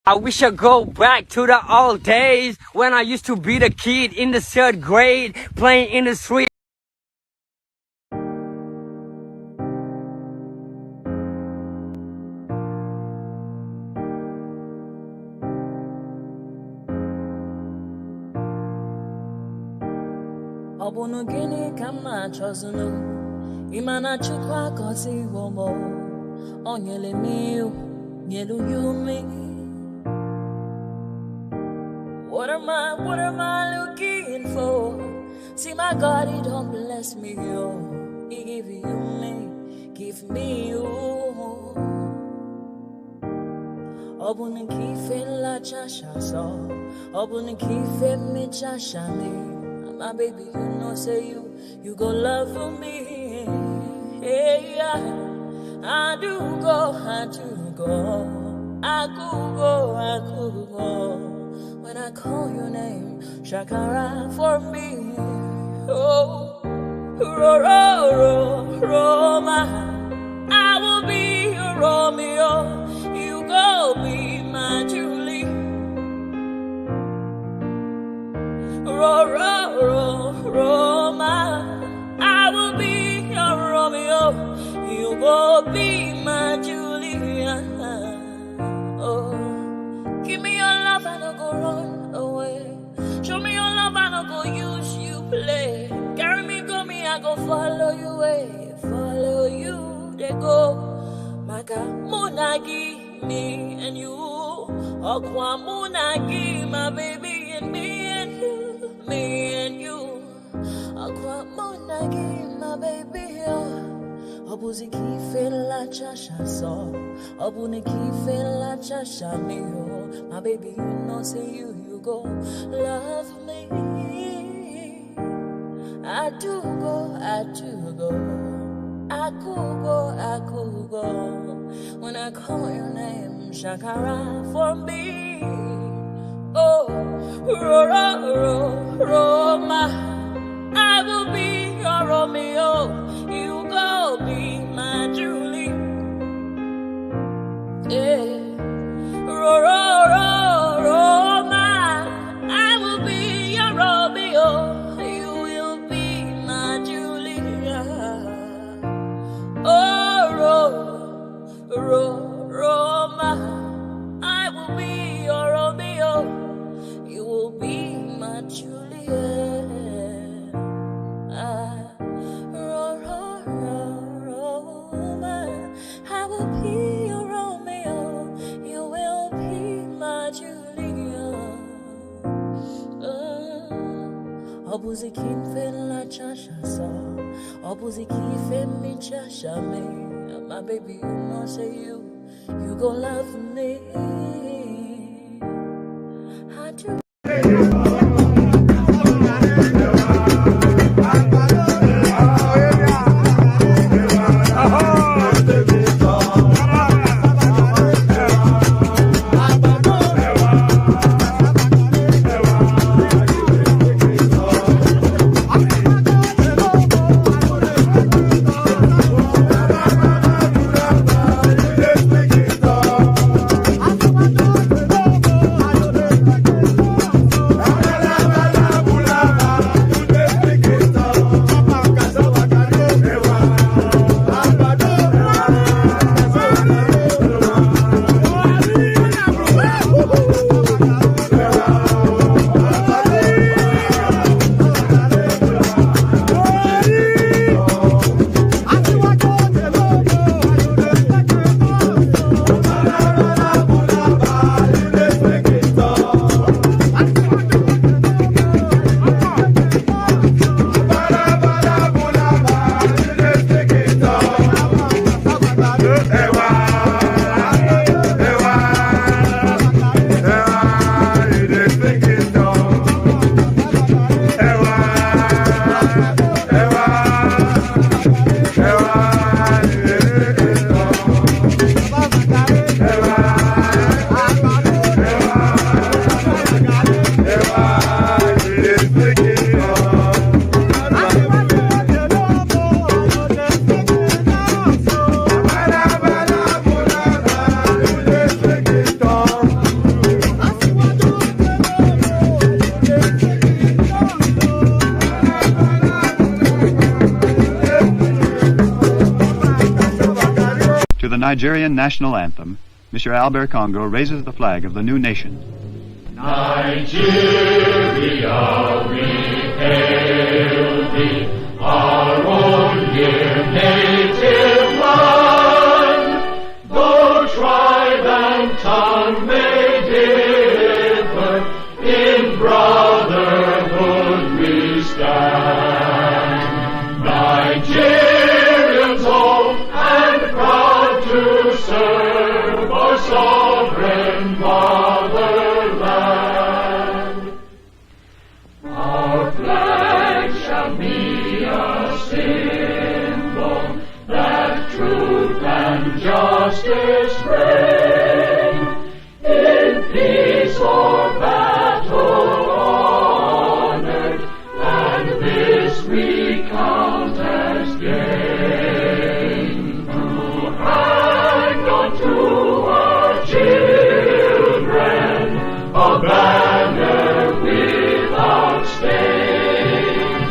I wish I go back to the old days when I used to be the kid in the 3rd grade playing in the street. Obono gini kama chozunu imana chukwa koti womo onyele miu nyelu yumi. What am I looking for? See my God, he don't bless me, oh. He give you me, give me you. Obono kife la chasha so, obono kife mi chasha me. My baby, you know, say you go love for me. Hey, yeah. I do go. I could go. When I call your name, Shakara for me. Oh, Roma. I will be your Romeo. You go be my Julie. Roma, I will be your Romeo. You will be my Julia. Oh, give me your love and I'll go run away. Show me your love and I'll go use you play. Carry me, go me, I go follow you way. Follow you, they go. Maka Munagi, me and you. Okwa Munagi, my baby and me and you. Me and you, Aqua Monagi, my baby. Obuzi kife la chasha so, Obuni kife la chasha me. My baby, you know, say you go love me. I do go. I could go. When I call your name, Shakara for me. Oh, Roma, I will be your Romeo. You go be my Julie. Yeah, Roma, I will be your Romeo. You will be my Julia. Oh, Roma, I will be your Romeo. You will be my Juliet. Roma, I will be your Romeo. You will be my Juliet. Obuzi kife la chasha so, obuzi kife mi chasha me. My baby, you know, say you go love me. I do. To the Nigerian national anthem, Mr. Albert Congo raises the flag of the new nation. Nigeria, we hail thee, our own dear native land. Though tribe and tongue may differ, in brotherhood we stand. Nigerians old and proud to serve our sovereign motherland. Our flag shall be a symbol that truth and justice reign. In peace or battle honored, and this we count as gain. To hang on to our children a banner without stain.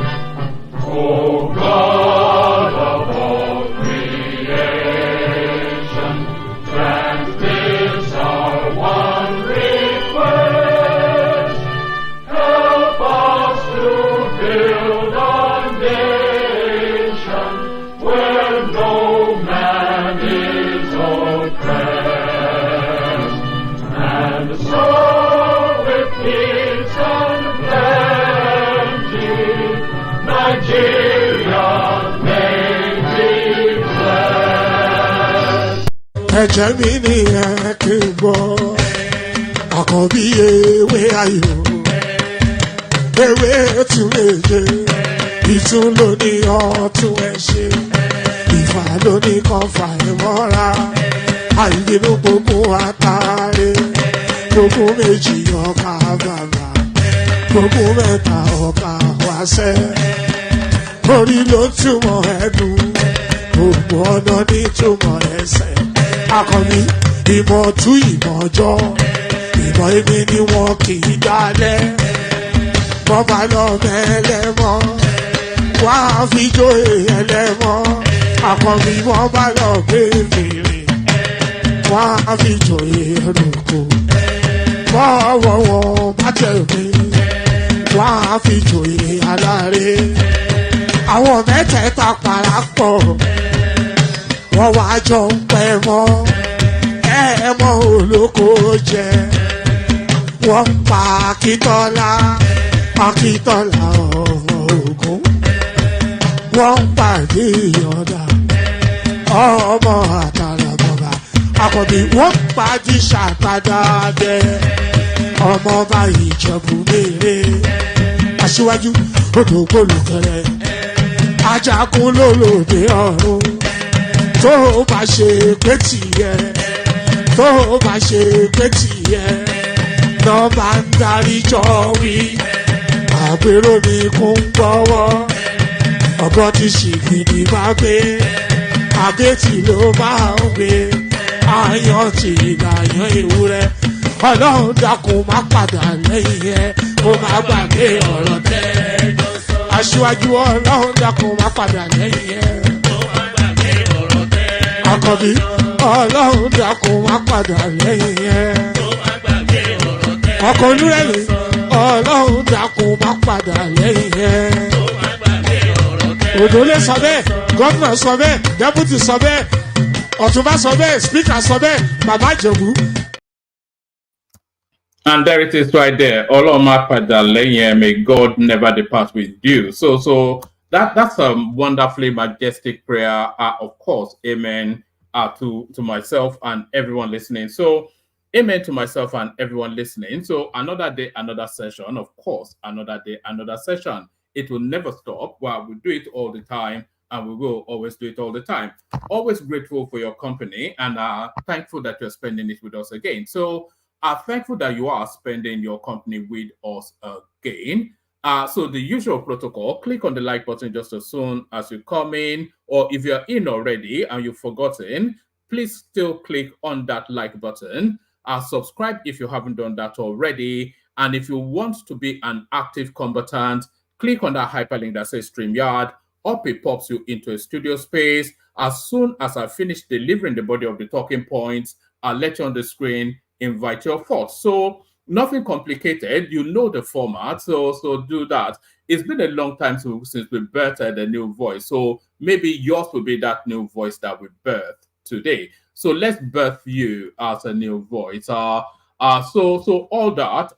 Oh God of all creation, grant this our one request. Help us to build a nation where no man is oppressed. And so with peace and plenty, Nigeria may be blessed. Ẹ̀jẹ̀ mi ni ẹ kí n gbọ́, àkọ́bí ewé ayò, ewé tún lè yé, ìtún ló ní ọ̀tún ẹ̀ ṣe, ìfà ló ní kan fà ẹ̀ mọ́ra, àìbínú gbogbo àtàrẹ, gbogbo méjì ọkà bàbà, gbogbo mẹ́ta ọkà wáṣẹ́, orí ló túmọ̀ ẹ̀dùn, gbogbo ọ̀nà ní túmọ̀ ẹsẹ̀. Akọni ìmọ̀ tú ìmọ̀ ọjọ́, ìmọ̀ èmi ni wọn kì í dálẹ̀. Wọ́n bá lọ mẹ́lẹ́mọ́, wọ́n á fi jóye ẹlẹ́mọ́. Akọni wọ́n bá lọ gbé fèrè, wọ́n á fi jóye ẹlòkò. Bọ́wọ́ wọn bá tẹ̀lé, wọ́n á fi jóye aláre. Àwọn mẹ́tẹ̀ẹ̀ta parapọ̀, wọ́n wá jọ ń pẹ́ mọ́, ẹ̀ẹ́mọ́ olóko jẹ. Wọ́n ń pa Akíntọ́lá, Akíntọ́lá ọmọ Ògún. Wọ́n ń pàdé ìyọ̀dà, ọmọ àtàràbọ̀bà. Àkọ́bí wọ́n ń pàdé ṣàtàdàdẹ, ọmọ ọba Ìjẹ̀bú mèrè. Aṣíwájú odò gbólùkẹrẹ, ajagun lólòdì ọ̀run. Tó o bá ṣe pé tìyẹ, tó o bá ṣe pé tìyẹ, náà bá ń darí jọ wí. Àpérò mi kún gbọ́wọ́, ọ̀bọ ti ṣìgìdì máa gbé, àgétì ló máa ń gbé, àyàn ti ìlàyàn ewúrẹ́. Ọlọ́run dákun má padà lẹ́yìn ẹ̀, kó má gbàgbé ọ̀rọ̀ tẹ́. Aṣíwájú Ọlọ́run dákun má padà lẹ́yìn ẹ̀. Àkọ́bí Ọlọ́run dákun wá padà lẹ́yìn ẹ̀. Ọkọ̀ olúrẹ̀lẹ̀ Ọlọ́run dákun wá padà lẹ́yìn ẹ̀. Òdòlé sọ bẹ́ẹ̀, gómìnà sọ bẹ́ẹ̀, dẹ́pútì sọ bẹ́ẹ̀, ọ̀túnbá sọ bẹ́ẹ̀, spíkà sọ bẹ́ẹ̀, bàbá Ìjẹ̀bú. And there it is right there. Oloma Padaleye, may God never depart with you. So that's a wonderfully majestic prayer. Of course, amen to myself and everyone listening. So amen to myself and everyone listening. So another day, another session. Of course, another day, another session. It will never stop. Well, we do it all the time, and we will always do it all the time. Always grateful for your company, and thankful that you're spending it with us again. So thankful that you are spending your company with us again. So the usual protocol, click on the like button just as soon as you come in, or if you're in already and you've forgotten, please still click on that like button. Subscribe if you haven't done that already. And if you want to be an active combatant, click on that hyperlink that says StreamYard. Up it pops you into a studio space. As soon as I finish delivering the body of the talking points, I'll let you on the screen, invite your thoughts. So nothing complicated. You know the format, so do that. It's been a long time since we birthed a new voice. So maybe yours will be that new voice that we birth today. So let's birth you as a new voice. So all that.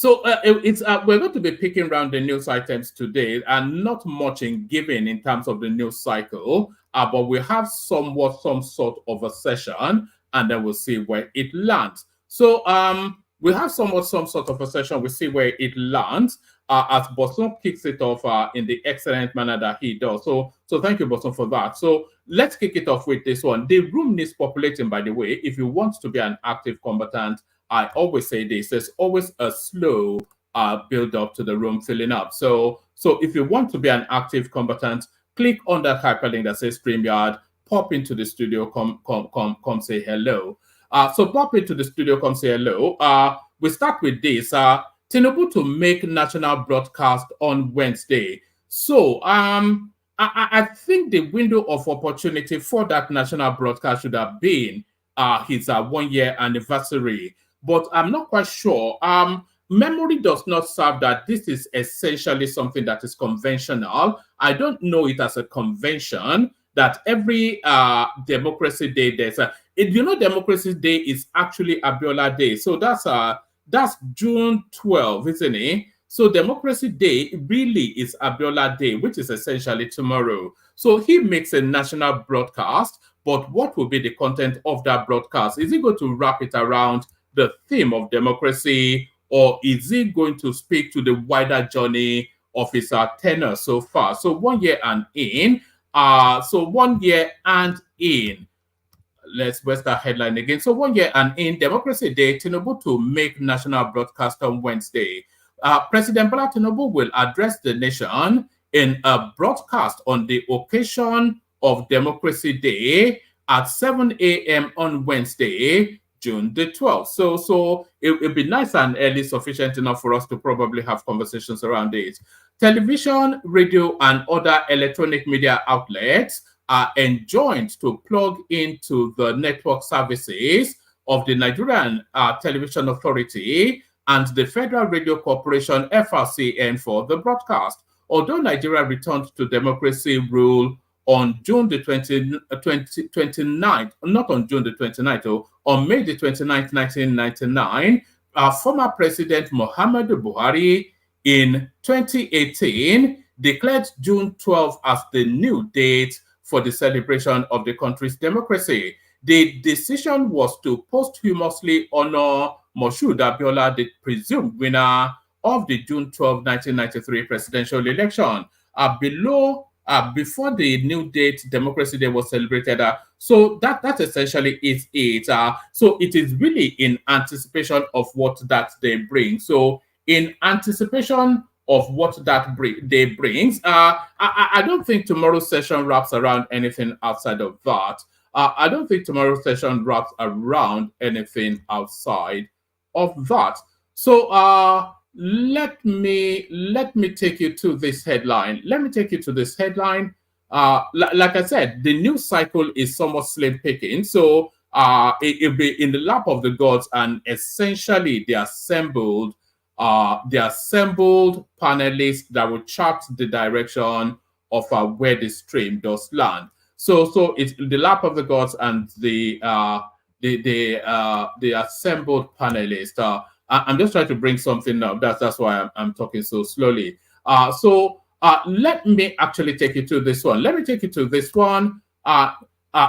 We're going to be picking around the news items today, and not much in giving in terms of the news cycle, but we have some sort of a session, and then we'll see where it lands. So we have some sort of a session. We'll see where it lands as Boson kicks it off in the excellent manner that he does. So thank you, Boson, for that. So let's kick it off with this one. The room needs populating, by the way. If you want to be an active combatant, I always say this, there's always a slow build up to the room filling up. So if you want to be an active combatant, click on that hyperlink that says StreamYard, pop into the studio, come say hello. So pop into the studio, come say hello. We start with this. Tinubu to make national broadcast on Wednesday. So I think the window of opportunity for that national broadcast should have been his 1 year anniversary. But I'm not quite sure. Memory does not serve that this is essentially something that is conventional. I don't know it as a convention that every Democracy Day there's Democracy Day is actually Abiola Day. So that's June 12, isn't it? So Democracy Day really is Abiola Day, which is essentially tomorrow. So he makes a national broadcast, but what will be the content of that broadcast? Is he going to wrap it around the theme of democracy, or is he going to speak to the wider journey of his tenure so far? So 1 year and in. Where's that headline again? So 1 year and in, Democracy Day, Tinubu to make national broadcast on Wednesday. President Bola Tinubu will address the nation in a broadcast on the occasion of Democracy Day at 7 a.m. on Wednesday, June the 12th. So it'll be nice and early, sufficient enough for us to probably have conversations around it. Television, radio, and other electronic media outlets are enjoined to plug into the network services of the Nigerian Television Authority and the Federal Radio Corporation, FRCN, for the broadcast. Although Nigeria returned to democracy rule on June the 29th, not on June the 29th, on May the 29th, 1999, former President Muhammadu Buhari in 2018 declared June 12 as the new date for the celebration of the country's democracy. The decision was to posthumously honor Moshood Abiola, the presumed winner of the June 12, 1993 presidential election. Before the new date, Democracy Day, was celebrated. So that essentially is it. So it is really in anticipation of what that day brings. So in anticipation of what that day brings, I don't think tomorrow's session wraps around anything outside of that. I don't think tomorrow's session wraps around anything outside of that. So let me take you to this headline. Like I said, the news cycle is somewhat slim picking. So it'll be in the lap of the gods, and essentially the assembled panelists that will chart the direction of where the stream does land. So it's the lap of the gods and the assembled panelists. I'm just trying to bring something up. That's why I'm talking so slowly. Let me actually take you to this one.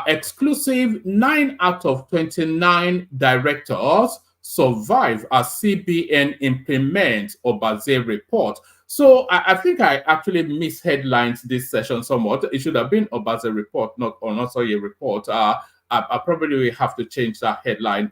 Exclusive 9 out of 29 directors survive as CBN implements Oronsaye report. So I think I actually misheadlined this session somewhat. It should have been Oronsaye report, not Oronsaye report. I probably will have to change that headline.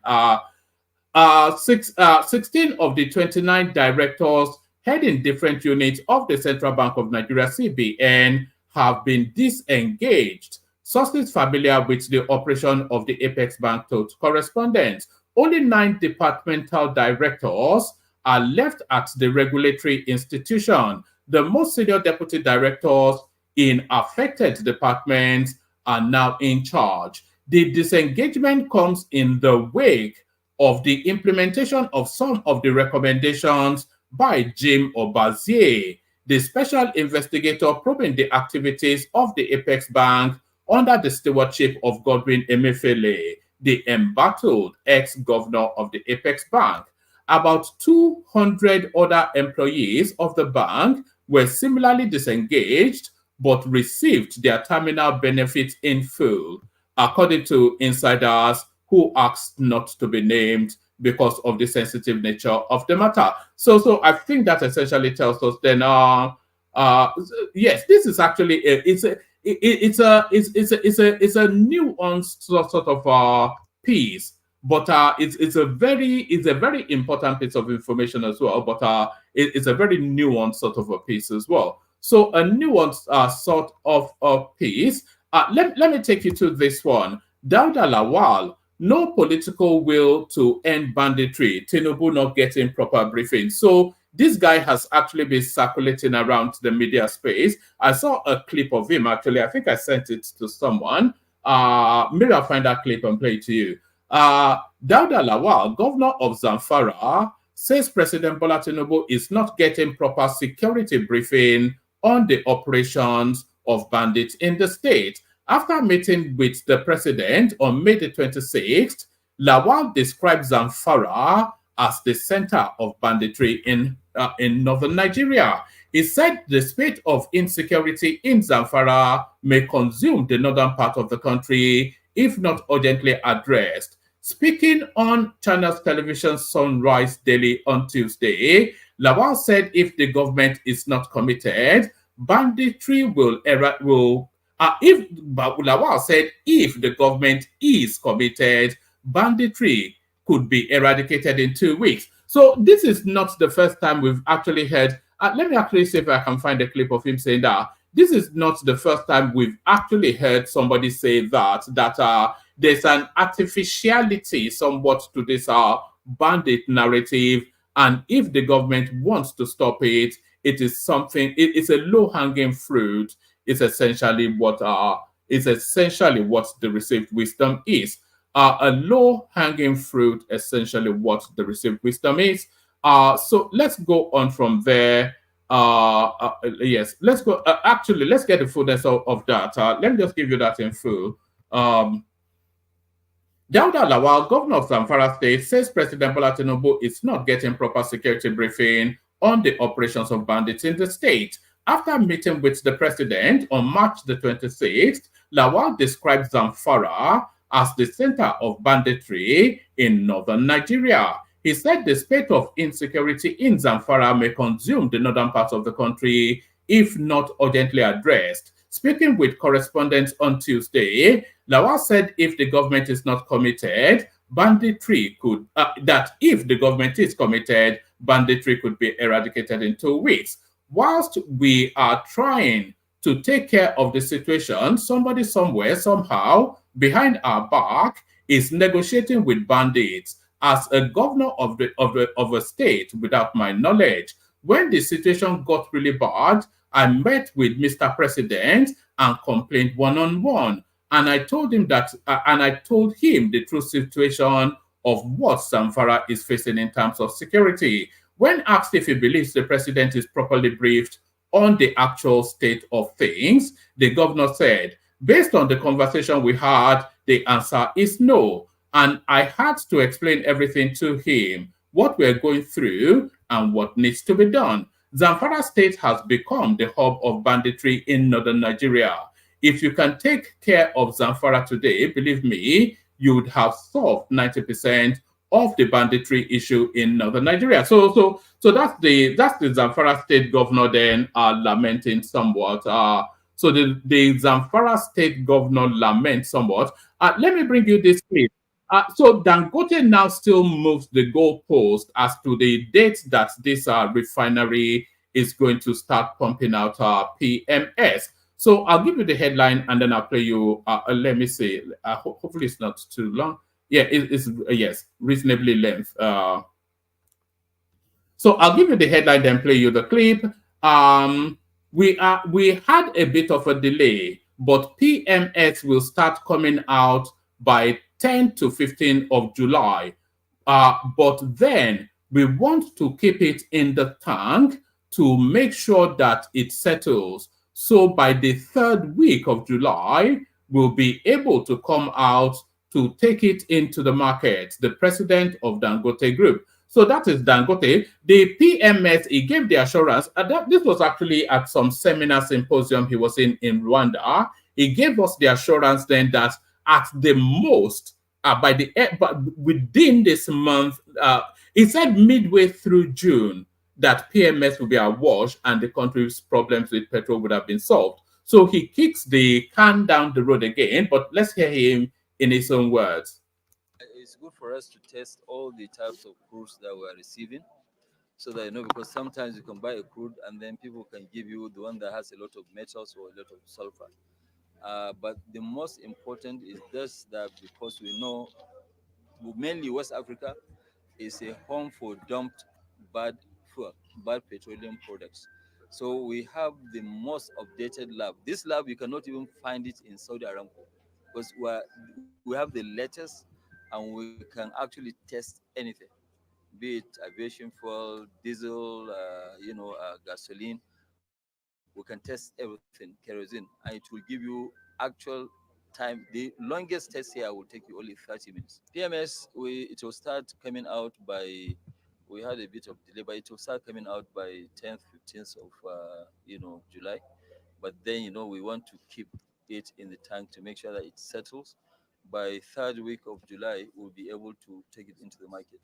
16 of the 29 directors heading different units of the Central Bank of Nigeria, CBN, have been disengaged. Sources familiar with the operation of the Apex Bank told correspondents only 9 departmental directors are left at the regulatory institution. The most senior deputy directors in affected departments are now in charge. The disengagement comes in the wake of the implementation of some of the recommendations by Jim Obazie, the special investigator probing the activities of the Apex Bank under the stewardship of Godwin Emefiele, the embattled ex-governor of the Apex Bank. About 200 other employees of the bank were similarly disengaged but received their terminal benefits in full, according to insiders who asked not to be named because of the sensitive nature of the matter. So I think that essentially tells us then, yes, this is actually it's a nuanced sort of piece, but it's a very important piece of information as well. But it's a very nuanced sort of a piece as well. So a nuanced sort of piece. Let me take you to this one. Dauda Lawal, no political will to end banditry. Tinubu not getting proper briefing. So this guy has actually been circulating around the media space. I saw a clip of him, actually. I think I sent it to someone. Maybe I'll find that clip and play it to you. Dauda Lawal, governor of Zamfara, says President Bola Tinubu is not getting proper security briefing on the operations of bandits in the state. After meeting with the president on May the 26th, Lawal described Zamfara as the center of banditry in northern Nigeria. He said the spate of insecurity in Zamfara may consume the northern part of the country if not urgently addressed. Speaking on Channels Television Sunrise Daily on Tuesday, Lawal said if the government is not committed, banditry will Lawal said if the government is committed, banditry could be eradicated in 2 weeks. So this is not the first time we've actually heard. Let me actually see if I can find a clip of him saying that. This is not the first time we've actually heard somebody say that there's an artificiality somewhat to this bandit narrative, and if the government wants to stop it, it is something. It's a low-hanging fruit. It's essentially what the received wisdom is. A low-hanging fruit, essentially what the received wisdom is. So let's go on from there. Yes, let's go. Actually, let's get the fullness of that. Let me just give you that in full. Dauda Lawal, governor of Zamfara State, says President Bola Tinubu is not getting proper security briefing on the operations of bandits in the state. After meeting with the president on March the 26th, Lawal described Zamfara as the center of banditry in northern Nigeria. He said the spate of insecurity in Zamfara may consume the northern part of the country if not urgently addressed. Speaking with correspondents on Tuesday, Lawal said if the government is not committed, banditry could be eradicated in 2 weeks. Whilst we are trying to take care of the situation, somebody somewhere, somehow, behind our back, is negotiating with bandits as a governor of a state without my knowledge. When the situation got really bad, I met with Mr. President and complained one-on-one. And I told him the true situation of what Zamfara is facing in terms of security. When asked if he believes the president is properly briefed on the actual state of things, the governor said, based on the conversation we had, the answer is no. And I had to explain everything to him, what we're going through and what needs to be done. Zamfara State has become the hub of banditry in northern Nigeria. If you can take care of Zamfara today, believe me, you would have solved 90% of the banditry issue in northern Nigeria. So that's the Zamfara State governor then lamenting somewhat. So the Zamfara State governor laments somewhat. Let me bring you this clip. So Dangote now still moves the goalpost as to the date that this refinery is going to start pumping out PMS. So I'll give you the headline and then I'll play you. Let me see. Hopefully it's not too long. Yeah, it's yes, reasonably length. So I'll give you the headline, then play you the clip. we had a bit of a delay, but PMS will start coming out by 10 to 15 of July. But then we want to keep it in the tank to make sure that it settles. So by the third week of July, we'll be able to come out to take it into the market, the president of Dangote Group. So that is Dangote. The PMS, he gave the assurance, this was actually at some seminar symposium he was in Rwanda. He gave us the assurance then that at the most, by the but within this month, he said midway through June that PMS will be awash and the country's problems with petrol would have been solved. So he kicks the can down the road again, but let's hear him in his own words. It's good for us to test all the types of crudes that we're receiving so that, because sometimes you can buy a crude and then people can give you the one that has a lot of metals or a lot of sulfur. But the most important is this, that because we know mainly West Africa is a home for dumped bad fuel, bad petroleum products. So we have the most updated lab. This lab, you cannot even find it in Saudi Aramco because we have the latest and we can actually test anything, be it aviation fuel, diesel, gasoline. We can test everything, kerosene, and it will give you actual time. The longest test here will take you only 30 minutes. PMS, it will start coming out by, we had a bit of delay, but it will start coming out by 10th, 15th of July. But then we want to keep it in the tank to make sure that it settles. By third week of July, we'll be able to take it into the market.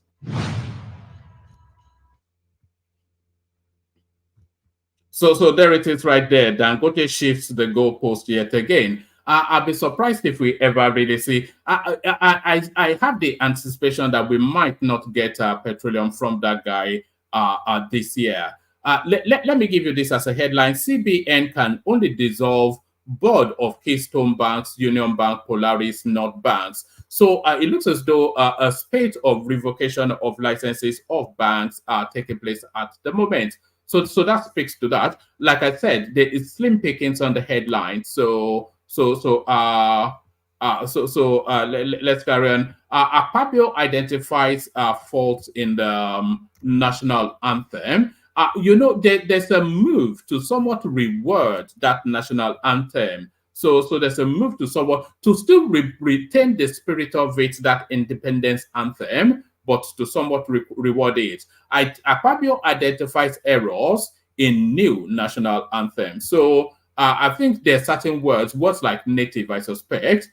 So there it is right there. Dangote shifts the goalpost yet again. I'll be surprised if we ever really see. I have the anticipation that we might not get petroleum from that guy this year. Let me give you this as a headline. CBN can only dissolve board of Keystone Banks, Union Bank, Polaris, North Banks. So it looks as though a spate of revocation of licenses of banks are taking place at the moment. So that speaks to that. Like I said, there is slim pickings on the headline. Let's carry on. Akpabio identifies faults in the national anthem. There's a move to somewhat reword that national anthem. So there's a move to somewhat to still retain the spirit of it, that independence anthem, but to somewhat reward it. Akpabio identifies errors in new national anthem. So I think there are certain words like native, I suspect.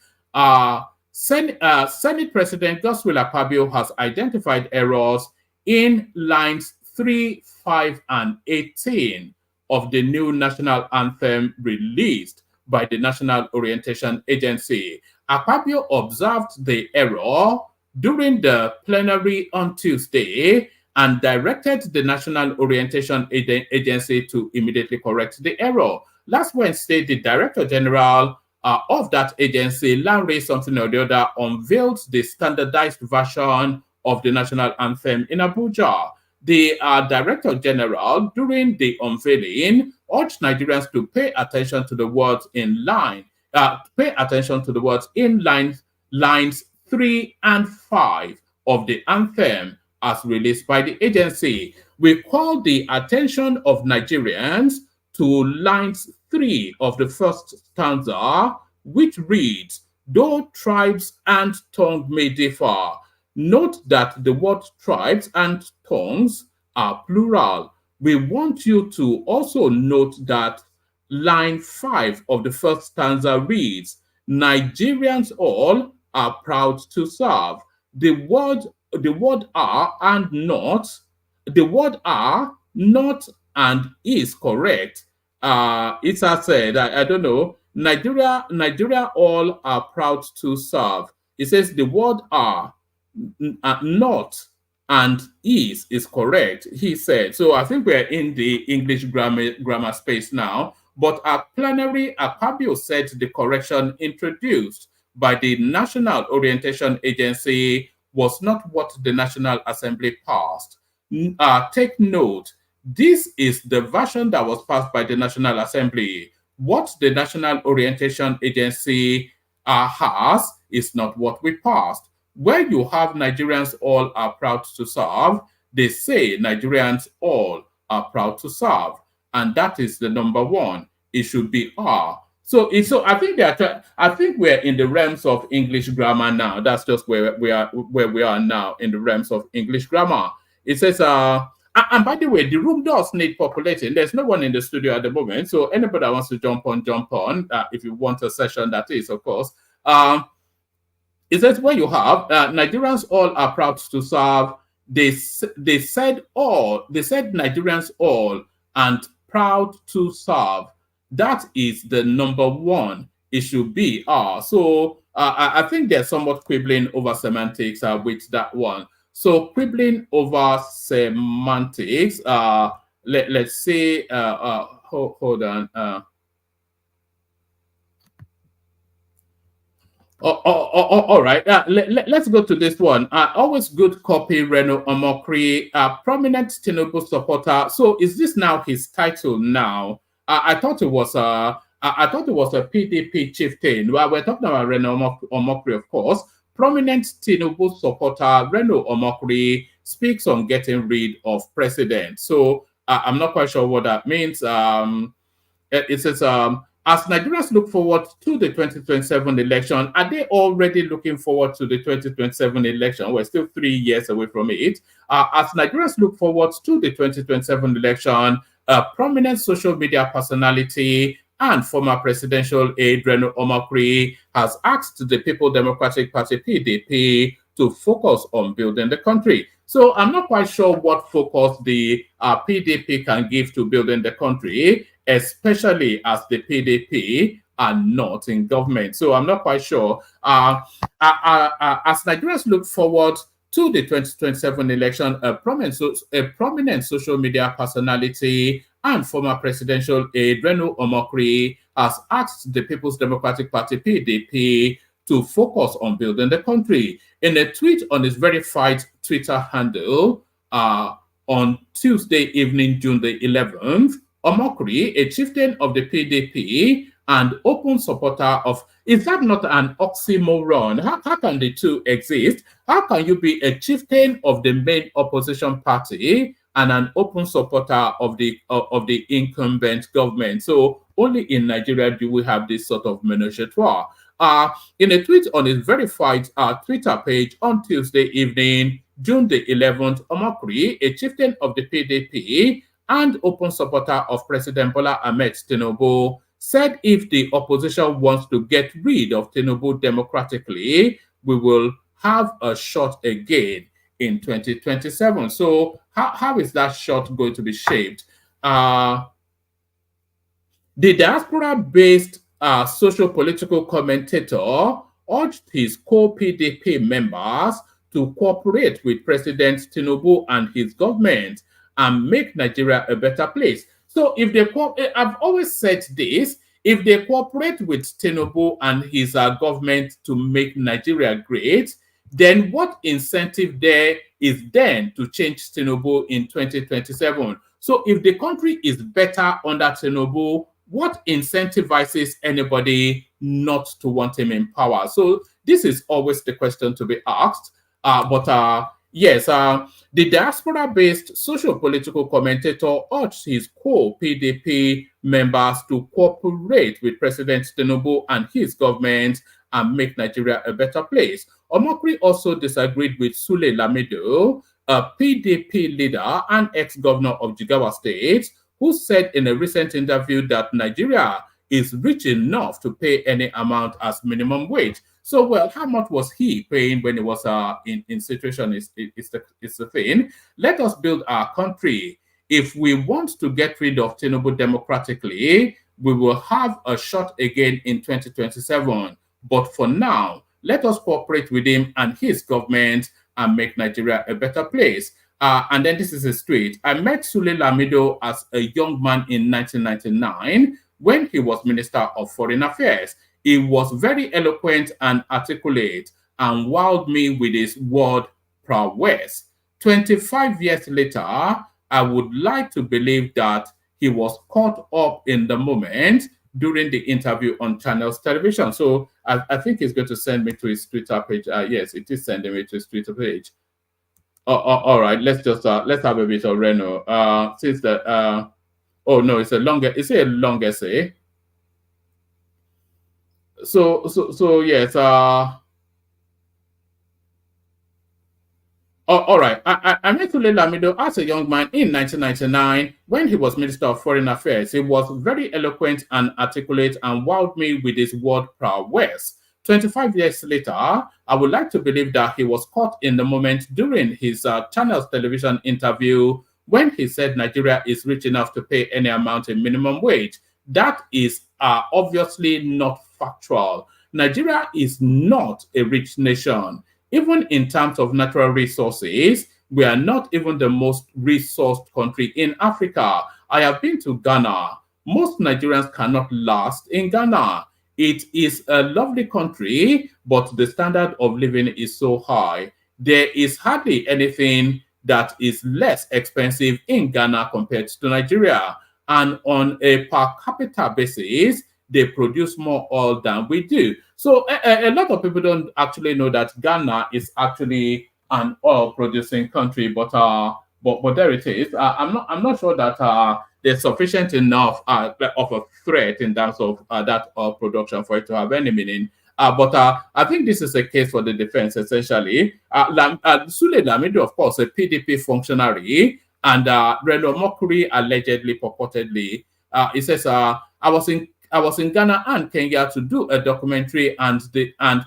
Senate President Godswill Akpabio has identified errors in lines 3, 5, and 18 of the new national anthem released by the National Orientation Agency. Akpabio observed the error during the plenary on Tuesday and directed the National Orientation Agency to immediately correct the error. Last Wednesday, the Director General of that agency, Lanre something or the other, unveiled the standardized version of the national anthem in Abuja. The Director General, during the unveiling, urged Nigerians to pay attention to the words in lines 3 and 5 of the anthem as released by the agency. We call the attention of Nigerians to lines 3 of the first stanza, which reads, "Though tribes and tongue may differ, note that the word tribes and tongues are plural. We want you to also note that line 5 of the first stanza reads, Nigerians all are proud to serve. The word are and not, the word are not and is correct. It's said, I don't know, Nigeria all are proud to serve. It says the word are not and is correct, he said. So I think we're in the English grammar space now. But at plenary, Akpabio said the correction introduced by the National Orientation Agency was not what the National Assembly passed. Take note, This is the version that was passed by the National Assembly. What the National Orientation Agency has is not what we passed. Where you have Nigerians all are proud to serve, they say Nigerians all are proud to serve. And that is the number one. It should be are. So I think I think we're in the realms of English grammar now. That's just where we are now, in the realms of English grammar. It says and by the way, the room does need populating. There's no one in the studio at the moment, so anybody that wants to jump on. If you want a session, that is, of course. It says where you have Nigerians all are proud to serve. They said Nigerians all and proud to serve. That is the number one. It should be so I think they're somewhat quibbling over semantics with that one. So quibbling over semantics. Let's say hold on. All right. Let's go to this one. Always good copy, Reno Omokri, prominent Tinubu supporter. So is this now his title now? I thought it was a PDP chieftain. Well, we're talking about Reno Omokri, of course. Prominent Tinubu supporter Reno Omokri speaks on getting rid of president. So I'm not quite sure what that means. It says, as Nigerians look forward to the 2027 election, are they already looking forward to the 2027 election? We're still 3 years away from it. As Nigerians look forward to the 2027 election, a prominent social media personality and former presidential aide Reno Omokri has asked the People Democratic Party (PDP) to focus on building the country. So I'm not quite sure what focus the PDP can give to building the country, especially as the PDP are not in government. So I'm not quite sure. As Nigerians look forward to the 2027 election, a prominent social media personality and former presidential aide Reno Omokri has asked the People's Democratic Party (PDP) to focus on building the country. In a tweet on his verified Twitter handle on Tuesday evening, June the 11th, Omokri, a chieftain of the PDP and open supporter of, is that not an oxymoron? How can the two exist? How can you be a chieftain of the main opposition party and an open supporter of the incumbent government? So only in Nigeria do we have this sort of ménage à trois. In a tweet on his verified Twitter page on Tuesday evening, June the 11th, Omokri, a chieftain of the PDP and open supporter of President Bola Ahmed Tinubu, said if the opposition wants to get rid of Tinubu democratically, we will have a shot again in 2027. So how is that shot going to be shaped? The diaspora-based socio-political commentator urged his co-PDP members to cooperate with President Tinubu and his government and make Nigeria a better place. So if they I've always said this, if they cooperate with Tinubu and his government to make Nigeria great, then what incentive there is then to change Tinubu in 2027? So if the country is better under Tinubu, what incentivizes anybody not to want him in power? So this is always the question to be asked. Yes, the diaspora-based social-political commentator urged his co-PDP members to cooperate with President Tinubu and his government and make Nigeria a better place. Omokri also disagreed with Sule Lamido, a PDP leader and ex-governor of Jigawa State, who said in a recent interview that Nigeria is rich enough to pay any amount as minimum wage. So, well, how much was he paying when he was in situation is the thing. Let us build our country. If we want to get rid of Tinubu democratically, we will have a shot again in 2027. But for now, let us cooperate with him and his government and make Nigeria a better place. And then this is a tweet. I met Sule Lamido as a young man in 1999 when he was Minister of Foreign Affairs. He was very eloquent and articulate and wowed me with his word prowess. 25 years later, I would like to believe that he was caught up in the moment during the interview on Channels Television. So I think he's going to send me to his Twitter page. Yes, it is sending me to his Twitter page. All right, let's just let's have a bit of Reno. Since the oh no, it's a long essay. So yes. All right. Amikule Lamido, as a young man in 1999, when he was Minister of Foreign Affairs, he was very eloquent and articulate and wowed me with his word prowess. 25 years later, I would like to believe that he was caught in the moment during his Channels television interview when he said Nigeria is rich enough to pay any amount in minimum wage. That is obviously not factual. Nigeria is not a rich nation. Even in terms of natural resources, we are not even the most resourced country in Africa. I have been to Ghana. Most Nigerians cannot last in Ghana. It is a lovely country, but the standard of living is so high. There is hardly anything that is less expensive in Ghana compared to Nigeria. And on a per capita basis, they produce more oil than we do. So a lot of people don't actually know that Ghana is actually an oil-producing country, but there it is. I'm not sure that there's sufficient enough of a threat in terms of that oil production for it to have any meaning. But I think this is a case for the defense, essentially. Sule Lamido, of course, a PDP functionary, and Reno Mokuri allegedly, purportedly, he says, I was in Ghana and Kenya to do a documentary, and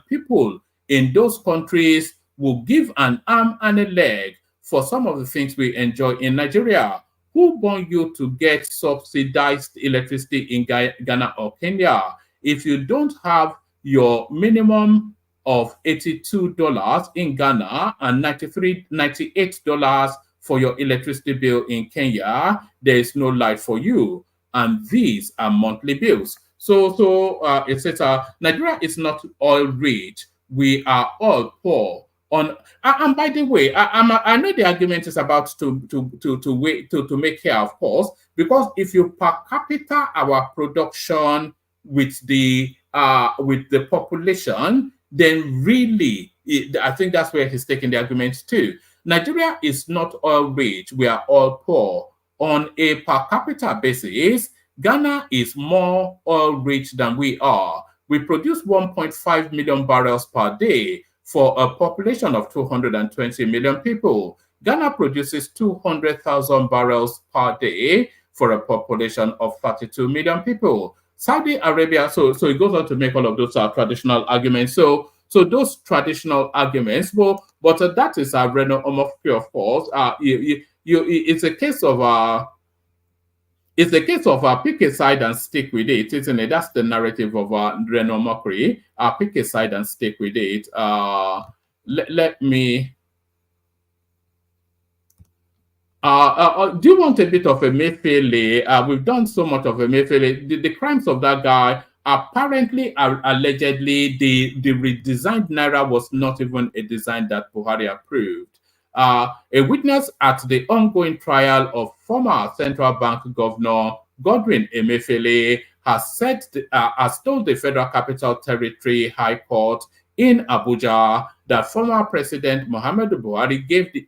people in those countries will give an arm and a leg for some of the things we enjoy in Nigeria. Who want you to get subsidized electricity in Ghana or Kenya? If you don't have your minimum of $82 in Ghana and $98 for your electricity bill in Kenya, there is no light for you. And these are monthly bills. So it says Nigeria is not oil rich. We are all poor. And by the way, I know the argument is about to make here, of course, because if you per capita our production with the population, then really, I think that's where he's taking the argument too. Nigeria is not oil rich. We are all poor. On a per capita basis, Ghana is more oil rich than we are. We produce 1.5 million barrels per day for a population of 220 million people. Ghana produces 200,000 barrels per day for a population of 32 million people. Saudi Arabia, so it goes on to make all of those traditional arguments. So those traditional arguments, but that is Reno Omofri, of course. It's a case of pick a side and stick with it, isn't it? That's the narrative of Reno Mokri. Pick a side and stick with it. Let me. Do you want a bit of a Emefiele? We've done so much of Emefiele. The crimes of that guy, apparently, allegedly, the redesigned Naira was not even a design that Buhari approved. A witness at the ongoing trial of former Central Bank Governor Godwin Emefiele has told the Federal Capital Territory High Court in Abuja that former President Muhammadu Buhari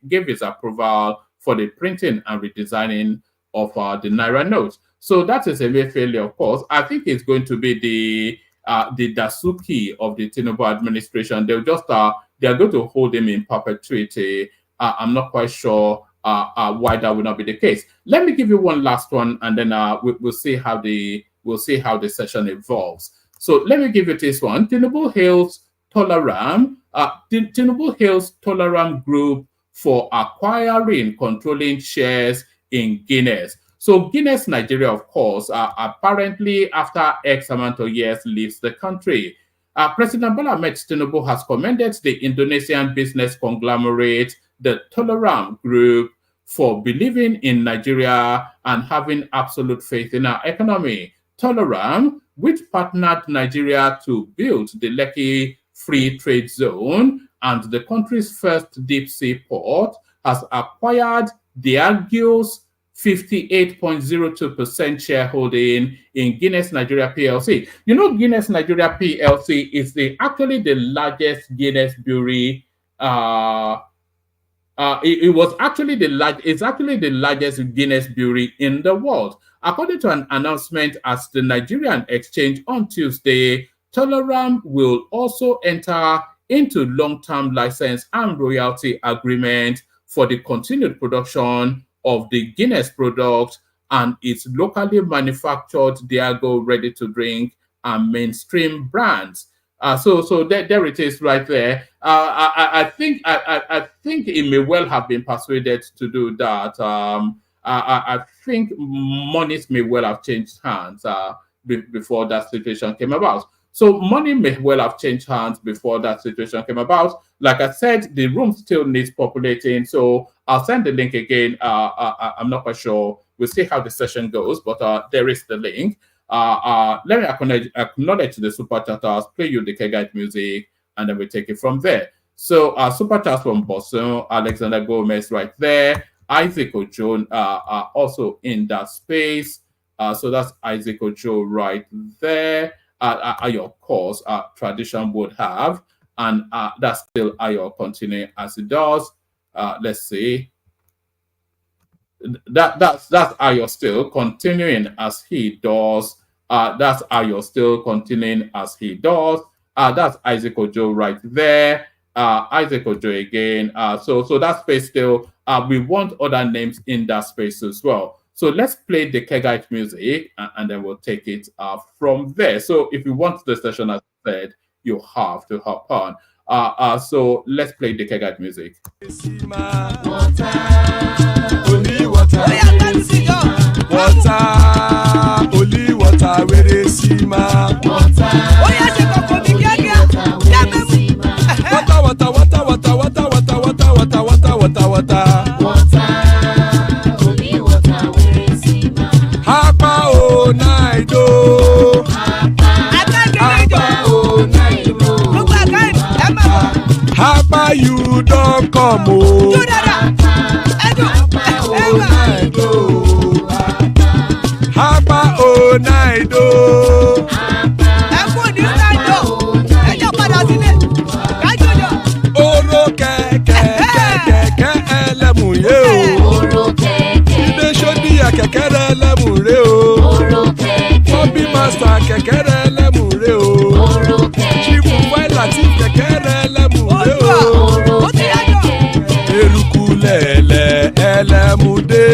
gave his approval for the printing and redesigning of the Naira notes. So that is Emefiele, of course. I think it's going to be the Dasuki of the Tinubu administration. They're going to hold him in perpetuity. I'm not quite sure why that would not be the case. Let me give you one last one, and then we'll see how the session evolves. So let me give you this one. Tinubu hails Tolaram Group for acquiring controlling shares in Guinness. So Guinness Nigeria, of course, apparently after X amount of years leaves the country. President Bola Ahmed Tinubu has commended the Indonesian business conglomerate, the Tolaram Group, for believing in Nigeria and having absolute faith in our economy. Tolaram, which partnered Nigeria to build the Lekki Free Trade Zone and the country's first deep sea port, has acquired Diageo's 58.02% shareholding in Guinness Nigeria PLC. You know, Guinness Nigeria PLC is actually the largest Guinness brewery. It's actually the largest Guinness brewery in the world. According to an announcement at the Nigerian Exchange on Tuesday, Tolaram will also enter into long-term license and royalty agreement for the continued production of the Guinness product and its locally manufactured Diageo ready-to-drink and mainstream brands. So there it is right there. I think it may well have been persuaded to do that. I think monies may well have changed hands before that situation came about. So money may well have changed hands before that situation came about. Like I said, the room still needs populating. So I'll send the link again. I'm not quite sure. We'll see how the session goes, but there is the link. Let me acknowledge the super chatters, play you the K-Guide music, and then we take it from there. So super chats from Bosun, Alexander Gomez right there, Isaac Ojo are also in that space. So that's Isaac Ojo right there. Ayo course tradition would have, and that's still Ayo continuing as it does. Let's see. That's Ayo still continuing as he does. That's Ayo still continuing as he does. That's Isaac Ojo right there. Isaac Ojo again. So that space still. We want other names in that space as well. So let's play the Kegite music and then we'll take it from there. So if you want the session, as I said, you have to hop on. So let's play the Kegite music. Only water, where they see my water. Oh yeah, she go for me, yeah. Water. Only water, where they see my. Hapa oh night oh. Hapa oh night oh. Hapa you don't come oh. Hapa oh night oh. Hapa oh night oh. Oro kẹ̀kẹ́ ẹlẹ́mù yé o. Ilé sọ́dí kẹ̀kẹ́ rẹ̀ ẹlẹ́mù rẹ̀ o. Hobby master kẹ̀kẹ́ rẹ̀ ẹlẹ́mù rẹ̀ o. Chifu Faila ti kẹ̀kẹ́ rẹ̀ ẹlẹ́mù rẹ̀ o. Eruku lẹ̀lẹ̀ ẹlẹ́mù dé.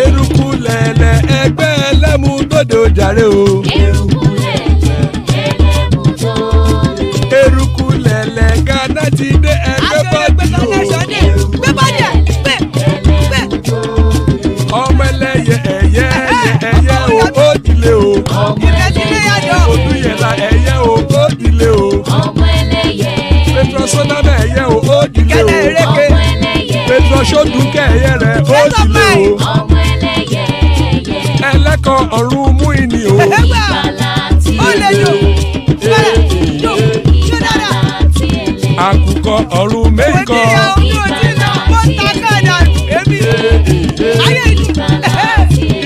Eruku lẹ̀lẹ̀ ẹgbẹ́ ẹlẹ́mù dòde ojàre o. Eruku lẹ̀lẹ̀ Ghana ti dé ẹgbẹ́ bọ́dì o. Ọmọ ẹlẹ́yẹ ẹ̀yẹ o ó dilé o. Odúyẹ̀lá ẹ̀yẹ o ó dilé o. Petrosonama ẹ̀yẹ o ó dilé o. Petrosodúnkẹ́ ẹ̀yẹ rẹ̀ ó dilé o. Ẹlẹ́kọ̀ ọ̀run mú ìní o. Àkùkọ ọ̀run mẹ́kọ̀.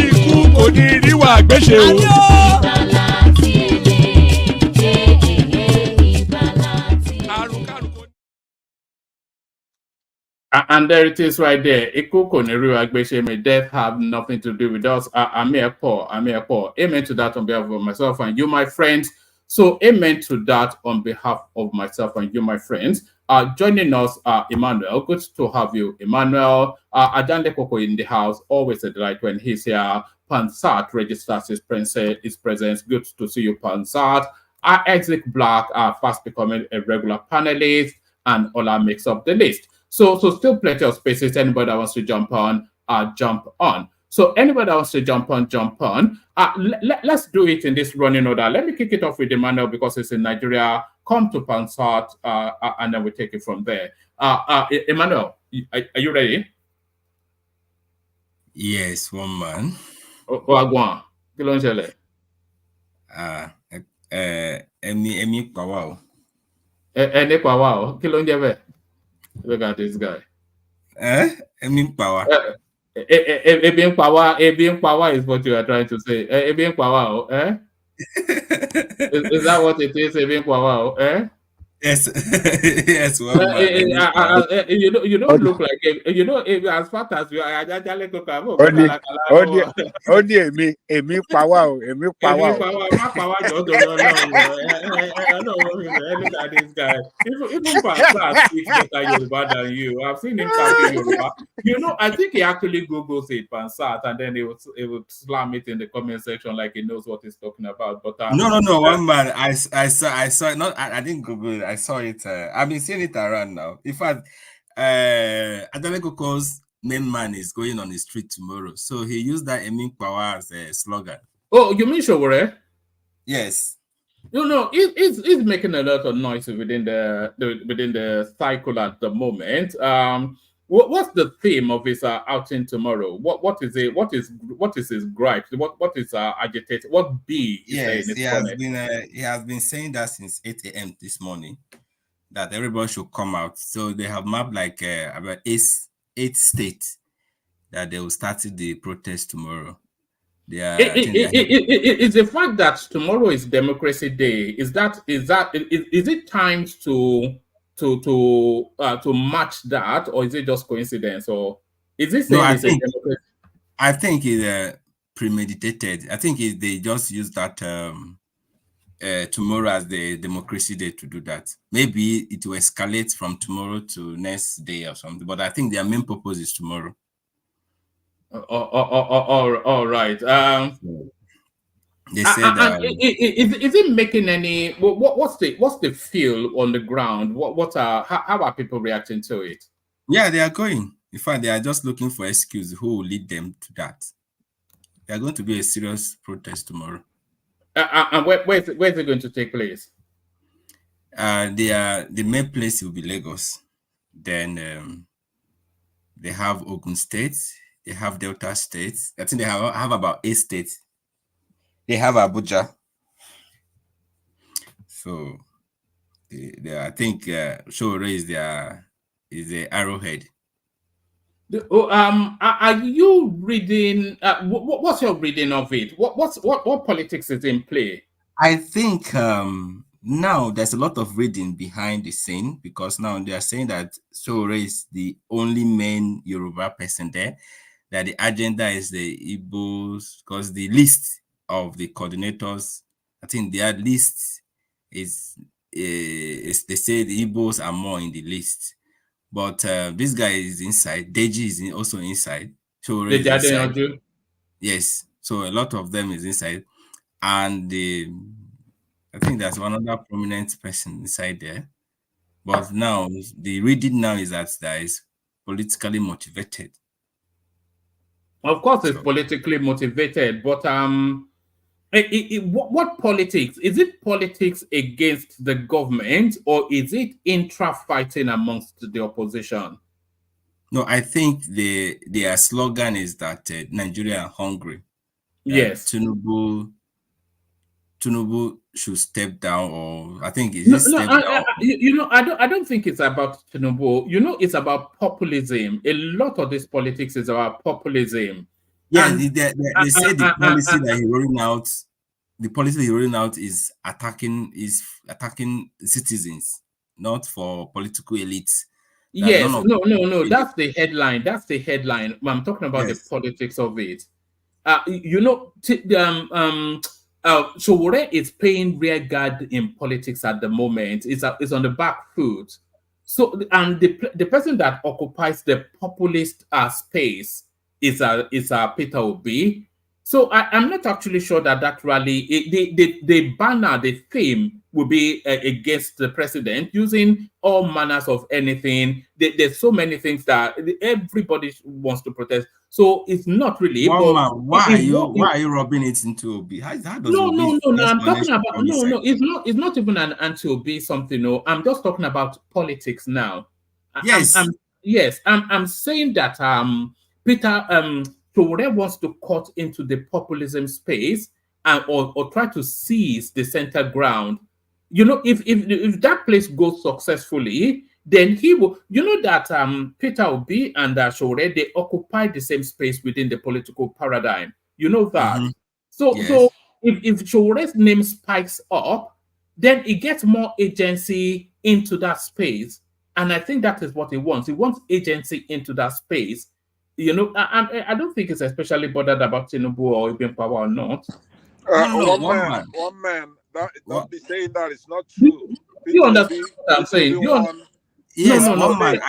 Ikú kò ní ríwà gbéṣe o. And there it is right there. May death have nothing to do with us. I'm here, Paul. Amen to that on behalf of myself and you, my friends. So amen to that on behalf of myself and you, my friends. Joining us, Emmanuel. Good to have you, Emmanuel. Adande Koko in the house. Always a delight when he's here. Pansat registers his presence. Good to see you, Pansat. Exit Black fast becoming a regular panelist, and Ola makes up the list. So still plenty of spaces. Anybody that wants to jump on, jump on. So anybody that wants to jump on. Let's do it in this running order. Let me kick it off with Emmanuel because it's in Nigeria. Come to Pansat, and then we take it from there. Emmanuel, are you ready? Yes, one man. Agwan, kí ló ń ṣẹlẹ̀? Ẹni pa wá o. Ẹni pa wá o, kí ló ń jẹ́ bẹ́ẹ̀? Look at this guy. Emin power. Being power is what you are trying to say. Being power, eh? Is that what it is? Being power, eh? Yes, yes, one man. Emin power. You don't look like it. You know, as fat as you are, I actually look at ó ní èmi pa wá o èmi pa wá o. my power just don't know. Look at this guy. Even Pastor speaks better Yoruba than you. I've seen him talking Yoruba. You know, I think he actually Googles it, Pansat, and then he would slam it in the comment section like he knows what he's talking about. But No, one man. I saw it. Not I didn't Google it. I saw it. I've been seeing it around now. In fact, Ademekoko's main man is going on the street tomorrow, so he used that Emin Power as a slogan. Oh, you mean Showore? Yes. No, it's making a lot of noise within the cycle at the moment. What's the theme of his outing tomorrow? What is it? What is his gripe? What is agitated? What B is Yes, saying? he has been saying that since 8 a.m. this morning that everybody should come out. So they have mapped like about eight states that they will start the protest tomorrow. It's the fact that tomorrow is Democracy Day. Is it timed to match that, or is it just coincidence, or is it saying I think it's premeditated. I think they just use that tomorrow as the Democracy Day to do that. Maybe it will escalate from tomorrow to next day or something, but I think their main purpose is tomorrow. All right. They said is it making any? What's the feel on the ground? How are people reacting to it? Yeah, they are going. In fact, they are just looking for excuse who will lead them to that. They are going to be a serious protest tomorrow. And where's it going to take place? The main place will be Lagos. Then they have Ogun State. They have Delta State. I think they have about 8 states. They have Abuja. So I think Showore is the arrowhead. Are you reading? What's your reading of it? What politics is in play? I think now there's a lot of reading behind the scene, because now they are saying that Showore is the only main Yoruba person there. That the agenda is the Igbos, because the list of the coordinators, I think their list is they say the Igbos are more in the list. But this guy is inside. Deji is also inside. So inside. Yes. So a lot of them is inside. And I think there's one other prominent person inside there. But now the reading now is that is politically motivated. Of course, it's politically motivated, but what politics? Is it politics against the government, or is it intra-fighting amongst the opposition? No, I think their slogan is that Nigeria are hungry. Yes. Tinubu should step down, or I think I don't think it's about Tinubu. It's about populism. A lot of this politics is about populism. Yeah, they say the policy that he's rolling out. The policy he's rolling out is attacking citizens, not for political elites. Yes, no. That's the headline. I'm talking about the politics of it. Showore is paying rear guard in politics at the moment. It's on the back foot. So, and the person that occupies the populist space is Peter Obi. So I'm not actually sure that rally, the banner, the theme will be against the president, using all manners of anything. There's so many things that everybody wants to protest. So it's not really. Why are you rubbing it into Obi? How does no. I'm talking about no. It's not even an anti-Obi something. No, I'm just talking about politics now. Yes. I'm saying that Peter Showore wants to cut into the populism space or try to seize the center ground. If that place goes successfully, then he will, you know that Peter Obi and Showore, they occupy the same space within the political paradigm. You know that. So Yes. if Showore's name spikes up, then it gets more agency into that space. And I think that is what he wants. He wants agency into that space. You know, I don't think it's especially bothered about Tinubu or even power or not. No, one man. Don't be saying that. It's not You, true. you understand what I'm saying? Yes, no, one man.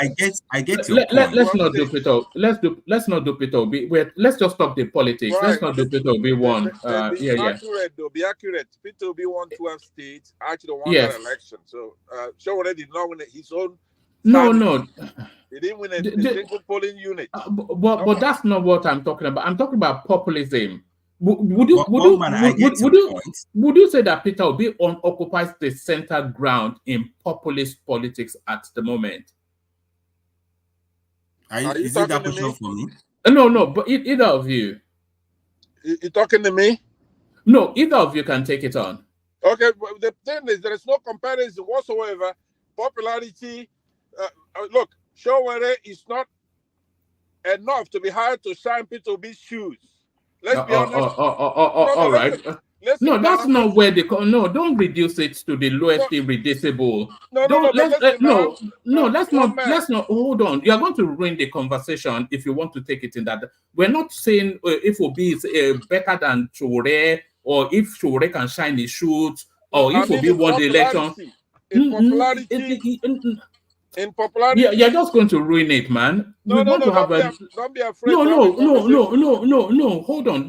I get your point. Let's not do Peter. Let's not do Peter Obi. Wait, let's just talk the politics. Right. Let's not do Peter Obi one. Be accurate though. Be accurate. Peter Obi won 12 states. Actually won Yes. that election. So Showore did not win his own. No. He didn't win a single polling unit. But that's not what I'm talking about. I'm talking about populism. Would you say that Peter Obi occupies the center ground in populist politics at the moment? Is it that question for me? No, but either of you. You talking to me? No, either of you can take it on. Okay, but the thing is, there is no comparison whatsoever. Popularity, look, Showore is not enough to be hired to shine Peter Obi's shoes. Let's be honest. All right. No, that's not where they come. No, don't reduce it to the lowest irreducible. Let's not. Hold on. You are going to ruin the conversation if you want to take it in that. We're not saying if Obi is better than Showore, or if Showore can shine his shoes, or if Obi won the election. In popularity, yeah, you're just going to ruin it, man. Don't be afraid. No. Hold on.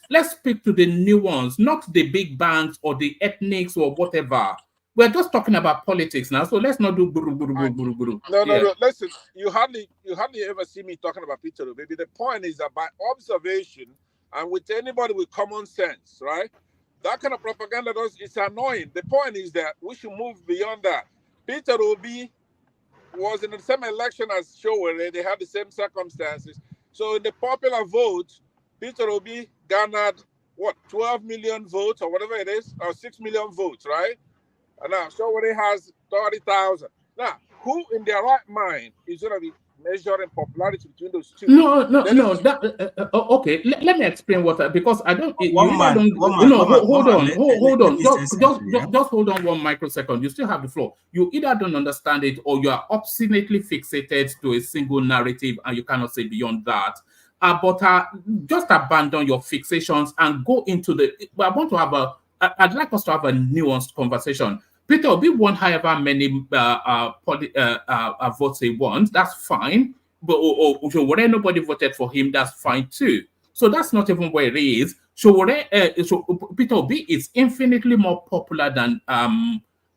Let's speak to the nuance, not the big bangs or the ethnics or whatever. We're just talking about politics now, so let's not do guru. No. Listen, you hardly ever see me talking about Peter Obi. Baby, the point is that by observation and with anybody with common sense, right? That kind of propaganda it's annoying. The point is that we should move beyond that. Peter Obi was in the same election as Showore. They had the same circumstances. So in the popular vote, Peter Obi garnered, 12 million votes or whatever it is, or 6 million votes, right? And now Showore has 30,000. Now, who in their right mind is going to be measuring popularity between those two? No. Okay, let me explain because I don't. Hold on. Just hold on 1 microsecond. You still have the floor. You either don't understand it or you are obstinately fixated to a single narrative and you cannot say beyond that. But just abandon your fixations and go into the. I'd like us to have a nuanced conversation. Peter Obi won however many votes he won. That's fine. But Showore, nobody voted for him. That's fine too. So that's not even where it is. Peter Obi is infinitely more popular than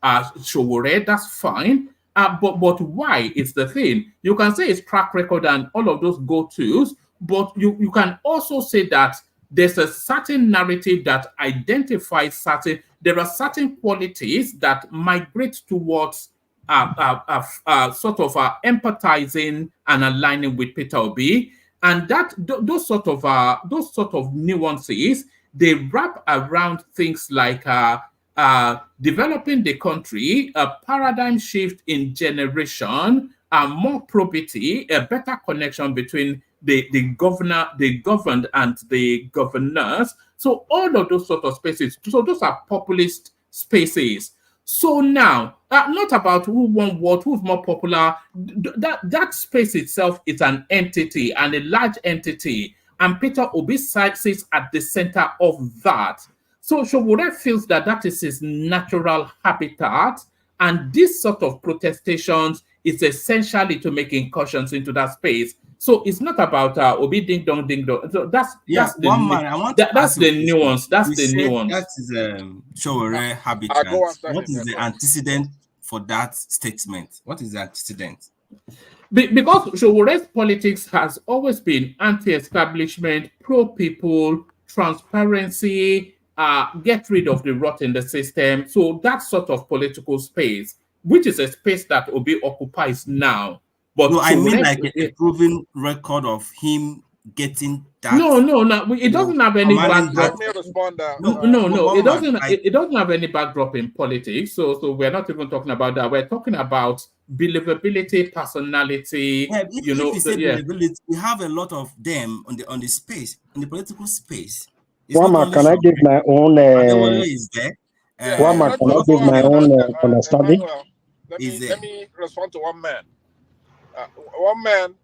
Showore. That's fine. But why is the thing? You can say it's track record and all of those go-tos, but you can also say that there's a certain narrative that identifies there are certain qualities that migrate towards empathizing and aligning with Peter Obi, and that those sort of nuances, they wrap around things like developing the country, a paradigm shift in generation, more probity, a better connection between the governed and the governors. So all of those sort of spaces, so those are populist spaces. So now, not about who won what, who's more popular. That space itself is an entity and a large entity, and Peter Obi sits at the center of that. So Showore feels that is his natural habitat, and this sort of protestations is essentially to make incursions into that space. So it's not about Obi ding dong. So that's the nuance. That's the nuance. That is Showore habitat. What is the antecedent for that statement? What is the antecedent? Because Showore's politics has always been anti-establishment, pro-people, transparency, get rid of the rot in the system. So that sort of political space, which is a space that Obi occupies now. But no, I mean like a proven record of him getting that. No. It doesn't have any backdrop. Let me respond. No. It doesn't have any backdrop in politics. So we're not even talking about that. We're talking about believability, personality. Yeah, if you say believability, we have a lot of them on the space, in the political space. Wama, can I give my own? Is there? Wama, can I give my own understanding? Let me respond to one man. One man.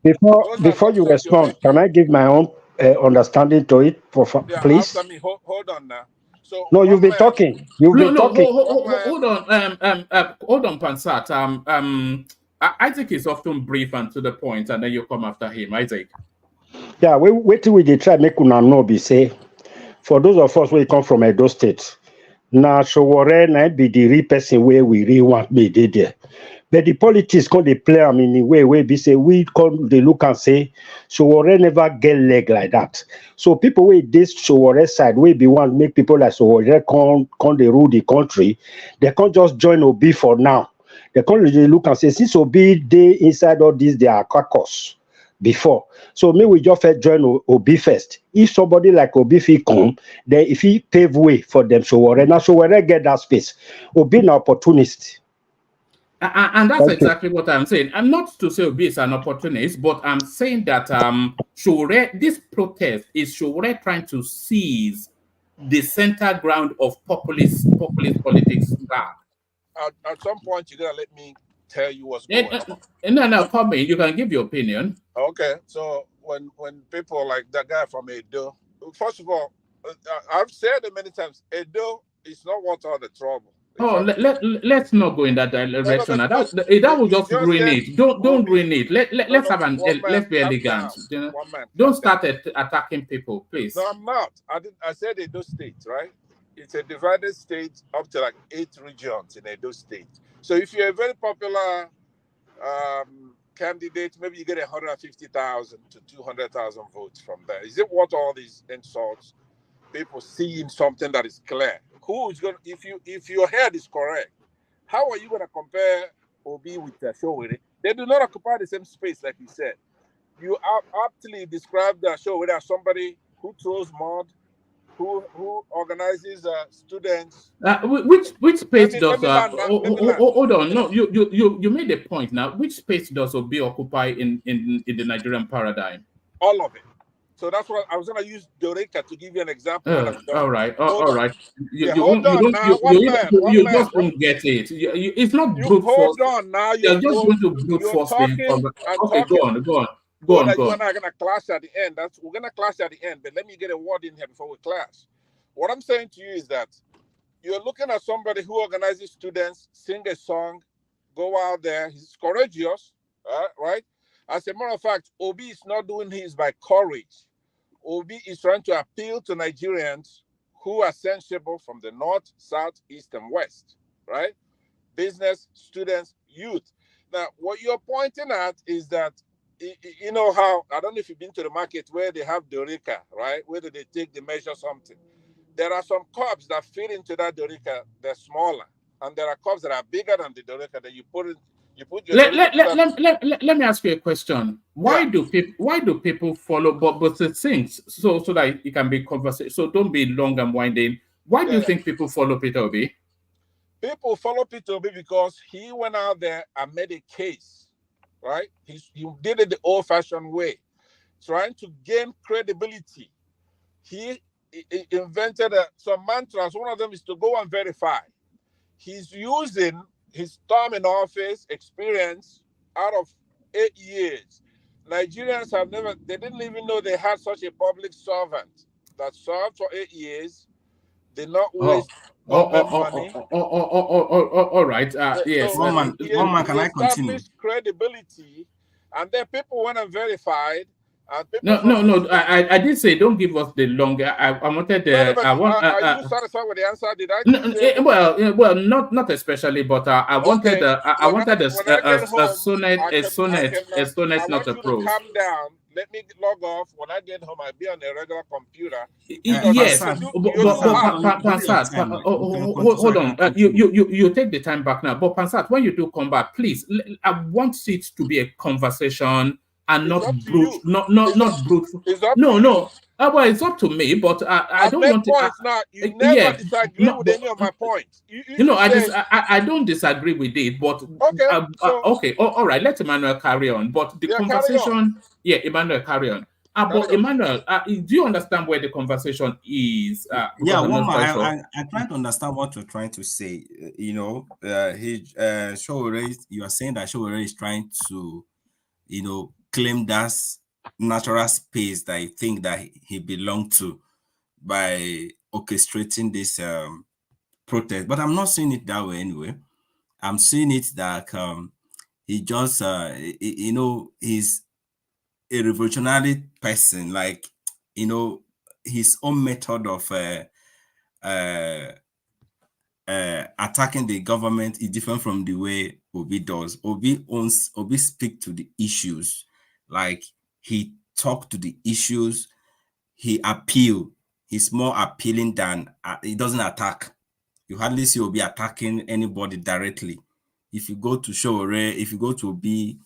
Before you respond, can I give my own understanding to it, please? After me, hold on now. So no, you've been talking. You've been talking. Hold on, Pansat. Isaac is often brief and to the point, and then you come after him, Isaac. Yeah, wait till we try make una know be say. For those of us who come from Edo State, now Sowore na be the real person where we really want me there. But the politics can they play in a way where we say we come they look and say Sowore never get leg like that. So people with this Sowore side we be want make people like Sowore come they rule the country. They can't just join Obi for now. They can't really look and say since Obi they inside all this they are caucus before. So me we just first join Obi first. If somebody like Obi fit come, then if he pave way for them Sowore, now Sowore get that space. Obi an opportunist. And that's exactly what I'm saying. I'm not to say Obi is an opportunist, but I'm saying that Sowore, this protest is Sowore trying to seize the center ground of populist politics back. At some point, you're gonna let me tell you what's going on. No, come in. You can give your opinion. Okay, so when people like that guy from Edo, first of all, I've said it many times, Edo is not worth all the trouble. Oh, let's not go in that direction. That will just ruin it. Don't ruin it. Let's be elegant. Don't start attacking people, please. No, I'm not. I said Edo State, right? It's a divided state up to like 8 regions in Edo State. So if you're a very popular candidate, maybe you get 150,000 to 200,000 votes from there. Is it worth all these insults? People seeing something that is clear. Who is going? If your head is correct, how are you going to compare Obi with Sowore? They do not occupy the same space, like you said. You aptly described Sowore as somebody who throws mud, who organizes students. Which space does? Hold on, no, you made a point now. Which space does Obi occupy in the Nigerian paradigm? All of it. So that's what I was going to use Doreka to give you an example. All right. You just don't get it. It's not brute force. Hold on now. You're just going to brute force. Okay, go on. We're going to clash at the end. We're going to clash at the end, but let me get a word in here before we clash. What I'm saying to you is that you're looking at somebody who organizes students, sing a song, go out there. He's courageous, right? As a matter of fact, Obi is not doing his by courage. Obi is trying to appeal to Nigerians who are sensible from the north, south, east, and west, right? Business, students, youth. Now, what you're pointing at is that, you know how, I don't know if you've been to the market where they have Doreka, right? Whether they measure something. There are some cups that fit into that Doreka, they're smaller. And there are cups that are bigger than the Doreka that you put in. Let me ask you a question. Why do people follow but the things so that it can be conversation? So don't be long and winding. Why do you think people follow Peter Obi? People follow Peter Obi because he went out there and made a case, right? He did it the old-fashioned way, trying to gain credibility. He invented some mantras. One of them is to go and verify. He's using his term in office experience out of 8 years. Nigerians they didn't even know they had such a public servant that served for 8 years, did not waste money. All right. Yes. One man, can I continue? Credibility, and then people went and verified. No. I did say don't give us the longer. I wanted are you satisfied with the answer? Did I? Well, not especially, but I wanted a sonnet, not a prose. Calm down. Let me log off. When I get home, I'll be on a regular computer. Yes, Pansat, hold on. You take the time back now. But Pansat, when you do come back, please, I want it to be a conversation. and It's not up to brute, you. not brute. It's up No, to you. no. Well, it's up to me, but I I've don't made want it. points now. You never Yeah, disagree no, with but, any of my points. You you know, just say, I don't disagree with it, but okay, so okay, all right, let Emmanuel carry on. But the yeah, carry on. conversation, yeah, Emmanuel, carry on. But Emmanuel, do you understand where the conversation is? Because Yeah, I'm one not more. quite sure. I'm trying to understand what you're trying to say. You know, Showore, you are saying that Showore is trying to, you know, claim that natural space that I think that he belonged to by orchestrating this protest. But I'm not seeing it that way anyway. I'm seeing it that he just, you know, he's a revolutionary person, like, you know, his own method of uh, attacking the government is different from the way Obi does. Obi speak to the issues, like he talk to the issues, he appeal. He's more appealing than he doesn't attack. You hardly see Obi attacking anybody directly. If you go to Showore, if you go to Obi,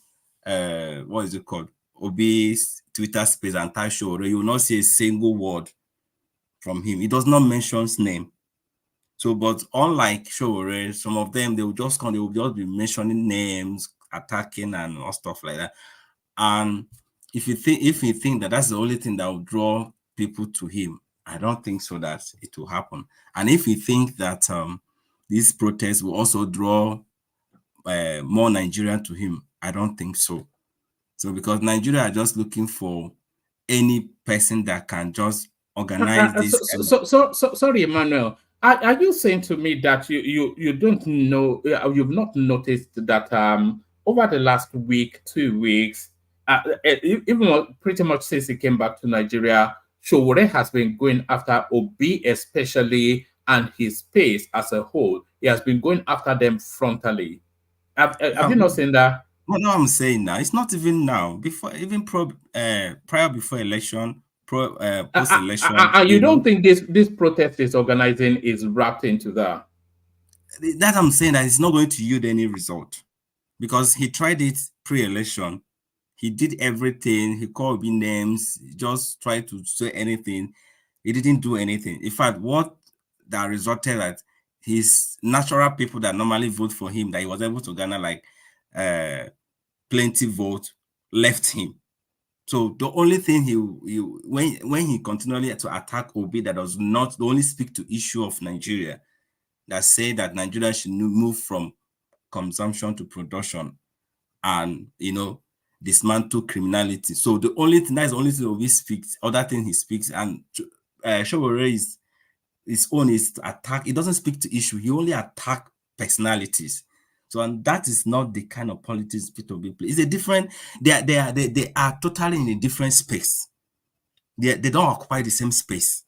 what is it called? Obi's Twitter space and type Showore, you will not see a single word from him. He does not mention his name. So, but unlike Showore, some of them they will just be mentioning names, attacking, and all stuff like that. And if you think that that's the only thing that will draw people to him, I don't think so that it will happen. And if you think that these protests will also draw more Nigerian to him, I don't think so. So because Nigeria are just looking for any person that can just organize this kind of. Sorry, Emmanuel. Are you saying to me that you don't know, you've not noticed that over the last week, 2 weeks, even pretty much since he came back to Nigeria, Showore has been going after Obi especially and his space as a whole. He has been going after them frontally. Have you not seen that? No, I'm saying now. It's not even now. Before, even prior before election, post election. And you don't think this protest is organizing is wrapped into that? That I'm saying that it's not going to yield any result because he tried it pre-election. He did everything. He called me names. He just tried to say anything. He didn't do anything. In fact, what that resulted that his natural people that normally vote for him, that he was able to garner like plenty vote, left him. So the only thing when he continually to attack Obi that does not only speak to issue of Nigeria, that say that Nigeria should move from consumption to production and, you know, dismantle criminality. So the only thing, that's the only thing Obi speaks. Other thing he speaks, and Showore is his own is to attack. He doesn't speak to issue. He only attack personalities. So, and that is not the kind of politics people be play. It's a different. They are totally in a different space. They don't occupy the same space.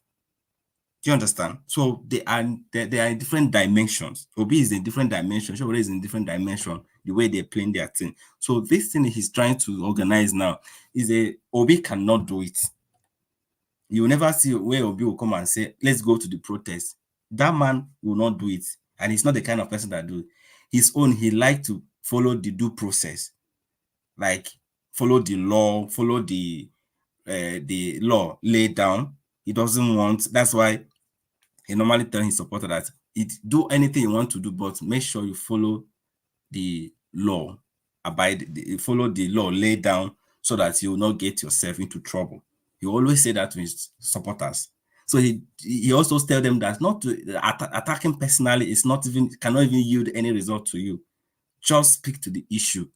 Do you understand? So they are in different dimensions. Obi is in different dimension. Showore is in different dimension. The way they're playing their thing. So this thing he's trying to organize now is Obi cannot do it. You will never see where Obi will come and say, let's go to the protest. That man will not do it. And he's not the kind of person that do it. His own, he like to follow the due process. Like follow the law, follow the law laid down. He doesn't want, that's why he normally tell his supporter that do anything you want to do, but make sure you follow the law, follow the law laid down so that you will not get yourself into trouble. He always say that to his supporters. So he also tell them that not to attacking personally is cannot even yield any result to you. Just speak to the issue.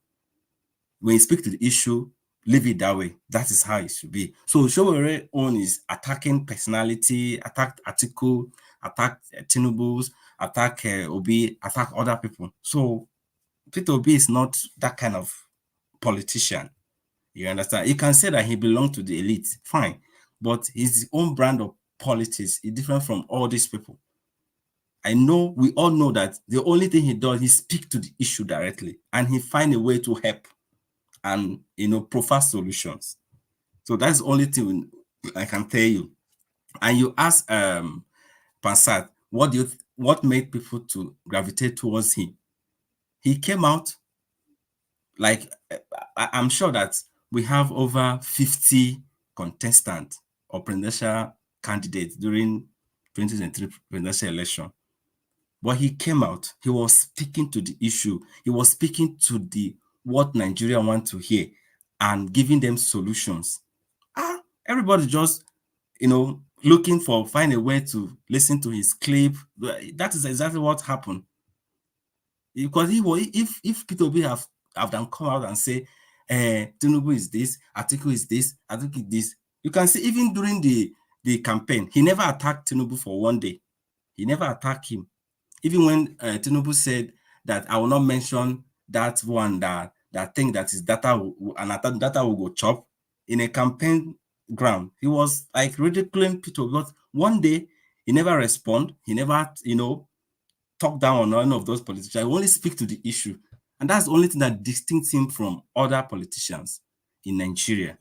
When you speak to the issue, leave it that way. That is how it should be. So Showore own is attacking personality, attack Atiku, attack Tinubu's, attack Obi, attack other people. So Peter Obi is not that kind of politician. You understand? You can say that he belongs to the elite, fine, but his own brand of politics is different from all these people. I know, we all know that the only thing he does, he speaks to the issue directly and he find a way to help and, you know, provide solutions. So that's the only thing I can tell you. And you ask Pansat, what made people to gravitate towards him? He came out like, I'm sure that we have over 50 contestants or presidential candidates during 2023 presidential election. But he came out, he was speaking to the issue. He was speaking to what Nigeria want to hear and giving them solutions. Everybody just, looking find a way to listen to his clip. That is exactly what happened. Because if Peter Obi have them come out and say, Tinubu is this, Atiku is this, Atiku is this. You can see even during the campaign, he never attacked Tinubu for one day. He never attacked him. Even when Tinubu said that I will not mention that one that thing that is data and data will go chop in a campaign ground, he was like ridiculing Peter Obi. But one day he never respond. He never talk down on any of those politicians. He only speak to the issue, and that's the only thing that distincts him from other politicians in Nigeria.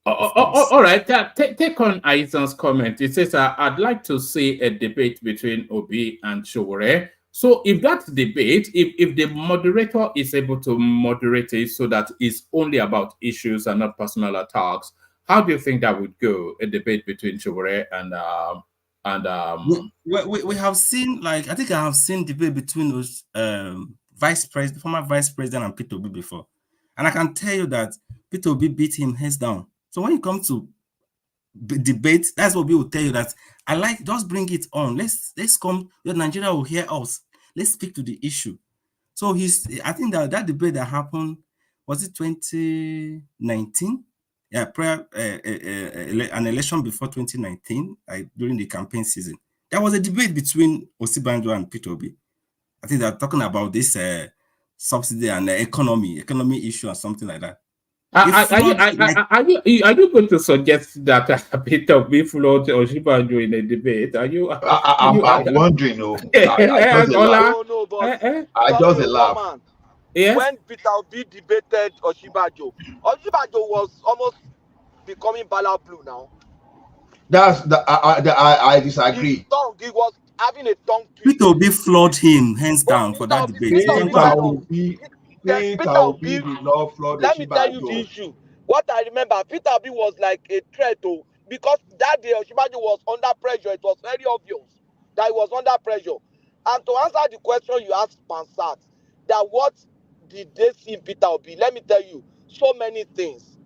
All right, take on Aizan's comment. It says, I'd like to see a debate between Obi and Sowore. So if that debate, if the moderator is able to moderate it so that it's only about issues and not personal attacks, how do you think that would go, a debate between Sowore and we have seen, I think I have seen debate between those former vice president and Peter Obi before, and I can tell you that Peter Obi beat him hands down. So when it comes to debate, that's what we will tell you, that just bring it on. Let's come. Nigeria will hear us. Let's speak to the issue. So I think that debate that happened, was it 2019? Yeah, an election before 2019, during the campaign season. There was a debate between Osibanjo and Peter Obi. I think they're talking about this subsidy and economy issue or something like that. Are you going to suggest that Peter Obi flawed Osibanjo in a debate? I'm wondering. I just laugh. Yes? When Peter Obi debated Osibanjo was almost becoming Bala Blue now. I disagree. He was having a tongue twister. Peter Obi flawed him hands down for that debate. Peter Obi did not flood. Let me tell you the issue. What I remember, Peter Obi was like a threat, because that day Osibanjo was under pressure. It was very obvious that he was under pressure. And to answer the question you asked, Pansat, that what did they see in Peter Obi? Let me tell you, so many things.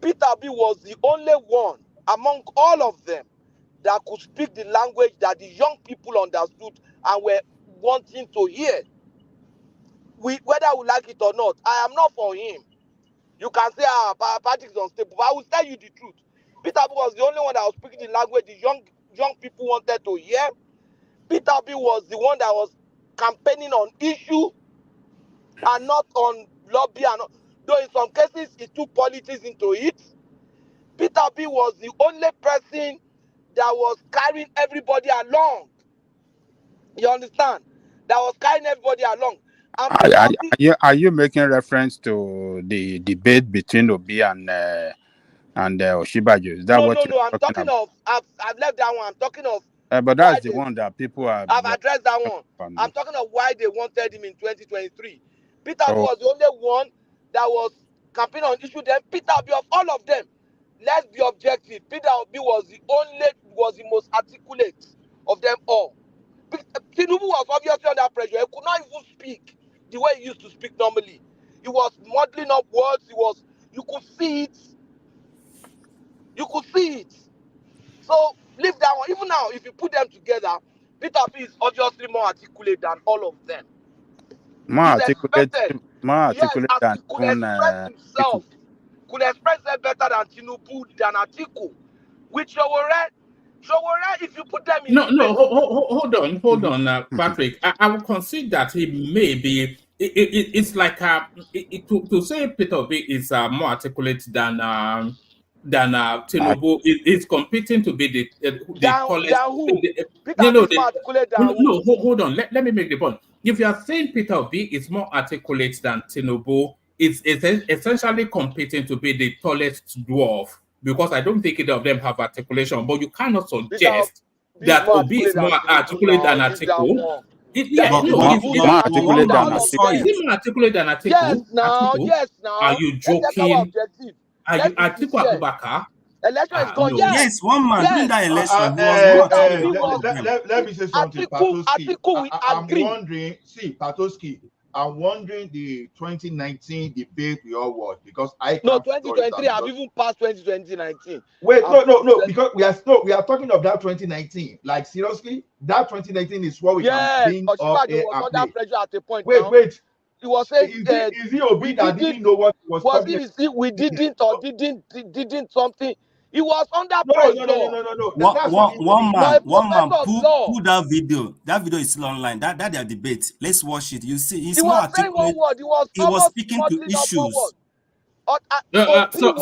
Peter Obi was the only one among all of them that could speak the language that the young people understood and were wanting to hear. Whether we like it or not, I am not for him. You can say party is unstable, but I will tell you the truth. Peter Obi was the only one that was speaking the language the young people wanted to hear. Peter Obi was the one that was campaigning on issue and not on lobby. Though in some cases he took politics into it. Peter Obi was the only person that was carrying everybody along. You understand? That was carrying everybody along. Are you making reference to the debate between Obi and Osibanjo? Is that what No. I'm talking of. I've left that one. I'm talking of. But that's the one that people have. I've addressed that one. I'm talking of why they wanted him in 2023. Peter Obi was the only one that was campaigning on issue. Then Peter Obi, of all of them, let's be objective. Peter Obi was the most articulate of them all. Tinubu was obviously under pressure. He could not even speak the way he used to speak normally. He was muddling up words. You could see it. So leave that one. Even now, if you put them together, Peter Obi is obviously more articulate than all of them. More articulate than himself. Could express them better than Tinubu, than Atiku. With Sowore, if you put them in hold on, Patrick. I will concede that he may be. It's like to say Peter Obi is more articulate than Tinubu. Is competing to be the hold on. Let me make the point. If you are saying Peter Obi is more articulate than Tinubu, it's essentially competing to be the tallest dwarf, because I don't think either of them have articulation. But you cannot suggest that Obi is more articulate than Atiku. Is more articulate than Atiku? Yes, now. Are you joking? Atiku Abubakar. Election is gone. No. Yes, one man during that election. Let me say something. Atiku, we agree. I'm wondering, I'm wondering the 2019 debate we all watched because I no 2023. I've even passed 2019. Wait, no, because we are talking of that 2019. Like seriously, that 2019 is what we can bring up Oshibajo was under pressure at a point. Wait. He was saying, is he Obi that didn't know what he was talking about? We didn't or didn't something. He was under pressure. No. One man pull that video. That video is still online. That their debate. Let's watch it. You see, he's more articulate. He was speaking to issues.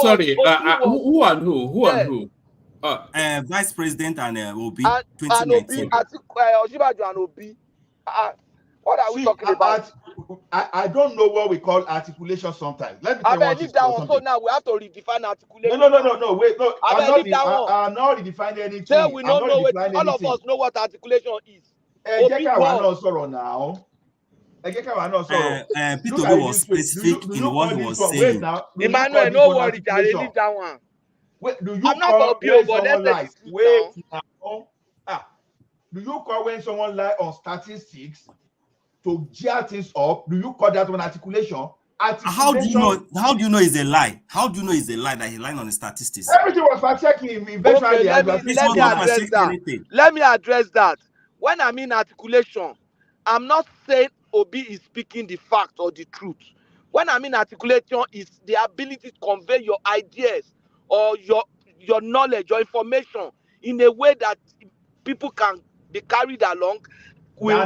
Sorry. Who and who? Vice President and Obi, and 2019. Oshibajo and Obi. What are we talking about? I don't know what we call articulation sometimes. Let me tell you leave that one. So now we have to redefine articulation. No. Wait, no. I'm not redefining anything. Say we don't know it. All of us know what articulation is. Peter was specific in what he was saying. Emmanuel, no worry, Jare, leave that one. Wait, do you I'm not for Bio, but let's lie? Do you call when someone lie on statistics to gear things up? Do you call that one articulation? How do you know? How do you know it's a lie? How do you know it's a lie that he lied on the statistics? Everything was fact checking eventually. Okay, let me address that. When I mean articulation, I'm not saying Obi is speaking the fact or the truth. When I mean articulation, is the ability to convey your ideas or your knowledge or information in a way that people can be carried along. Wait now.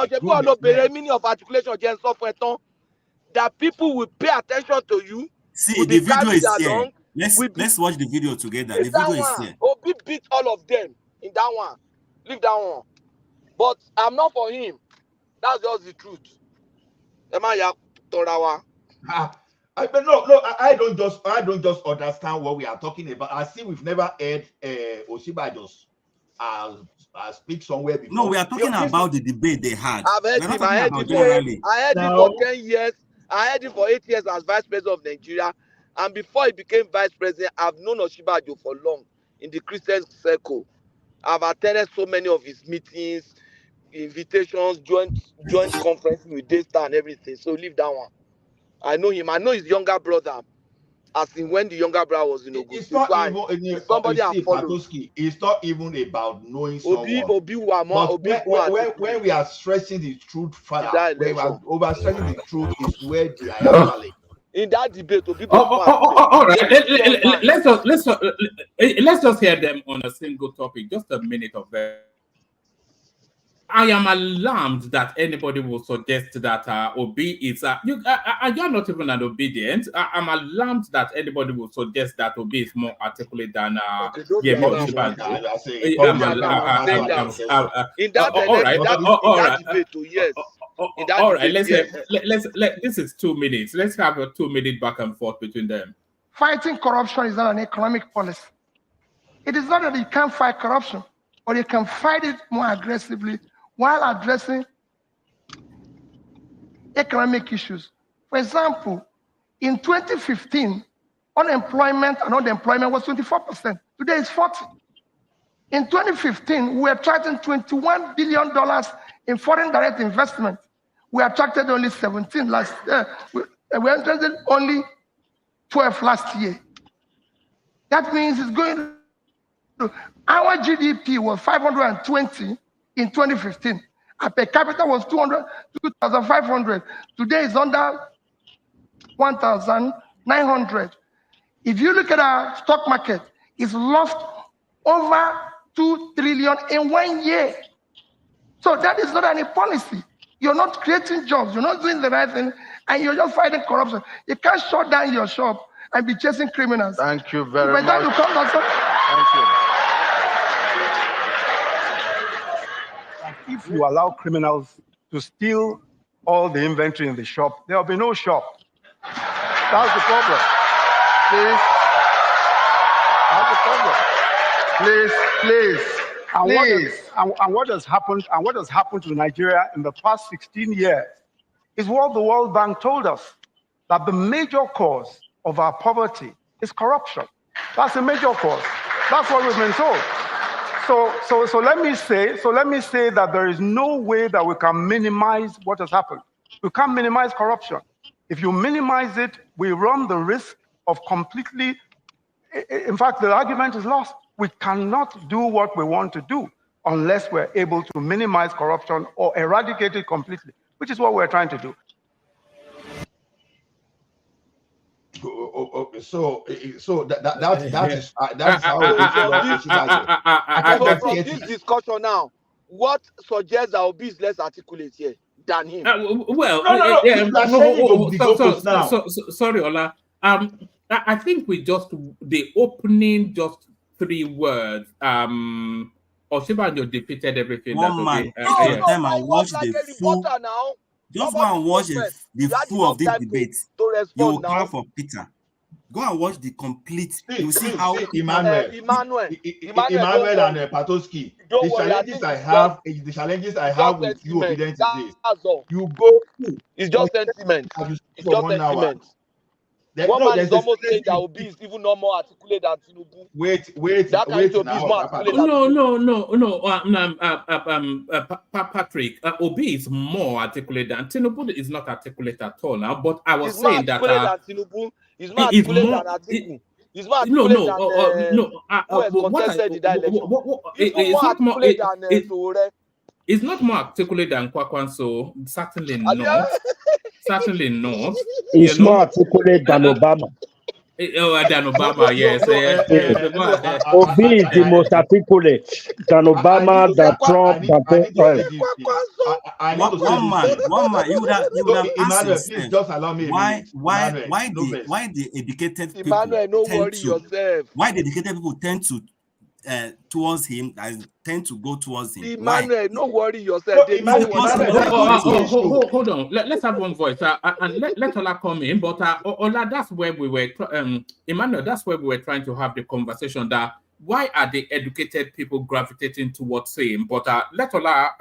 The meaning of articulation that people will pay attention to you. See, the video is here. Let's watch the video together. The video is here. Obi beat all of them in that one. Leave that one. But I'm not for him. That's just the truth. I don't just understand what we are talking about. I see we've never heard Oshibajo speak somewhere before. No, we are talking about the debate they had. I've heard him. I heard him for 10 years. I heard him for 8 years as vice president of Nigeria. And before he became vice president, I've known Oshibajo for long in the Christian circle. I've attended so many of his meetings, invitations, joint conferences with Daystar and everything. So leave that one. I know him. I know his younger brother. As in when the younger brother was in Ogun. It's not even somebody it's not even about knowing someone. When we are stressing the truth further, when we are overstressing the truth is where they are actually. In that debate, all right. Let's just hear them on a single topic. Just a minute of that. I am alarmed that anybody will suggest that Obi is you're not even an obedient. I'm alarmed that anybody will suggest that Obi is more articulate than All right. This is 2 minutes. Let's have a 2-minute back and forth between them. Fighting corruption is not an economic policy. It is not that you can't fight corruption, but you can fight it more aggressively while addressing economic issues. For example, in 2015, unemployment and underemployment was 24%. Today it's 40%. In 2015, we attracted $21 billion in foreign direct investment. We attracted only 17 last year. We attracted only 12 last year. That means it's going to, our GDP was 520 in 2015. Our per capita was 2,500. Today it's under 1,900. If you look at our stock market, it's lost over 2 trillion in 1 year. So that is not any policy. You're not creating jobs. You're not doing the right thing, and you're just fighting corruption. You can't shut down your shop and be chasing criminals. Thank you very much. Thank you. If you allow criminals to steal all the inventory in the shop, there will be no shop. That's the problem. Please. That's the problem. Please. And what has happened to Nigeria in the past 16 years is what the World Bank told us. that the major cause of our poverty is corruption. That's a major cause. That's what we've been told. So let me say that there is no way that we can minimize what has happened. We can't minimize corruption. If you minimize it, we run the risk of completely, in fact, the argument is lost. We cannot do what we want to do unless we're able to minimize corruption or eradicate it completely, which is what we're trying to do. That's how from this discussion now, what suggests that Obi is less articulate here than him? Sorry, Ola. I think we just the opening just 3 words. Oshibanjo defeated everything. One man, take your time and watch the full. Just go and watch the full of this debate. You will clap for Peter. Go and watch the complete. You will see how Emmanuel and Patoski. The challenges I have with you, obedient is this. You go. It's just sentiment. It's just sentiment. One man is almost saying that Obi is even not more articulate than Tinubu. Wait. That Obi is more articulate. No. Patrick, Obi is more articulate than Tinubu. Is not articulate at all now. But I was saying that Tinubu is more articulate than Atiku. He's more articulate than who has contested the election. He's more articulate than Sowore. It's not more articulate than Kwakwanso. Certainly not. Certainly not. It's more articulate than Obama. Than Obama, yes. Obi is the most articulate than Obama, than Trump, One man, you would have asked yourself, just allow me. Why the educated people why the educated people tend to towards him, tend to go towards him. Emmanuel, no worry yourself. Hold on. Let's have one voice and let Ola come in. But Ola, that's where we were. Emmanuel, that's where we were trying to have the conversation. That why are the educated people gravitating towards him? But let Ola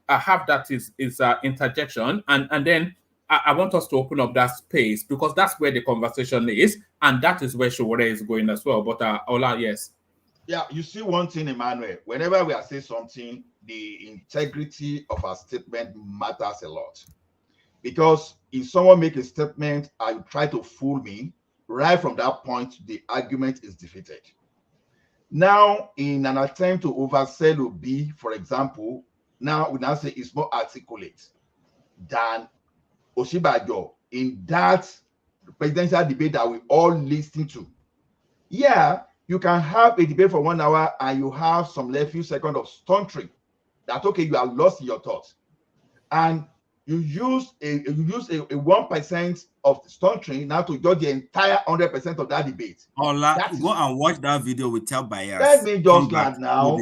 have that is interjection, and then I want us to open up that space because that's where the conversation is, and that is where Sowore is going as well. But Ola, yes. Yeah, you see one thing, Emmanuel. Whenever we are saying something, the integrity of our statement matters a lot. Because if someone makes a statement and you try to fool me, right from that point, the argument is defeated. Now, in an attempt to oversell Obi, for example, now we now say it's more articulate than Oshibajo in that presidential debate that we all listen to. Yeah. You can have a debate for 1 hour and you have some few seconds of stuntering. That okay, you are lost in your thoughts, and you use a 1% of the stuntering now to judge the entire 100% of that debate. Ola, go and watch that video with your bias. Let me just land now.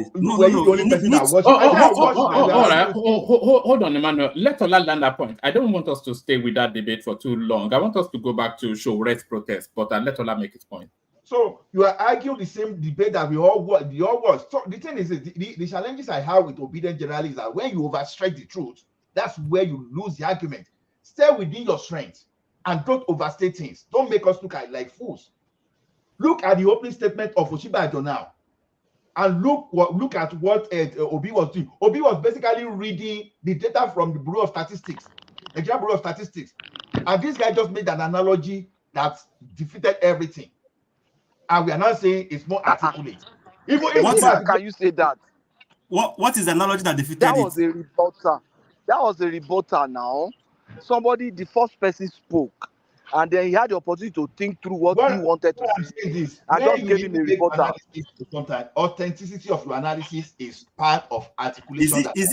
Hold on, Emmanuel. Let Ola land that point. I don't want us to stay with that debate for too long. I want us to go back to Sowore's protest, but let Ola make his point. So you are arguing the same debate that we all watch. So the thing is, the challenges I have with obedient generally is that when you overstretch the truth, that's where you lose the argument. Stay within your strength and don't overstate things. Don't make us look like fools. Look at the opening statement of Oshibajo now, and look at what Obi was doing. Obi was basically reading the data from the Bureau of Statistics, the Nigeria Bureau of Statistics, and this guy just made an analogy that defeated everything. And we are not saying it's more articulate. Can you say that? What is the analogy that defeated that was a rebutter. That was a rebutter now. Somebody, the first person spoke, and then he had the opportunity to think through what he wanted to say. I just gave him a rebutter. Sometimes authenticity of your analysis is part of articulation. Is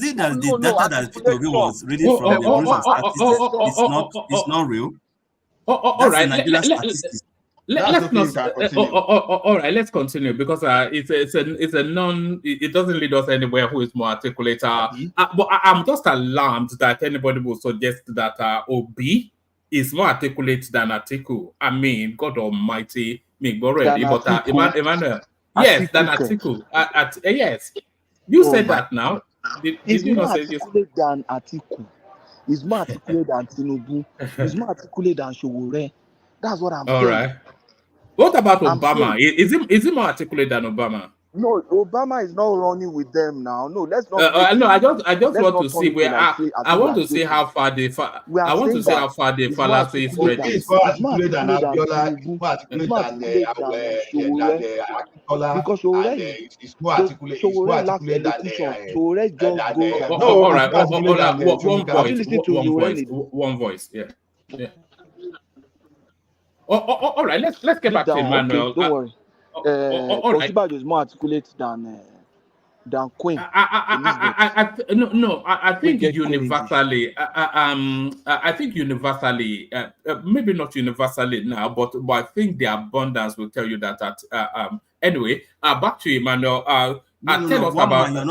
it that the data that Peter was reading from the Bureau of Statistics is not real? All right. All right, let's continue because it's a non. It doesn't lead us anywhere. Who is more articulate? But I'm just alarmed that anybody will suggest that Obi is more articulate than Atiku. I mean, God Almighty, me already. But Emmanuel, yes, than Atiku. Yes, you said that now. Did you not say yes? Than Atiku. He's more articulate than Tinubu. He's more articulate than Showore. That's what I'm saying. All right. What about Obama? Is he more articulate than Obama? No, Obama is not running with them now. No, let's not. No, I just want to see where I want to see how far they. I want to see how far the fallacy spread is. He's more articulate than Abiola. He's more articulate than Akintola. Because Showore is more articulate. He's more articulate than Showore just goes. All right. One voice. Yeah. All right. Let's get back to Emmanuel. Okay, don't worry. Osinbajo is more articulate than Queen. I think universally. I think universally. Maybe not universally now, but I think the abundance will tell you that. Anyway, back to Emmanuel. Tell us about. You're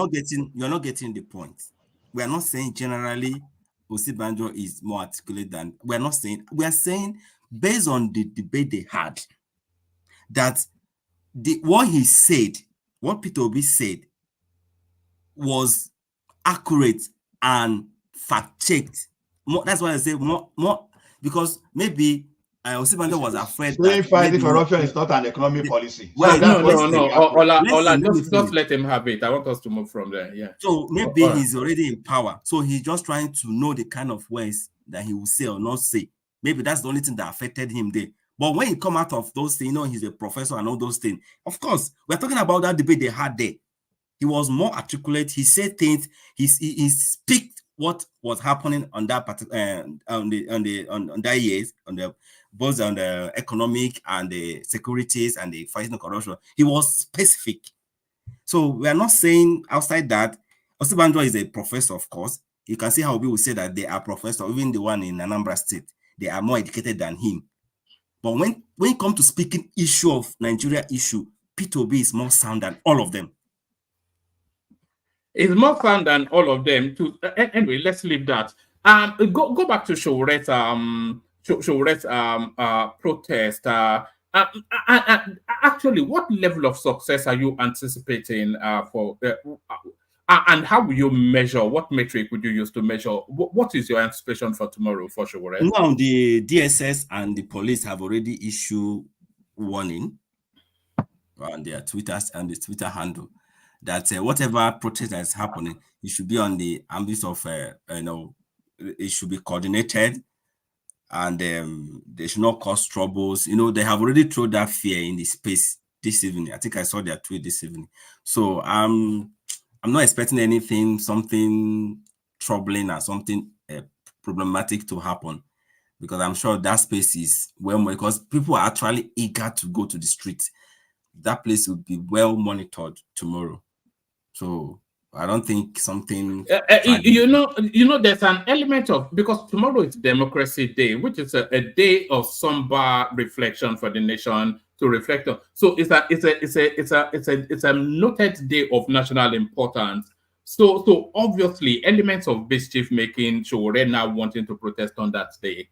not getting the point. We are not saying generally Osinbajo is more articulate than. We are not saying. We are saying based on the debate they had that. What he said, what Peter Obi said, was accurate and fact-checked. That's why I say more because maybe Osinbajo was afraid. Fighting corruption is not an economic policy. Well, no. Ola, just let him have it. I want us to move from there. Yeah. So maybe he's already in power. So he's just trying to know the kind of words that he will say or not say. Maybe that's the only thing that affected him there. But when he come out of those things, he's a professor and all those things. Of course, we're talking about that debate they had there. He was more articulate. He said things. He speak what was happening on that particular on that years both on the economic and the securities and the fighting corruption. He was specific. So we are not saying outside that. Osinbajo is a professor, of course. You can see how we will say that they are professors. Even the one in Anambra State, they are more educated than him. But when it comes to speaking issue of Nigeria issue, Peter Obi is more sound than all of them. It's more sound than all of them. Anyway, let's leave that. Go back to Showore's protest. Actually, what level of success are you anticipating for? And how will you measure? What metric would you use to measure? What is your anticipation for tomorrow for Showore? Now, the DSS and the police have already issued warning on their Twitters and the Twitter handle that whatever protest that is happening, it should be on the ambit of, it should be coordinated and they should not cause troubles. They have already thrown that fear in the space this evening. I think I saw their tweet this evening. So I'm not expecting something troubling or something problematic to happen, because I'm sure that space is well more, because people are actually eager to go to the street. That place will be well monitored tomorrow. So I don't think something. There's an element of, because tomorrow is Democracy Day, which is a day of somber reflection for the nation to reflect on. So it's a noted day of national importance. So obviously elements of mischief making Showore now wanting to protest on that day.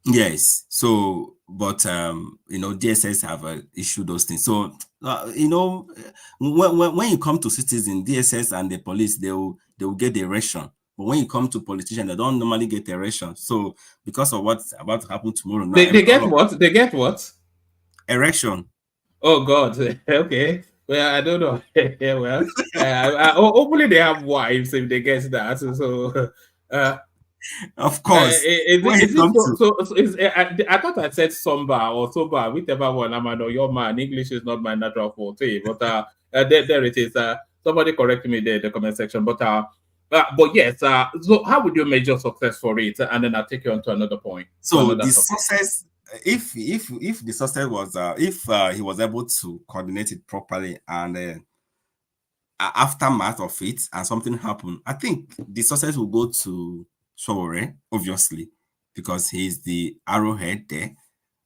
Yes. So, but DSS have issued those things. So when you come to citizens, DSS and the police, they will get the erection. But when you come to politicians, they don't normally get the erection. So because of what's about to happen tomorrow, they get what? They get what? Erection. Oh God. Okay. Well, I don't know. Yeah, well, hopefully they have wives if they get that. So of course. I thought I said somber or sober, whichever one. Your man. English is not my natural forte, but there it is. Somebody correct me there in the comment section. But yes. So how would you measure success for it? And then I'll take you on to another point. So the success. If the success was if he was able to coordinate it properly and aftermath of it and something happened, I think the success will go to Showore, obviously, because he's the arrowhead there.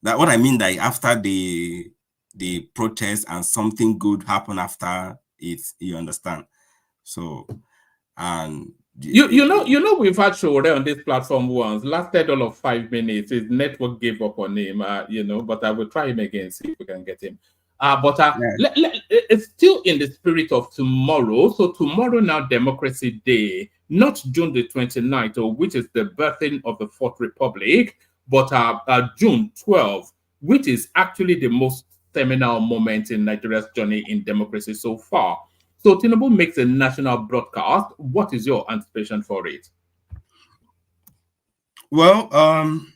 That what I mean, that after the protest and something good happened after it, you understand. So and you know we've had Showore on this platform once, lasted all of 5 minutes. His network gave up on him, but I will try him again, see if we can get him. It's still in the spirit of tomorrow. So tomorrow now, Democracy Day, not June the 29th, which is the birthing of the Fourth Republic, but June 12th, which is actually the most seminal moment in Nigeria's journey in democracy so far. So Tinubu makes a national broadcast. What is your anticipation for it? Well, I'm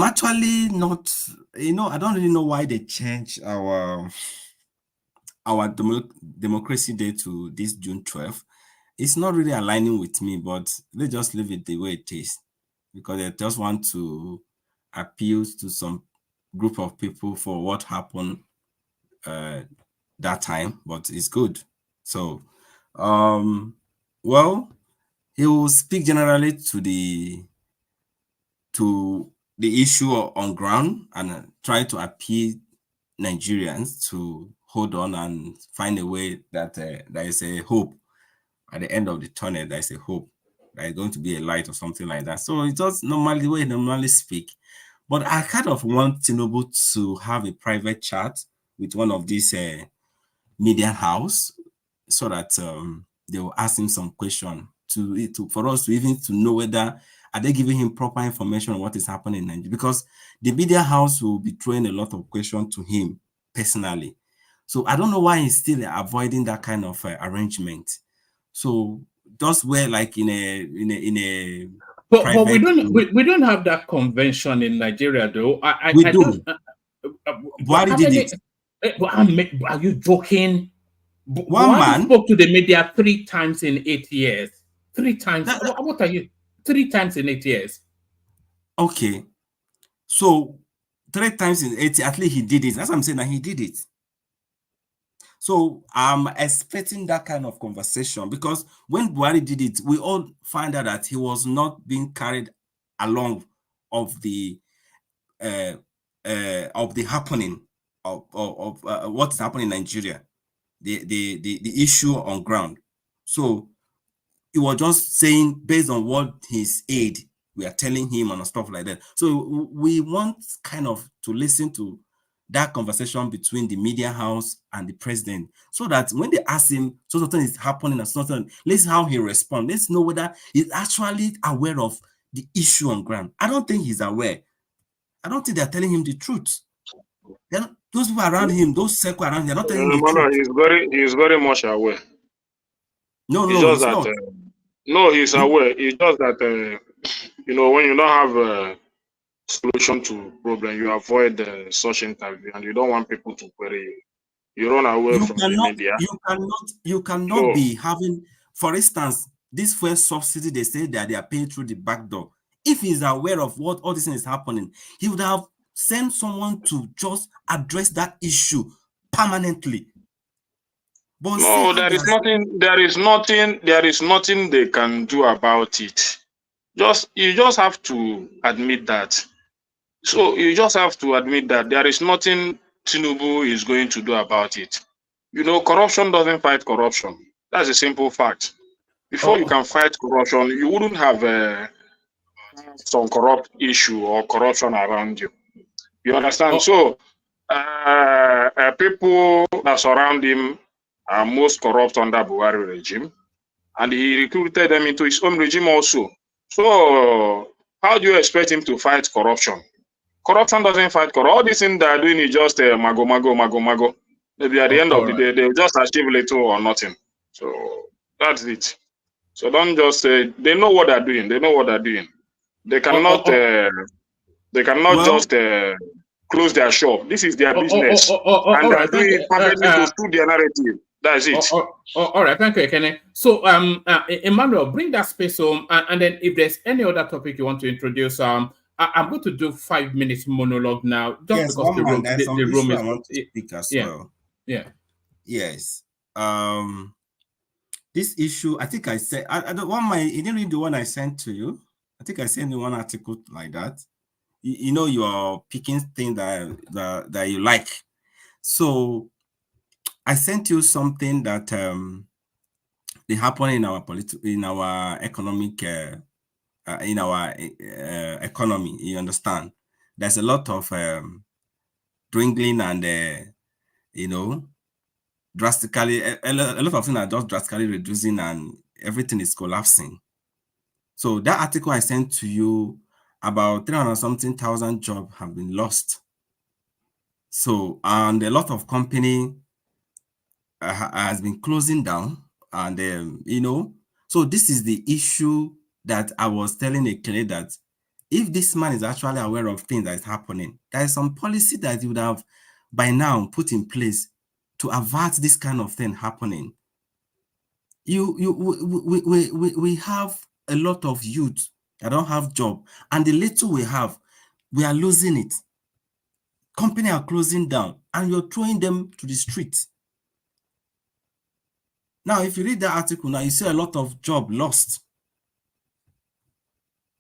actually not, I don't really know why they changed our democracy day to this June 12th. It's not really aligning with me, but they just leave it the way it is, because they just want to appeal to some group of people for what happened that time, but it's good. So, well, he will speak generally to the issue on ground and try to appeal Nigerians to hold on and find a way that there is a hope at the end of the tunnel. There is a hope. There is going to be a light or something like that. So it's just normally the way they normally speak. But I kind of want Tinubu to have a private chat with one of these media house, so that they will ask him some question for us to even to know whether are they giving him proper information on what is happening in Nigeria, because the media house will be throwing a lot of questions to him personally. So I don't know why he's still avoiding that kind of arrangement. So just where like in a but we don't have that convention in Nigeria though. We do. Buhari did it. Are you joking? One man spoke to the media 3 times in 8 years. 3 times. What are you? 3 times in 8 years. Okay. So 3 times in 8, at least he did it. That's what I'm saying, that he did it. So I'm expecting that kind of conversation, because when Buhari did it, we all find out that he was not being carried along of the happening of what is happening in Nigeria, the issue on ground. So he was just saying based on what his aide we are telling him and stuff like that. So we want kind of to listen to that conversation between the media house and the president, so that when they ask him something is happening and something, let's see how he responds. Let's know whether he's actually aware of the issue on ground. I don't think he's aware. I don't think they're telling him the truth. Those people around him, those circle around him, they're not telling him the truth. He's very much aware. No, he's not. No, he's aware. It's just that when you don't have a solution to problem, you avoid such interview, and you don't want people to query you. You run away from the media. You cannot be having, for instance, this first subsidy. They say that they are paying through the back door. If he's aware of what all this is happening, he would have sent someone to just address that issue permanently. But no, there is nothing they can do about it. You just have to admit that. So you just have to admit that there is nothing Tinubu is going to do about it. Corruption doesn't fight corruption. That's a simple fact. Before you can fight corruption, you wouldn't have some corrupt issue or corruption around you. You understand? So people that surround him are most corrupt under Buhari regime, and he recruited them into his own regime also. So how do you expect him to fight corruption? Corruption doesn't fight corruption. All these things they are doing is just mago. Maybe at the end of the day, they'll just achieve little or nothing. So that's it. So don't just say they know what they're doing. They know what they're doing. They cannot. They cannot just close their shop. This is their business, and they're doing it perfectly to suit their narrative. That's it. All right, thank you, Ekene. So, Emmanuel, bring that space home, and then if there's any other topic you want to introduce, I'm going to do 5 minutes monologue now, just because the room is. I want to speak as well. Yeah. Yes. This issue, I think I said, I don't want you didn't read the one I sent to you. I think I sent you one article like that. You're picking things that you like. So I sent you something that they happen in our economic economy. You understand? There's a lot of dwindling and drastically a lot of things are just drastically reducing, and everything is collapsing. So that article I sent to you, about 300-something thousand jobs have been lost. So, and a lot of company has been closing down, and you know, so this is the issue that I was telling Ekene, that if this man is actually aware of things that is happening, there is some policy that he would have by now put in place to avert this kind of thing happening. We have a lot of youth that don't have job, and the little we have, we are losing it. Companies are closing down, and you're throwing them to the streets. Now, if you read that article now, you see a lot of job lost.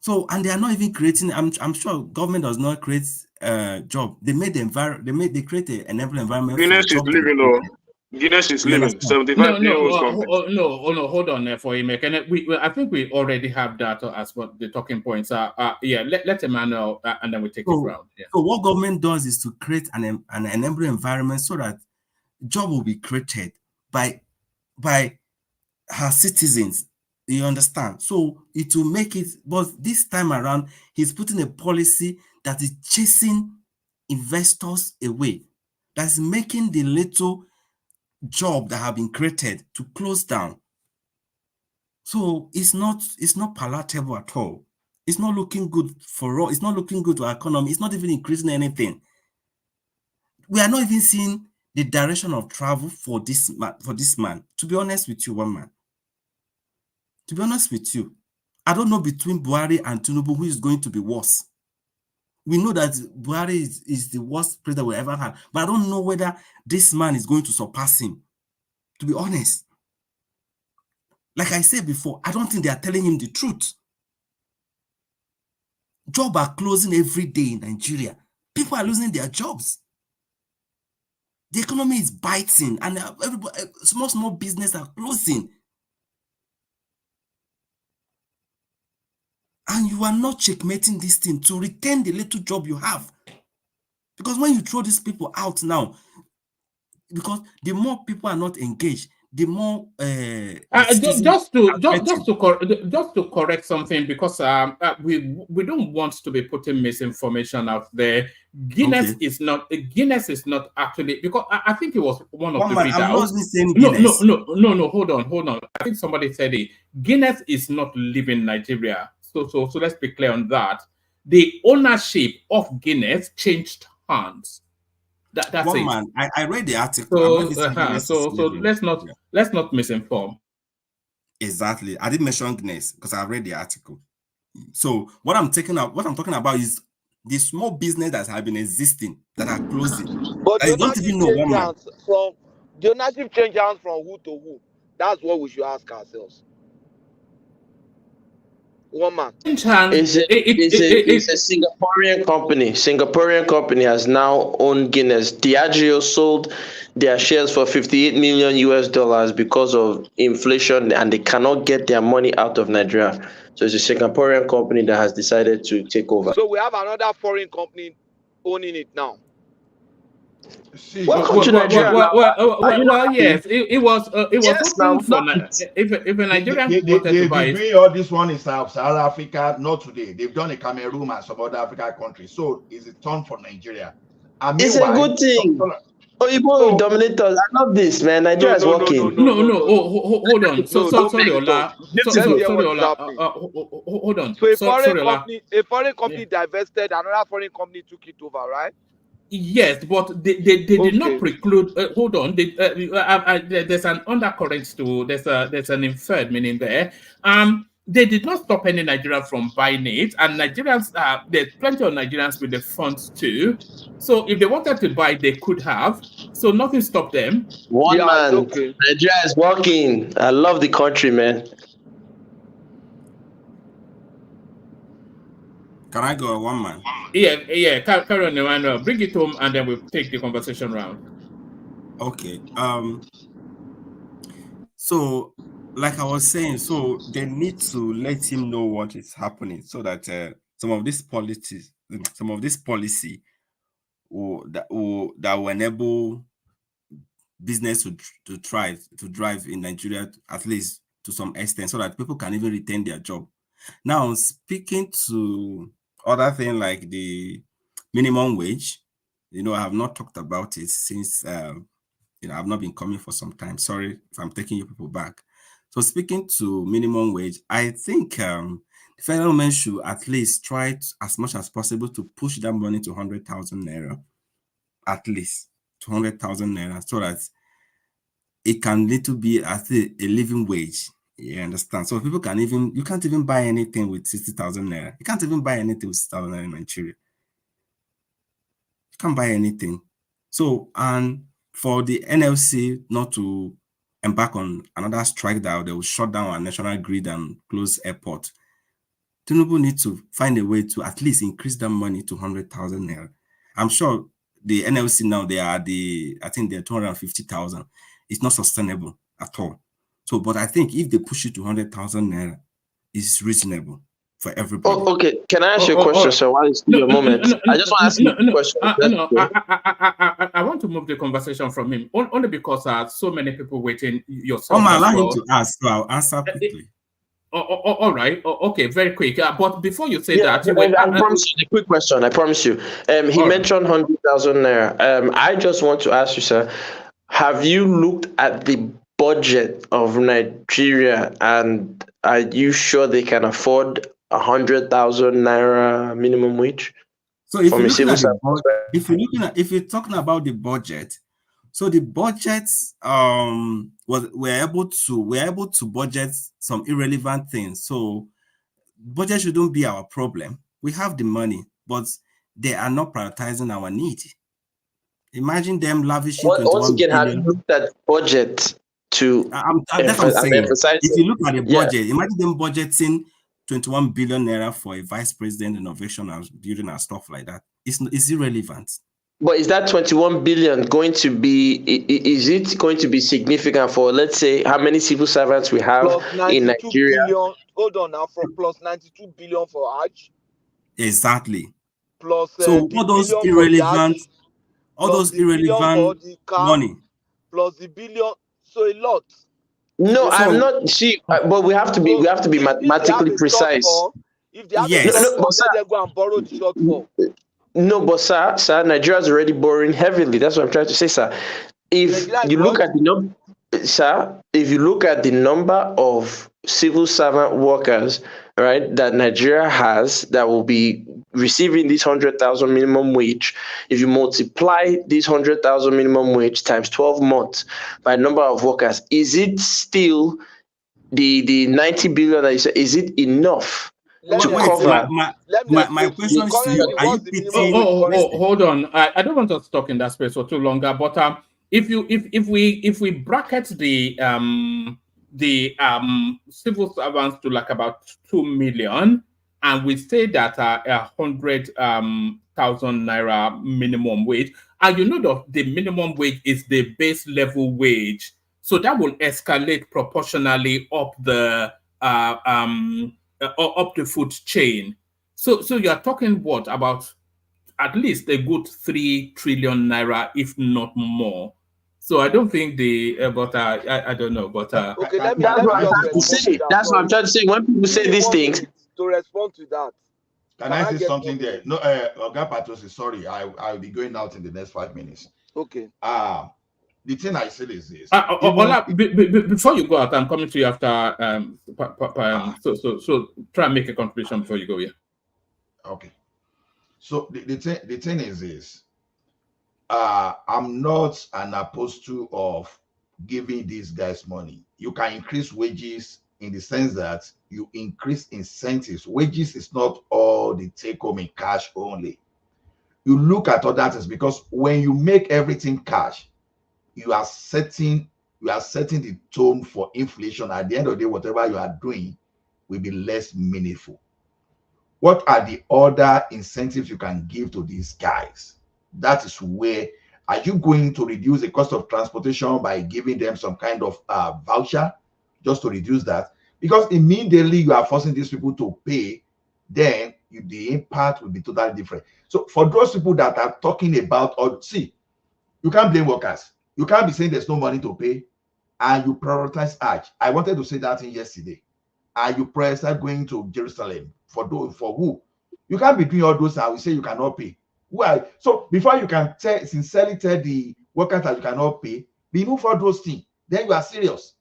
So, and they are not even creating. I'm sure government does not create job. They made the environment. They create an environment. Guinness is living, or Guinness is living. 75 years old. No, hold on there for him. I think we already have that as what the talking points are. Yeah, let Emmanuel and then we take it round. Yeah. So what government does is to create an enabling environment so that job will be created by her citizens. You understand? So it will make it, but this time around, he's putting a policy that is chasing investors away. That's making the little job that have been created to close down. So it's not palatable at all. It's not looking good for us. It's not looking good to our economy. It's not even increasing anything. We are not even seeing the direction of travel for this man. To be honest with you, one man. To be honest with you, I don't know between Buhari and Tinubu who is going to be worse. We know that Buhari is the worst president we ever had, but I don't know whether this man is going to surpass him. To be honest, like I said before, I don't think they are telling him the truth. Jobs are closing every day in Nigeria. People are losing their jobs. The economy is biting, and small business are closing. And you are not checkmating this thing to retain the little job you have. Because when you throw these people out now, because the more people are not engaged, the more just to correct something, because we don't want to be putting misinformation out there. Guinness is not actually, because I think it was one of the readouts. No, hold on. I think somebody said it. Guinness is not leaving Nigeria. So let's be clear on that. The ownership of Guinness changed hands. That's one it. Man, I read the article. So let's not misinform. Exactly. I didn't mention Guinness because I read the article. So what I'm talking about is the small business that have been existing that are closing. But I don't even know one man. The ownership change hands from who to who? That's what we should ask ourselves. One man. It's a Singaporean company. Singaporean company has now owned Guinness. Diageo sold their shares for $58 million because of inflation, and they cannot get their money out of Nigeria. So it's a Singaporean company that has decided to take over. So we have another foreign company owning it now. Welcome to Nigeria. Well, yes, it was open for if a Nigerian wanted to buy it. They're doing all this one in South Africa, not today. They've done a Cameroon and some other African countries. So it's a turn for Nigeria. And it's a good thing. People will dominate us. I love this, man. Nigeria is working. Hold on. Sorry, Ola. Hold on. So a foreign company divested, another foreign company took it over, right? Yes, but they did not preclude. Hold on, there's an undercurrent to there's an inferred meaning there. They did not stop any Nigerians from buying it, and Nigerians there's plenty of Nigerians with the funds too. So if they wanted to buy, they could have. So nothing stopped them. Nigeria is working. I love the country, man. Can I go one man? Yeah. Carry on, Emmanuel. Bring it home, and then we'll take the conversation round. Okay. So, like I was saying, so they need to let him know what is happening, so that some of this policy will enable business to drive in Nigeria, at least to some extent so that people can even retain their job. Now, speaking to other things like the minimum wage, I have not talked about it since, I've not been coming for some time. Sorry if I'm taking you people back. So speaking to minimum wage, I think the federal government should at least try as much as possible to push that money to 100,000 naira, at least 200,000 naira, so that it can little be as a living wage. You understand? So people you can't even buy anything with 60,000 naira. You can't even buy anything with 60,000 naira in Nigeria. You can't buy anything. So, and for the NLC not to embark on another strike that they will shut down our national grid and close airport, Tinubu needs to find a way to at least increase that money to 100,000 naira. I'm sure the NLC now, I think they're 250,000. It's not sustainable at all. So, but I think if they push it to 100,000 naira, it's reasonable for everybody. Oh, okay. Can I ask you a question, sir? While it's still a moment, I just want to ask you a question. I want to move the conversation from him only because so many people waiting. Yourself. Allow him to ask, so I'll answer quickly. All right. Okay, very quick. But before you say that, I promise you a quick question. I promise you. He mentioned 100,000 naira. I just want to ask you, sir, have you looked at the budget of Nigeria, and are you sure they can afford 100,000 naira minimum wage? So if you're talking about the budget, so the budgets we're able to budget some irrelevant things. So budget shouldn't be our problem. We have the money, but they are not prioritizing our need. Imagine them lavishing 21 billion. Have you looked at budget to that's what I'm saying. If you look at the budget, imagine them budgeting 21 billion naira for a vice president innovation and building and stuff like that. It's irrelevant. But is that 21 billion going to be, is it going to be significant for, let's say, how many civil servants we have in Nigeria? Billion, hold on now, from plus 92 billion for Hajj. Exactly. Plus so all those irrelevant, money. Plus the billion, so a lot. No, I'm not. But we have to be mathematically precise. If they have a shortfall, let them go and borrow the shortfall. No, but sir, Nigeria is already borrowing heavily. That's what I'm trying to say, sir. If you look at the number, sir, if you look at the number of civil servant workers, right, that Nigeria has that will be receiving this 100,000 minimum wage, if you multiply this 100,000 minimum wage times 12 months by number of workers, is it still the 90 billion that you said? Is it enough? My question is to you: are you pitying? Hold on. I don't want us to talk in that space for too longer. But if we bracket the civil servants to like about 2 million, and we say that 100,000 naira minimum wage, and you know that the minimum wage is the base level wage, so that will escalate proportionally up the up the food chain. So you are talking what about at least a good 3 trillion naira, if not more. So I don't think but I don't know. But okay, let me that's what I'm trying to say. When people say these things, to respond to that. Can I say something there? No, Oga Patos, sorry, I'll be going out in the next 5 minutes. Okay. The thing I said is this. Before you go out, I'm coming to you after. So try and make a conclusion before you go here. Okay. So the thing is this. I'm not an apostle of giving these guys money. You can increase wages in the sense that you increase incentives. Wages is not all the take home in cash only. You look at other things, because when you make everything cash, you are setting the tone for inflation. At the end of the day, whatever you are doing will be less meaningful. What are the other incentives you can give to these guys? That is where, are you going to reduce the cost of transportation by giving them some kind of voucher just to reduce that? Because immediately you are forcing these people to pay, then the impact will be totally different. So for those people that are talking about, you can't blame workers. You can't be saying there's no money to pay. and you prioritize Hajj. I wanted to say that in yesterday. And you prioritize going to Jerusalem for who? You can't be doing all those and we say you cannot pay. Why? So before you can sincerely tell the workers that you cannot pay, remove all those things. Then you are serious.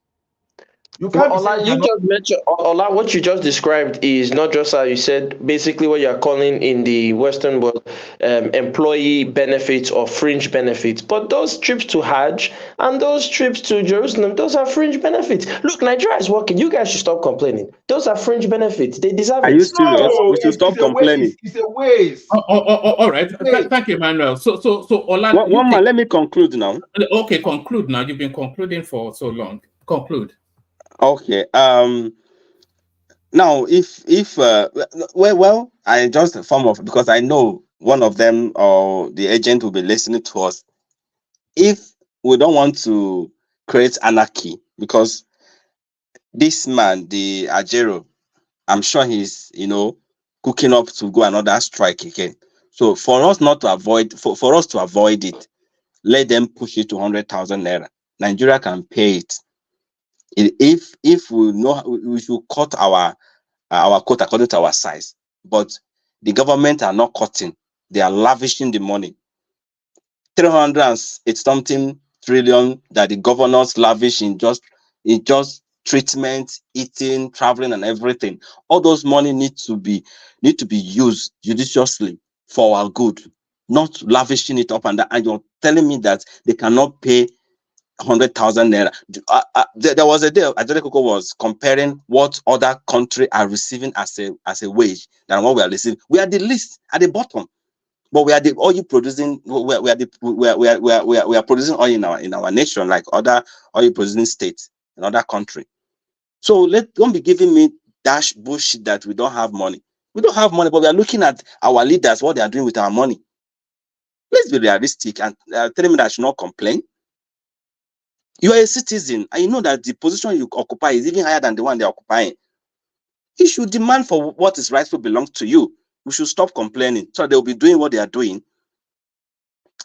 You can't be saying you just mentioned, Ola, what you just described is not just how you said, basically what you're calling in the Western world employee benefits or fringe benefits. But those trips to Hajj and those trips to Jerusalem, those are fringe benefits. Look, Nigeria is working. You guys should stop complaining. Those are fringe benefits. They deserve it. Are you serious? No, We should stop it's complaining. It's a waste. All right. Thank you, Emmanuel. So Ola, one man, let me conclude now. Okay, conclude now. You've been concluding for so long. Conclude. Okay. Now, if well, I just a form of, because I know one of them or the agent will be listening to us. If we don't want to create anarchy, because this man, the Ajero, I'm sure he's cooking up to go another strike again. So for us not to avoid, for us to avoid it, let them push it to 100,000 naira. Nigeria can pay it. If we know, we should cut our quote according to our size, but the government are not cutting. They are lavishing the money. 308 something trillion that the governors lavish in just treatment, eating, traveling, and everything. All those money need to be used judiciously for our good, not lavishing it up and down. And you're telling me that they cannot pay 100,000 naira. There was a day Ajay Koko was comparing what other countries are receiving as a wage than what we are receiving. We are the least at the bottom, but we are the oil producing. We are producing oil in our nation like other oil producing states in other countries. So don't be giving me dash bullshit that we don't have money. We don't have money, but we are looking at our leaders, what they are doing with our money. Let's be realistic and telling me that I should not complain. You are a citizen, and you know that the position you occupy is even higher than the one they're occupying. You should demand for what is rightful belongs to you. We should stop complaining, so they'll be doing what they are doing.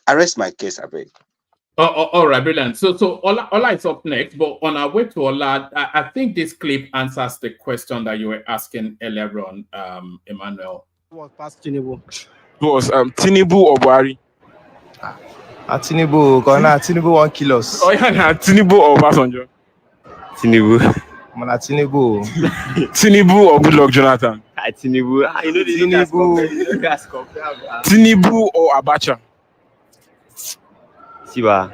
I rest my case, I beg. All right, brilliant. So Ola is up next, but on our way to Ola, I think this clip answers the question that you were asking earlier on, Emmanuel. Who was past Tinubu? Who was Tinubu or Buhari? Tinubu, because now Tinubu won't kill us. Oh yeah, Tinubu or Obasanjo? Tinubu. Tinubu. Tinubu or Goodluck Jonathan? Tinubu. You know Tinubu. Tinubu or Abacha? Siba,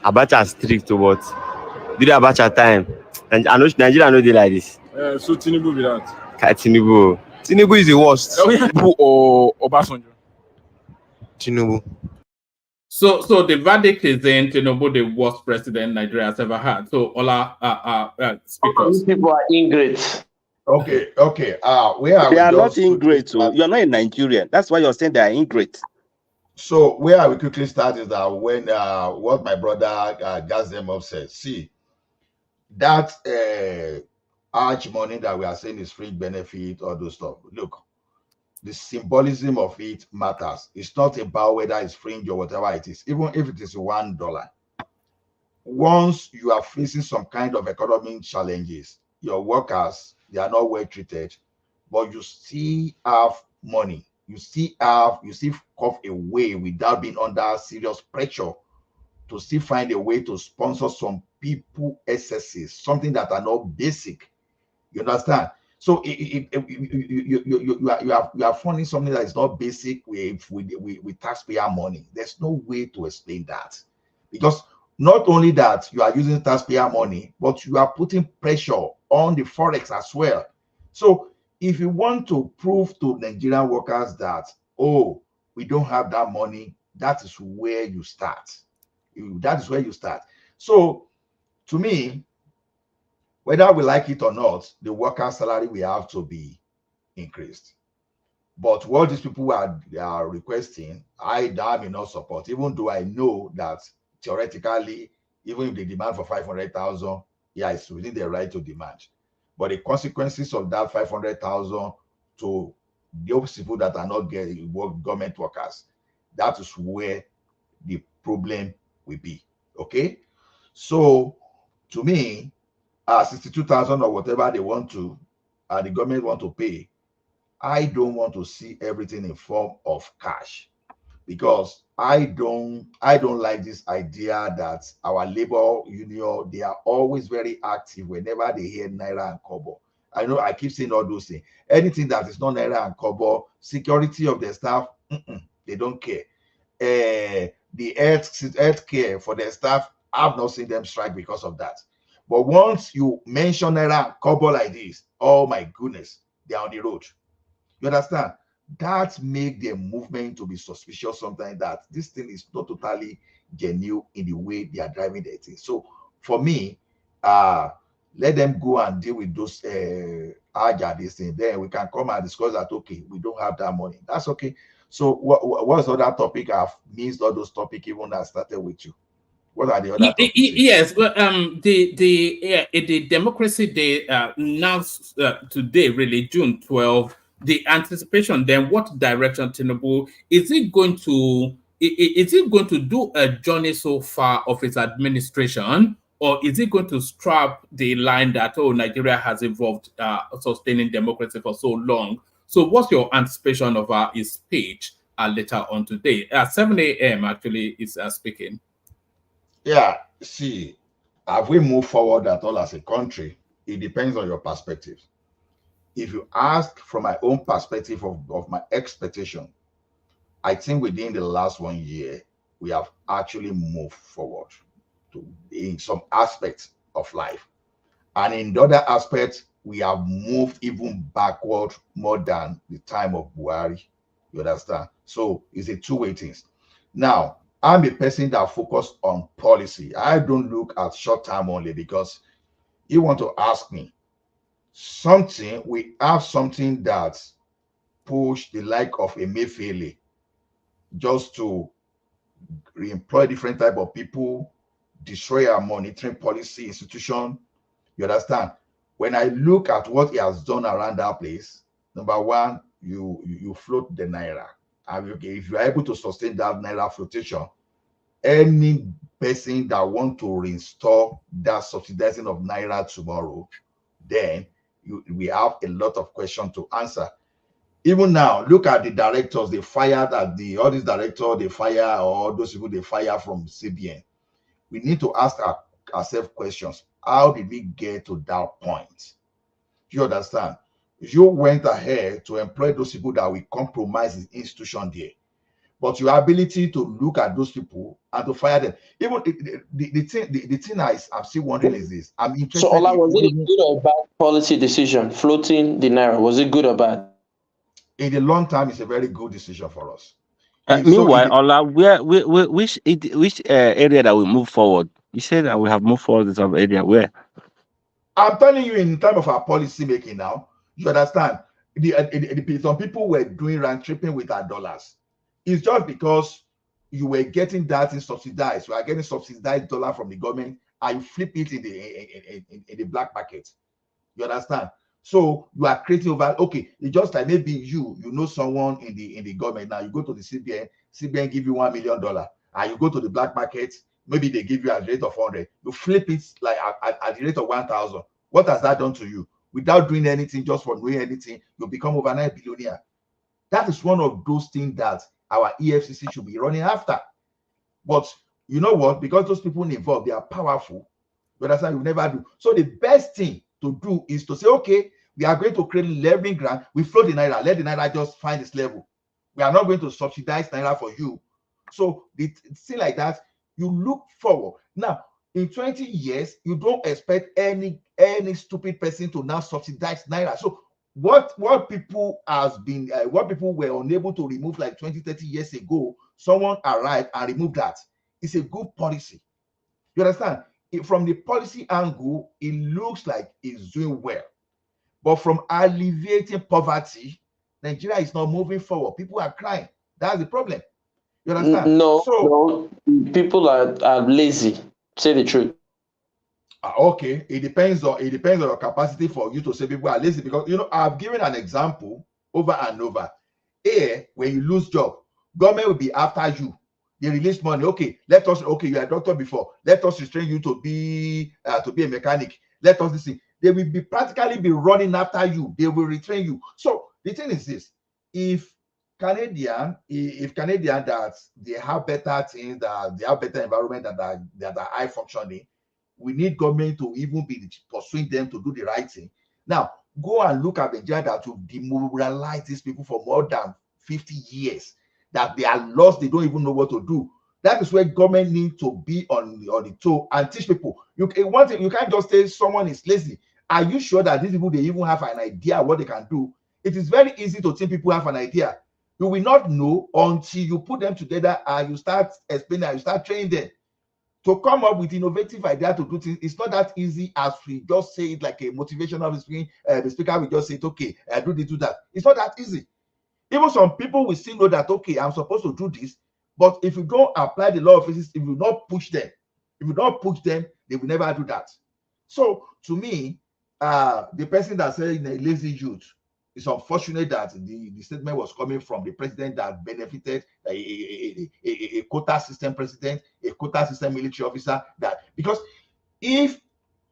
Abacha is strict to what? Do the Abacha time. And I know Nigeria know they like this. So Tinubu be that. Tinubu. Tinubu is the worst. Tinubu or Obasanjo? Tinubu. So the verdict is in Tinubu, the worst president Nigeria has ever had. So Ola, speakers. People are ingrates. Okay. They are not ingrate. So you're not a Nigerian. That's why you're saying they are ingrate. So where I will quickly start is that when what my brother Grazing said, see that arch money that we are saying is fringe benefit, all those stuff. Look, the symbolism of it matters. It's not about whether it's fringe or whatever it is, even if it is $1. Once you are facing some kind of economic challenges, your workers, they are not well treated, but you still have money. You still come away without being under serious pressure to still find a way to sponsor some people excesses, something that are not basic. You understand? So you are funding something that is not basic with taxpayer money. There's no way to explain that, because not only that you are using taxpayer money, but you are putting pressure on the forex as well. So if you want to prove to Nigerian workers that, oh, we don't have that money, that is where you start. That is where you start. So to me, whether we like it or not, the worker's salary will have to be increased. But what these people are requesting, I may not support, even though I know that theoretically, even if they demand for 500,000, yeah, it's within their right to demand. But the consequences of that 500,000 to those people that are not government workers, that is where the problem will be. Okay, so To me, 62,000 or whatever they want to, the government want to pay, I don't want to see everything in form of cash, because I don't like this idea that our labor union, they are always very active whenever they hear naira and kobo. I know I keep saying all those things. Anything that is not naira and kobo, security of the staff, they don't care. The health care for the staff, I've not seen them strike because of that. But once you mention naira and kobo like this, oh my goodness, they are on the road. You understand? That make the movement to be suspicious sometimes, that this thing is not totally genuine in the way they are driving the thing. So for me, let them go and deal with those this thing. Then we can come and discuss that, okay, we don't have that money. That's okay. So what's the other topic? I've missed all those topics even I started with you. What are the other topics? Yes, well, the Democracy Day announced today, really June 12th. The anticipation. Then, what direction Tinubu is it going to? Is it going to do a journey so far of its administration, or is it going to strap the line that Nigeria has evolved sustaining democracy for so long? So, what's your anticipation of his speech later on today? At 7 a.m. actually is speaking. Yeah, see, have we moved forward at all as a country? It depends on your perspective. If you ask from my own perspective of my expectation, I think within the last 1 year, we have actually moved forward in some aspects of life. And in the other aspects, we have moved even backward more than the time of Buhari. You understand? So it's a two-way thing. Now, I'm a person that focuses on policy. I don't look at short term only, because you want to ask me something, we have something that push the like of Emefiele just to re-employ different type of people, destroy our monetary policy institution. You understand? When I look at what he has done around that place, number one, you float the naira. And if you are able to sustain that naira flotation, any person that want to reinstall that subsidizing of naira tomorrow, then we have a lot of questions to answer. Even now, look at the directors they fired at all these directors they fire, or those people they fire from CBN. We need to ask ourselves questions. How did we get to that point? Do you understand? You went ahead to employ those people that will compromise the institution there. But your ability to look at those people and to fire them, even the thing I'm still wondering is this. I'm interested. So, Ola, was it a good or bad policy decision, floating the naira? Was it good or bad? In the long term, it's a very good decision for us. Meanwhile, Ola, which area that we move forward? You said that we have moved forward in some area. Where? I'm telling you, in terms of our policy making now, you understand, some people were doing round tripping with our dollars. It's just because you were getting that in subsidized. You are getting subsidized dollar from the government, and you flip it in the black market. You understand? So you are creating over. Okay, it's just like maybe you know someone in the government. Now you go to the CBN give you $1 million, and you go to the black market. Maybe they give you at the rate of 100. You flip it like at the rate of 1,000. What has that done to you? Without doing anything, just for doing anything, you become overnight billionaire. That is one of those things that our EFCC should be running after. But you know what? Because those people involved, they are powerful. But that's why you never do. So the best thing to do is to say, okay, we are going to create leveling ground. We float the naira. Let the naira just find its level. We are not going to subsidize naira for you. So the thing like that, you look forward. Now, in 20 years, you don't expect any stupid person to now subsidize naira. So what people were unable to remove like 20, 30 years ago, someone arrived and removed that. It's a good policy. You understand? From the policy angle, it looks like it's doing well. But from alleviating poverty, Nigeria is not moving forward. People are crying. That's the problem. You understand? No. People are lazy. Say the truth. Okay, it depends on your capacity for you to say people are lazy, because I've given an example over and over. When you lose job, government will be after you. They release money. Okay, you are a doctor before. Let us restrain you to be a mechanic. Let us listen. They will be practically be running after you. They will retrain you. So the thing is this: if Canadian that they have better things, that they have better environment that are high functioning, we need government to even be pursuing them to do the right thing. Now, go and look at Nigeria that will demoralize these people for more than 50 years, that they are lost, they don't even know what to do. That is where government needs to be on the toe and teach people. You can't just say someone is lazy. Are you sure that these people, they even have an idea what they can do? It is very easy to think people have an idea. You will not know until you put them together and you start explaining and you start training them. To come up with innovative idea to do things, it's not that easy as we just say it like a motivational speaking. The speaker will just say, okay, do this, do that. It's not that easy. Even some people will still know that, okay, I'm supposed to do this, but if you don't apply the law of physics, if you don't push them, they will never do that. So to me, the person that said a lazy youth, it's unfortunate that the statement was coming from the president that benefited a quota system president, a quota system military officer. That because if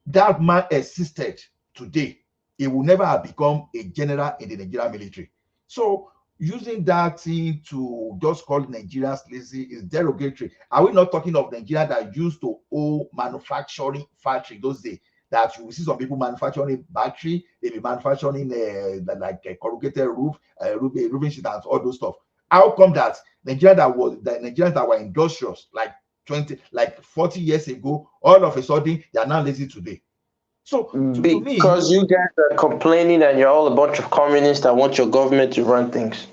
that man existed today, he would never have become a general in the Nigerian military. So using that thing to just call Nigerians lazy is derogatory. Are we not talking of Nigeria that used to own manufacturing factory those days? That you will see some people manufacturing battery, they be manufacturing like a corrugated roof, roofing sheet and all those stuff. How come that Nigerians that were industrious like 40 years ago, all of a sudden they are now lazy today? So because you guys are complaining and you're all a bunch of communists that want your government to run things.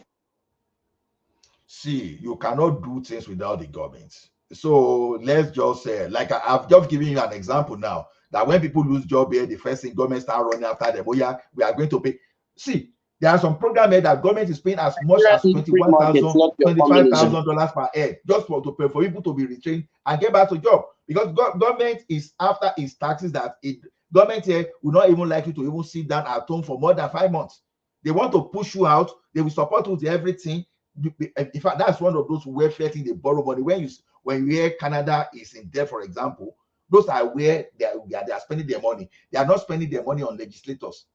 See, you cannot do things without the government. So let's just say, like I've just given you an example now, that when people lose job here, the first thing government start running after them. Oh yeah, we are going to pay. See, there are some programs here that government is paying as much as $25,000 per head just for people to be retrained and get back to job. Because government is after its taxes government here will not even like you to even sit down at home for more than 5 months. They want to push you out. They will support you with everything. In fact, that's one of those welfare things they borrow money. When you hear Canada is in debt, for example, those are where they are spending their money. They are not spending their money on legislators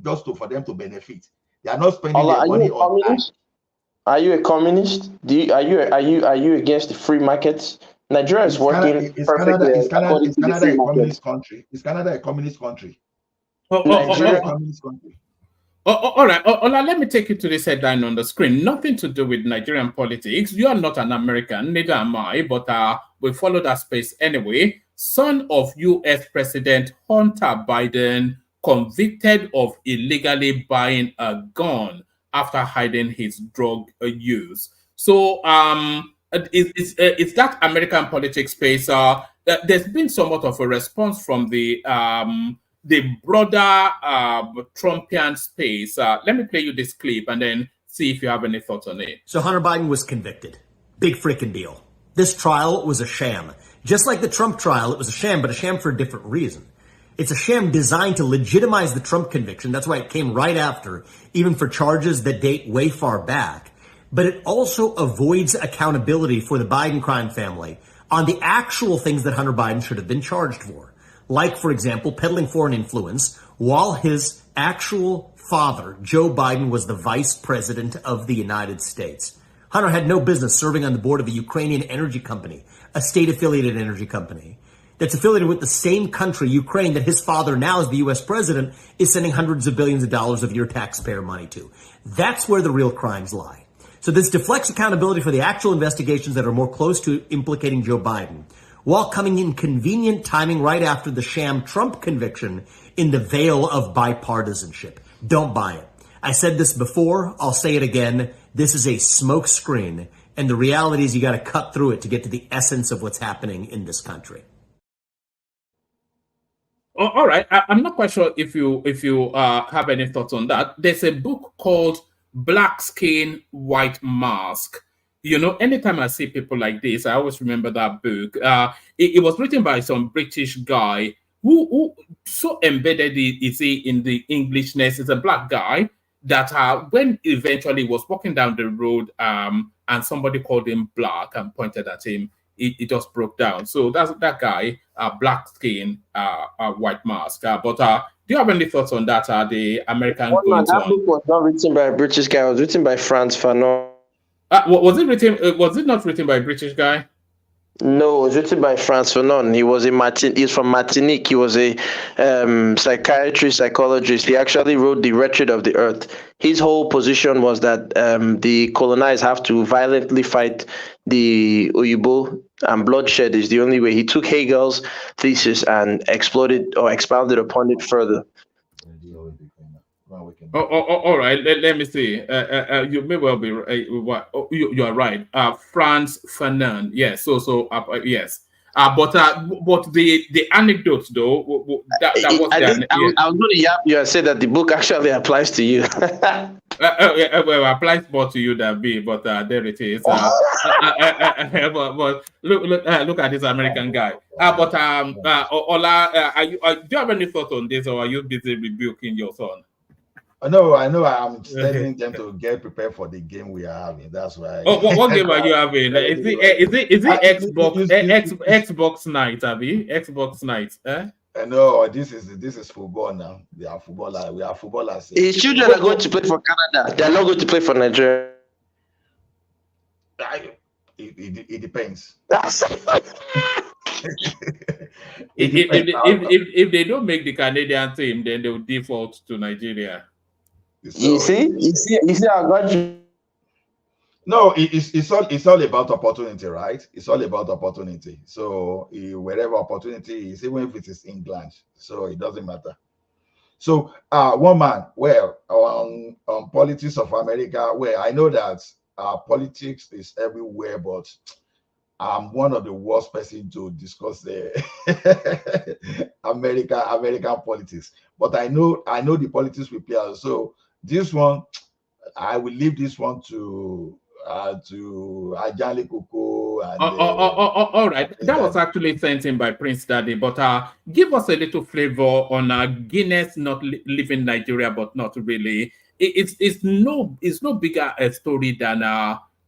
just for them to benefit. They are not spending their money on. Are you a communist? Are you against the free markets? Nigeria is working perfectly. Is Canada a communist country? Is Canada a communist country? Nigeria a communist country. All right, Ola, let me take you to this headline on the screen. Nothing to do with Nigerian politics. You are not an American, neither am I, but we follow that space anyway. Son of U.S. President Hunter Biden convicted of illegally buying a gun after hiding his drug use. So, it's that American politics space. There's been somewhat of a response from the broader Trumpian space. Let me play you this clip and then see if you have any thoughts on it. So Hunter Biden was convicted. Big freaking deal. This trial was a sham. Just like the Trump trial, it was a sham, but a sham for a different reason. It's a sham designed to legitimize the Trump conviction. That's why it came right after, even for charges that date way far back. But it also avoids accountability for the Biden crime family on the actual things that Hunter Biden should have been charged for. Like, for example, peddling foreign influence while his actual father, Joe Biden, was the vice president of the United States. Hunter had no business serving on the board of a Ukrainian energy company, a state-affiliated energy company that's affiliated with the same country, Ukraine, that his father, now as the U.S. president, is sending hundreds of billions of dollars of your taxpayer money to. That's where the real crimes lie. So this deflects accountability for the actual investigations that are more close to implicating Joe Biden, while coming in convenient timing right after the sham Trump conviction in the veil of bipartisanship. Don't buy it. I said this before, I'll say it again. This is a smoke screen, and the reality is you got to cut through it to get to the essence of what's happening in this country. All right, I'm not quite sure if you have any thoughts on that. There's a book called Black Skin, White Mask. You know, anytime I see people like this, I always remember that book. It was written by some British guy who so embedded is he in the Englishness. He's a black guy that when eventually he was walking down the road and somebody called him black and pointed at him, it just broke down. So that's that guy, black skin, white mask. But do you have any thoughts on that? The American going That book was not written by a British guy. It was written by Frantz Fanon. Was it written? Was it not written by a British guy? No, it was written by Frantz Fanon. He's from Martinique. He was a psychologist. He actually wrote The Wretched of the Earth. His whole position was that the colonized have to violently fight the Oyibo, and bloodshed is the only way. He took Hegel's thesis and expounded upon it further. All right. Let me see. You may well be. You are right. Frantz Fanon. Yes. So yes. But the anecdote though that was. I was going to yap you and say that the book actually applies to you. Well, applies more to you than me. But there it is. But look at this American guy. Ola, do you have any thoughts on this, or are you busy rebuking your son? No, I know. I'm telling them to get prepared for the game we are having. That's why. What game are you having? Is it Xbox night, Abby? Xbox night, eh? No, this is football now. We are footballers. His children are going to play for Canada. They are not going to play for Nigeria. It depends. If they don't make the Canadian team, then they will default to Nigeria. You see, I got you. No, it's all about opportunity, right? It's all about opportunity. So wherever opportunity is, even if it is England, so it doesn't matter. So one man, well, on politics of America, well, I know that politics is everywhere, but I'm one of the worst person to discuss the American politics. But I know the politics we play. So this one, I will leave this one to Ajali Koko. All right, that was actually sent in by Prince Daddy. But give us a little flavor on Guinness not leaving Nigeria, but not really. It's no bigger a story than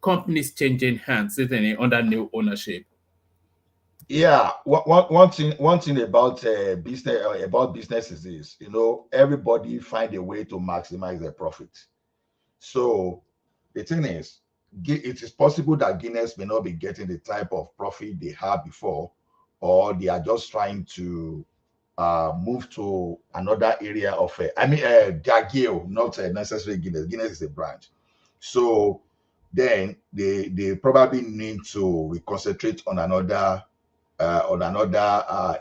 companies changing hands, isn't it, under new ownership? Yeah, one thing about businesses is, everybody find a way to maximize their profit. So the thing is, it is possible that Guinness may not be getting the type of profit they had before, or they are just trying to move to another area of Diageo, not necessarily Guinness. Guinness is a brand. So then they probably need to concentrate on another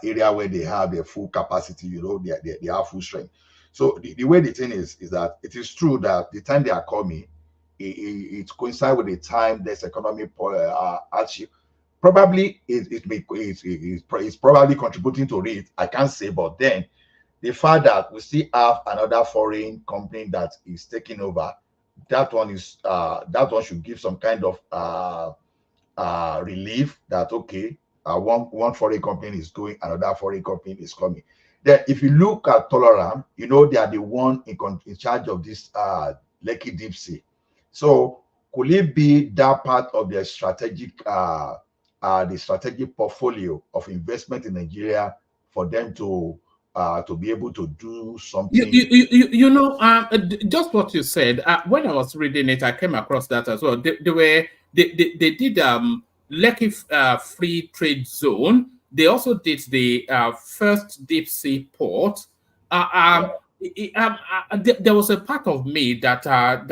area where they have their full capacity, they have full strength. So the way the thing is that it is true that the time they are coming, it coincides with the time there's economic hardship. Probably it's probably contributing to it. I can't say, but then the fact that we still have another foreign company that is taking over, that one should give some kind of relief that okay, one foreign company is going, another foreign company is coming. Then if you look at Toleram, they are the one in charge of this Lekki Deep Sea. So could it be that part of their strategic portfolio of investment in Nigeria for them to be able to do something? Just what you said. When I was reading it, I came across that as well. They did Lekki Free Trade Zone. They also did the first deep sea port. There was a part of me that thought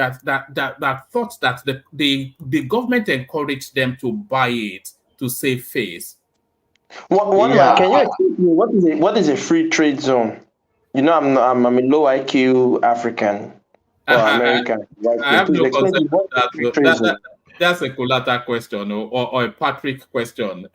that the government encouraged them to buy it to save face. Can you explain to me what is a free trade zone? I'm a low IQ African or American. I have no concept of that. That's a collateral question or a Patrick question.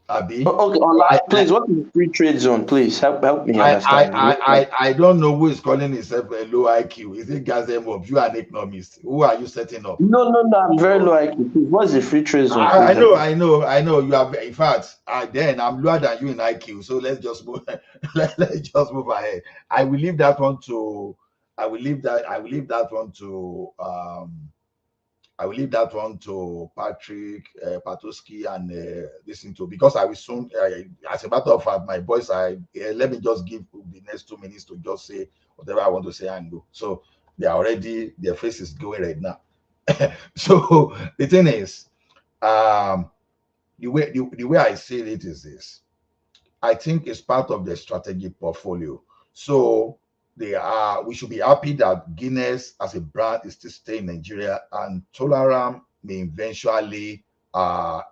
Abi? Okay, please, what is a free trade zone? Please help me understand. I don't know who is calling himself a low IQ. Is it Grazing? You are an economist. Who are you setting up? No, I'm very low IQ. Please, what is a free trade zone? I know. You have. In fact, then I'm lower than you in IQ. So let's just move. Let's just move ahead. I will leave that one to I will leave that one to Patrick Patoski and listen to, because I will soon, as a matter of fact, my boys, let me just give the next 2 minutes to just say whatever I want to say and go. So their face is going right now. So the thing is, the way I see it is this. I think it's part of the strategic portfolio. So we should be happy that Guinness as a brand is still staying in Nigeria, and Tolaram may eventually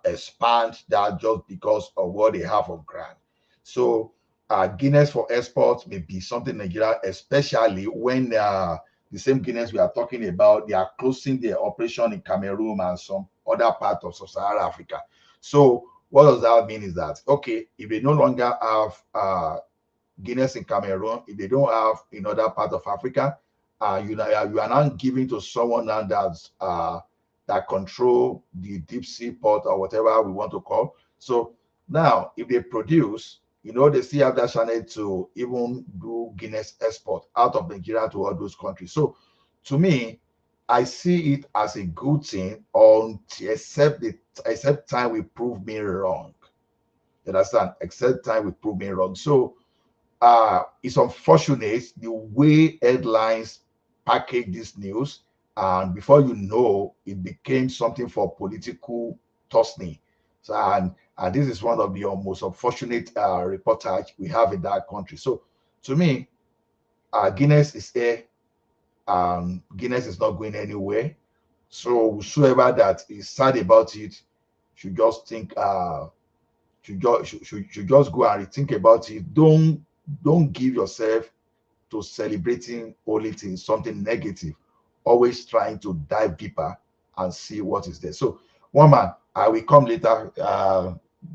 expand that just because of what they have on ground. So Guinness for export may be something in Nigeria, especially when the same Guinness we are talking about, they are closing their operation in Cameroon and some other part of Sub-Saharan Africa. So what does that mean is that, okay, if they no longer have Guinness in Cameroon, if they don't have in other parts of Africa, you are now giving to someone now that control the deep sea port or whatever we want to call. So now, if they produce, they still have that channel to even do Guinness export out of Nigeria to all those countries. So to me, I see it as a good thing, except time will prove me wrong. You understand? Except time will prove me wrong. So it's unfortunate the way headlines package this news, and before you know, it became something for political tossing. So and this is one of the most unfortunate reportage we have in that country. So to me, Guinness is here. Guinness is not going anywhere. So whosoever that is sad about it should just think, should just go and rethink about it. Don't give yourself to celebrating only things, something negative. Always trying to dive deeper and see what is there. So, one man, I will come later.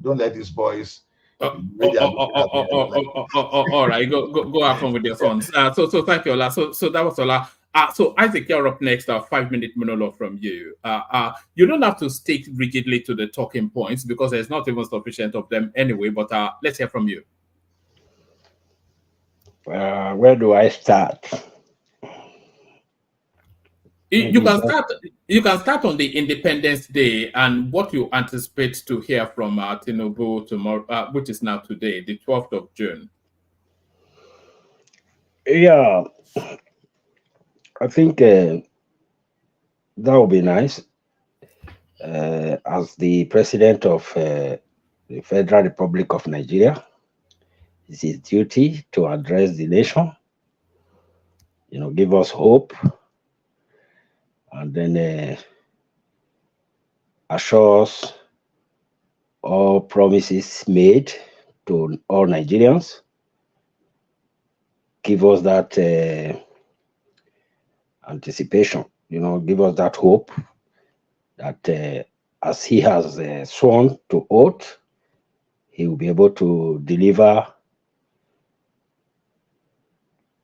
Don't let these boys. All right, go have fun with your sons. So thank you, Ola. So that was Ola. So Isaac, you're up next. 5-minute monologue from you. You don't have to stick rigidly to the talking points because there's not even sufficient of them anyway. But let's hear from you. Where do I start? You can start on the Independence Day and what you anticipate to hear from Tinubu tomorrow, which is now today, the 12th of June. Yeah, I think that would be nice. As the president of the Federal Republic of Nigeria, it's his duty to address the nation, give us hope, and then assure us all promises made to all Nigerians, give us that anticipation, give us that hope that as he has sworn to oath, he will be able to deliver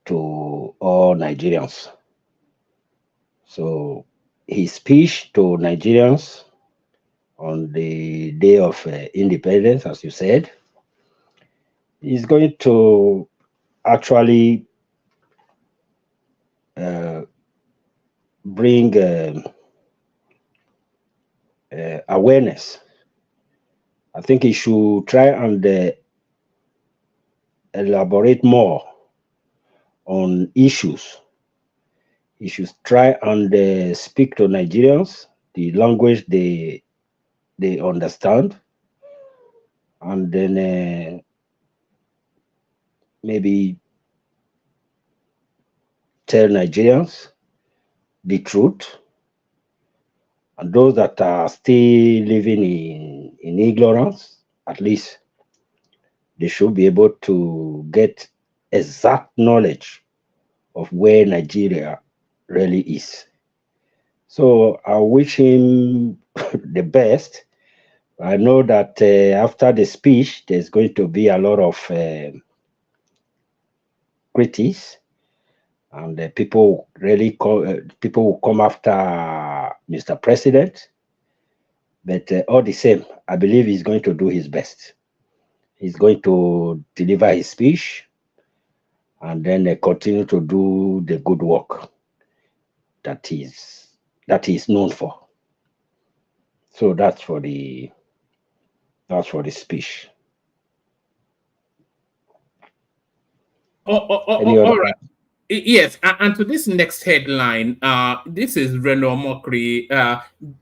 to all Nigerians. So his speech to Nigerians on the day of independence, as you said, is going to actually bring awareness. I think he should try and elaborate more on issues. He should try and speak to Nigerians the language they understand, and then maybe tell Nigerians the truth, and those that are still living in ignorance, at least they should be able to get exact knowledge of where Nigeria really is. So I wish him the best. I know that after the speech, there's going to be a lot of critics, and people will come after Mr. President. But all the same, I believe he's going to do his best. He's going to deliver his speech, and then they continue to do the good work that is known for. So that's for the speech. All right. Yes, and to this next headline, this is Reno Omokri.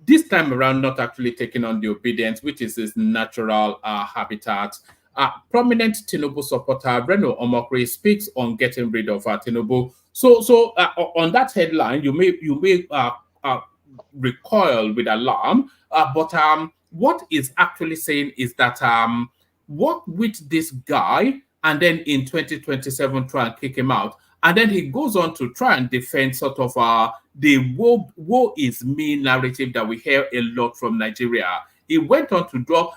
This time around, not actually taking on the obedience, which is his natural habitat. Prominent Tinubu supporter Reno Omokri speaks on getting rid of Tinubu. So on that headline, you may recoil with alarm. But what is actually saying is that work with this guy, and then in 2027 try and kick him out. And then he goes on to try and defend sort of the woe is me narrative that we hear a lot from Nigeria. He went on to draw,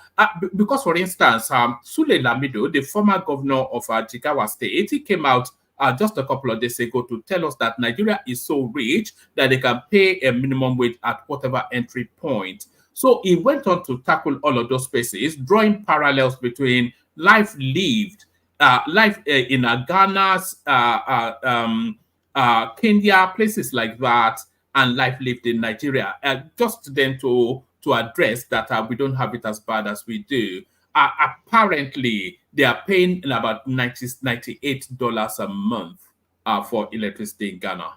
because for instance, Sule Lamido, the former governor of Jigawa State, he came out just a couple of days ago to tell us that Nigeria is so rich that they can pay a minimum wage at whatever entry point. So he went on to tackle all of those spaces, drawing parallels between life lived, life in Ghana, Kenya, places like that, and life lived in Nigeria. Just then to address that we don't have it as bad as we do. Apparently, they are paying about $98 a month for electricity in Ghana,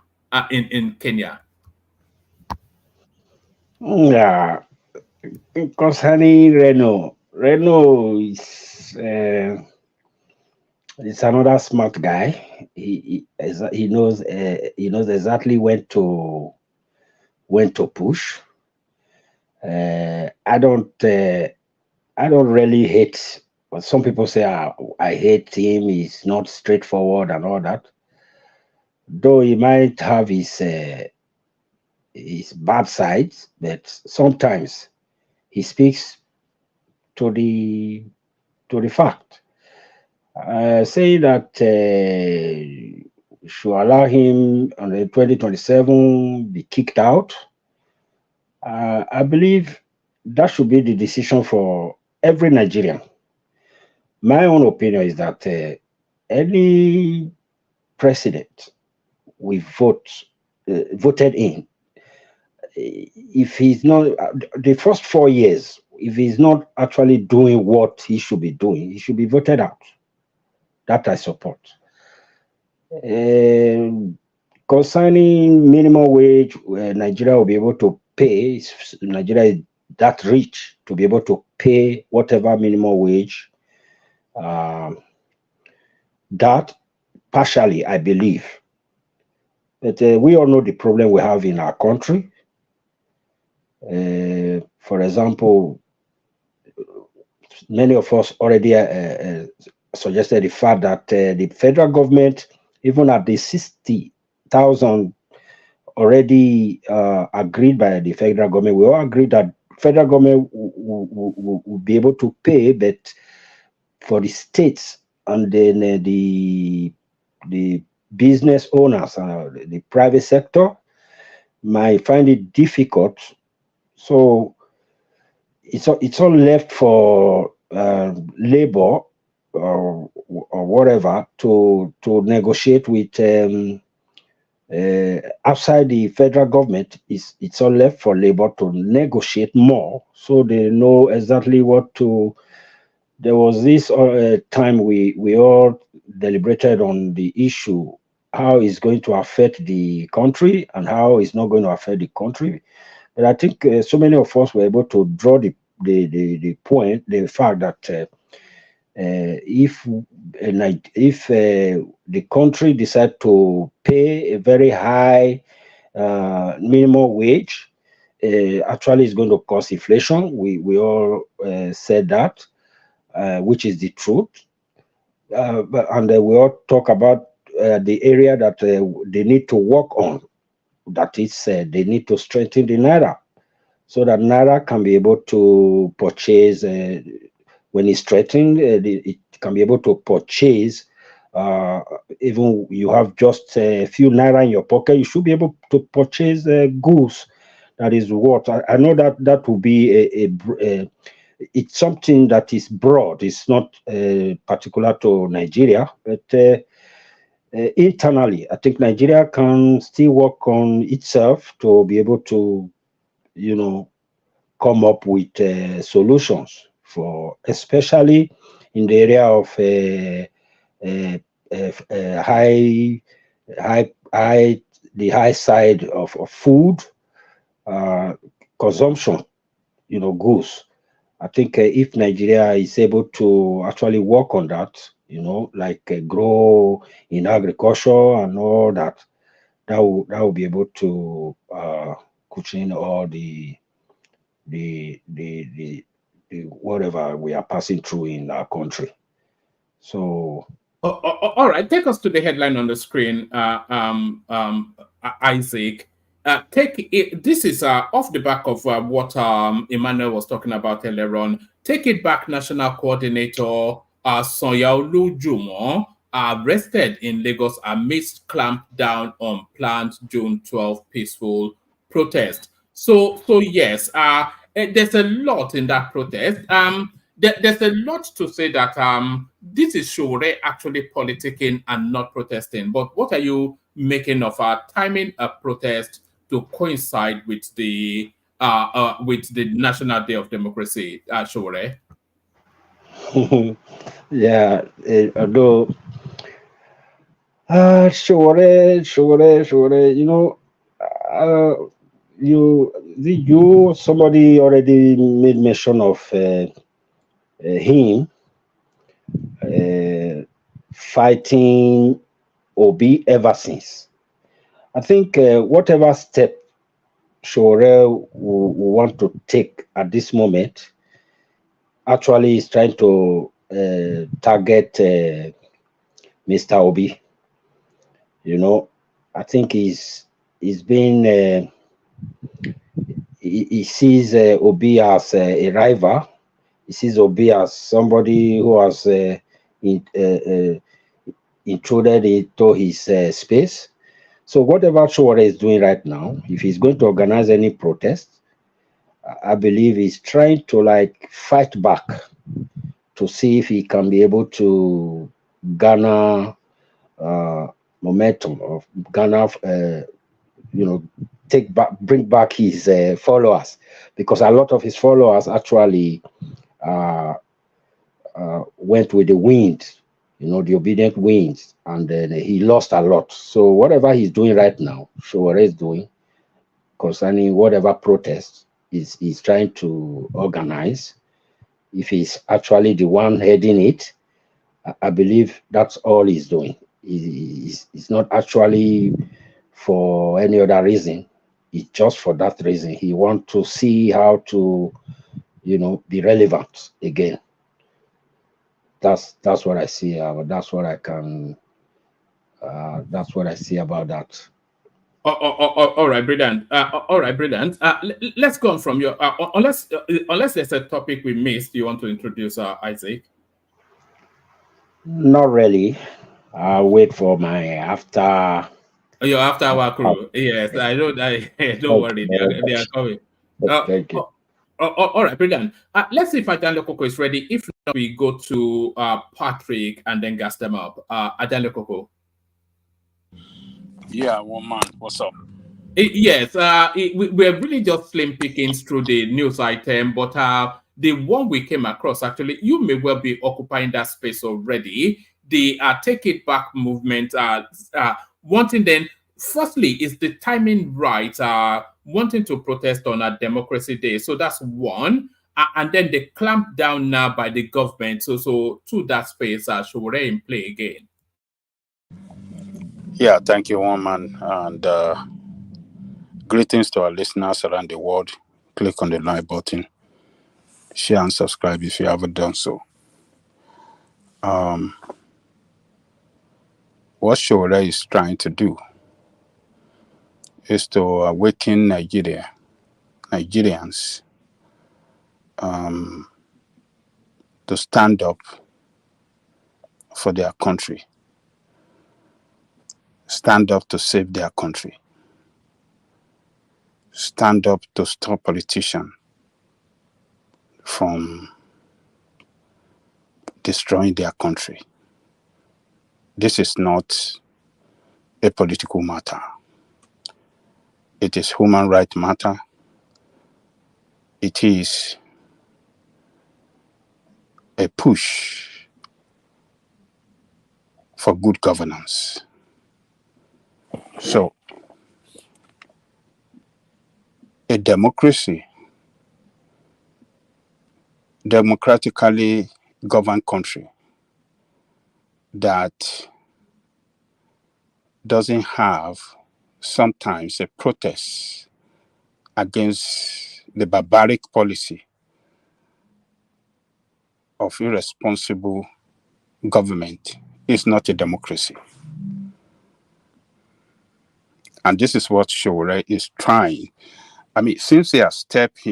in Kenya. Yeah, concerning Reno is it's another smart guy. He knows exactly when to push. I don't really hate. But some people say I hate him. He's not straightforward and all that. Though he might have his bad sides, but sometimes he speaks to the fact. Say that should allow him on the 2027 be kicked out. I believe that should be the decision for every Nigerian. My own opinion is that any president we voted in, if he's not the first 4 years, if he's not actually doing what he should be doing, he should be voted out. That I support. Concerning minimum wage, Nigeria will be able to pay. Nigeria is that rich to be able to pay whatever minimum wage. That partially, I believe. But we all know the problem we have in our country. For example, many of us already suggested the fact that the federal government, even at the 60,000 already agreed by the federal government, we all agreed that federal government will be able to pay, but for the states and then the business owners, the private sector, might find it difficult. So it's all left for labor or whatever to negotiate with outside the federal government. It's all left for labor to negotiate more, so they know exactly what to. There was this time we all deliberated on the issue, how it's going to affect the country and how it's not going to affect the country. But I think so many of us were able to draw the point, the fact that if the country decide to pay a very high minimum wage, actually it's going to cause inflation. We all said that, which is the truth. And we all talk about the area that they need to work on. That is, they need to strengthen the Naira so that Naira can be able to purchase, when it's strengthened, it can be able to purchase, even you have just a few Naira in your pocket, you should be able to purchase goods. That is what, I know that will be it's something that is broad. It's not particular to Nigeria, but internally. I think Nigeria can still work on itself to be able to, come up with solutions for, especially in the area of the high side of food consumption, goods. I think if Nigeria is able to actually work on that, like grow in agriculture and all that, that will be able to cushion all the whatever we are passing through in our country. So, all right, take us to the headline on the screen, Isaac. Take it. This is off the back of what Emmanuel was talking about earlier on. Take It Back National Coordinator Sonyaolu Jumo arrested in Lagos amidst clampdown on planned June 12 peaceful protest. So yes, there's a lot in that protest. There's a lot to say that this is Shure actually politicking and not protesting. But what are you making of timing a protest to coincide with the National Day of Democracy, Shure? yeah, although sure, somebody already made mention of him fighting Obi ever since. I think whatever step Shure will want to take at this moment actually is trying to target Mr. Obi. I think he's been he sees Obi as a rival. He sees Obi as somebody who has intruded into his space. So whatever Shure is doing right now, if he's going to organize any protest, I believe he's trying to fight back to see if he can be able to garner momentum, of garner, bring back his followers, because a lot of his followers actually went with the wind, the obedient winds, and then he lost a lot. So whatever he's doing right now, Shure is doing concerning whatever protest he's trying to organize. If he's actually the one heading it, I believe that's all he's doing. It's not actually for any other reason. It's just for that reason. He wants to see how to, be relevant again. That's what I see. That's what I can. That's what I see about that. All right, brilliant. All right, brilliant. Let's go on from your. Unless there's a topic we missed, you want to introduce, Isaac? Not really. I'll wait for my after. Your after our crew. Yes, I know. Don't worry, they are coming. Thank you. All right, brilliant. Let's see if Adanle Koko is ready. If not, we go to Patrick and then gas them up. Adanle Koko. Yeah, one man. What's up? Yes, we're really just slim pickings through the news item, but the one we came across, actually, you may well be occupying that space already. The Take It Back movement, wanting then, firstly, is the timing right? Wanting to protest on a Democracy Day. So that's one. And then the clamp down now by the government. So to that space, Shure in play again. Yeah, thank you, one man. And greetings to our listeners around the world. Click on the like button. Share and subscribe if you haven't done so. What Shure is trying to do is to awaken Nigerians to stand up for their country, stand up to save their country, stand up to stop politicians from destroying their country. This is not a political matter. It is human rights matter. It is a push for good governance. So, a democratically governed country that doesn't have sometimes a protest against the barbaric policy of irresponsible government is not a democracy. And this is what Shore is trying. I mean, since they have stepped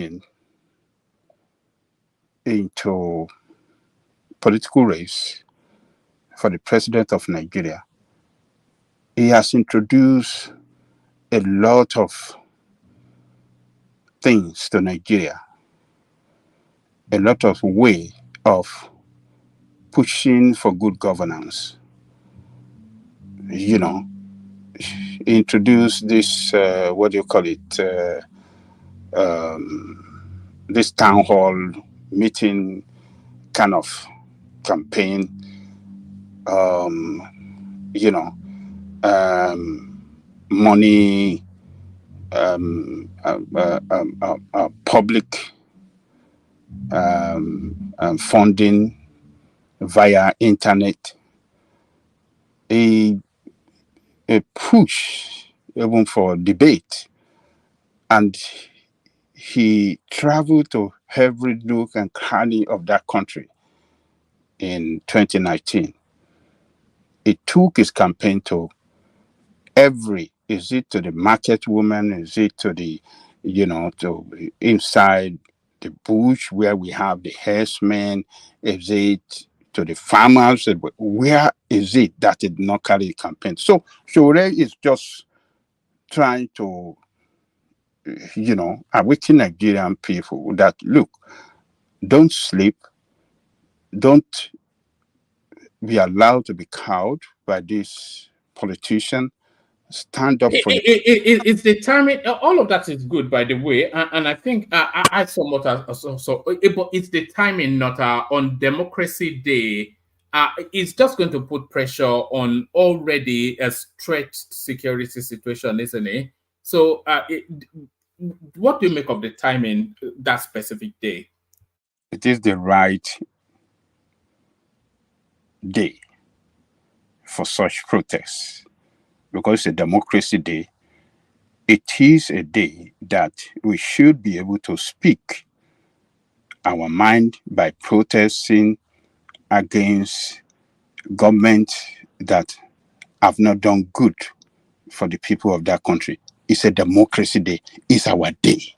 into political race for the president of Nigeria, he has introduced a lot of things to Nigeria, a lot of way of pushing for good governance. You know, introduce this, what do you call it, this town hall meeting kind of campaign, money, public funding via internet, a push even for debate. And he traveled to every nook and cranny of that country in 2019. He took his campaign to is it to the market woman? Is it to the, to inside the bush where we have the herdsmen? Is it to the farmers? Where is it that it did not carry the campaign? So Shore is just trying to, awaken Nigerian people that, look, don't sleep, don't be allowed to be cowed by this politician. Stand up for it's the timing. All of that is good, by the way, and I think I somewhat but it's the timing, not on Democracy Day. It's just going to put pressure on already a stretched security situation, isn't it? So, what do you make of the timing that specific day? It is the right day for such protests because it's a Democracy Day. It is a day that we should be able to speak our mind by protesting against government that have not done good for the people of that country. It's a Democracy Day. It's our day.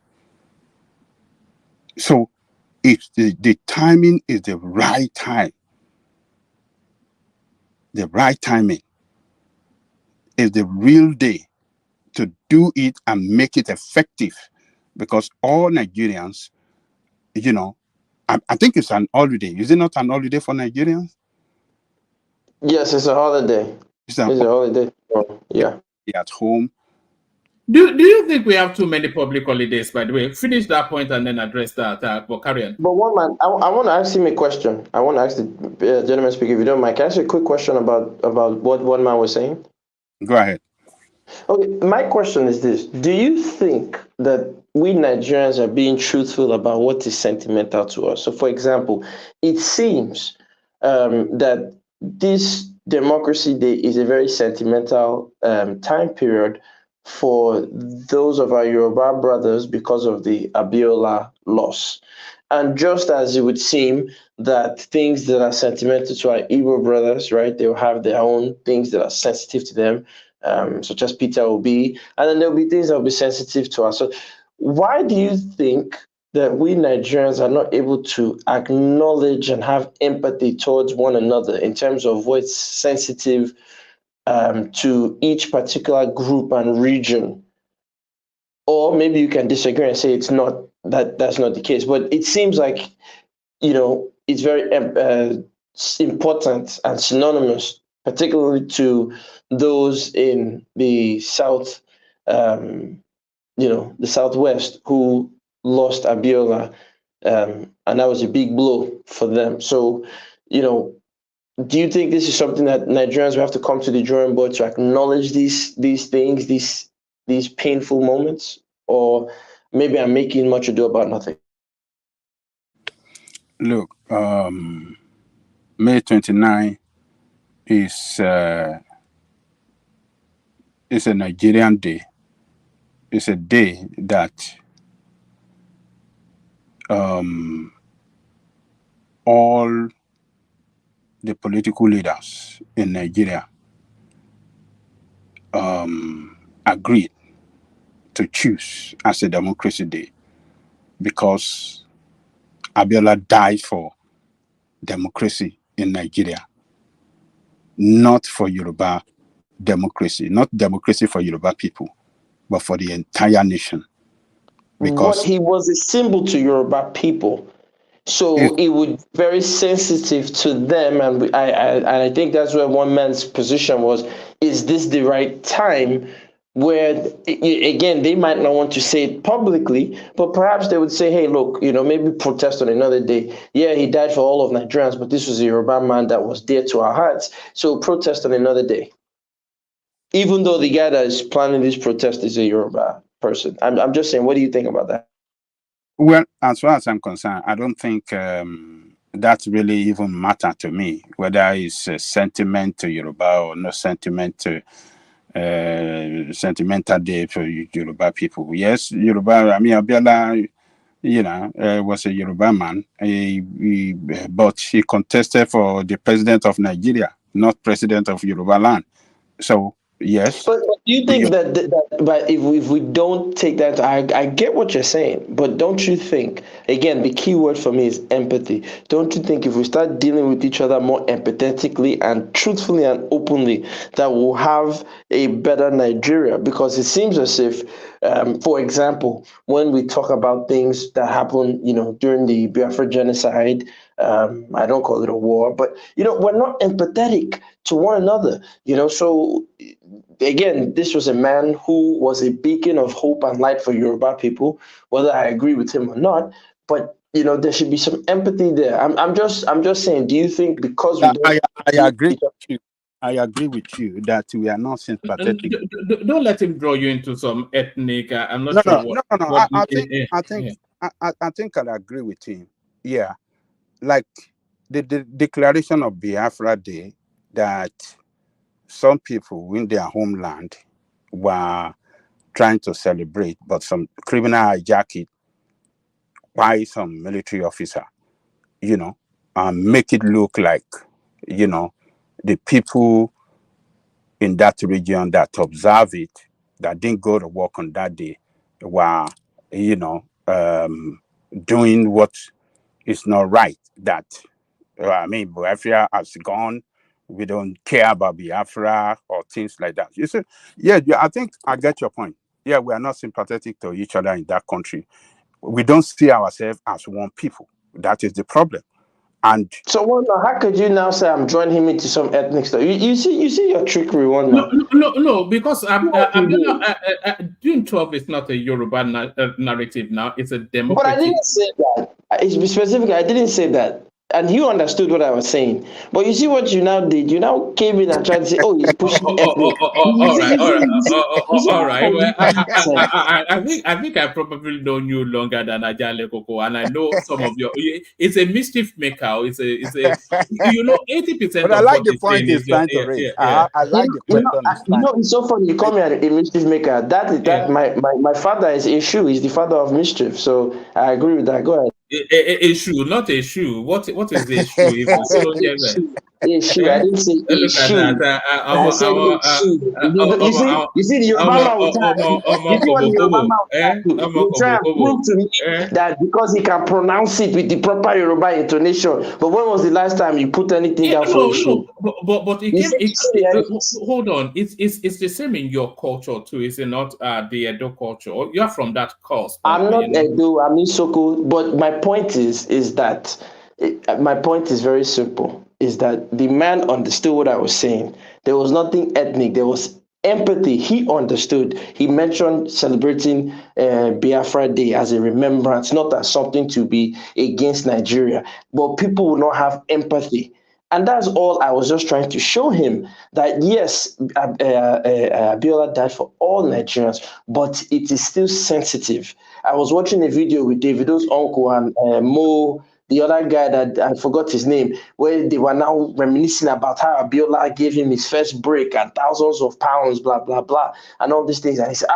So if the timing is the right time, the right timing is the real day to do it and make it effective, because all Nigerians, I think it's an holiday. Is it not an holiday for Nigerians? Yes, it's a holiday. It's a holiday. Yeah. At home. Do you think we have too many public holidays, by the way? Finish that point and then address that, but carry on. But one man, I want to ask him a question. I want to ask the gentleman speaker, if you don't mind. Can I ask you a quick question about what one man was saying? Go ahead. Okay, my question is this. Do you think that we Nigerians are being truthful about what is sentimental to us? So, for example, it seems that this Democracy Day is a very sentimental time period for those of our Yoruba brothers because of the Abiola loss. And just as it would seem that things that are sentimental to our Igbo brothers, right, they'll have their own things that are sensitive to them, such as Peter Obi, and then there'll be things that will be sensitive to us. So why do you think that we Nigerians are not able to acknowledge and have empathy towards one another in terms of what's sensitive to each particular group and region? Or maybe you can disagree and say it's not, that's not the case. But it seems like, it's very important and synonymous particularly to those in the South, the Southwest who lost Abiola, and that was a big blow for them. So, do you think this is something that Nigerians will have to come to the drawing board to acknowledge these things, these painful moments, or maybe I'm making much ado about nothing? Look, May 29 is a Nigerian day. It's a day that all the political leaders in Nigeria agreed to choose as a democracy day, because Abiola died for democracy in Nigeria, not for Yoruba democracy, not democracy for Yoruba people, but for the entire nation. Because he was a symbol to Yoruba people. So it would be very sensitive to them, and I think that's where one man's position was: is this the right time? Where again, they might not want to say it publicly, but perhaps they would say, "Hey, look, maybe protest on another day. Yeah, he died for all of Nigerians, but this was a Yoruba man that was dear to our hearts. So protest on another day." Even though the guy that is planning this protest is a Yoruba person, I'm just saying, what do you think about that? Well, as far as I'm concerned, I don't think that really even matter to me, whether it's a sentiment to Yoruba or no sentiment to sentimental day for Yoruba people. Yes, Yoruba, Abiola, was a Yoruba man, but he contested for the president of Nigeria, not president of Yoruba land. So, yes. But do you think but if we don't take that, I get what you're saying, but don't you think, again, the key word for me is empathy. Don't you think if we start dealing with each other more empathetically and truthfully and openly, that we'll have a better Nigeria? Because it seems as if, for example, when we talk about things that happened, during the Biafra genocide, I don't call it a war, but, we're not empathetic to one another, so again, this was a man who was a beacon of hope and light for Yoruba people, whether I agree with him or not. But there should be some empathy there. I'm just saying. Do you think because we don't? I agree with you. I agree with you that we are not sympathetic. Don't let him draw you into some ethnic. I'm not No, sure no. I think I'll agree with him. Yeah, like the declaration of Biafra Day, that some people in their homeland were trying to celebrate, but some criminal hijack it by some military officer, and make it look like, the people in that region that observe it, that didn't go to work on that day, were, doing what is not right. That, Biafra has gone. We don't care about Biafra or things like that. You see, yeah, I think I get your point. Yeah, we are not sympathetic to each other in that country. We don't see ourselves as one people. That is the problem. And so, how could you now say I'm drawing him into some ethnic stuff? You see your trickery, No, because June 12 is not a Yoruba narrative now. It's a democratic. But I didn't say that. It's specific. I didn't say that. And you understood what I was saying. But you see what you now did? You now came in and tried to say, "Oh, he's pushing ethnic." All right. Well, I think I probably known you longer than Ajale Koko, and I know some of your. It's a mischief maker. It's a 80%. But I like the point he's trying to raise. I like the question. It's so funny. You call me a mischief maker. My father is a shoe. He's the father of mischief. So I agree with that. Go ahead. A shoe, not a shoe. What is a shoe? A shoe. I didn't say a shoe. I said a shoe. You see the Yoruba man will try. You see what the Yoruba man will try and prove to me that because he can pronounce it with the proper Yoruba intonation. But when was the last time you put anything down for a shoe? But hold on. It's the same in your culture too. Is it not the Edo culture? You are from that coast. I'm not Edo. I'm Isoko. But my point is that my point is very simple. is that the man understood what I was saying. There was nothing ethnic. There was empathy. He understood. He mentioned celebrating Biafra Day as a remembrance, not as something to be against Nigeria. But people will not have empathy. And that's all I was just trying to show him, that yes, Abiola died for all Nigerians, but it is still sensitive. I was watching a video with Davido's uncle and Mo, the other guy that I forgot his name, where they were now reminiscing about how Abiola gave him his first break and thousands of pounds, blah, blah, blah, and all these things. And he said,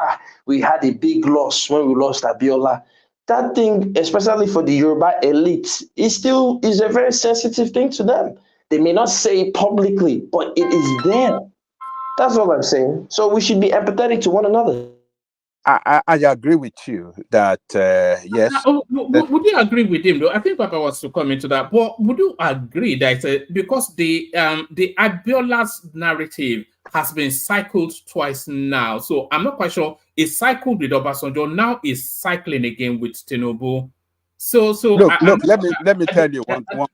we had a big loss when we lost Abiola. That thing, especially for the Yoruba elite, is a very sensitive thing to them. They may not say it publicly, but it is there. That's all I'm saying. So we should be empathetic to one another. I agree with you that yes. Would you agree with him though? I think Papa was to come into that, but would you agree that because the Abiola's narrative has been cycled twice now, so I'm not quite sure it's cycled with Obasanjo, now it's cycling again with Tinubu. So look, let me tell you one man.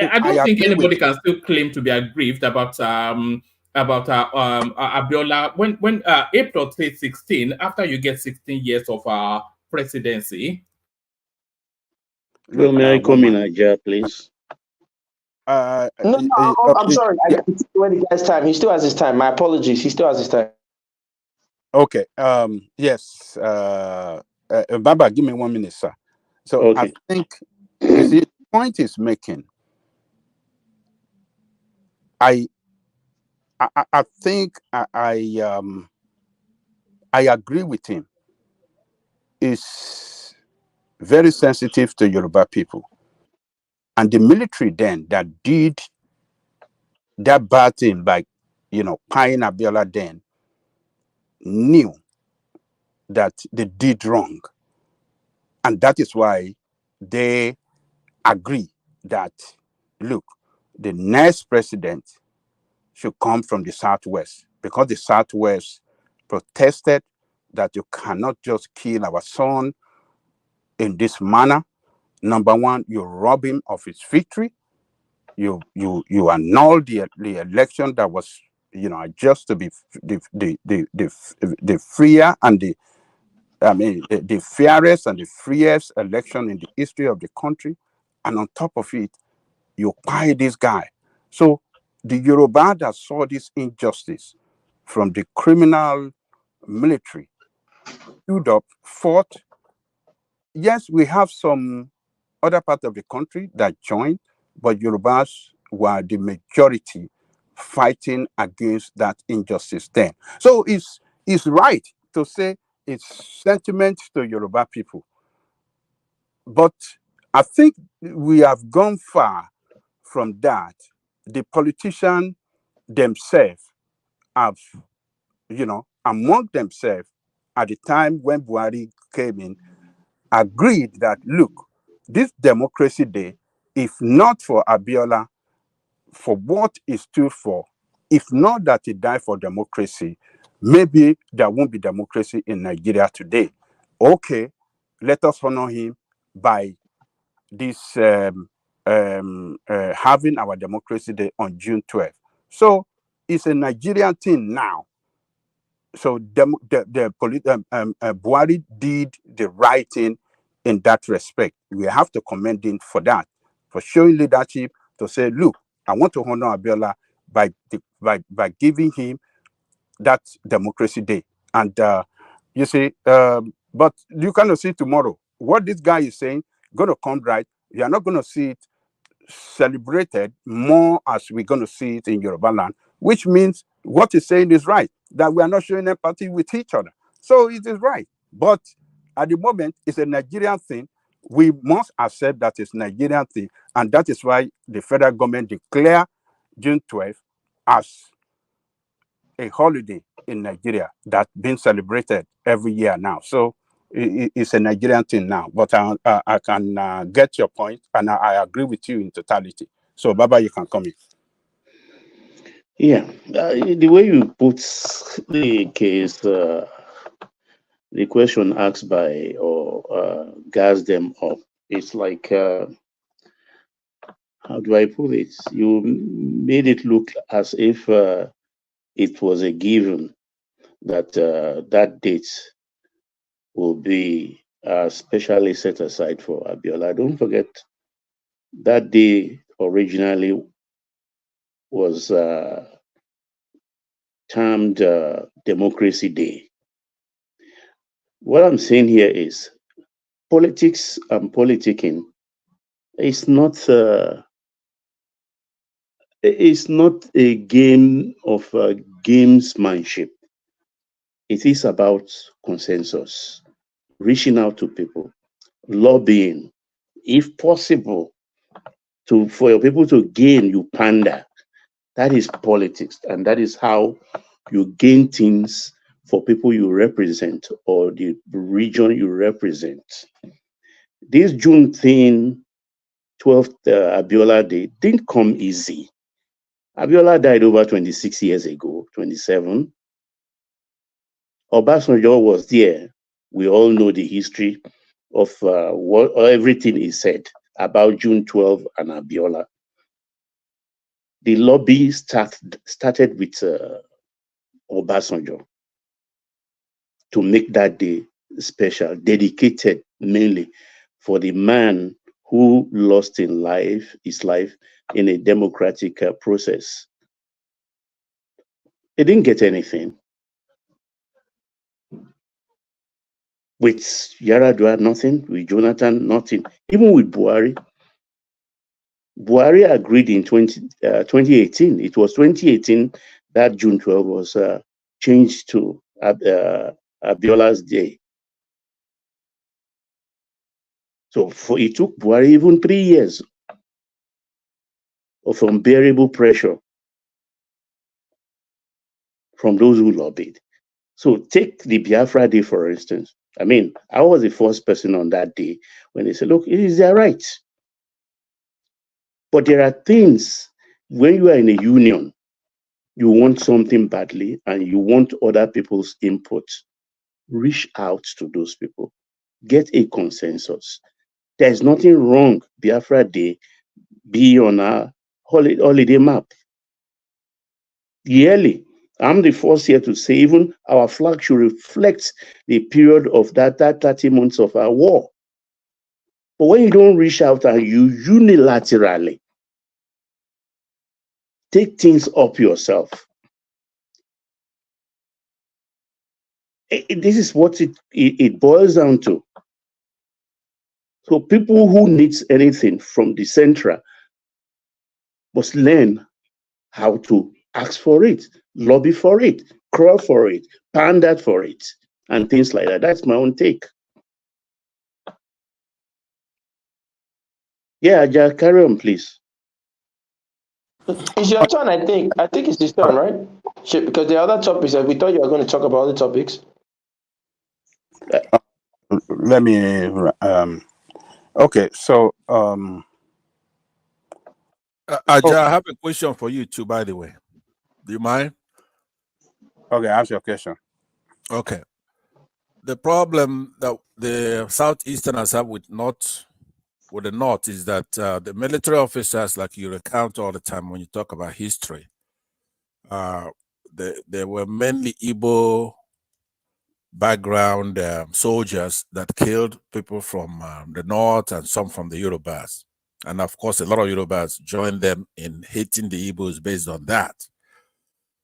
I don't think anybody can still claim to be aggrieved about Abiola when April 2016, after you get 16 years of presidency. Well, may I come in, Nigeria, please? No, I'm sorry. I got to take away the guy's time. He still has his time. My apologies. He still has his time. Okay. Yes. Baba, give me 1 minute, sir. So okay. I think you see the point is making. I think I agree with him. It's very sensitive to Yoruba people. And the military then that did that bad thing by, paying Abiola then knew that they did wrong. And that is why they agree that, look, the next president should come from the Southwest, because the Southwest protested that you cannot just kill our son in this manner. Number one, you rob him of his victory. You annul the election that was, just to be the freer and the fairest and the freest election in the history of the country. And on top of it, you buy this guy. So the Yoruba that saw this injustice from the criminal military stood up, fought. Yes, we have some other part of the country that joined, but Yorubas were the majority fighting against that injustice then. So it's right to say it's sentiment to Yoruba people. But I think we have gone far from that. The politicians themselves have, among themselves at the time when Buhari came in, agreed that, look, this Democracy Day, if not for Abiola, for what it stood for, if not that he died for democracy, maybe there won't be democracy in Nigeria today. Okay, let us honor him by this having our Democracy Day on June 12th. So it's a Nigerian thing now. So Buhari did the right thing in that respect. We have to commend him for that, for showing leadership to say, look, I want to honor Abiola by giving him that Democracy Day. And you see, but you cannot see tomorrow what this guy is saying going to come right. You are not going to see it celebrated more as we're going to see it in Yoruba land, which means what he's saying is right, that we are not showing empathy with each other. So it is right. But at the moment, it's a Nigerian thing. We must accept that it's a Nigerian thing. And that is why the federal government declared June 12th as a holiday in Nigeria that's been celebrated every year now. So it's a Nigerian thing now. But I can get your point, and I agree with you in totality. So, Baba, you can come in. Yeah, the way you put the case, the question asked by or gas them up, it's like how do I put it? You made it look as if it was a given that that date will be specially set aside for Abiola. Don't forget that day originally was termed Democracy Day. What I'm saying here is politics and politicking is not it's not a game of gamesmanship. It is about consensus, reaching out to people, lobbying, if possible, for your people to gain, you pander. That is politics, and that is how you gain things for people you represent or the region you represent. This June thing, 12th Abiola Day, didn't come easy. Abiola died over 26 years ago, 27. Obasanjo was there. We all know the history of what everything is said about June 12 and Abiola. The lobby started with Obasanjo to make that day special, dedicated mainly for the man who lost his life in a democratic process. He didn't get anything. With Yaradua, nothing. With Jonathan, nothing. Even with Buhari. Buhari agreed in 2018. It was 2018 that June 12 was changed to Abiola's Day. So it took Buhari even 3 years of unbearable pressure from those who lobbied. So take the Biafra Day, for instance. I mean, I was the first person on that day when they said, look, it is their right. But there are things, when you are in a union, you want something badly and you want other people's input. Reach out to those people. Get a consensus. There's nothing wrong, Biafra Day, be on a holiday map. Yearly, I'm the first here to say even our flag should reflect the period of that 30 months of our war. But when you don't reach out and you unilaterally take things up yourself, this is what it boils down to. So people who needs anything from the central must learn how to ask for it, lobby for it, crawl for it, pander for it, and things like that. That's my own take. Yeah, just carry on, please. It's your turn, I think. I think it's his turn, right? Because the other topics, we thought you were going to talk about other topics. Let me okay, so Aja, I have a question for you too, by the way. Do you mind? Okay, ask your question. Okay. The problem that the Southeasterners have with the North is that the military officers, like you recount all the time when you talk about history, they were mainly Igbo background soldiers that killed people from the North and some from the Yorubas. And of course, a lot of Yorubas joined them in hating the Igbos based on that.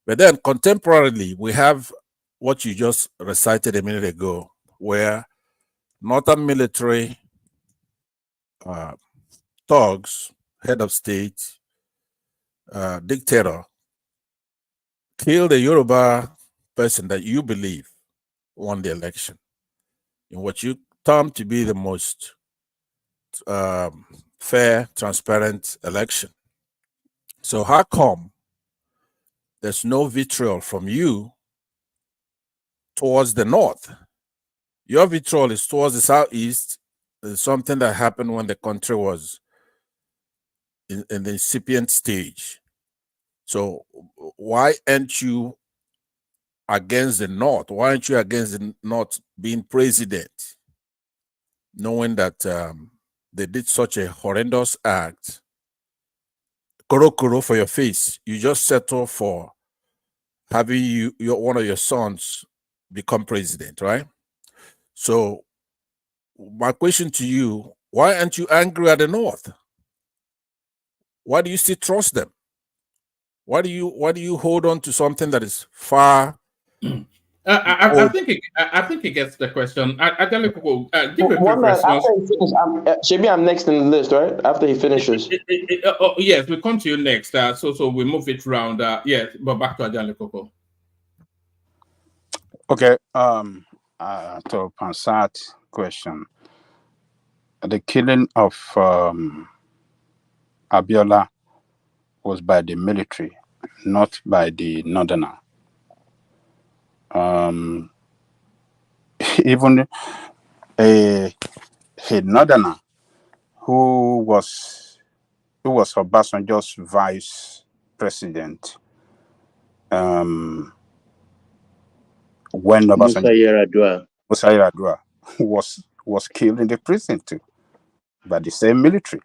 But then contemporarily, we have what you just recited a minute ago, where Northern military thugs, head of state, dictator, killed a Yoruba person that you believe won the election in what you term to be the most fair, transparent election. So how come there's no vitriol from you towards the North? Your vitriol is towards the Southeast. It's something that happened when the country was in the incipient stage. So why aren't you against the North? Why aren't you against the North being president, knowing that they did such a horrendous act koro for your face. You just settle for having one of your sons become president, right? So my question to you, why aren't you angry at the North? Why do you still trust them? Why do you hold on to something that is far? I think he gets the question. Give a brief response. After he finishes, maybe I'm next in the list, right? After he finishes. Yes, we'll come to you next. So we move it round. Yes, but back to Ajahn Koko. Okay. To Pansat question, the killing of Abiola was by the military, not by the Northerner. Even a Northerner who was Obasanjo's vice president, when Obasanjo Musa Yar'Adua was killed in the prison too by the same military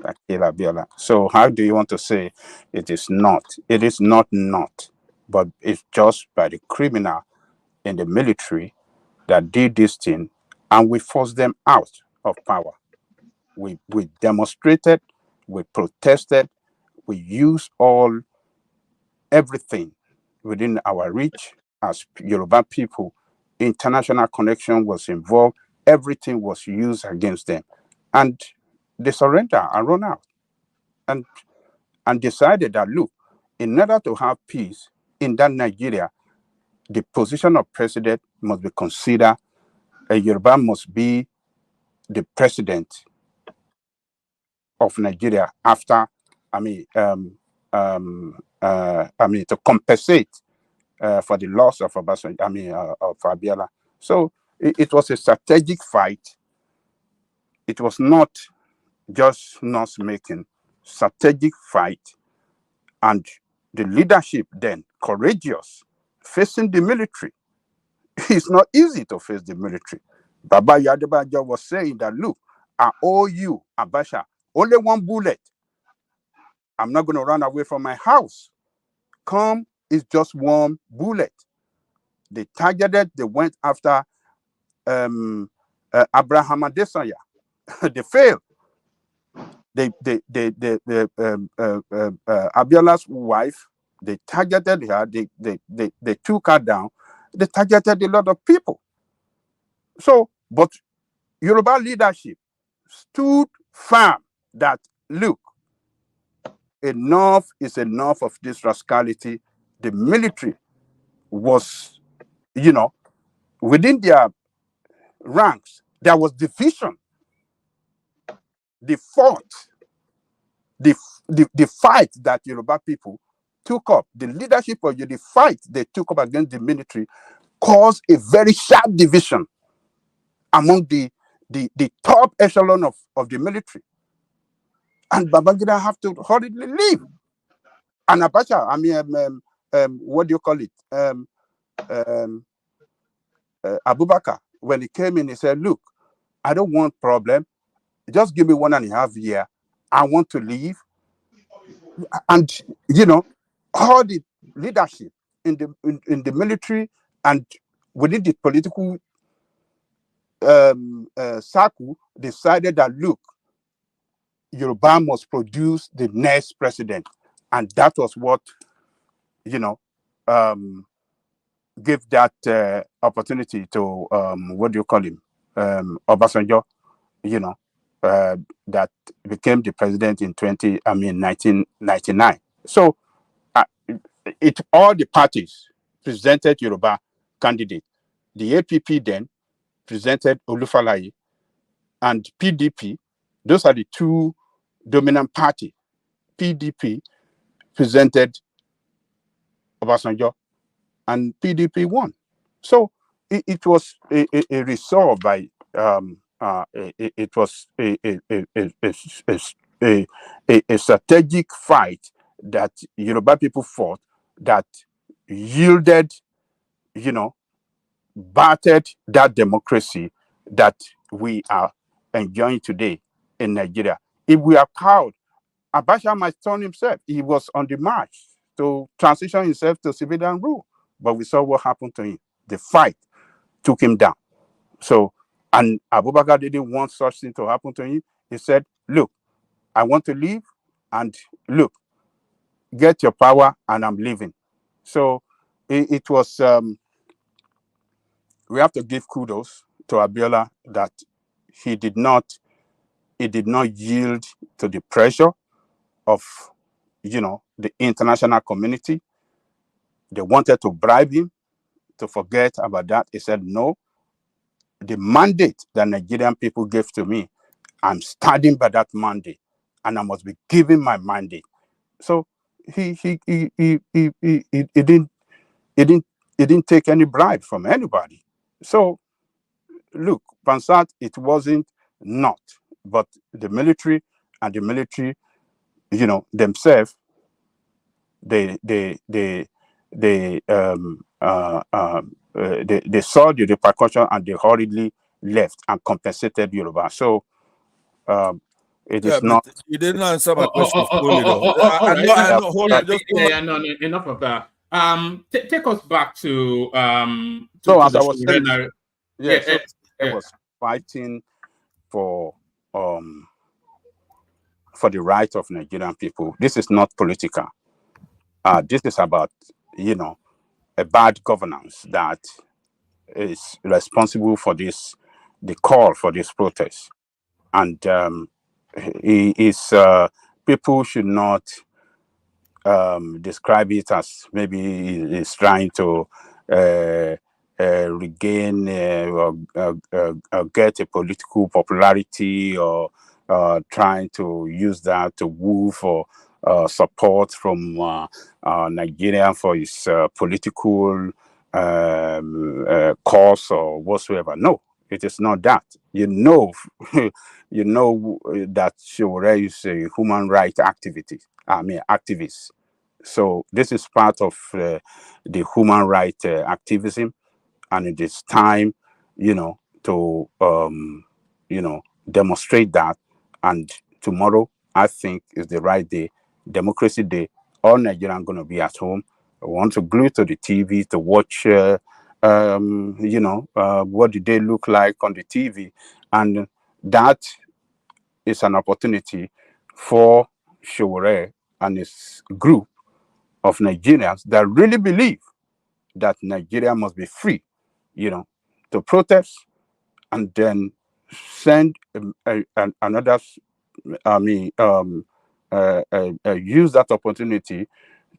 that killed Abiola. So how do you want to say it is not? It is not, but it's just by the criminal in the military that did this thing, and we forced them out of power. We demonstrated, we protested, we used everything within our reach as Yoruba people. International connection was involved. Everything was used against them, and they surrendered and run out, and decided that, look, in order to have peace in that Nigeria, the position of president must be considered. A Yoruba must be the president of Nigeria after, to compensate for the loss of Obasanjo, of Abiola. So it was a strategic fight. It was not just noise making, strategic fight, and the leadership then courageous, facing the military. It's not easy to face the military. Baba Yadebajo was saying that, look, I owe you, Abacha, only one bullet. I'm not going to run away from my house. Come is just one bullet. They targeted, they went after Abraham Adesanya. They failed. Abiola's wife, they targeted her, they took her down, they targeted a lot of people. So, but Yoruba leadership stood firm that, look, enough is enough of this rascality. The military was, within their ranks, there was division. The fight that Yoruba people took up, the leadership of the fight they took up against the military caused a very sharp division among the top echelon of the military. And Babangida have to hurriedly leave. And Abacha, what do you call it? Abubakar, when he came in, he said, look, I don't want problem. Just give me 1.5 years. I want to leave. And, all the leadership in the military and within the political circle decided that, look, Yoruba must produce the next president. And that was what, gave that opportunity to, what do you call him? Obasanjo, that became the president in 1999. So all the parties presented Yoruba candidate. The APP then presented Olufalaye, and PDP. Those are the two dominant parties. PDP presented Obasanjo, and PDP won. So it was a resolve by it was a strategic fight that Yoruba people fought that yielded, battered that democracy that we are enjoying today in Nigeria. If we are proud Abacha might turn himself. He was on the march to transition himself to civilian rule. But we saw what happened to him. The fight took him down. So, and Abubakar didn't want such thing to happen to him. He said, look, I want to leave, and look, get your power, and I'm leaving. So it was, we have to give kudos to Abiola that he did not yield to the pressure of, the international community. They wanted to bribe him to forget about that. He said, no, the mandate that Nigerian people gave to me, I'm standing by that mandate, and I must be giving my mandate. So he didn't take any bribe from anybody. So look, Pansat, it wasn't not, but the military themselves, they saw the repercussion, and they hurriedly left and compensated Yoruba. So it is not. You didn't answer my question fully, though. All right. I know. Hold on. Just No, enough of that. Take us back to So to as the I was saying, I was fighting for the right of Nigerian people. This is not political. This is about, a bad governance that is responsible for this, the call for this protest. And people should not describe it as maybe he's trying to regain or get a political popularity, or trying to use that to woo for support from Nigeria for his political cause or whatsoever. No, it is not that. You know that Showore is a human rights activist. So this is part of the human rights activism, and it is time, to demonstrate that. And tomorrow, I think, is the right day, Democracy Day. All Nigerians going to be at home. I want to glue to the TV to watch. What did they look like on the TV, and that is an opportunity for Showore and his group of Nigerians that really believe that Nigeria must be free, to protest, and then send another, use that opportunity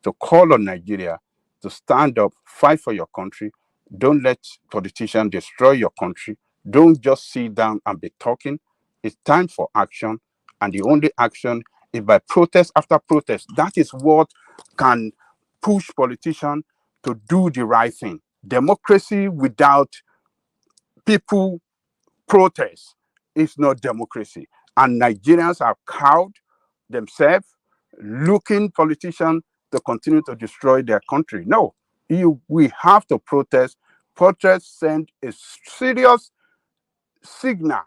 to call on Nigeria to stand up, fight for your country. Don't let politicians destroy your country. Don't just sit down and be talking. It's time for action, and the only action is by protest after protest. That is what can push politicians to do the right thing. Democracy without people protest is not democracy. And Nigerians are cowed themselves, looking politicians to continue to destroy their country. No, we have to protest. Protest send a serious signal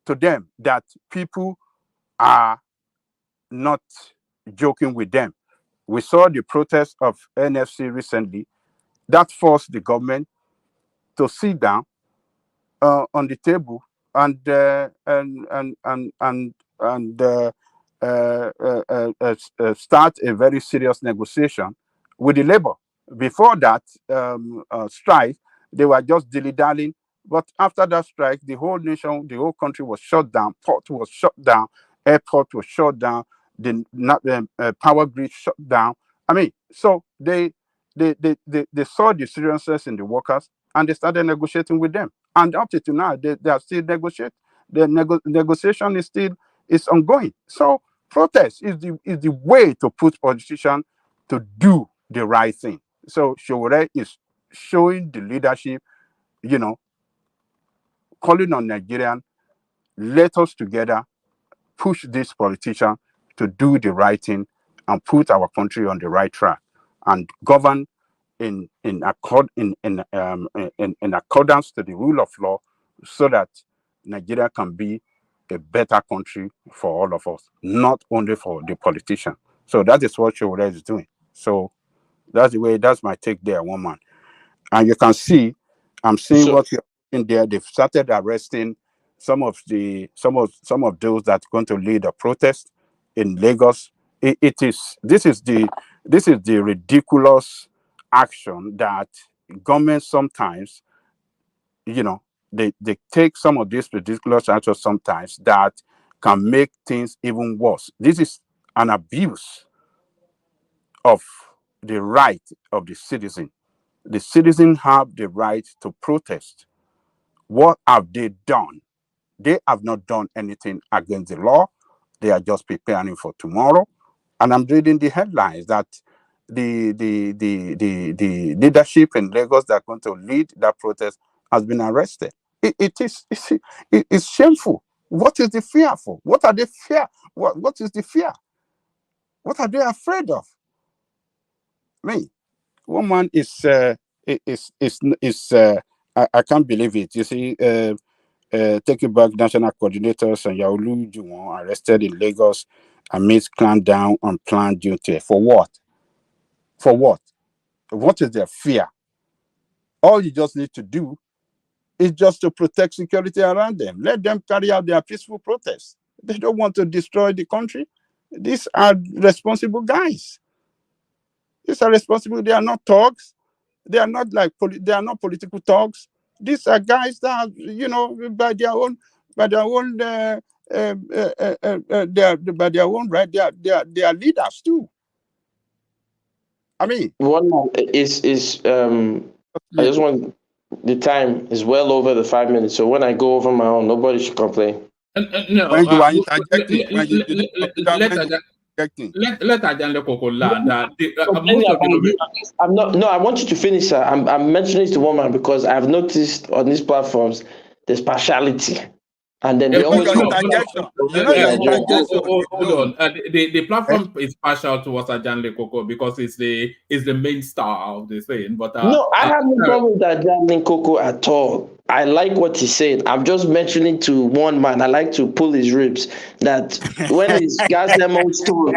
to them that people are not joking with them. We saw the protest of NFC recently that forced the government to sit down on the table and start a very serious negotiation with the labor. Before that strike, they were just dilly-dallying. But after that strike, the whole nation, the whole country was shut down. Port was shut down. Airport was shut down. The power grid shut down. I mean, so they saw the seriousness in the workers, and they started negotiating with them. And up to now, they are still negotiating. The negotiation is ongoing. So protest is the way to put politicians to do the right thing. So Showore is showing the leadership, calling on Nigerians, let us together push this politician to do the right thing and put our country on the right track and govern in accordance to the rule of law, so that Nigeria can be a better country for all of us, not only for the politician. So that is what Showore is doing. So that's my take there, one man. And you can see, I'm seeing what you're in there. They've started arresting some of those that are going to lead a protest in Lagos. This is the ridiculous action that government sometimes, they take some of these ridiculous actions sometimes that can make things even worse. This is an abuse of the right of the citizen. The citizens have the right to protest. What have they done? They have not done anything against the law. They are just preparing for tomorrow. And I'm reading the headlines that the leadership in Lagos that are going to lead that protest has been arrested. It's shameful. What is the fear for? What are they fear? What is the fear? What are they afraid of? One man I can't believe it. You see, Take It Back national coordinators and Yaolu Juwon arrested in Lagos amidst clampdown on planned duty. For what? For what? What is their fear? All you just need to do is just to protect security around them. Let them carry out their peaceful protests. They don't want to destroy the country. These are responsible guys. These are responsible. They are not thugs. They are not they are not political thugs. These are guys that, by their own right, they are leaders too. I mean, one is I just want, the time is well over the 5 minutes. So when I go over my own, nobody should complain. No, when you are interjecting, let Ajanle Koko land. I'm not. No, I want you to finish, sir. I'm mentioning this to one man because I've noticed on these platforms there's partiality, and then they always hold on. The platform is partial towards Ajanle Koko because it's the main star of the thing. But no, I have no problem with Ajanle Koko at all. I like what he said. I'm just mentioning to one man. I like to pull his ribs that when his gas lemon stone,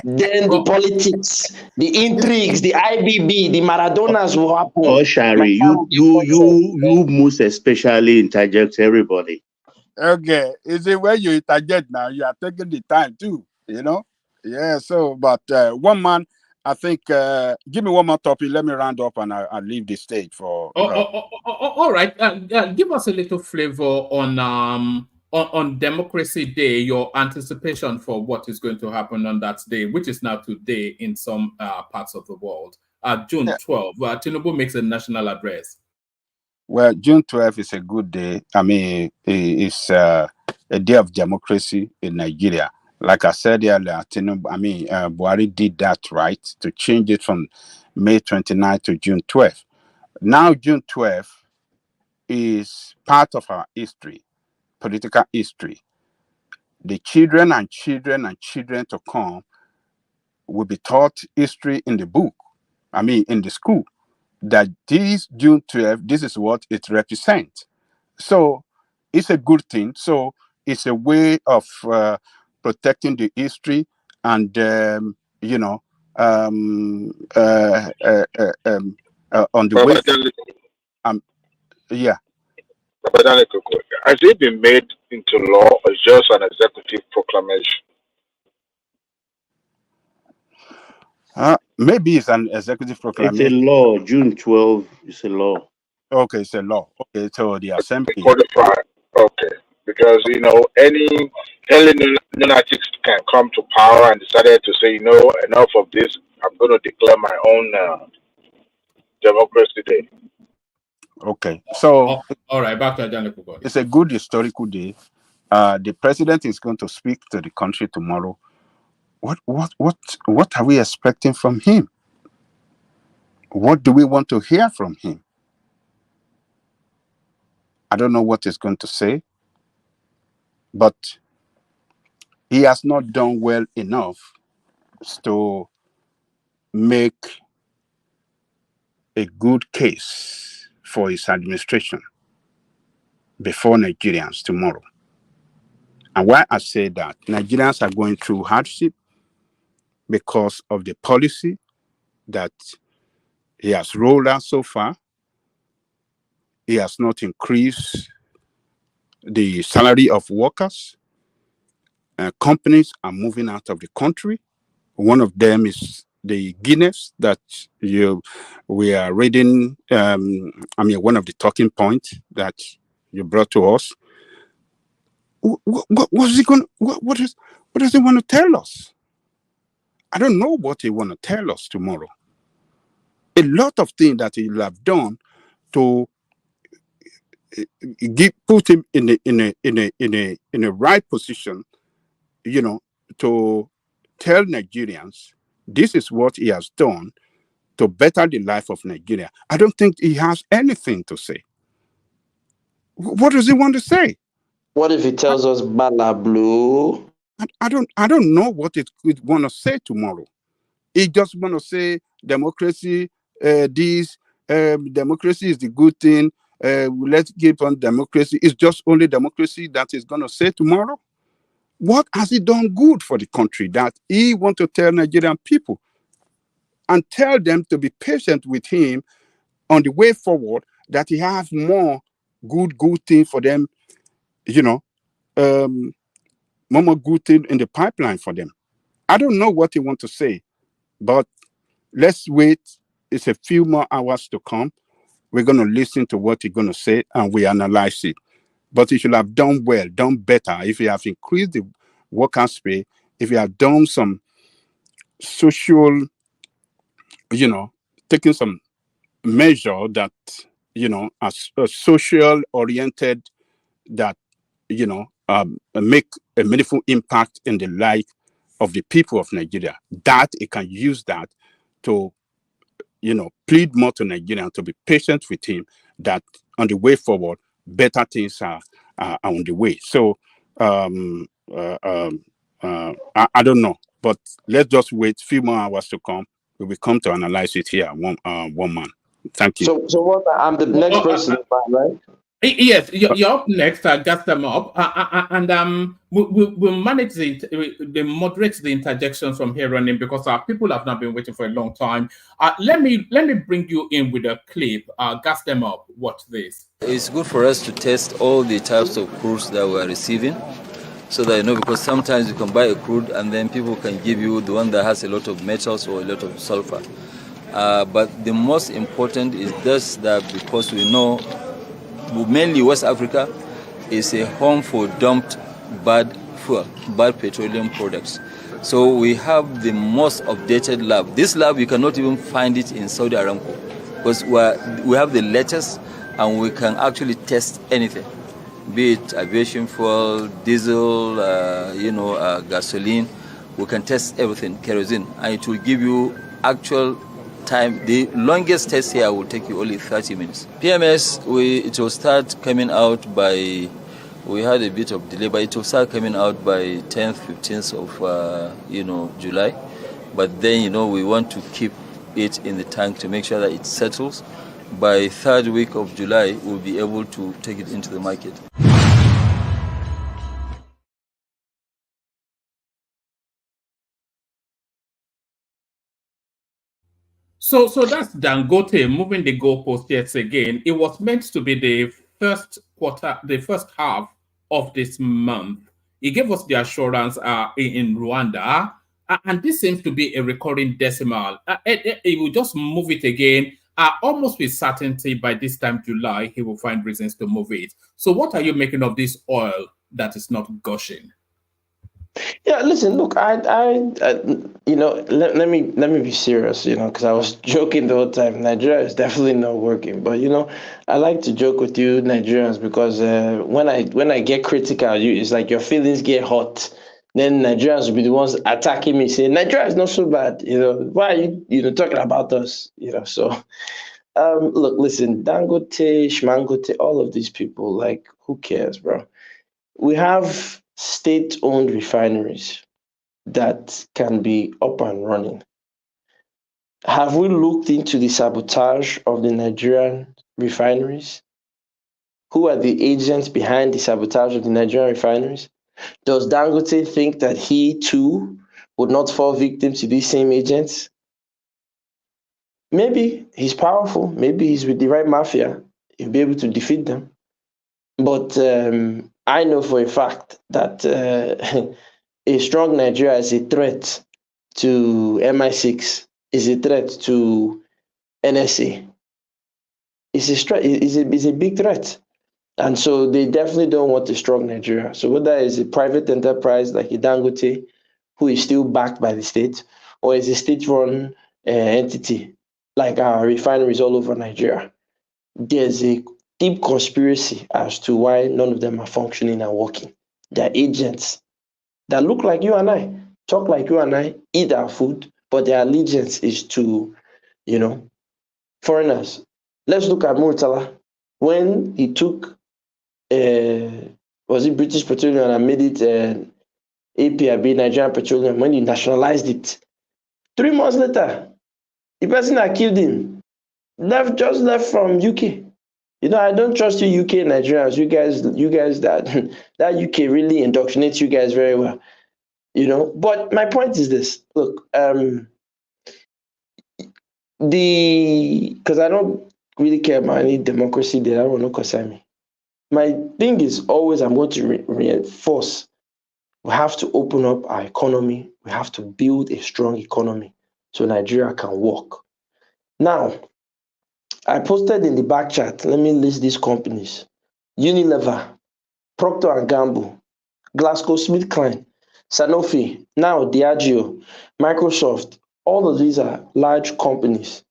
then the politics, the intrigues, the IBB, the Maradonas will happen. Oh, Shari, you most especially interject everybody. Okay, is it where you interject now? You are taking the time too, Yeah. So, but one man, I think. Give me one more topic. Let me round up, and I'll leave the stage for. All right. Give us a little flavor on Democracy Day. Your anticipation for what is going to happen on that day, which is now today in some parts of the world. June 12th, Tinubu makes a national address. Well, June 12th is a good day. I mean, it's a day of democracy in Nigeria. Like I said earlier, Buhari did that right to change it from May 29th to June 12th. Now, June 12th is part of our history, political history. The children and children and children to come will be taught history in the book, in the school, that this June 12th, this is what it represents. So it's a good thing. So it's a way of protecting the history and, on the way. Yeah. Has it been made into law or just an executive proclamation? Maybe it's an executive proclamation. It's a law. June 12 is a law. Okay, it's a law. Okay, so the assembly. Codified. Okay, because any lunatics can come to power and decided to say, enough of this. I'm going to declare my own Democracy Day. Okay, so all right, back to Ajanle Koko. It's a good historical day. The president is going to speak to the country tomorrow. What are we expecting from him? What do we want to hear from him? I don't know what he's going to say, but he has not done well enough to make a good case for his administration before Nigerians tomorrow. And why I say that, Nigerians are going through hardship because of the policy that he has rolled out so far. He has not increased the salary of workers. Companies are moving out of the country. One of them is the Guinness that we are reading. One of the talking points that you brought to us. What is he going? What does he want to tell us? I don't know what he want to tell us tomorrow. A lot of things that he will have done to put him in a right position, to tell Nigerians this is what he has done to better the life of Nigeria. I don't think he has anything to say. What does he want to say? What if he tells us Bala Blue? I don't know what it would want to say tomorrow. He just want to say democracy, democracy is the good thing. Let's keep on democracy. It's just only democracy that is going to say tomorrow. What has he done good for the country that he want to tell Nigerian people and tell them to be patient with him on the way forward, that he has more good things for them, more good things in the pipeline for them. I don't know what he want to say, but let's wait. It's a few more hours to come. We're going to listen to what he's going to say and we analyze it. But he should have done well, done better. If he have increased the workers' pay, if he have done some social, taking some measure that, as a social oriented, that, make a meaningful impact in the life of the people of Nigeria, that he can use that to, plead more to Nigeria, to be patient with him, that on the way forward, better things are on the way. So I don't know, but let's just wait a few more hours to come. We will come to analyze it here, one man. Thank you. So what? I'm the next person, right? Yes, you're up next. Gas them up, and we'll manage the moderate the interjections from here on in, because our people have not been waiting for a long time. Let me bring you in with a clip. Gas them up. Watch this. It's good for us to test all the types of crudes that we are receiving, so that because sometimes you can buy a crude and then people can give you the one that has a lot of metals or a lot of sulfur. But the most important is just that, because we know mainly West Africa is a home for dumped bad fuel, bad petroleum products. So we have the most updated lab. This lab, you cannot even find it in Saudi Aramco, because we have the latest and we can actually test anything, be it aviation fuel, diesel, gasoline. We can test everything, kerosene, and it will give you actual time. The longest test here will take you only 30 minutes. PMS, it will start coming out by, we had a bit of delay, but it will start coming out by 10th, 15th of July. But then we want to keep it in the tank to make sure that it settles. By 3rd week of July, we'll be able to take it into the market. So that's Dangote moving the goalpost yet again. It was meant to be the first half of this month. He gave us the assurance in Rwanda, and this seems to be a recurring decimal. He will just move it again. Almost with certainty by this time July, he will find reasons to move it. So what are you making of this oil that is not gushing? Yeah, listen, look, let me be serious, because I was joking the whole time. Nigeria is definitely not working, but I like to joke with you Nigerians, because when I get critical, it's like your feelings get hot. Then Nigerians will be the ones attacking me, saying Nigeria is not so bad. Why are you talking about us? So look, listen, Dangote, Shmangote, all of these people, like, who cares, bro? We have state-owned refineries that can be up and running. Have we looked into the sabotage of the Nigerian refineries? Who are the agents behind the sabotage of the Nigerian refineries? Does Dangote think that he too would not fall victim to these same agents? Maybe he's powerful. Maybe he's with the right mafia. He'll be able to defeat them. But I know for a fact that a strong Nigeria is a threat to MI6, is a threat to NSA. It's a big threat. And so they definitely don't want a strong Nigeria. So whether it's a private enterprise like a Dangote, who is still backed by the state, or is a state-run entity like our refineries all over Nigeria, there's a deep conspiracy as to why none of them are functioning and working. They're agents that look like you and I, talk like you and I, eat our food, but their allegiance is to, foreigners. Let's look at Murtala. When he took, was it British Petroleum and made it APIB, Nigerian Petroleum, when he nationalized it, 3 months later, the person that killed him just left from UK. I don't trust you UK Nigerians. You guys that UK really indoctrinates you guys very well. But my point is this. Look, because I don't really care about any democracy there. I don't want to concern me. My thing is always I'm going to reinforce. We have to open up our economy. We have to build a strong economy so Nigeria can work. Now, I posted in the back chat, let me list these companies. Unilever, Procter & Gamble, GlaxoSmithKline, Sanofi, now Diageo, Microsoft. All of these are large companies.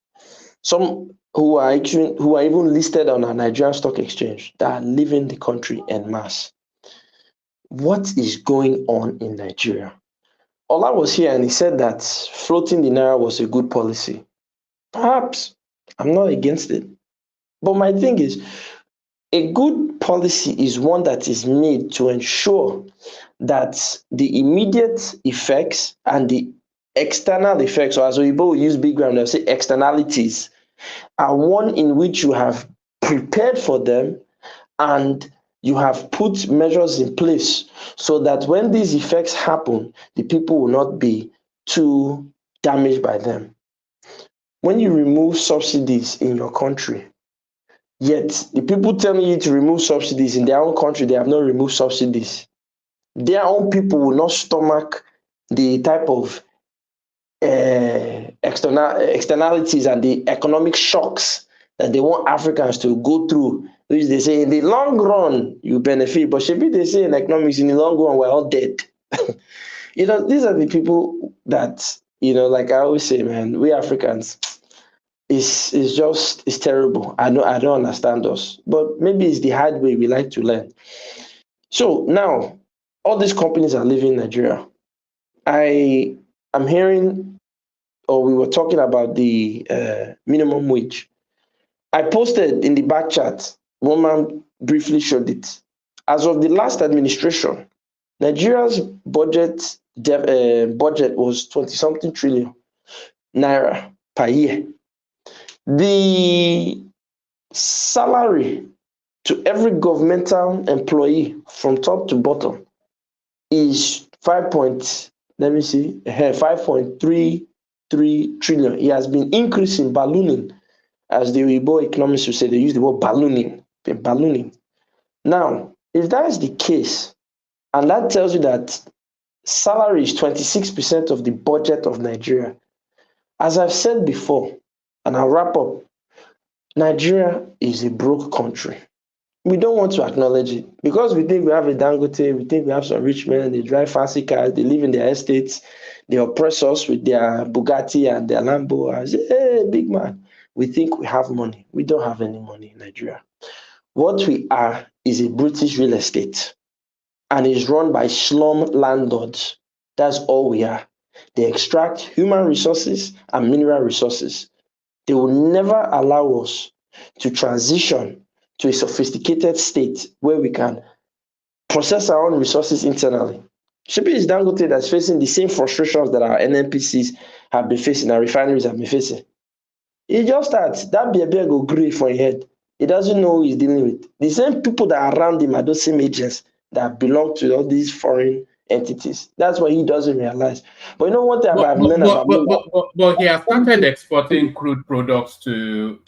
Some who are even listed on our Nigerian stock exchange that are leaving the country en masse. What is going on in Nigeria? Ola was here and he said that floating the naira was a good policy. Perhaps. I'm not against it. But my thing is, a good policy is one that is made to ensure that the immediate effects and the external effects, or as Oyibo will use big grammar, they'll say externalities, are one in which you have prepared for them and you have put measures in place so that when these effects happen, the people will not be too damaged by them. When you remove subsidies in your country, yet the people telling you to remove subsidies in their own country, they have not removed subsidies. Their own people will not stomach the type of externalities and the economic shocks that they want Africans to go through, which they say in the long run you benefit, but maybe they say in economics in the long run we're all dead. These are the people that, like I always say, man, we Africans, it's terrible. I don't understand us, but maybe it's the hard way we like to learn. So now all these companies are leaving Nigeria. I'm hearing, or we were talking about the minimum wage. I posted in the back chat, one man briefly showed it. As of the last administration, Nigeria's budget was 20-something trillion naira per year. The salary to every governmental employee from top to bottom is 5.33 trillion. It has been increasing, ballooning, as the Oyibo economists would say. They use the word ballooning. Now, if that is the case, and that tells you that salary is 26% of the budget of Nigeria, as I've said before, and I'll wrap up, Nigeria is a broke country. We don't want to acknowledge it because we think we have a Dangote, we think we have some rich men, they drive fancy cars, they live in their estates, they oppress us with their Bugatti and their Lambo. I say, hey, big man, we think we have money. We don't have any money in Nigeria. What we are is a British real estate and is run by slum landlords. That's all we are. They extract human resources and mineral resources. They will never allow us to transition to a sophisticated state where we can process our own resources internally. Maybe it's Dangote that's facing the same frustrations that our NNPCs have been facing, our refineries have been facing. He just starts, that beer go grey for your head. He doesn't know who he's dealing with. The same people that are around him are those same agents that belong to all these foreign entities. That's what he doesn't realize. But you know what I've learned about but he has started exporting crude products to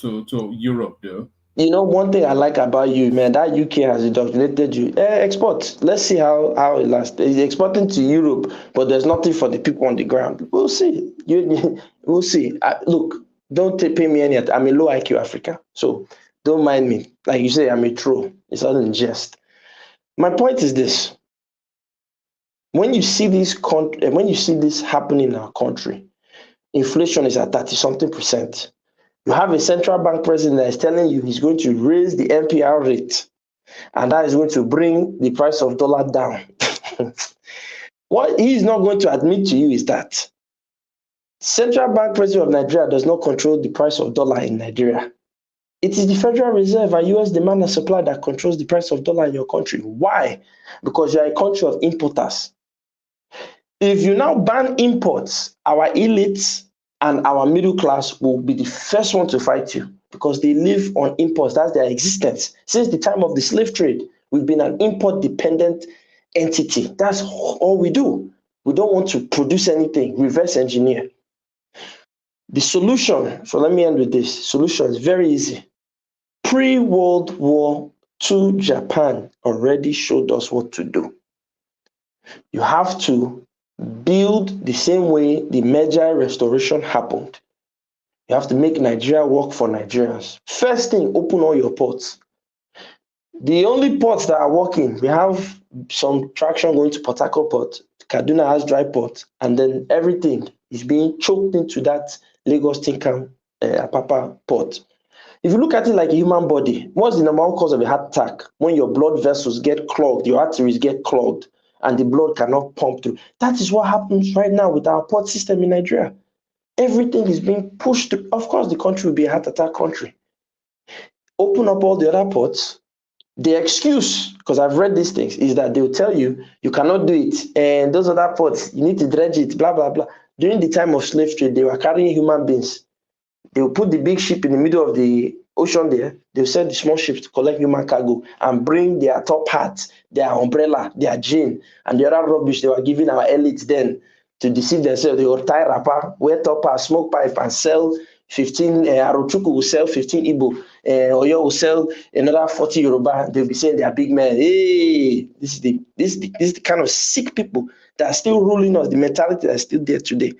Europe, though. You know, one thing I like about you, man, that UK has indoctrinated you. Export. Let's see how it lasts. He's exporting to Europe, but there's nothing for the people on the ground. We'll see. We'll see. Look, don't pay me any. I'm a low IQ Africa, so don't mind me. Like you say, I'm a troll. It's all in jest. My point is this: when you see this happening in our country, inflation is at 30-something%. You have a central bank president that is telling you he's going to raise the MPR rate, and that is going to bring the price of dollar down. What he is not going to admit to you is that central bank president of Nigeria does not control the price of dollar in Nigeria. It is the Federal Reserve and US demand and supply that controls the price of dollar in your country. Why? Because you are a country of importers. If you now ban imports, our elites and our middle class will be the first one to fight you because they live on imports. That's their existence. Since the time of the slave trade, we've been an import-dependent entity. That's all we do. We don't want to produce anything, reverse engineer. The solution, so let me end with this. Solution is very easy. Pre-World War II Japan already showed us what to do. You have to build the same way the merger restoration happened. You have to make Nigeria work for Nigerians. First thing, open all your ports. The only ports that are working, we have some traction going to Port Harcourt port, Kaduna has dry port, and then everything is being choked into that Lagos Tinkan Apapa port. If you look at it like a human body, what's the number one cause of a heart attack? When your blood vessels get clogged, your arteries get clogged, and the blood cannot pump through. That is what happens right now with our port system in Nigeria. Everything is being pushed through. Of course, the country will be a heart attack country. Open up all the other ports. The excuse, because I've read these things, is that they'll tell you, you cannot do it. And those other ports, you need to dredge it, blah, blah, blah. During the time of slave trade, they were carrying human beings. They will put the big ship in the middle of the ocean there. They'll send the small ships to collect human cargo and bring their top hats, their umbrella, their gin, and the other rubbish they were giving our elites then to deceive themselves. They will tie wrapper, wear top hat, smoke pipe, and sell 15. Arochuku will sell 15 Igbo. Oyo will sell another 40 Yoruba. They'll be saying they are big men. Hey, this is the kind of sick people that are still ruling us, the mentality that is still there today.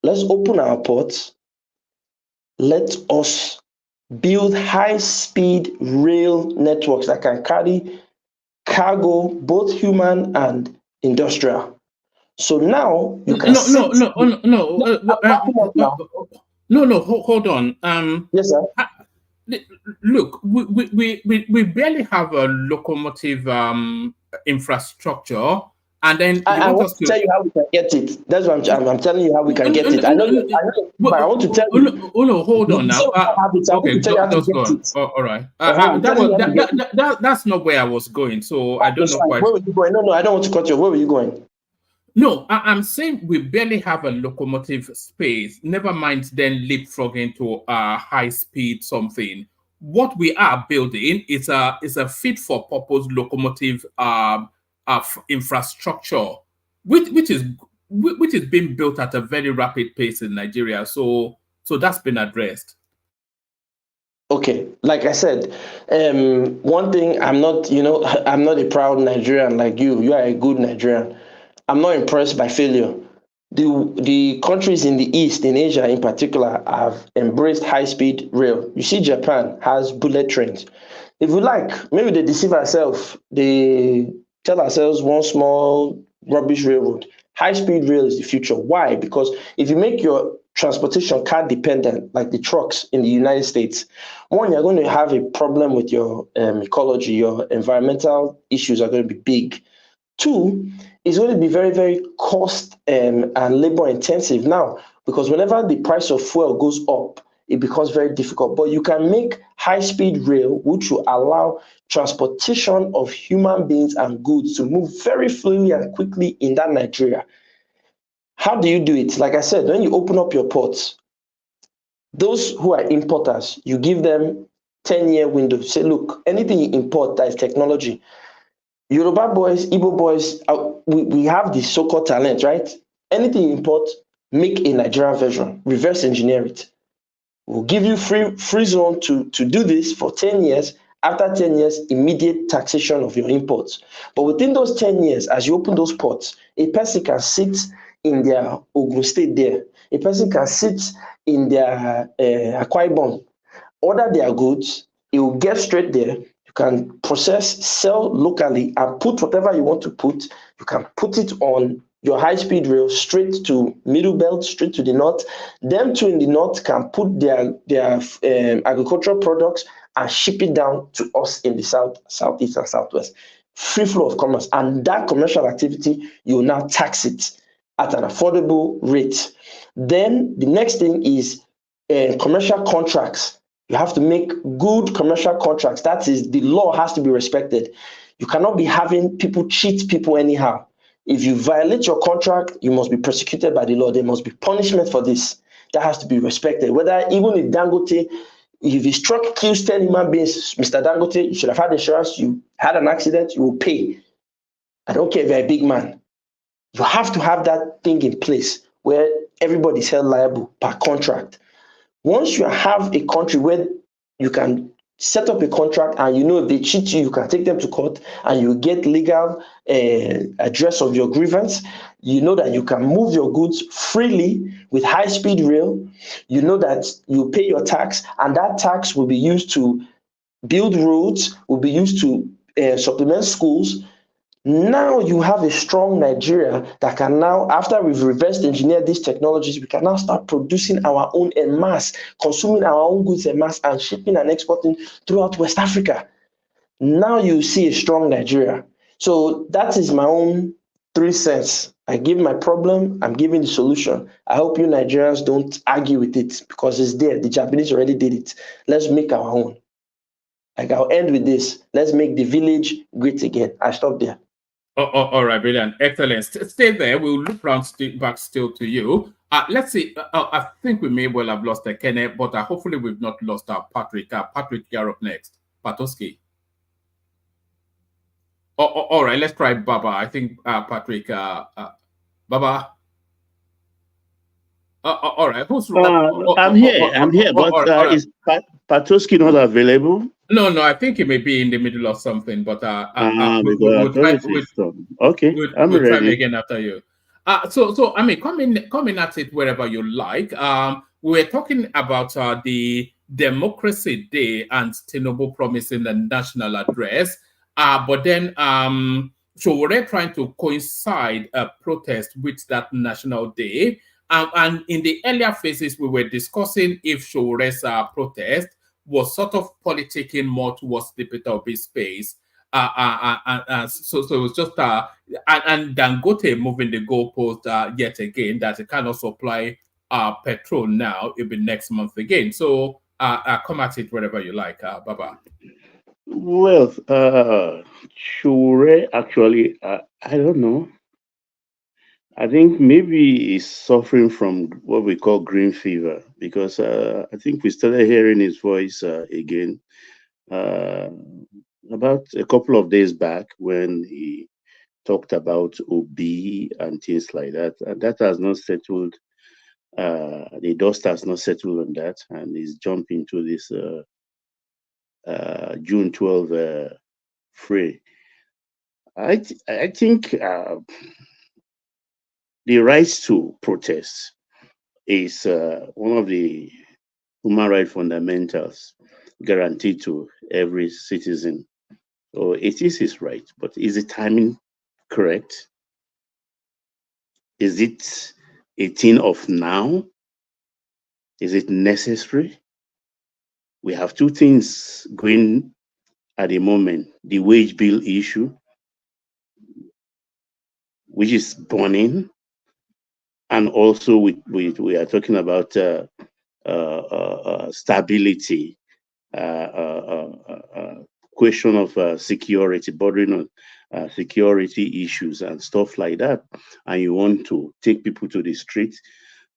Let's open our ports. Let us build high-speed rail networks that can carry cargo, both human and industrial. So now you can hold on. Yes, sir. Look, we barely have a locomotive infrastructure. And then I want to tell you how we can get it. That's what I'm telling you how we can get it. I know, but I want to tell you. Hold on now. Okay, all right. That's not where I was going. So I don't know quite. Where were you going? No, I don't want to cut you. Where were you going? No, I'm saying we barely have a locomotive space. Never mind then leapfrogging to a high speed something. What we are building is a fit for purpose locomotive infrastructure, which is being built at a very rapid pace in Nigeria. So that's been addressed. Okay, like I said, one thing I'm not a proud Nigerian like you. You are a good Nigerian. I'm not impressed by failure. The countries in the East, in Asia in particular, have embraced high-speed rail. You see, Japan has bullet trains. If we like, maybe they deceive ourselves. They tell ourselves one small rubbish railroad. High-speed rail is the future. Why? Because if you make your transportation car dependent, like the trucks in the United States, one, you're going to have a problem with your ecology. Your environmental issues are going to be big. Two, it's going to be very, very cost and labor intensive now, because whenever the price of fuel goes up, it becomes very difficult. But you can make high-speed rail, which will allow transportation of human beings and goods to move very fluidly and quickly in that Nigeria. How do you do it? Like I said, when you open up your ports, those who are importers, you give them 10-year window. Say, look, anything you import that is technology, Yoruba boys, Igbo boys, we have the so-called talent, right? Anything you import, make a Nigerian version, reverse engineer it. We'll give you free zone to do this for 10 years. After 10 years, immediate taxation of your imports. But within those 10 years, as you open those ports, a person can sit in their Ogun State there. A person can sit in their Akwa Ibom, order their goods, it will get straight there. You can process, sell locally, and put whatever you want to put. You can put it on your high-speed rail straight to Middle Belt, straight to the north. Them two in the north can put their agricultural products and ship it down to us in the south, southeast, and southwest. Free flow of commerce. And that commercial activity, you will now tax it at an affordable rate. Then the next thing is commercial contracts. You have to make good commercial contracts. That is, the law has to be respected. You cannot be having people cheat people anyhow. If you violate your contract, you must be prosecuted by the law. There must be punishment for this. That has to be respected. Whether even if Dangote, if his truck kills 10 human beings, Mr. Dangote, you should have had insurance. You had an accident, you will pay. I don't care if you're a big man. You have to have that thing in place where everybody's held liable per contract. Once you have a country where you can set up a contract and you know if they cheat you, you can take them to court and you get legal address of your grievance, you know that you can move your goods freely with high-speed rail, you know that you pay your tax, and that tax will be used to build roads, will be used to supplement schools. Now you have a strong Nigeria that can now, after we've reversed engineered these technologies, we can now start producing our own en masse, consuming our own goods en masse, and shipping and exporting throughout West Africa. Now you see a strong Nigeria. So that is my own 3 cents. I give my problem, I'm giving the solution. I hope you Nigerians don't argue with it because it's there. The Japanese already did it. Let's make our own. Like, I'll end with this. Let's make the village great again. I stop there. All right, brilliant, excellent. Stay there. We'll look round back still to you. Let's see. I think we may well have lost Kenneth, but hopefully we've not lost Patrick. Patrick, you're up next. Patoski. All right, let's try Baba. I think Patrick. Baba. All right. Who's I'm here, but is Patoski not available? No, I think he may be in the middle of something, but we'll try again after you. So I mean, coming at it wherever you like. We're talking about the Democracy Day and Tinubu promising the national address, but then so we're trying to coincide a protest with that national day. And in the earlier phases, we were discussing if Showore's protest was sort of politicking more towards the Peter Obi space. So it was just and Dangote moving the goalpost yet again that it can also apply petrol now. It'll be next month again. So come at it wherever you like, Baba. Well, Showore actually, I don't know. I think maybe he's suffering from what we call green fever because I think we started hearing his voice again about a couple of days back when he talked about OB and things like that. And that has not settled. The dust has not settled on that, and he's jumping into this June 12 fray. I think the rights to protest is one of the human rights fundamentals guaranteed to every citizen. So it is his right, but is the timing correct? Is it a thing of now? Is it necessary? We have two things going at the moment: the wage bill issue, which is burning, and also we are talking about stability, question of security, bordering on security issues and stuff like that. And you want to take people to the street.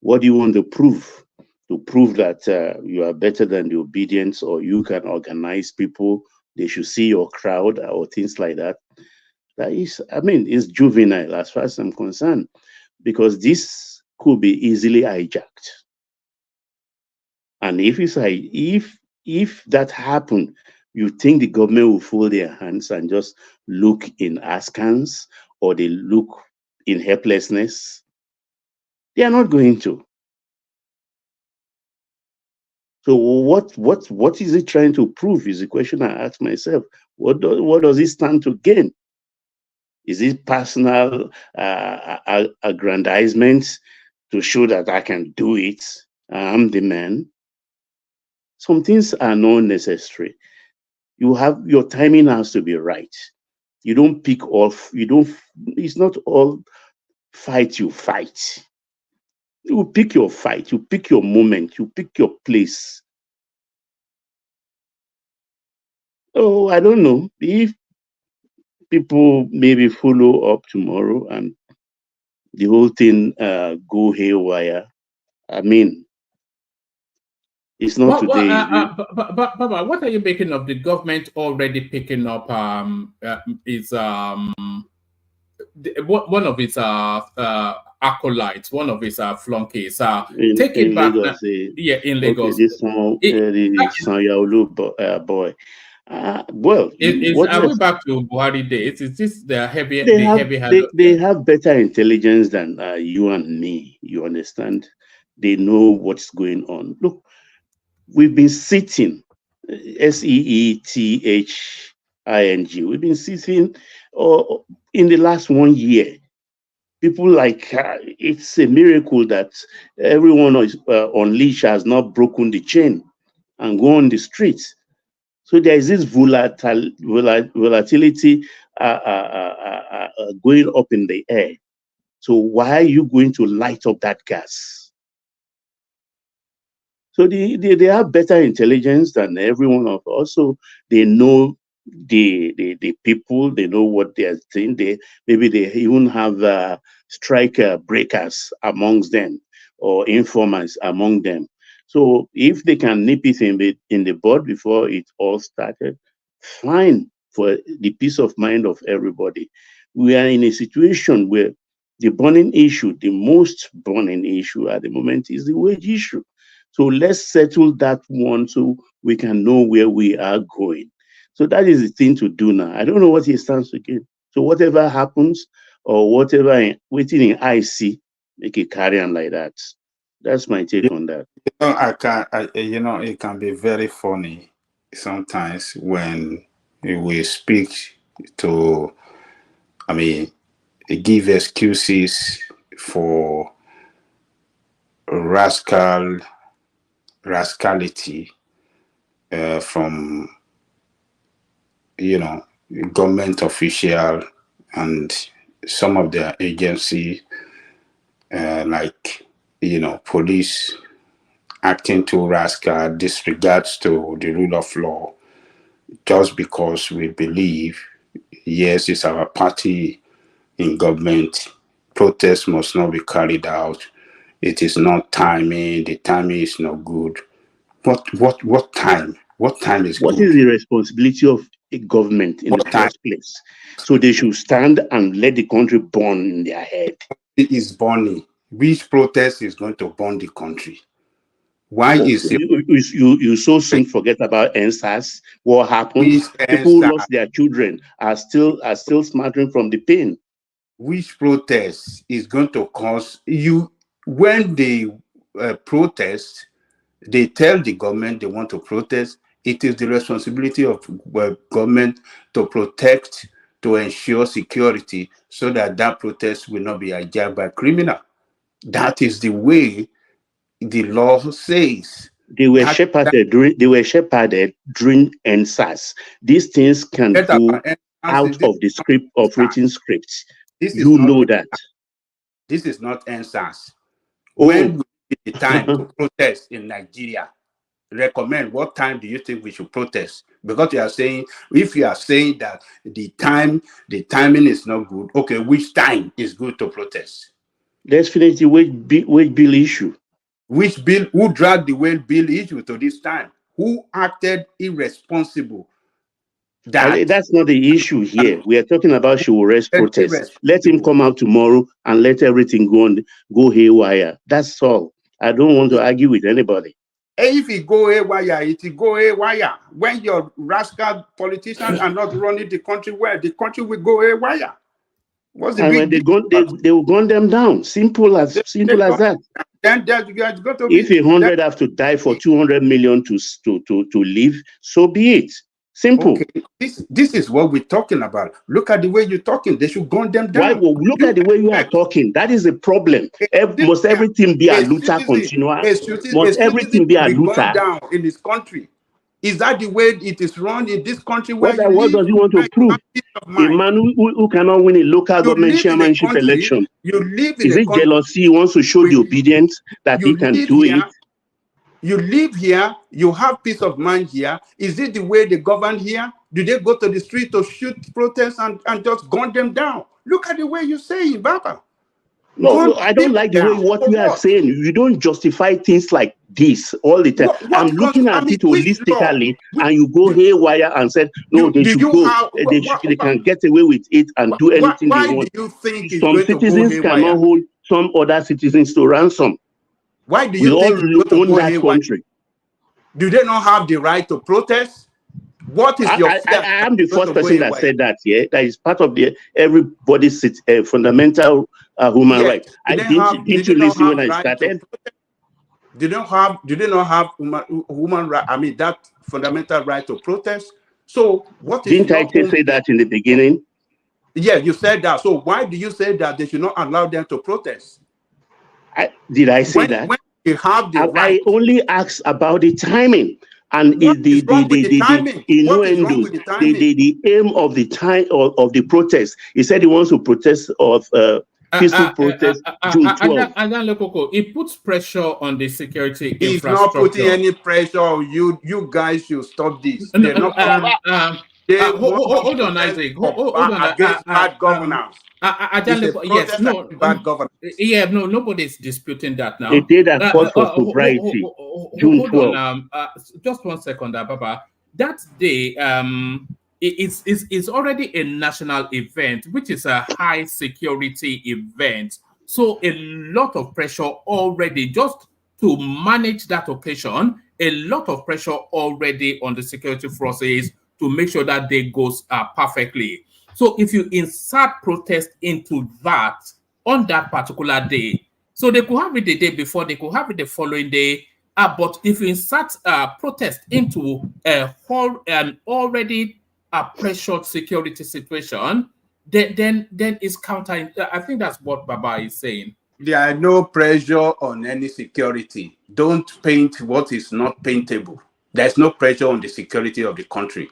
What do you want to prove? To prove that you are better than the obedience, or you can organize people, they should see your crowd or things like that. That is, I mean, it's juvenile as far as I'm concerned, because this could be easily hijacked. And if that happened, you think the government will fold their hands and just look in askance, or they look in helplessness? They are not going to. So what is it trying to prove is the question I ask myself. What does it stand to gain? Is it personal aggrandizement to show that I can do it? I'm the man. Some things are not necessary. Your timing has to be right. You don't pick off. It's not all fight you fight. You pick your fight. You pick your moment. You pick your place. Oh, I don't know if people maybe follow up tomorrow and the whole thing go haywire. I mean, it's not today. Baba, what are you making of the government already picking up one of its acolytes, one of its flunkies? Take it back. Lagos, in Lagos. Okay, this one, the Sanyaolu boy. Well, are we back to Buhari days? Is this the heavy? They have better intelligence than you and me. You understand? They know what's going on. Look, we've been sitting, SEETHING. We've been sitting in the last 1 year. People like, it's a miracle that everyone on leash has not broken the chain and go on the streets. So there is this volatility going up in the air. So why are you going to light up that gas? So they have better intelligence than everyone of us. So they know the people, they know what they are saying. Maybe they even have strike breakers amongst them, or informants among them. So if they can nip it in the bud before it all started, fine, for the peace of mind of everybody. We are in a situation where the most burning issue at the moment is the wage issue. So let's settle that one so we can know where we are going. So that is the thing to do now. I don't know what he stands to gain. So whatever happens, or whatever waiting in IC, make it carry on like that. That's my take on that. It can be very funny sometimes when we speak to, give excuses for rascality from government official and some of their agency, like police acting too rascal, disregards to the rule of law, just because we believe, yes, it's our party in government, protest must not be carried out. It is not timing. The timing is not good. What time? What time is What good? is the responsibility of a government in the first place? So they should stand and let the country burn in their head. It is burning. Which protest is going to burn the country? Why is it? You so soon forget about NSAS? What happens? People who lost their children are still smarting from the pain. Which protest is going to cause you? When they protest, they tell the government they want to protest. It is the responsibility of government to protect, to ensure security, so that protest will not be hijacked by criminal. That is the way the law says. They were shepherded during NSAS. These things can go out of the script of written scripts. You know that. This is not NSAS. When will be the time to protest in Nigeria? Recommend what time do you think we should protest? Because if you are saying that the timing is not good, okay, which time is good to protest? Let's finish the wage bill issue. Which bill? Who dragged the wage bill issue to this time? Who acted irresponsible? That's not the issue here. We are talking about Showore's protest. Let him come out tomorrow and let everything go haywire. That's all. I don't want to argue with anybody. If it go haywire, it will go haywire. When your rascal politicians are not running the country well, the country will go haywire. What's the big deal? They will gun them down. Simple as that. Then you are going to if 100 have to die for 200 million to live, so be it. Simple. Okay. This is what we're talking about. Look at the way you're talking. They should gun them down. Why? Well, look at the way you are talking. That is a problem. Must everything be a luta continua? Must everything be a luta? Down in this country? Is that the way it is run in this country? Where what does he want to prove? A man who cannot win a local government chairmanship election. You live in is it jealousy? He wants to show the obedience that he can do it. You live here, you have peace of mind here. Is it the way they govern here? Do they go to the street to shoot protests and just gun them down? Look at the way you say it, Baba. No, I don't like the way what you are saying. You don't justify things like this all the time. I'm looking at it holistically, and you go haywire and said, no, they should go. They can get away with it and do anything they want. Do you think some citizens cannot hold some other citizens to ransom. Why do you think we own that country? Do they not have the right to protest? What is your? I am the first person that said that. Yeah, that is part of everybody's fundamental human right. Didn't you listen when I started? Do they not have human right? I mean, that fundamental right to protest. So what is? Didn't I say that in the beginning? Yeah, you said that. So why do you say that they should not allow them to protest? Did I say that? When you have the right. I only asked about the timing and the innuendo, the aim of the time of the protest. He said he wants to protest of peaceful protest June 12th. It puts pressure on the security He's infrastructure. Not putting any pressure on you. You guys should stop this. They're not hold on, Isaac. Hold on. Against bad governance. Yes, no, bad governance. Yeah, no, nobody's disputing that now. They did a call for sobriety, June 12th. Just 1 second, Baba. That day, it's already a national event, which is a high security event. So a lot of pressure already just to manage that occasion. A lot of pressure already on the security forces to make sure that day goes perfectly. So if you insert protest into that on that particular day, so they could have it the day before, they could have it the following day, but if you insert protest into an already pressured security situation, then it's counter. I think that's what Baba is saying. There are no pressure on any security. Don't paint what is not paintable. There's no pressure on the security of the country.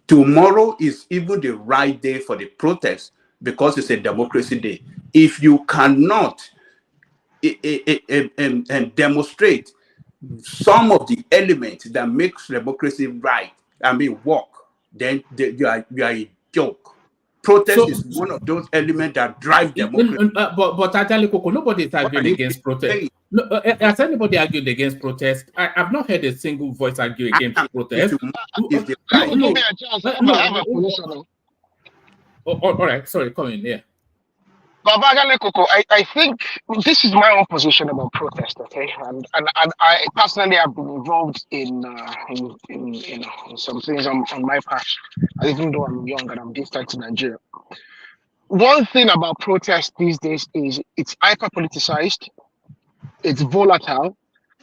Tomorrow is even the right day for the protest because it's a democracy day. If you cannot demonstrate some of the elements that makes democracy right, work, then you are a joke. Protest is one of those elements that drive democracy. But I tell you, Coco, nobody is arguing against protest. No, has anybody argued against protest? I've not heard a single voice argue against protest. All right, sorry, come in, yeah. I think this is my own position about protest, okay? And I personally have been involved in some things on my part, even though I'm young and I'm distant to Nigeria. One thing about protest these days is it's hyper-politicized, it's volatile,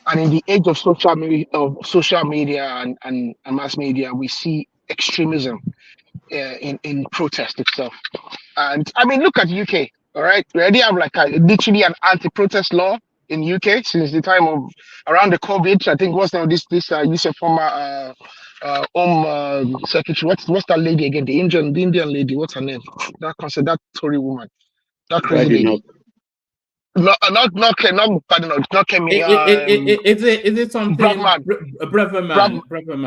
and in the age of social media and mass media, we see extremism in protest itself. And I mean, look at the UK. All right, we already have literally an anti-protest law in UK since the time of around the COVID. I think what's now this former home secretary. What's that lady again? The Indian lady. What's her name? That Tory woman. That crazy lady. Not Kemi. Is it something? Braverman.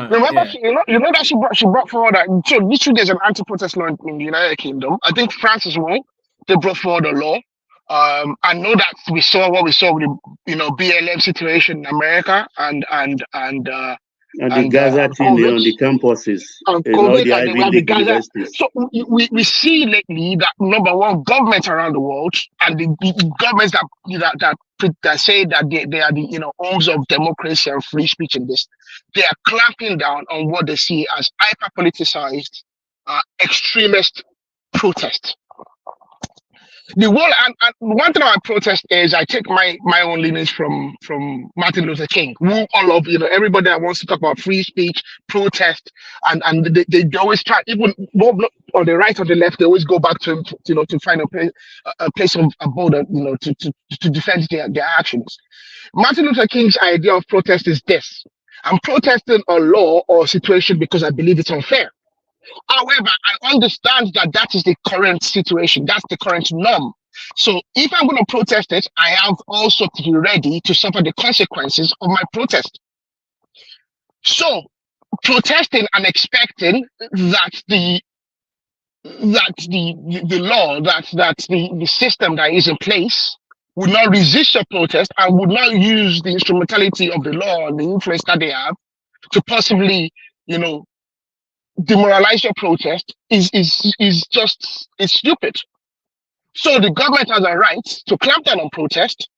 Remember, yeah. you know that she brought forward that. So literally, there's an anti-protest law in the United Kingdom. I think France as well. They brought forward a law. I know that we saw what we saw with the BLM situation in America, and And the Gaza thing there on the campuses, and in all COVID, the and then Ivy we have the League Gaza. universities. So we see lately that number one, governments around the world and the governments that say that they are the homes of democracy and free speech in this, they are clamping down on what they see as hyper politicized extremist protest. The whole and one thing about protest is I take my own leanings from Martin Luther King, who all of everybody that wants to talk about free speech, protest, and they always try, even on the right or the left, they always go back to to find a place of abode, to defend their actions. Martin Luther King's idea of protest is this: I'm protesting a law or situation because I believe it's unfair. However, I understand that that is the current situation. That's the current norm. So if I'm going to protest it, I have also to be ready to suffer the consequences of my protest. So protesting and expecting that the law, that the system that is in place would not resist your protest and would not use the instrumentality of the law and the influence that they have to possibly, demoralize your protest is stupid. So the government has a right to clamp down on protest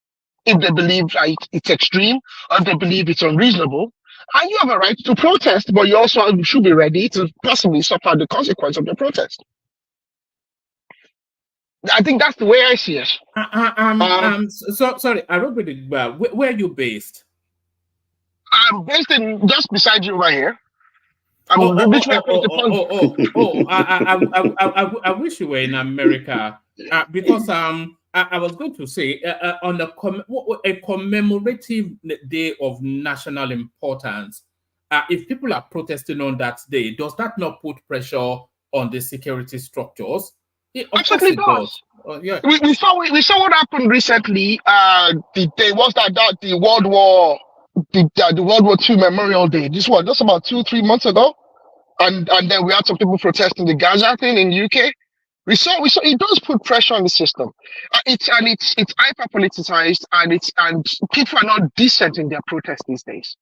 if they believe it's extreme or if they believe it's unreasonable. And you have a right to protest, but you also should be ready to possibly suffer the consequence of your protest. I think that's the way I see it. Sorry, Abareibe, where are you based? I'm based in just beside you right here. I wish you were in America because I was going to say on a commemorative day of national importance, if people are protesting on that day, does that not put pressure on the security structures? It absolutely does. Yeah. We saw what happened recently. The World War II Memorial Day. Just about 2-3 months ago, and then we had some people protesting the Gaza thing in the UK. We saw it does put pressure on the system. It's hyper politicized, and people are not decent in their protests these days.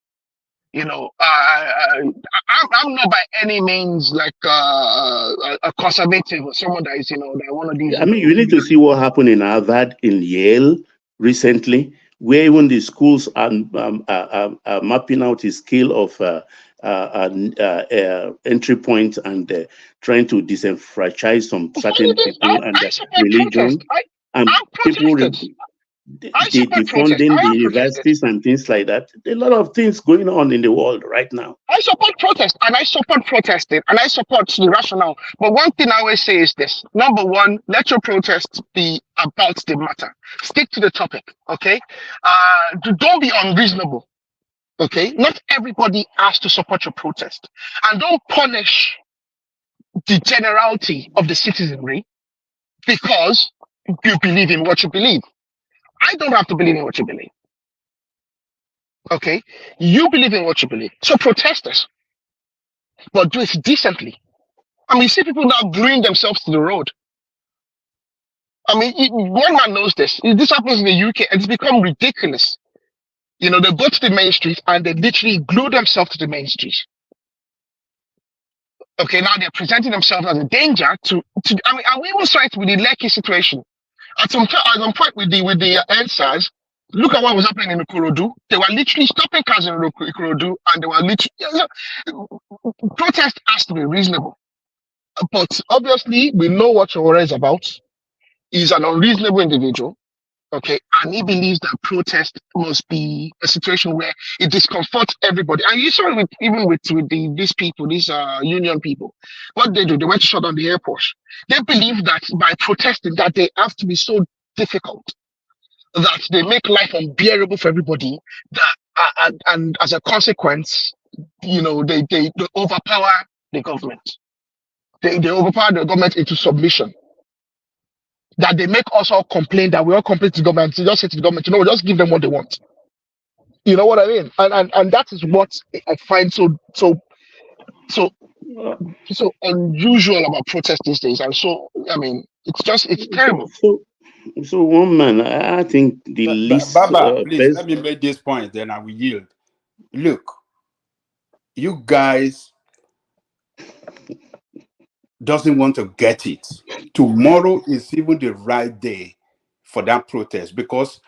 I'm not by any means like a conservative or someone that is one of these. I mean, you need to see what happened in Harvard, in Yale recently, where even the schools are mapping out a scale of entry point and trying to disenfranchise some certain people and religion. And people defunding the universities and things like that. There are a lot of things going on in the world right now. I support protest and I support protesting and I support the rationale. But one thing I always say is this: number one, let your protest be about the matter. Stick to the topic, okay? Don't be unreasonable, okay? Not everybody has to support your protest. And don't punish the generality of the citizenry because you believe in what you believe. I don't have to believe in what you believe. Okay? You believe in what you believe. So protest us. But do it decently. I mean, you see people now gluing themselves to the road. I mean, one man knows this. This happens in the UK and it's become ridiculous. They go to the main street and they literally glue themselves to the main street. Okay, now they're presenting themselves as a danger to I mean, and we even saw it with the Lekki situation. At some point with the answers, look at what was happening in Ikorodu. They were literally stopping cars in Ikorodu, and they were literally protest has to be reasonable. But obviously, we know what Shawara is about. He's an unreasonable individual, okay, and he believes that protest must be a situation where it discomforts everybody. And you saw it with these people, these union people. What they do, they went to shut down the airport. They believe that by protesting, that they have to be so difficult that they make life unbearable for everybody. That and as a consequence, they overpower the government. They overpower the government into submission. That they make us all complain, that we all complain to the government. So just say to the government, just give them what they want. You know what I mean? And that is what I find so unusual about protest these days. And so, I mean, it's terrible. So one man, I think the least. Baba, please let me make this point, then I will yield. Look, you guys doesn't want to get it. Tomorrow is even the right day for that protest, because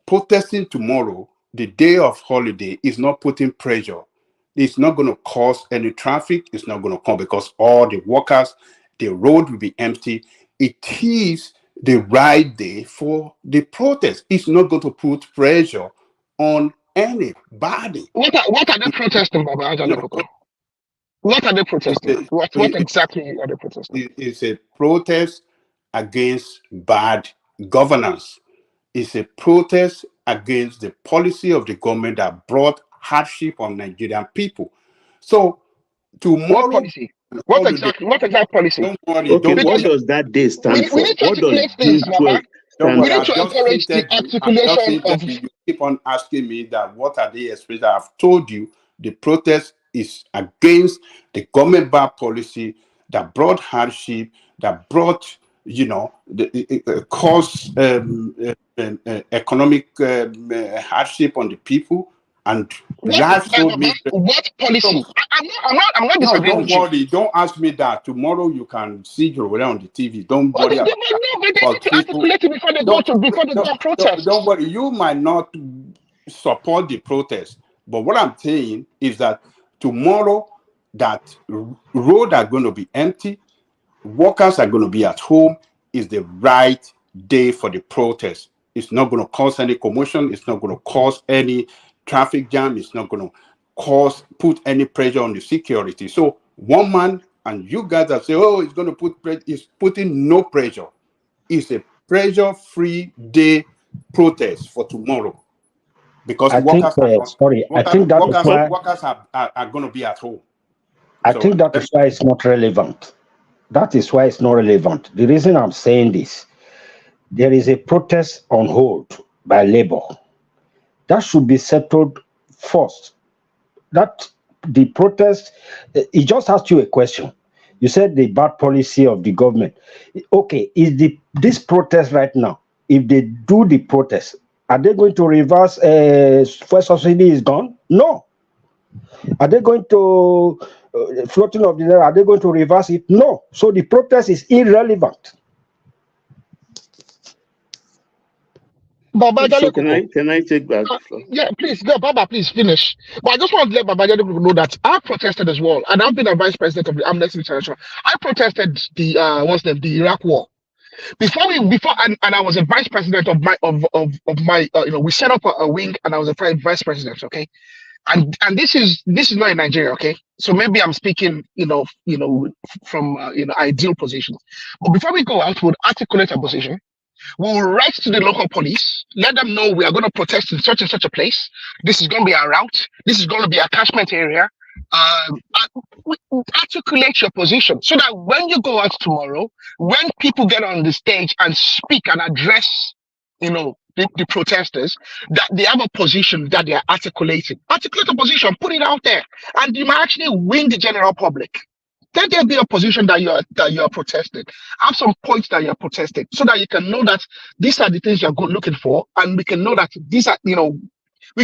protesting tomorrow, the day of holiday, is not putting pressure. It's not going to cause any traffic. It's not going to come, because all the workers, the road will be empty. It is the right day for the protest. It's not going to put pressure on anybody. What are they protesting, Baba Ajalekuko? What are they protesting? What exactly are they protesting? It's a protest against bad governance. It's a protest against the policy of the government that brought hardship on Nigerian people. So tomorrow, what policy? What exact policy? Don't worry. Okay, Don't what worry. does that day stand for? We need to What does articulate June this, 12 Don't stand worry. We need I've to just encourage the hinted you. articulation of. You keep on asking me that what are they expressing? I've told you the protest is against the government bad policy that brought hardship, that brought, caused economic hardship on the people, and What policy? I'm not disagreeing with you. Don't worry. Don't ask me that. Tomorrow you can see your way on the TV. Don't worry about that. But they need to articulate it before they go protest. Don't worry. You might not support the protest, but what I'm saying is that tomorrow that roads are going to be empty, workers are going to be at home, is the right day for the protest. It's not going to cause any commotion. It's not going to cause any traffic jam. It's not going to put any pressure on the security. So one man, and you guys are saying, oh, it's going to put pressure. It's putting no pressure. It's a pressure-free day protest for tomorrow, because workers are going to be at home. I think that is why it's not relevant. That is why it's not relevant. The reason I'm saying this, there is a protest on hold by Labour. That should be settled first. That the protest, it just asked you a question. You said the bad policy of the government. Okay, is this protest right now, if they do the protest, are they going to reverse fuel subsidy is gone? No. Are they going to floating of the naira? Are they going to reverse it? No. So the protest is irrelevant. Baba, so can I take back? Yeah, please go, Baba. Please finish. But I just want to let Baba know that I protested as well, and I've been a vice president of the Amnesty International. I protested the Iraq War and I was a vice president of my we set up a wing, and I was a vice president. Okay. And this is not in Nigeria, okay? So maybe I'm speaking, from ideal positions. But before we go out, we'll articulate a position. We'll write to the local police, let them know we are going to protest in such and such a place. This is going to be our route. This is going to be a catchment area. Articulate your position so that when you go out tomorrow, when people get on the stage and speak and address, the protesters, that they have a position that they are articulating. Articulate a position, put it out there, and you might actually win the general public. Let there be a position that you're protesting. Have some points that you're protesting, so that you can know that these are the things you're looking for, and we can know that these are, we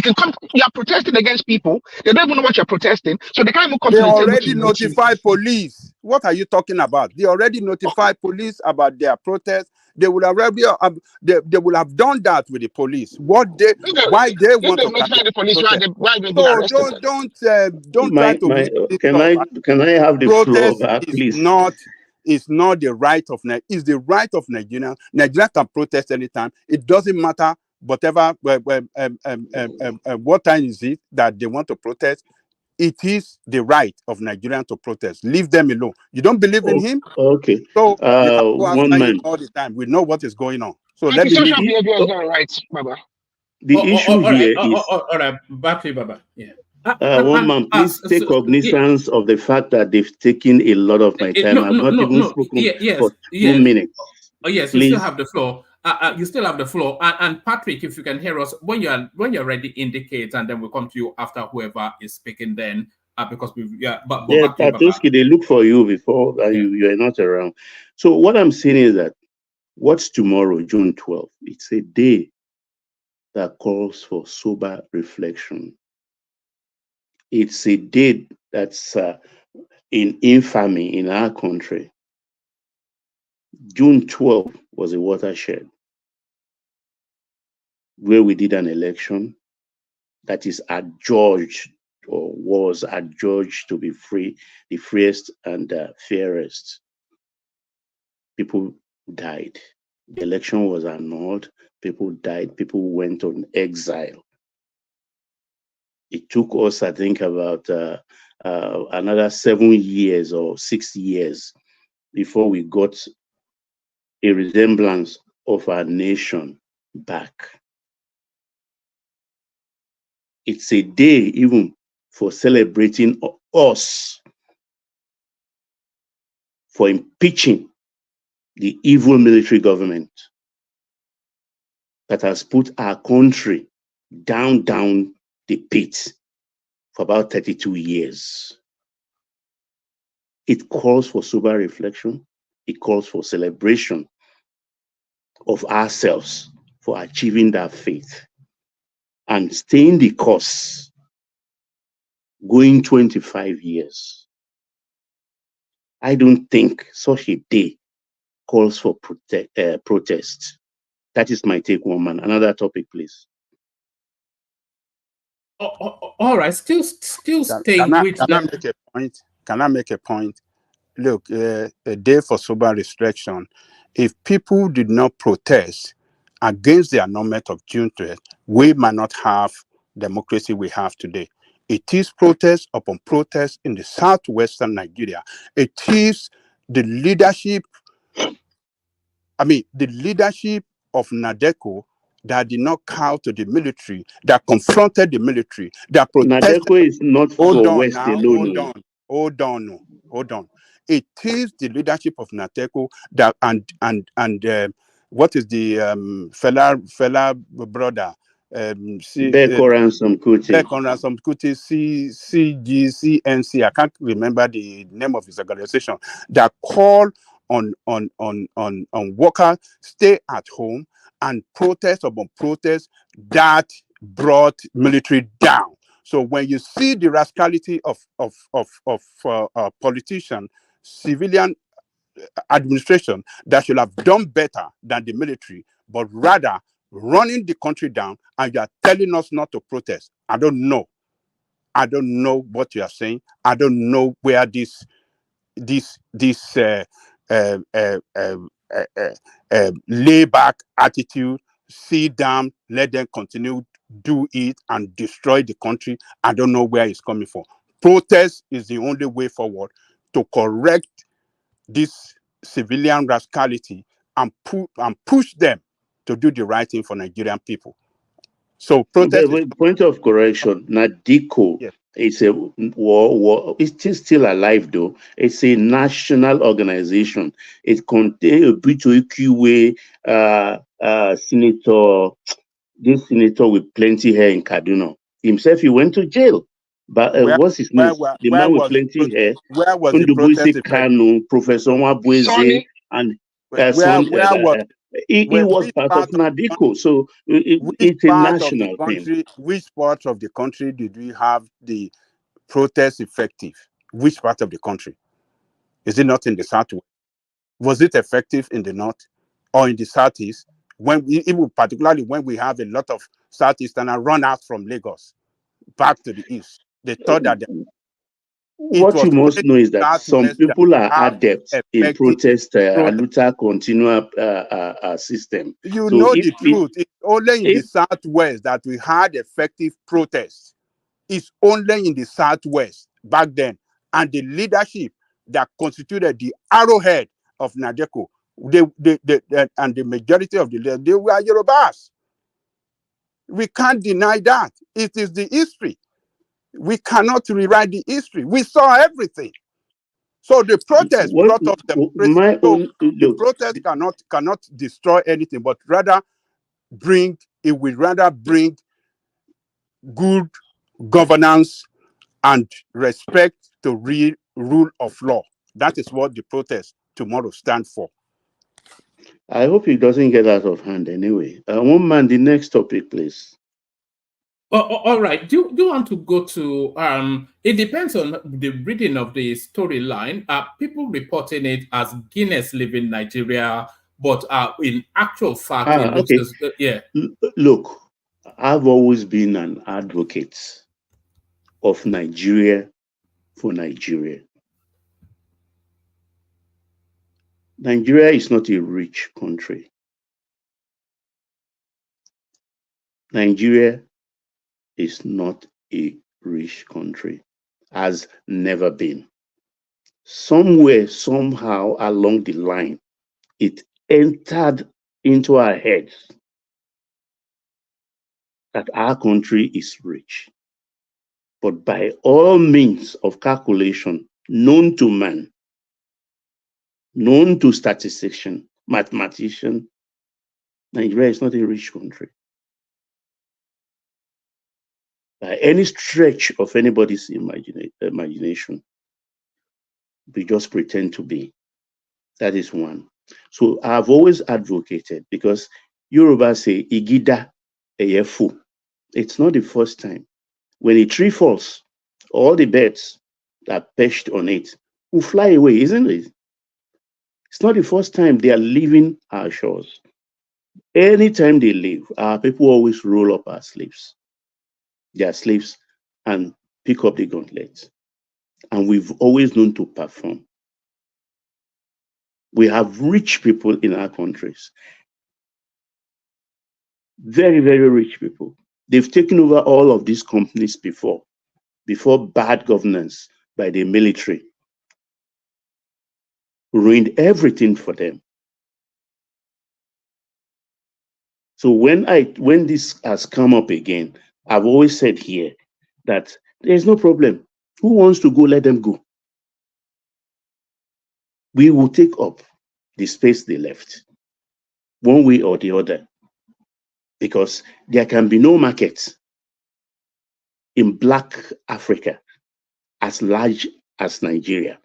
can come. You are protesting against people. They don't even know what you're protesting, so they can't even come to the table. They already notified police. What are you talking about? They already notified police about their protest. They would have already they would have done that with the police. Why they want to notify the police? Why they no, don't try to. Can I have the floor back, please? It's not the right of Nigeria. It's the right of Nigeria. Nigeria can protest anytime. It doesn't matter whatever. What time is it that they want to protest? It is the right of Nigerians to protest. Leave them alone. You don't believe in him? Okay. So you can go after him all the time. We know what is going on. So let me leave the issue here is all right, back to you, Baba. Yeah. One man, please take cognizance of the fact that they've taken a lot of my time. I've not even spoken for 2 minutes. Oh yes, please. You still have the floor. You still have the floor. And Patrick, if you can hear us when you're ready, indicate, and then we'll come to you after whoever is speaking. Then because Patoski, they look for you before you're not around. So what I'm saying is that what's tomorrow, June 12th? It's a day that calls for sober reflection. It's a day that's in infamy in our country. June 12th was a watershed where we did an election that is adjudged or was adjudged to be free, the freest and fairest. People died. The election was annulled. People died. People went on exile. It took us, I think, about another 7 years or 6 years before we got a resemblance of our nation back. It's a day even for celebrating us for impeaching the evil military government that has put our country down the pit for about 32 years. It calls for sober reflection. It calls for celebration of ourselves for achieving that faith and staying the course, going 25 years. I don't think such a day calls for protest. That is my take, woman. Another topic, please. All right, still staying with can I make a point? Can I make a point? Look, a day for sober restriction. If people did not protest against the annulment of June 12th, we might not have democracy we have today. It is protest upon protest in the southwestern Nigeria. It is the leadership, the leadership of NADECO that did not cow to the military, that confronted the military, that protested. NADECO is not for West alone. Hold on. It is the leadership of NADECO that and what is the fella brother Beko Ransom Kuti. Beko Ransom Kuti CNC. I can't remember the name of his organization that call on workers stay at home and protest upon protest that brought military down. So when you see the rascality of politician, civilian administration that should have done better than the military, but rather running the country down, and you are telling us not to protest. I don't know what you are saying. I don't know where this lay back attitude, sit down, let them continue do it and destroy the country. I don't know where it's coming from. Protest is the only way forward to correct this civilian rascality and push them to do the right thing for Nigerian people. So protest. Point of correction, NADECO. Yes. It's a war. It's still alive though. It's a national organization. It contains a Bitoikiwe senator, this senator with plenty hair in Kaduna. Himself, he went to jail. But what's his name? The man with plenty hair. Where was the protest? Kanu, Professor Mwabweze, and he was part of NADECO, so it's a national thing. Which part of the country did we have the protest effective? Which part of the country? Is it not in the southwest? Was it effective in the north or in the southeast? Particularly when we have a lot of southeasterners run out from Lagos back to the east, they thought that. What you must know is that some people are adept in protest, Aluta continua system. You know the truth. It's only in the southwest that we had effective protests. It's only in the southwest back then. And the leadership that constituted the arrowhead of NADECO, and the majority of the leaders, they were Yorubas. We can't deny that. It is the history. We cannot rewrite the history. We saw everything. So the protest brought us democracy. The protest cannot destroy anything, but rather bring good governance and respect to rule of law. That is what the protest tomorrow stands for. I hope it doesn't get out of hand anyway. One man, the next topic, please. All right. Do you want to go to it depends on the reading of the storyline. People reporting it as Guinness leaving Nigeria, but in actual fact it looks as yeah. Look, I've always been an advocate of Nigeria for Nigeria. Nigeria is not a rich country. Nigeria is not a rich country, has never been. Somewhere, somehow along the line, it entered into our heads that our country is rich. But by all means of calculation known to man, known to statistician, mathematician, Nigeria is not a rich country. By any stretch of anybody's imagination, we just pretend to be. That is one. So I've always advocated, because Yoruba say, Igida eyefu. It's not the first time. When a tree falls, all the birds that perched on it will fly away, isn't it? It's not the first time they are leaving our shores. Anytime they leave, our people always roll up our sleeves, their sleeves, and pick up the gauntlets. And we've always known to perform. We have rich people in our countries. Very, very rich people. They've taken over all of these companies before bad governance by the military ruined everything for them. So when this has come up again, I've always said here that there's no problem. Who wants to go, let them go. We will take up the space they left, one way or the other, because there can be no market in Black Africa as large as Nigeria.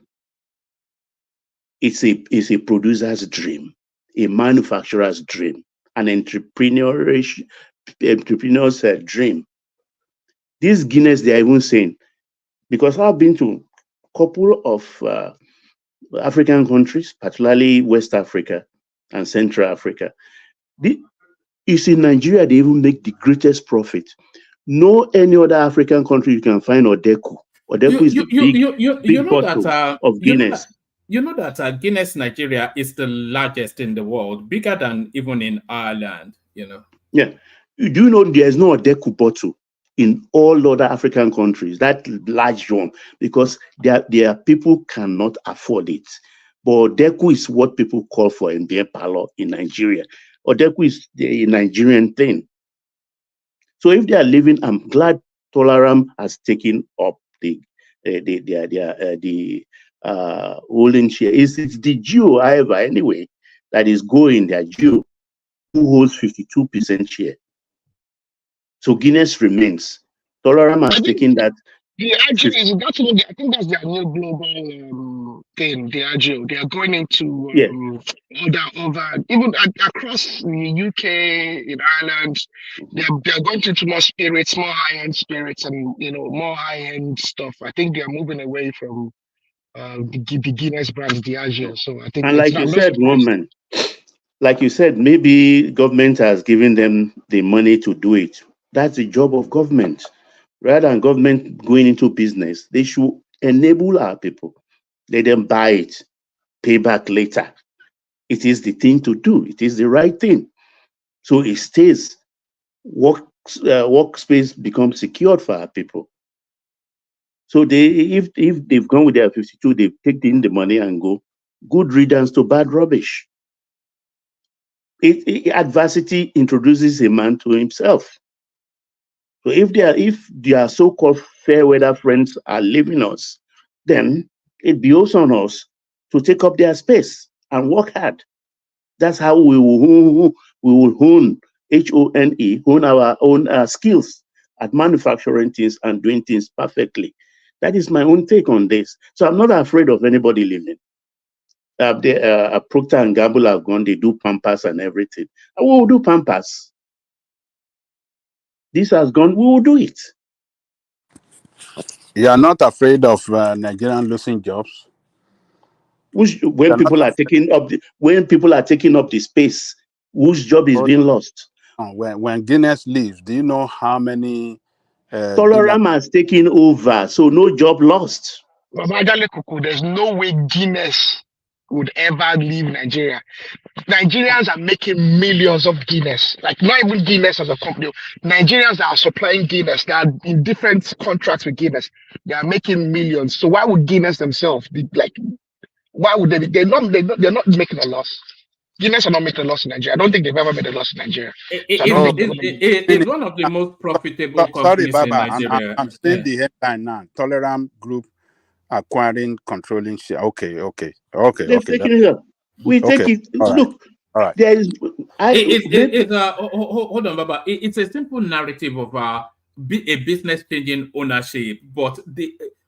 It's a producer's dream, a manufacturer's dream, an entrepreneur's dream. These Guinness, they are even saying, because I've been to a couple of African countries, particularly West Africa and Central Africa. It's in Nigeria they even make the greatest profit. No any other African country you can find Odeku. Odeku is the big bottle of Guinness. You know that Guinness Nigeria is the largest in the world, bigger than even in Ireland, you know. Yeah. Do you know there's no Odeku bottle in all other African countries, that large one, because their people cannot afford it. But Odeku is what people call for in beer parlor in Nigeria. Odeku is the Nigerian thing. So if they are living, I'm glad Tolaram has taken up the holding share. It's the Jew, however, anyway, that is going, their Jew, who holds 52% share. So Guinness remains. Tolaram has taken that. The Agio is I think that's their new global thing. The Agio, they are going into other even across the UK, in Ireland, they're going into more spirits, more high-end spirits, and more high-end stuff. I think they are moving away from the Guinness brand, the Agio. So I think, and like you said, woman, like you said, maybe government has given them the money to do it. That's the job of government. Rather than government going into business, they should enable our people. Let them buy it, pay back later. It is the thing to do. It is the right thing. So it stays. Workspace becomes secured for our people. So if they've gone with their 52, they've taken the money and go. Good riddance to bad rubbish. Adversity introduces a man to himself. So if their so-called fair weather friends are leaving us, then it behoves on us to take up their space and work hard. That's how we will hone, H-O-N-E, hone our own skills at manufacturing things and doing things perfectly. That is my own take on this. So I'm not afraid of anybody leaving. Procter and Gamble have gone, they do Pampers and everything. I will do Pampers. this has gone, we will do it. You are not afraid of Nigerian losing jobs? When people are taking up the space, whose job is being lost? When Guinness leaves, do you know how many Toleram has taken over, so no job lost. There's no way Guinness would ever leave Nigeria. Nigerians are making millions of Guinness, like not even Guinness as a company. Nigerians that are supplying Guinness, they are in different contracts with Guinness. They are making millions. So why would Guinness themselves be like? Why would they be? They're not making a loss. Guinness are not making a loss in Nigeria. I don't think they've ever made a loss in Nigeria. It's one of the most profitable companies in Nigeria. I'm seeing the headline now. Toleram Group acquiring controlling share. Okay. They've taken it up. We take it. All right. Look, all right. There is. Hold on, Baba. It's a simple narrative of a business changing ownership, but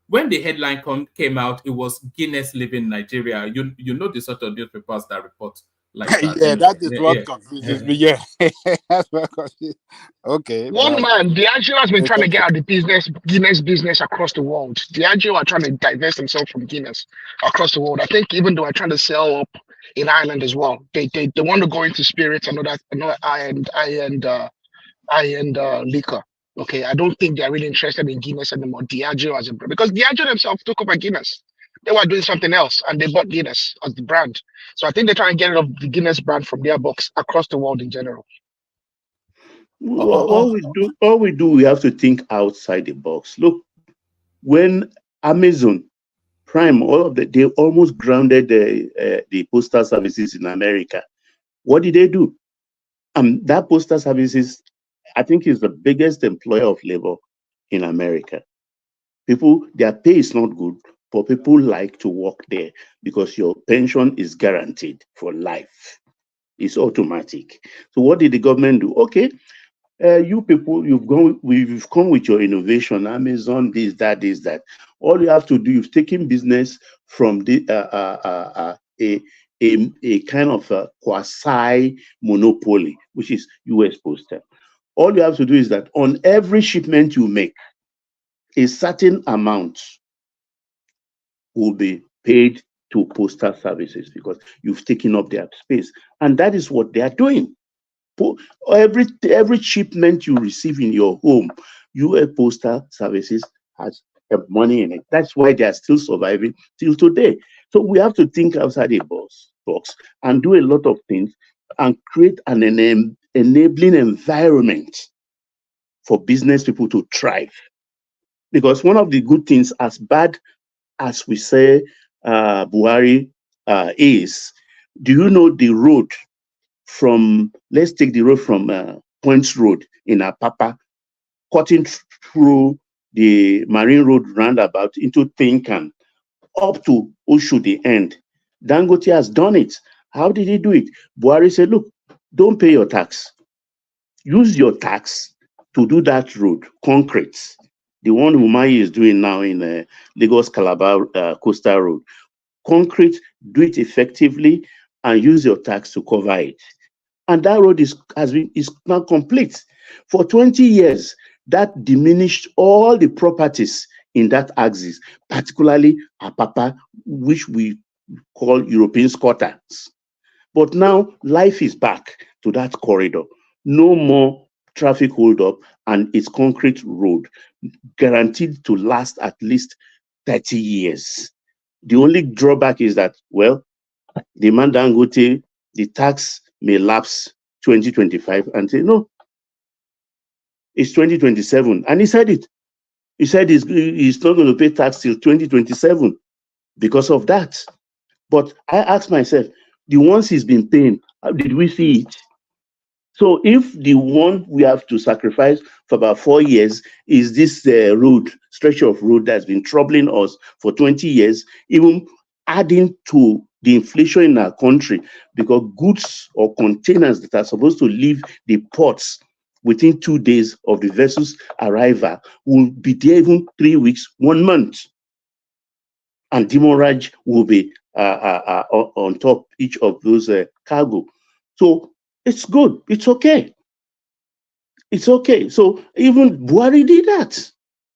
when the headline came out, it was Guinness leaving Nigeria. You know the sort of newspapers that report like that. Yeah, that is what confuses me. Yeah, that's what confuses. Okay. One man, Diageo has been trying to get out the Guinness business across the world. Diageo are trying to divest themselves from Guinness across the world. I think even though they're trying to sell up in Ireland as well, they want to go into spirits and another high-end liquor. Okay, I don't think they're really interested in Guinness anymore. Diageo as a brand, because Diageo themselves took over Guinness. They were doing something else, and they bought Guinness as the brand. So I think they're trying to get rid of the Guinness brand from their box across the world in general. All we do, we have to think outside the box. Look, when Amazon Prime, they almost grounded the postal services in America. What did they do? That postal services, I think, is the biggest employer of labor in America. People, their pay is not good, but people like to work there because your pension is guaranteed for life. It's automatic. So what did the government do? Okay, you people, we've come with your innovation, Amazon, this, that. All you have to do, you've taken business from the a kind of a quasi monopoly, which is US Postal. All you have to do is that on every shipment you make, a certain amount will be paid to postal services because you've taken up their space. And that is what they are doing. Every shipment you receive in your home, US Postal Services has money in it. That's why they are still surviving till today. So we have to think outside the box and do a lot of things and create an enabling environment for business people to thrive. Because one of the good things, as bad as we say Buhari is, do you know the road from, let's take the road from Points Road in Apapa, cutting through the Marine Road roundabout into Tinkan, up to Oshu, the end. Dangote has done it. How did he do it? Buhari said, look, don't pay your tax. Use your tax to do that road, concrete. The one Umahi is doing now in Lagos Calabar Coastal Road. Concrete, do it effectively and use your tax to cover it. And that road is now complete. For 20 years, that diminished all the properties in that axis, particularly Apapa, which we call European squatters. But now life is back to that corridor. No more traffic holdup, and it's concrete road, guaranteed to last at least 30 years. The only drawback is that, well, the man Dangote, the tax may lapse 2025 and say, no, it's 2027. And he said it. He said he's not going to pay tax till 2027 because of that. But I asked myself, the ones he's been paying, did we see it? So if the one we have to sacrifice for about 4 years is this stretch of road that's been troubling us for 20 years, even adding to the inflation in our country, because goods or containers that are supposed to leave the ports within 2 days of the vessel's arrival will be there even 3 weeks, 1 month. And demurrage will be on top each of those cargo. So it's good. It's okay. It's okay. So even Buhari did that.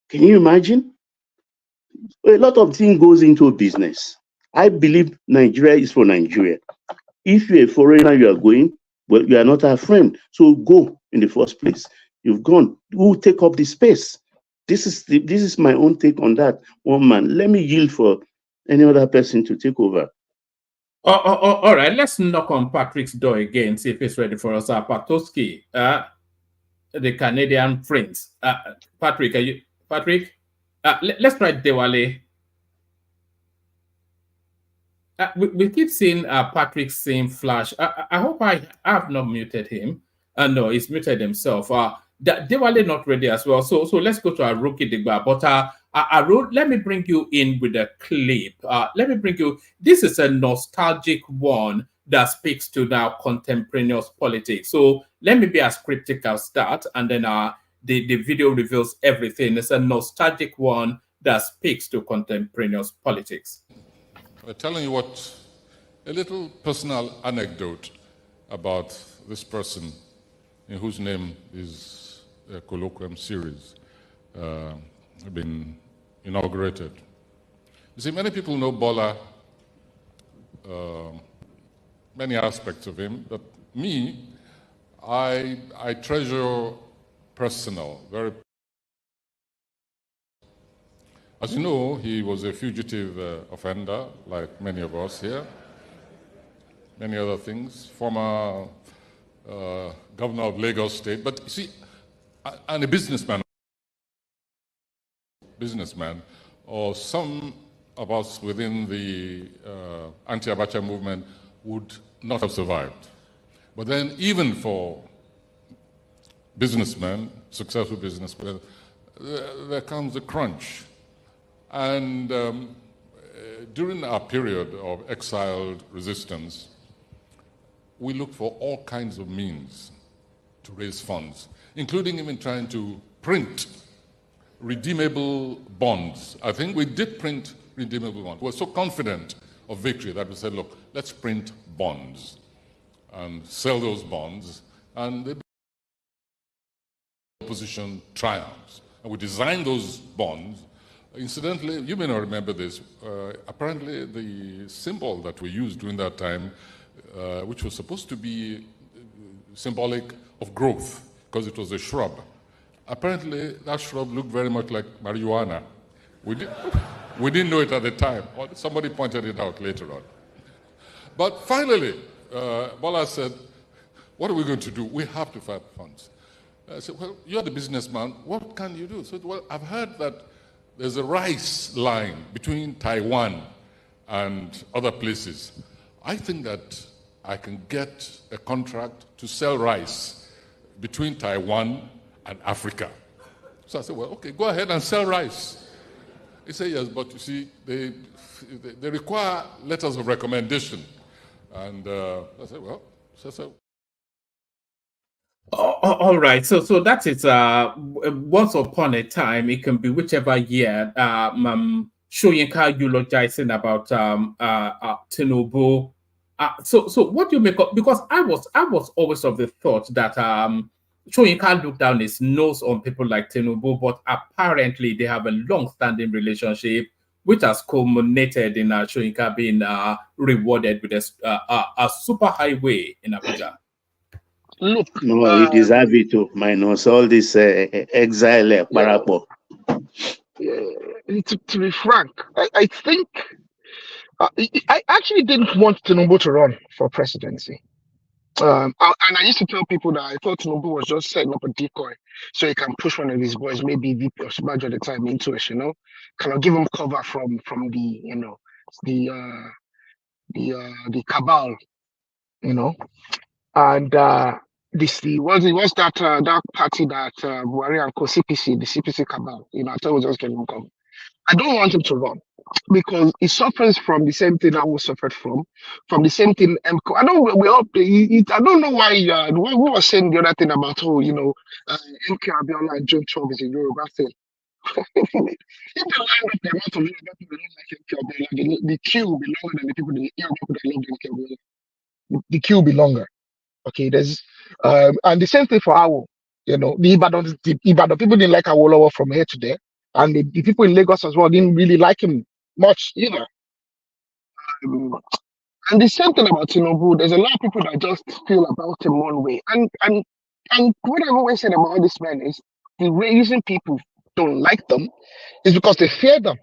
Can you imagine? A lot of things goes into a business. I believe Nigeria is for Nigeria. If you're a foreigner, you are going, well, you are not our friend. So go in the first place. You've gone. Who take up the space? This is my own take on that. One man. Let me yield for any other person to take over. All right, let's knock on Patrick's door again, see if he's ready for us. Patoski, the Canadian Prince. Patrick, are you Patrick? Let's try Dewale. We keep seeing Patrick's same flash. I hope I have not muted him. No, he's muted himself. Dewale not ready as well. So let's go to Aruki Digba. But let me bring you in with a clip. Let me bring you. This is a nostalgic one that speaks to now contemporaneous politics. So let me be as cryptic as that, and then the video reveals everything. It's a nostalgic one that speaks to contemporaneous politics. We're telling you what a little personal anecdote about this person in whose name is a colloquium series been inaugurated. You see, many people know Bola, many aspects of him, but me, I treasure personal, very. As you know, he was a fugitive offender, like many of us here. Many other things. Former governor of Lagos State. But you see, and a businessman, or some of us within the anti-Abacha movement would not have survived. But then even for businessmen, successful businessmen, there comes a crunch. And during our period of exiled resistance, we looked for all kinds of means to raise funds, including even trying to print redeemable bonds. I think we did print redeemable bonds. We were so confident of victory that we said, look, let's print bonds and sell those bonds, and the opposition triumphs. And we designed those bonds. Incidentally, you may not remember this, apparently the symbol that we used during that time, which was supposed to be symbolic of growth, because it was a shrub. Apparently, that shrub looked very much like marijuana. We didn't know it at the time. Somebody pointed it out later on. But finally, Bola said, what are we going to do? We have to find funds. I said, well, you're the businessman. What can you do? I said, well, I've heard that there's a rice line between Taiwan and other places. I think that I can get a contract to sell rice between Taiwan and Africa. So I said, well, okay, go ahead and sell rice. He said, yes, but you see, they require letters of recommendation. And I said, well, so. All right, so that is once upon a time. It can be whichever year. Soyinka eulogizing about Tinubu. So what do you make of? Because I was always of the thought that Soyinka looked down his nose on people like Tinubu, but apparently they have a long-standing relationship, which has culminated in Soyinka being rewarded with a super highway in Abuja. Look, no, he deserves it to minus all this exile. To be frank, I think I actually didn't want Tinubu to run for presidency. And I used to tell people that I thought Tinubu was just setting up a decoy so he can push one of his boys, maybe VP or Subajo at the time, into it, kind of give him cover from the the cabal, and what's that party that Buhari and CPC, the CPC cabal, I thought it was just getting cover. I don't want him to run because he suffers from the same thing I was suffered from the same thing. I don't know why we were saying the other thing about MK Abiola and John Trump is a Yoruba thing. If they line up the amount of Yoruba people that like MK Abiola, the queue will be longer than the people that love MK Abiola. The queue will be longer. Okay, there's and the same thing for Awo. You know, the Ibadan people didn't like Awolowo from here to there, and the people in Lagos as well didn't really like him much either. And the same thing about Tinubu, there's a lot of people that just feel about him one way. And what I've always said about this man is the reason people don't like them is because they fear them.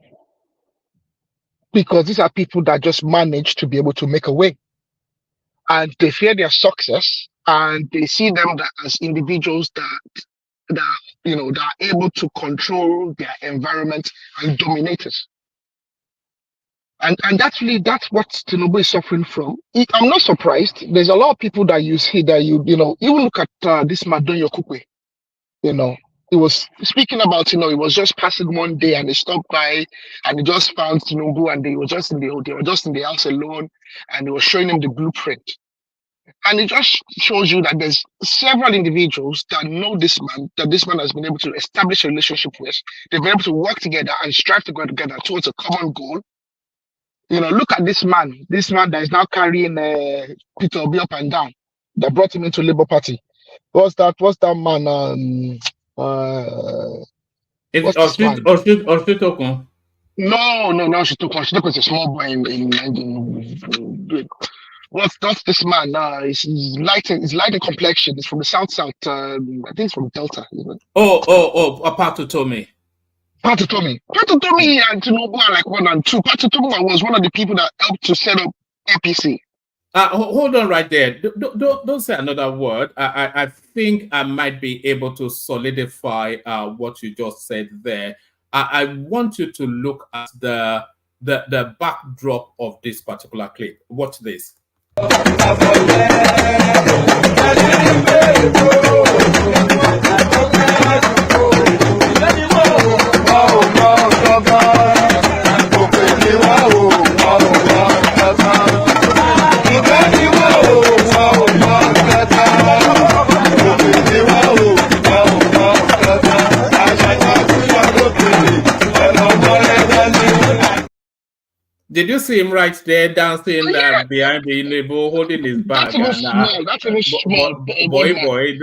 Because these are people that just manage to be able to make a way. And they fear their success, and they see them as individuals that you know, that are able to control their environment and dominate it. And that's what Tinubu is suffering from. I'm not surprised. There's a lot of people that you see that you know, even look at this Madonyo Kukwe. You know, he was speaking about, you know, he was just passing one day and he stopped by and he just found Tinubu and they were just in the house alone, and he was showing him the blueprint. And it just shows you that there's several individuals that know this man, that this man has been able to establish a relationship with. They've been able to work together and strive to go together towards a common goal. You know, look at this man that is now carrying Peter Obi up and down, that brought him into Labour Party. What's that man? Is What's this man? Oshitokun? No, Oshitokun. Oshitokun is a small boy what's this man? He's light in complexion. He's from the south. I think he's from Delta. Patutomi. Patutomi and Tinubu are like 1 and 2. Patutomi was one of the people that helped to set up APC. Hold on right there. Don't say another word. I think I might be able to solidify what you just said there. I want you to look at the backdrop of this particular clip. Watch this. Did you see him right there dancing behind the label, holding his bag? That's a small. Doing boy.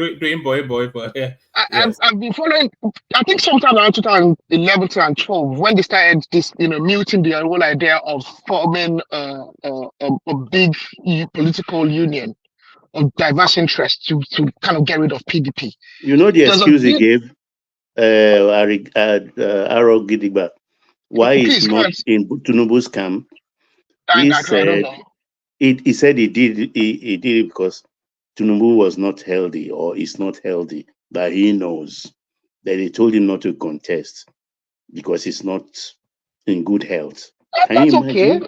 I've been following. I think sometime around 2011 and 12, when they started this, you know, muting the whole idea of forming a big political union of diverse interests to kind of get rid of PDP. You know the excuse he gave, Aro Gidigba. Why he's not in Tinubu's camp? He said he did it because Tinubu was not healthy or is not healthy, but he knows that they told him not to contest because he's not in good health. That's okay.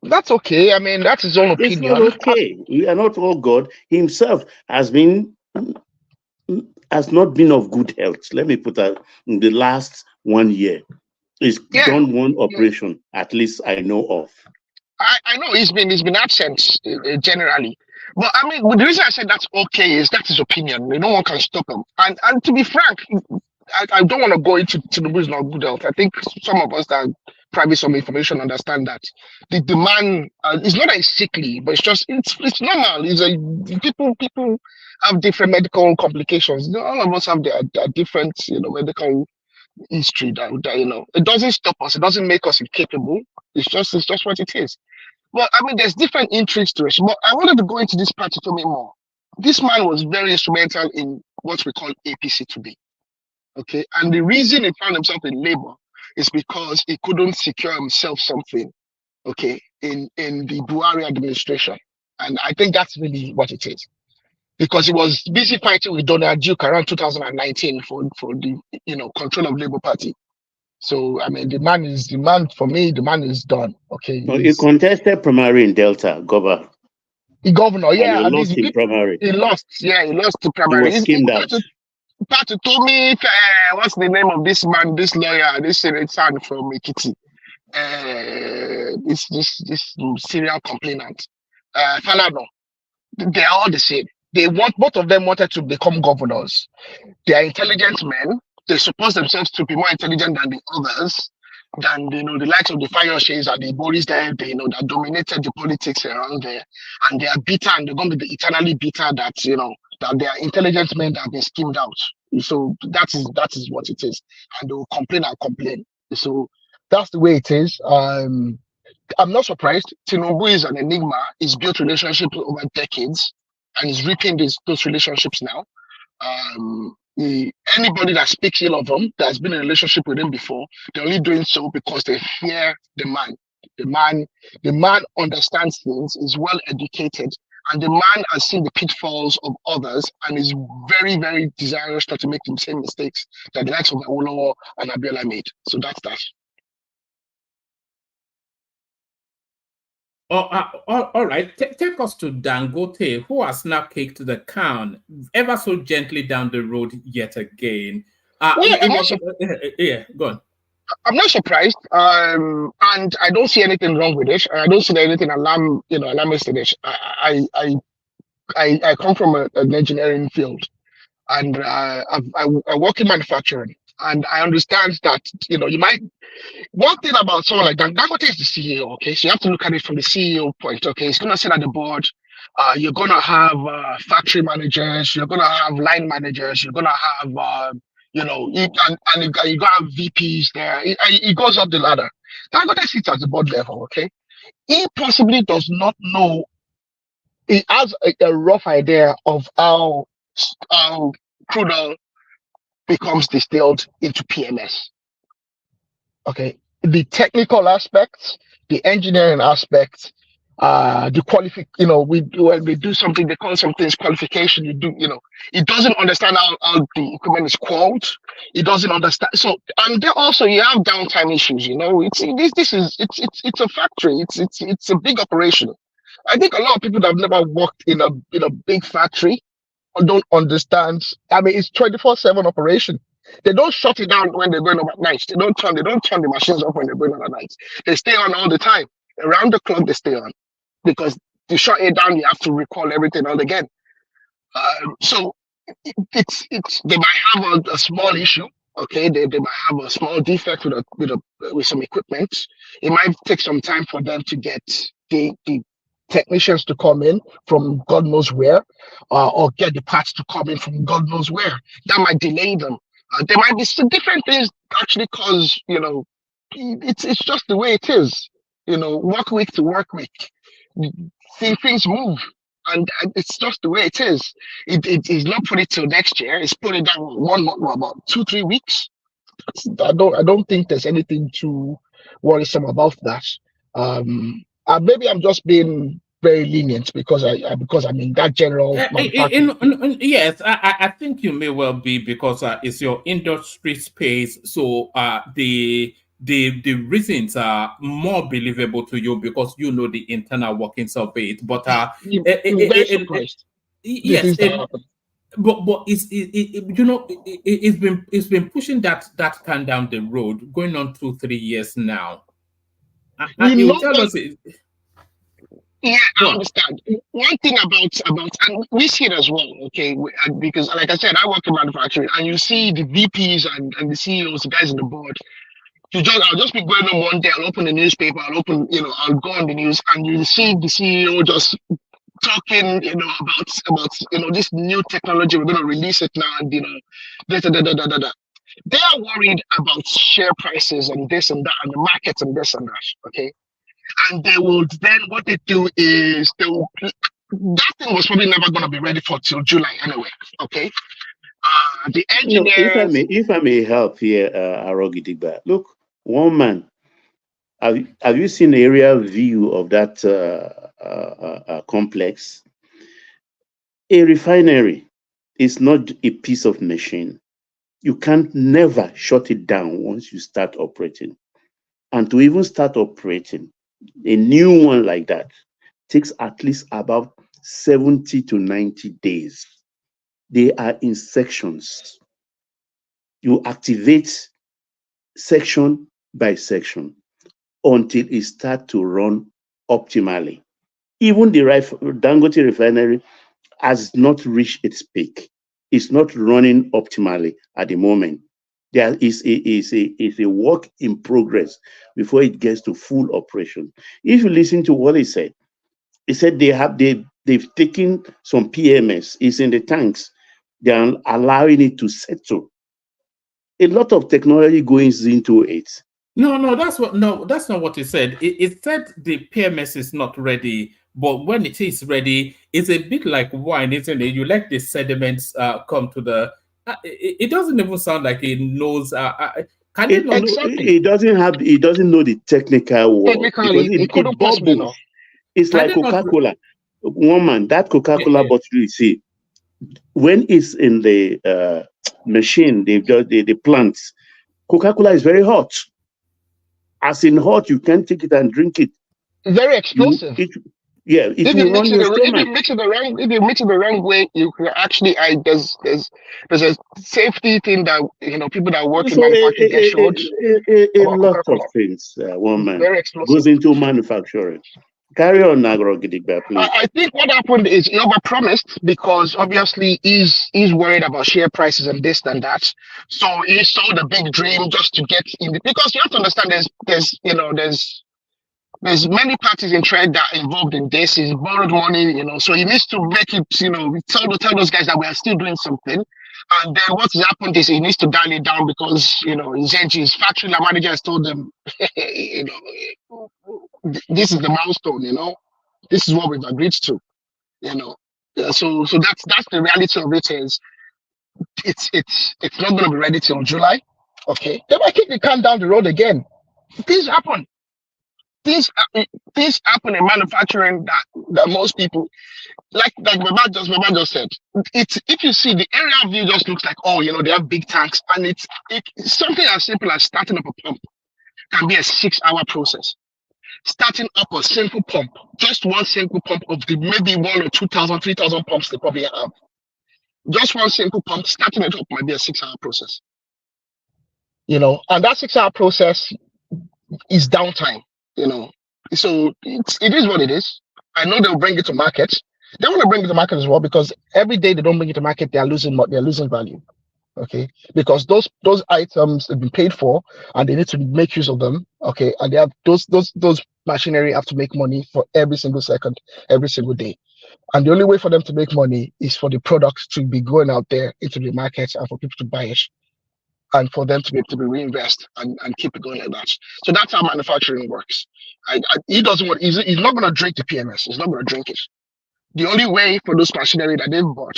That's okay. I mean, that's his own opinion. It's not okay. He are not all God. He himself has not been of good health. Let me put that in the last 1 year. He's done one operation, at least I know of. I know he's been absent generally, but I mean, the reason I said that's okay is that's his opinion. No one can stop him. And to be frank, I don't want to go into Tinubu's not good health. I think some of us that private some information understand that the man is not as sickly, but it's normal. People have different medical complications. All of us have their different medical history that it doesn't stop us, it doesn't make us incapable. It's just what it is. Well, I mean, there's different intrigues to it, but I wanted to go into this part to me more. This man was very instrumental in what we call APC to be, okay, and the reason he found himself in labor is because he couldn't secure himself something, okay, in the Buhari administration, and I think that's really what it is. Because he was busy fighting with Donald Duke around 2019 for the control of Labour Party. So I mean, the man is done. Okay. No, he contested primary in Delta, governor. Governor, yeah. And he lost in primary. He lost the primary. He was skimmed out. Patu told me, what's the name of this man, this lawyer, this Senate son from Ekiti? This serial complainant, Falano. They are all the same. Both of them wanted to become governors. They are intelligent men. They suppose themselves to be more intelligent than the others, than the likes of the Fayoshes and the Boris there, that dominated the politics around there. And they are bitter, and they're going to be eternally bitter that they are intelligent men that have been skimmed out. So that is what it is, and they will complain and complain. So that's the way it is. I'm not surprised. Tinubu is an enigma. He's built relationships over decades, and he's reaping those relationships now. Anybody that speaks ill of him, that's been in a relationship with him before, they're only doing so because they fear the man. The man understands things, is well educated, and the man has seen the pitfalls of others and is very, very desirous not to make the same mistakes that the likes of Awolowo and Abiola made. So that's that. All right. Take us to Dangote, who has now kicked the can ever so gently down the road yet again. Yeah, go on. I'm not surprised, and I don't see anything wrong with it. I don't see anything alarmist in it. I come from an engineering field, and I work in manufacturing, and I understand that you might. One thing about someone like Dangote is the CEO, okay? So you have to look at it from the CEO point, okay? He's gonna sit at the board. You're gonna have factory managers. You're gonna have line managers. You're gonna have you're gonna have VPs there. It goes up the ladder. Dangote sits at the board level, okay? He possibly does not know. He has a rough idea of how crude oil becomes distilled into PMS. Okay, the technical aspects, the engineering aspects, the when we do something, they call some things qualification. It doesn't understand how the equipment is qualified. It doesn't understand. So, and there also you have downtime issues. It's a factory. It's a big operation. I think a lot of people that have never worked in a big factory don't understand. I mean, it's 24/7 operation. They don't shut it down when they're going on at night. They don't turn the machines off when they're going on at night. They stay on all the time. Around the clock they stay on. Because to shut it down, you have to recall everything all again. So it's they might have a small issue. Okay, they might have a small defect with some equipment. It might take some time for them to get the technicians to come in from God knows where, or get the parts to come in from God knows where. That might delay them. There might be some different things actually cause, it's just the way it is. Work week to work week. Things move. And it's just the way it is. It's not put it till next year. It's put it down about 2-3 weeks. I don't think there's anything too worrisome about that. Maybe I'm just being very lenient because I'm in that general. Yes, I think you may well be because it's your industry space. So the reasons are more believable to you because you know the internal workings of it. But very surprised. Yes, but it's been pushing that can down the road, going on 2-3 years now. Yeah, I understand. One thing about and we see it as well, okay? Because like I said, I work in manufacturing, and you see the VPs and the CEOs, the guys on the board. I'll just be going on one day. I'll open the newspaper. I'll go on the news, and you see the CEO just talking, about this new technology. We're going to release it now, and They are worried about share prices and this and that, and the markets and this and that. Okay. And they will then, what they do is that thing was probably never going to be ready for till July anyway. Okay. The engineers. If I may help here, Arogidigba. Look, one man. Have you seen the aerial view of that complex? A refinery is not a piece of machine. You can't never shut it down once you start operating. And to even start operating, a new one like that takes at least about 70 to 90 days. They are in sections. You activate section by section until it starts to run optimally. Even the Dangote refinery has not reached its peak. It's not running optimally at the moment. There is a work in progress before it gets to full operation. If you listen to what he said they've taken some PMS, it's in the tanks. They are allowing it to settle. A lot of technology goes into it. No, that's not what it said. It said the PMS is not ready, but when it is ready, it's a bit like wine, isn't it? You let the sediments come to the. It doesn't even sound like it knows. Can it not? It doesn't know the technical word because it couldn't possibly know. It's like Coca-Cola. Woman, that Coca-Cola bottle you see, when it's in the machine, the plants, Coca-Cola is very hot. As in hot, you can't take it and drink it. Very explosive. It will run your stomach. If you mix it the wrong way, you can actually there's a safety thing that people that work in manufacturing get short. A lot of things, woman, goes into manufacturing. Carry on, Nagro Gidigba, please. I think what happened is he overpromised because obviously he's worried about share prices and this and that. So he sold a big dream just to get in because you have to understand there's many parties in trade that are involved in this. He's borrowed money, so he needs to make it, tell those guys that we are still doing something. And then what's happened is he needs to dial it down because, his factory manager has told them, this is the milestone, this is what we've agreed to, So that's the reality of it is it's not going to be ready till July. Okay. They might kick the can down the road again. Things happen. Things happen in manufacturing that most people like Baba just said. If you see the area view just looks like they have big tanks, and it's something as simple as starting up a pump can be a 6-hour process. Starting up a simple pump, just one simple pump of the maybe 1,000 or 2,000, 3,000 pumps they probably have. Just one simple pump, starting it up might be a 6-hour process. And that 6-hour process is downtime. So it is what it is. I know they'll bring it to market. They want to bring it to market as well because every day they don't bring it to market, they're losing value. Okay, because those items have been paid for and they need to make use of them. Okay, and they have those machinery have to make money for every single second, every single day. And the only way for them to make money is for the products to be going out there into the market and for people to buy it. And for them to be able to reinvest and keep it going like that. So that's how manufacturing works. He doesn't want. He's not going to drink the PMS. He's not going to drink it. The only way for those machinery that they've bought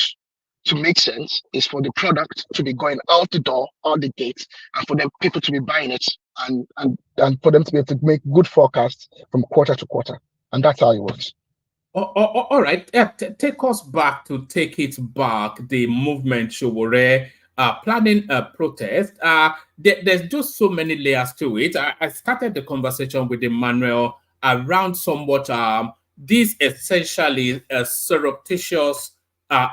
to make sense is for the product to be going out the door, out the gate, and for them people to be buying it and for them to be able to make good forecasts from quarter to quarter. And that's how it works. All right. Take us back to Take It Back, the movement Showore. Planning a protest. There's just so many layers to it. I started the conversation with Emmanuel around somewhat this essentially a surreptitious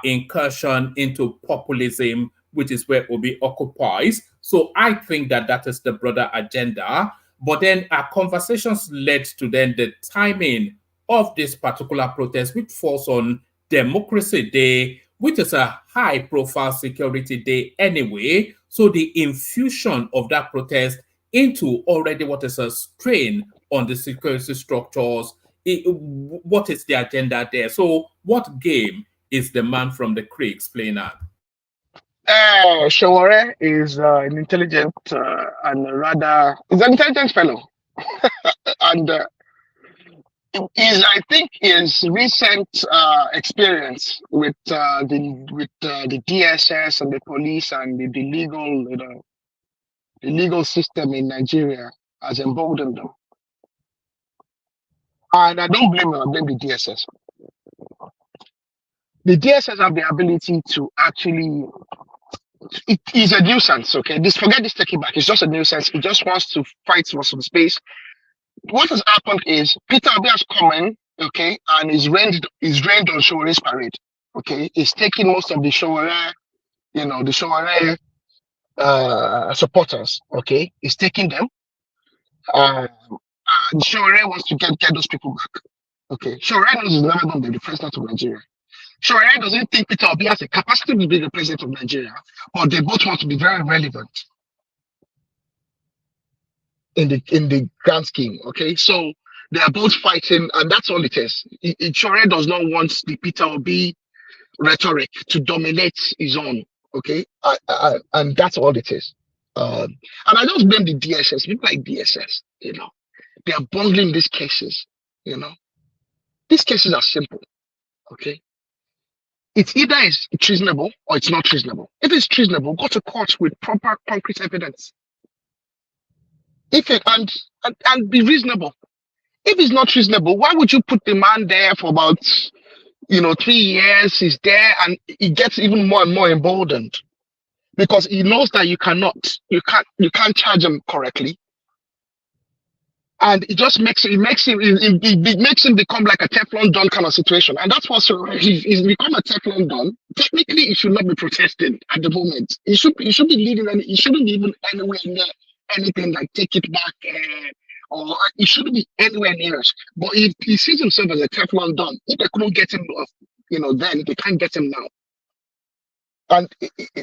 incursion into populism, which is where Obi occupies. So I think that is the broader agenda. But then our conversations led to then the timing of this particular protest, which falls on Democracy Day, which is a high-profile security day anyway. So the infusion of that protest into already what is a strain on the security structures, what is the agenda there? So what game is the man from the creeks playing at? Showore is an intelligent he's an intelligent fellow. And I think his recent experience with the DSS and the police and the legal system in Nigeria has emboldened them. And I don't blame them, I blame the DSS. The DSS have the ability to actually, it is a nuisance, okay? Forget this Take It Back, it's just a nuisance. It just wants to fight for some space. What has happened is Peter Obi has come in, okay, and is rained on Showore's parade, okay. He's taking most of the Showore, supporters, okay. He's taking them, and Showore wants to get those people back, okay. Showore knows he's never going to be the president of Nigeria. Showore doesn't think Peter Obi has the capacity to be the president of Nigeria, but they both want to be very relevant in the grand scheme, okay? So they are both fighting, and that's all it is. Showore does not want the Peter Obi rhetoric to dominate his own. Okay, and that's all it is. And I don't blame the DSS. People like DSS, they are bungling these cases. These cases are simple. Okay, it's either is treasonable or it's not treasonable. If it's treasonable, go to court with proper concrete evidence. If it and be reasonable. If it's not reasonable, why would you put the man there for about 3 years? He's there and he gets even more and more emboldened because he knows that you can't charge him correctly. And it just makes him become like a Teflon Don kind of situation. And that's what's he's become a Teflon Don. Technically, he should not be protesting at the moment. He should be leading, and he shouldn't be even anywhere near anything like take it back, or he shouldn't be anywhere near us. But if he sees himself as a Teflon Don, if they couldn't get him, then they can't get him now. And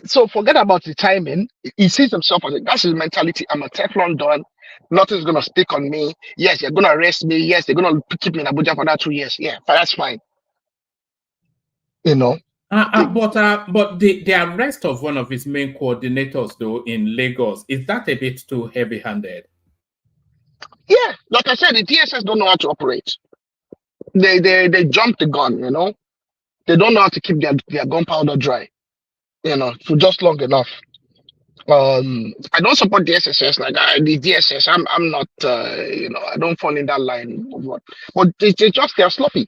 so forget about the timing. He sees himself as that's his mentality. I'm a Teflon Don. Nothing's gonna stick on me. Yes, they're gonna arrest me. Yes, they're gonna keep me in Abuja for that 2 years. Yeah, that's fine. But the arrest of one of his main coordinators, though, in Lagos, is that a bit too heavy-handed? Yeah, like I said, the DSS don't know how to operate. They jump the gun. They don't know how to keep their gunpowder dry. For just long enough. I don't support the SSS like the DSS. I'm not. I don't fall in that line of what. But they're sloppy.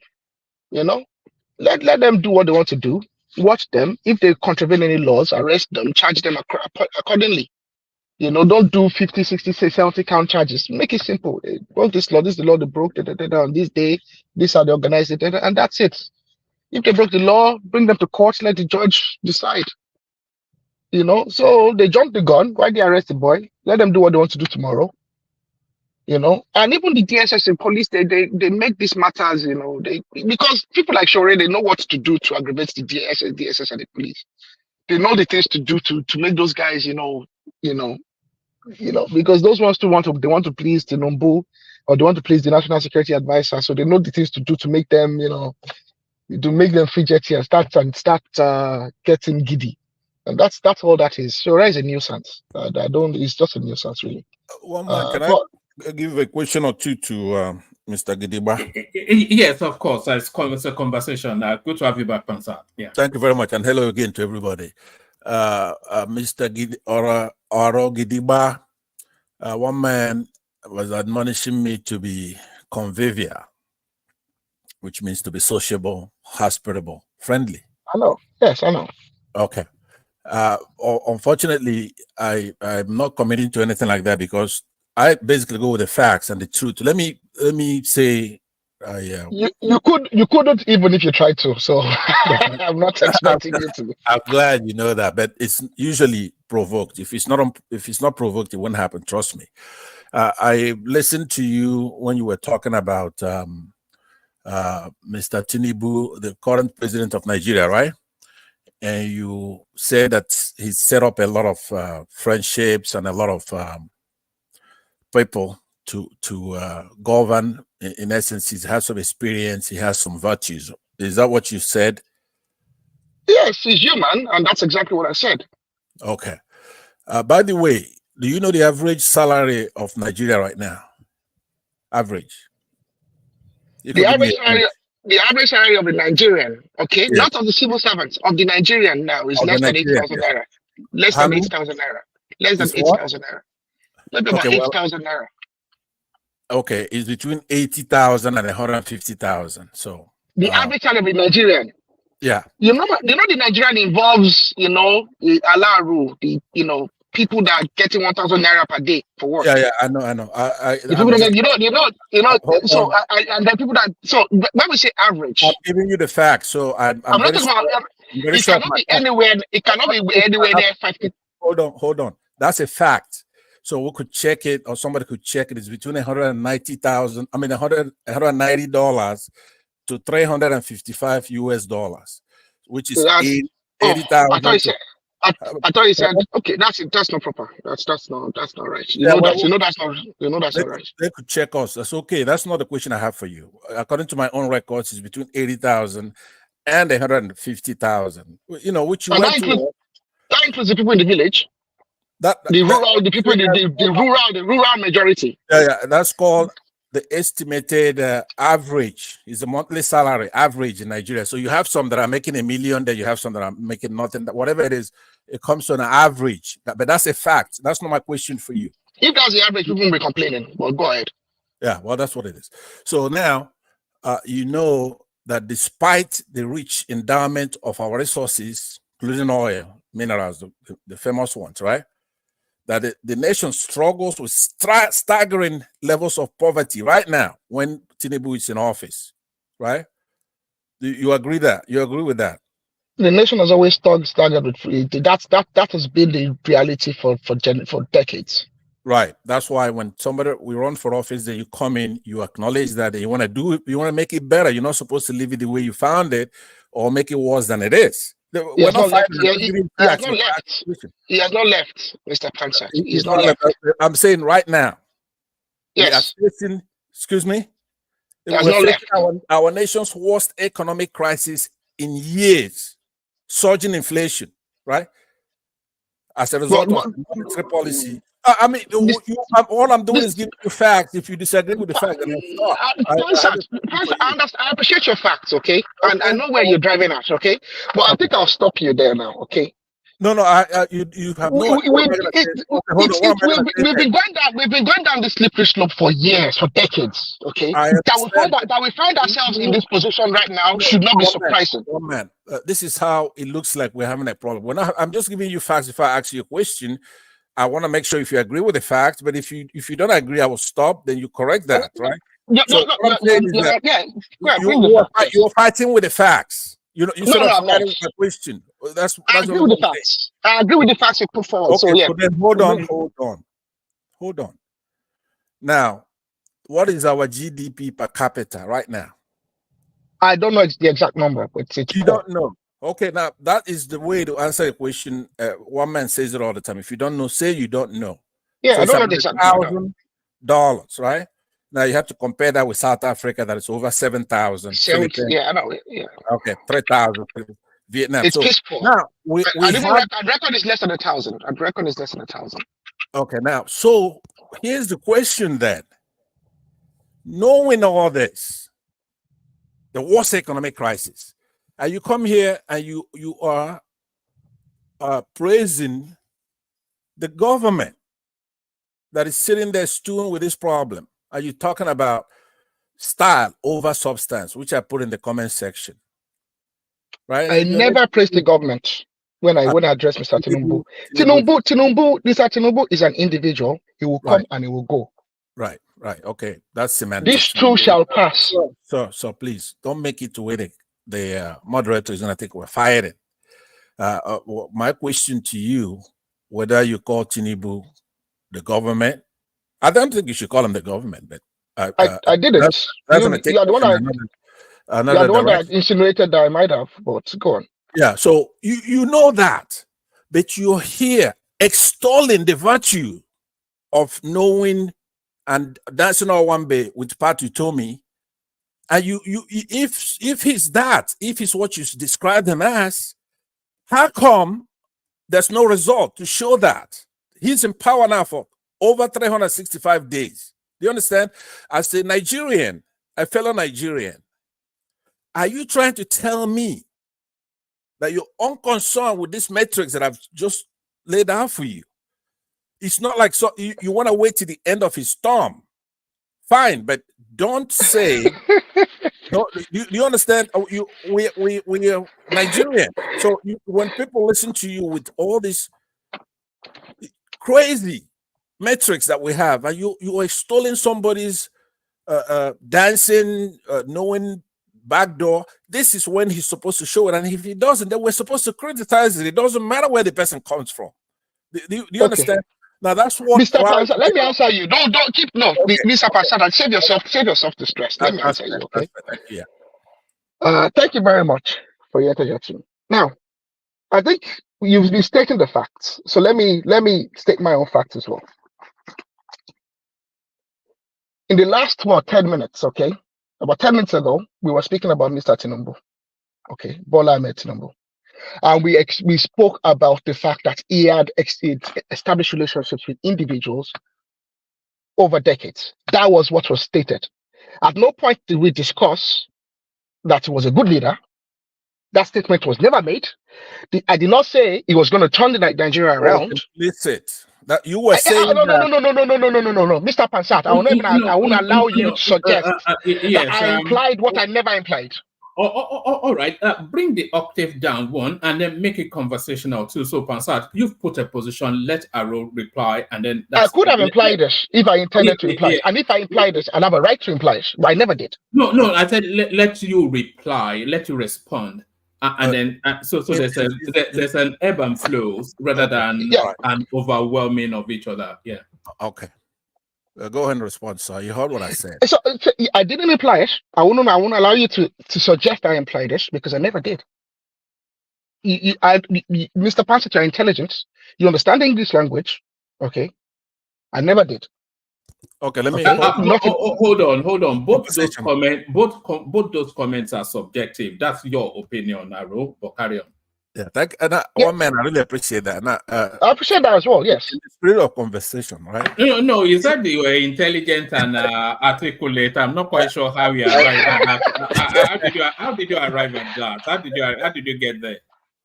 Let them do what they want to do. Watch them. If they contravene any laws, arrest them, charge them accordingly. Don't do 50, 60, 70 count charges. Make it simple. They broke this law. This is the law they broke. On this day, this how they organize it, and that's it. If they broke the law, bring them to court. Let the judge decide. So they jumped the gun. Why they arrest the boy? Let them do what they want to do tomorrow. And even the DSS and police, they make these matters, because people like Shore, they know what to do to aggravate the DSS and the police. They know the things to do to make those guys, because those ones they want to please Tinubu, or they want to please the National Security Advisor. So they know the things to do to make them, to make them fidgety and start getting giddy. And that's all that is. Shore is a nuisance. It's just a nuisance, really. One man, can I give a question or two to Mr. Gidigba? Yes, of course. It's a conversation. Good to have you back, Pansa. Yeah. Thank you very much, and hello again to everybody. Mr. Oro Gidigba, one man was admonishing me to be convivial, which means to be sociable, hospitable, friendly. I know. Yes, I know. Okay. Unfortunately, I'm not committing to anything like that because I basically go with the facts and the truth. Let me say, you couldn't even if you tried to. So I'm not expecting you to. I'm glad you know that, but it's usually provoked. If it's not provoked, it won't happen. Trust me. I listened to you when you were talking about Mr. Tinubu, the current president of Nigeria, right? And you said that he set up a lot of friendships and a lot of people to govern. In essence, he has some experience, he has some virtues. Is that what you said? Yes, he's human, and that's exactly what I said. Okay. By the way, do you know the average salary of Nigeria right now? Average. The average salary of the Nigerian, okay, yes. Not of the civil servants, of the Nigerian now is less than 8,000 naira. Less than 8,000 naira. Less than 8,000 naira. Maybe about 8,000 naira. Okay, it's between 80,000 and 150,000. So the average salary of the Nigerian. Yeah. The Nigerian involves, the Allah rule, people that are getting 1,000 naira per day for work. Yeah, I know. And then people that, so when we say average, I'm giving you the facts. So I'm not talking about, it cannot be anywhere. It cannot be anywhere near 50. Hold on. That's a fact. So we could check it, or somebody could check it. It's between $190 to $355 US, which is $80,000. I thought you said okay. That's not proper. That's not right. That's not right. They could check us. That's okay. That's not the question I have for you. According to my own records, it's between 80,000 and 150,000. You know, which you And went to. that includes the people in the village. The rural majority. Yeah, that's called the estimated average. Is the monthly salary average in Nigeria. So you have some that are making $1 million, then you have some that are making nothing. Whatever it is, it comes to an average. But that's a fact. That's not my question for you. If that's the average, people will be complaining. Well, go ahead. Yeah, well, that's what it is. So now, you know that despite the rich endowment of our resources, including oil, minerals, the famous ones, right? That the nation struggles with staggering levels of poverty right now when Tinubu is in office, right? Do you agree that? You agree with that? The nation has always staggered with that has been the reality for decades. Right. That's why when we run for office, then you come in, you acknowledge that you want to do it, you want to make it better. You're not supposed to leave it the way you found it or make it worse than it is. He has not left, Mr. Pansa. He's not left. I'm saying right now. Yes. We are facing, excuse me? We're facing our nation's worst economic crisis in years. Surging inflation, right? As a result of monetary policy. I mean, all I'm doing is giving you facts. If you disagree with the fact, then I appreciate your facts, okay? And I know where you're driving at, okay? But I think I'll stop you there now, okay? No, you have no. We've been going down this slippery slope for years, for decades, okay? That we find ourselves in this position right now should not be surprising. This is how it looks like we're having a problem. I'm just giving you facts. If I ask you a question, I want to make sure if you agree with the facts, but if you don't agree, I will stop. Then you correct that, right? You're fighting with the facts. You're fighting with the question. I agree with the facts. I agree with the facts you put forward. Okay, so then hold on. Now, what is our GDP per capita right now? I don't know the exact number, but it's you don't know. Okay, now that is the way to answer the question. One man says it all the time. If you don't know, say you don't know. Yeah, so I don't know the exact number. $1,000, right? Now you have to compare that with South Africa, that is over 7,000. Yeah, I know. Yeah. Okay, 3,000. Vietnam. It's peaceful. Now I'd reckon it's less than 1,000. I'd reckon it's less than 1,000. Okay, now so here's the question then. Knowing all this, the worst economic crisis, and you come here and you are praising the government that is sitting there stewing with this problem. Are you talking about style over substance, which I put in the comment section? Right? I never praised the government when I address Mr. Tinubu. Mr. Tinubu is an individual. He will come and he will go. Right. Okay, that's semantics. This too shall pass. So please don't make it to where the moderator is going to think we're firing. My question to you, whether you call Tinubu the government, I don't think you should call him the government, but I didn't. You are the one that insinuated that I might have, but go on. Yeah, so you know that, but you're here extolling the virtue of knowing and dancing on one bay with part you told me. And if he's what you described him as, how come there's no result to show that he's in power now for over 365 days? Do you understand? As a Nigerian, a fellow Nigerian, are you trying to tell me that you're unconcerned with this metrics that I've just laid out for you? It's not like you want to wait till the end of his term. Fine, but don't say. You understand? We are Nigerian. So when people listen to you with all these crazy metrics that we have, and you are extolling somebody's dancing, knowing backdoor, this is when he's supposed to show it. And if he doesn't, then we're supposed to criticize it. It doesn't matter where the person comes from. Do you understand? Now that's what Mr. Pasad, let me answer you. Don't keep Mr. Pasad, save yourself the stress. Let me answer you, okay? Yeah. Thank you very much for your interjection. Now, I think you've been stating the facts. So let me state my own facts as well. In the last 10 minutes, okay? About 10 minutes ago, we were speaking about Mr. Tinubu. okay, Bola Ahmed Tinubu. And we spoke about the fact that he had established relationships with individuals over decades. That was what was stated. At no point did we discuss that he was a good leader. That statement was never made. I did not say he was going to turn the Nigeria around. Implicit. That you were saying no, Mr. Pansat, I won't allow you to suggest that I implied what I never implied. All right, bring the octave down one and then make it conversational too. So Pansat, you've put a position, let Aro reply, and then I could have implied this if I intended to imply it. And if I implied this, I'll have a right to imply it, but I never did. No, I said let you reply, let you respond. And then so there's an ebb and flow rather than an overwhelming of each other. Yeah. Okay. Go ahead and respond, sir. You heard what I said. So I didn't imply it. I won't allow you to suggest I implied this because I never did. Mr. Pansat, you're intelligent. You understand English language. Okay. I never did. Okay, let me hold on. Both those comments are subjective. That's your opinion, Aro, but carry on. Yeah, one man, I really appreciate that. I appreciate that as well. Yes, in the spirit of conversation, right? No, you said you were intelligent and articulate. I'm not quite sure how you arrived at that. How did you arrive at that? How did you get there?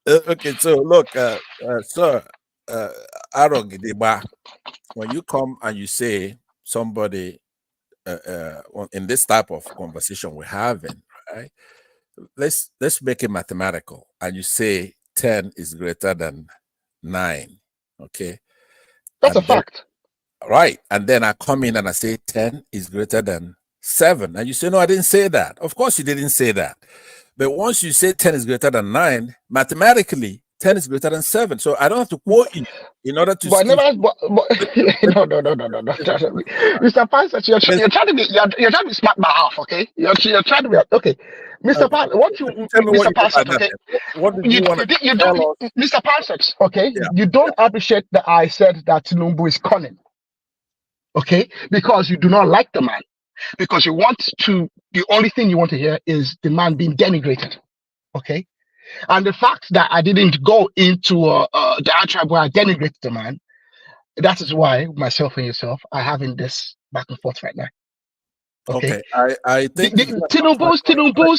Okay, so look, sir, Aro, when you come and you say somebody in this type of conversation we're having, right? Let's make it mathematical, and you say 10 is greater than 9. Okay, that's a fact, right? And then I come in and I say 10 is greater than 7, and you say, no, I didn't say that. Of course you didn't say that. But once you say 10 is greater than 9, mathematically 10 is greater than 7. So I don't have to quote you in order to. But no. Mr. Pansat, you're trying to be smart by half. Okay, you're trying to be okay. Mr. Pansat, Mr. Pansat, okay. What did you want to tell us? Mr. Pansat, okay. Yeah. You don't appreciate that I said that Tinubu is cunning. Okay, because you do not like the man. Because the only thing you want to hear is the man being denigrated. Okay. And the fact that I didn't go into the tribe where I denigrated the man, that is why myself and yourself are having this back and forth right now. Okay, I think Tinubu's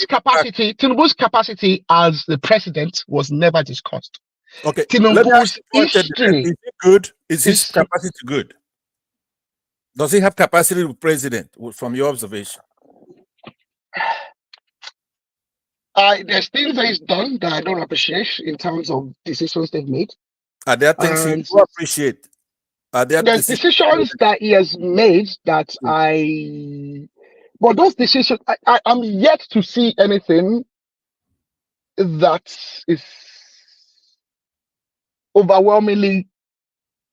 capacity as the president was never discussed. Okay, Tinubu's history. Is he good? Is his capacity good? Does he have capacity to president from your observation? There's things that he's done that I don't appreciate in terms of decisions they've made. Are there things you do appreciate? There's decisions that he has made that but those decisions, I'm yet to see anything that is overwhelmingly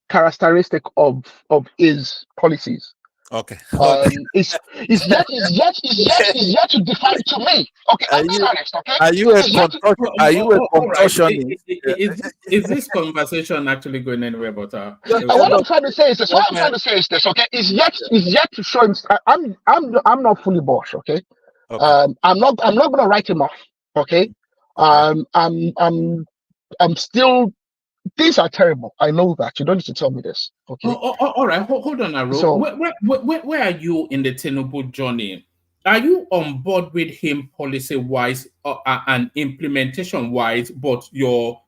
characteristic of his policies. Okay. It's yet to define to me. Okay, I'm being honest. Okay. Are you a contortionist? Is this conversation actually going anywhere? But what I'm trying to say is this. Okay, is yet to show him. I'm not fully Bosch. Okay. I'm not going to write him off. Okay. I'm still. These are terrible. I know that. You don't need to tell me this. Okay. All right. Hold on, Aro. So, where are you in the Tinubu journey? Are you on board with him policy-wise and implementation-wise, but your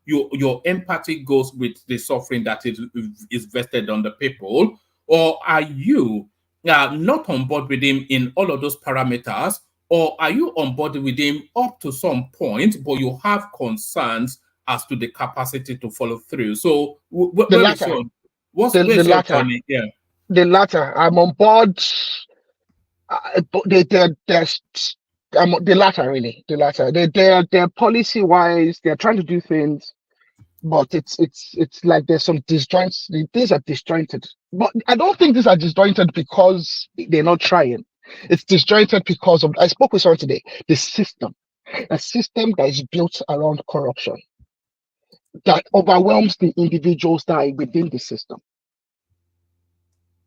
empathy goes with the suffering that is vested on the people? Or are you not on board with him in all of those parameters? Or are you on board with him up to some point, but you have concerns as to the capacity to follow through? So the latter. What's the latter? Yeah. The latter. I'm on board. The latter, really. The latter. They're policy wise. They're trying to do things, but it's like there's some disjoints. Things are disjointed. But I don't think these are disjointed because they're not trying. It's disjointed because of. I spoke with someone today. The system, a system that is built around corruption, that overwhelms the individuals that are within the system.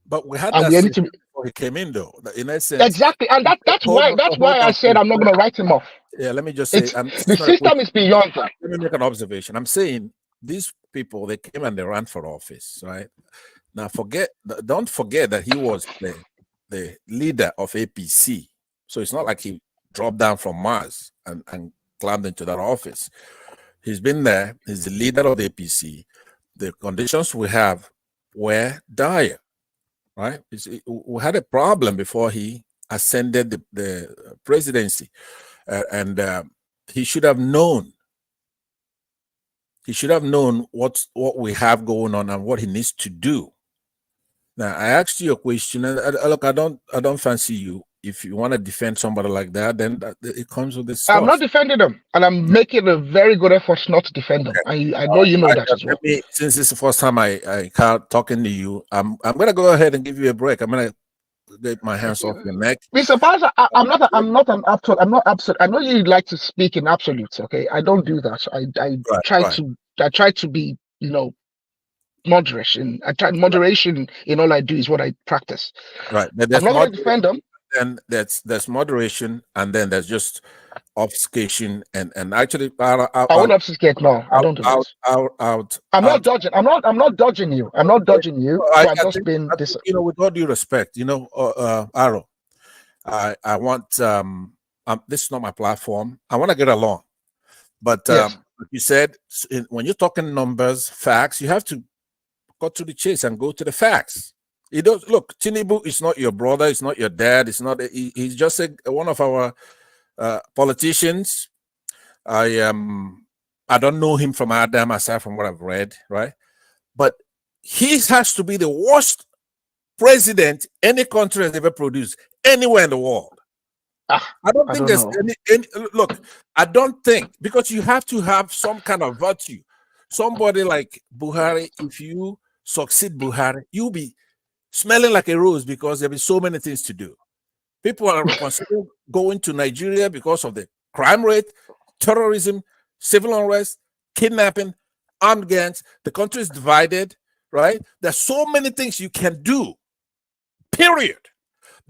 But we had that system for before he came in, though. In essence, exactly, and that's why I said I'm not going to write him off. Yeah, let me just say, the system is beyond that. Let me make an observation. I'm saying these people, they came and they ran for office, right? Now, don't forget that he was the leader of APC. So it's not like he dropped down from Mars and climbed into that office. He's been there. He's the leader of the APC. The conditions we have were dire, right? We had a problem before he ascended the presidency. And he should have known. He should have known what we have going on and what he needs to do. Now, I asked you a question, and look, I don't fancy you. If you want to defend somebody like that, then it comes with this stuff. I'm not defending them, and I'm making a very good effort not to defend them. I know you know that as well. Since this is the first time I talking to you, I'm gonna go ahead and give you a break. I'm gonna get my hands off your neck. Mr. Pastor, I'm not an absolute. I'm not absolute. I know you like to speak in absolutes. Okay, I don't do that. I try to be, moderation. Moderation in all I do is what I practice. Right. I'm not going to defend them. Then there's moderation, and then there's just obfuscation, and actually, I won't obfuscate. No, I don't do that. I'm not dodging. I'm not dodging you. I'm not dodging you. I'm just being this. With all due respect, Aro, I want this is not my platform. I want to get along, but yes. Like you said, when you're talking numbers, facts, you have to go to the chase and go to the facts. Look, Tinubu is not your brother, it's not your dad, it's not. He's just one of our politicians. I don't know him from Adam, aside from what I've read, right? But he has to be the worst president any country has ever produced anywhere in the world. I don't think there's any. Look, I don't think, because you have to have some kind of virtue. Somebody like Buhari, if you succeed Buhari, you'll be smelling like a rose, because there'll be so many things to do. People are considering going to Nigeria because of the crime rate, terrorism, civil unrest, kidnapping, armed gangs. The country is divided, right? There's so many things you can do, period.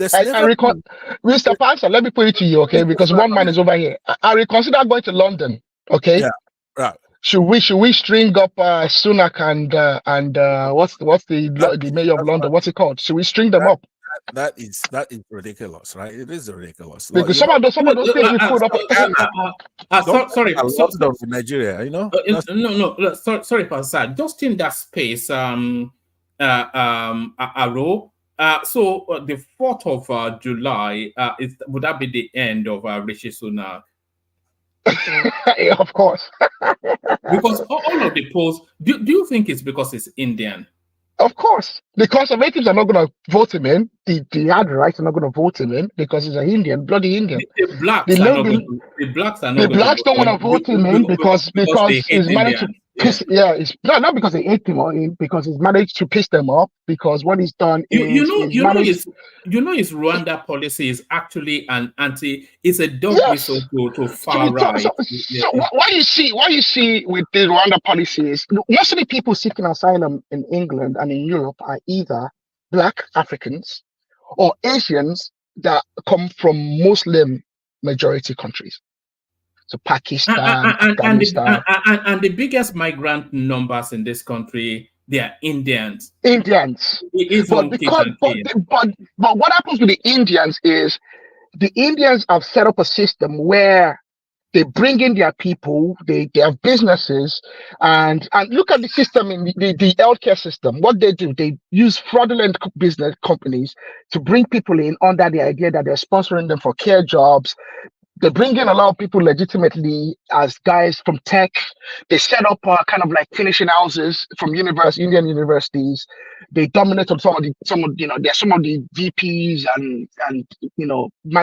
Mr. Pastor, let me put it to you, okay? Because one man is over here. I reconsider going to London, okay? Yeah, right. Should we string up Sunak and what's the mayor of London? What's it called? Should we string them up? That is ridiculous, right? It is ridiculous. Because some of those things we put up. Sorry, a lot of Nigeria, No. Sorry, Pastor. Just in that space, Aro. So the 4th of July, would that be the end of Rishi Sunak? Yeah, of course. Because all of the polls, do you think it's because it's Indian? Of course. The conservatives are not going to vote him in. The hard right are not going to vote him in because he's an Indian, bloody Indian. The blacks don't want to vote him in because he's managed to piss. Yeah, it's not because they hate him or him, because he's managed to piss them off. Because what he's done is his Rwanda policy is actually it's a dog whistle to far right. So what you see with the Rwanda policy is most of the people seeking asylum in England and in Europe are either Black Africans or Asians that come from Muslim majority countries. So Pakistan, Afghanistan. And the biggest migrant numbers in this country, they are Indians. But what happens with the Indians is the Indians have set up a system where they bring in their people, they have businesses, and look at the system in the healthcare system. What they do, they use fraudulent business companies to bring people in under the idea that they're sponsoring them for care jobs. They bring in a lot of people legitimately as guys from tech. They set up kind of like finishing houses from Indian universities. They dominate on some of the VPs and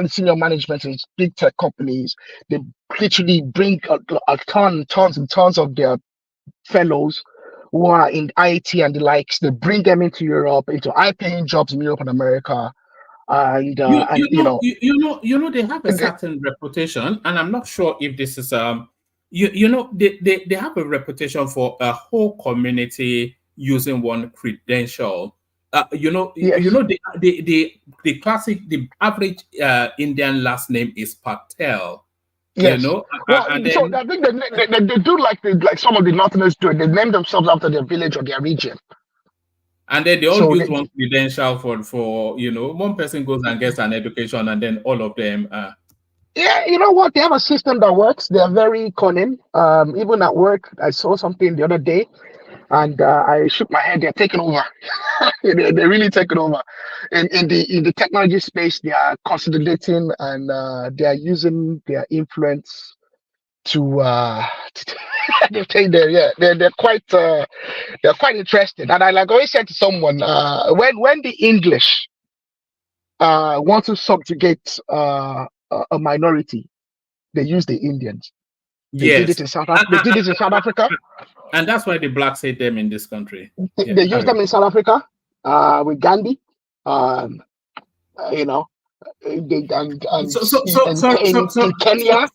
senior management in big tech companies. They literally bring tons and tons of their fellows who are in IT and the likes. They bring them into Europe, into high-paying jobs in Europe and America. And they have a certain reputation, and I'm not sure if this is they have a reputation for a whole community using one credential. You know, Yes. you know the classic, the average Indian last name is Patel. Yes. You know, Well, and so then I think they do like some of the Northerners do it. They name themselves after their village or their region. and then they all So use one credential for you know, one person goes and gets an education, and then all of them. Yeah, you know what? They have a system that works. They are very cunning. Even at work, I saw something the other day, and I shook my head. They're taking over. They're really taking over. In the technology space, they are consolidating and they are using their influence to they think they're quite interested. And I like always said to someone, when the English want to subjugate a minority, they use the Indians. They did it in South Africa. They did it in South Africa, and that's why the blacks hate them in this country. They use them in South Africa with Gandhi. You know, in Kenya.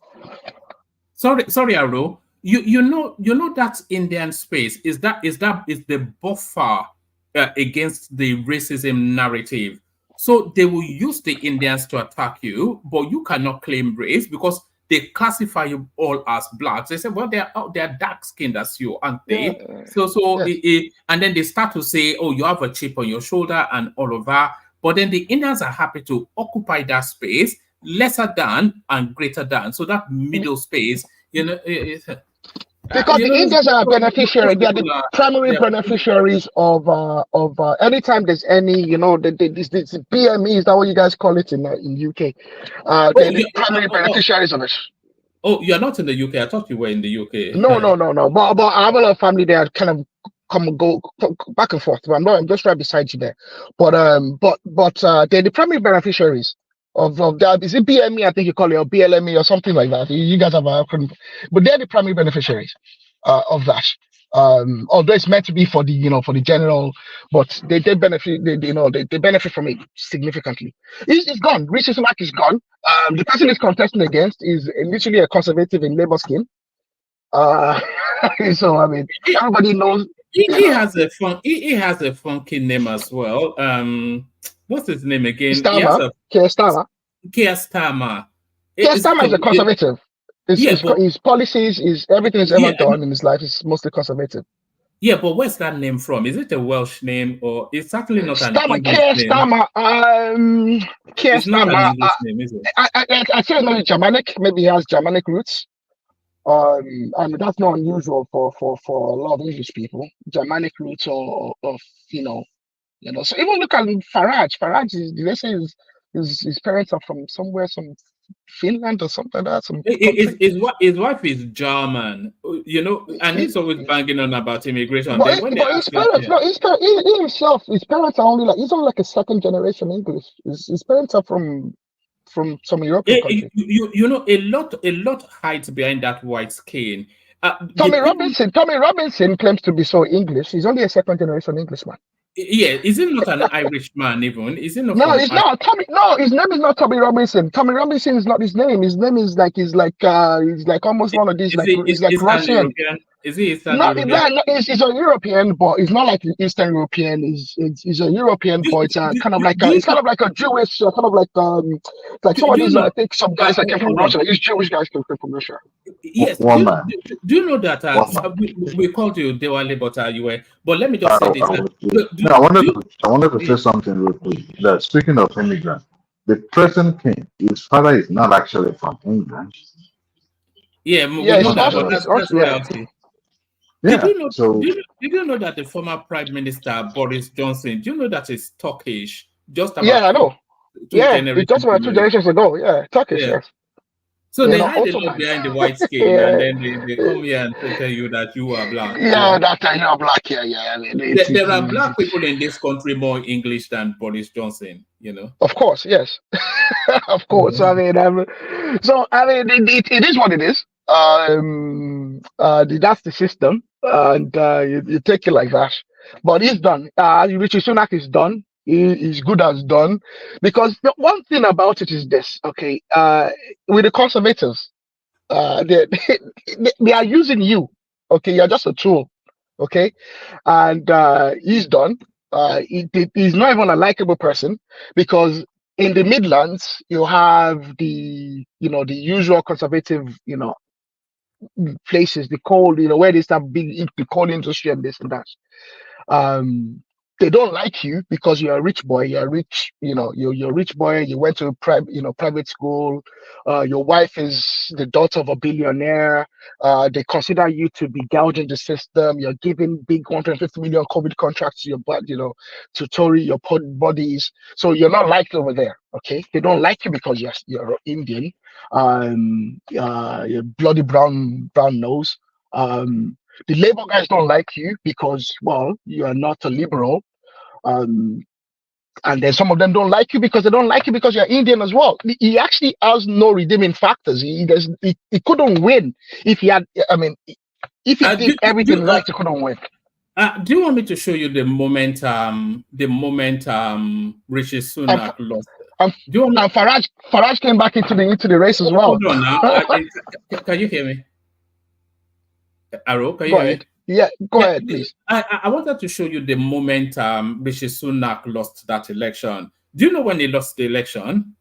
Sorry, Aro. You know that Indian space is the buffer against the racism narrative. So they will use the Indians to attack you, but you cannot claim race because they classify you all as blacks. They say, well, they're dark skinned as you, aren't they? And then they start to say, oh, you have a chip on your shoulder and all of that. But then the Indians are happy to occupy that space, lesser than and greater than. So that middle space, you know. Because the Indians are beneficiary, they are the primary beneficiaries of anytime there's any, you know, this BME, is that what you guys call it in UK? They're the primary beneficiaries of it. Oh, you're not in the UK. I thought you were in the UK. No. But I have a lot of family there, kind of come and go back and forth. But I'm just right beside you there. But they're the primary beneficiaries of that. Is it BME? I think you call it, or BLME or something like that. You guys have a, but they're the primary beneficiaries of that. Although it's meant to be for the general, but they benefit. They benefit from it significantly. It's gone. Rishi Sunak is gone. The person he's contesting against is literally a conservative in labor scheme. So I mean, everybody knows. He has a funky name as well. What's his name again? Keir Starmer. Keir Starmer. Keir Starmer is a conservative. His policies, everything he's ever done in his life is mostly conservative. Yeah, but where's that name from? Is it a Welsh name or it's certainly not an English Keir name? Starmer. Keir it's not Starmer. An English name, is it? I say it's not Germanic. Maybe he has Germanic roots. And that's not unusual for a lot of English people. Germanic roots of So even look at Farage. Farage they say his parents are from somewhere, some Finland or something like that. His wife is German, and he's always banging on about immigration. But his parents, he himself, his parents are he's only like a second generation English. His parents are from some European country. A lot hides behind that white skin. Tommy Robinson claims to be so English. He's only a second generation Englishman. Yeah, is he not an Irishman even? Is he not? No, he's not. His name is not Tommy Robinson. Tommy Robinson is not his name. His name is he's like almost one of these he's like Russian. Is he Eastern European? No, he's a European, but he's not like Eastern European. He's a European, but it's kind of like a Jewish, kind of like some of these. I think some guys that came from Russia. These Jewish guys came from Russia. Yes. Do you know that we called you Dewale, but you were? But let me just say this. I wanted to say something real quick. That speaking of immigrants, the present king, his father is not actually from England. Yeah, that's reality. Yeah. Did you know that the former Prime Minister Boris Johnson? Do you know that he's Turkish? Just about I know. Just about 2 generations ago. Yeah, Turkish. Yeah. So they hide a lot behind the white skin, and then they come here and tell you that you are black. Yeah, that you are black. Yeah. I mean, there are black people in this country more English than Boris Johnson. Of course, yes. Of course. Mm-hmm. It is what it is. That's the system, and you take it like that. But he's done. Rishi Sunak is done. He's good as done, because the one thing about it is this. Okay, with the conservatives, they are using you. Okay, you're just a tool. Okay, and he's done. He's not even a likable person, because in the Midlands you have the usual conservative places, the coal, where they start big the coal industry and this and that. They don't like you because you're a rich boy. You're rich, you're a rich boy. You went to private school. Your wife is the daughter of a billionaire. They consider you to be gouging the system. You're giving big 150 million COVID contracts to your to Tory, your bodies. So you're not liked over there. Okay, they don't like you because you're Indian. You're bloody brown nose. The Labour guys don't like you because, well, you are not a liberal. And then some of them don't like you because they don't like you because you're Indian as well. He actually has no redeeming factors. He couldn't win if he had, if he did everything right, he couldn't win. Do you want me to show you the moment Rishi Sunak lost? And Farage came back into the race as well. Hold on now. Can you hear me? Arrow, can you hear me? Yeah, go ahead, please. I wanted to show you the moment Rishi Sunak lost that election. Do you know when he lost the election?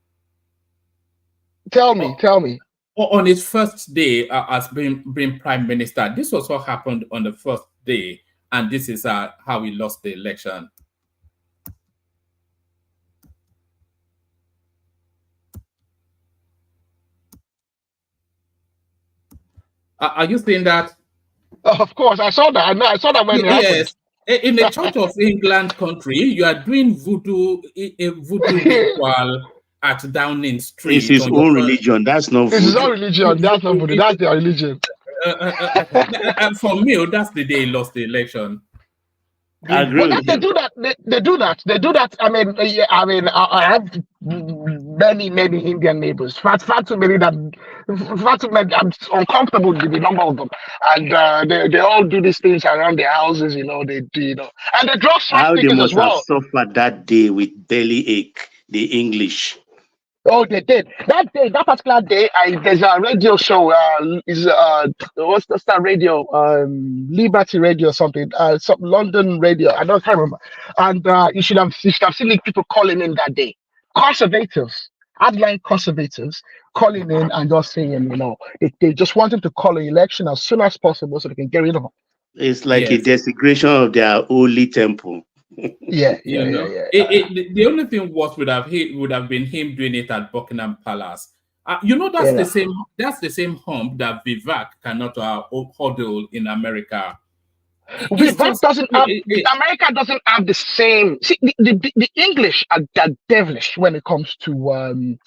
Tell me. On his first day as being prime minister. This was what happened on the first day, and this is how he lost the election. Are you seeing that? Of course, I saw that. I saw that when it happened. Yes, in the Church of England country, you are doing voodoo ritual at Downing Street. It's his own religion. That's not voodoo. It's his own religion. That's not voodoo. That's their religion. And for me, that's the day he lost the election. They do that. I have many Indian neighbors. Far too many. I'm uncomfortable with the number of them, and they all do these things around their houses. They do, and they draw swastikas as well. Have suffered that day with belly ache. The English. Oh, they did. That particular day, there's a radio show. What's that radio? Liberty Radio or something. Some London radio. I can't remember. And you should have seen people calling in that day. Conservatives, hardline conservatives, calling in and just saying, they just want him to call an election as soon as possible so they can get rid of him. It's like a desecration of their holy temple. Yeah. The only thing would have been him doing it at Buckingham Palace. That's the same hump that Vivek cannot hodl in America. Vivek doesn't have. America doesn't have the same. See, the English are devilish when it comes to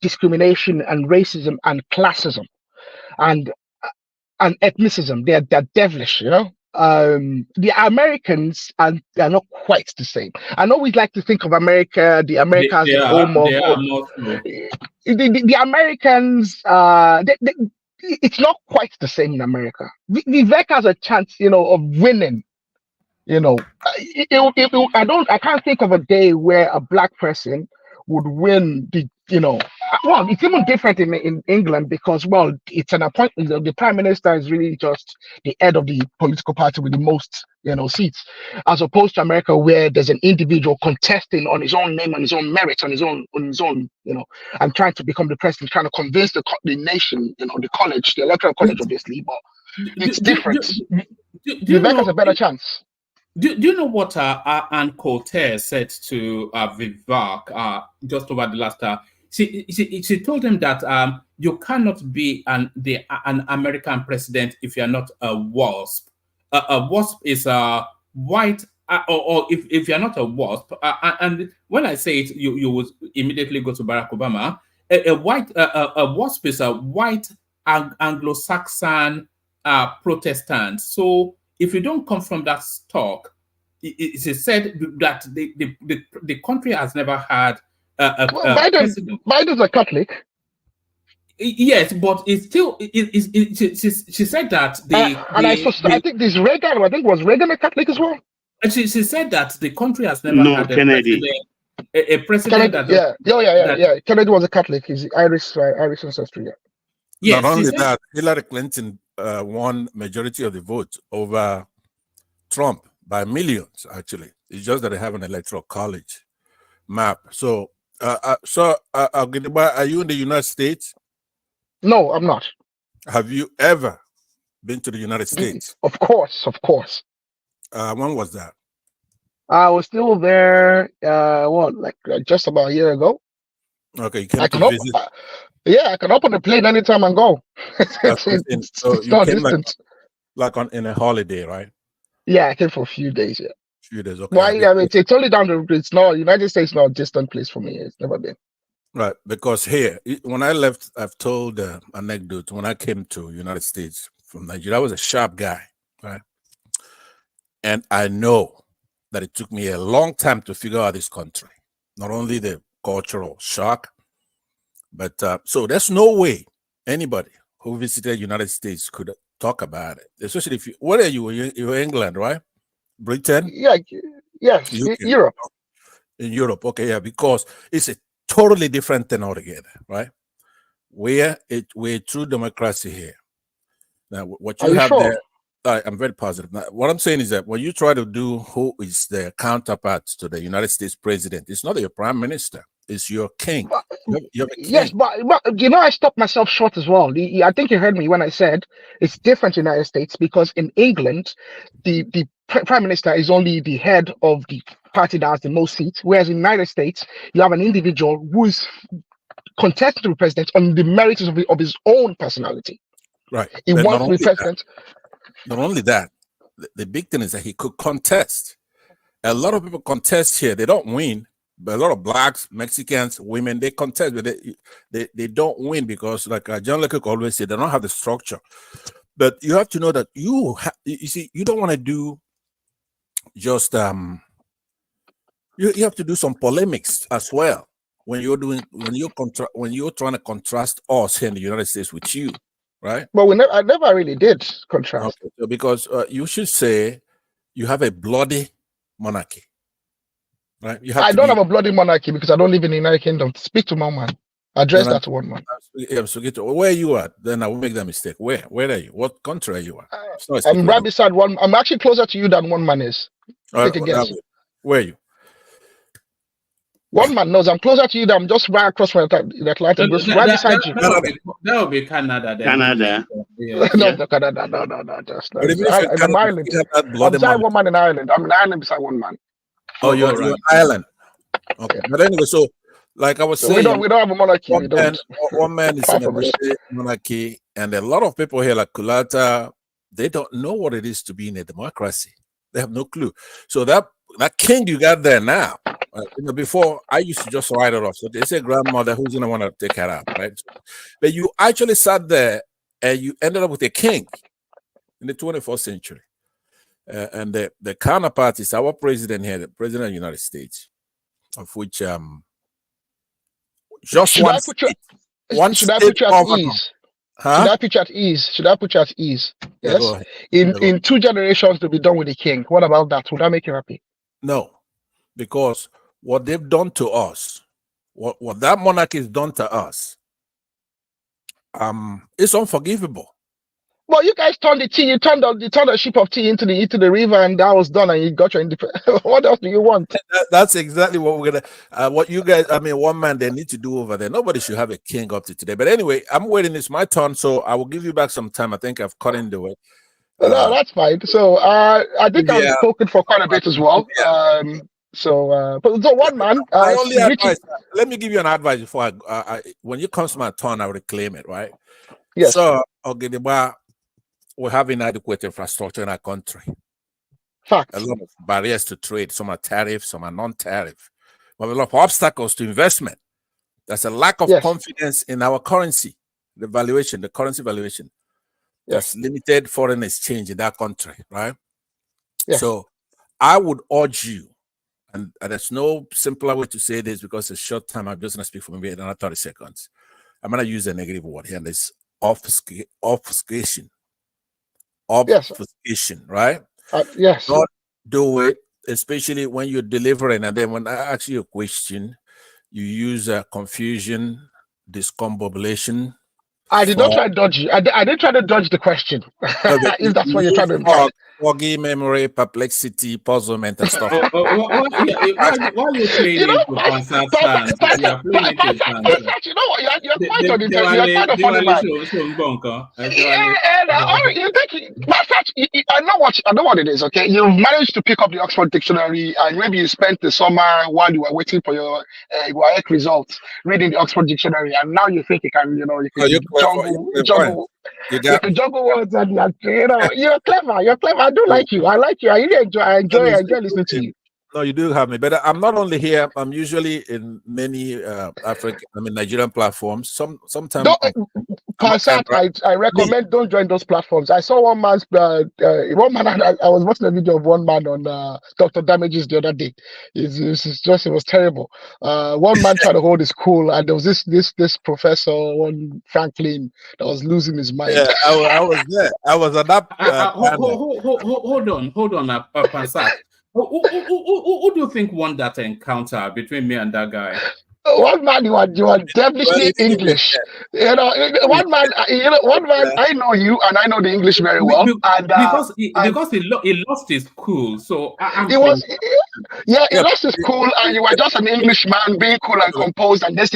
discrimination and racism and classism, and ethnicism. They're devilish, The Americans are not quite the same. I know we like to think of America, the Americas, the home of the Americans. It's not quite the same in America. Vivek has a chance, of winning. I can't think of a day where a black person would win well, it's even different in England because, well, it's an appointment. The prime minister is really just the head of the political party with the most, seats, as opposed to America, where there's an individual contesting on his own name, on his own merit, on his own, and trying to become the president, trying to convince the nation, the college, the electoral college, obviously, but it's different. Vivek has a better chance. Do you know what Ann Coulter said to Vivek just over the last? She told him that you cannot be an American president if you are not a WASP. A WASP is a white, or if you are not a WASP. And when I say it, you would immediately go to Barack Obama. A WASP is a white Anglo-Saxon Protestant. So if you don't come from that stock, it is said that the country has never had Biden's a Catholic. Yes, but it's still. She said that I think this Reagan. I think was Reagan a Catholic as well. And she said that the country has never had a president. Kennedy. Kennedy was a Catholic. He's Irish ancestry. Yeah. Yes, not only that, Hillary Clinton won majority of the vote over Trump by millions, actually. It's just that they have an electoral college map. So, Gidigba, are you in the United States? No, I'm not. Have you ever been to the United States? Of course, of course. When was that? I was still there. Just about a year ago. Okay, you came I to can visit. I can hop on a plane anytime and go. So you not came distant. in a holiday, right? Yeah, I came for a few days. Yeah. Few days. Okay. Why? I mean, it's only down the road. It's not United States. Not a distant place for me. It's never been. Right, because here, when I left, I've told anecdote. When I came to United States from Nigeria, I was a sharp guy, right? And I know that it took me a long time to figure out this country. Not only the cultural shock, but so there's no way anybody who visited United States could talk about it. Especially if where are you? You're England, right? Britain? Yeah, yes, UK. Europe. In Europe, okay, yeah, because it's a totally different thing altogether, right? We're true democracy here. Now, what you have there, I'm very positive. Now, what I'm saying is that when you try to do who is the counterpart to the United States president, it's not your prime minister, it's your king. You have a king. Yes, but I stopped myself short as well. I think you heard me when I said it's different in the United States because in England, the prime minister is only the head of the party that has the most seats, whereas in the United States, you have an individual who is contesting to be president on the merits of his own personality. Right. He wants to be president. Not only that, the big thing is that he could contest. A lot of people contest here. They don't win. But a lot of blacks, Mexicans, women, they contest, but they don't win because, like John Leclerc always said, they don't have the structure. But you have to know that you see, you don't want to do just you have to do some polemics as well when you're trying to contrast us here in the United States with you, right? But I never really did contrast. Okay, so because you should say you have a bloody monarchy. Right? I don't have a bloody monarchy because I don't live in the United Kingdom. Speak to one man. Address that to one man. Where are you at? Then I will make that mistake. Where are you? What country are you at? I'm right beside one. I'm actually closer to you than one man is. Take a guess. Where are you? One man knows I'm closer to you than I'm just right across from the Atlantic. Right beside you. That would be Canada. Then. Canada. No, Canada. No. I'm Ireland. I'm beside one man in Ireland. I'm in Ireland beside one man. Oh, you're in Ireland. Okay. Yeah. But anyway, so like I was saying, we don't have a monarchy. One man is in a monarchy, and a lot of people here, like Kulata, they don't know what it is to be in a democracy. They have no clue. So that king you got there now, before I used to just write it off. So they say grandmother, who's gonna want to take her out, right? But you actually sat there and you ended up with a king in the 21st century. And the counterpart is our president here, the president of the United States, of which just should one. Should I put you at ease? Huh? Should I put you at ease? Yes. Yeah, in 2 generations to be done with the king. What about that? Would that make you happy? No, because what they've done to us, what that monarchy has done to us, it's unforgivable. Well, you guys turned the tea. You turned the ship of tea into the river, and that was done, and you got your independence. What else do you want? That's exactly what we're gonna. What you guys, one man they need to do over there. Nobody should have a king up to today. But anyway, I'm waiting. It's my turn, so I will give you back some time. I think I've cut in the way. No, that's fine. So I think I've spoken for quite a bit as well. Yeah. So one man. I only advise. Let me give you an advice before when it comes to my turn, I will reclaim it. Right. Yes. So Ogedeba. We have inadequate infrastructure in our country. Fact. A lot of barriers to trade. Some are tariff, some are non-tariff. We have a lot of obstacles to investment. There's a lack of confidence in our currency, the currency valuation. There's limited foreign exchange in that country, right? Yes. So I would urge you, and there's no simpler way to say this because it's a short time. I'm just going to speak for maybe another 30 seconds. I'm going to use a negative word here, and it's obfuscation. Obfuscation, right? Yes. Don't do it, especially when you're delivering. And then when I ask you a question, you use confusion, discombobulation. I did not try to dodge you. I did try to dodge the question. If that's what you're trying to imply. foggy memory, perplexity, puzzlement, and stuff. Why are you playing it to Pansat's hands? You are playing it to his hands. You know what? You're quite on it. You're quite a funny man. You think I know what it is. Okay, you've managed to pick up the Oxford Dictionary, and maybe you spent the summer while you were waiting for your WAEC results reading the Oxford Dictionary, and now you think you can, juggle words, and you're clever. You're clever. I do like you. I like you. I really enjoy listening to you. No, you do have me, but I'm not only here. I'm usually in many Nigerian platforms. Sometimes. I recommend don't join those platforms. I saw one man. I was watching a video of one man on Dr. Damages the other day. It was terrible. One man tried to hold his cool, and there was this professor, one Franklin, that was losing his mind. Yeah, I was there. I was on that. Hold on, Pansat. Who do you think won that encounter between me and that guy? One man, you are devilishly English. One man. I know you, and I know the English very well. Because he lost his cool. So he lost his cool, and you were just an Englishman being cool and composed, and this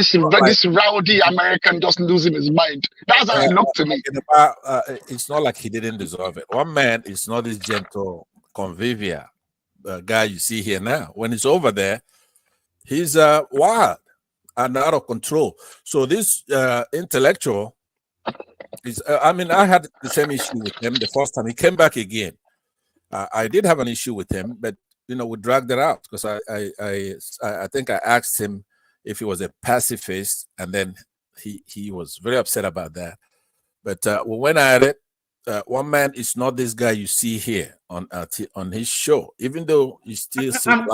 rowdy American just losing his mind. That's how it looked to me. It's not like he didn't deserve it. One man is not this gentle, convivial guy you see here now. When he's over there, he's wild and out of control. So this intellectual is, I had the same issue with him the first time. He came back again. I did have an issue with him, but we dragged it out because I think I asked him if he was a pacifist, and then he was very upset about that. But we went at it. One man is not this guy you see here on his show, even though you still see. I'm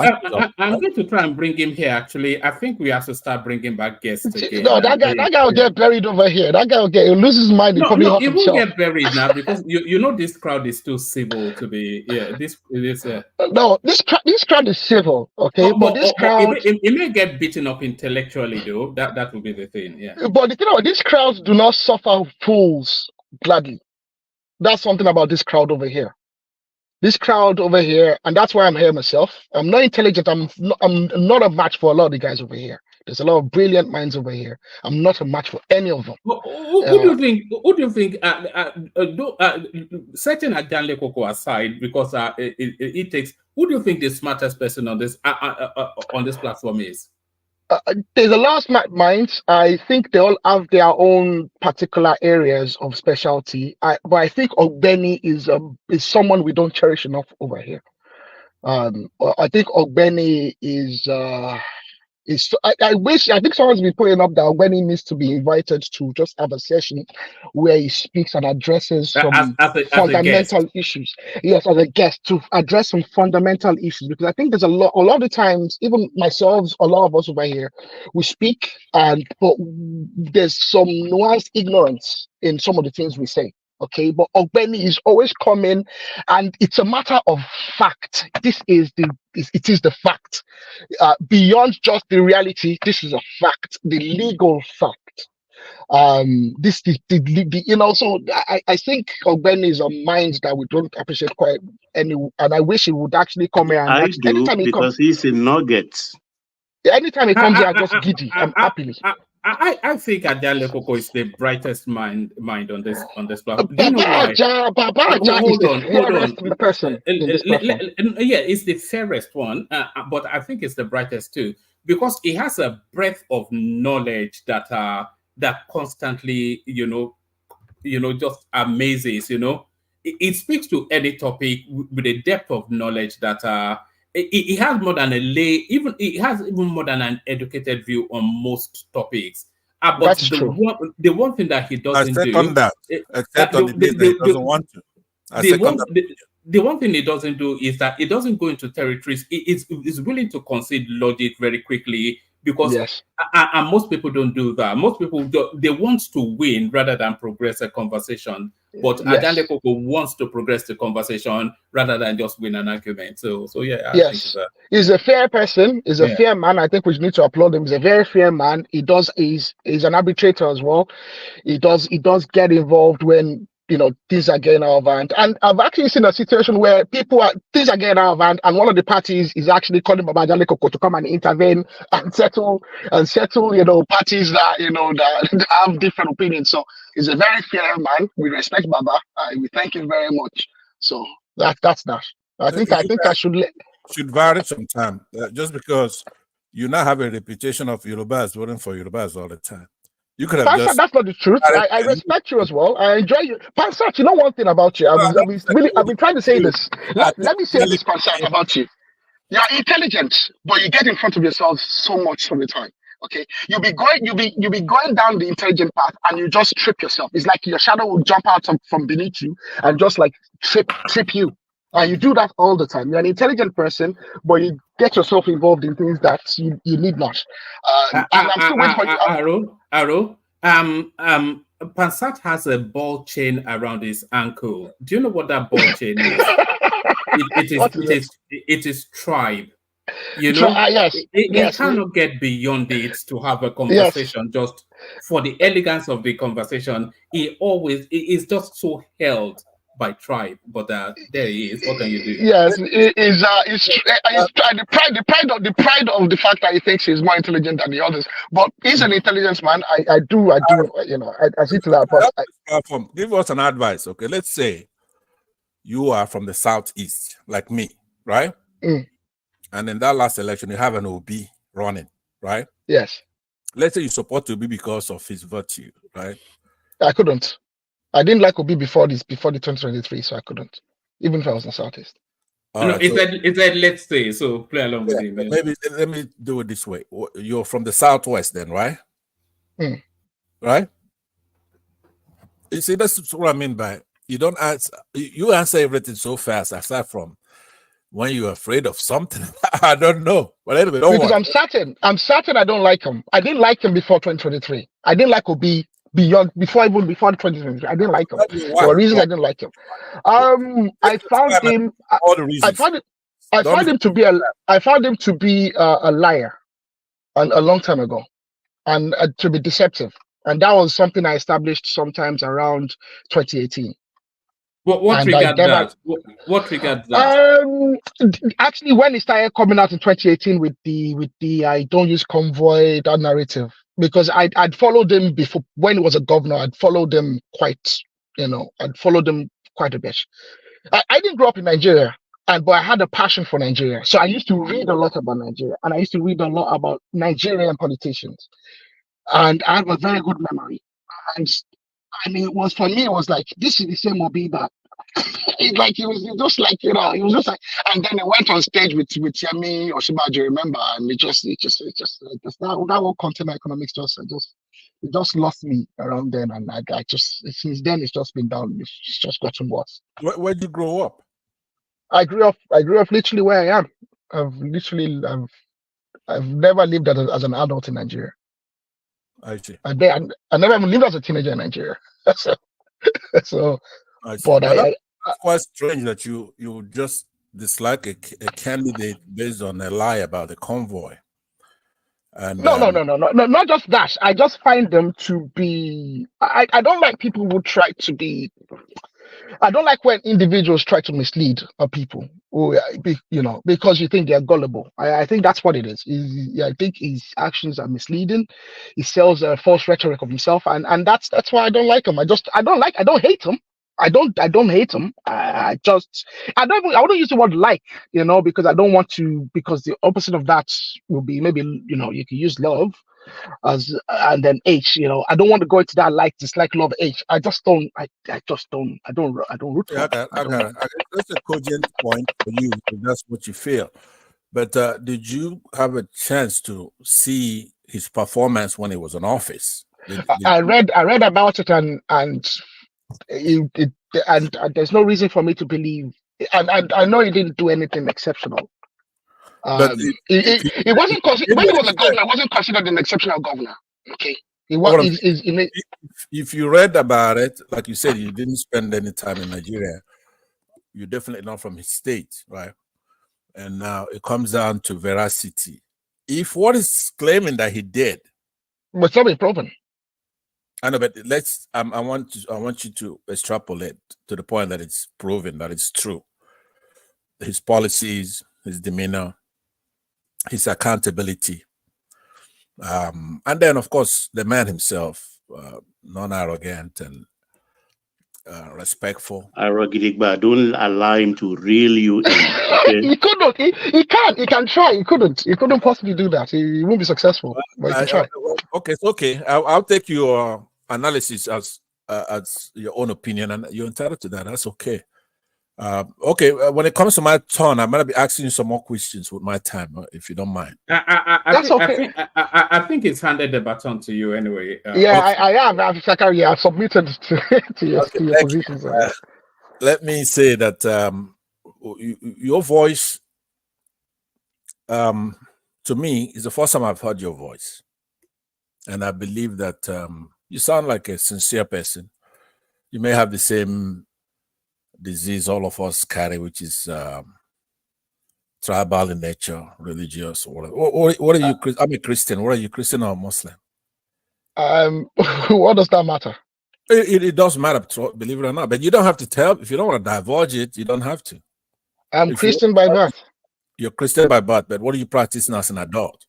going to try and bring him here. Actually, I think we have to start bringing back guests again. No, that guy will get buried over here. That guy he'll lose his mind. He won't get buried now because you know this crowd is too civil to be. Yeah, this. No, this crowd is civil. Okay, but this crowd it may get beaten up intellectually though. That will be the thing. Yeah. But these crowds do not suffer fools gladly. That's something about this crowd over here. This crowd over here, and that's why I'm here myself. I'm not intelligent. I'm not a match for a lot of the guys over here. There's a lot of brilliant minds over here. I'm not a match for any of them. Who do you think? Setting Adanle Koko aside, because it takes. Who do you think the smartest person on this platform is? There's a lot of smart minds. I think they all have their own particular areas of specialty. But I think Ogbeni is someone we don't cherish enough over here. I think Ogbeni is. I think someone's been putting up that Ogbeni needs to be invited to just have a session where he speaks and addresses some fundamental issues. Yes, as a guest to address some fundamental issues, because I think there's a lot of the times, even myself, a lot of us over here, we speak but there's some nuanced ignorance in some of the things we say. Okay, but Ogbeni is always coming, and it's a matter of fact. It is the fact. Beyond just the reality, this is a fact, the legal fact. So I think Ogbeni is a mind that we don't appreciate quite and I wish he would actually come here. And because he's a nugget. Anytime he comes here, I'm just giddy. I'm happily. I think Adanle Koko is the brightest mind on this platform. Do you know why? Hold on. Yeah, it's the fairest one, but I think it's the brightest too, because he has a breadth of knowledge that constantly, just amazes. It speaks to any topic with a depth of knowledge that. He has more than he has even more than an educated view on most topics. But that's true. The one thing that he doesn't do, except on the days that he doesn't want to. The one thing he doesn't do is that he doesn't go into territories. He's willing to concede logic very quickly, because and most people don't do that. Most people they want to win rather than progress a conversation. But Adanle Koko wants to progress the conversation rather than just win an argument. So yeah. He's a fair person. He's a fair man. I think we need to applaud him. He's a very fair man. He's an arbitrator as well. He does get involved when things are getting out of hand. And I've actually seen a situation where things are getting out of hand, and one of the parties is actually calling Babajale Koko to come and intervene and settle, parties that, that have different opinions. So he's a very fair man. We respect Baba. We thank him very much. So that's that. I think I should vary sometime, just because you now have a reputation of Yorubas voting for Yorubas all the time. You could have Pansat, that's not the truth. I respect you as well. I enjoy you. Pansat, you know one thing about you. I've been trying to say this. Let me say this, Pansat, about you. You're intelligent, but you get in front of yourself so much of the time. Okay, you'll be going down the intelligent path, and you just trip yourself. It's like your shadow will jump out from beneath you and just like trip you. And you do that all the time. You're an intelligent person, but you get yourself involved in things that you need not. And I'm still waiting for you. Arrow. Pansat has a ball chain around his ankle. Do you know what that ball chain is? It is tribe. Yes. He cannot get beyond it to have a conversation. Yes. Just for the elegance of the conversation, he is just so held by tribe. But there he is. What can you do? Yes, it's the pride of the fact that he thinks he's more intelligent than the others. But he's an intelligent man. I do. I see to that. But give us an advice, okay? Let's say you are from the southeast, like me, right? Mm. And in that last election, you have an OB running, right? Yes. Let's say you support OB because of his virtue, right? I couldn't. I didn't like Obi before the 2023, so I couldn't, even if I was in Southeast. It's like let's say, so play along with him. Maybe let me do it this way. You're from the Southwest then, right? Mm. Right? You see, that's what I mean by you don't answer. You answer everything so fast, aside from when you're afraid of something. I don't know. But anyway, because I'm certain I don't like him. I didn't like him before 2023. I didn't like Obi before 2023. I didn't like him. There were reasons I didn't like him. I found him to be a liar a long time ago, and to be deceptive. And that was something I established sometimes around 2018. What triggered that? What triggered that? Actually, when it started coming out in 2018 with the I don't use convoy, that narrative, because I'd followed him before when he was a governor. I'd followed him quite a bit. I didn't grow up in Nigeria, but I had a passion for Nigeria. So I used to read a lot about Nigeria, and I used to read a lot about Nigerian politicians. And I have a very good memory. And I mean, it was like, this is the same Obi that it's like he was just like, he was just like, and then he went on stage with Yemi Oshibajo, remember? And it just that whole container economics it just lost me around then, and I just since then it's just been down. It's just gotten worse. Where did you grow up? I grew up literally where I am. I've never lived as an adult in Nigeria. I see. I never even lived as a teenager in Nigeria. so but that's quite strange that you just dislike a candidate based on a lie about the convoy. And no, not just that. I just find them to be. I don't like people who try to be. I don't like when individuals try to mislead people, because you think they're gullible. I think that's what it is. I think his actions are misleading. He sells a false rhetoric of himself, and that's why I don't like him. I don't hate him. I don't hate him. I wouldn't use the word like, because I don't want to, because the opposite of that will be maybe, you can use love and then H, I don't want to go into that like, dislike, love, H. I don't root for it. That's a cogent point for you. That's what you feel. But did you have a chance to see his performance when he was in office? I read about it, and there's no reason for me to believe, and I know he didn't do anything exceptional. But it wasn't considered when he was a governor. It wasn't considered an exceptional governor. Okay, if you read about it, like you said, you didn't spend any time in Nigeria. You're definitely not from his state, right? And now it comes down to veracity. If what is claiming that he did, but it's not been proven. I know, but let's. I want you to extrapolate to the point that it's proven that it's true. His policies, his demeanor, his accountability, and then of course the man himself, non-arrogant and respectful. Don't allow him to reel you in. Okay? He couldn't. He can't. He can try. He couldn't. He couldn't possibly do that. He won't be successful. But he can try. Okay, it's okay. I'll take your analysis as your own opinion, and you're entitled to that. That's okay. Okay, when it comes to my turn, I'm gonna be asking you some more questions with my time, if you don't mind. I think it's handed the baton to you anyway. Yeah, okay. I have. I've submitted to your positions. Let me say that your voice, to me, is the first time I've heard your voice, and I believe that you sound like a sincere person. You may have the same disease all of us carry, which is tribal in nature, religious, or whatever. What are you? I'm a Christian. What are you, Christian or Muslim? What does that matter? It does matter, believe it or not. But you don't have to tell. If you don't want to divulge it, you don't have to. I'm Christian by birth. You're Christian by birth, but what are you practicing as an adult?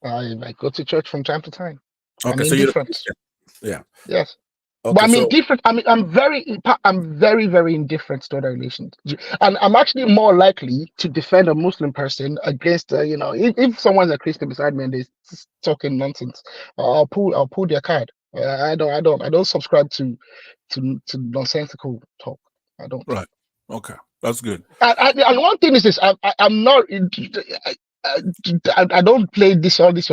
I go to church from time to time. Okay, so you're Christian. Yeah. Yes. Okay, but I'm indifferent. I'm very, very indifferent to other religions, and I'm actually more likely to defend a Muslim person against, if someone's a Christian beside me and they're talking nonsense, I'll pull their card. I don't subscribe to nonsensical talk. I don't. Right. Okay, that's good. And one thing is this: I'm not. I don't play all this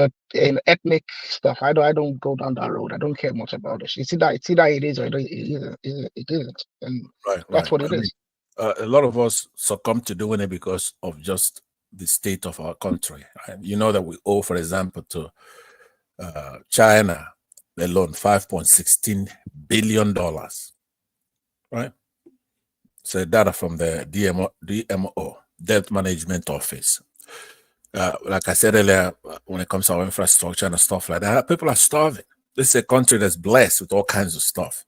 ethnic stuff. I don't go down that road. I don't care much about it. It's either it is or it isn't, and that's what it is. A lot of us succumb to doing it because of just the state of our country. And you know that we owe, for example, to China alone $5.16 billion, right? So data from the DMO, Debt Management Office. Like I said earlier, when it comes to our infrastructure and stuff like that, people are starving. This is a country that's blessed with all kinds of stuff.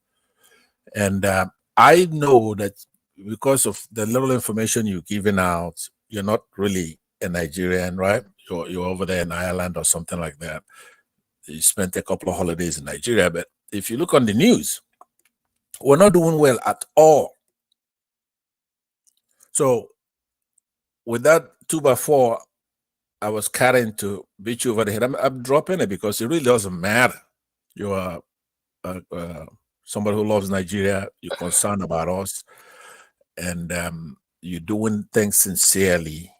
And I know that because of the little information you're giving out, you're not really a Nigerian, right? You're over there in Ireland or something like that. You spent a couple of holidays in Nigeria. But if you look on the news, we're not doing well at all. So with that 2x4, I was carrying to beat you over the head. I'm dropping it because it really doesn't matter. You are somebody who loves Nigeria. You're concerned about us, and you're doing things sincerely,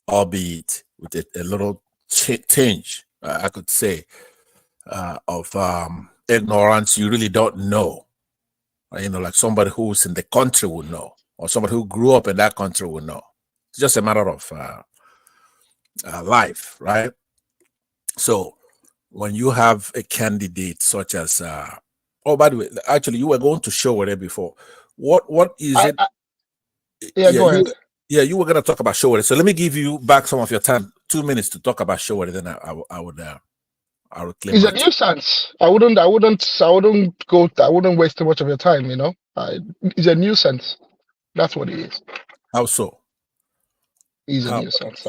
albeit with a little tinge, I could say, of ignorance. You really don't know. Like somebody who's in the country would know, or somebody who grew up in that country would know. It's just a matter of life, right? So when you have a candidate such as oh, by the way, actually you were going to show it before. What is it? Go ahead. You were going to talk about Showore. So let me give you back some of your time, 2 minutes to talk about Showore. Then I would claim it's a nuisance. I wouldn't waste too much of your time, it's a nuisance. That's what it is. How so? He's a nuisance.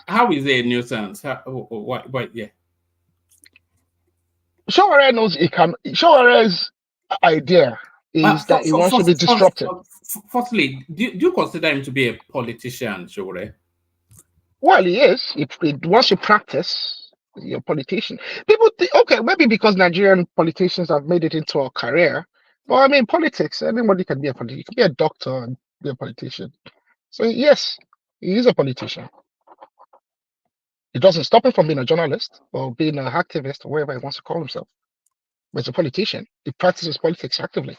How is it a nuisance? What? Yeah. Showore knows he can. Showore's idea is that he wants to be disruptive. Firstly, do you consider him to be a politician, Showore? Well, he is. Once you practice, you're a politician. People think, okay, maybe because Nigerian politicians have made it into a career. But I mean, politics, anybody can be a politician. You can be a doctor and be a politician. So yes, he is a politician. It doesn't stop him from being a journalist or being an activist or whatever he wants to call himself. But he's a politician. He practices politics actively.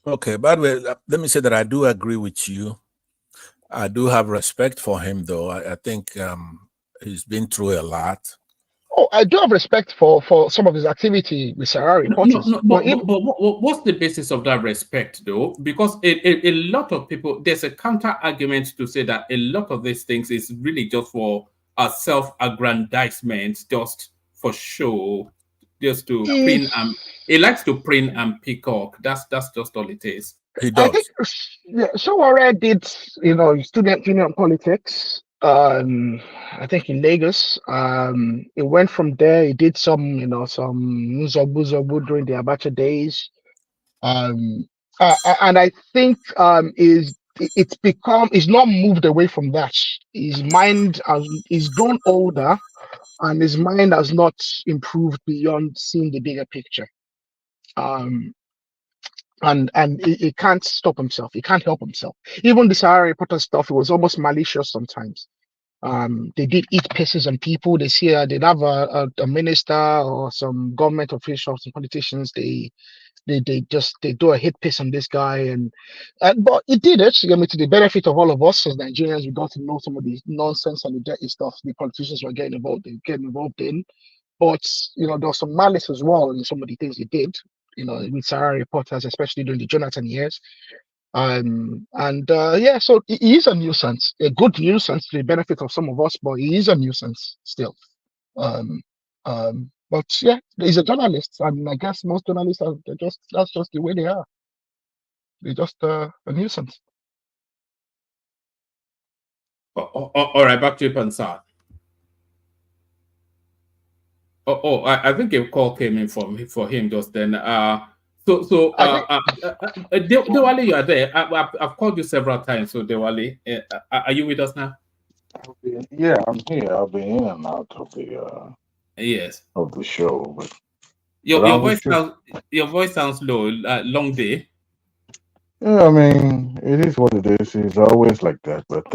Okay, by the way, let me say that I do agree with you. I do have respect for him, though. I think he's been through a lot. Oh, I do have respect for some of his activity with Sarari. But what's the basis of that respect, though? Because a lot of people, there's a counter argument to say that a lot of these things is really just for a self-aggrandizement, just for show, just to print and he likes to print and peacock. That's just all it is. He I think does. Sowore did, student union politics. I think in Lagos. It went from there. He did some, some zobu during the Abacha days. And I think it's not moved away from that. His mind he's grown older, and his mind has not improved beyond seeing the bigger picture. And he can't stop himself. He can't help himself. Even the Sahara Reporter stuff, it was almost malicious sometimes. They did eat pieces on people. They'd have a minister or some government officials and politicians. They do a hit piece on this guy, and but it did it. I mean, to the benefit of all of us as Nigerians, we got to know some of the nonsense and the dirty stuff the politicians were getting involved in. But there was some malice as well in some of the things he did. With Sahara reporters, especially during the Jonathan years. So he is a nuisance, a good nuisance to the benefit of some of us, but he is a nuisance still. But yeah, he's a journalist, and I guess most journalists that's just the way they are. They're just a nuisance. All right, back to you, Pansar. I think a call came in for him just then. Dewali, you are there. I've called you several times. So Dewali, are you with us now? Yeah, I'm here. I've been in and out of the yes of the show. But your voice sounds low. Long day. Yeah, I mean, it is what it is. It's always like that. But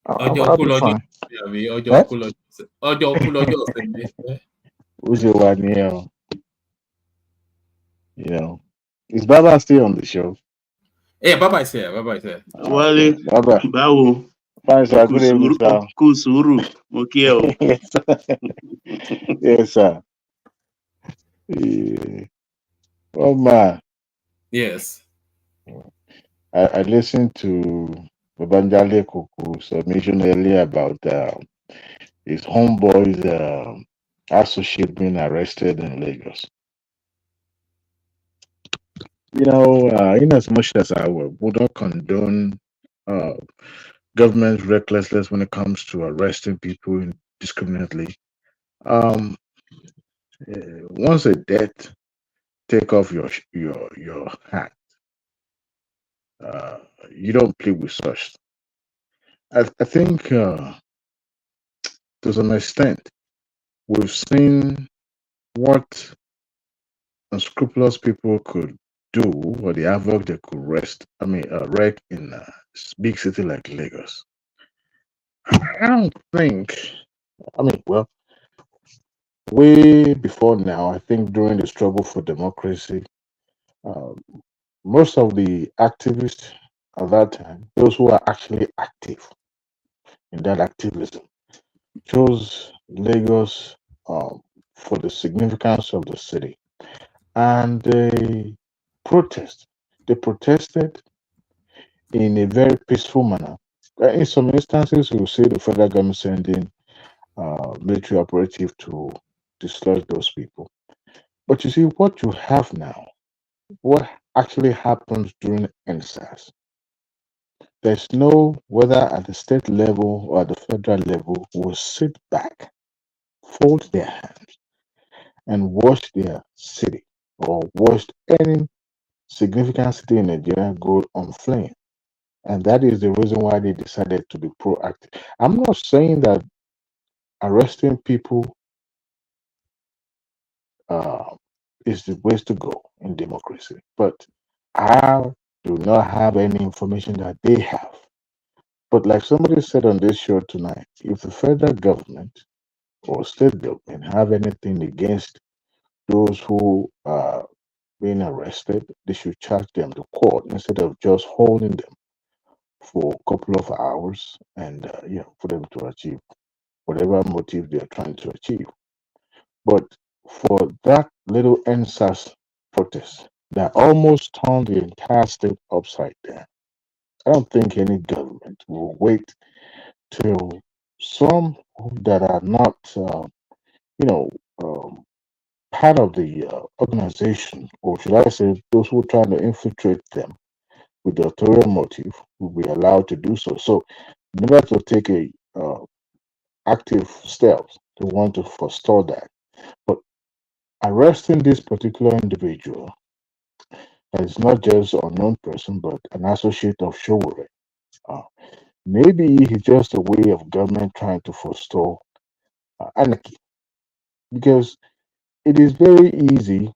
I'll be fine. Is Baba still on the show? Yeah, Baba is here. Baba is here. Wale, Baba. Bawo. Fine, sir. Good evening, sir. Kusuru. Okay. Yes, sir. Yeah. Oh, man. Yes. I listened to Babanjale Kuku's submission earlier about his homeboy's associate being arrested in Lagos. In as much as I would not condone government recklessness when it comes to arresting people indiscriminately, once a death take off your hat, you don't plead with such. I think to some extent we've seen what unscrupulous people could do, or the havoc they could wreak in a big city like Lagos. I don't think. Way before now, I think during the struggle for democracy, most of the activists at that time, those who are actually active in that activism, chose Lagos for the significance of the city. And they protested in a very peaceful manner. In some instances, we will see the federal government sending military operative to dislodge those people. But you see, what you have now, what actually happens during NSAS, there's no, whether at the state level or at the federal level, will sit back, fold their hands, and watch their city or watch any significant city in Nigeria go on flame. And that is the reason why they decided to be proactive. I'm not saying that arresting people is the way to go in democracy, but I do not have any information that they have. But like somebody said on this show tonight, if the federal government or state government have anything against those who are being arrested, they should charge them to court instead of just holding them for a couple of hours and for them to achieve whatever motive they're trying to achieve. But for that little NSAS protest that almost turned the entire state upside down, I don't think any government will wait till some that are not part of the organization, or should I say, those who are trying to infiltrate them with the ulterior motive, will be allowed to do so. So, in order to take a active steps to want to forestall that, but arresting this particular individual that is not just an unknown person, but an associate of Showore. Uh, Maybe it's just a way of government trying to forestall anarchy, because it is very easy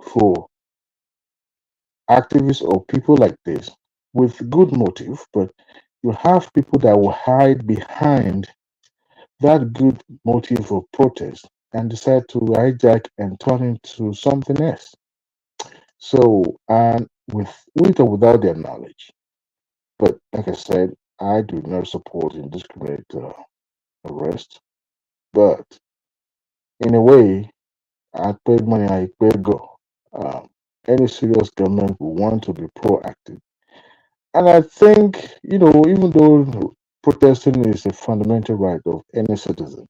for activists or people like this with good motive, but you have people that will hide behind that good motive of protest and decide to hijack and turn into something else. So, and with or without their knowledge. But like I said, I do not support indiscriminate arrest. But in a way, I paid money, I paid go. Any serious government will want to be proactive. And I think, even though protesting is a fundamental right of any citizen,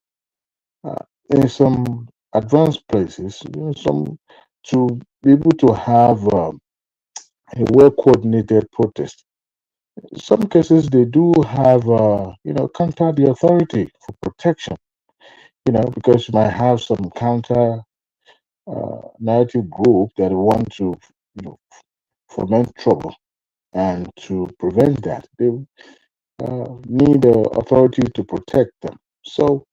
uh, in some advanced places, some to be able to have a well coordinated protest. In some cases, they do have, counter the authority for protection, because you might have some counter narrative group that want to, foment trouble. And to prevent that, they need the authority to protect them. So,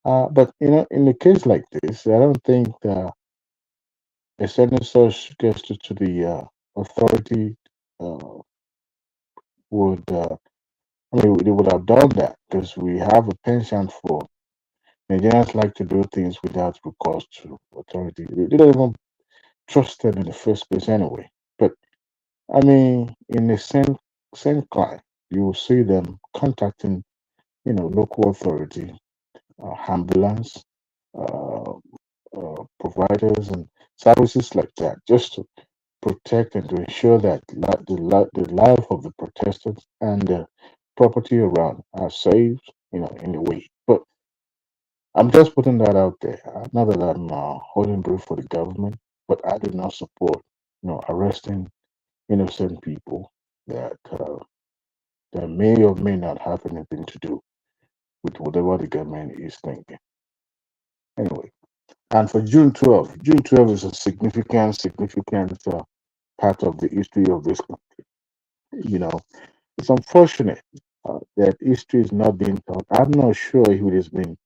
but in a case like this, I don't think a senator gets to the authority uh, would. I mean, they would have done that because we have a penchant for Nigerians like to do things without recourse to authority. They don't even trust them in the first place anyway. But I mean, in the same client, you will see them contacting, local authority, ambulance providers, and services like that, just to protect and to ensure that the life of the protesters and the property around are saved, in a way. But I'm just putting that out there. Not that I'm holding brief for the government, but I do not support, arresting innocent people that may or may not have anything to do with whatever the government is thinking. Anyway, and for June 12th is a significant part of the history of this country. It's unfortunate that history is not being taught. I'm not sure if it has been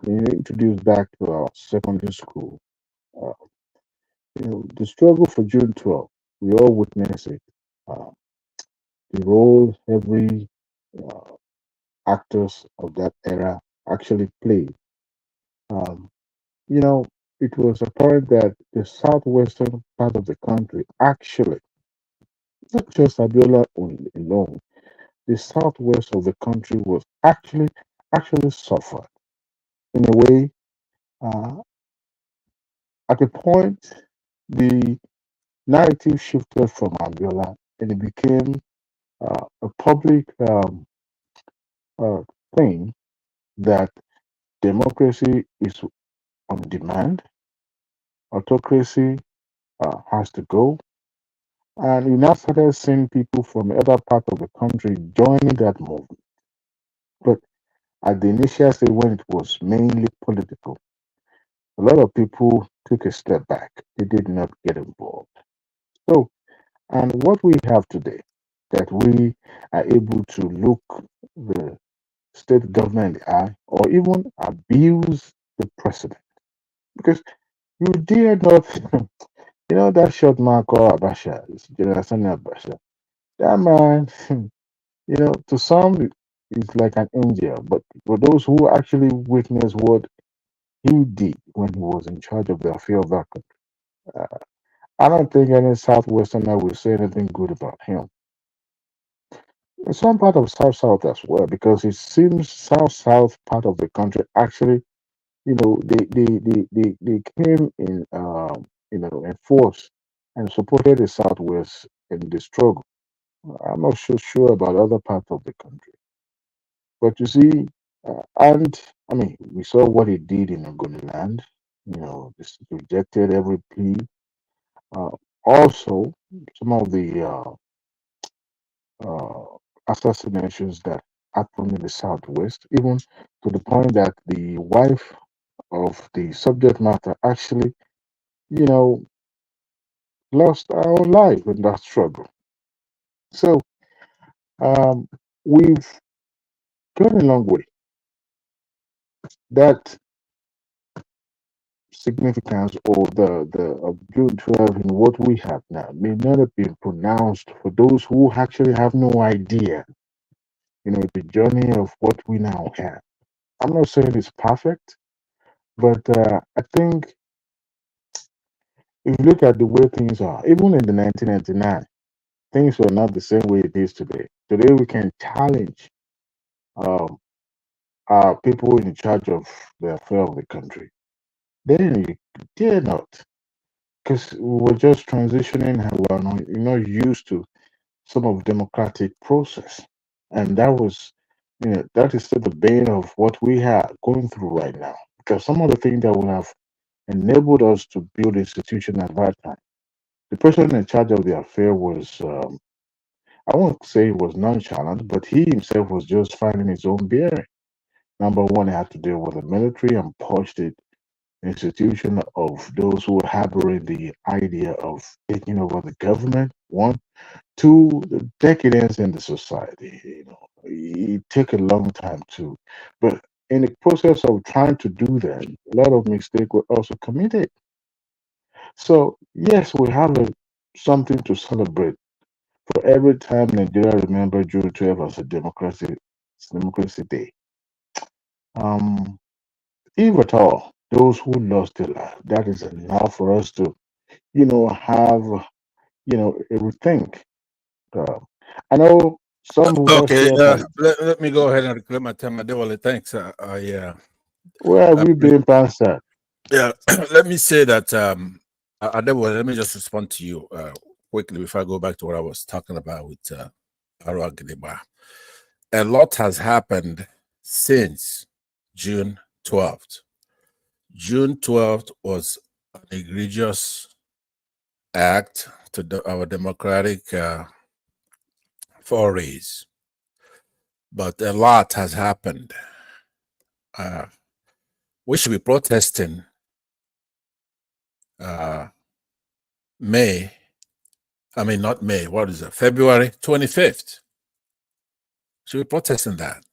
introduced back to our secondary school. Uh, the struggle for June 12th, we all witness it. Uh, the role every uh, actors of that era actually played. Um, you know, it was apparent that the southwestern part of the country actually, not just Abiola alone, the southwest of the country was actually suffered in a way. Uh, at a point, the narrative shifted from Abiola and it became a public uh, thing that democracy is on demand, autocracy has to go. And we now started seeing people from other parts of the country joining that movement. But at the initial stage, when it was mainly political, a lot of people took a step back. They did not get involved. So, and what we have today, that we are able to look the state government in the eye or even abuse the president. Because you dare not, that short man called Abasha, General Sani Abasha, that man, to some, is like an angel, but for those who actually witnessed what he did when he was in charge of the affair of that country, uh, I don't think any Southwesterner will say anything good about him. In some part of South South as well, because it seems South South part of the country actually, they came in, in force and supported the Southwest in the struggle. I'm not so sure about other parts of the country. But you see, And I mean, we saw what he did in Ogoniland. Just rejected every plea. Uh, Also, some of the uh, assassinations that happened in the Southwest, even to the point that the wife of the subject matter actually, you know, lost her own life in that struggle. So um, we've gone a long way. That significance or the of June 12 in what we have now may not have been pronounced for those who actually have no idea, the journey of what we now have. I'm not saying it's perfect, but I think if you look at the way things are, even in the 1999, things were not the same way it is today. Today we can challenge um, people in charge of the affair of the country. Then you dare not, because we were just transitioning and we're not used to some of democratic process, and that is still the bane of what we are going through right now. Because some of the things that would have enabled us to build institution at that time, the person in charge of the affair was, I won't say he was nonchalant, but he himself was just finding his own bearing. Number one, he had to deal with the military and push the institution of those who were harboring the idea of taking over the government. One, two, the decadence in the society. It took a long time too, but in the process of trying to do that, a lot of mistakes were also committed. So yes, we have something to celebrate for every time Nigeria remember June 12 as a democracy day. If at all, those who lost their life, that is enough for us to, have, a rethink. I know some who just Okay, feel like, let me go ahead and reclaim my time. Adewale, thanks. where have we been past that? Yeah, let me say that, Adewale, let me just respond to you quickly before I go back to what I was talking about with Arwa Gideba. A lot has happened since June 12th. June 12th was an egregious act to our democratic forays, but a lot has happened. We should be protesting February 25th. Should be protesting that.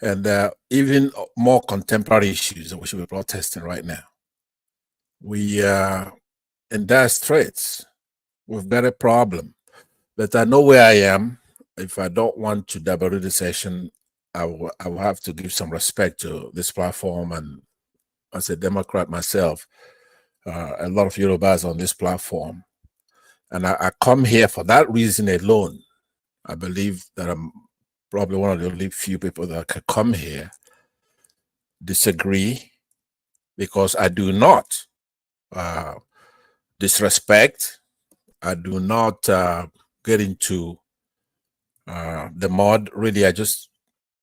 And even more contemporary issues that we should be protesting right now. We are in dire straits. We've got a problem. But I know where I am. If I don't want to diverge the session, I will have to give some respect to this platform. And as a Democrat myself, a lot of Yorubas on this platform. And I come here for that reason alone. I believe that I'm probably one of the only few people that can come here, disagree, because I do not disrespect. I do not get into the mud. Really, I just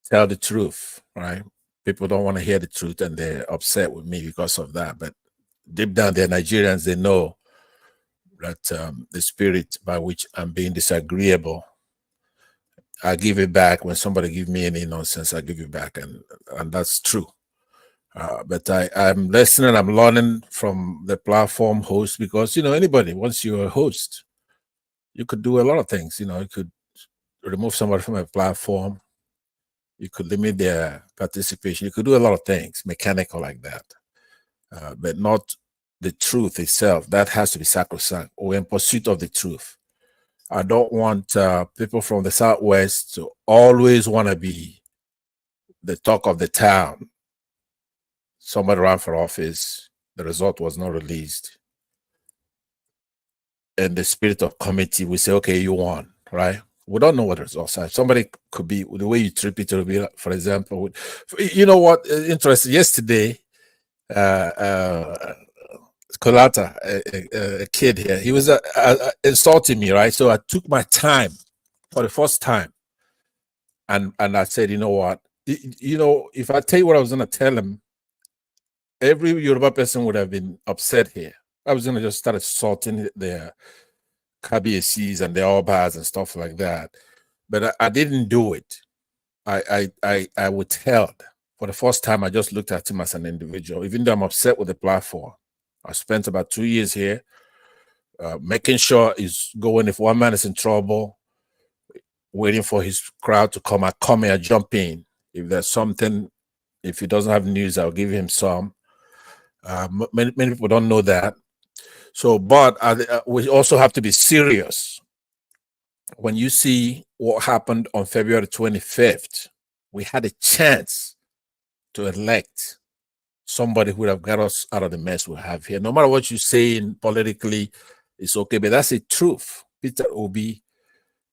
tell the truth, right? People don't want to hear the truth and they're upset with me because of that. But deep down, they're Nigerians. They know that the spirit by which I'm being disagreeable, I give it back. When somebody give me any nonsense, I give it back. And that's true. But I'm listening, I'm learning from the platform host, because, anybody, once you're a host, you could do a lot of things. You could remove somebody from a platform. You could limit their participation. You could do a lot of things, mechanical like that, but not the truth itself. That has to be sacrosanct, or in pursuit of the truth. I don't want people from the Southwest to always want to be the talk of the town. Somebody ran for office, the result was not released. In the spirit of committee, we say, okay, you won, right? We don't know what the results are. Somebody could be, the way you treat it, be, for example, you know what, interesting, yesterday, Kolata, a kid here, he was insulting me, right? So I took my time for the first time, and I said, you know what, You know, if I tell you what I was going to tell him, every Yoruba person would have been upset here. I was going to just start assaulting their KBACs and their Obas and stuff like that. But I didn't do it. I withheld. For the first time, I just looked at him as an individual, even though I'm upset with the platform. I spent about 2 years here, making sure he's going. If one man is in trouble, waiting for his crowd to come, I come here, jump in. If there's something, if he doesn't have news, I'll give him some. Many people don't know that. So, but we also have to be serious. When you see what happened on February 25th, we had a chance to elect somebody who would have got us out of the mess we have here. No matter what you say politically, it's okay, but that's the truth. Peter Obi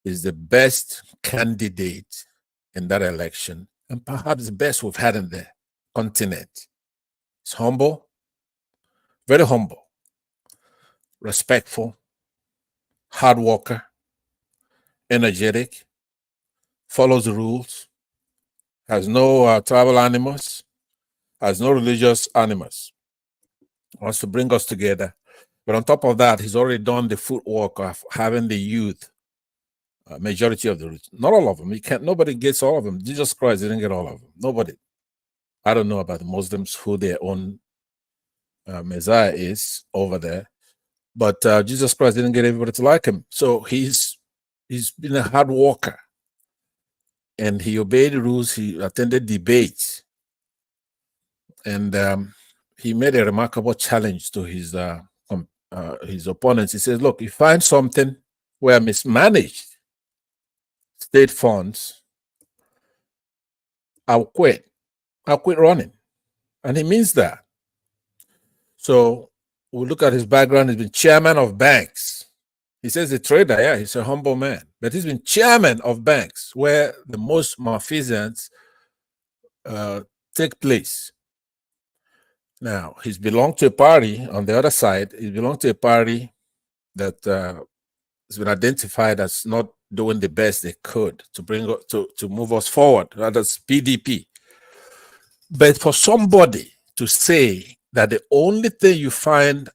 is the best candidate in that election, and perhaps the best we've had in the continent. He's humble, very humble, respectful, hard worker, energetic, follows the rules, has no tribal animus, has no religious animus, wants to bring us together. But on top of that, he's already done the footwork of having the youth, majority of the youth, not all of them. Nobody gets all of them. Jesus Christ didn't get all of them. Nobody. I don't know about the Muslims who their own Messiah is over there, but Jesus Christ didn't get everybody to like him. So he's been a hard worker, and he obeyed the rules. He attended debates, and he made a remarkable challenge to his opponents. He says, look, you find something where I mismanaged state funds, I'll quit. I'll quit running. And he means that. So we look at his background. He's been chairman of banks. He says a trader, yeah, he's a humble man. But he's been chairman of banks where the most malfeasance take place. Now, he's belonged to a party on the other side. He belonged to a party that has been identified as not doing the best they could to bring to move us forward. That's PDP. But for somebody to say that the only thing you find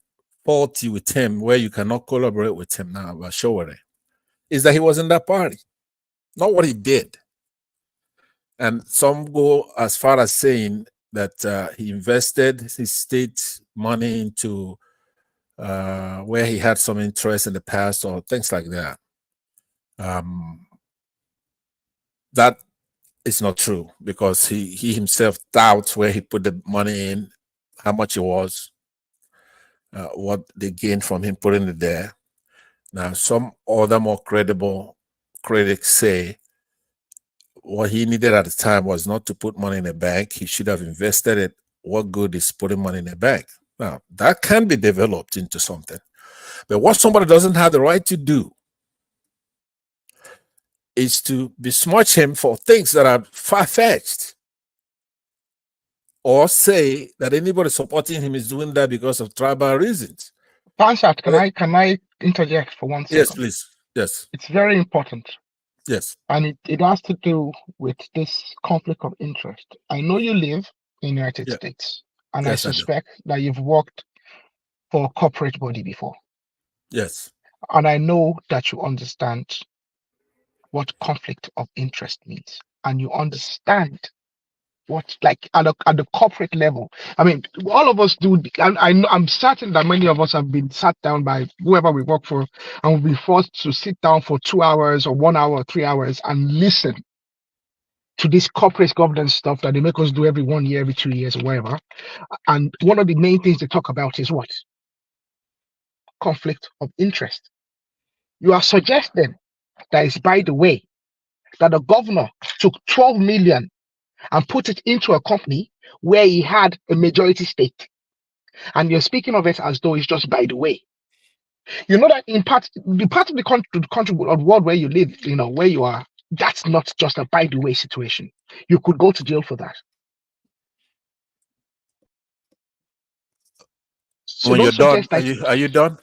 faulty with him, where you cannot collaborate with him now, Bashowere, is that he was in that party, not what he did. And some go as far as saying that he invested his state money into where he had some interest in the past or things like that. That is not true, because he himself doubts where he put the money in, how much it was, what they gained from him putting it there. Now, some other more credible critics say what he needed at the time was not to put money in a bank. He should have invested it. What good is putting money in a bank? Now, that can be developed into something. But what somebody doesn't have the right to do is to besmirch him for things that are far-fetched, or say that anybody supporting him is doing that because of tribal reasons. Pansat, can I interject for 1 second? Yes, please. Yes. It's very important. Yes. And it has to do with this conflict of interest. I know you live in the United States, and yes, I suspect that you've worked for a corporate body before. Yes. And I know that you understand what conflict of interest means, and you understand what, like, at the corporate level. I mean, all of us do. I'm certain that many of us have been sat down by whoever we work for, and we've been forced to sit down for 2 hours or 1 hour or 3 hours and listen to this corporate governance stuff that they make us do every 1 year, every 2 years, or whatever. And one of the main things they talk about is what? Conflict of interest. You are suggesting that it's by the way that the governor took 12 million and put it into a company where he had a majority stake. And you're speaking of it as though it's just by the way. You know that in the part of the country or the world where you live, where you are, that's not just a by the way situation. You could go to jail for that. So when you're done, are you done?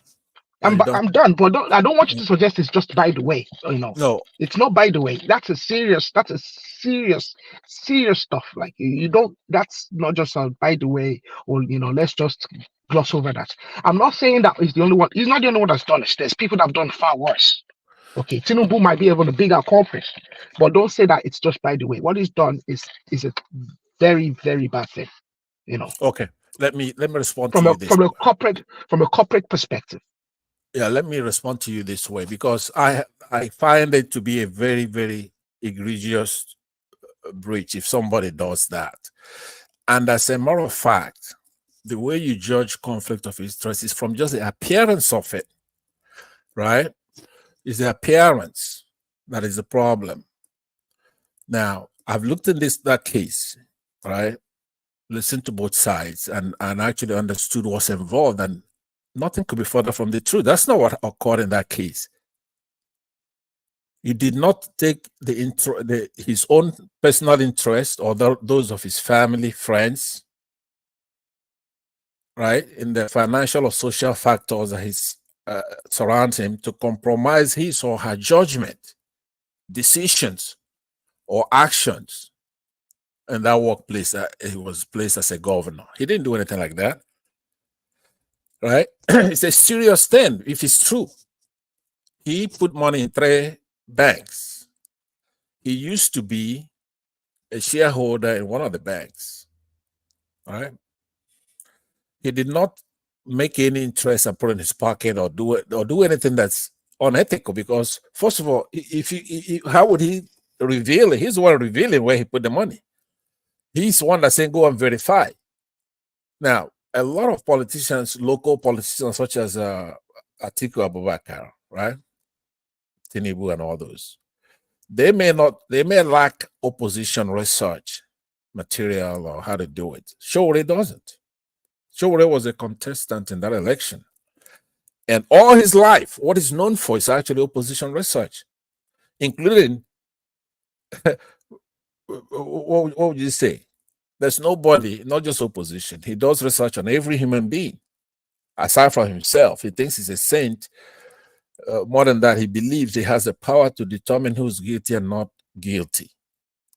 I'm done, but I don't want you to suggest it's just by the way. No, it's not by the way. That's a serious stuff. Like you don't. That's not just a by the way, or let's just gloss over that. I'm not saying that he's the only one. He's not the only one that's done it. There's people that have done far worse. Okay, Tinubu might be even a bigger culprit, but don't say that it's just by the way. What he's done is a very, very bad thing. Okay, let me respond from to a you this from way. a corporate perspective. Yeah, let me respond to you this way, because I find it to be a very, very egregious breach if somebody does that. And as a matter of fact, the way you judge conflict of interest is from just the appearance of it, right? It's the appearance that is the problem. Now, I've looked at that case, right? Listened to both sides and actually understood what's involved, and nothing could be further from the truth. That's not what occurred in that case. He did not take his own personal interest or those of his family, friends, right, in the financial or social factors that surround him to compromise his or her judgment, decisions, or actions in that workplace that he was placed as a governor. He didn't do anything like that. Right? It's a serious thing if it's true. He put money in 3 banks. He used to be a shareholder in one of the banks. Right? He did not make any interest and put in his pocket or do anything that's unethical, because first of all, how would he reveal it? He's the one revealing where he put the money. He's the one that's saying go and verify. Now, a lot of politicians, local politicians such as Atiku Abubakar, right, Tinubu and all those, they may lack opposition research material or how to do it. Showore doesn't. Showore was a contestant in that election, and all his life, what he's known for is actually opposition research, including what would you say? There's nobody, not just opposition. He does research on every human being. Aside from himself, he thinks he's a saint. More than that, he believes he has the power to determine who's guilty and not guilty.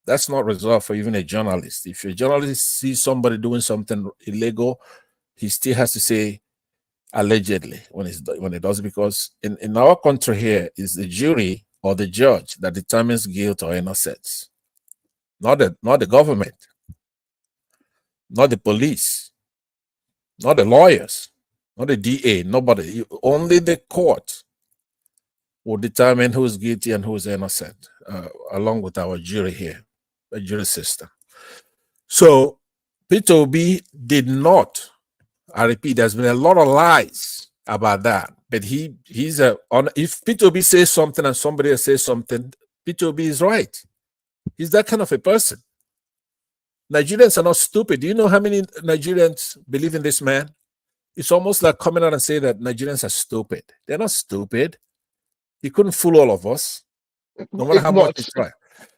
That's not reserved for even a journalist. If a journalist sees somebody doing something illegal, he still has to say allegedly when he does it, because in our country here is the jury or the judge that determines guilt or innocence, not the government, not the police, not the lawyers, not the DA, nobody. Only the court will determine who's guilty and who's innocent, along with our jury here, the jury system. So Peter Obi did not, I repeat, there's been a lot of lies about that, but if Peter Obi says something and somebody else says something, Peter Obi is right. He's that kind of a person. Nigerians are not stupid. Do you know how many Nigerians believe in this man? It's almost like coming out and say that Nigerians are stupid. They're not stupid. He couldn't fool all of us, no matter how much he tried.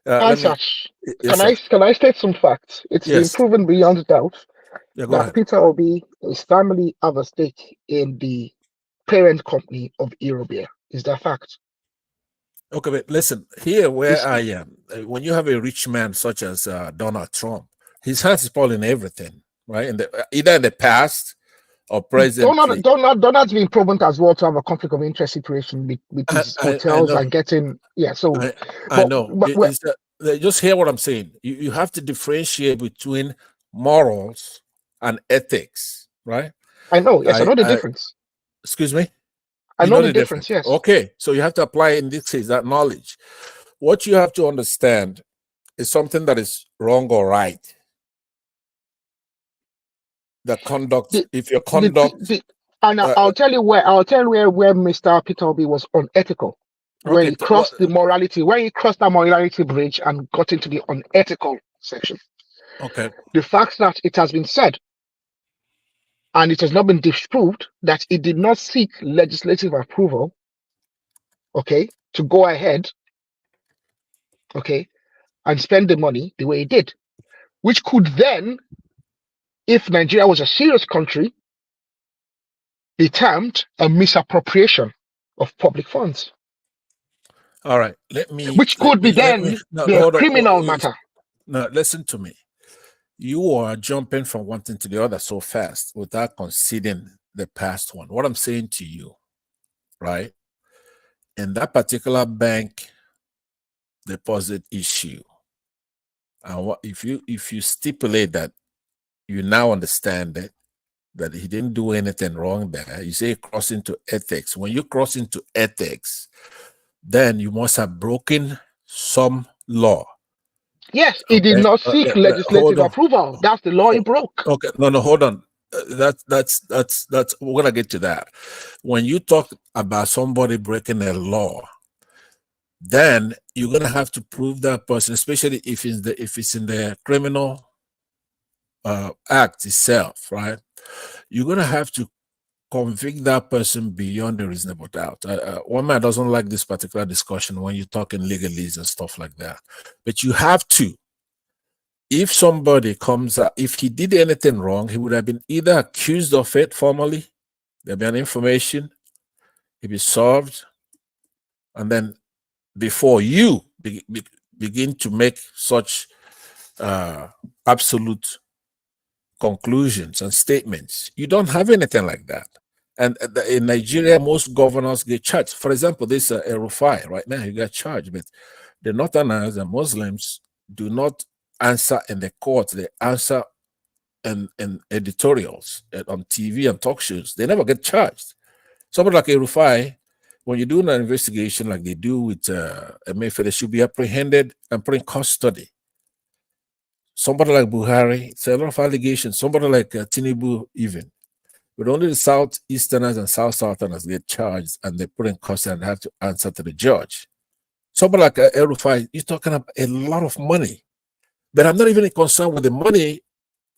Can I state some facts? It's been proven beyond doubt that Peter Obi, his family have a stake in the parent company of Eurobia. Is that fact? Okay, but listen, here where I am, when you have a rich man such as Donald Trump, his hands is probably in everything, right? Either in the past or presently. Donald's been proven as well to have a conflict of interest situation with his hotels and getting, I know. Just hear what I'm saying. You have to differentiate between morals and ethics, right? I know. Yes, I know the difference. Excuse me? I know the difference, yes. Okay, so you have to apply in this case that knowledge. What you have to understand is something that is wrong or right. The conduct, I'll tell you where Mr. Peter Obi was unethical. When he crossed the morality, when he crossed that morality bridge and got into the unethical section. Okay. The fact that it has been said, and it has not been disproved, that he did not seek legislative approval, to go ahead, and spend the money the way he did, which could then, if Nigeria was a serious country, be termed a misappropriation of public funds, All right, let me which could be then no, be a hold on. criminal matter. No, listen to me. You are jumping from one thing to the other so fast without considering the past one. What I'm saying to you, right? In that particular bank deposit issue, and if you stipulate that you now understand that he didn't do anything wrong there, you say cross into ethics. When you cross into ethics, then you must have broken some law. Yes, he did not seek legislative approval. That's the law he broke. Okay, no, hold on. That's we're gonna get to that. When you talk about somebody breaking a law, then you're gonna have to prove that person, especially if it's in the criminal act itself, right? You're gonna have to convict that person beyond a reasonable doubt. One man doesn't like this particular discussion when you're talking legalese and stuff like that, but you have to. If somebody comes out, if he did anything wrong, he would have been either accused of it formally, there'd be an information, he'd be solved, and then before you begin to make such absolute conclusions and statements, you don't have anything like that. And in Nigeria, most governors get charged. For example, this Rufai right now, he got charged, but the Northerners and Muslims do not answer in the court. They answer in editorials on TV and talk shows. They never get charged. Somebody like Rufai, when you do an investigation like they do with Emefiele, they should be apprehended and put in custody. Somebody like Buhari, it's a lot of allegations. Somebody like Tinubu even. But only the Southeasterners and South-Southerners get charged and they put in custody and have to answer to the judge. Somebody like Rufai, you're talking about a lot of money. But I'm not even concerned with the money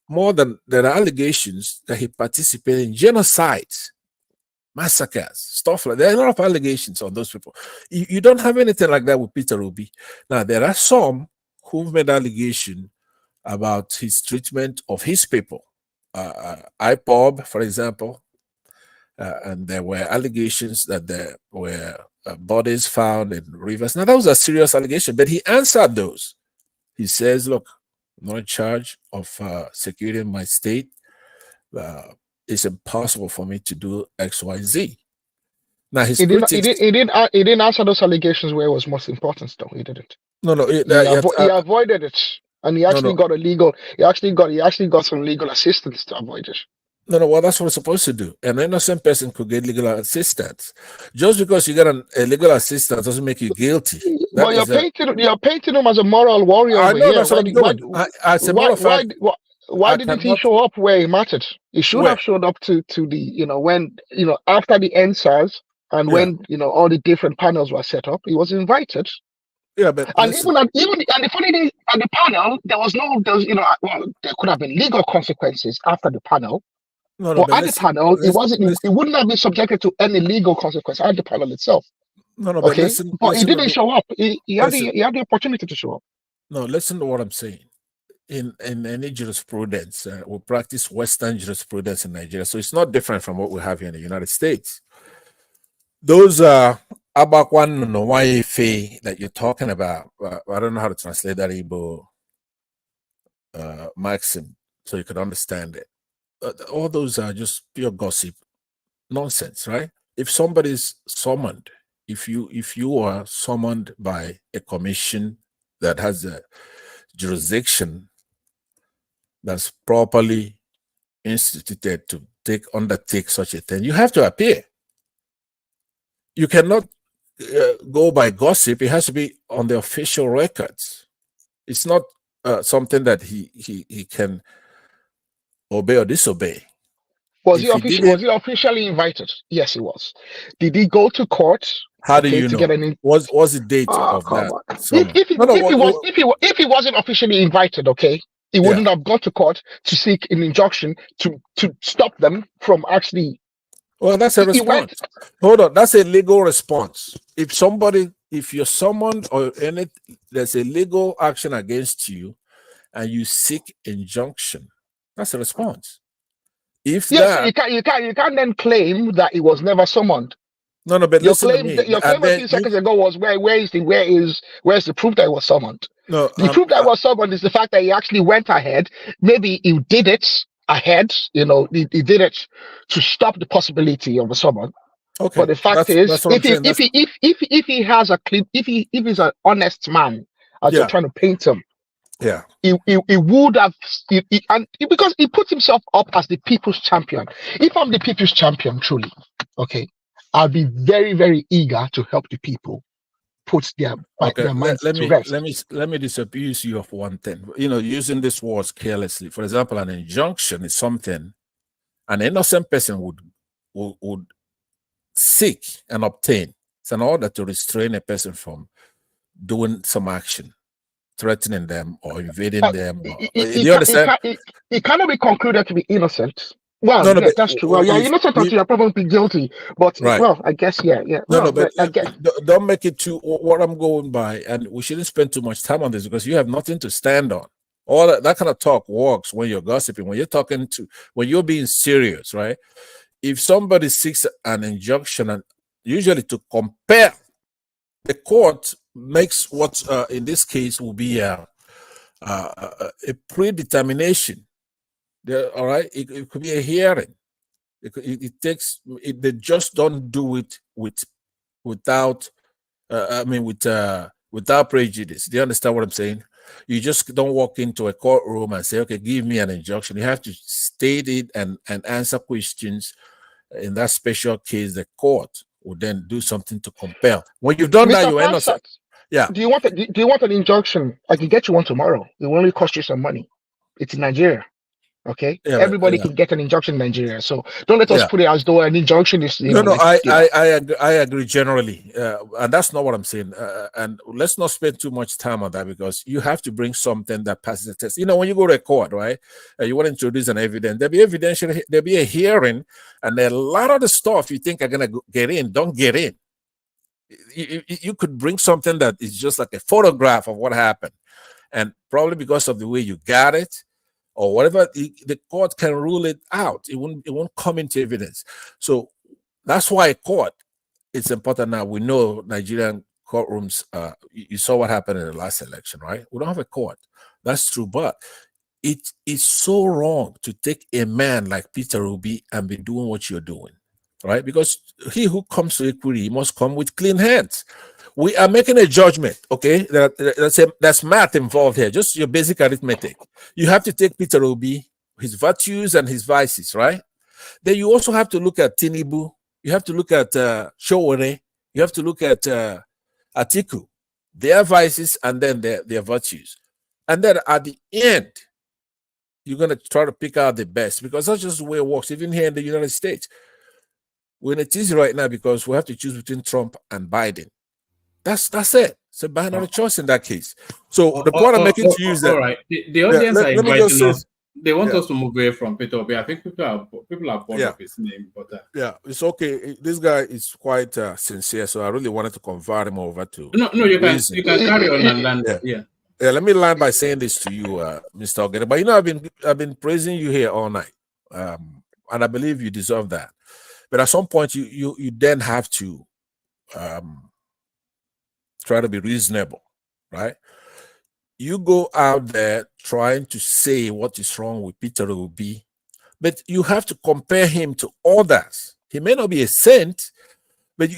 more than there are allegations that he participated in genocides, massacres, stuff like that. There are a lot of allegations on those people. You don't have anything like that with Peter Obi. Now, there are some who've made allegation about his treatment of his people. IPOB, for example, and there were allegations that there were bodies found in rivers. Now, those are serious allegations, but he answered those. He says, look, I'm not in charge of securing my state. It's impossible for me to do X, Y, Z. Now, his critics... He didn't answer those allegations where it was most important, though. He didn't. No. He avoided it. And he actually got some legal assistance to avoid it. No, well, that's what we're supposed to do. An innocent person could get legal assistance. Just because you get a legal assistance doesn't make you guilty. But you're painting him as a moral warrior. I know, that's what I'm doing. Why didn't he show up where he mattered? He should have showed up to the, when, after the NSAS and when, all the different panels were set up, he was invited. Yeah, but and even the funny thing at the panel, there could have been legal consequences after the panel. But at the panel, it wouldn't have been subjected to any legal consequence at the panel itself. But he didn't show up. He had the opportunity to show up. No, listen to what I'm saying. In any jurisprudence, we practice Western jurisprudence in Nigeria, so it's not different from what we have here in the United States. Those Abakwan Nwaife that you're talking about, I don't know how to translate that Igbo maxim so you could understand it. All those are just pure gossip, nonsense, right? If somebody's summoned, if you are summoned by a commission that has a jurisdiction that's properly instituted to undertake such a thing, you have to appear. You cannot go by gossip. It has to be on the official records. It's not something that he can obey or disobey. Was he officially invited? Yes, he was. Did he go to court? How do you know? What's the date of that? If he wasn't officially invited, he wouldn't have gone to court to seek an injunction to stop them from actually. Well, that's a response. Hold on, that's a legal response. If you're summoned or there's a legal action against you, and you seek injunction, that's a response. If Yes, so that, you can't then claim that it was never summoned. no, but listen to me. Your And claim a then few you, seconds ago was where's the proof that it was summoned? no, The proof that it was summoned is the fact that he actually went ahead. Maybe he did it ahead, he did it to stop the possibility of a summon. okay. But the fact is, That's what I'm saying. if he has a clip, if he's an honest man, as you're Yeah, trying to paint him, yeah. he would have, because he put himself up as the people's champion. If I'm the people's champion, truly, okay, I'll be very, very eager to help the people put their Okay, minds let to me rest. disabuse you of one thing. Using these words carelessly. For example, an injunction is something an innocent person would seek and obtain. It's an order to restrain a person from doing some action, threatening them or invading them. Do you understand? It cannot be concluded to be innocent. Well, No, yeah, but that's true. Well, you're innocent until you're probably guilty. But right. well, I guess, yeah. No, Well, but I guess. don't make it too what I'm going by, and we shouldn't spend too much time on this because you have nothing to stand on. All that kind of talk works when you're gossiping, when you're being serious, right? If somebody seeks an injunction, and usually to compel, the court makes what in this case will be a predetermination. All right, it could be a hearing. They just don't do it without prejudice. Do you understand what I'm saying? You just don't walk into a courtroom and say, okay, give me an injunction. You have to state it and answer questions. In that special case, the court will then do something to compel. When you've done that, Mr. you're innocent. Yeah. Do you want an injunction? I can get you one tomorrow. It will only cost you some money. It's in Nigeria. Okay, Yeah, everybody can get an injunction in Nigeria. So don't let us put it as though an injunction is I agree generally, and that's not what I'm saying. And let's not spend too much time on that because you have to bring something that passes the test. When you go to a court, right, you want to introduce an evidence. There'll be a hearing, and a lot of the stuff you think are gonna get in don't get in. You could bring something that is just like a photograph of what happened, and probably because of the way you got it or whatever, the court can rule it out. It won't come into evidence. So that's why a court, it's important now. We know Nigerian courtrooms, you saw what happened in the last election, right? We don't have a court. That's true, but it is so wrong to take a man like Peter Obi and be doing what you're doing, right? Because he who comes to equity must come with clean hands. We are making a judgment, okay? That's math involved here, just your basic arithmetic. You have to take Peter Obi, his virtues and his vices, right? Then you also have to look at Tinubu. You have to look at Showore. You have to look at Atiku, their vices and then their virtues. And then at the end, you're going to try to pick out the best because that's just the way it works, even here in the United States. We're in a tease right now because we have to choose between Trump and Biden. That's it. It's a binary choice in that case. So the point I'm making to you is that all right. The audience are inviting us. They want yeah. us to move away from Peter Obi. I think people are fond of his name, but yeah, it's okay. This guy is quite sincere, so I really wanted to convert him over to no. You can carry on and land. Yeah. Let me land by saying this to you, Mr. Ogede. But I've been praising you here all night, and I believe you deserve that. But at some point, you then have to try to be reasonable, right? You go out there trying to say what is wrong with Peter Obi, but you have to compare him to others. He may not be a saint, but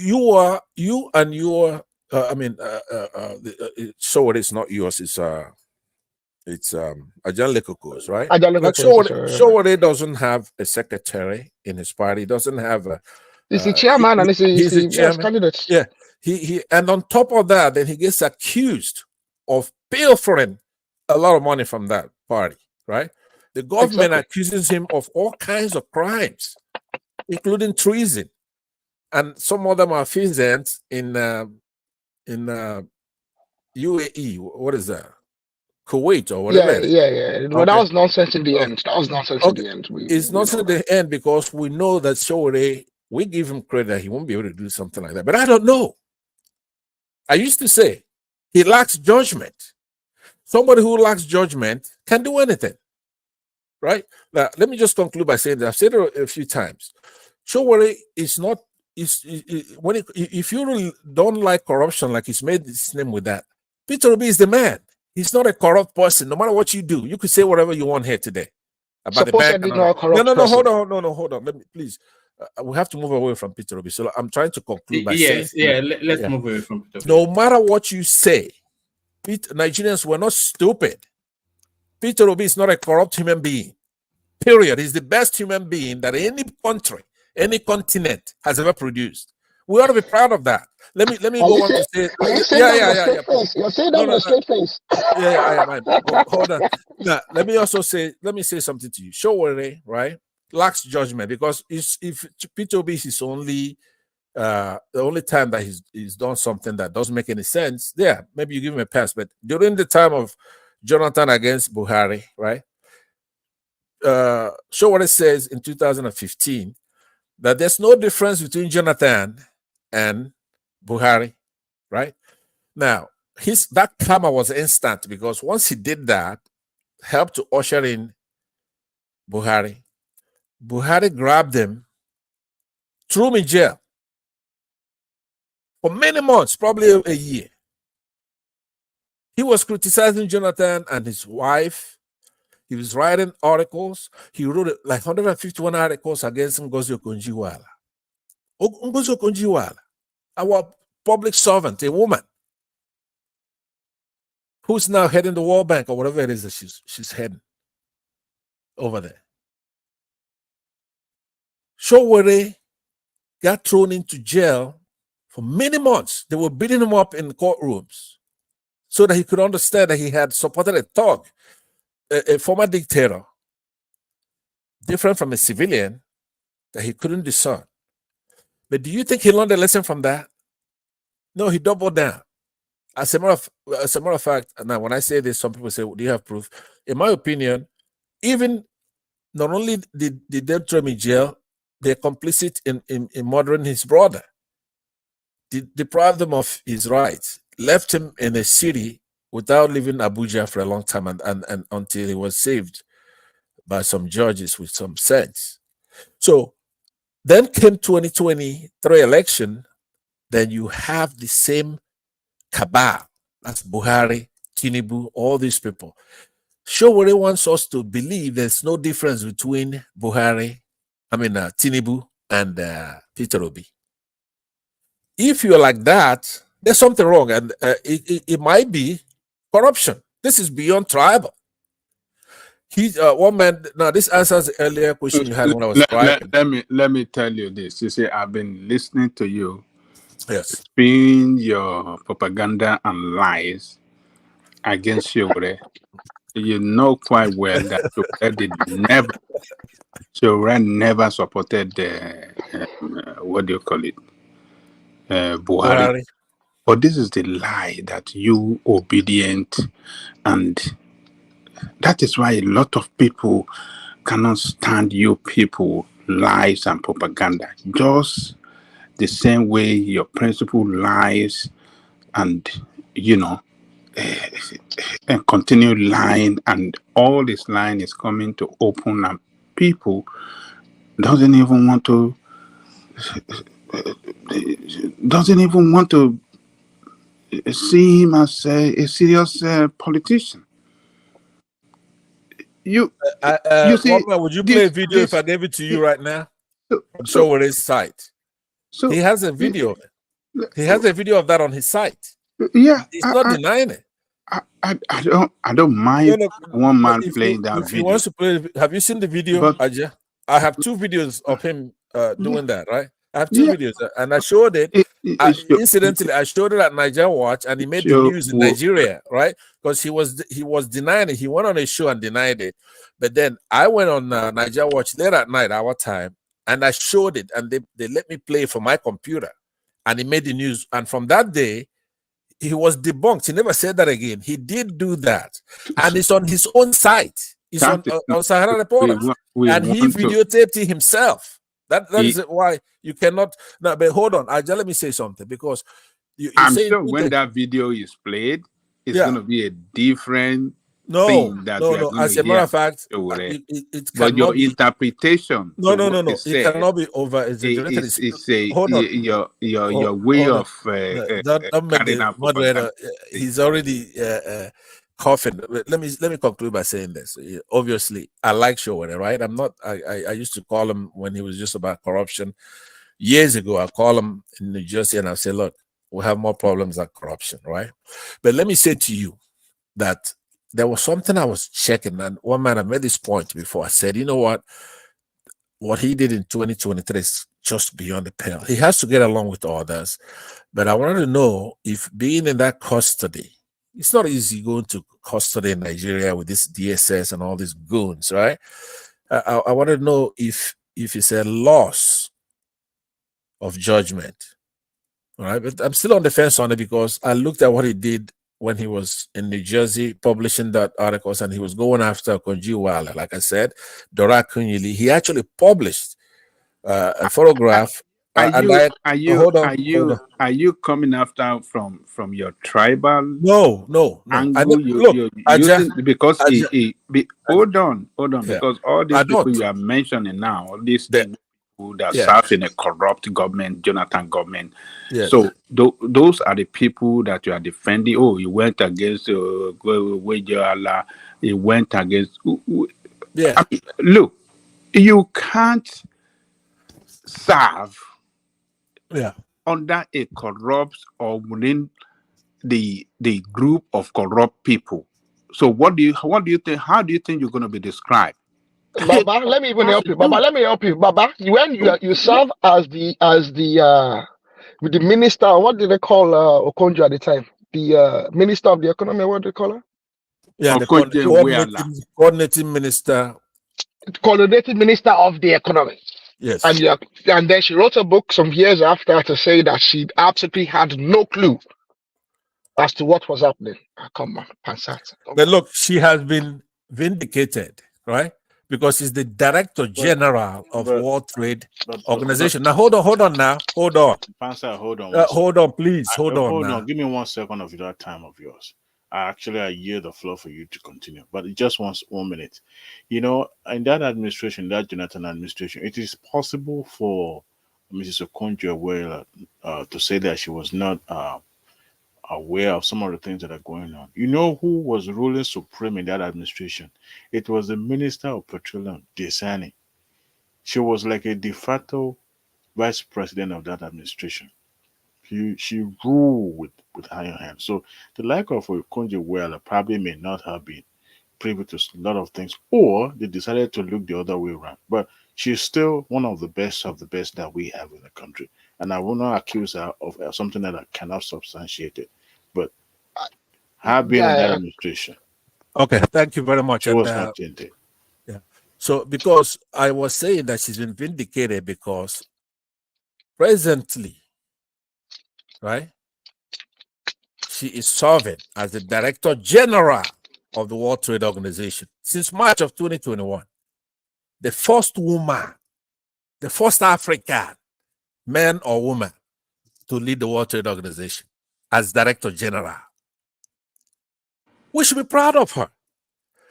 so it is not yours. It's Ajan Lekoko's, right? Like Showore doesn't have a secretary in his party. He doesn't have a. He's a chairman and he's a chairman. Candidate. Yeah, he and on top of that, then he gets accused of pilfering a lot of money from that party, right? The government accuses him of all kinds of crimes, including treason, and some of them are malfeasance in UAE. What is that? Kuwait or whatever. Yeah. Well, that was nonsense in the end. That was nonsense in the end. It's nonsense in the end because we know that Showore, we give him credit, he won't be able to do something like that. But I don't know. I used to say he lacks judgment. Somebody who lacks judgment can do anything. right? Now, let me just conclude by saying that I've said it a few times. Showore is not, if you really don't like corruption, like he's made his name with that, Peter Obi is the man. He's not a corrupt person. No matter what you do, you could say whatever you want here today about the bank. Supposedly not a corrupt No, person. hold on. Let me, please. We have to move away from Peter Obi. So I'm trying to conclude by saying, let's move away from Peter Obi. no matter what you say, Nigerians were not stupid. Peter Obi is not a corrupt human being. Period. He's the best human being that any country, any continent has ever produced. We ought to be proud of that. Let me go on to say, yeah. You're saying that with a straight face. I am. Hold on. Now, let me say something to you. Showore, right, lacks judgment, because if Peter Obi is only the only time that he's done something that doesn't make any sense, maybe you give him a pass. But during the time of Jonathan against Buhari, right? Showore says in 2015 that there's no difference between Jonathan and Buhari, right? Now, that karma was instant, because once he did that, helped to usher in Buhari. Buhari grabbed him, threw him in jail for many months, probably a year. He was criticizing Jonathan and his wife. He was writing articles. He wrote like 151 articles against Ngozi Okonjo-Iweala. Ngozi Okonjo-Iweala, our public servant, a woman who's now heading the World Bank or whatever it is that she's heading over there. Showore got thrown into jail for many months. They were beating him up in courtrooms so that he could understand that he had supported a thug, a former dictator, different from a civilian that he couldn't discern. But do you think he learned a lesson from that? No, he doubled down. As a matter of fact, now when I say this, some people say, well, do you have proof? In my opinion, even not only did they throw him in jail, they're complicit in murdering his brother, deprived him of his rights, left him in a city without leaving Abuja for a long time, and until he was saved by some judges with some sense. So then came 2023 election, then you have the same cabal. That's Buhari, Tinubu, all these people. Showore wants us to believe there's no difference between Tinubu and Peter Obi. If you're like that, there's something wrong, and it might be corruption. This is beyond tribal. One man. Now, this answers the earlier question you had when I was driving. Let me tell you this. You see, I've been listening to you. Yes. Being your propaganda and lies against Showore. You know quite well that Showore never supported what do you call it? Buhari. But this is the lie that you obedient, and that is why a lot of people cannot stand you people lies and propaganda. Just the same way your principle lies, and and continue lying, and all this lying is coming to open, and people doesn't even want to see him as a serious politician. You see, would you play a video if I gave it to you right now? Show on his site. So he has a video. He has a video of that on his site. Yeah, he's not denying it. I don't mind one man playing that video. He wants to play. Have you seen the video, Aja? I have 2 videos of him doing that, right? I have 2 videos, and I showed it. Incidentally, I showed it at Niger Watch, and he made the news in Nigeria, right? Because he was denying it. He went on a show and denied it. But then I went on Niger Watch late at night, our time, and I showed it, and they let me play from my computer, and he made the news. And from that day, he was debunked. He never said that again. He did do that, and it's on his own site. It's on Sahara Reporter, and he videotaped it himself. That is why you cannot. Now, but hold on, Aja, let me say something, because I'm sure when that video is played, it's going to be a different No, thing that we are no. going As to a matter hear. of fact, Sowore. it But your cannot be. interpretation No, to no, what no, he no. It said cannot be over exaggerated. is a Hold on. your way Hold on. of Don't make carrying the out moderator. propaganda. He's already coughing. Let me conclude by saying this. Obviously, I like Showore, right? I'm not. I used to call him when he was just about corruption. Years ago, I call him in New Jersey and I say, look, we have more problems than corruption, right? But let me say to you that there was something I was checking, and one man I made this point before. I said, you know what he did in 2023 is just beyond the pale. He has to get along with others. But I wanted to know if being in that custody, it's not easy going to custody in Nigeria with this DSS and all these goons, right? I wanted to know if it's a loss of judgment. All right, but I'm still on the fence on it because I looked at what he did when he was in New Jersey publishing that articles and he was going after Konjiwala. Like I said, Dora Kunyili, he actually published a photograph. Hold on. Are you coming after from your tribal No. angle? You're using because hold on, yeah. because all these people you are mentioning now, all these people that serve in a corrupt government, Jonathan government. Yes. So those are the people that you are defending. Oh, you went against Wejala. You went against. Yeah. I mean, look, you can't serve under a corrupt or within the group of corrupt people. So what do you think? How do you think you're going to be described? Baba, let me even help you. Baba, let me help you. Baba, when you serve as the with the minister, what did they call Okonjo at the time? The minister of the economy, what do they call her? Yeah, the coordinating minister. Coordinating minister of the economy. Yes. And then she wrote a book some years after to say that she absolutely had no clue as to what was happening. Oh, come on, Pansat. But look, she has been vindicated, right? Because she's the director general of World Trade Organization. Now, hold on now. Hold on. Pansa, hold on. Hold on, please. Hold on now. Give me 1 second of that time of yours. I yield the floor for you to continue, but it just wants 1 minute. You know, in that administration, that Jonathan administration, it is possible for Mrs. Okonjo-Iweala to say that she was not aware of some of the things that are going on. You know who was ruling supreme in that administration? It was the Minister of Petroleum, Desani. She was like a de facto vice president of that administration. She ruled with iron hand. So the like of Okonjo-Iweala probably may not have been privy to a lot of things, or they decided to look the other way around. But she's still one of the best that we have in the country. And I will not accuse her of something that I cannot substantiate it. But her being in that administration. Okay, thank you very much. She was not tainted. Yeah. So because I was saying that she's been vindicated because presently, right, she is serving as the Director General of the World Trade Organization since March of 2021. The first woman, the first African man or woman to lead the World Trade Organization as Director General. We should be proud of her.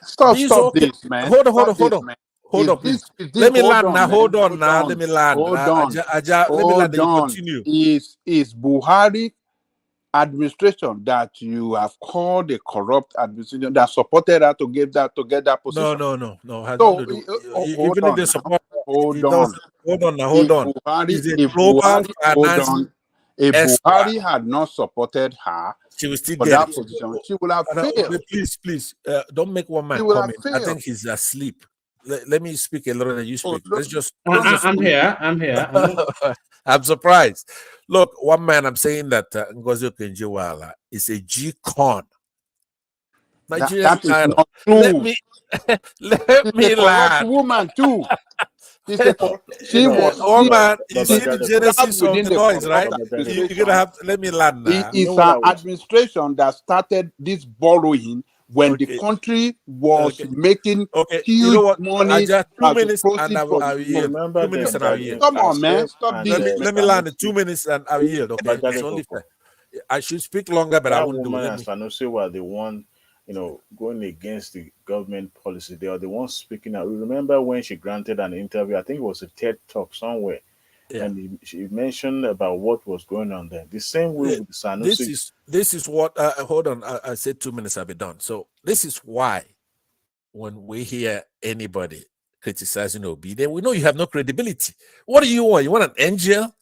Stop this, man. Hold on, please. Let me land now. Hold on now. Let me land. Let me continue. Is Buhari administration that you have called a corrupt administration that supported her to get that position? No. So, even if they support, hold on. He's a global finance. If Buhari had not supported her, she will still for get that it. position, she would have failed. Please, don't make one man comment. I think he's asleep. Let me speak a little and you speak. I'm here. I'm surprised. Look, one man, I'm saying that Ngozi Okonjo-Iweala is a G-Con. Nigerian that is not true. Let me land. Woman too. She was man. You see the genesis of the noise, right? You're gonna have to let me land now. It is our administration that started this borrowing when the country was making huge money. 2 minutes and I'll yield. 2 minutes and I'll yield. Come on, man. Stop this. Let me land in 2 minutes and I'll yield. Okay, it's only fair. I should speak longer, but I won't do it. That woman and Sanusi were the one going against the government policy. They are the ones speaking out. Remember when she granted an interview? I think it was a TED talk somewhere, Yeah. and she mentioned about what was going on there. The same way with Sanusi. This is what. Hold on. I said 2 minutes. I'll be done. So this is why, when we hear anybody criticizing Obi, then we know you have no credibility. What do you want? You want an angel?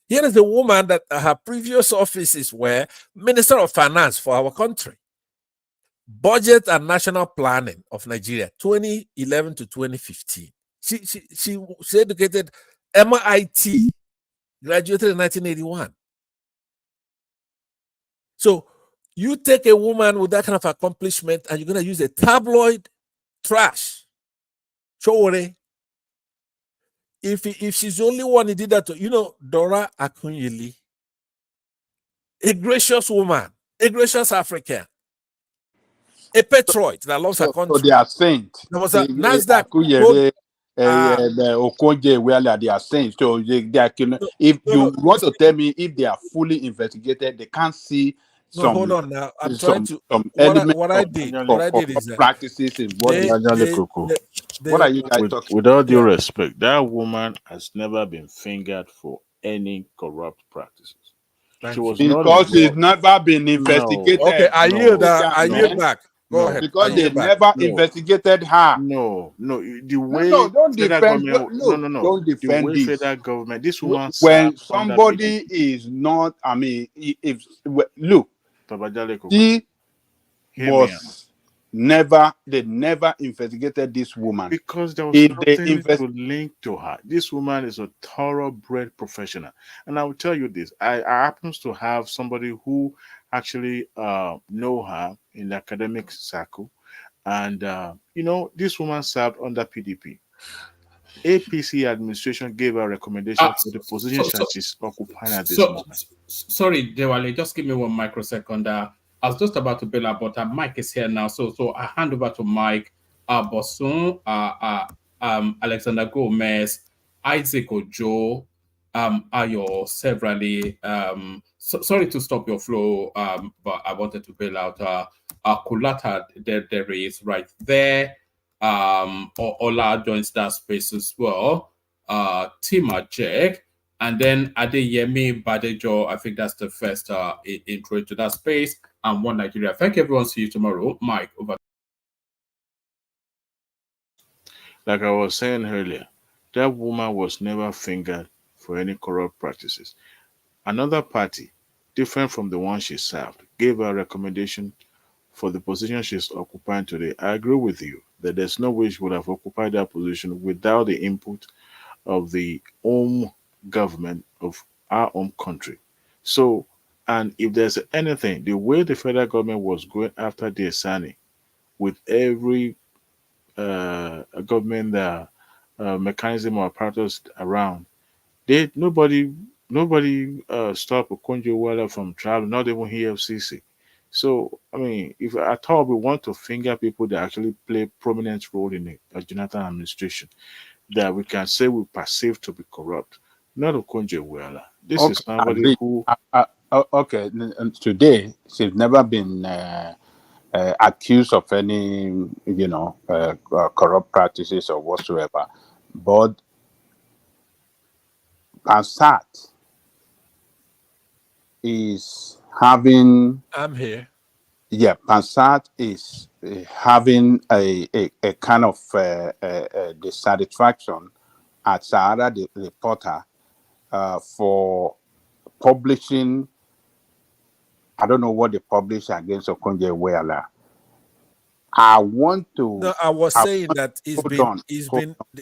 Here is the woman that her previous offices were Minister of Finance for our country, Budget and National Planning of Nigeria, 2011 to 2015. She educated MIT, graduated in 1981. So you take a woman with that kind of accomplishment and you're going to use a tabloid trash. Chowore. If she's the only one who did that, Dora Akunyili, a gracious woman, a gracious African, a patriot that loves her country. So they are saints. There was a NASDAQ told, Okonje, well, they are saints. So they can, if you want to tell me if they are fully investigated, they can't see some. Hold on now. I'm some, trying to. some What I did is that practices in what what are you guys talking? With all due respect, that woman has never been fingered for any corrupt practices. She was because she's never been investigated. No. Okay, I yield back. Go ahead. Because they never investigated her. No. The way don't defend. Don't defend the way this. Federal government. This woman. When somebody is not, I mean, if look, she was never. They never investigated this woman because there was nothing to link to her. This woman is a thoroughbred professional, and I will tell you this: I happens to have somebody who actually know her in the academic circle, and this woman served under PDP. APC administration gave her recommendation for the position that she's occupying at this moment. Sorry, Dewale, just give me 1 microsecond. I was just about to bail out, but Mike is here now. So I hand over to Mike, Bosun, Alexander Gomez, Isaac Ojo, Ayo severally. Sorry to stop your flow, but I wanted to bail out. Kulata, there is right there. Ola joins that space as well. Tima Jack. And then Adeyemi Badejo, I think that's the first intro to that space. And One Nigeria. Thank you, everyone. See you tomorrow. Mike, over. Like I was saying earlier, that woman was never fingered for any corrupt practices. Another party, different from the one she served, gave her a recommendation for the position she's occupying today. I agree with you that there's no way she would have occupied that position without the input of the home government of our own country. So, and if there's anything, the way the federal government was going after the Asani, with every government mechanism or apparatus around, nobody stopped Okonjo-Iweala from traveling, not even EFCC. So, I mean, if at all we want to finger people that actually play prominent role in the Jonathan administration, that we can say we perceive to be corrupt, not Okonjo-Iweala. This is somebody who. Okay, and today she's never been accused of any, corrupt practices or whatsoever. But Pansat is having. I'm here. Yeah, Pansat is having a kind of dissatisfaction at Sahara, the reporter, for publishing. I don't know what they publish against Okonjo-Iweala. I want to. No, I was saying that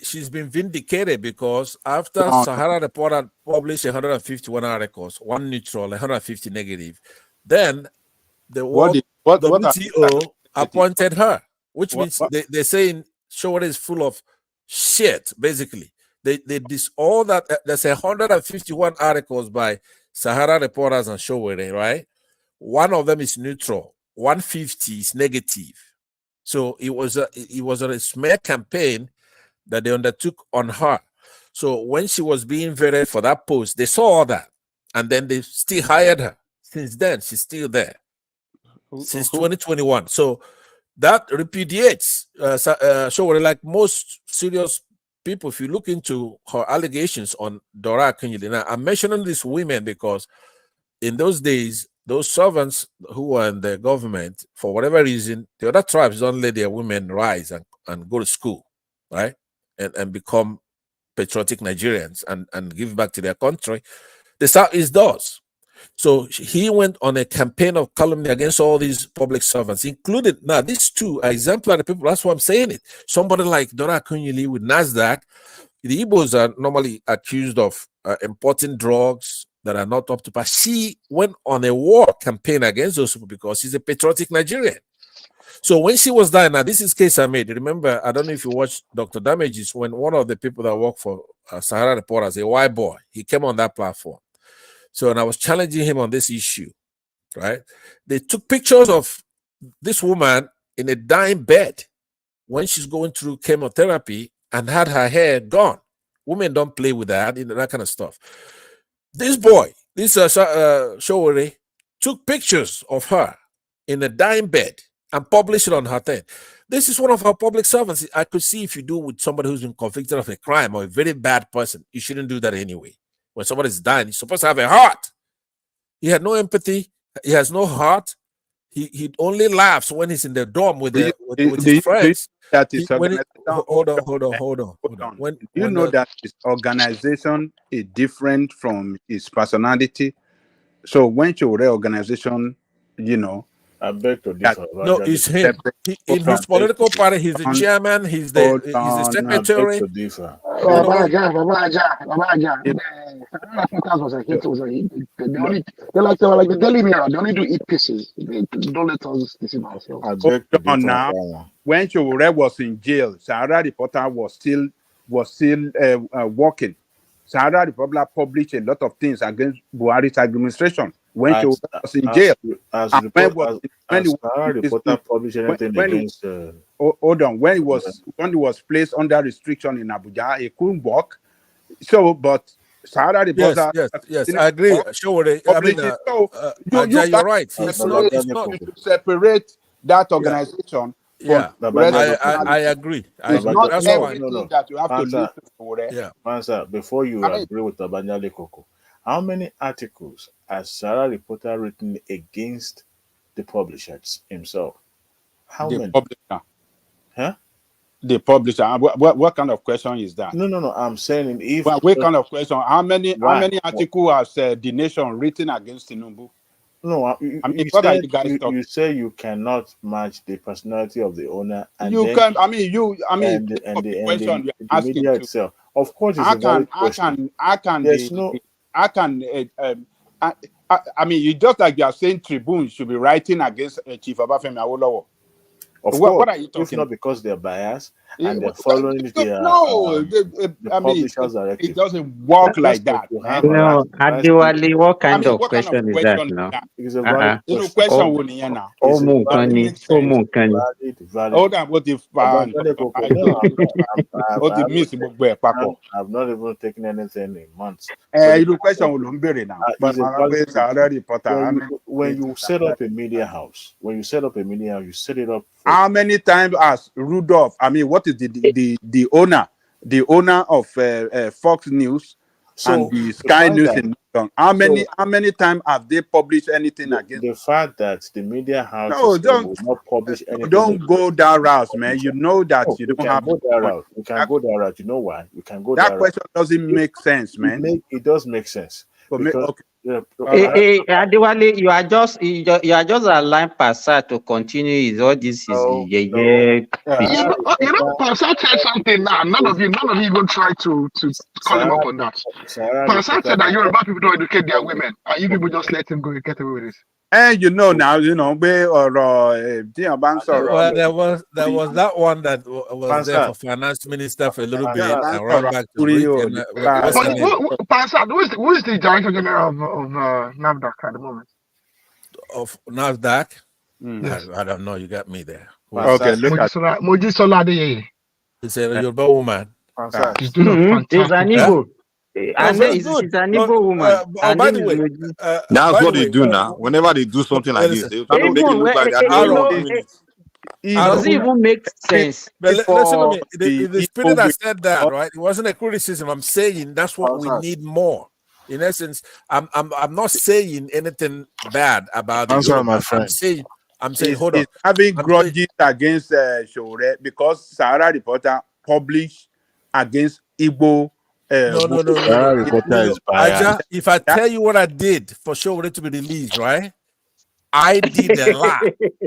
she's been vindicated because after Sahara Reporter published 151 articles, 1 neutral, 150 negative, then the WTO appointed her, which means they're saying Showore is full of shit. Basically, they all that. There's 151 articles by Sahara Reporters and Showore, right? One of them is neutral, 150 is negative. So it was a smear campaign that they undertook on her. So when she was being vetted for that post, they saw all that, and then they still hired her. Since then, she's still there since 2021. So that repudiates. So like most serious people, if you look into her allegations on Dora Akunyili, now I'm mentioning these women because in those days, those servants who were in the government, for whatever reason, the other tribes don't let their women rise and go to school, right? And become patriotic Nigerians and give back to their country. The Southeast does. So he went on a campaign of calumny against all these public servants, including, now these two are exemplary people. That's why I'm saying it. Somebody like Dora Akunyili with NASDAQ, the Igbos are normally accused of importing drugs that are not up to par. She went on a war campaign against those people because she's a patriotic Nigerian. So when she was dying, now this is case I made. Remember, I don't know if you watched Dr. Damages, when one of the people that work for Sahara Reporters, a white boy, he came on that platform. So, and I was challenging him on this issue, right? They took pictures of this woman in a dying bed when she's going through chemotherapy and had her hair gone. Women don't play with that, that kind of stuff. This boy, this Showore, took pictures of her in a dying bed and published it on her thing. This is one of our public servants. I could see if you do with somebody who's been convicted of a crime or a very bad person, you shouldn't do that anyway. When somebody's dying, he's supposed to have a heart. He had no empathy. He has no heart. He only laughs when he's in the dorm with his friends. That is hold on. When you know that his organization is different from his personality. So when your reorganization, I beg to differ. No, it's him. In his political party, he's the chairman. He's the secretary. I beg to differ. Was a hit. Was a hit. They're like the Daily Mirror. They only do eat pieces. They don't let us deceive ourselves. I beg to differ. Now, when Chowore was in jail, Sahara Reporter was still working. Sahara Reporter published a lot of things against Buhari's administration. When Chowore was in jail, when he was placed under restriction in Abuja, he couldn't work. So, but Sahara Reporter, yes, I agree. Showore, I mean, you're right. It's not to separate that organization. I agree. It's not everything that you have to listen to. Yeah, Mansa, before you agree with Abanyale Koko, how many articles has Sahara Reporter written against the publisher himself? How many? Publisher. Huh? The publisher. What kind of question is that? No. I'm saying if. What kind of question? How many articles has the nation written against Tinubu? No, you say you cannot match the personality of the owner, and you can. the media itself. Of course, it's you just like you are saying Tribune should be writing against Chief Obafemi Awolowo. Of course, what are you talking? If not because they're biased and they're following the publishers directly. It doesn't work like that. No, Adewale, what kind of question is that now? It's a valid Hold on, what if I've not even taken anything in months. When you set up a media house, you set it up. How many times has Rudolph? What is the owner of Fox News and the Sky News in London? How many times have they published anything against the fact that the media house will not publish anything? Don't go that route, man. You know that you don't have go that route. You can go that route. You know why? You can go that question doesn't make sense, man. It does make sense. Adewale, you are just allowing Passat to continue all this. Passat said something now. None of you even tried to call him up on that. Passat said that Yoruba people don't educate their women, and you people just let him go and get away with it. And there was that one that was there for finance minister for a little bit and ran back to Passat, who is the director general of NAFDAC at the moment? Of NAFDAC? I don't know. You got me there. Okay, look at Mojisola Adeyeye. It's a Yoruba woman. She's doing It's an Igbo. And she's an Igbo woman. By the way, that's what they do now. Whenever they do something like this, they try to make it look like that. Does it even make sense? But listen to me. The spirit that said that, Igbo right? It wasn't a criticism. I'm saying that's what we need more. In essence, I'm not saying anything bad about the Answer, my Yoruba. friend. I'm saying, hold is on. having I'm saying, grudges against Shore because Sahara Reporter published against Igbo. no. Sahara Reporter is biased. Aja, if I tell you what I did for sure to be released, right? I did a lot,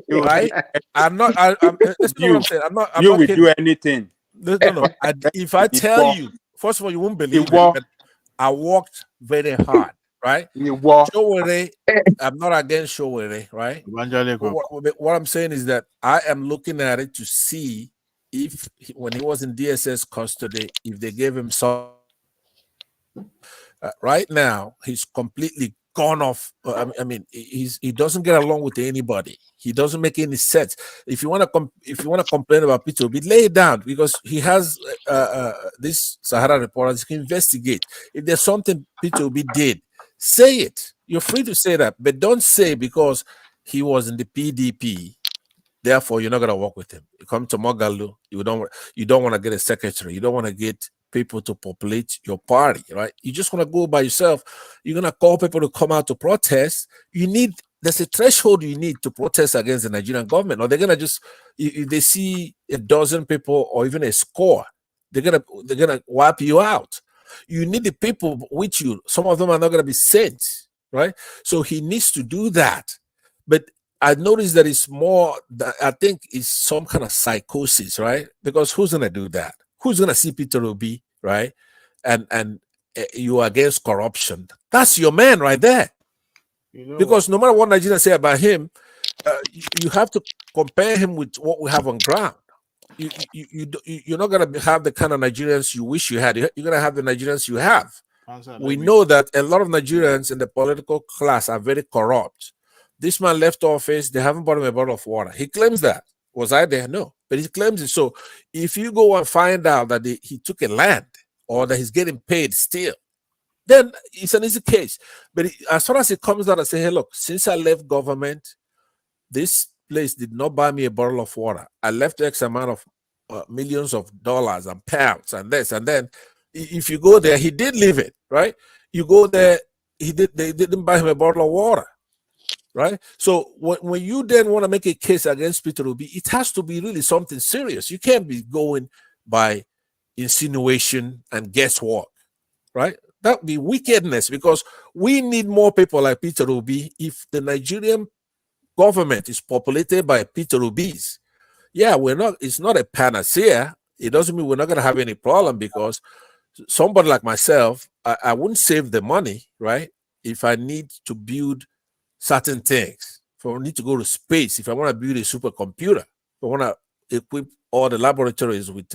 right? I'm not. Listen to what I'm saying. I'm you not will kidding. do anything. No. If I tell you, first of all, you won't believe it, but I worked very hard, right? Showere, I'm not against Showere, right? What I'm saying is that I am looking at it to see if when he was in DSS custody, if they gave him some. Right now, he's completely gone off. I mean, he doesn't get along with anybody. He doesn't make any sense. If you want to complain about Peter Obi, lay it down because he has this Sahara reporters can investigate. If there's something Peter Obi did, say it. You're free to say that, but don't say because he was in the PDP. Therefore, you're not gonna work with him. You come to Mogalu, you don't want to get a secretary. You don't want to get people to populate your party, right? You just want to go by yourself. You're gonna call people to come out to protest. There's a threshold you need to protest against the Nigerian government, or they're gonna just if they see a dozen people or even a score, they're gonna wipe you out. You need the people with you. Some of them are not gonna be sent, right? So he needs to do that. But I noticed that it's more that I think it's some kind of psychosis, right? Because who's gonna do that? Who's gonna see Peter Obi, right? And you are against corruption. That's your man right there. Because no matter what Nigerians say about him, you have to compare him with what we have on ground. You're not gonna have the kind of Nigerians you wish you had. You're gonna have the Nigerians you have. We know that a lot of Nigerians in the political class are very corrupt. This man left office, they haven't bought him a bottle of water. He claims that. Was I there? No. But he claims it. So if you go and find out that he took a land or that he's getting paid still, then it's an easy case. But as far as it comes out and say, hey, look, since I left government, this place did not buy me a bottle of water. I left X amount of millions of dollars and pounds and this. And then if you go there, he did leave it, right? You go there, they didn't buy him a bottle of water. Right. So when you then want to make a case against Peter Obi, it has to be really something serious. You can't be going by insinuation and guesswork. Right. That would be wickedness because we need more people like Peter Obi. If the Nigerian government is populated by Peter Obis, it's not a panacea. It doesn't mean we're not going to have any problem because somebody like myself, I wouldn't save the money, right? If I need to build certain things. If I need to go to space, if I want to build a supercomputer, if I want to equip all the laboratories with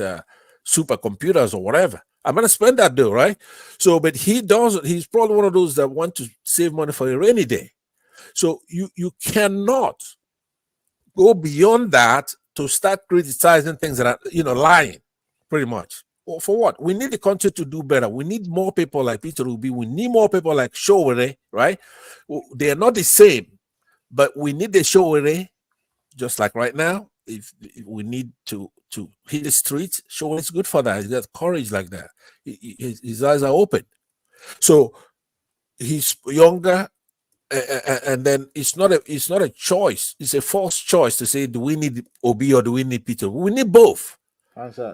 supercomputers or whatever, I'm going to spend that dough, right? So, but he's probably one of those that want to save money for a rainy day. So you cannot go beyond that to start criticizing things that are, lying, pretty much. Well, for what? We need the country to do better. We need more people like Peter Obi. We need more people like Showere, right? They are not the same, but we need the Showere, just like right now. If we need to hit the streets, Showere is good for that. He got courage like that. His eyes are open. So he's younger, and then it's not a choice. It's a false choice to say, do we need Obi or do we need Peter? We need both.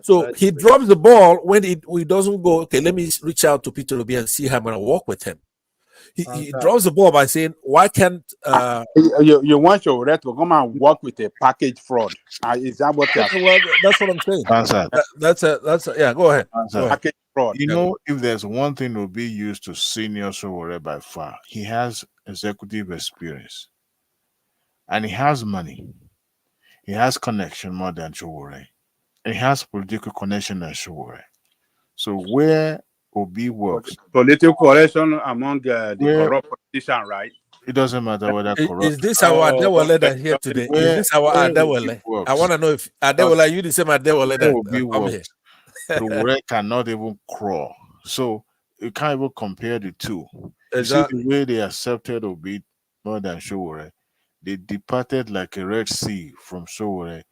So he drops the ball when he doesn't go, okay, let me reach out to Peter Obi and see how I'm going to work with him. He drops the ball by saying, why can't... You want your red to come and work with a package fraud. Is that what you're... Well, that's what I'm saying. That's yeah, go ahead. Package fraud. If there's one thing to be used to senior Sowore by far, he has executive experience. And he has money. He has connection more than Sowore. He has political connection than Sowore. So where Obi works, political connection among the corrupt politician, right? It doesn't matter whether corrupt. Is this our Adewale that here today? Is this our Adewale? I want to know if Adewale, you the same Adewale that come here. Sowore cannot even crawl. So you can't even compare the two. Exactly. You see the way they accepted Obi more than Sowore. They departed like a Red Sea from Sowore.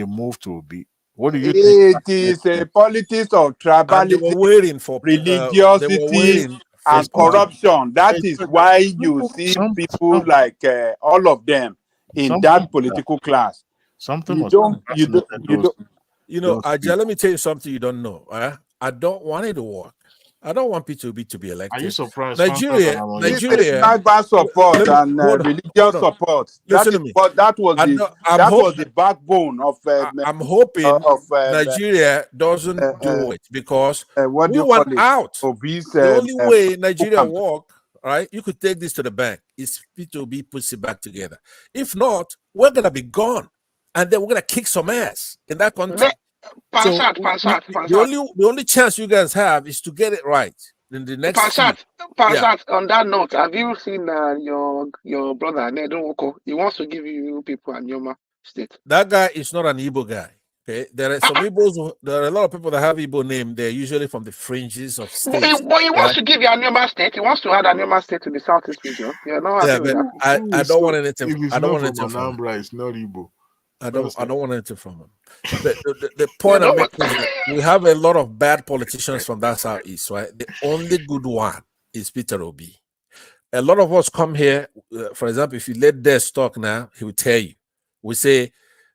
they moved to Obi. What do you think? It is a politics of And they were tribalism, waiting for religiosity, and corruption. That is why you see people like all of them in that political class. Something You must don't, have you don't, you don't. You know, Aja, let me tell you something you don't know. I don't want it to work. I don't want P2B to be elected. Are you surprised? Nigeria. Tribal support and religious support. Listen to me. That was the backbone of. I'm hoping Nigeria doesn't do it because what do we you want call it? out. Obese, The only way Nigeria work, right? You could take this to the bank. Is P2B puts it back together. If not, we're gonna be gone, and then we're gonna kick some ass in that country. The only chance you guys have is to get it right in the next. Pansat, on that note, have you seen your brother Nedo Oko? He wants to give you people and Yoma state. That guy is not an Igbo guy. Okay, there are some Igbos. There are a lot of people that have Igbo name. They're usually from the fringes of states. But he wants to give you Anyoma state. He wants to add Anyoma state to the southeast region. You're not happy with that. I don't want anything. I don't want anything from Anambra. It's not Igbo. I don't want anything from him. The point I'm making is that we have a lot of bad politicians from that southeast, right? The only good one is Peter Obi. A lot of us come here, for example, if you let Des talk now, he will tell you. We say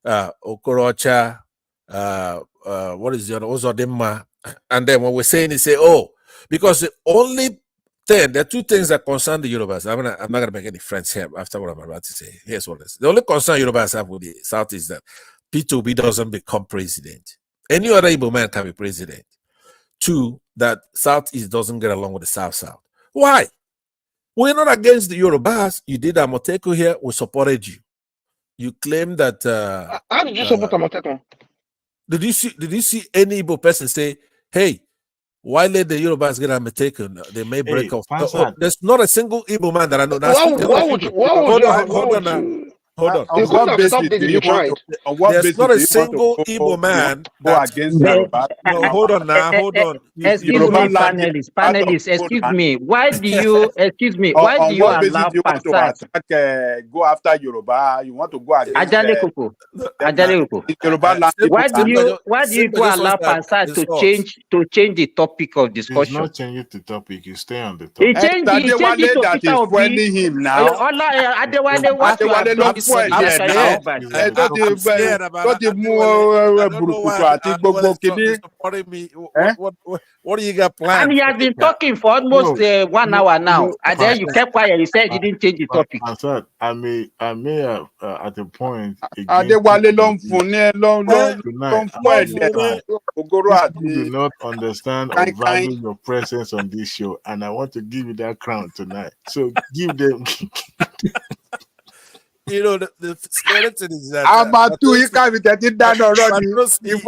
Okorocha, what is the other? Ozodema. And then when we're saying it, say, oh, because the only thing, there are two things that concern the Yorubas. I'm not going to make any friends here after what I'm about to say. Here's what it is. The only concern Yorubas have with the South is that P2B doesn't become president. Any other Igbo man can be president. Two, that Southeast doesn't get along with the South-South. Why? We're not against the Yorubas. You did Amoteko here. We supported you. You claim that... how did you support Amoteko? Did you see any Igbo person say, hey, why let the Yorubas get Amoteko? They may break off. There's not a single Igbo man that I know. Hold on. On what basis do you try? There's not a single Igbo man go against Yoruba. No, hold on now. Hold on. Excuse me, panelists. Excuse me. Why do you? Excuse me. Why do you allow Pansat go after Yoruba? You want to go against Ajale Koko? Yoruba land. Why do you go allow Pansat to change the topic of discussion? He's not changing the topic. You stay on the topic. He changed it to Peter Obi. Him now. Adewale, what you have done. I'm scared about what do you got planned? And he has been talking for almost 1 hour now. And then you kept quiet. You said you didn't change the topic. I may have at a point. Do not understand or value your presence on this show, and I want to give you that crown tonight. So give them. You know, the scary thing is that you can't be taking down already. If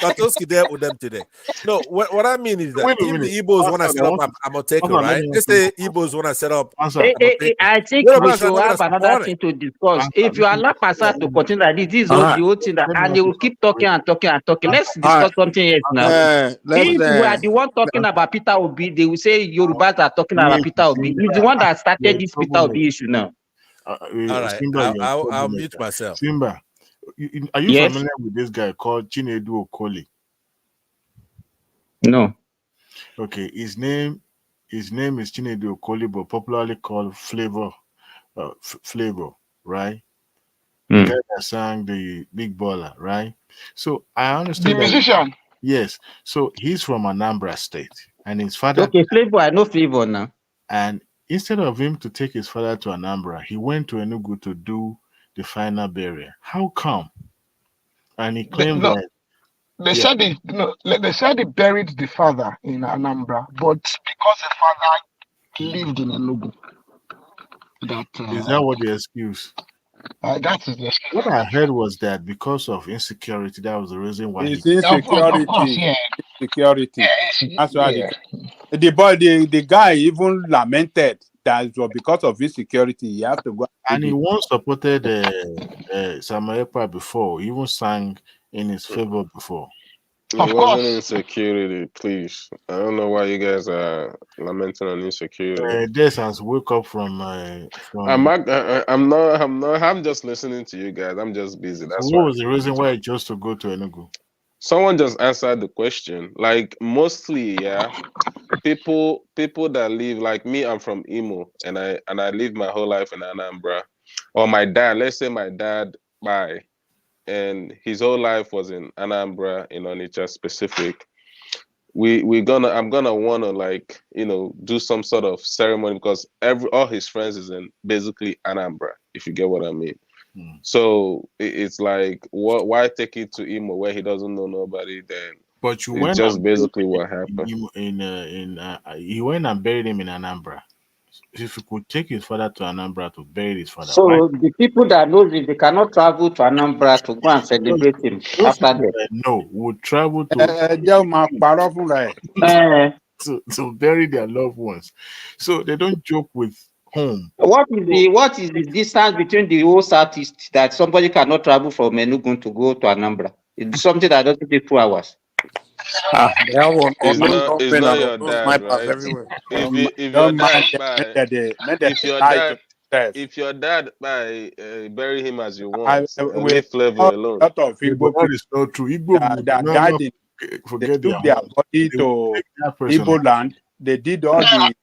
Patoski there with them today. No, what I mean is that if the Igbos want to set up Amoteko, right? Let's say Igbos want to set up. I think we should have another thing to discuss. If you allow Pansat to continue like this is the whole thing, and they will keep talking and talking and talking. Let's discuss something else now. If we are the one talking about Peter Obi, they will say Yorubas are talking about Peter Obi. He's the one that started this Peter Obi issue now. All right, I'll mute myself. Simba, are you familiar with this guy called Chinedu Okoli? No. Okay, his name is Chinedu Okoli, but popularly called Flavor, right? The guy that sang the Big Baller, right? So I understand the musician. Yes. So he's from Anambra State, and his father. Okay, Flavor. I know Flavor now. And instead of him to take his father to Anambra, he went to Enugu to do the final burial. How come? And he claimed that they said they buried the father in Anambra, but because the father lived in Enugu, is that what the excuse? That is the excuse. What I heard was that because of insecurity, that was the reason why. It's insecurity. Security. That's why the guy even lamented that it was because of insecurity he have to go. And he once supported Samuel Ekpa before. He even sang in his favor before. It wasn't insecurity, please. I don't know why you guys are lamenting on insecurity. This has woke up from I'm just listening to you guys. I'm just busy. So That's what why. was the reason why you chose to go to Enugu? Someone just answered the question. Like mostly, yeah. People that live like me, I'm from Imo, and I lived my whole life in Anambra. Or my dad, let's say my dad and his whole life was in Anambra, in Onitsha specific. I'm gonna wanna like, do some sort of ceremony because all his friends is in basically Anambra, if you get what I mean. So it's like, why take it to Imo where he doesn't know nobody? Then But you it's went just and basically what happened. you went and buried him in Anambra. If you could take his father to Anambra to bury his father, why? So the people that knows if they cannot travel to Anambra to go and celebrate him Those after people that. that know would travel to bury their loved ones. So they don't joke with home. What is the distance between the whole southeast that somebody cannot travel from Enugu to go to Anambra? It's something that doesn't take 2 hours. They have It's not your those dad, snipers right? everywhere. If your dad bury him as you want, leave Flavor alone. That is not true. Igbo forget they took their body to Igbo land. They did all the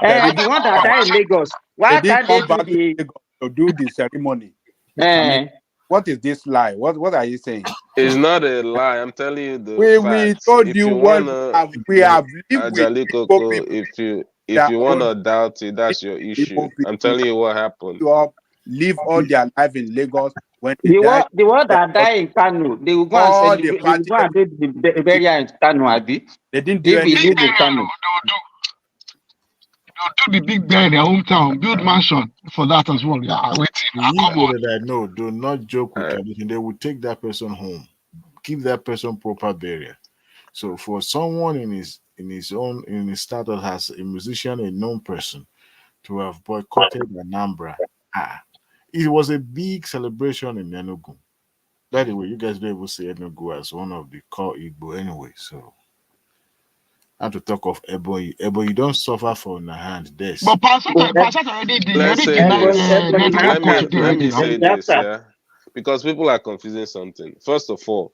The one that died in Lagos. Why can't they do to do the ceremony? I mean, what is this lie? What are you saying? It's not a lie. I'm telling you the We facts. told If you you what wanna, we have lived with Ajali Igbo Koko, people. if you wanna doubt it, that's your issue. I'm telling you what happened. Live all their life in Lagos. When they the died, one that died in Kano, they will go and celebrate. They will go and do the burial in Kano, Abi. They didn't do anything. anything. They'll do the big bear in their hometown, build mansion for that as well. Yeah, waiting. Come on. That I know, do not joke with tradition. They will take that person home, give that person proper burial. So for someone in his status as a musician, a known person, to have boycotted Anambra, it was a big celebration in Enugu. By the way, you guys don't even see Enugu as one of the core Igbo anyway. So, and to talk of Ebo, you don't suffer for in the hand. This. But Pastor already did. Let me say this, yeah, because people are confusing something. First of all,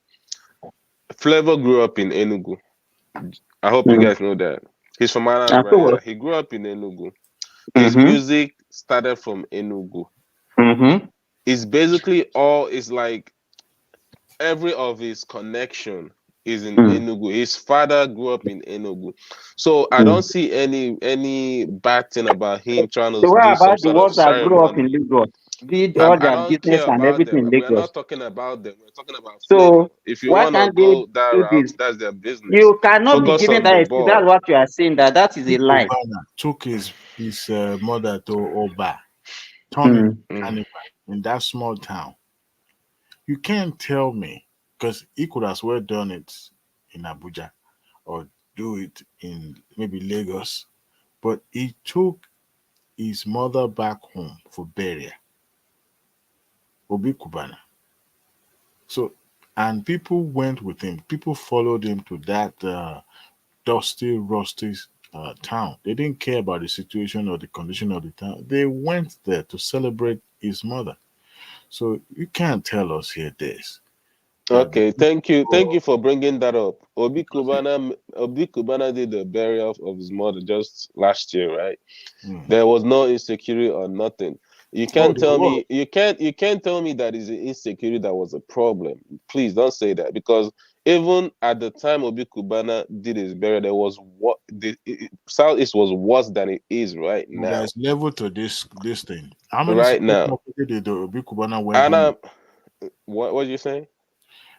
Flavor grew up in Enugu. I hope you guys know that. He's from Anambra. Yeah. He grew up in Enugu. His music started from Enugu. It's basically it's like every of his connection is in Enugu. His father grew up in Enugu. So I don't see any bad thing about him trying to do some sort of ceremony. Grew up in Lagos, did all their business and everything in Lagos. We're not talking about them. We're talking about Flavor. So if you want to go that route, that's their business. You cannot be given that excuse. That's what you are saying. That is a lie. Took his mother to Oba, turning animal in that small town. You can't tell me, because he could as well done it in Abuja or do it in maybe Lagos, but he took his mother back home for burial. Obi Kubana. So, and people went with him. People followed him to that dusty, rusty town. They didn't care about the situation or the condition of the town. They went there to celebrate his mother. So you can't tell us here this. Okay, thank you for bringing that up. Obi Kubana did the burial of his mother just last year, right? There was no insecurity or nothing. You can't tell me you can't tell me that is an insecurity that was a problem. Please don't say that, because even at the time Obi Kubana did his burial, there was Southeast was worse than it is right now. There's level to this thing. How many right now? Did Obi Kubana went what are you saying?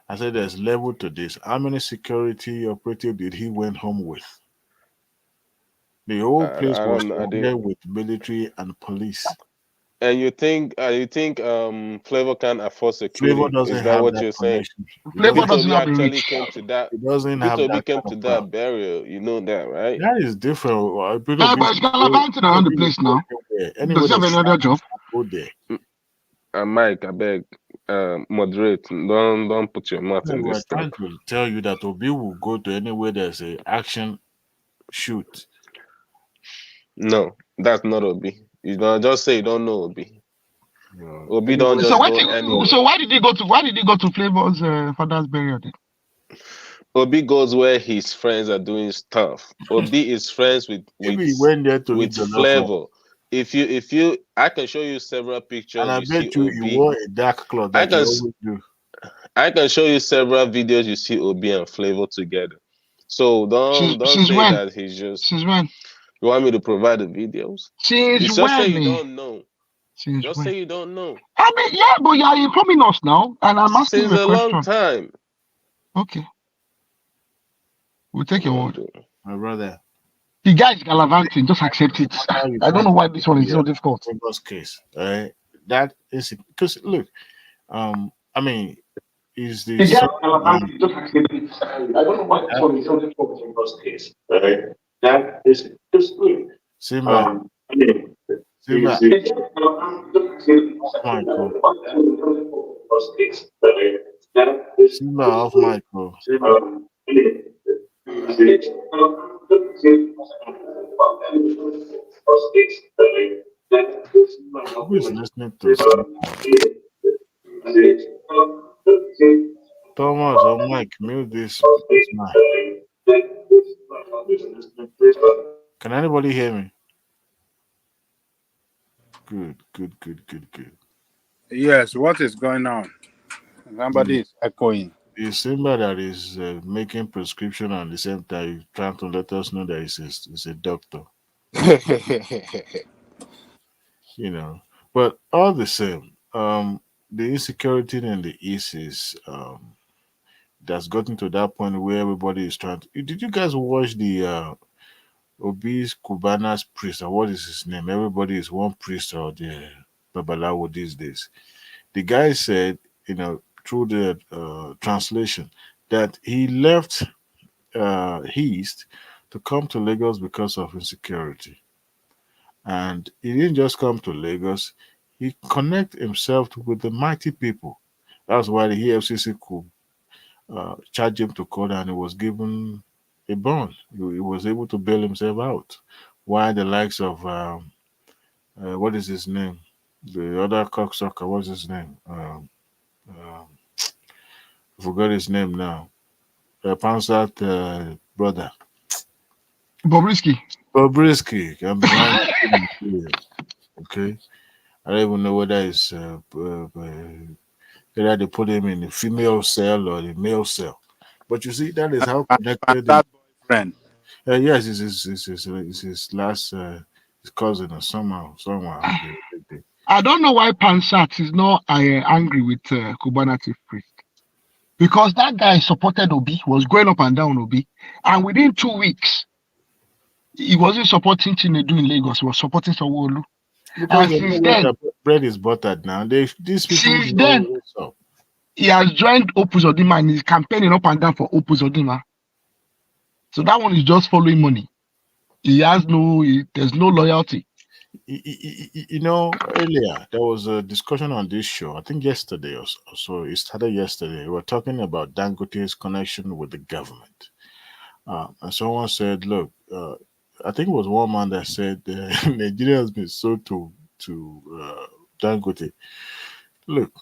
I said there's level to this. How many security operative did he went home with? The whole place was there with military and police. And you think Flavor can't afford security? Flavor doesn't Is that have what that you're saying? Flavor doesn't have actually came to that. It doesn't have that came to that burial. You know that, right? That is different. But it's gallivanting around the place now. Does he have another job? Go there. Mike, I beg, moderate. Don't put your mouth in We're this stuff. trying to tell you that Obi will go to anywhere there's a action shoot. No, that's not Obi. You don't just say you don't know Obi. Obi don't just So go anywhere. So why did he go to Flavor's father's burial then? Obi goes where his friends are doing stuff. Obi is friends with Maybe he went there to eat the Flavor. If you, I can show you several pictures. and I You see bet you he Obi. wore a dark cloth I that you can always do. I can show you several videos. You see Obi and Flavor together. So don't Since say when? that he's just. Since when? You want me to provide the videos? Since It's just say when? you don't know. Since Just when? say you don't know. I mean, yeah, but you are informing us now, and I'm asking Since you a a question. long time. Okay. We'll take your word. My brother. The guy is gallivanting, just accept it. I don't know why this one is so difficult. Flavor's case. That is because look, I mean, is The this guy is gallivanting, just accept it. I don't know why this one is so difficult in Flavor's case. That is just look. Simba. Simba. Simba off Michael. Who is listening to Thomas or Mike? Mute this mic. Can anybody hear me? Good. Yes, what is going on? Somebody is echoing. It's Simba that is making prescription and at the same time trying to let us know that he's a doctor. You know, but all the same, the insecurity in the East is that's gotten to that point where everybody is trying to. Did you guys watch the obese Cubanas priest, or what is his name? Everybody is one priest or the Babalawo these days. The guy said, through the translation, that he left East to come to Lagos because of insecurity. And he didn't just come to Lagos, he connect himself with the mighty people. That's why the EFCC could charge him to court and he was given a bond. He was able to bail himself out. While the likes of, what is his name? The other cocksucker, what's his name? I forgot his name now. Pansat brother. Bobrisky can be lying. Okay. I don't even know whether it's whether they put him in the female cell or the male cell. But you see, that is how connected. That boyfriend. Yes, it's his last his cousin or somehow. I don't know why Pansat is not angry with Cubana chief priest. Because that guy supported Obi, was going up and down Obi, and within 2 weeks, he wasn't supporting Tinubu in Lagos, he was supporting Sanwo-Olu. Because since then, bread is buttered now. These people since then, he has joined Opus Odima and is campaigning up and down for Opus Odima. So that one is just following money. There's no loyalty. Earlier there was a discussion on this show. I think yesterday or so. It started yesterday. We were talking about Dangote's connection with the government, and someone said, "Look, I think it was one man that said Nigeria has been sold to Dangote. Look,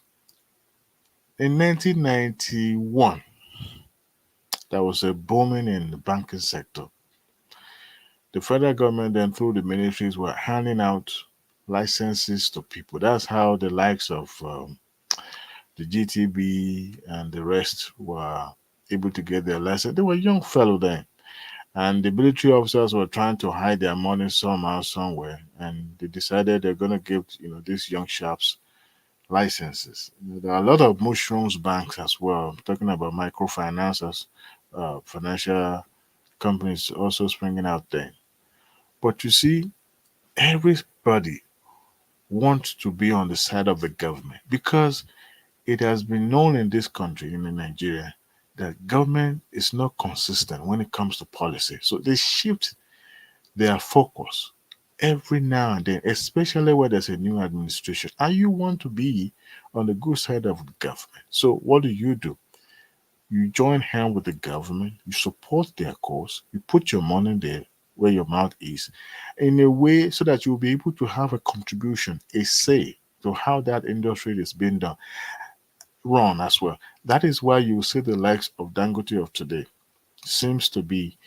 in 1991, there was a booming in the banking sector. The federal government then through the ministries were handing out licenses to people. That's how the likes of the GTB and the rest were able to get their license. They were young fellow then. And the military officers were trying to hide their money somehow, somewhere. And they decided they're going to give, these young sharps licenses. There are a lot of mushrooms banks as well. I'm talking about microfinances, financial companies also springing out there. But you see, everybody wants to be on the side of the government because it has been known in this country, in Nigeria, that government is not consistent when it comes to policy. So they shift their focus every now and then, especially where there's a new administration, and you want to be on the good side of the government. So what do? You join hand with the government, you support their cause, you put your money there where your mouth is, in a way so that you'll be able to have a contribution, a say to how that industry is being done, run as well. That is why you see the likes of Dangote of today seems to be,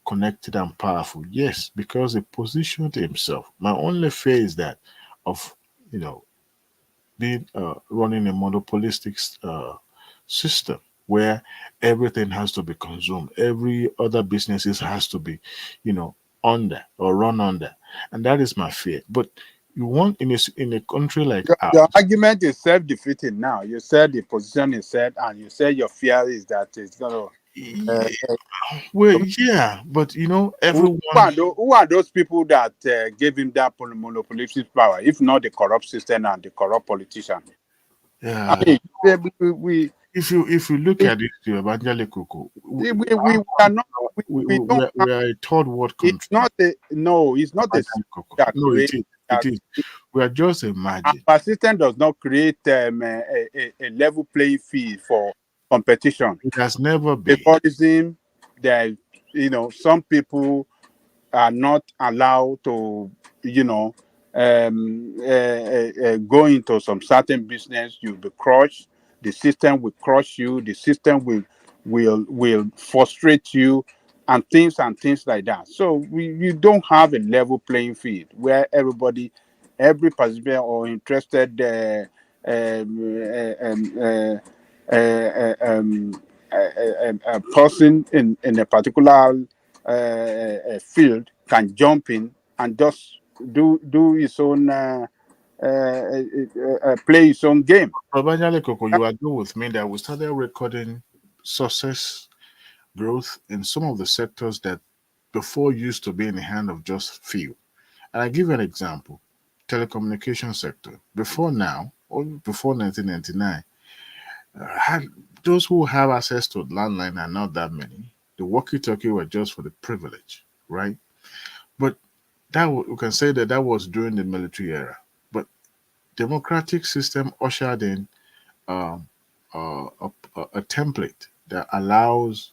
connected and powerful. Yes, because he positioned himself. My only fear is that of, you know, being running a monopolistic system where everything has to be consumed. Every other businesses has to be, under or run under, and that is my fear. But you want in a country like ours. Your argument is self-defeating now. You said the position is set, and you said your fear is that it's going to. Well, yeah, but everyone. Who are those people that gave him that monopolistic power, if not the corrupt system and the corrupt politician? Yeah. I mean, if you look at it, Evangelical, we are not. We are a third world country. It's not a no. It's not a. No, it is. It is. We are just imagining. Our system does not create a level playing field for competition. It has never been. Favoritism. There, some people are not allowed to, go into some certain business. You'll be crushed. The system will crush you. The system will frustrate you, and things like that. So you don't have a level playing field where every participant or interested a person in a particular field can jump in and just do his own play his own game. Babajale Koko, you agree with me that we started recording success growth in some of the sectors that before used to be in the hand of just few. And I give you an example. Telecommunication sector. Before now, or before 1999, had those who have access to landline are not that many. The walkie-talkie were just for the privilege, right? But we can say that was during the military era. But democratic system ushered in a template that allows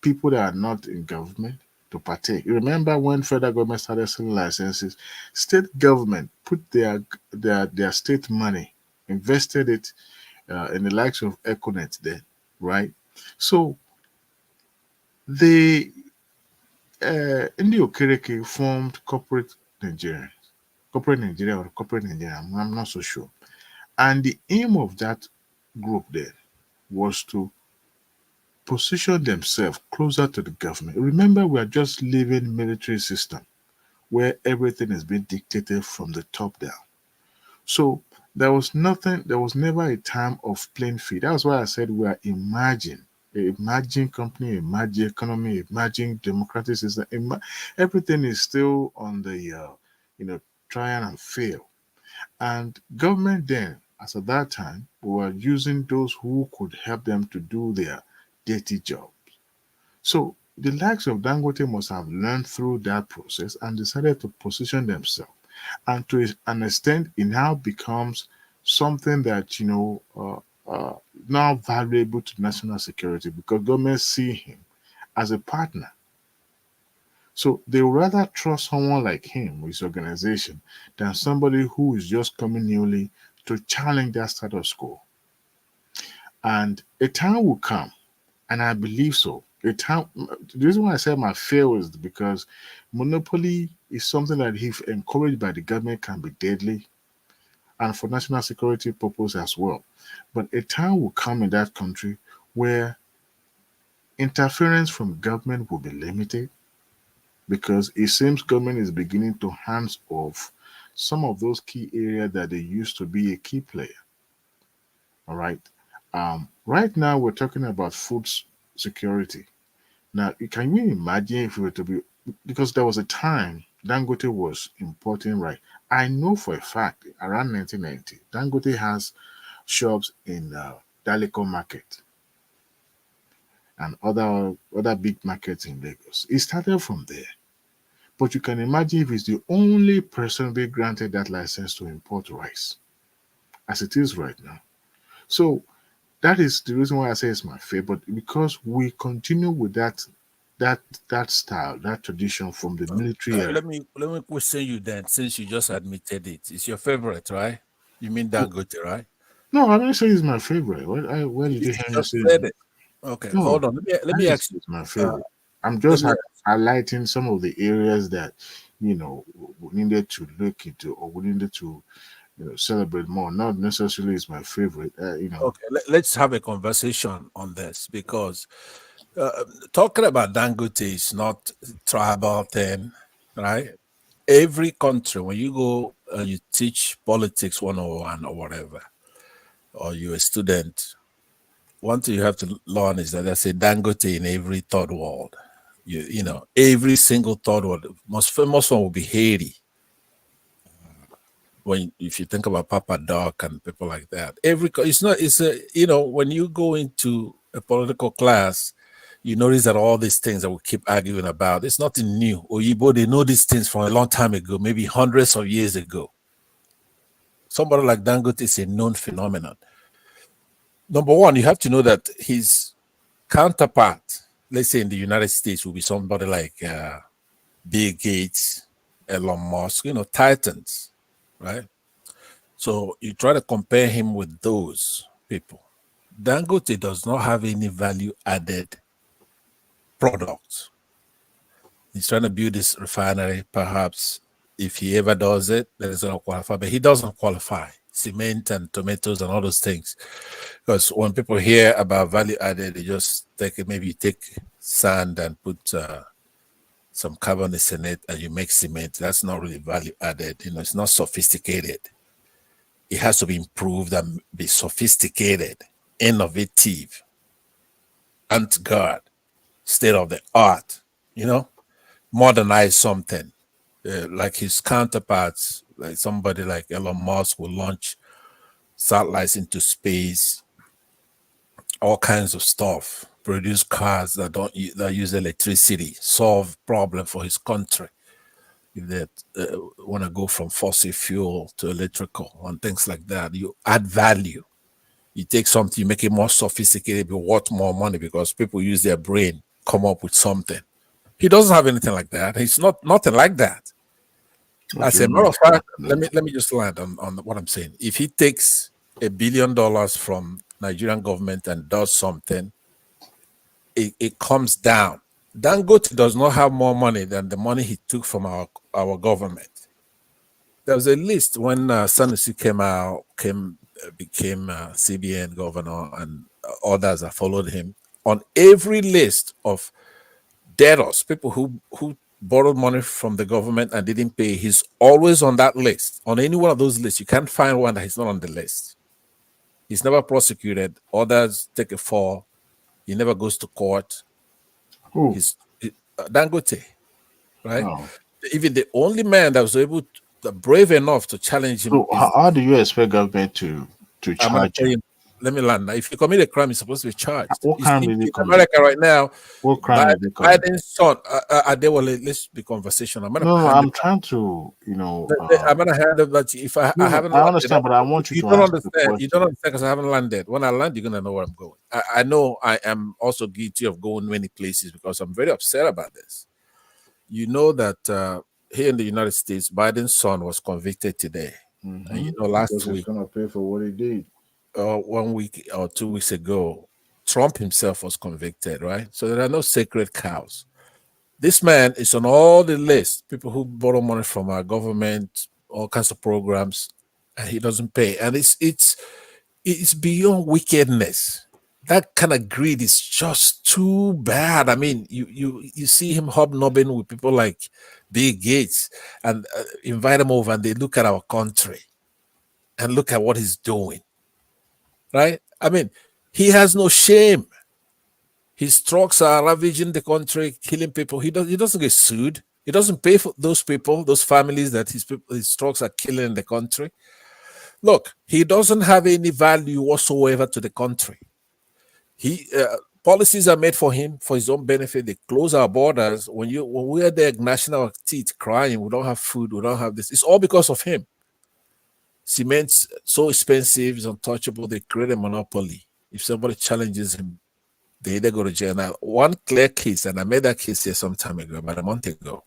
people that are not in government to partake. You remember when federal government started selling licenses, state government put their state money, invested it in the likes of Econet then, right? So the Ndi Okereke formed corporate Nigeria or corporate Nigeria, I'm not so sure. And the aim of that group there was to position themselves closer to the government. Remember, we are just living military system where everything is being dictated from the top down. So there was never a time of playing field. That's why I said we are emerging company, emerging economy, emerging democratic system. Everything is still on the try and fail. And government then, as at that time, were using those who could help them to do their dirty jobs. So the likes of Dangote must have learned through that process and decided to position themselves. And to an extent, it now becomes something that, now valuable to national security because government see him as a partner. So they would rather trust someone like him with his organization than somebody who is just coming newly to challenge that status quo. And a time will come, and I believe so. The reason why I say my fear is because monopoly is something that, if encouraged by the government, can be deadly, and for national security purpose as well. But a time will come in that country where interference from government will be limited, because it seems government is beginning to hands off some of those key areas that they used to be a key player. All right. Right now we're talking about food security. Now, can you imagine if we were to be, because there was a time Dangote was importing rice. I know for a fact around 1990, Dangote has shops in Daleko Market and other big markets in Lagos. It started from there. But you can imagine if it's the only person being granted that license to import rice, as it is right now. So that is the reason why I say it's my favorite, because we continue with that style, that tradition from the military era. Let me question you then, since you just admitted it. It's your favorite, right? You mean Dangote, right? No, I'm not saying it's my favorite. Where did you hear me say said it? Okay, no, hold on. Let me ask you. It's my favorite. I'm just highlighting some of the areas that we needed to look into, or we needed to celebrate more. Not necessarily is my favorite. Okay, let's have a conversation on this, because talking about Dangote is not tribal thing, right? Every country, when you go and you teach politics 101 or whatever, or you're a student, one thing you have to learn is that there's a Dangote in every third world. You know, every single third world. Most famous one will be Haiti. If you think about Papa Doc and people like that, when you go into a political class, you notice that all these things that we keep arguing about, it's nothing new. Oyibo, they know these things from a long time ago, maybe hundreds of years ago. Somebody like Dangote is a known phenomenon. Number one, you have to know that his counterpart, let's say in the United States, will be somebody like Bill Gates, Elon Musk, titans, right? So you try to compare him with those people. Dangote does not have any value-added products. He's trying to build this refinery. Perhaps if he ever does it, then it's going to qualify. But he doesn't qualify. Cement and tomatoes and all those things. Because when people hear about value-added, they just maybe you take sand and put some carbonates in it and you make cement. That's not really value-added. It's not sophisticated. It has to be improved and be sophisticated, innovative, avant-garde, state of the art, modernize something. Like his counterparts, like somebody like Elon Musk will launch satellites into space, all kinds of stuff, produce cars that use electricity, solve problem for his country. If they want to go from fossil fuel to electrical and things like that, you add value. You take something, you make it more sophisticated, be worth more money because people use their brain, come up with something. He doesn't have anything like that. He's nothing like that. As a matter of fact, let me just land on what I'm saying. If he takes $1 billion from Nigerian government and does something, it comes down. Dangote does not have more money than the money he took from our government. There was a list when Sanusi became CBN governor, and others that followed him. On every list of debtors, people who borrowed money from the government and didn't pay, he's always on that list. On any one of those lists, you can't find one that he's not on the list. He's never prosecuted. Others take a fall. He never goes to court. He's Dangote, right? Oh. Even the only man that was brave enough to challenge him. So how do you expect government to charge him? Let me land. If you commit a crime, you're supposed to be charged. What crime did he commit? In America right now, what crime did he commit? Biden's son, let's be conversational. I'm trying to, I'm gonna hand it, but if I haven't, I understand, but I want you to don't answer understand. You don't understand because I haven't landed. When I land, you're gonna know where I'm going. I know I am also guilty of going many places because I'm very upset about this. You know that here in the United States, Biden's son was convicted today, and last week he's gonna pay for what he did. 1 week or 2 weeks ago, Trump himself was convicted, right? So there are no sacred cows. This man is on all the lists, people who borrow money from our government, all kinds of programs, and he doesn't pay. And it's beyond wickedness. That kind of greed is just too bad. I mean, you see him hobnobbing with people like Bill Gates and invite him over, and they look at our country and look at what he's doing. Right? I mean, he has no shame. His trucks are ravaging the country, killing people. He doesn't get sued. He doesn't pay for those people, those families that his trucks are killing in the country. Look, he doesn't have any value whatsoever to the country. Policies are made for him for his own benefit. They close our borders. When we're there gnashing our teeth, crying, we don't have food, we don't have this. It's all because of him. Cement's so expensive, it's untouchable. They create a monopoly. If somebody challenges him, they either go to jail. Now, one clear case, and I made that case here some time ago, about a month ago,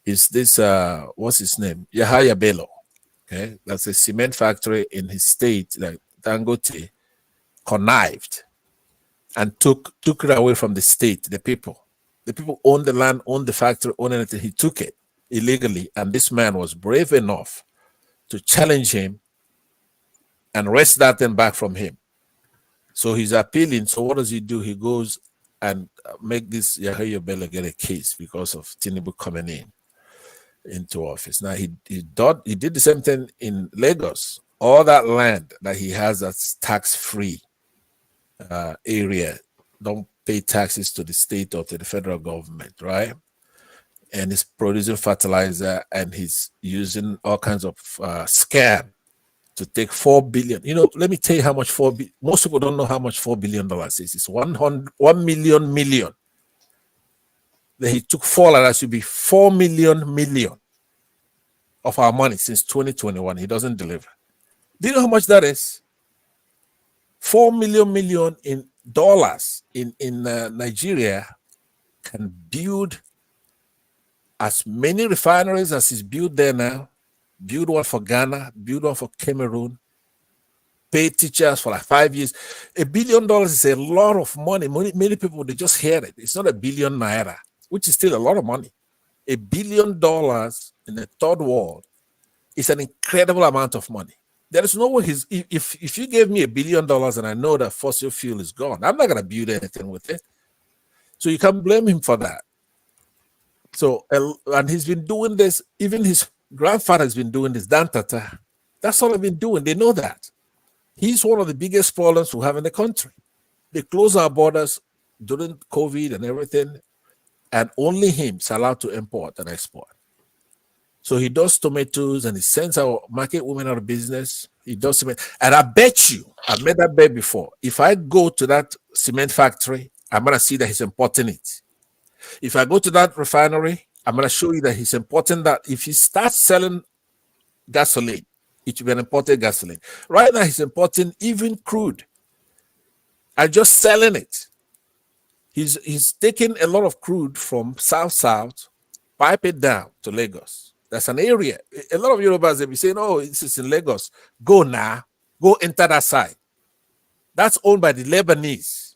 is this, what's his name? Yahaya Bello. Okay, that's a cement factory in his state, like Dangote, connived and took it away from the state, the people. The people owned the land, owned the factory, owned anything. He took it illegally, and this man was brave enough to challenge him and wrest that thing back from him. So he's appealing. So what does he do? He goes and make this Yahaya Bello get a case because of Tinubu coming into office. Now he did the same thing in Lagos. All that land that he has that's tax-free area, don't pay taxes to the state or to the federal government, right? And he's producing fertilizer, and he's using all kinds of scam to take $4 billion. You know, let me tell you how much most people don't know how much $4 billion is. It's 1 million. Then he took that should be 4 million of our money since 2021. He doesn't deliver. Do you know how much that is? 4 million in dollars in Nigeria can build as many refineries as is built there now. Build one for Ghana, build one for Cameroon, pay teachers for like 5 years. $1 billion is a lot of money. Many people, they just hear it. It's not 1 billion naira, which is still a lot of money. $1 billion in the third world is an incredible amount of money. There is no way if you gave me $1 billion and I know that fossil fuel is gone, I'm not going to build anything with it. So you can't blame him for that. So, and he's been doing this, even his grandfather has been doing this, Dan Tata. That's all they've been doing. They know that. He's one of the biggest problems we have in the country. They close our borders during COVID and everything, and only him is allowed to import and export. So he does tomatoes and he sends our market women out of business. He does cement. And I bet you, I've made that bet before, if I go to that cement factory, I'm going to see that he's importing it. If I go to that refinery, I'm going to show you that he's importing that. If he starts selling gasoline, it will be an imported gasoline. Right now, he's importing even crude and just selling it. He's taking a lot of crude from south, pipe it down to Lagos. That's an area. A lot of Yorubas, they be saying, oh, this is in Lagos. Go now. Go enter that side. That's owned by the Lebanese.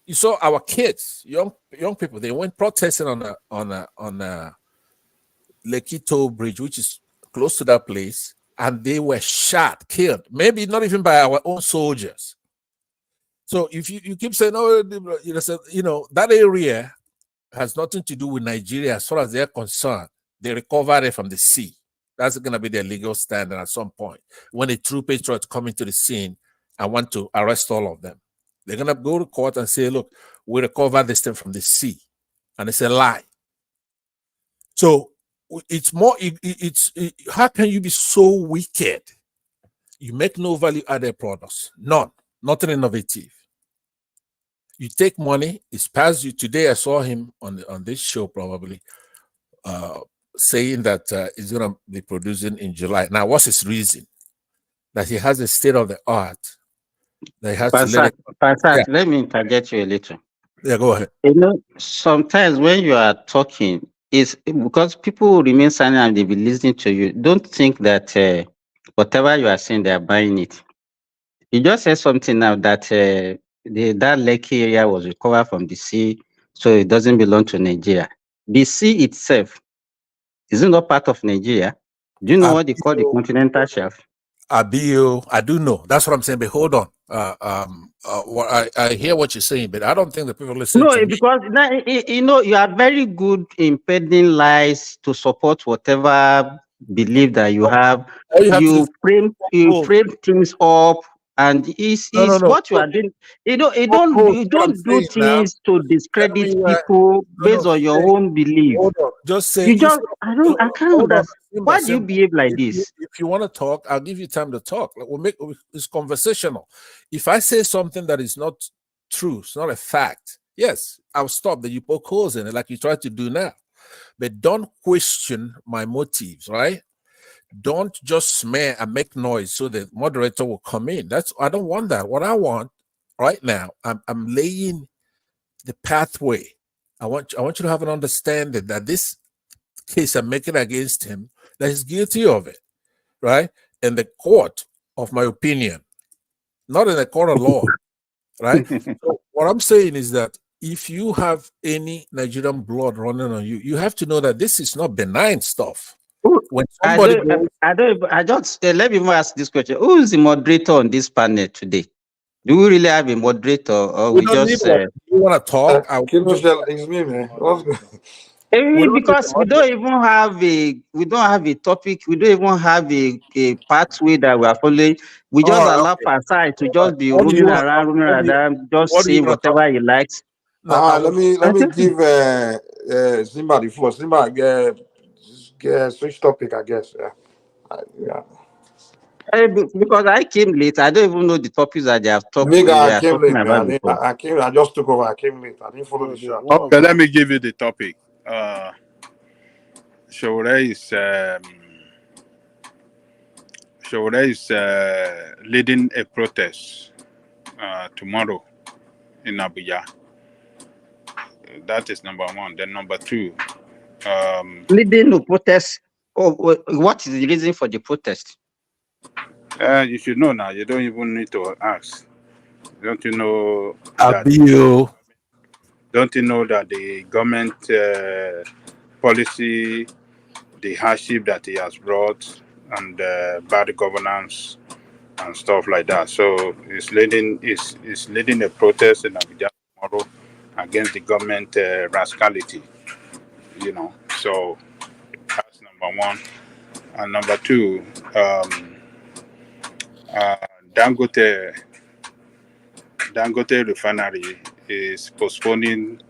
You saw our kids, young people, they went protesting on a Lekito Bridge, which is close to that place, and they were shot, killed, maybe not even by our own soldiers. So if you keep saying, oh, that area has nothing to do with Nigeria as far as they're concerned. They recovered it from the sea. That's going to be their legal standard at some point when a true patriot come into the scene and want to arrest all of them. They're going to go to court and say, look, we recovered this thing from the sea. And it's a lie. So it's more, how can you be so wicked? You make no value added products. None. Nothing innovative. You take money, it's past you. Today I saw him on this show probably saying that he's going to be producing in July. Now, what's his reason? That he has a state of the art. They have to let it. Let me interject you a little. Yeah, go ahead. You know, sometimes when you are talking, it's because people remain silent and they be listening to you. Don't think that whatever you are saying, they are buying it. You just said something now that that Lekki area was recovered from the sea, so it doesn't belong to Nigeria. The sea itself, is it not part of Nigeria? Do you know what they call the continental shelf? I do know. That's what I'm saying. But hold on. I hear what you're saying, but I don't think the people listen to me. Because you are very good in peddling lies to support whatever belief that you have. You frame things up, and it's what you are doing. You don't do things to discredit people based on your own belief. Just say I can't understand. Why do you behave like this? If you want to talk, I'll give you time to talk. Like, it's conversational. If I say something that is not truth, it's not a fact. Yes, I'll stop that you poke holes in it like you try to do now. But don't question my motives, right? Don't just smear and make noise so the moderator will come in. I don't want that. What I want right now, I'm laying the pathway. I want you to have an understanding that this case I'm making against him, that he's guilty of it, right? In the court of my opinion, not in the court of law, right? So what I'm saying is that if you have any Nigerian blood running on you, you have to know that this is not benign stuff. When somebody let me even ask this question. Who is the moderator on this panel today? Do we really have a moderator, or we just you want to talk? It's me, man. Because we don't have a topic, we don't even have a pathway that we are following. We just allow Pasai to just be roaming around, just saying whatever he likes. Let me give Simba the floor. Simba, switch topic, I guess. Yeah. Because I came late, I don't even know the topics that they have talked I came late, about man. before. I just took over. I came late. I didn't follow the show. Okay, let me give you the topic. Showore is leading a protest tomorrow in Abuja. That is number one. Then number two. Leading the protest. What is the reason for the protest? You should know now. You don't even need to ask. Don't you know Don't you know that the government policy, the hardship that he has brought, and bad governance and stuff like that? So he's leading a protest in Abuja tomorrow against the government rascality. So that's number one. And number two, Dangote refinery is postponing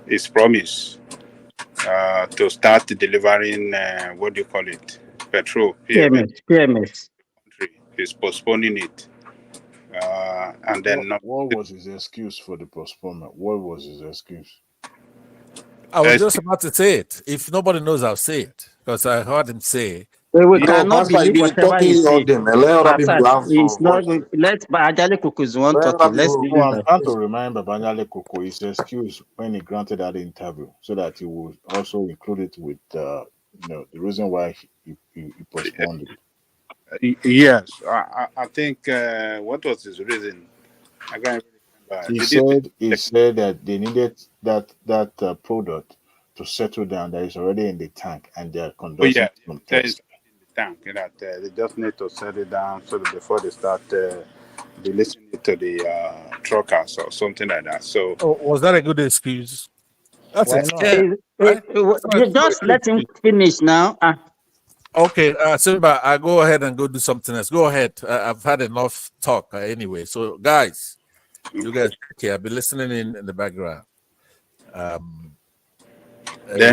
his promise to start delivering petrol. PMS. Is postponing it. And then what was his excuse for the postponement? What was his excuse? I was just about to say it. If nobody knows, I'll say it because I heard him say. We cannot believe whatever he said. Let Ajale Koko is one talking. I'm trying to remind Ajale Koko his excuse when he granted that interview, so that he would also include it with the reason why he postponed it. Yes, I think what was his reason? I can't remember. He said that they needed that product to settle down that is already in the tank, and they are conducting some tests. Tank that they just need to set it down so that before they start releasing it to the truckers or something like that. So was that a good excuse? That's a scare, right? Just let him finish now. Okay, Simba, I go ahead and go do something else. Go ahead. I've had enough talk anyway. So, guys, you guys, okay, I've been listening in the background. Then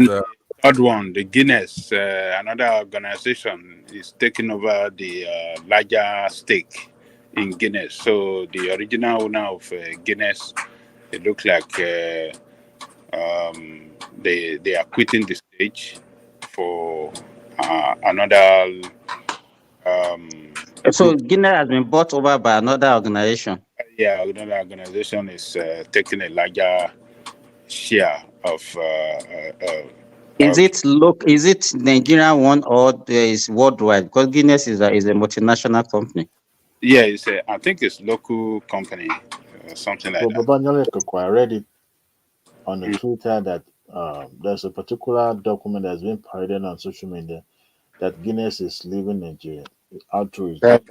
the third one, the Guinness, another organization is taking over the larger stake in Guinness. So the original owner of Guinness, it looks like they are quitting the stage for another. So Guinness has been bought over by another organization. Yeah, another organization is taking a larger share of. Is it Nigerian one or is worldwide? Because Guinness is a multinational company. Yeah, I think it's local company, something like that. I read it on the Twitter that there's a particular document that's been paraded on social media that Guinness is leaving Nigeria. How true is that?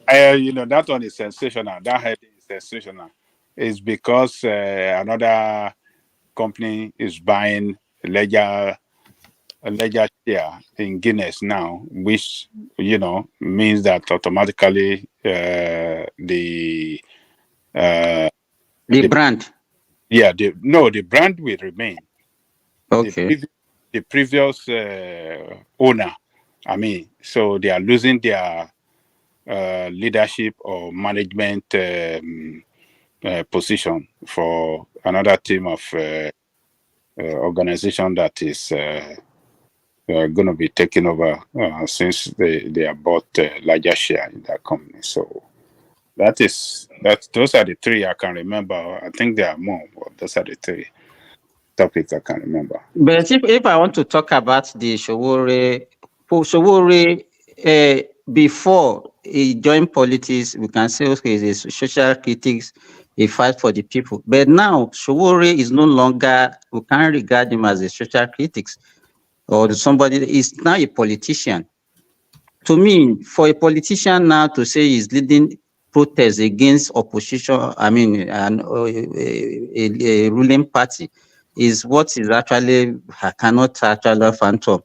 That one is sensational. That heading is sensational. It's because another company is buying a larger share in Guinness now, which means that automatically the brand. Yeah, the brand will remain. Okay. The previous owner, so they are losing their leadership or management position for another team of organization that is going to be taking over since they are bought larger share in that company. So those are the three I can remember. I think there are more, but those are the three topics I can remember. But if I want to talk about the Sowore before he joined politics, we can say okay, he's a social critics, he fights for the people. But now Sowore is no longer, we can't regard him as a social critics or somebody, he's now a politician. To me, for a politician now to say he's leading protests against opposition, I mean, a ruling party, is what is actually, I cannot actually phantom.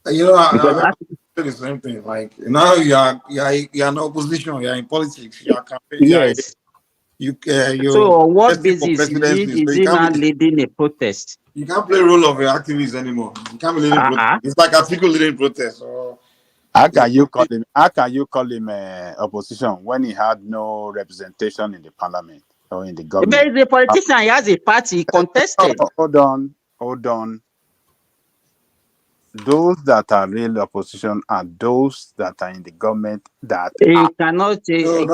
You know, I say the same thing. Like now, you're in opposition. You're in politics. You're campaigning. Yes. So on what basis is he now leading a protest? You can't play the role of an activist anymore. You can't be leading protest. It's like Atiku leading protest. How can you call him? How can you call him opposition when he had no representation in the parliament or in the government? But he's a politician. He has a party. He contested. Hold on. Those that are real opposition are those that are in the government that he cannot change the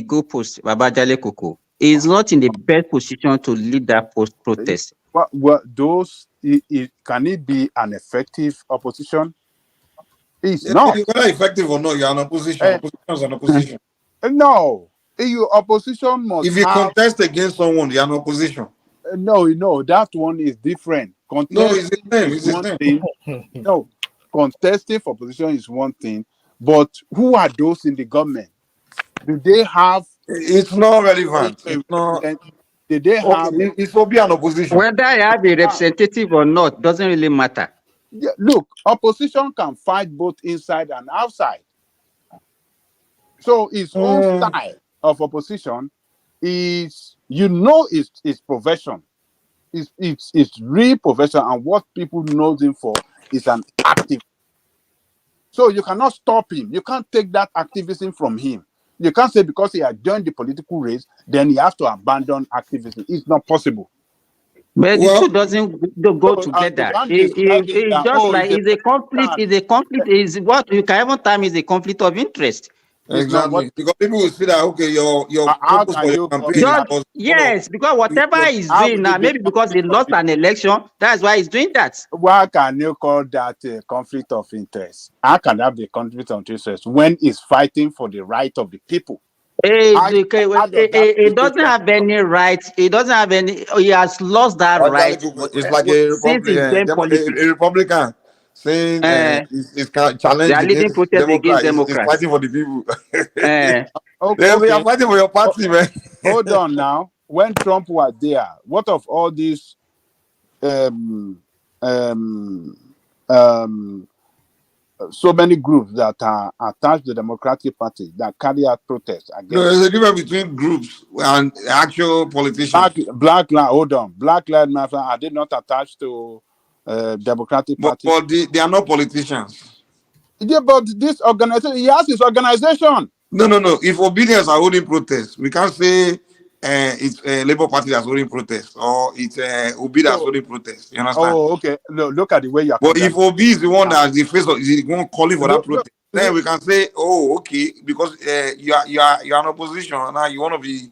goalpost. Babajale Koko is not in the best position to lead that protest. Well, can it be an effective opposition? It's not. Whether effective or not, you're an opposition. Opposition is an opposition. No, opposition must. If you contest against someone, you're an opposition. No, that one is different. No, contesting for position is one thing, but who are those in the government? Do they have? It's not relevant. It's not. Did they have? It's for be an opposition. Whether I have a representative or not doesn't really matter. Yeah, look, opposition can fight both inside and outside. So its own style of opposition is, its profession. It's real profession, and what people know him for is an activist. So you cannot stop him. You can't take that activism from him. You can't say because he had joined the political race, then he has to abandon activism. It's not possible. But the two doesn't go together. It's just like it's a conflict. It's a conflict. Is what you can even time is a conflict of interest. Exactly, because people will see that okay, your purpose for your campaign. Yes, because whatever he's doing now, maybe because he lost an election, that's why he's doing that. Why can you call that a conflict of interest? How can that be a conflict of interest when he's fighting for the right of the people? He doesn't have any rights. He doesn't have any. He has lost that right. It's like a Republican saying he's challenging against Democrats. He's fighting for the people. We are fighting for your party, man. Hold on now. When Trump was there, what of all these so many groups that are attached to the Democratic Party that carry out protests against? No, there's a difference between groups and actual politicians. Black Lives Matter, are they not attached to Democratic Party? But they are not politicians. Yeah, but this organization, he has his organization. No. If Obedience are holding protests, we can't say it's a Labour Party that's holding protests or it's Obi that's holding protests. You understand? Oh, okay. Look at the way you're. But if Obi is the one that's the face of, is the one calling for that protest, then we can say, oh, okay, because you are an opposition now. You want to be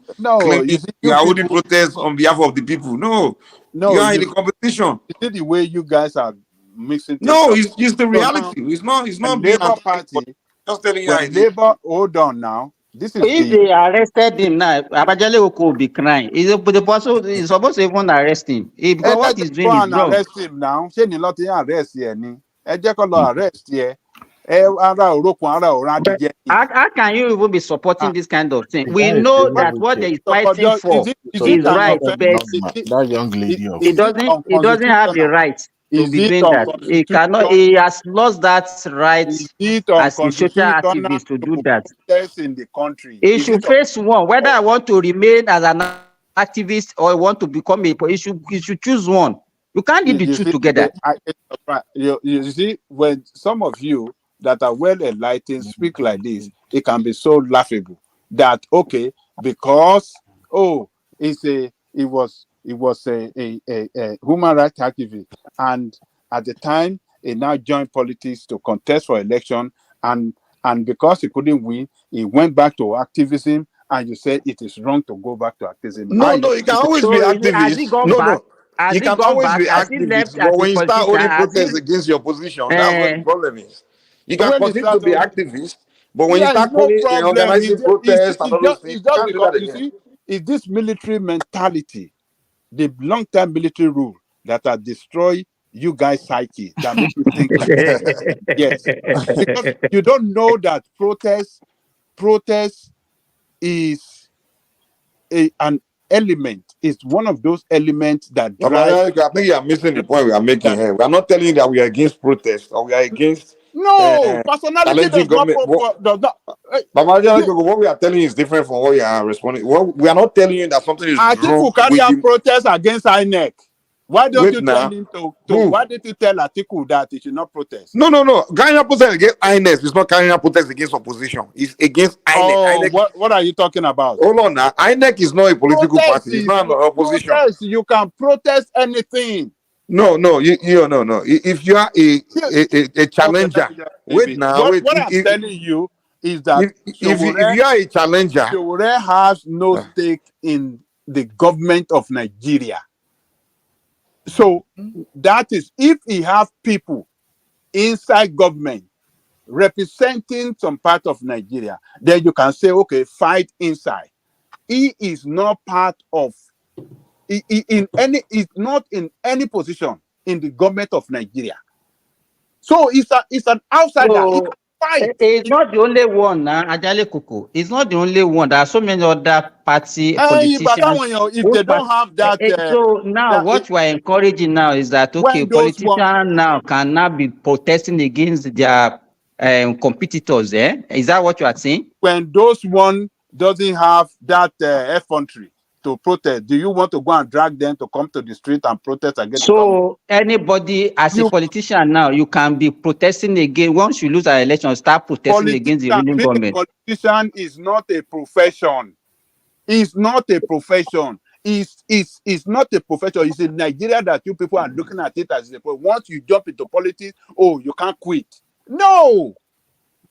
you are holding protests on behalf of the people. No, you are in the competition. Is it the way you guys are mixing? No, it's just the reality. It's not Labour Party. Just telling you. Labour, hold on now. This is if they arrested him now, Abajale Oko will be crying. Is supposed to even arrest him. Because what he's doing is wrong. Arrest him now. Ṣé ni lọ́ọ́ ti arrest yẹ ni? Ẹ jẹ́ kó lọ arrest yẹ. How can you even be supporting this kind of thing? We know that what they is fighting for is right, but that young lady he doesn't have the right to be doing that. He cannot. He has lost that right as a social activist to do that. In the country, he should face one. Whether I want to remain as an activist or I want to become a, he should choose one. You can't do the two together. You see, when some of you that are well enlightened speak like this, it can be so laughable that okay, because it was a human rights activist, and at the time he now joined politics to contest for election, and because he couldn't win, he went back to activism, and you said it is wrong to go back to activism. No, you can always be Has he activist. gone back? Has You he can gone always back? be Has he left activist, as but a when you start politician? holding Has he? protests against your position, that's what the problem is. You can When he continue to be started, activist, but when you yeah, it's start no calling problem. organizing protests and all those things, It's you just can't do because that you again. see, it's this military mentality, the long-term military rule that has destroyed you guys' psyche that make you think like that. Yes, because you don't know that protest is an element. It's one of those elements that drive. I think you are missing the point we are making here. We are not telling you that we are against protest or we are against No, personality challenging does not. government. What we are telling you is different from what you are responding. Well, we are not telling you that something is wrong Atiku carry with out the. protest against INEC. Why don't Wait you tell now. him to Who? why did you tell Atiku that he should not protest? No. Carrying out protest against INEC is not carrying out protest against opposition. It's against INEC. Oh, INEC. what are you talking about? Hold on now. INEC is not a political party. It's not an opposition. Protest. You can protest anything. No. If you are a challenger, wait now. What I'm telling you is that if you are a challenger, Sowore has no stake in the government of Nigeria. So that is, if he have people inside government representing some part of Nigeria, then you can say, okay, fight inside. He is not part of he's not in any position in the government of Nigeria. So it's an outsider. So, he can fight. He's not the only one, Ajale Kuku. He's not the only one. There are so many other party politicians. If they don't have that, so now what we are encouraging now is that okay, politicians now can now be protesting against their competitors. Is that what you are saying? When those one doesn't have that effrontery to protest, do you want to go and drag them to come to the street and protest against the government? So anybody as a politician now, you can be protesting again. Once you lose an election, start protesting against the ruling government. Politician is not a profession. It's not a profession. It's not a profession. It's in Nigeria that you people are looking at it as a profession. Once you jump into politics, you can't quit. No.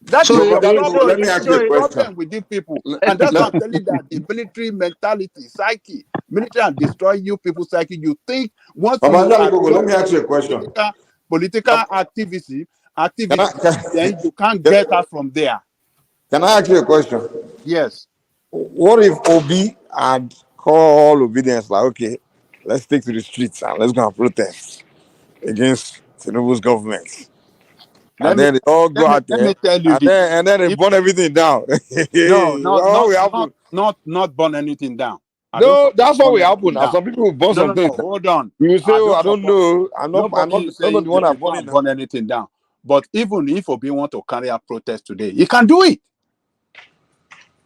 That's let me ask you a question. With these people. And that's why I'm telling you that the military mentality, psyche, military and destroy you people's psyche. You think once you let me ask you a question. Political activity, then you can't get out from there. Can I ask you a question? Yes. What if Obi had called obedience like, okay, let's take to the streets and let's go and protest against Tinubu's government? And then they all go out there, and then they burn everything down. Not burn anything down. No, that's what will happen. Now, some people will burn some things. Hold on. You will say, I don't know. I'm not the one that burn anything down. But even if Obi want to carry out protest today, he can do it.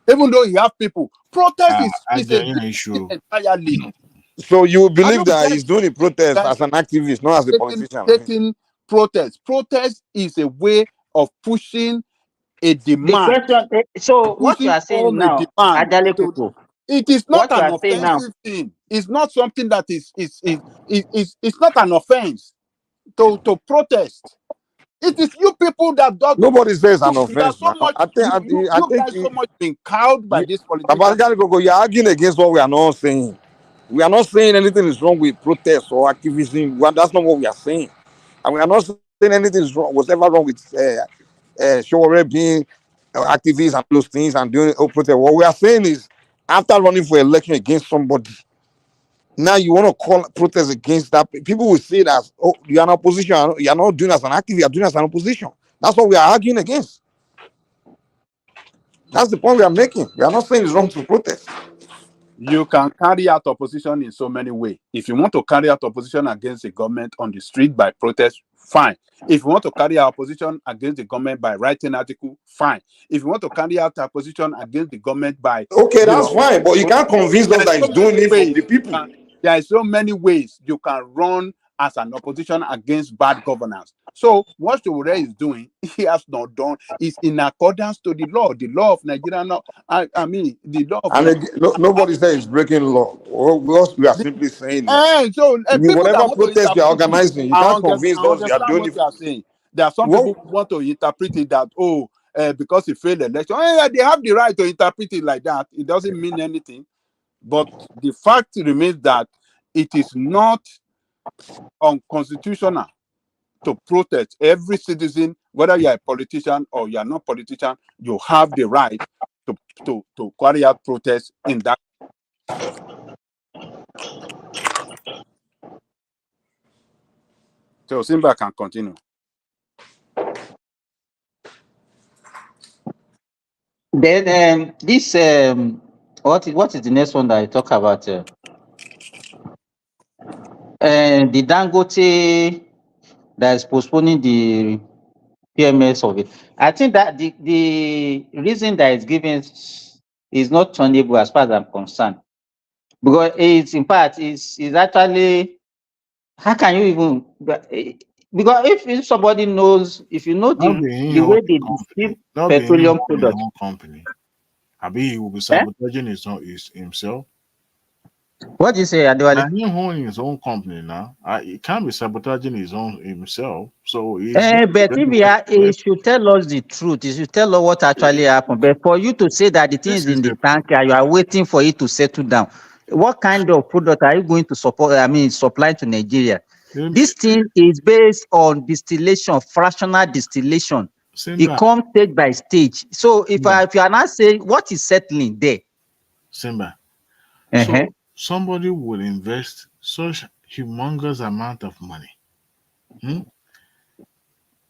Even though you have people, protest is an issue entirely. So you believe that he's doing a protest as an activist, not as a politician? Taking protest is a way of pushing a demand. So what you are saying now, it is not an offensive thing. It's not something that is it's not an offense to protest. It is you people that don't. Nobody says an offense. So much, I think you guys so much been cowed by this politician. You're arguing against what we are not saying. We are not saying anything is wrong with protest or activism. That's not what we are saying. And we are not saying anything is wrong, whatever wrong with Sowore being activists and those things and doing protest. What we are saying is, after running for election against somebody, now you want to call protest against that. People will say that, oh, you are an opposition. You are not doing as an activist. You are doing as an opposition. That's what we are arguing against. That's the point we are making. We are not saying it's wrong to protest. You can carry out opposition in so many ways. If you want to carry out opposition against the government on the street by protest, fine. If you want to carry out opposition against the government by writing article, fine. If you want to carry out opposition against the government by that's fine, but you can't convince them that it's doing it for the people. There are so many ways you can run as an opposition against bad governance. So what Sowore is doing, he has not done, is in accordance to the law of Nigeria. The law of And Nigeria. nobody says it's breaking law. What we are simply saying is, So people that whatever want to protest they are interpret it, organizing, you can't convince I us they are understand doing what it. you are saying. There are some What? people who want to interpret it that, because he failed election, yeah, they have the right to interpret it like that. It doesn't mean anything. But the fact remains that it is not unconstitutional to protest. Every citizen, whether you're a politician or you're not a politician, you have the right to carry out protests in that. So Simba can continue. Then this what is the next one that I talk about? The Dangote that is postponing the PMS of it. I think that the reason that is given is not tenable as far as I'm concerned, because it's in part is actually, how can you even, because if somebody knows, if you know the way they distribute petroleum products, company. Abi he will be sabotaging himself. What do you say, Adewale? Now he owning his own company now. He can't be sabotaging himself. So he's but if he should tell us the truth, he should tell us what actually happened. But for you to say that the thing is in the tank and you are waiting for it to settle down, what kind of product are you going to supply to Nigeria? This thing is based on distillation, fractional distillation. It comes stage by stage. So if you are not saying what is settling there, Simba. So somebody will invest such humongous amount of money,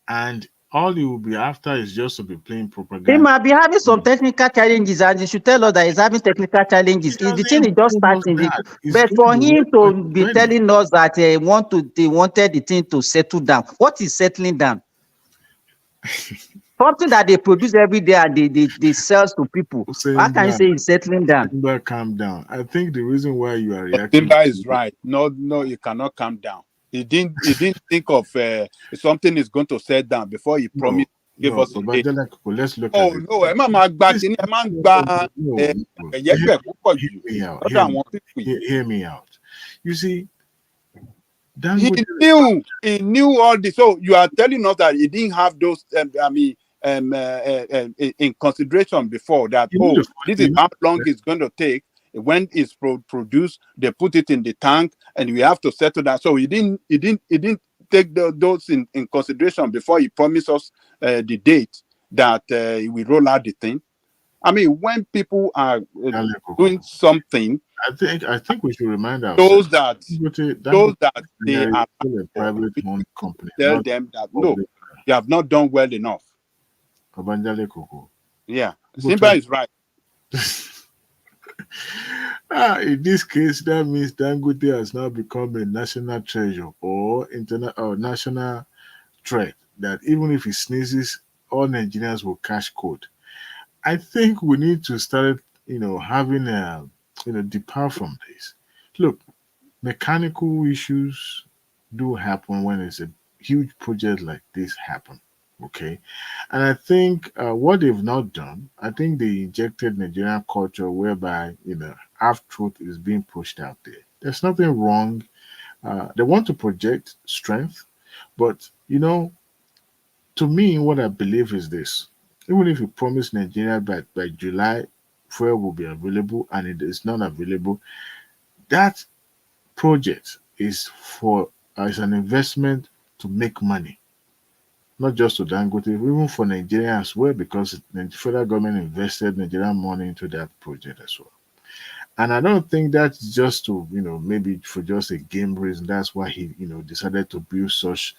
and all you will be after is just to be playing propaganda. He might be having some technical challenges, and he should tell us that he's having technical challenges. The thing is just starting. But for him to be telling us that they wanted the thing to settle down, what is settling down? Something that they produce every day and they sell to people. How can you say it's settling down? Simba, calm down. I think the reason why you are reacting. Simba is right. No, you cannot calm down. He didn't think of something is going to set down before he promised. Give us a date. Let's look at it. Hear me out. You see, he knew all this. So you are telling us that he didn't have those in consideration before that. This is how long it's going to take. When it's produced, they put it in the tank, and we have to settle that. So he didn't take those in consideration before he promised us the date that he will roll out the thing. I mean, when people are doing something, I think we should remind ourselves that they are still a private-owned company. Tell them that no, they have not done well enough. Yeah, Simba is right. In this case, that means Dangote has now become a national treasure or national threat that even if he sneezes, all Nigerians will catch cold. I think we need to start, having depart from this. Look, mechanical issues do happen when it's a huge project like this happen. Okay, and I think what they've not done, I think they injected Nigerian culture whereby half-truth is being pushed out there. There's nothing wrong. They want to project strength, but to me, what I believe is this: even if you promise Nigeria by July, fuel will be available, and it is not available, that project is is an investment to make money. Not just to Dangote, even for Nigeria as well, because the federal government invested Nigerian money into that project as well. And I don't think that's just to, maybe for just a game reason. That's why he, decided to build such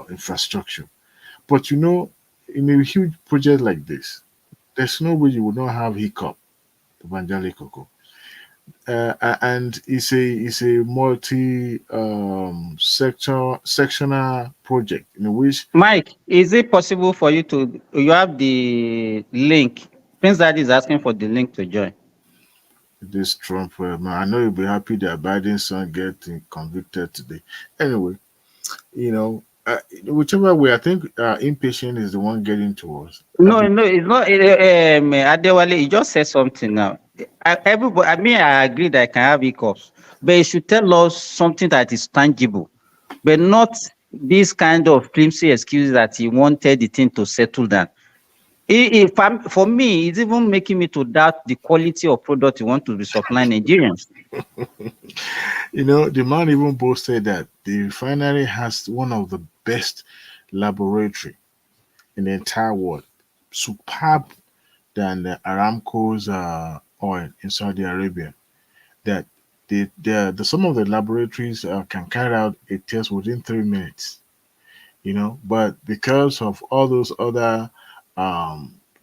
infrastructure. But in a huge project like this, there's no way you would not have hiccup, Banjale Coco. And it's a multi sectional project in which. Mike, is it possible for you you have the link? Prince Daddy is asking for the link to join. This Trump, man, I know you'll be happy that Biden's son getting convicted today. Anyway, whichever way, I think impatient is the one getting to us. No, it's not. Adewale, you just said something now. Everybody, I mean, I agree that I can have hiccups, but you should tell us something that is tangible, but not this kind of flimsy excuse that he wanted the thing to settle down. For me, it's even making me to doubt the quality of product you want to be supplying Nigerians. The man even boasted that the refinery has one of the best laboratory in the entire world, superb than the Aramco's oil in Saudi Arabia. That some of the laboratories can carry out a test within 3 minutes. But because of all those other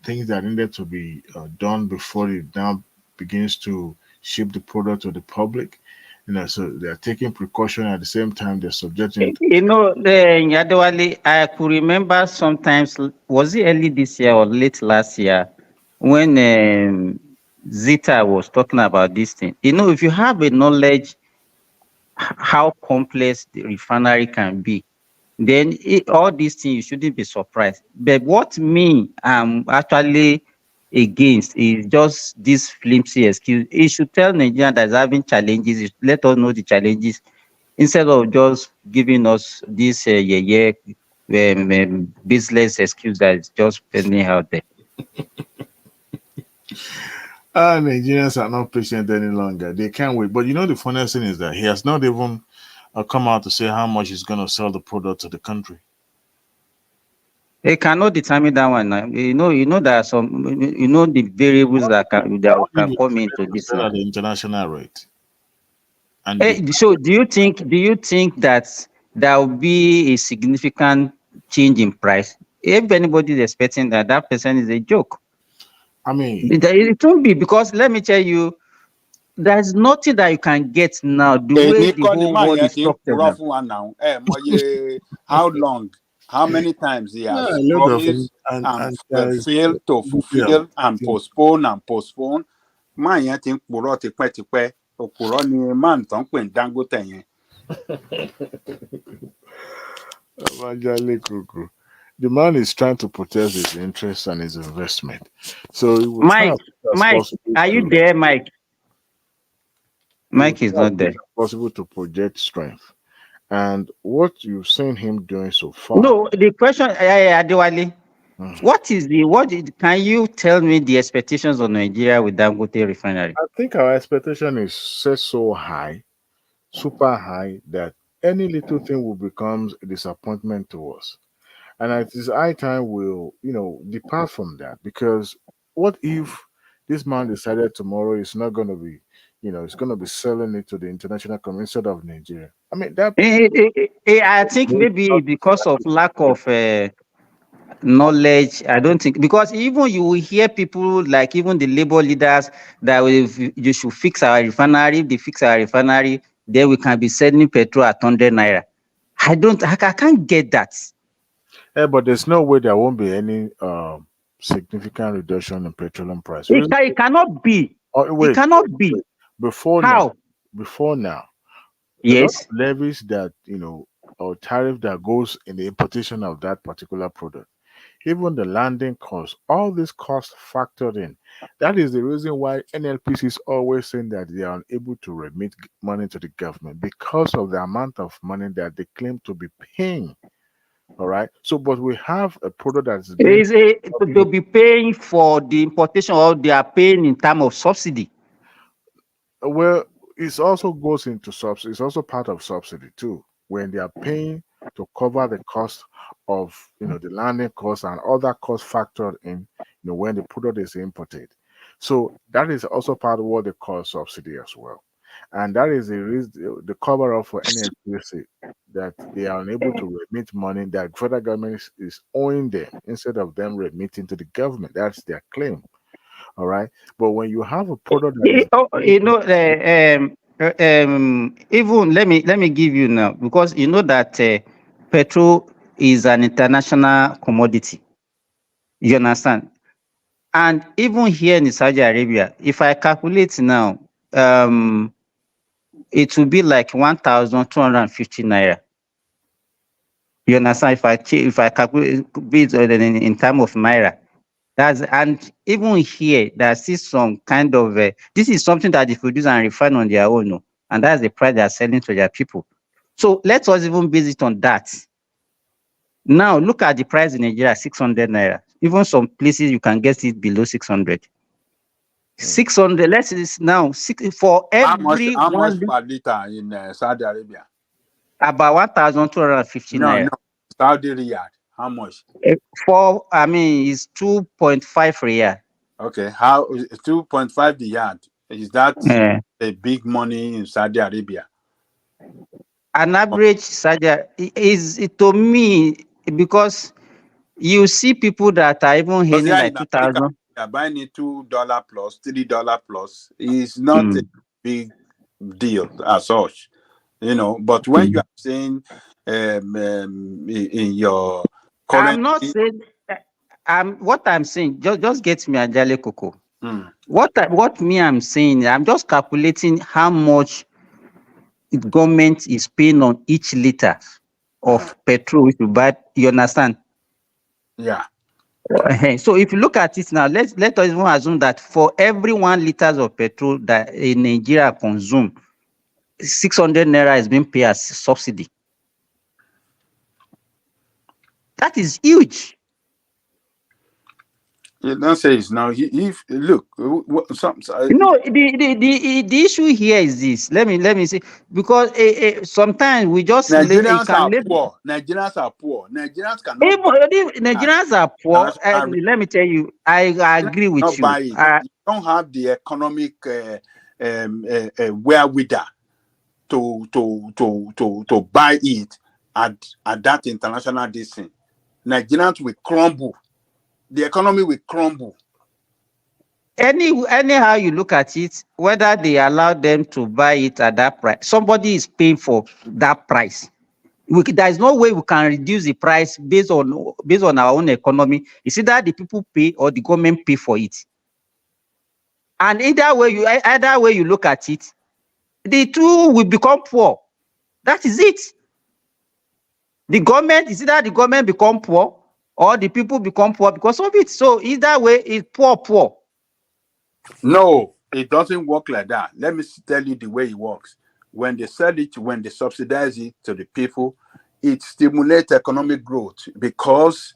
things that needed to be done before it now begins to ship the product to the public, so they're taking precaution at the same time they're subjecting. Yadewale, I could remember sometimes, was it early this year or late last year, when Zita was talking about this thing. If you have a knowledge how complex the refinery can be, then all these things you shouldn't be surprised. But what I'm actually against is just this flimsy excuse. It should tell Nigeria that's having challenges. Let us know the challenges instead of just giving us this business excuse that is just pending out there. Nigerians are not patient any longer. They can't wait. But the funniest thing is that he has not even come out to say how much he's going to sell the product to the country. They cannot determine that one now. There are some, the variables that can come into this. At the international rate. So do you think that there will be a significant change in price? If anybody is expecting that person is a joke. I mean, it won't be, because let me tell you, there's nothing that you can get now the way the whole world is structured now. How long? How many times he has promised and failed to fulfill and postpone? Man, you think Okuro ni man ton pe Dangote yen. The man is trying to protect his interests and his investment. So Mike, are you there, Mike? Mike is not there. Possible to project strength. And what you've seen him doing so far. No, the question, Adewale, can you tell me the expectations of Nigeria with Dangote refinery? I think our expectation is set so high, super high, that any little thing will become a disappointment to us. And it is high time we'll, depart from that. Because what if this man decided tomorrow it's not going to be, it's going to be selling it to the international community instead of Nigeria? I mean, that. I think maybe because of lack of knowledge. I don't think, because even you will hear people like even the labor leaders that you should fix our refinery. If they fix our refinery, then we can be selling petrol at 100 naira. I can't get that. Yeah, but there's no way there won't be any significant reduction in petroleum price. It cannot be. It cannot be. Before now, yes, levies that or tariff that goes in the importation of that particular product, even the landing cost, all these costs factored in. That is the reason why NLPC is always saying that they are unable to remit money to the government, because of the amount of money that they claim to be paying. All right. So, but we have a product that is they'll be paying for the importation, or they are paying in terms of subsidy. Well, it also goes into subsidy. It's also part of subsidy too, when they are paying to cover the cost of the landing costs and other costs factored in when the product is imported. So that is also part of what they call subsidy as well. And that is the cover up for NLPC, that they are unable to remit money that federal government is owing them instead of them remitting to the government. That's their claim. All right. But when you have a product that even let me give you now, because you know that petrol is an international commodity. You understand? And even here in Saudi Arabia, if I calculate now, it will be like 1,250 naira. You understand? If I calculate it in time of naira, and even here there's still some kind of this is something that they produce and refine on their own, and that's the price they are selling to their people. So let us even base it on that. Now look at the price in Nigeria, 600 naira. Even some places you can get it below 600. 600. Let's say now for every how much per liter in Saudi Arabia? About 1,250 No, naira. Saudi Riyadh. How much? It's 2.5 riyal. Okay, how 2.5 riyadh? Is that a big money in Saudi Arabia? An average Saudi is to me, because you see people that are even earning like 2,000. They're buying it $2 plus, $3 plus. It's not a big deal as such, But when you are saying in your current, I'm not saying. What I'm saying, just get me a Jale Coco. What I'm saying, I'm just calculating how much the government is paying on each liter of petrol if you buy. You understand? Yeah. So if you look at it now, let us even assume that for every 1 liter of petrol that in Nigeria consume, 600 naira is being paid as subsidy. That is huge. You don't say it's now. If look, No, the issue here is this. Let me say, because sometimes we just Nigerians are poor. Nigerians are poor. Nigerians cannot. Nigerians are poor. Let me tell you, I agree with you. You don't have the economic wherewithal to buy it at that international distance. Nigerians will crumble. The economy will crumble. Anyhow you look at it, whether they allow them to buy it at that price, somebody is paying for that price. There is no way we can reduce the price based on our own economy. It's either the people pay or the government pay for it. And either way you look at it, the two will become poor. That is it. It's either the government become poor or the people become poor because of it. So either way, it's poor. No, it doesn't work like that. Let me tell you the way it works. When they sell it, when they subsidize it to the people, it stimulates economic growth because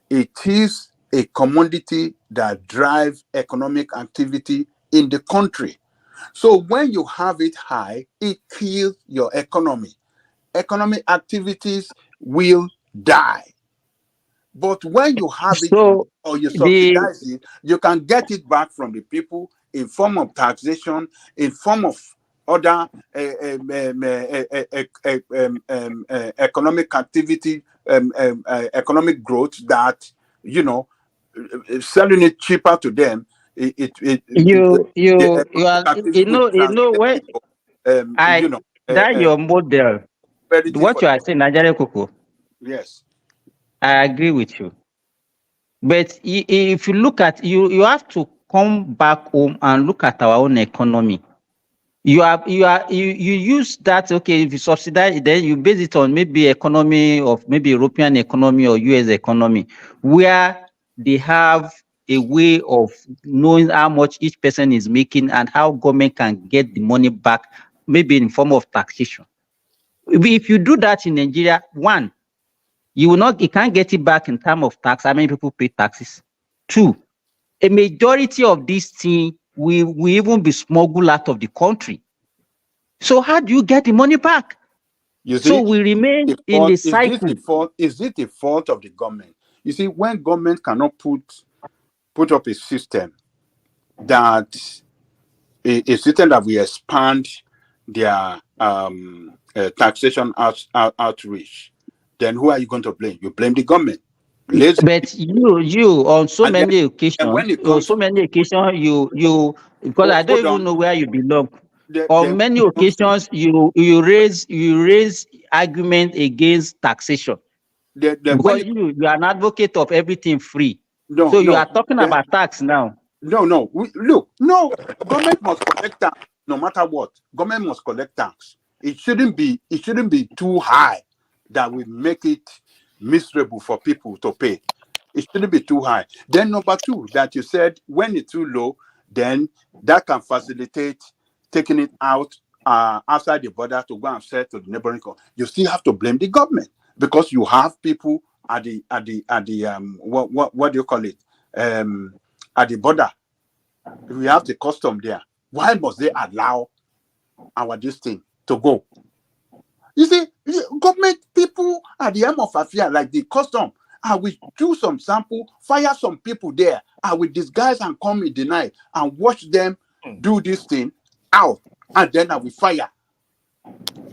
it is a commodity that drives economic activity in the country. So when you have it high, it kills your economy. Economic activities will die. But when you have it or you subsidize it, you can get it back from the people in form of taxation, in form of other economic activity, economic growth that, selling it cheaper to them. Your model. What you are saying, Nigeria Coco. Yes. I agree with you. But if you look at you have to come back home and look at our own economy. You use that, okay, if you subsidize, then you base it on maybe economy of maybe European economy or US economy, where they have a way of knowing how much each person is making and how government can get the money back, maybe in form of taxation. If you do that in Nigeria, one, you can't get it back in terms of tax. How many people pay taxes? Two, a majority of this thing will even be smuggled out of the country. So how do you get the money back? So we remain in the cycle. Is it the fault of the government? You see, when government cannot put up a system that will expand their taxation outreach, then who are you going to blame? You blame the government. But you on so many occasions, you because I don't even know where you belong. On many occasions, you raise argument against taxation. Because you are an advocate of everything free. You are talking about tax now. No. Government must collect tax. no matter what, government must collect tax. It shouldn't be too high that will make it miserable for people to pay. It shouldn't be too high. Then number two, that you said when it's too low, then that can facilitate taking it out outside the border to go and sell to the neighboring country. You still have to blame the government because you have people at the what do you call it? At the border. We have the custom there. Why must they allow our this thing to go? You see, government people at the end of affair, like the custom, I will do some sample, fire some people there. I will disguise and come in the night and watch them do this thing out, and then I will fire.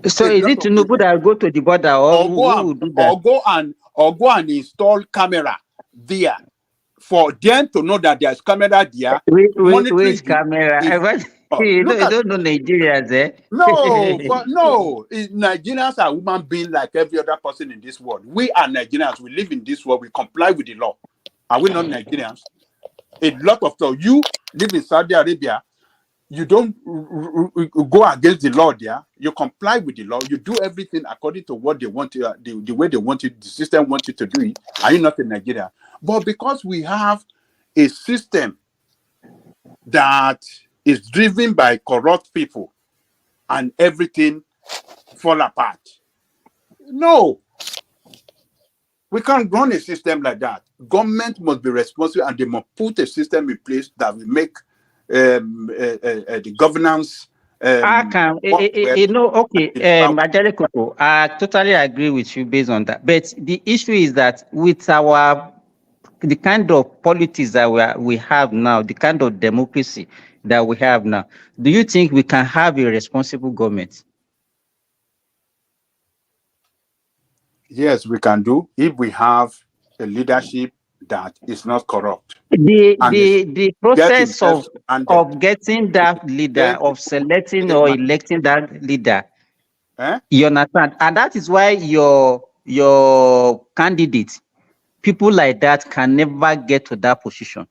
So is it Tinubu that will go to the border, or who will do that? Or go and install camera there for them to know that there's camera there. Which camera? You don't know Nigerians, eh? No, Nigerians are human beings like every other person in this world. We are Nigerians. We live in this world. We comply with the law. Are we not Nigerians? A lot of them. You live in Saudi Arabia. You don't go against the law there. You comply with the law. You do everything according to what they want to, the way they want it, the system wants you to do it. Are you not in Nigeria? But because we have a system that is driven by corrupt people and everything fall apart. No. We can't run a system like that. Government must be responsible and they must put a system in place that will make the governance. I totally agree with you based on that. But the issue is that with the kind of politics that we have now, the kind of democracy that we have now, do you think we can have a responsible government? Yes, we can do if we have a leadership that is not corrupt. The process of getting that leader, of selecting or electing that leader, you understand? And that is why your candidate, people like that can never get to that position.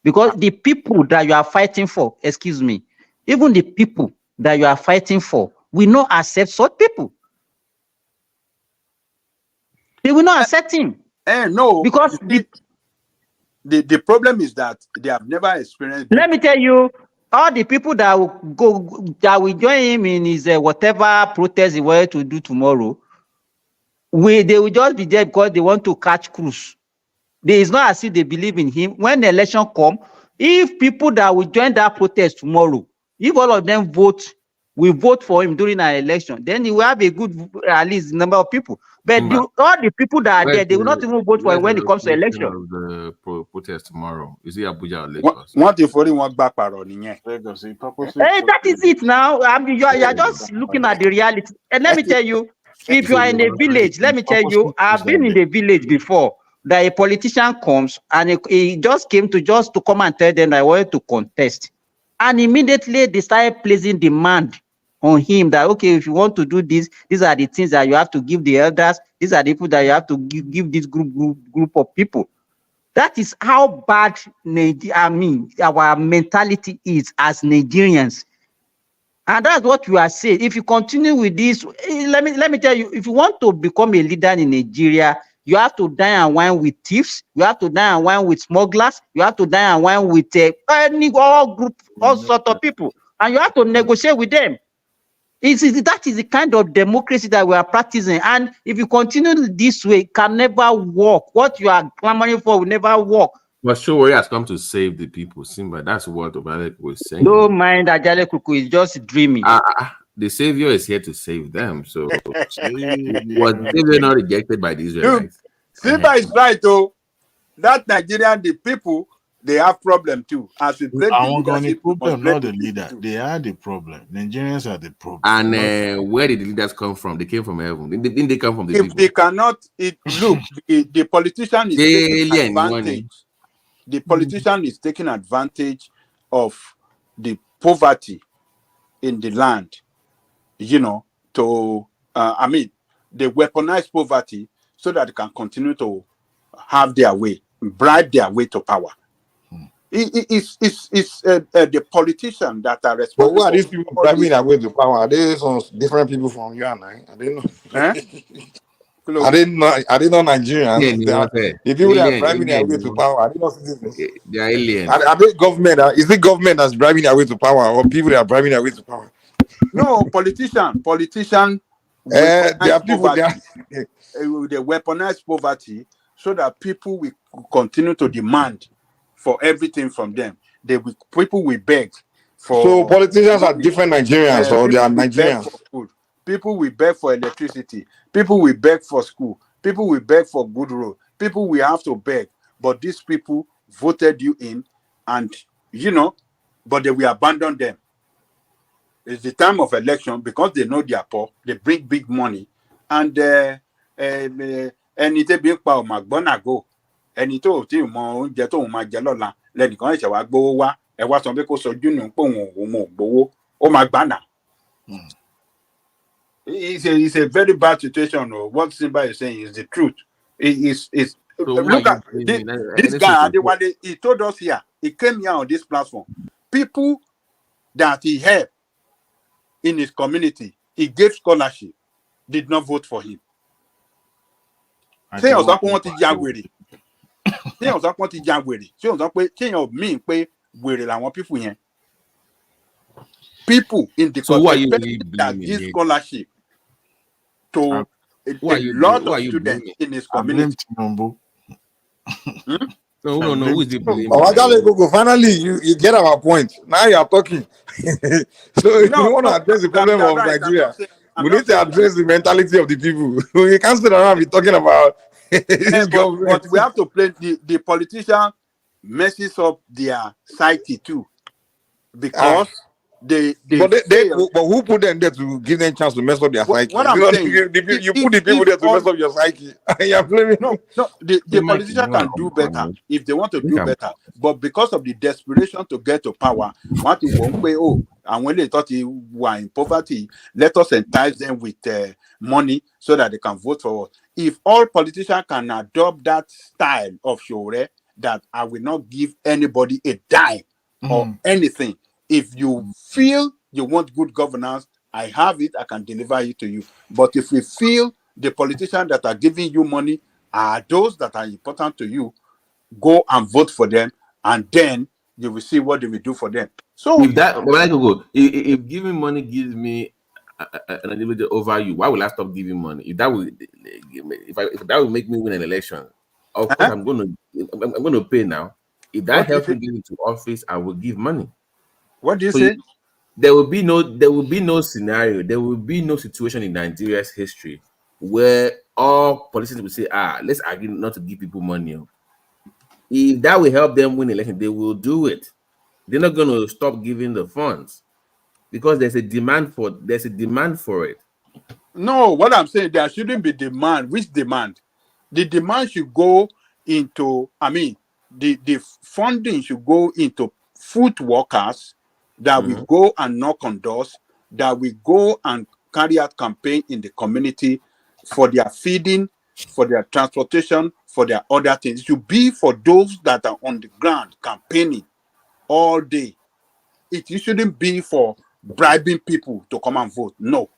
Because the people that you are fighting for, excuse me, even the people that you are fighting for will not accept such people. They will not accept him. No, because the problem is that they have never experienced. Let me tell you, all the people that will join him in his whatever protest he wanted to do tomorrow, they will just be there because they want to catch cruise. There is not as if they believe in him. When the election comes, if people that will join that protest tomorrow, if all of them will vote for him during an election, then he will have a good at least number of people. But all the people that are there, they will not even vote for him when it comes to election. Of the protest tomorrow, is it Abuja or Lagos? What if only one back Lagos? That is it now. You are just looking at the reality. And let me tell you, if you are in a village, let me tell you, I've been in the village before. That a politician comes and he just came to come and tell them that I wanted to contest, and immediately they started placing demand on him that, okay, if you want to do this, these are the things that you have to give the elders. These are the people that you have to give this group of people. That is how bad our mentality is as Nigerians. And that's what we are saying. If you continue with this, let me tell you, if you want to become a leader in Nigeria, you have to dine and wine with thieves. You have to dine and wine with smugglers. You have to dine and wine with all sort of people, and you have to negotiate with them. That is the kind of democracy that we are practicing. And if you continue this way, it can never work. What you are clamoring for will never work. But Showore has come to save the people, Simba. That's what Obaleiku was saying. Don't mind Ajale Kuku is just dreaming. The savior is here to save them. So was the savior not rejected by the Israelites? Simba is right, though. That Nigerian, the people, they have problem too. As we blame the problem, not the leader. They are the problem. Nigerians are the problem. And where did the leaders come from? They came from heaven. Didn't they come from the people? If they cannot, look, the politician is taking advantage. The politician is taking advantage of the poverty in the land, they weaponize poverty so that they can continue to have their way, bribe their way to power. It's the politicians that are But responsible who are for these people all driving these. their way to power? Are they some different people from you and I? I don't know. Eh? Are they not Nigerians? Alien, They you know, are, say. the people that are driving their Alien, way you to know. power, are they not citizens? They are aliens. Are they government? Is it government that's driving their way to power, or people that are driving their way to power? No, politicians There are weaponize people there. poverty. They weaponize poverty so that people will continue to demand for everything from them. People will beg So for politicians are money. different Nigerians, or they People are will beg for Nigerians. food. People will beg for electricity. People will beg for school. People will beg for good road. People will have to beg. But these people voted you in, and but they will abandon them. It's the time of election because they know they are poor. They bring big money, and ẹni tẹ́bi ń pa ọmọ àgbọ́nà go ẹni tó tí ì mọ oúnjẹ tóun máa jẹ lọ́la lẹ́nìkan ẹ̀ṣẹ̀ wá gbowó wá ẹ wá sọ pé kó sojú nù pé òun ò gbowó ó máa gbà nà. It's a very bad situation. What Simba is saying is the truth. So who are Look you at blaming? this guy Adewale. He told us here. He came here on this platform. People that he helped in his community, he gave scholarship, did not vote for him. Ṣé ọ̀sán pé wọ́n ti ya wèrè? Ṣé ọ̀sán pé wọ́n ti ya wèrè? Ṣé ọ̀sán pé ṣéyàn míì pé wèrè làwọn people yẹn? People in the community that give scholarship to a lot of students in his community. So who is it blaming? Finally, you get our point. Now you are talking. So if you want to address the problem of Nigeria, we need to address the mentality of the people. We can't sit around and be talking about this government. But we have to play the politician messes up their psyche too, because but who put them there to give them chance to mess up their psyche? What I'm saying, you put the people there to mess up your psyche. You're blaming. No, the politician can do better if they want to do better. But because of the desperation to get to power, want to won't pay. And when they thought they were in poverty, let us entice them with money so that they can vote for us. If all politicians can adopt that style of Shore, that I will not give anybody a dime or anything. If you feel you want good governance, I have it, I can deliver it to you. But if you feel the politicians that are giving you money are those that are important to you, go and vote for them, and then you will see what they will do for them. So if giving money gives me an ability over you, why will I stop giving money? If that will make me win an election, of course I'm going to pay now. If that helps me get into office, I will give money. What do you say? There will be no scenario, there will be no situation in Nigeria's history where all politicians will say, let's agree not to give people money. If that will help them win election, they will do it. They're not going to stop giving the funds because there's a demand for it. No, what I'm saying, there shouldn't be demand. Which demand? The demand should go into, the funding should go into food workers that will go and knock on doors, that will go and carry out campaign in the community for their feeding, for their transportation, for their other things. It should be for those that are on the ground campaigning all day. It shouldn't be for bribing people to come and vote. No.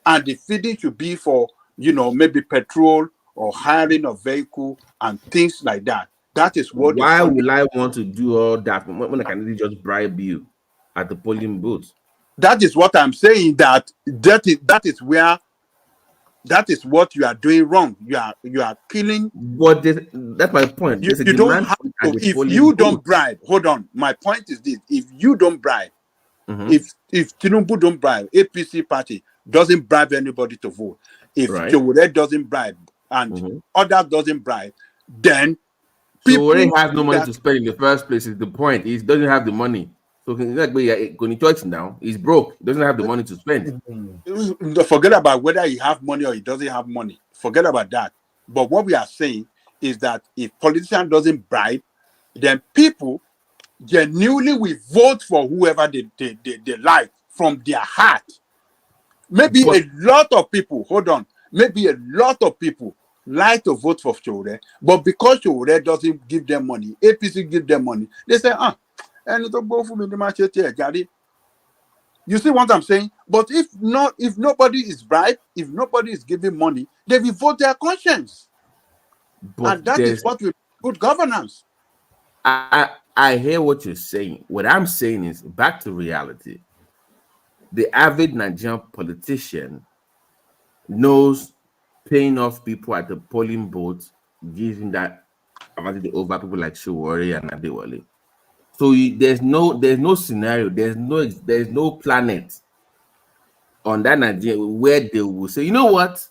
And the feeding should be for, maybe petrol or hiring a vehicle and things like that. That is what. Why will I want to do all that when I can just bribe you at the polling booth? That is what I'm saying. That is what you are doing wrong. You are killing. But that's my point. You don't have to. If you don't bribe, hold on. My point is this: if you don't bribe, if Tinubu don't bribe, APC party doesn't bribe anybody to vote. If Showore doesn't bribe and others doesn't bribe, then people has no money to spend in the first place. Is the point? He doesn't have the money. So going to now, he's broke. He doesn't have the money to spend. Forget about whether he have money or he doesn't have money. Forget about that. But what we are saying is that if politician doesn't bribe, then people genuinely will vote for whoever they like from their heart. Maybe a lot of people, maybe a lot of people like to vote for Showore, but because Showore doesn't give them money, APC give them money, they say, and it'll go for me the match here, Gary. You see what I'm saying? But if nobody is bribed, if nobody is giving money, they will vote their conscience. But and that is what will good governance. I hear what you're saying. What I'm saying is back to reality. The average Nigerian politician knows paying off people at the polling booth gives him that advantage over people like Showore and Adewale. So there's no scenario, there's no planet on that Nigeria where they will say, you know what,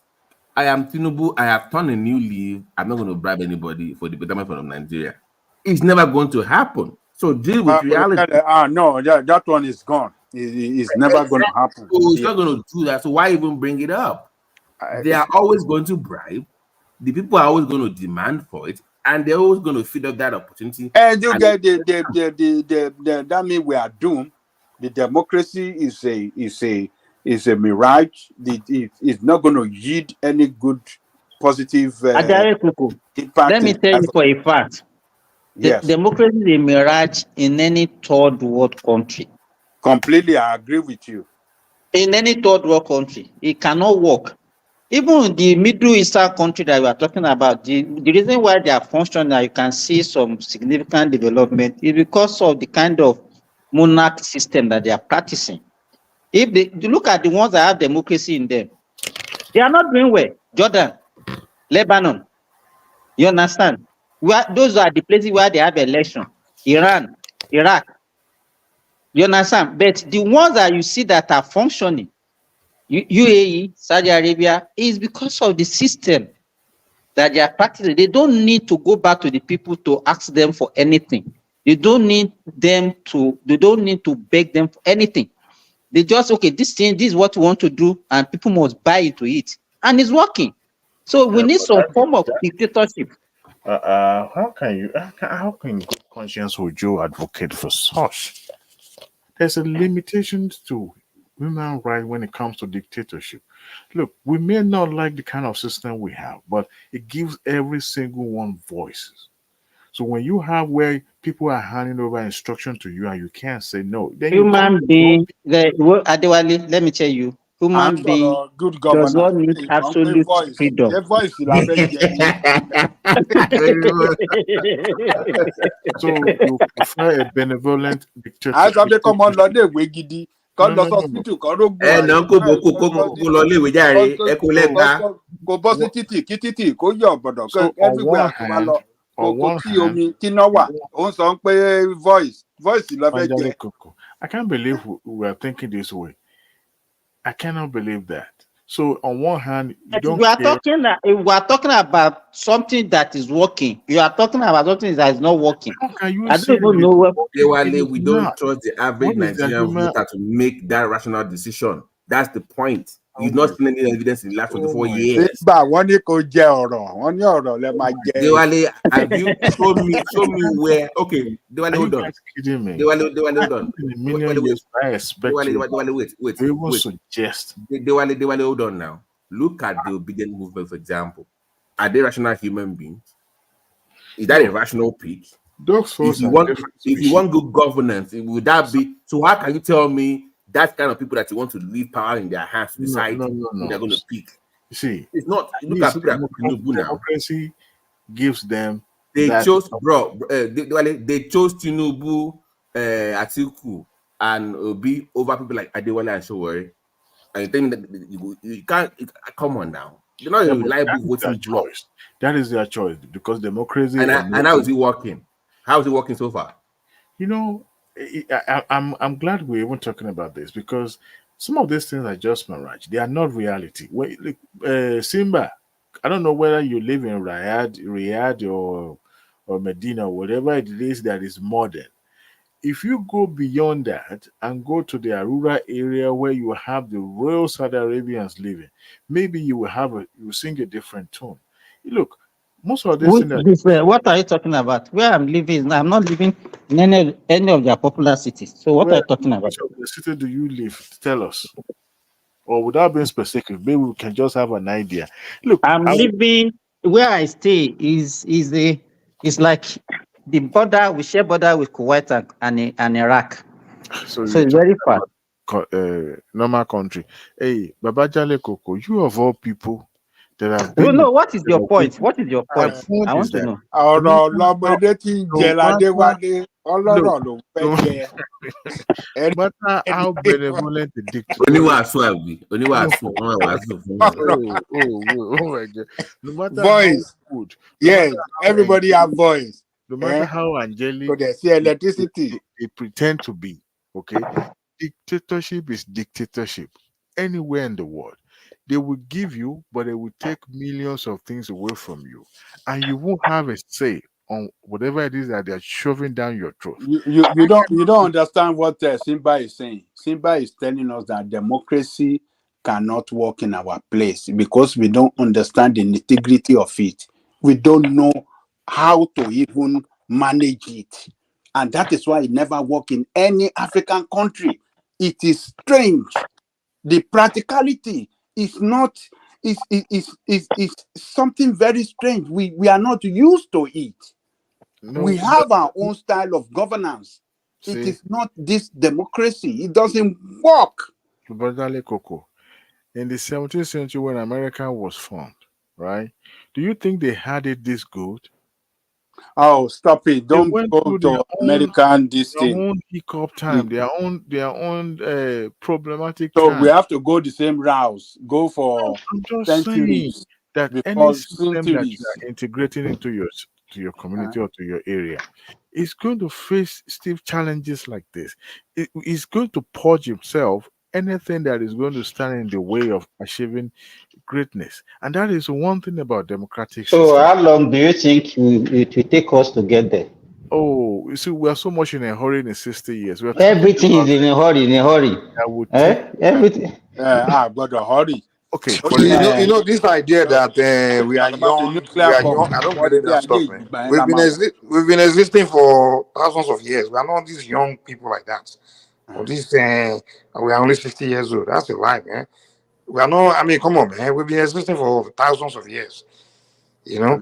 I am Tinubu, I have turned a new leaf, I'm not going to bribe anybody for the betterment of Nigeria. It's never going to happen. So deal with reality. No, that one is gone. It's never going to happen. So it's not going to do that. So why even bring it up? They are always going to bribe. The people are always going to demand for it, and they're always going to feed up that opportunity. And you get that means we are doomed. The democracy is a mirage. It's not going to yield any good positive impact. Let me tell you for a fact. Yes. Democracy is a mirage in any third world country. Completely, I agree with you. In any third world country, it cannot work. Even in the Middle Eastern country that we are talking about, the reason why they are functional, you can see some significant development, is because of the kind of monarch system that they are practicing. If you look at the ones that have democracy in them, they are not doing well. Jordan, Lebanon, you understand? Those are the places where they have election. Iran, Iraq, you understand? But the ones that you see that are functioning, UAE, Saudi Arabia, is because of the system that they are practicing. They don't need to go back to the people to ask them for anything. They don't need to beg them for anything. They just, okay, this is what we want to do, and people must buy into it. And it's working. So we need some form of dictatorship. How can good conscience would you advocate for such? There's a limitation to human rights when it comes to dictatorship. Look, we may not like the kind of system we have, but it gives every single one voices. So when you have where people are handing over instruction to you and you can't say no, then human being, Adewale, let me tell you, human being good does not governance. need absolute freedom. So you prefer a benevolent dictator? I have to come on Gidi. Everywhere I can't believe we are thinking this way. I cannot believe that. So on one hand, we are talking about something that is working. You are talking about something that is not working. I don't even know what. We don't trust the average Nigerian voter to make that rational decision. That's the point. You've not seen any evidence in the last 24 years. Dewale, have you show me where? Okay, Dewale, hold on. Kidding me? Dewale, hold on. Wait. Suggest. Dewale, hold on now. Look at the obedient movement, for example. Are they rational human beings? Is that a rational pick? If you want good governance, would that be so? How can you tell me that kind of people that you want to leave power in their hands to decide who they're going to pick? You see, it's not. Look at people like Tinubu now. Democracy gives them. They chose, they chose Tinubu, Atiku, and Obi over people like Adewale and Showore. And you tell me that you can't. Come on now. They're not a reliable voting bloc. That is their choice because democracy. And how is it working? How is it working so far? You know, I'm glad we're even talking about this because some of these things are just mirage. They are not reality. Simba, I don't know whether you live in Riyadh or Medina or whatever it is that is modern. If you go beyond that and go to the rural area where you have the royal Saudi Arabians living, maybe you will sing a different tone. Look, most of this. What are you talking about? Where I'm living, I'm not living in any of their popular cities. So what are you talking about? Which of the city do you live? Tell us. Or without being specific, maybe we can just have an idea. Look, I'm living where I stay is like the border. We share border with Kuwait and Iraq. So So you it's talk very far. normal country. Hey, Babajale Koko, you of all people that have Well, been no, what is your point? waiting. What is your My point? point I is want to that know. no ọ̀rọ̀ matter how, lọmọdé tí ń jẹ no ládéwálé ọlọ́rọ̀ ló ń fẹ́ no, jẹ. no matter how benevolent the dictator is. Oníwàásù àbí oníwàásù wọn wà wàásù fún wọn. Oh my God. No matter Voice. how good, Yes, everybody have voice. no matter how angelic Kò dẹ̀ sí electricity. they pretend to be, okay? Dictatorship is dictatorship anywhere in the world. They will give you, but they will take millions of things away from you, and you won't have a say on whatever it is that they are shoving down your throat. You don't understand what Simba is saying. Simba is telling us that democracy cannot work in our place because we don't understand the integrity of it. We don't know how to even manage it. And that is why it never works in any African country. It is strange. The practicality is not is something very strange. We are not used to it. No, We have our own style of governance. It see, is not this democracy. It doesn't work. Brother Coco, in the 17th century when America was formed, right? Do you think they had it this good? Oh, stop it. They Don't went go through to American this their thing. own hiccup time, their own problematic So we time. have to go the same routes. Go for I'm just saying centuries. that any Because system that you centuries. are integrating into your community or to your area is going to face stiff challenges like this. It's going to purge himself anything that is going to stand in the way of achieving greatness. And that is one thing about democratic So system. how long do you think it will take us to get there? Oh, you see, we are so much in a hurry in 60 years. We're Everything is in a hurry, that would take Everything. But hurry. okay. You know this idea that we are young, we are young. I don't believe that stuff, man. We've been existing for thousands of years. We are not these young people like that. Or this, we are only 60 years old. That's a lie, man. We are not. I mean, come on, man. We've been existing for thousands of years. You know,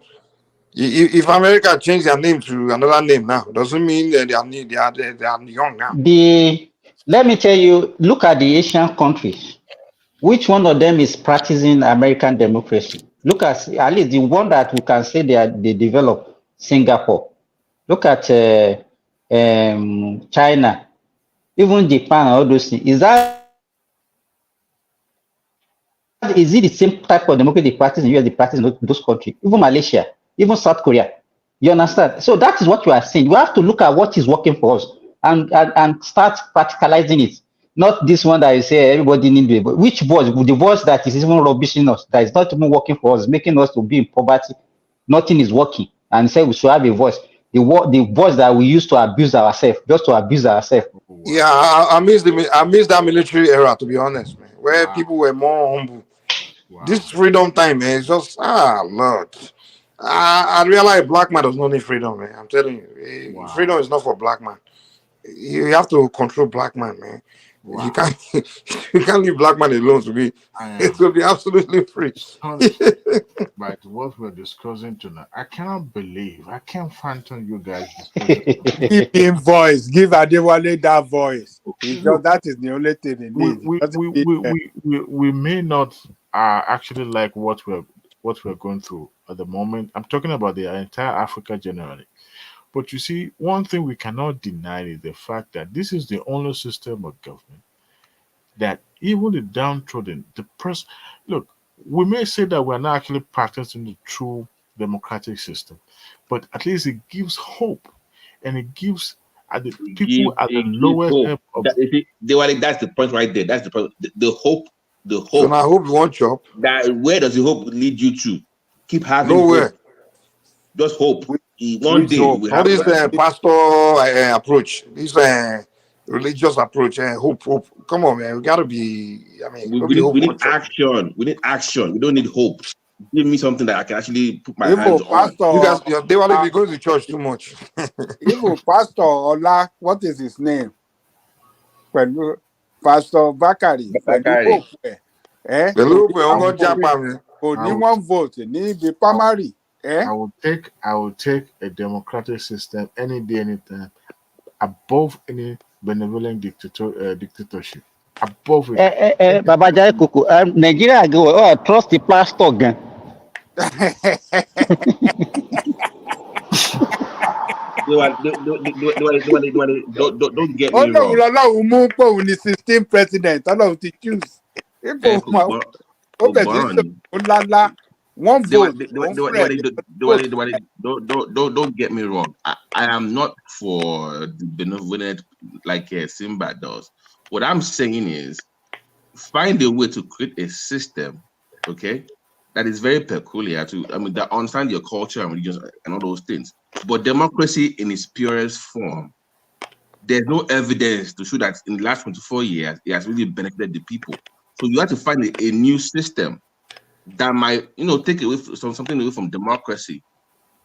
if America changed their name to another name now, doesn't mean that they are young now. Let me tell you, look at the Asian countries. Which one of them is practicing American democracy? Look at least the one that we can say they developed, Singapore. Look at China, even Japan, all those things. Is it the same type of democracy they practice in US, they practice in those countries? Even Malaysia, even South Korea. You understand? So that is what you are saying. We have to look at what is working for us and start practicalizing it. Not this one that you say everybody needs to. Which voice? The voice that is even rubbishing us, that is not even working for us, making us to be in poverty. Nothing is working. And say we should have a voice. The voice that we use to abuse ourselves, just to abuse ourselves. Yeah, I miss that military era, to be honest, man, where people were more humble. This freedom time, man, it's just Lord. I realize black man does not need freedom, man. I'm telling you, freedom is not for black man. You have to control black man, man. You can't you can't leave black man alone to be absolutely free. But what we're discussing tonight, I cannot phantom you guys. Give him voice. Give Adewale that voice. That is the only thing he needs. We may not actually like what we're going through at the moment. I'm talking about the entire Africa generally. But you see, one thing we cannot deny is the fact that this is the only system of government that even the downtrodden, look, we may say that we're not actually practicing the true democratic system, but at least it gives hope, and it gives people at the lowest level of That's the point right there. That's the point. The hope. So I hope you want job. That where does the hope lead you to? Keep having nowhere. Hope. Just hope. One day hope. we All have this pastor approach, this religious approach, hope. Come on, man. We gotta be. I mean, we need action. We need action. We don't need hope. Give me something that I can actually put my hands on. You guys, they want to go to church too much. Even Pastor Ola, what is his name? Pastor Bakari. Only would- one vote. Need the primary. I will take a democratic system any day, anytime, above any benevolent dictatorship. Above it. Baba Jai Kuku, Nigeria go, trust the pastor again. Don't get me wrong. Ọlọ́run mú pòun ní 16 president Ọlọ́run ti choose. Ipò ó bẹ̀ sí sọ̀rọ̀ ńláńlá. One vote. Don't get me wrong. I am not for the benevolent like Simba does. What I'm saying is find a way to create a system, okay, that is very peculiar to, that understand your culture and religion and all those things. But democracy in its purest form, there's no evidence to show that in the last 24 years, it has really benefited the people. So you have to find a new system that might, take away something away from democracy,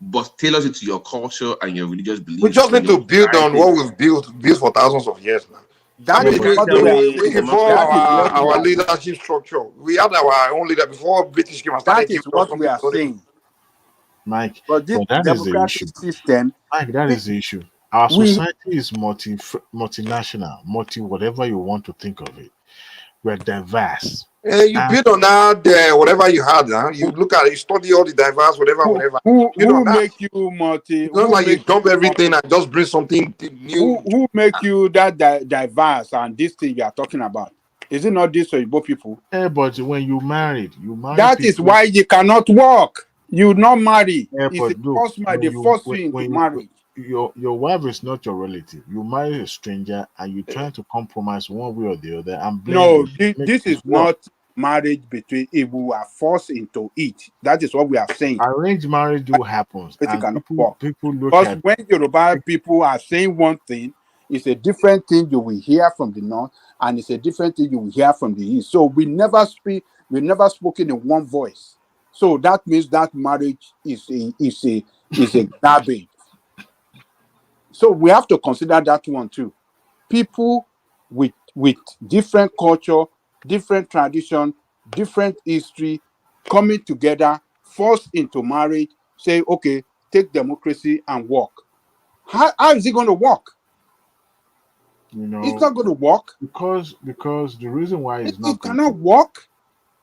but tailors it to your culture and your religious beliefs. We just need to build on what we've built for thousands of years now. That is what we evolve our leadership structure. We had our own leader before British came and started. That is what we are saying. Mike, but this that is the issue. System, Mike, that is the issue. Our society is multinational, whatever you want to think of it. We're diverse. You build on that, whatever you had. You look at it, you study all the diverse, whatever. Who make you multi? Not like you dump everything and just bring something new. Who make you that diverse and this thing you are talking about? Is it not this for both people? Yeah, but when you married. That is why you cannot work. You not marry. Yeah, it's the first thing to marry. Your wife is not your relative. You marry a stranger and you try to compromise one way or the other and blame. No, this is not marriage between if we are forced into it. That is what we are saying. Arranged marriage do happens. But and it cannot work. People look at when Yoruba people are saying one thing, it's a different thing you will hear from the north, and it's a different thing you will hear from the east. So we never spoken in one voice. So that means that marriage is a garbage. So we have to consider that one too. People with different culture, different tradition, different history, coming together, forced into marriage, say, okay, take democracy and work. How is it going to work? It's not going to work. Because the reason why it cannot work,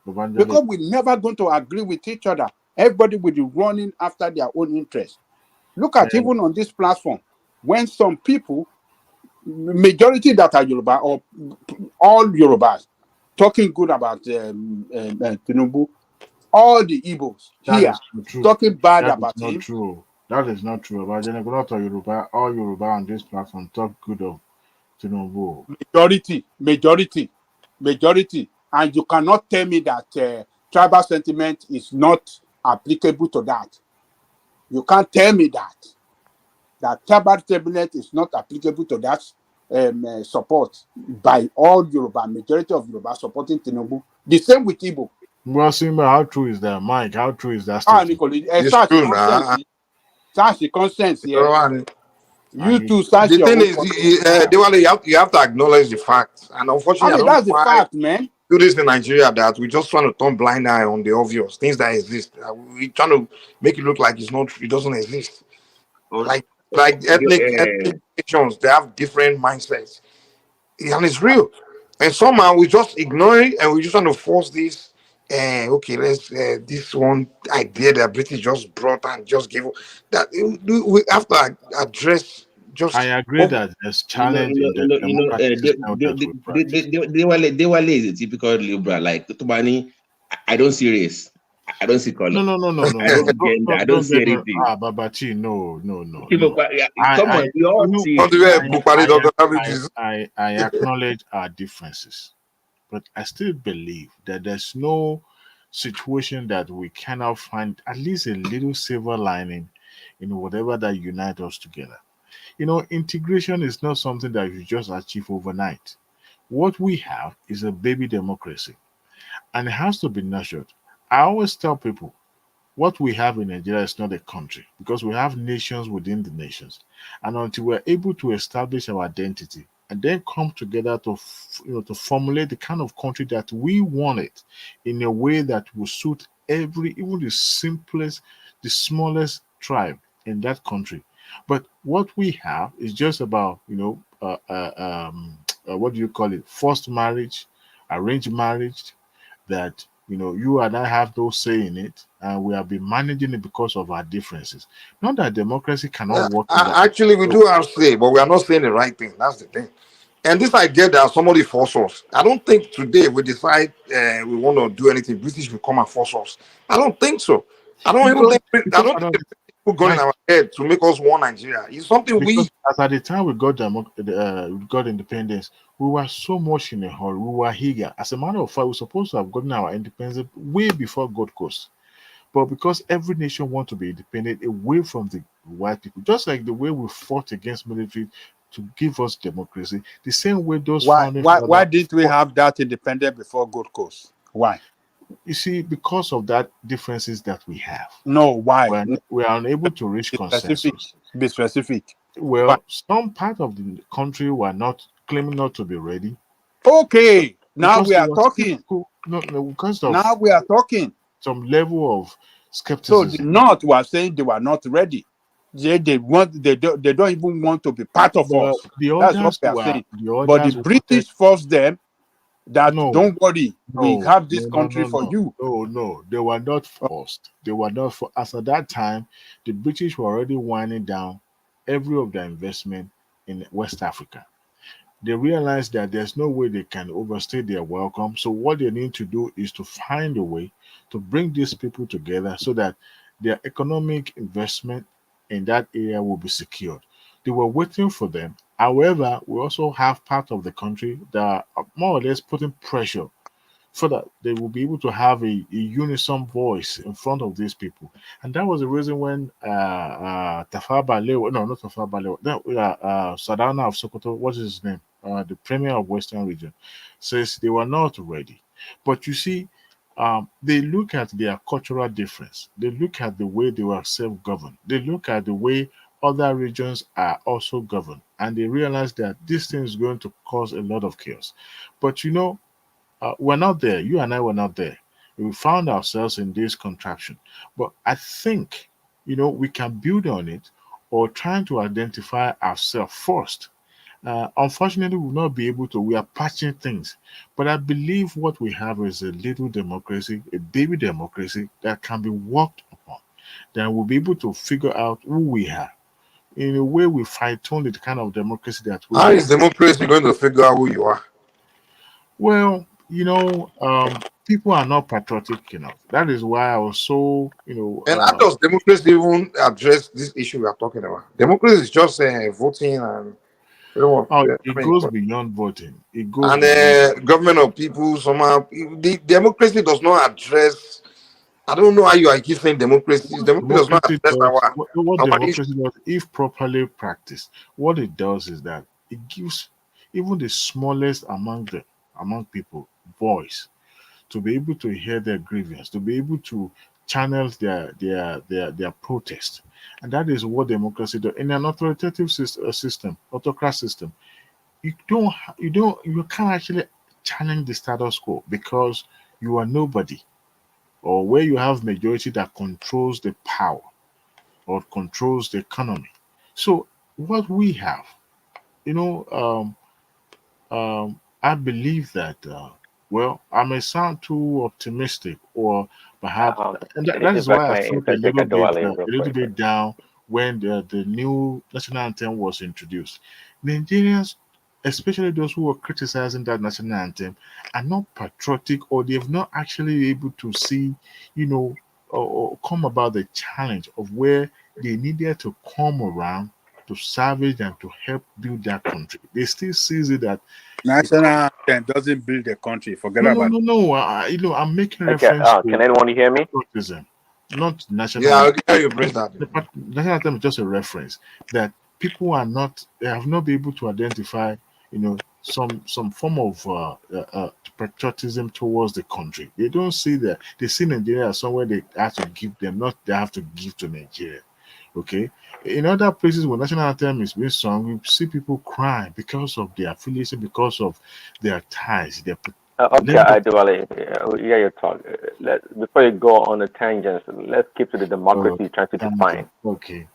because we're never going to agree with each other. Everybody will be running after their own interest. Look at even on this platform, when some people, majority that are Yoruba or all Yorubas, talking good about Tinubu, all the Igbos here talking bad about him. That is not true. About Yoruba, all Yoruba on this platform talk good of Tinubu. Majority. And you cannot tell me that tribal sentiment is not applicable to that. You can't tell me that tribal sentiment is not applicable to that support by all Yoruba, majority of Yoruba supporting Tinubu. The same with Igbo. Well, Simba, how true is that, Mike? How true is that? It's true, Such a conscience here. You too, such the thing is, you have to acknowledge the fact, and unfortunately, that's the fact, man. Do this in Nigeria that we just trying to turn blind eye on the obvious things that exist. We trying to make it look like it doesn't exist. Like ethnic nations, they have different mindsets, and it's real. And somehow we just ignore it, and we just trying to force this. Okay, let's this one idea that British just brought and just gave that we have to address. I agree that there's challenge in the democratic system. They were lazy, typical liberal. Like Tubani, I don't see race. I don't see color. No. I don't see gender. I don't see anything. Babachi, no. Come on, we all see. I acknowledge our differences, but I still believe that there's no situation that we cannot find at least a little silver lining in whatever that unites us together. Integration is not something that you just achieve overnight. What we have is a baby democracy, and it has to be nurtured. I always tell people, what we have in Nigeria is not a country, because we have nations within the nations. And until we're able to establish our identity and then come together to to formulate the kind of country that we wanted in a way that will suit even the simplest, the smallest tribe in that country. But what we have is just about what do you call it, forced marriage, arranged marriage, that you and I have no say in it, and we have been managing it because of our differences. Not that democracy cannot work in that. Actually, we do have say, but we are not saying the right thing. That's the thing. And this idea that somebody force us, I don't think today we decide we want to do anything, British will come and force us. I don't think so. I don't even think the people going in our head to make us one Nigeria. It's something because as at the time we got independence, we were so much in a hurry. We were eager. As a matter of fact, we were supposed to have gotten our independence way before Gold Coast. But because every nation wants to be independent away from the white people, just like the way we fought against military to give us democracy, the same way those founding fathers. Why didn't we have that independent before Gold Coast? Why? You see, because of that differences that we have. No, why? We are unable to reach consensus. Be specific. Well, why? Some part of the country were not claiming not to be ready. Okay, now we are talking. Because of now we are talking. Some level of skepticism. So the North was saying they were not ready. They don't even want to be part of us. That's what we are saying. But the British forced them that don't worry, we have this country for you. No, they were not forced. They were not for as at that time, the British were already winding down every of their investment in West Africa. They realized that there's no way they can overstay their welcome. So what they need to do is to find a way to bring these people together so that their economic investment in that area will be secured. They were waiting for them. However, we also have part of the country that are more or less putting pressure so that they will be able to have a unison voice in front of these people. And that was the reason when Tafawa Balewa, no, not Tafawa Balewa, Sadana of Sokoto, what's his name? The premier of Western region, says they were not ready. But you see, they look at their cultural difference. They look at the way they were self-governed. They look at the way other regions are also governed. And they realize that this thing is going to cause a lot of chaos. But we're not there. You and I were not there. We found ourselves in this contraction. But I think, we can build on it or trying to identify ourselves first. Unfortunately, we will not be able to. We are patching things. But I believe what we have is a little democracy, a baby democracy that can be worked upon. Then we'll be able to figure out who we are. In a way, we fine-tune the kind of democracy that we How is democracy going to figure out who you are? Well, people are not patriotic enough. That is why I was so, And how does democracy even address this issue we are talking about? Democracy is just voting and it goes beyond voting. It goes and government of people somehow. The democracy does not address. I don't know how you are keep saying democracy. Democracy does not address what democracy does, if properly practiced. What it does is that it gives even the smallest among people voice to be able to hear their grievance, to be able to channel their protest. And that is what democracy does. In an authoritative autocratic system, you can't actually challenge the status quo because you are nobody, or where you have majority that controls the power or controls the economy. So what we have, I believe that, I may sound too optimistic, or perhaps, and that is why I felt a little bit down when the new national anthem was introduced. Nigerians, especially those who were criticizing that national anthem, are not patriotic, or they've not actually able to see, or come about the challenge of where they needed to come around to salvage and to help build that country. They still sees it that national anthem doesn't build the country. Forget about it. No. I'm making reference to. Can anyone hear me? Patriotism, not national. Yeah, okay, you bring that. The national anthem is just a reference that people they have not been able to identify, some form of patriotism towards the country. They don't see that. They see Nigeria as somewhere they have to give them, not they have to give to Nigeria. Okay, in other places where national anthem is being sung, you see people crying because of their affiliation, because of their ties. Their Okay, I do. Yeah, your talk. Before you go on the tangents, let's keep to the democracy you're trying to define. Okay.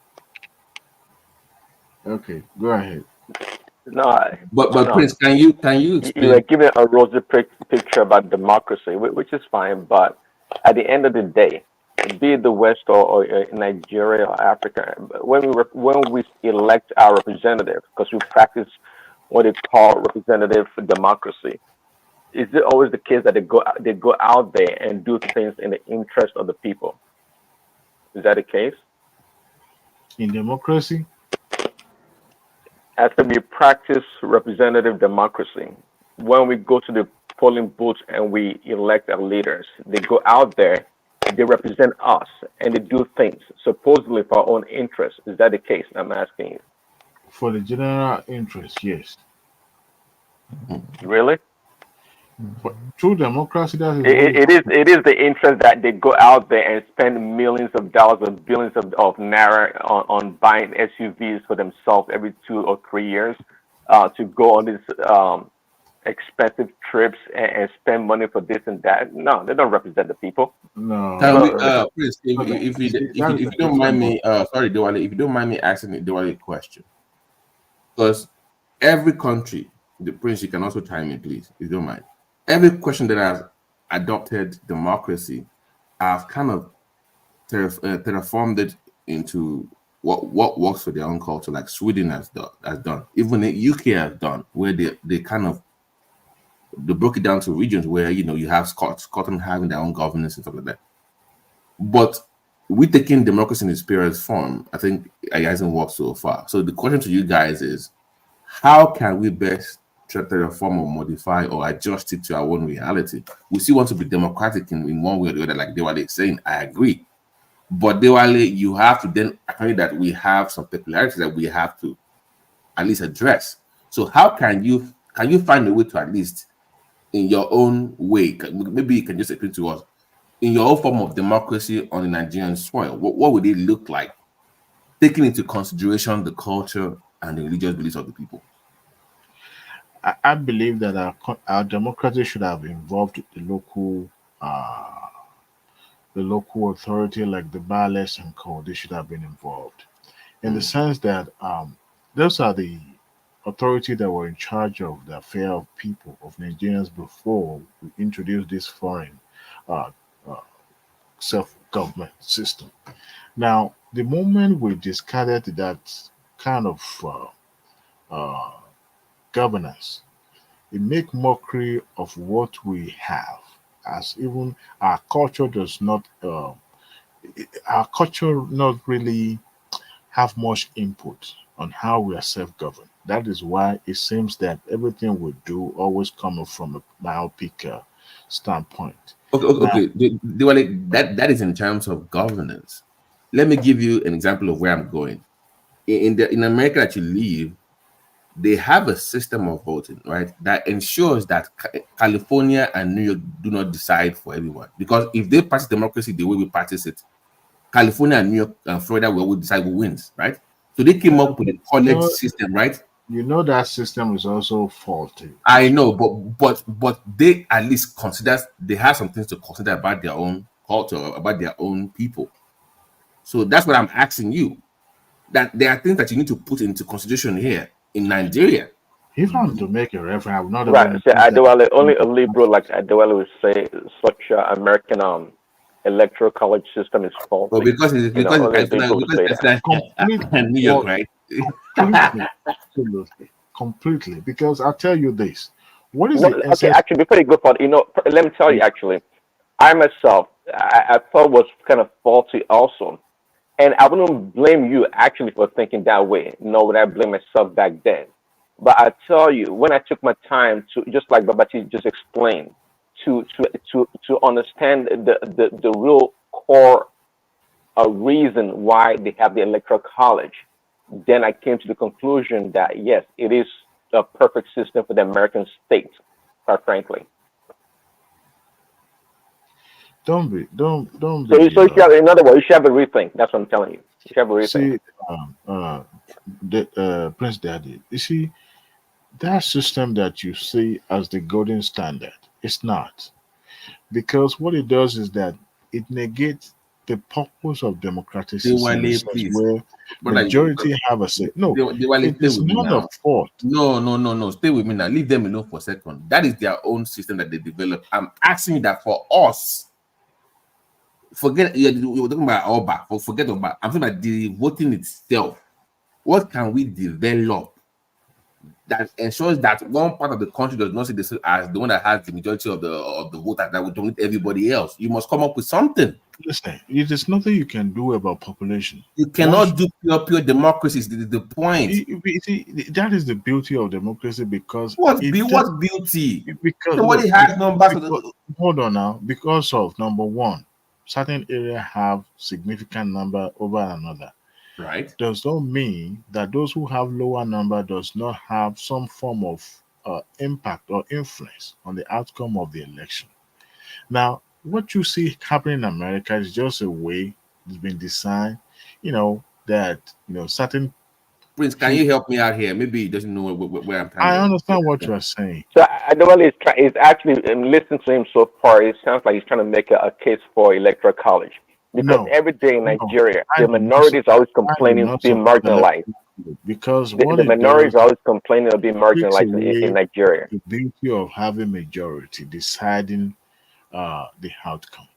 Okay, go ahead. No, but Prince, can you you explain? were giving a rosy picture about democracy, which is fine, but at the end of the day, be it the West or Nigeria or Africa, when we elect our representative, because we practice what they call representative democracy, is it always the case that they go out there and do things in the interest of the people? Is that the case? In democracy? After we practice representative democracy, when we go to the polling booths and we elect our leaders, they go out there, they represent us, and they do things supposedly for our own interests. Is that the case? I'm asking you. For the general interest, yes. Really? But true democracy, that is it is the interest that they go out there and spend millions of dollars or billions of naira on buying SUVs for themselves every 2 or 3 years to go on these expensive trips and spend money for this and that. No, they don't represent the people. No. Can we, Prince, if you don't mind me, sorry, Diwali, if you don't mind me asking Diwali a question, because every country, the Prince, you can also chime in, please, if you don't mind. Every question that has adopted democracy, I've kind of terraformed it into what works for their own culture, like Sweden has done, even the UK has done, where they kind of they broke it down to regions where you have Scotland having their own governance and stuff like that. But we taking democracy in its purest form, I think it hasn't worked so far. So the question to you guys is, how can we best try to reform or modify or adjust it to our own reality? We still want to be democratic in one way or the other, like Dewale is saying. I agree. But Dewale, you have to then acknowledge that we have some peculiarities that we have to at least address. So how can you find a way to at least in your own way, maybe you can just explain to us, in your own form of democracy on the Nigerian soil, what would it look like, taking into consideration the culture and the religious beliefs of the people? I believe that our democracy should have involved the local authority, like the Bales and Co. They should have been involved, in the sense that those are the authority that were in charge of the affair of people, of Nigerians, before we introduced this foreign uh, self-government system. Now, the moment we discarded that kind of governance, it make mockery of what we have, as even our culture does not our culture not really have much input on how we are self-governed. That is why it seems that everything we do always coming from a myopic standpoint. Okay. That is in terms of governance. Let me give you an example of where I'm going. In America that you live, they have a system of voting, right, that ensures that California and New York do not decide for everyone. Because if they practice democracy the way we practice it, California and New York and Florida will decide who wins, right? So they came up with a college system, right? You know that system is also faulty. I know, but they at least consider, they have some things to consider about their own culture, about their own people. So that's what I'm asking you. That there are things that you need to put into consideration here in Nigeria. If I'm to make a reference, I would not Right. So Adewale, only a liberal like Adewale would say such American electoral college system is faulty. Well, because it's New York, right? Completely. Because I'll tell you this. What is okay, actually, before you go for it, let me tell you, actually, I myself, I thought was kind of faulty also. And I wouldn't blame you actually for thinking that way, nor would I blame myself back then. But I tell you, when I took my time to, just like Babati just explained, to understand the real core reason why they have the electoral college, then I came to the conclusion that yes, it is a perfect system for the American state, quite frankly. Don't be. So you should have, in other words, you should have a rethink. That's what I'm telling you. Whichever way you think. See, Prince Daddy, you see, that system that you see as the golden standard, it's not. Because what it does is that it negates the purpose of democratic system in a Wale, sense please. where Brother, majority have a say. No, Wale, it stay is with me not a now. fault. No. Stay with me now. Leave them alone for a second. That is their own system that they develop. I'm asking you that for us. Forget you were talking about Oba. Forget Oba. I'm talking about the voting itself. What can we develop that ensures that one part of the country does not see this as the one that has the majority of the voters that will dominate everybody else? You must come up with something. Listen, there's nothing you can do about population. You cannot do pure democracy. Is the point. See, that is the beauty of democracy because What beauty? Because somebody has numbers. Hold on now. Because of number one, certain area have significant number over another. Right. Does not mean that those who have lower number does not have some form of impact or influence on the outcome of the election. Now, what you see happening in America is just a way it's been designed, that certain. Prince, can you help me out here? Maybe he doesn't know where I'm trying I to. understand what you are saying. So Adewale is actually listening to him so far. It sounds like he's trying to make a case for electoral college because every day in Nigeria, the minorities are always complaining of being marginalized. Because the minorities are always complaining of being marginalized in Nigeria. The beauty of having majority deciding the outcome.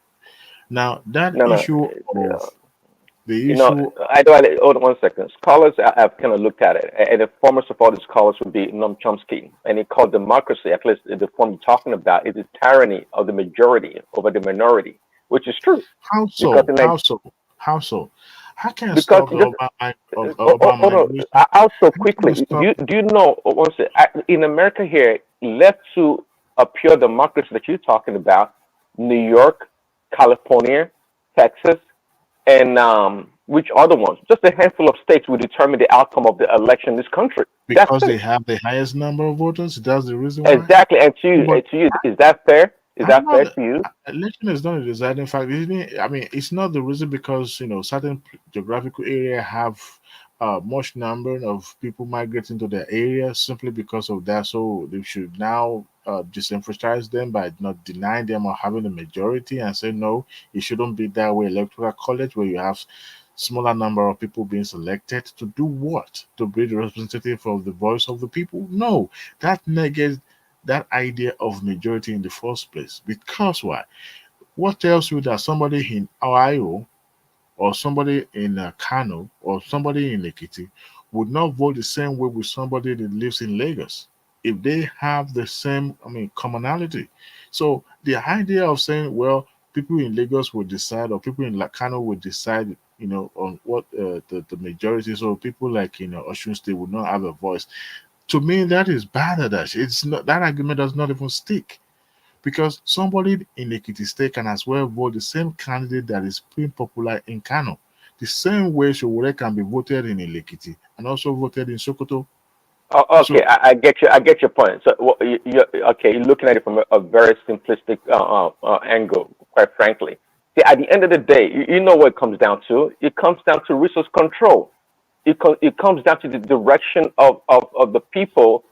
Now that issue of the issue. Hold on 1 second. Scholars have kind of looked at it, and the foremost of all the scholars would be Noam Chomsky, and he called democracy, at least the form you're talking about, is the tyranny of the majority over the minority, which is true. How so? How so? How can I stop also quickly? Do you know? In America here, left to a pure democracy that you're talking about, New York, California, Texas, and which other ones? Just a handful of states will determine the outcome of the election in this country. Because they have the highest number of voters. That's the reason why. Exactly. And to you, is that fair? Is that fair to you? Election is not a deciding factor. I mean, it's not the reason because certain geographical area have much number of people migrating to their area simply because of that. So they should now disenfranchise them by not denying them or having a majority and say no, it shouldn't be that way. Electoral college where you have smaller number of people being selected to do what? To be the representative of the voice of the people? No, that negates that idea of majority in the first place. Because why? What tells you that somebody in Ohio or somebody in Kano or somebody in Ekiti would not vote the same way with somebody that lives in Lagos if they have the same, commonality? So the idea of saying, well, people in Lagos would decide or people in Kano would decide, on what the majority, so people like, Osun State would not have a voice. To me, that is balderdash. It's not, that argument does not even stick. Because somebody in Ekiti State can as well vote the same candidate that is being popular in Kano. The same way Showore can be voted in Ekiti and also voted in Sokoto. Oh, okay, I get you. I get your point. So, you're looking at it from a very simplistic angle, quite frankly. See, at the end of the day, you know what it comes down to. It comes down to resource control. It comes down to the direction of the people,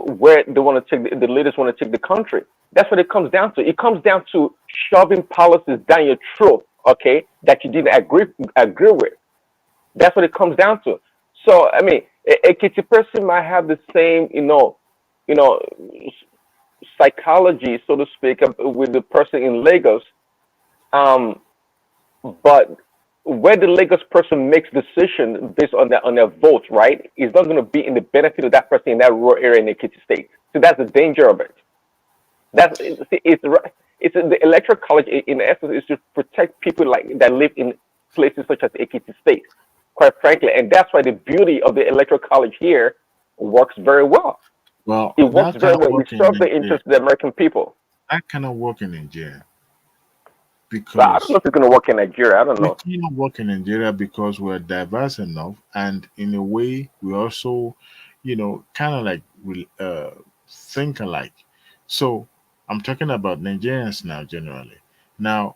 where they want to take the leaders want to take the country. That's what it comes down to. It comes down to shoving policies down your throat, okay, that you didn't agree with. That's what it comes down to. So, I mean, a Kitty person might have the same, psychology, so to speak, with the person in Lagos, but where the Lagos person makes decision based on their vote, right, is not going to be in the benefit of that person in that rural area in Ekiti State. So that's the danger of it. It's the electoral college in essence is to protect people like that live in places such as Ekiti State, quite frankly, and that's why the beauty of the electoral college here works very well. Well, it works very well. It serves the interest of the American people. That cannot work in Nigeria. Because I don't know if it's going to work in Nigeria. I don't know. We cannot work in Nigeria because we're diverse enough, and in a way, we also, kind of like we think alike. So I'm talking about Nigerians now generally. Now,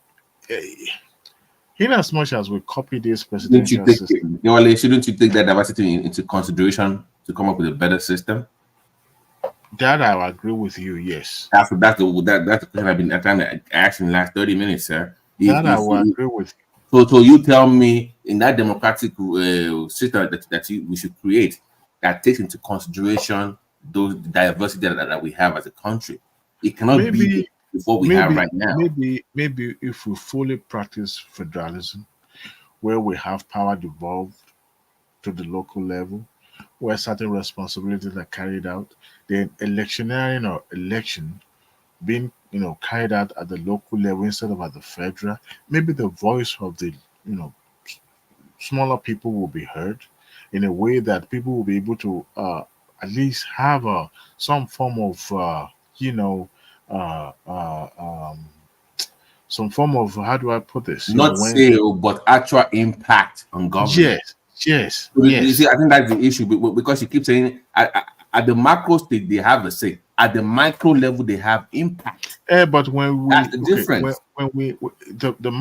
in as much as we copy this Shouldn't you presidential take system, shouldn't you take that diversity into consideration to come up with a better system? that I agree with you. Yes, That's the question I've been trying to ask in the last 30 minutes, sir. that I will agree with you. So you tell me in that democratic system that we should create that takes into consideration those diversity that we have as a country. It cannot be what we have right now. Maybe if we fully practice federalism, where we have power devolved to the local level, where certain responsibilities are carried out, then electioneering or election being carried out at the local level instead of at the federal, maybe the voice of the smaller people will be heard in a way that people will be able to at least have some form of uh, uh, um, some form of, how do I put this? Not sale, but actual impact on government. Yes. You see, I think that's the issue because you keep saying at the macro state they have a say, at the micro level they have impact. But when we that's the difference. When we at the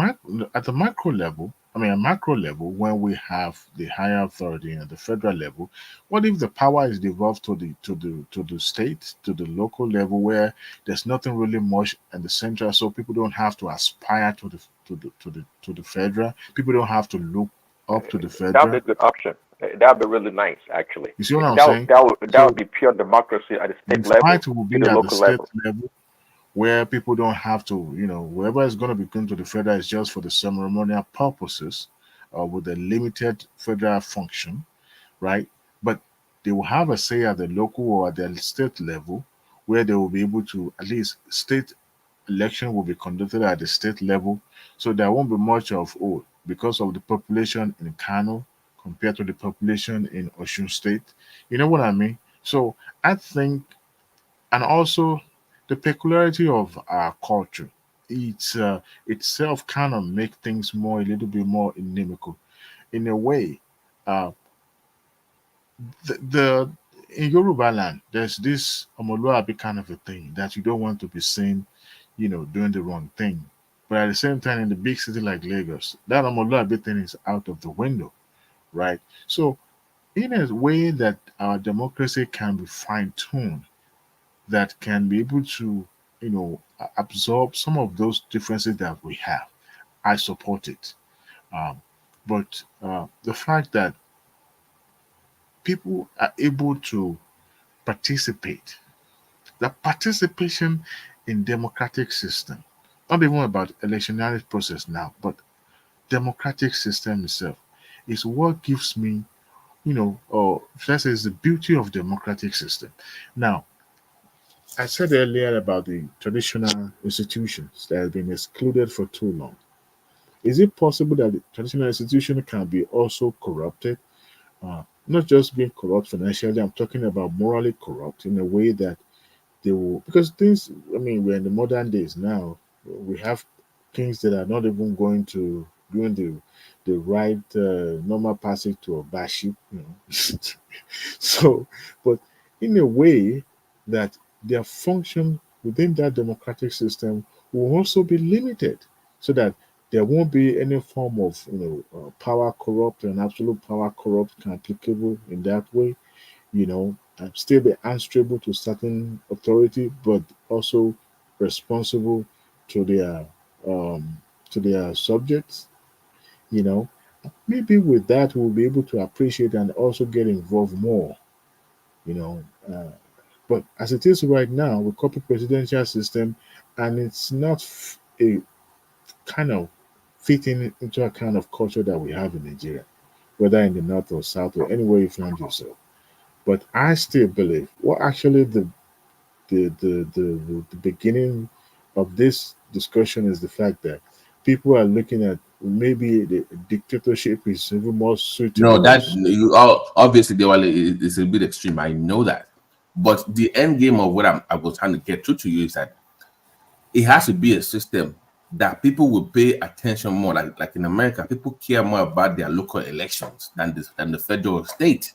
macro level, at macro level, when we have the higher authority at the federal level, what if the power is devolved to the state, to the local level, where there's nothing really much at the central, so people don't have to aspire to the federal. People don't have to look up to the federal. That would be a good option. That would be really nice, actually. You see what I'm saying? That would be pure democracy at the state level, will be at the local level, where people don't have to, whoever is going to be going to the federal is just for the ceremonial purposes, with a limited federal function, right? But they will have a say at the local or at the state level, where they will be able to, at least state election will be conducted at the state level, so there won't be much of, because of the population in Kano compared to the population in Osun State. You know what I mean? So I think, and also the peculiarity of our culture, it's itself kind of make things a little bit more inimical in a way. The in Yoruba land, there's this Omoluabi kind of a thing that you don't want to be seen, doing the wrong thing. But at the same time, in the big city like Lagos, that Omoluabi thing is out of the window, right? So, in a way that our democracy can be fine-tuned, that can be able to, absorb some of those differences that we have, I support it. But the fact that people are able to participate, the participation in democratic system, not even about electionary process now, but democratic system itself, is what gives me, or let's say, is the beauty of democratic system. Now, I said earlier about the traditional institutions that have been excluded for too long. Is it possible that the traditional institution can be also corrupted? Not just being corrupt financially, I'm talking about morally corrupt in a way that they will, because things, we're in the modern days now. We have kings that are not even going to doing the right normal passage to a baship, So, but in a way that their function within that democratic system will also be limited, so that there won't be any form of power corrupt and absolute power corrupt applicable in that way, and still be answerable to certain authority, but also responsible to their subjects. Maybe with that we'll be able to appreciate and also get involved more. you know. But as it is right now, we copy presidential system, and it's not a kind of fitting into a kind of culture that we have in Nigeria, whether in the north or south or anywhere you find yourself. But I still believe what actually the beginning of this discussion is the fact that people are looking at maybe the dictatorship is even more suitable. No, that you obviously is a bit extreme. I know that, but the end game of what I was trying to get through to you is that it has to be a system that people will pay attention more. Like in America, people care more about their local elections than the federal or state.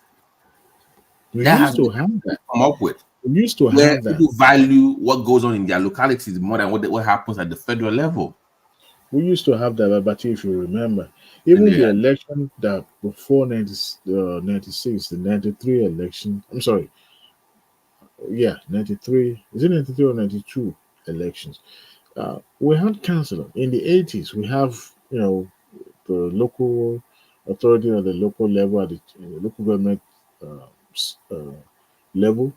We used to have that. Come up with. We used to Where have that. people value what goes on in their localities more than what happens at the federal level. We used to have that, but if you remember, even the election that before 96, the 93 election, I'm sorry, yeah, 93, is it 93 or 92 elections? We had council in the 80s. We have, the local authority or the local level at the local government level,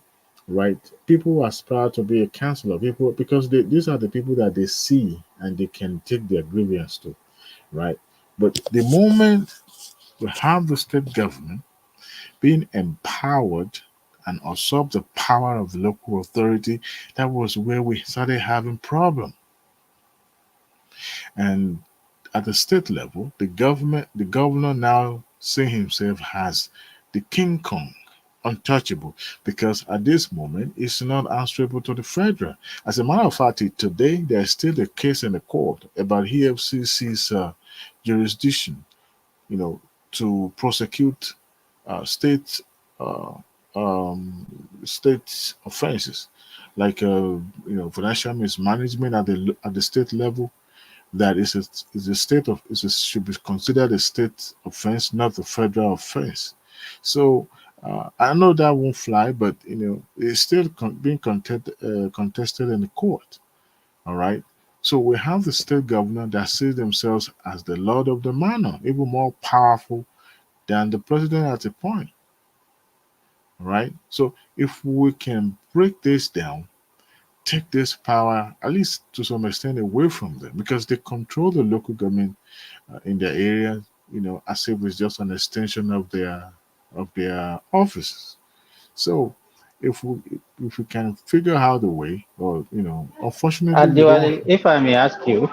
right? People aspire to be a councillor, people because these are the people that they see and they can take their grievance to, right? But the moment we have the state government being empowered and usurp the power of the local authority, that was where we started having problem. And at the state level, the governor now see himself as the King Kong, untouchable, because at this moment it's not answerable to the federal. As a matter of fact, today there's still a case in the court about EFCC's jurisdiction, to prosecute state uh, state offenses like financial mismanagement at the state level. That is a state of should be considered a state offense, not a federal offense. So I know that won't fly, but it's still being contested in the court. All right. So we have the state governor that sees themselves as the lord of the manor, even more powerful than the president at a point. All right. So if we can break this down, take this power at least to some extent away from them, because they control the local government in their area, as if it's just an extension of their offices. So if we can figure out a way, or unfortunately we don't. If I may ask you,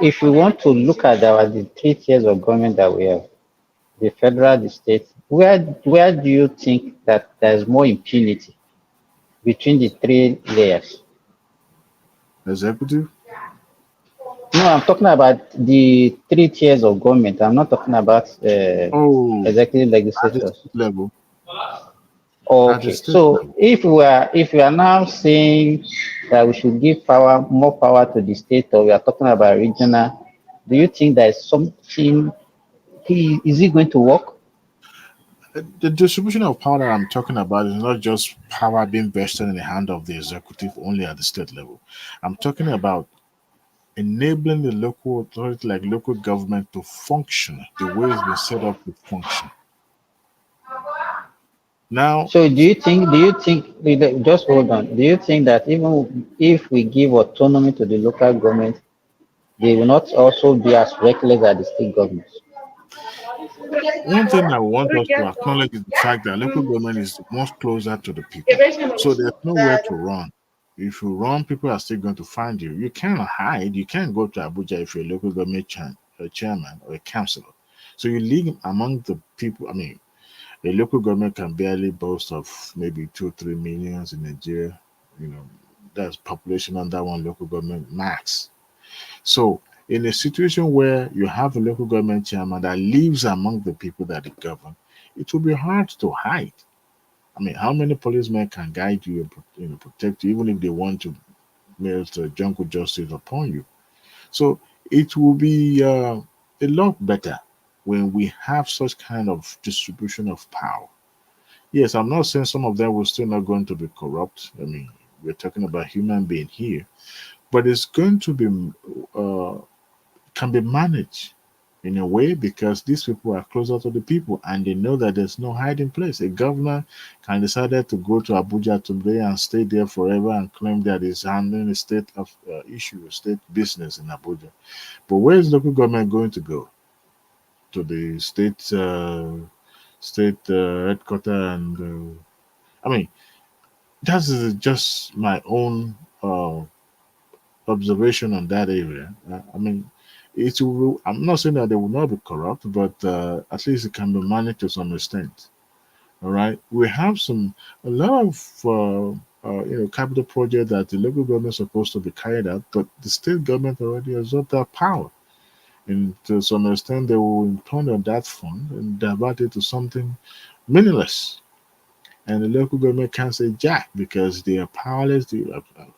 if you want to look at the 3 tiers of government that we have, the federal, the state, where do you think that there's more impunity between the 3 layers? Executive? No, I'm talking about the 3 tiers of government. I'm not talking about executive legislators. Level. Okay, so if we are now saying that we should give more power to the state, or we are talking about regional, do you think there is something? Is it going to work? The distribution of power that I'm talking about is not just power being vested in the hand of the executive only at the state level. I'm talking about enabling the local authority, like local government, to function the way it's been set up to function. Now, so do you think, just hold on, do you think that even if we give autonomy to the local government, they will not also be as reckless as the state governments? One thing I want us to acknowledge is the fact that local government is most closer to the people. So there's nowhere to run. If you run, people are still going to find you. You can't hide. You can't go to Abuja if you're a local government chairman or a councillor. So you live among the people. I mean, a local government can barely boast of maybe 2-3 millions in Nigeria. That's population under one local government max. So in a situation where you have a local government chairman that lives among the people that they govern, it will be hard to hide. I mean, how many policemen can guide you and protect you, even if they want to melt jungle justice upon you? So it will be a lot better when we have such kind of distribution of power. Yes, I'm not saying some of them will still not going to be corrupt. I mean, we're talking about human being here, but it's going to be can be managed in a way, because these people are closer to the people and they know that there's no hiding place. A governor can decide to go to Abuja today and stay there forever and claim that he's handling a state of issue, state business in Abuja. But where is local government going to go? To the state headquarters, and I mean, that's just my own observation on that area. I mean, it will. I'm not saying that they will not be corrupt, but at least it can be managed to some extent. All right, we have a lot of capital projects that the local government is supposed to be carried out, but the state government already absorbed that power, and to some extent they will turn on that fund and divert it to something meaningless. And the local government can't say jack because they are powerless.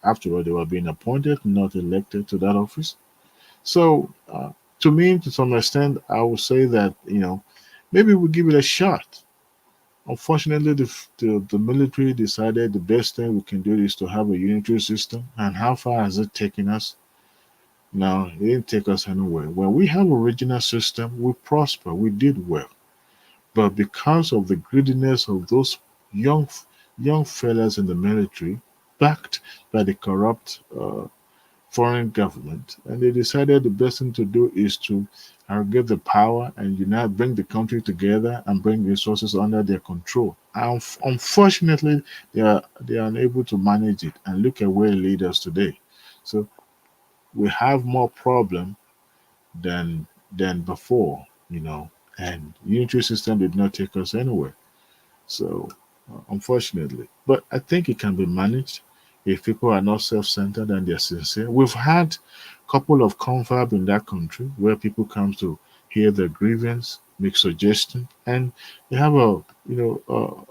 After all, they were being appointed, not elected to that office. So, to me, to some extent, I would say that maybe we give it a shot. Unfortunately, the military decided the best thing we can do is to have a unitary system. And how far has it taken us? No, it didn't take us anywhere. When we have a regional system, we prosper, we did well. But because of the greediness of those young young fellas in the military, backed by the corrupt foreign government, and they decided the best thing to do is to get the power and unite, bring the country together, and bring resources under their control. And unfortunately, they are unable to manage it. And look at where it leads us today. So we have more problem than before, and unitary system did not take us anywhere. So, unfortunately, but I think it can be managed if people are not self-centered and they're sincere. We've had a couple of confab in that country where people come to hear their grievance, make suggestions, and they have a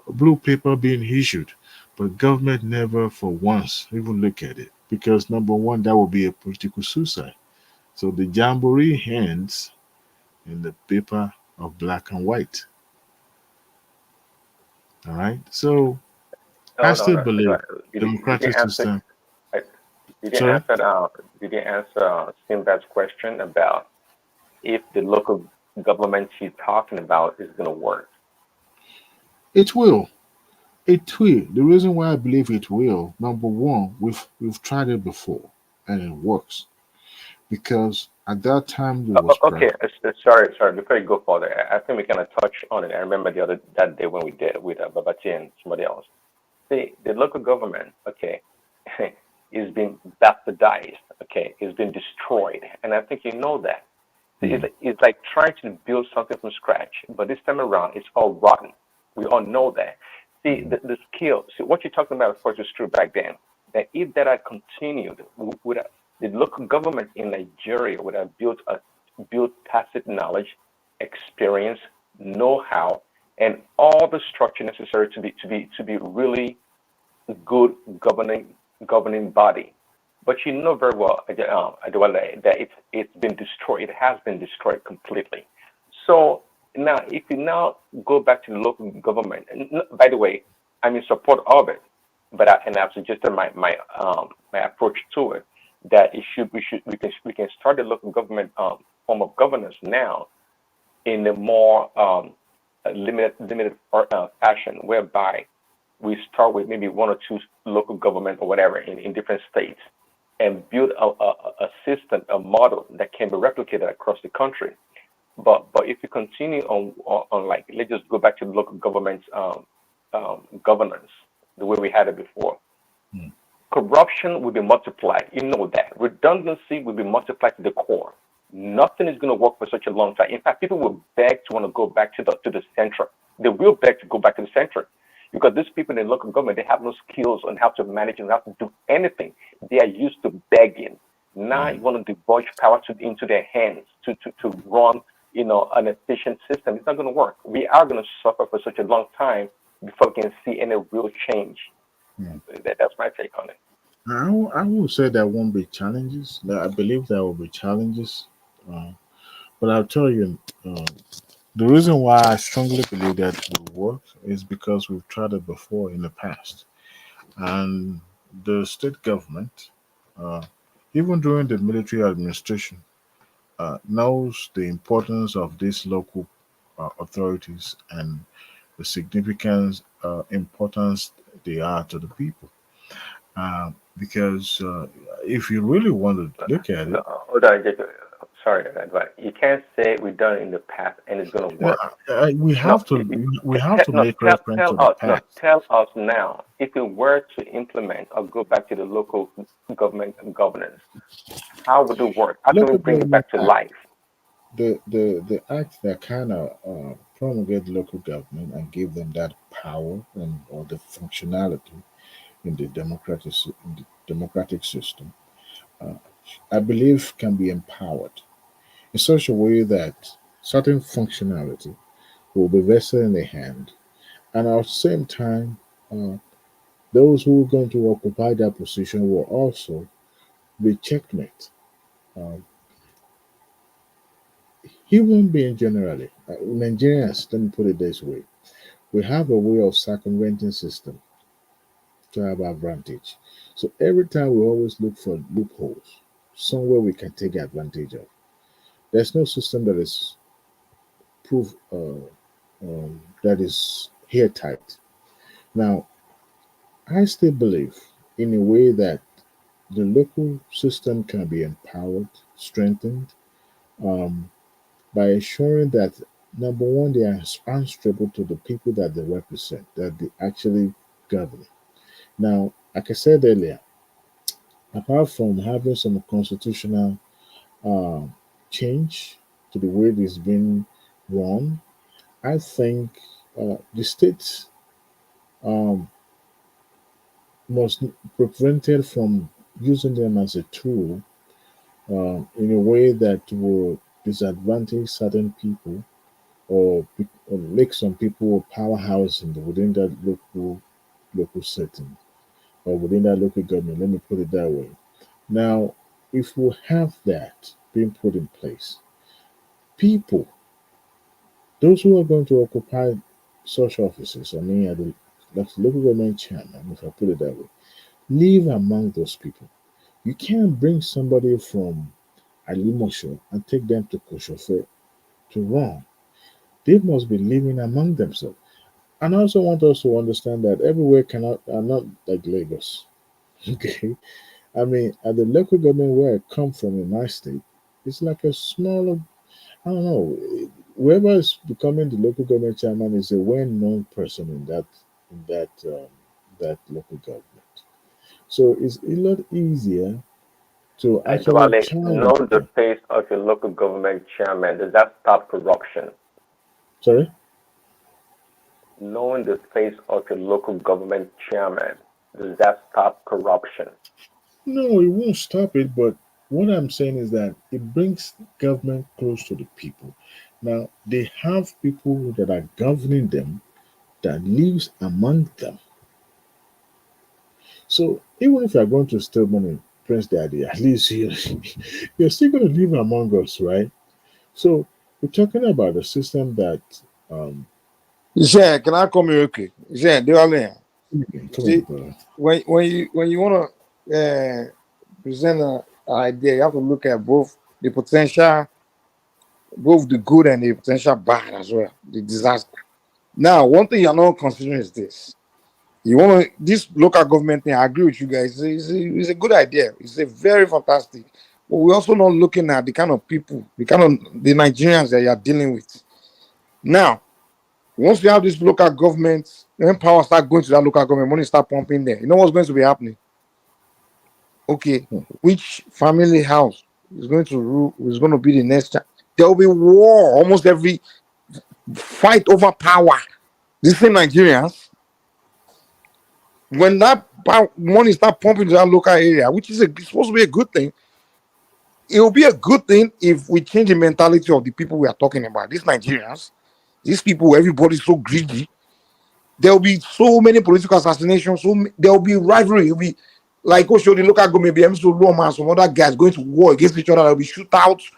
blue paper being issued, but government never for once even look at it because number one, that would be a political suicide. So the jamboree ends in the paper of black and white. All right. So I No, no, still no. believe You didn't democratic answer. system. uh, You didn't Sorry, answer. You didn't answer Sinbad's question about if the local government she's talking about is going to work. it will. It will. The reason why I believe it will, number one, we've tried it before and it works because at that time there was Okay, pressure. sorry. Before you go further, I think we kind of touched on it. I remember that day when we did with Babati and somebody else. The local government, okay, is being bastardized. Okay, is being destroyed, and I think you know that. It's like trying to build something from scratch, but this time around, it's all rotten. We all know that. See, the skill, see, what you're talking about, of course, is true back then. That if that had continued, would the local government in Nigeria would have built tacit knowledge, experience, know-how, and all the structure necessary to be really good governing body. But you know very well, Adewale, that it's been destroyed. It has been destroyed completely. So now, if you now go back to the local government, and by the way, I'm in support of it, but I've suggested my approach to it that we can start the local government form of governance now in a more limited fashion, whereby we start with maybe one or two local government or whatever in different states and build a system, a model that can be replicated across the country. But if you continue on like, let's just go back to the local government's governance the way we had it before. Corruption will be multiplied. You know that. Redundancy will be multiplied to the core. Nothing is going to work for such a long time. In fact, people will beg to want to go back to the center. They will beg to go back to the center because these people in local government, they have no skills on how to manage and how to do anything. They are used to begging. Now you want to divulge power into their hands to run, an efficient system. It's not going to work. We are going to suffer for such a long time before we can see any real change. That's my take on it. I will say there won't be challenges. I believe there will be challenges, uh, but I'll tell you, the reason why I strongly believe that it will work is because we've tried it before in the past, and the state government, uh, even during the military administration, knows the importance of these local authorities and the significance importance they are to the people. Because if you really want to look at No, it, hold on, sorry, but you can't say we've done it in the past and it's going to yeah, work. we No, have to we have to no, make reference to the past. tell us now. If we were to implement or go back to the local government and governance, how would it work? How can we Local bring it government back to act, life? the act that kind of promulgate local government and give them that power and or the functionality in the democratic system, uh, I believe can be empowered in such a way that certain functionality will be vested in the hand, and at the same time, uh, those who are going to occupy that position will also be checkmate. Um, Human being generally, Nigerians, let me put it this way, we have a way of circumventing system to have advantage. So every time we always look for loopholes, somewhere we can take advantage of. There's no system that is proof that is airtight. Now, I still believe in a way that the local system can be empowered, strengthened, um, by ensuring that number one, they are answerable to the people that they represent, that they actually govern. Now, like I said earlier, apart from having some constitutional uh, change to the way it is being run, I think the states um, must be prevented from using them as a tool in a way that will disadvantage certain people or make some people powerhouse within that local setting or within that local government. Let me put it that way. Now, if we have that being put in place, people, those who are going to occupy such offices, I mean, like the local government chairman, if I put it that way, live among those people. You can't bring somebody from Alimosho and take them to Koshofe to run. They must be living among themselves. And I also want us to understand that everywhere cannot are not like Lagos. Okay. I mean, at the local government where I come from in my state, it's like a smaller, I don't know, whoever is becoming the local government chairman is a well-known person in that local government. So it's a lot easier to actually Duale, challenge know the them. face of your local government chairman. Does that stop corruption? Sorry? Knowing the face of your local government chairman, does that stop corruption? No, it won't stop it, but what I'm saying is that it brings government close to the people. Now, they have people that are governing them that lives among them. So even if you're going to steal money, Prince Daddy, at least you're still going to live among us, right? So we're talking about a system that um Yeah, can I come here? Okay. Yeah, do I come on, see brother. when you want to present an idea, you have to look at both the potential, both the good and the potential bad as well, the disaster. Now, one thing you're not considering is this. You want to, this local government thing, I agree with you guys. It's a good idea. It's a very fantastic. But we're also not looking at the kind of people, the kind of the Nigerians that you're dealing with. Now, once you have this local government, when power start going to that local government, money start pumping there. You know what's going to be happening? Okay, which family house is going to rule? Is going to be the next? There will be war. Almost every fight over power. These same Nigerians, when that money start pumping to that local area, which is it's supposed to be a good thing, it will be a good thing if we change the mentality of the people we are talking about. These Nigerians, these people, everybody's so greedy. There will be so many political assassinations. There will be rivalry. It will be like Osho, the local government, BMC, Roma, and some other guys going to war against each other. There will be shootouts,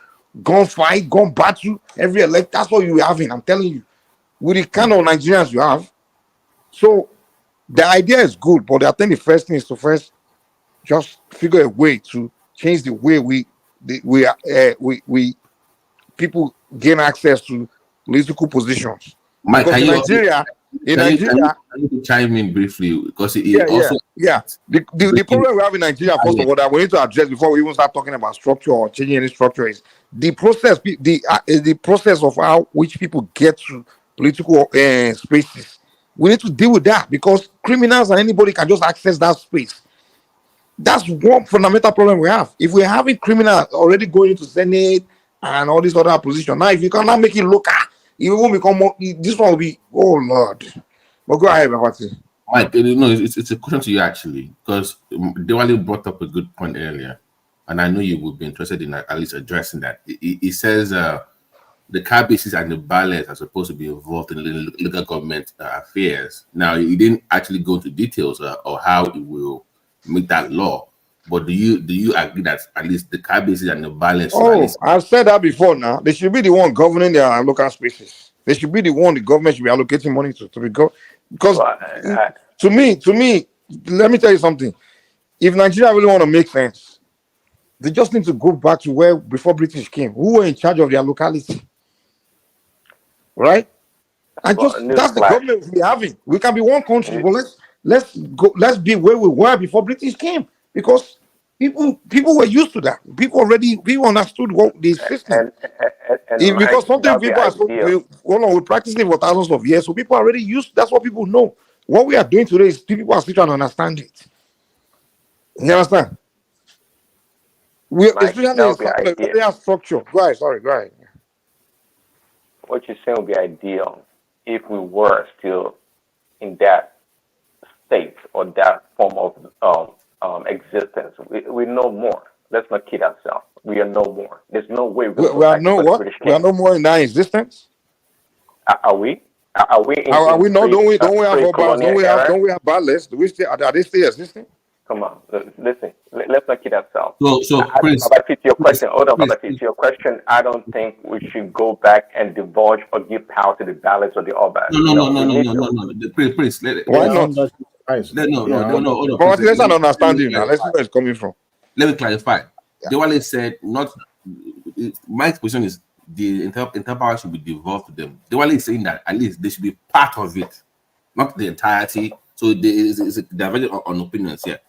gunfight, gun battle. Every elect. That's what you having. I'm telling you, with the kind of Nigerians you have. So the idea is good, but I think the first thing is to first just figure a way to change the way we people gain access to political positions. Mike, Because in Nigeria, can you chime in briefly because it yeah, also yeah. The problem we have in Nigeria, first of all, that we need to address before we even start talking about structure or changing any structure is the process, the process of how which people get to political spaces. We need to deal with that because criminals and anybody can just access that space. That's one fundamental problem we have. If we're having criminals already going into Senate and all these other positions, now if you cannot make it local, it will become more. This one will be, oh Lord. But go ahead, Babati. Mike, it's a question to you actually, because Diwali brought up a good point earlier, and I know you would be interested in at least addressing that. He says the cabbages and the ballots are supposed to be involved in local government affairs. Now, he didn't actually go into details or how it will make that law, But do you agree that at least the Kabesi and the violence should at Oh, least I've said that before now. They should be the one governing their local spaces. They should be the one the government should be allocating money to be because Well, to me, let me tell you something. If Nigeria really want to make sense, they just need to go back to where before British came, who were in charge of their locality. Right? And well, just that's the newsflash. government we're having. We can be one country, but let's be where we were before British came. Because people were used to that. People understood what the system. And Because Mike, something that'd be people are so ideal. we practicing it for thousands of years, so people are already used. That's what people know. What we are doing today is people are still trying to understand it. You understand? We Mike, especially that in would be some ideal. area structure. Go ahead. What you're saying would be ideal if we were still in that state or that form of existence. We know more. Let's not kid ourselves. We are no more. There's no way we're going to We go are back to no what the what? British We are came. no more in that existence. Are we? Are we Are in we not? Don't we have about? pre-colonial era? Don't we have ballots? Do we still are they still existing? Come on, listen. Let's not kid ourselves. so Prince, Baba, to your question, hold on, Prince, Baba, to your question, I don't think we should go back and divulge or give power to the ballots or the Obas. no. Prince, Why They are not? under Christ. no, hold on, But Prince. let's understand you now. Let's see where it's coming from. Let me clarify. Yeah. Dewale said my position is the inter power should be devolved to them. Dewale is saying that at least they should be part of it, not the entirety. So there is a divergence on opinions here.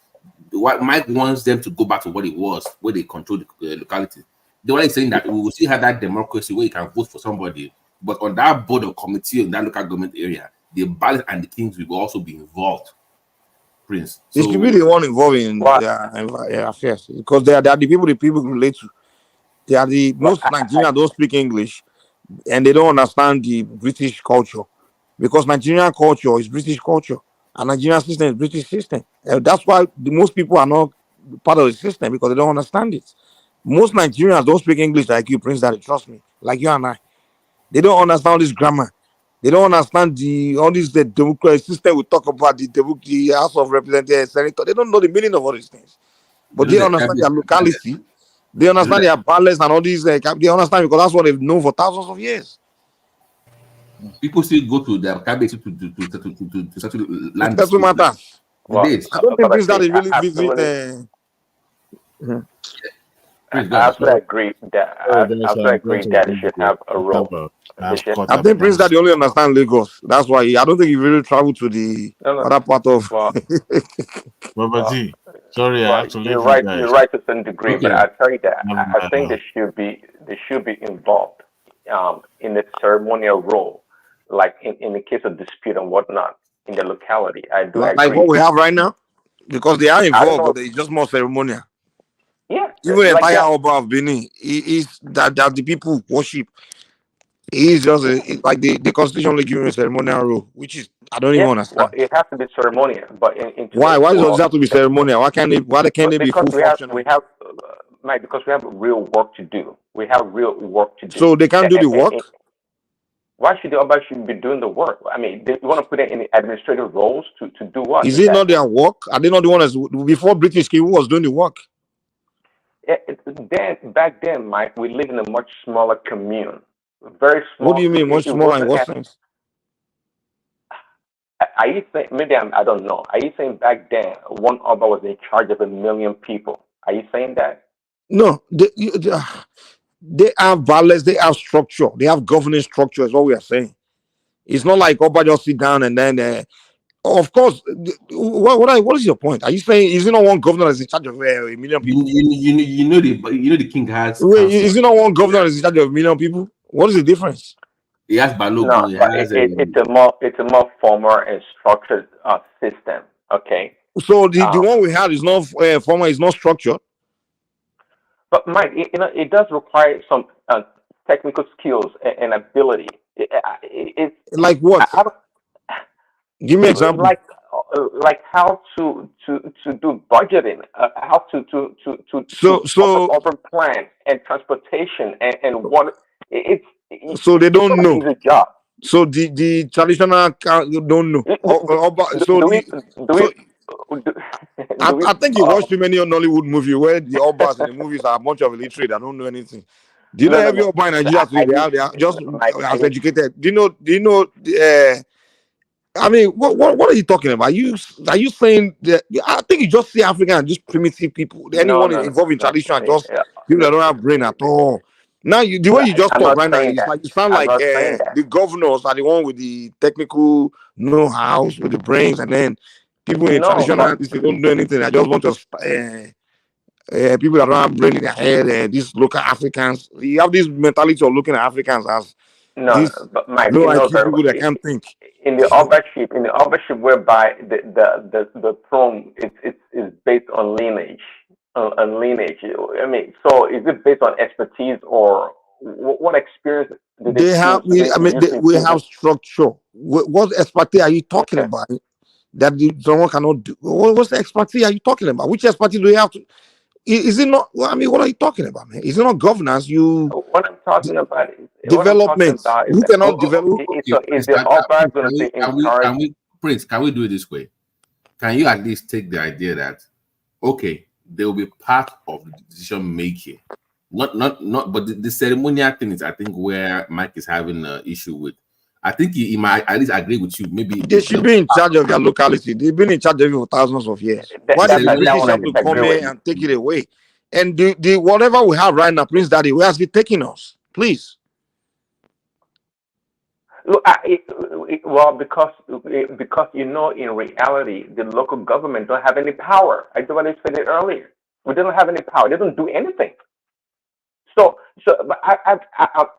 What Mike wants them to go back to what it was, where they control the locality. Dewale is saying that we will still have that democracy where you can vote for somebody, but on that board or committee in that local government area, the ballot and the kings will also be involved. Prince. They So should be the one involved in their affairs because they are the people relate to. They are the most Nigerians don't speak English and they don't understand the British culture because Nigerian culture is British culture and Nigerian system is British system. That's why most people are not part of the system because they don't understand it. Most Nigerians don't speak English like you, Prince Daddy. Trust me, like you and I. They don't understand all this grammar. They don't understand the democratic system we talk about, the House of Representatives, Senator. They don't know the meaning of all these things. But they understand their locality. They understand their balance and all these. They understand because that's what they've known for thousands of years. People still go to their cabbage to settle land. That's what matters. Well, I don't think Prince Daddy really visit. I absolutely agree that they should have a role. I think Prince Daddy only understand Lagos. That's why I don't think he really traveled to the other part of. Sorry, I have to leave you're you right. guys. You're right to some degree, Okay. but I tell you that I think they should be involved in the ceremonial role, like in the case of dispute and whatnot in the locality. I do agree. Like what we have right now, because they are involved, but it's just more ceremonial. Yeah, even the like entire that. Oba of Benin, is that the people worship. He's just like the constitution only giving a ceremonial role, which is I don't even understand. Well, it has to be ceremonial, but in Why does it have to be ceremonial? Why can't they be full functional? Mike, because we have real work to do. We have real work to do. So they can't do the work. Why should the Oba be doing the work? I mean, they want to put it in the administrative roles to do what? Is it not their work? Are they not the ones before British came? Who was doing the work? Back then, Mike, we live in a much smaller commune. Very small. What do you mean much smaller? In what sense? Are you saying, maybe I don't know. Are you saying back then one Oba was in charge of 1 million people? Are you saying that? No, they have balance, they have structure, they have governing structure, is what we are saying. It's not like Oba just sit down and then of course, what is your point? Are you saying is it not one governor that's in charge of 1 million people? You know the king has. Wait, is it not one governor that's in charge of 1 million people? What is the difference? He has Balogun. No, it's a more formal and structured system. Okay. So the one we had is not formal, is not structured. But Mike, it does require some technical skills and ability. Like what? Give me an example. Like how to do budgeting, how to urban plan and transportation and water. So they don't know. Easy job. So the traditional don't know. I think you watch too many Nollywood movies where the Obas in the movies are a bunch of illiterate that don't know anything. Do you know every Oba in Nigeria today? They are just as educated. Do you know? I mean, what are you talking about? Are you saying that? I think you just see African and just primitive people. Anyone involved in tradition are just people that don't have brain at all. Now, the way you just talk right now, it's like you sound like the governors are the one with the technical know-hows, with the brains, and then people in traditional they don't do anything. I just want to people that don't have brain in their head. These local Africans, you have this mentality of looking at Africans as these but Mike, low IQ people that can't think. In the authorship whereby the throne is based on lineage, on lineage. I mean, so is it based on expertise or what experience do they have? We have structure. What expertise are you talking about? That someone cannot do. What's the expertise are you talking about? Which expertise do you have to? Is it not? Well, I mean, what are you talking about, man? Is it not governance? What I'm talking about is development. Who cannot develop? Is the Oba going to be in charge? Prince, can we do it this way? Can you at least take the idea that they will be part of the decision making, not, but the ceremonial thing is, I think, where Mike is having an issue with. I think he might at least agree with you. Maybe they should be in charge of their locality. They've been in charge of it for thousands of years. Why did the British have to come here and take it away? And the whatever we have right now, Prince Daddy, where has he taken us? Please. Look, because in reality, the local government don't have any power. I said it earlier. We don't have any power. They don't do anything. So but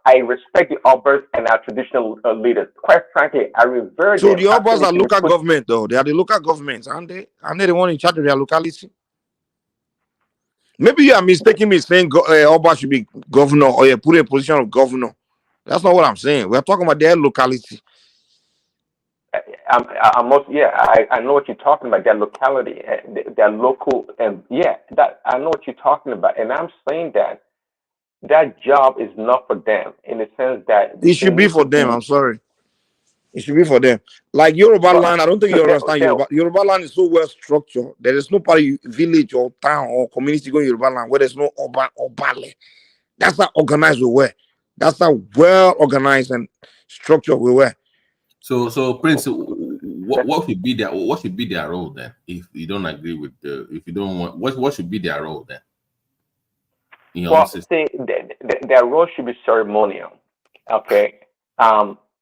I respect the Obas and our traditional leaders. Quite frankly, I revere them. So the Obas are local government, though. They are the local governments, aren't they? Aren't they the one in charge of their locality? Maybe you are mistaking me saying Oba should be governor or you put in a position of governor. That's not what I'm saying. We're talking about their locality. I know what you're talking about. Their locality, their local, and that I know what you're talking about. And I'm saying that job is not for them in the sense that it should be for them. I'm sorry. It should be for them. Like Yoruba land, I don't think you understand Yoruba. Yoruba land is so well structured. There is no part of village or town or community going Yoruba land where there's no Obale. That's how organized we were. That's how well organized and structured we were. So Prince, what should be their role then? If you don't agree with if you don't want, what should be their role then? Their role should be ceremonial. Okay.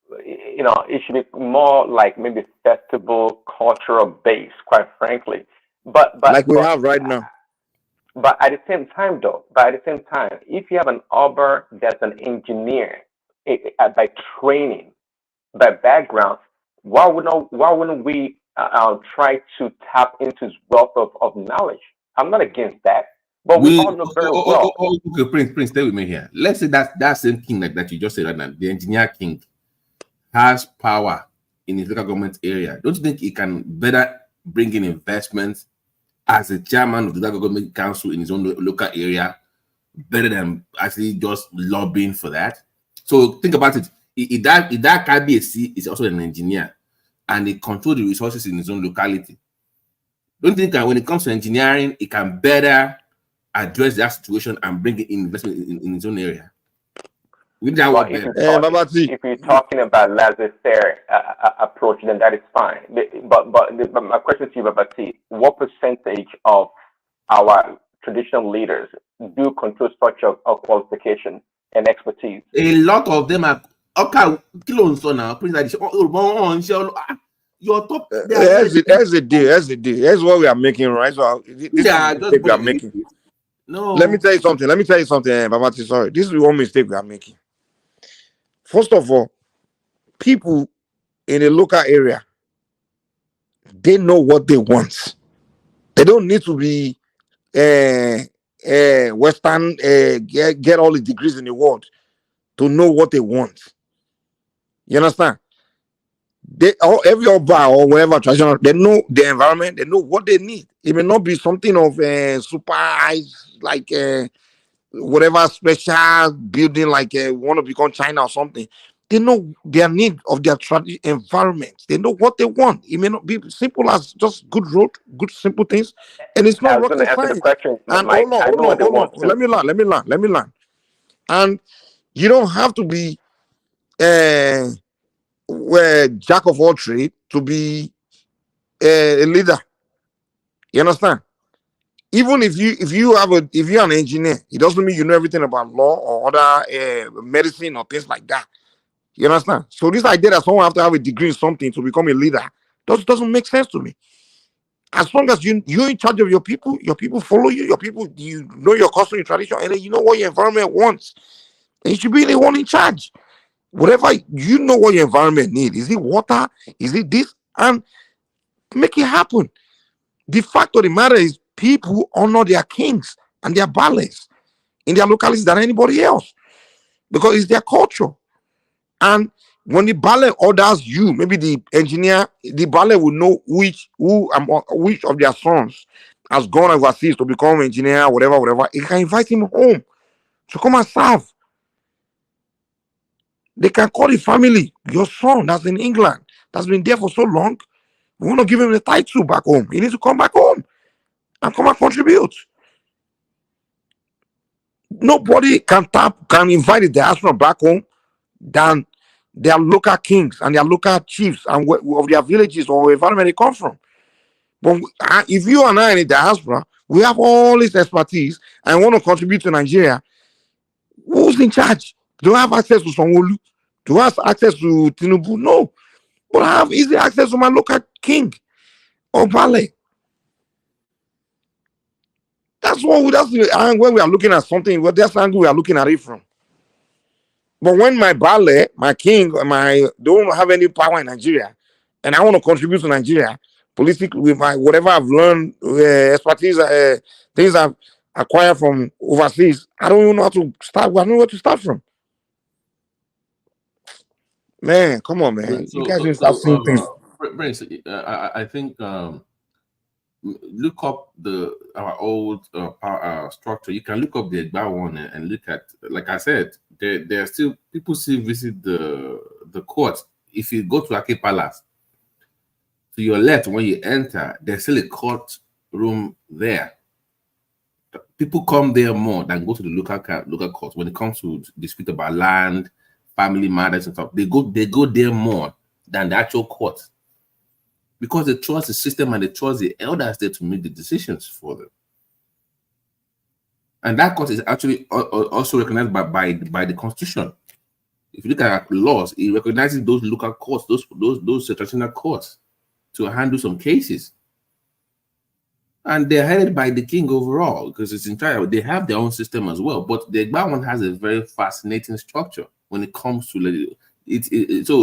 It should be more like maybe festival, cultural based, quite frankly. But like we have right now. But at the same time, if you have an Oba that's an engineer by training, by background, why wouldn't we try to tap into his wealth of knowledge? I'm not against that. But we all know very well. Okay, Prince, stay with me here. Let's say that same king that you just said right now, the engineer king, has power in his local government area. Don't you think he can better bring in investments as a chairman of the local government council in his own local area, better than actually just lobbying for that? So think about it. If that can be is also an engineer, and he controls the resources in his own locality. Don't you think that when it comes to engineering, he can better address that situation and bring in investment in his own area? If you're talking about laissez-faire approach, then that is fine. But my question to you, Babati, what percentage of our traditional leaders do control such a qualification and expertise? A lot of them are okay. Your top. That's the deal. That's what we are making, right? So this is the mistake we are making. No. Let me tell you something, Babati. Sorry, this is one mistake we are making. First of all, people in a local area, they know what they want. They don't need to be Western, get all the degrees in the world to know what they want. You understand? Every Oba or wherever traditional, they know the environment, they know what they need. It may not be something of super like whatever special building, like want to become China or something. They know their need of their environment. They know what they want. It may not be simple as just good road, good simple things, and it's I not was going to rocket answer the science. question, And Mike. I know what they hold on. want too. Let me learn. And you don't have to be jack of all trade to be a leader. You understand? Even if you're an engineer, it doesn't mean you know everything about law or other medicine or things like that. You understand? So this idea that someone have to have a degree in something to become a leader doesn't make sense to me. As long as you're in charge of your people follow you, you know your custom, your tradition, and then you know what your environment wants. And you should be the one in charge. Whatever you know what your environment needs. Is it water? Is it this? And make it happen. The fact of the matter is people honor their kings and their ballets in their localities than anybody else because it's their culture. And when the ballet orders you, maybe the engineer, the ballet will know which of their sons has gone overseas to become engineer, whatever. He can invite him home to come and serve. They can call the family, your son that's in England, that's been there for so long. We want to give him the title back home. He needs to come back home and come and contribute. Nobody can invite the diaspora back home than their local kings and their local chiefs and of their villages or environment they come from. But if you and I in the diaspora, we have all this expertise and want to contribute to Nigeria, who's in charge? Do I have access to Sanwo-Olu? Do I have access to Tinubu? No. But I have easy access to my local king or ballet. That's the angle we are looking at something. Well, that's the angle we are looking at it from. But when my ballet, my king, don't have any power in Nigeria, and I want to contribute to Nigeria politically with my whatever I've learned, expertise, things I've acquired from overseas, I don't even know how to start. I don't know where to start from. Man, come on, man! You guys just start seeing things. Brace, I think look up our old structure. You can look up the Egba one and look at, like I said, there are still people still visit the court. If you go to Ake Palace, to your left when you enter, there's still a court room there. People come there more than go to the local court when it comes to dispute about land, family matters and stuff. They go there more than the actual court, because they trust the system and they trust the elders there to make the decisions for them. And that court is actually also recognized by the Constitution. If you look at our laws, it recognizes those local courts, those traditional courts, to handle some cases. And they're headed by the king overall, because it's entire. They have their own system as well. But the Egba one has a very fascinating structure when it comes to it. So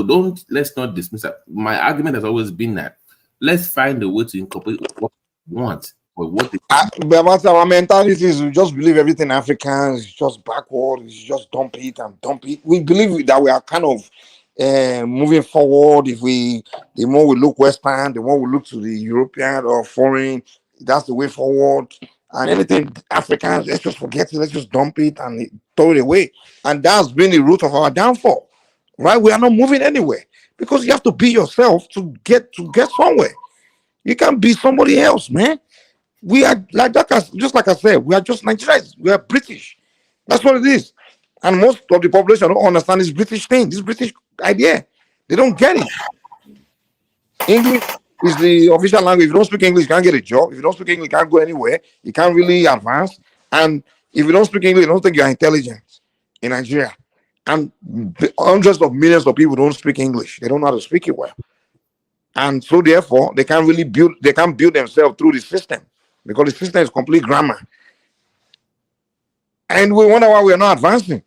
let's not dismiss that. My argument has always been that let's find a way to incorporate what we want or what they But our mentality is we just believe everything African is just backward, it's just dump it. We believe that we are kind of moving forward. The more we look Western, the more we look to the European or foreign, that's the way forward. And anything African, let's just forget it, let's just dump it and throw it away. And that's been the root of our downfall. Right? We are not moving anywhere because you have to be yourself to get somewhere. You can't be somebody else, man. We are like that, just like I said, we are just Nigerians. We are British. That's what it is. And most of the population don't understand this British thing, this British idea. They don't get it. English is the official language. If you don't speak English, you can't get a job. If you don't speak English, you can't go anywhere. You can't really advance. And if you don't speak English, you don't think you're intelligent in Nigeria. And hundreds of millions of people don't speak English. They don't know how to speak it well. And so therefore, they can't build themselves through the system, because the system is complete grammar. And we wonder why we're not advancing.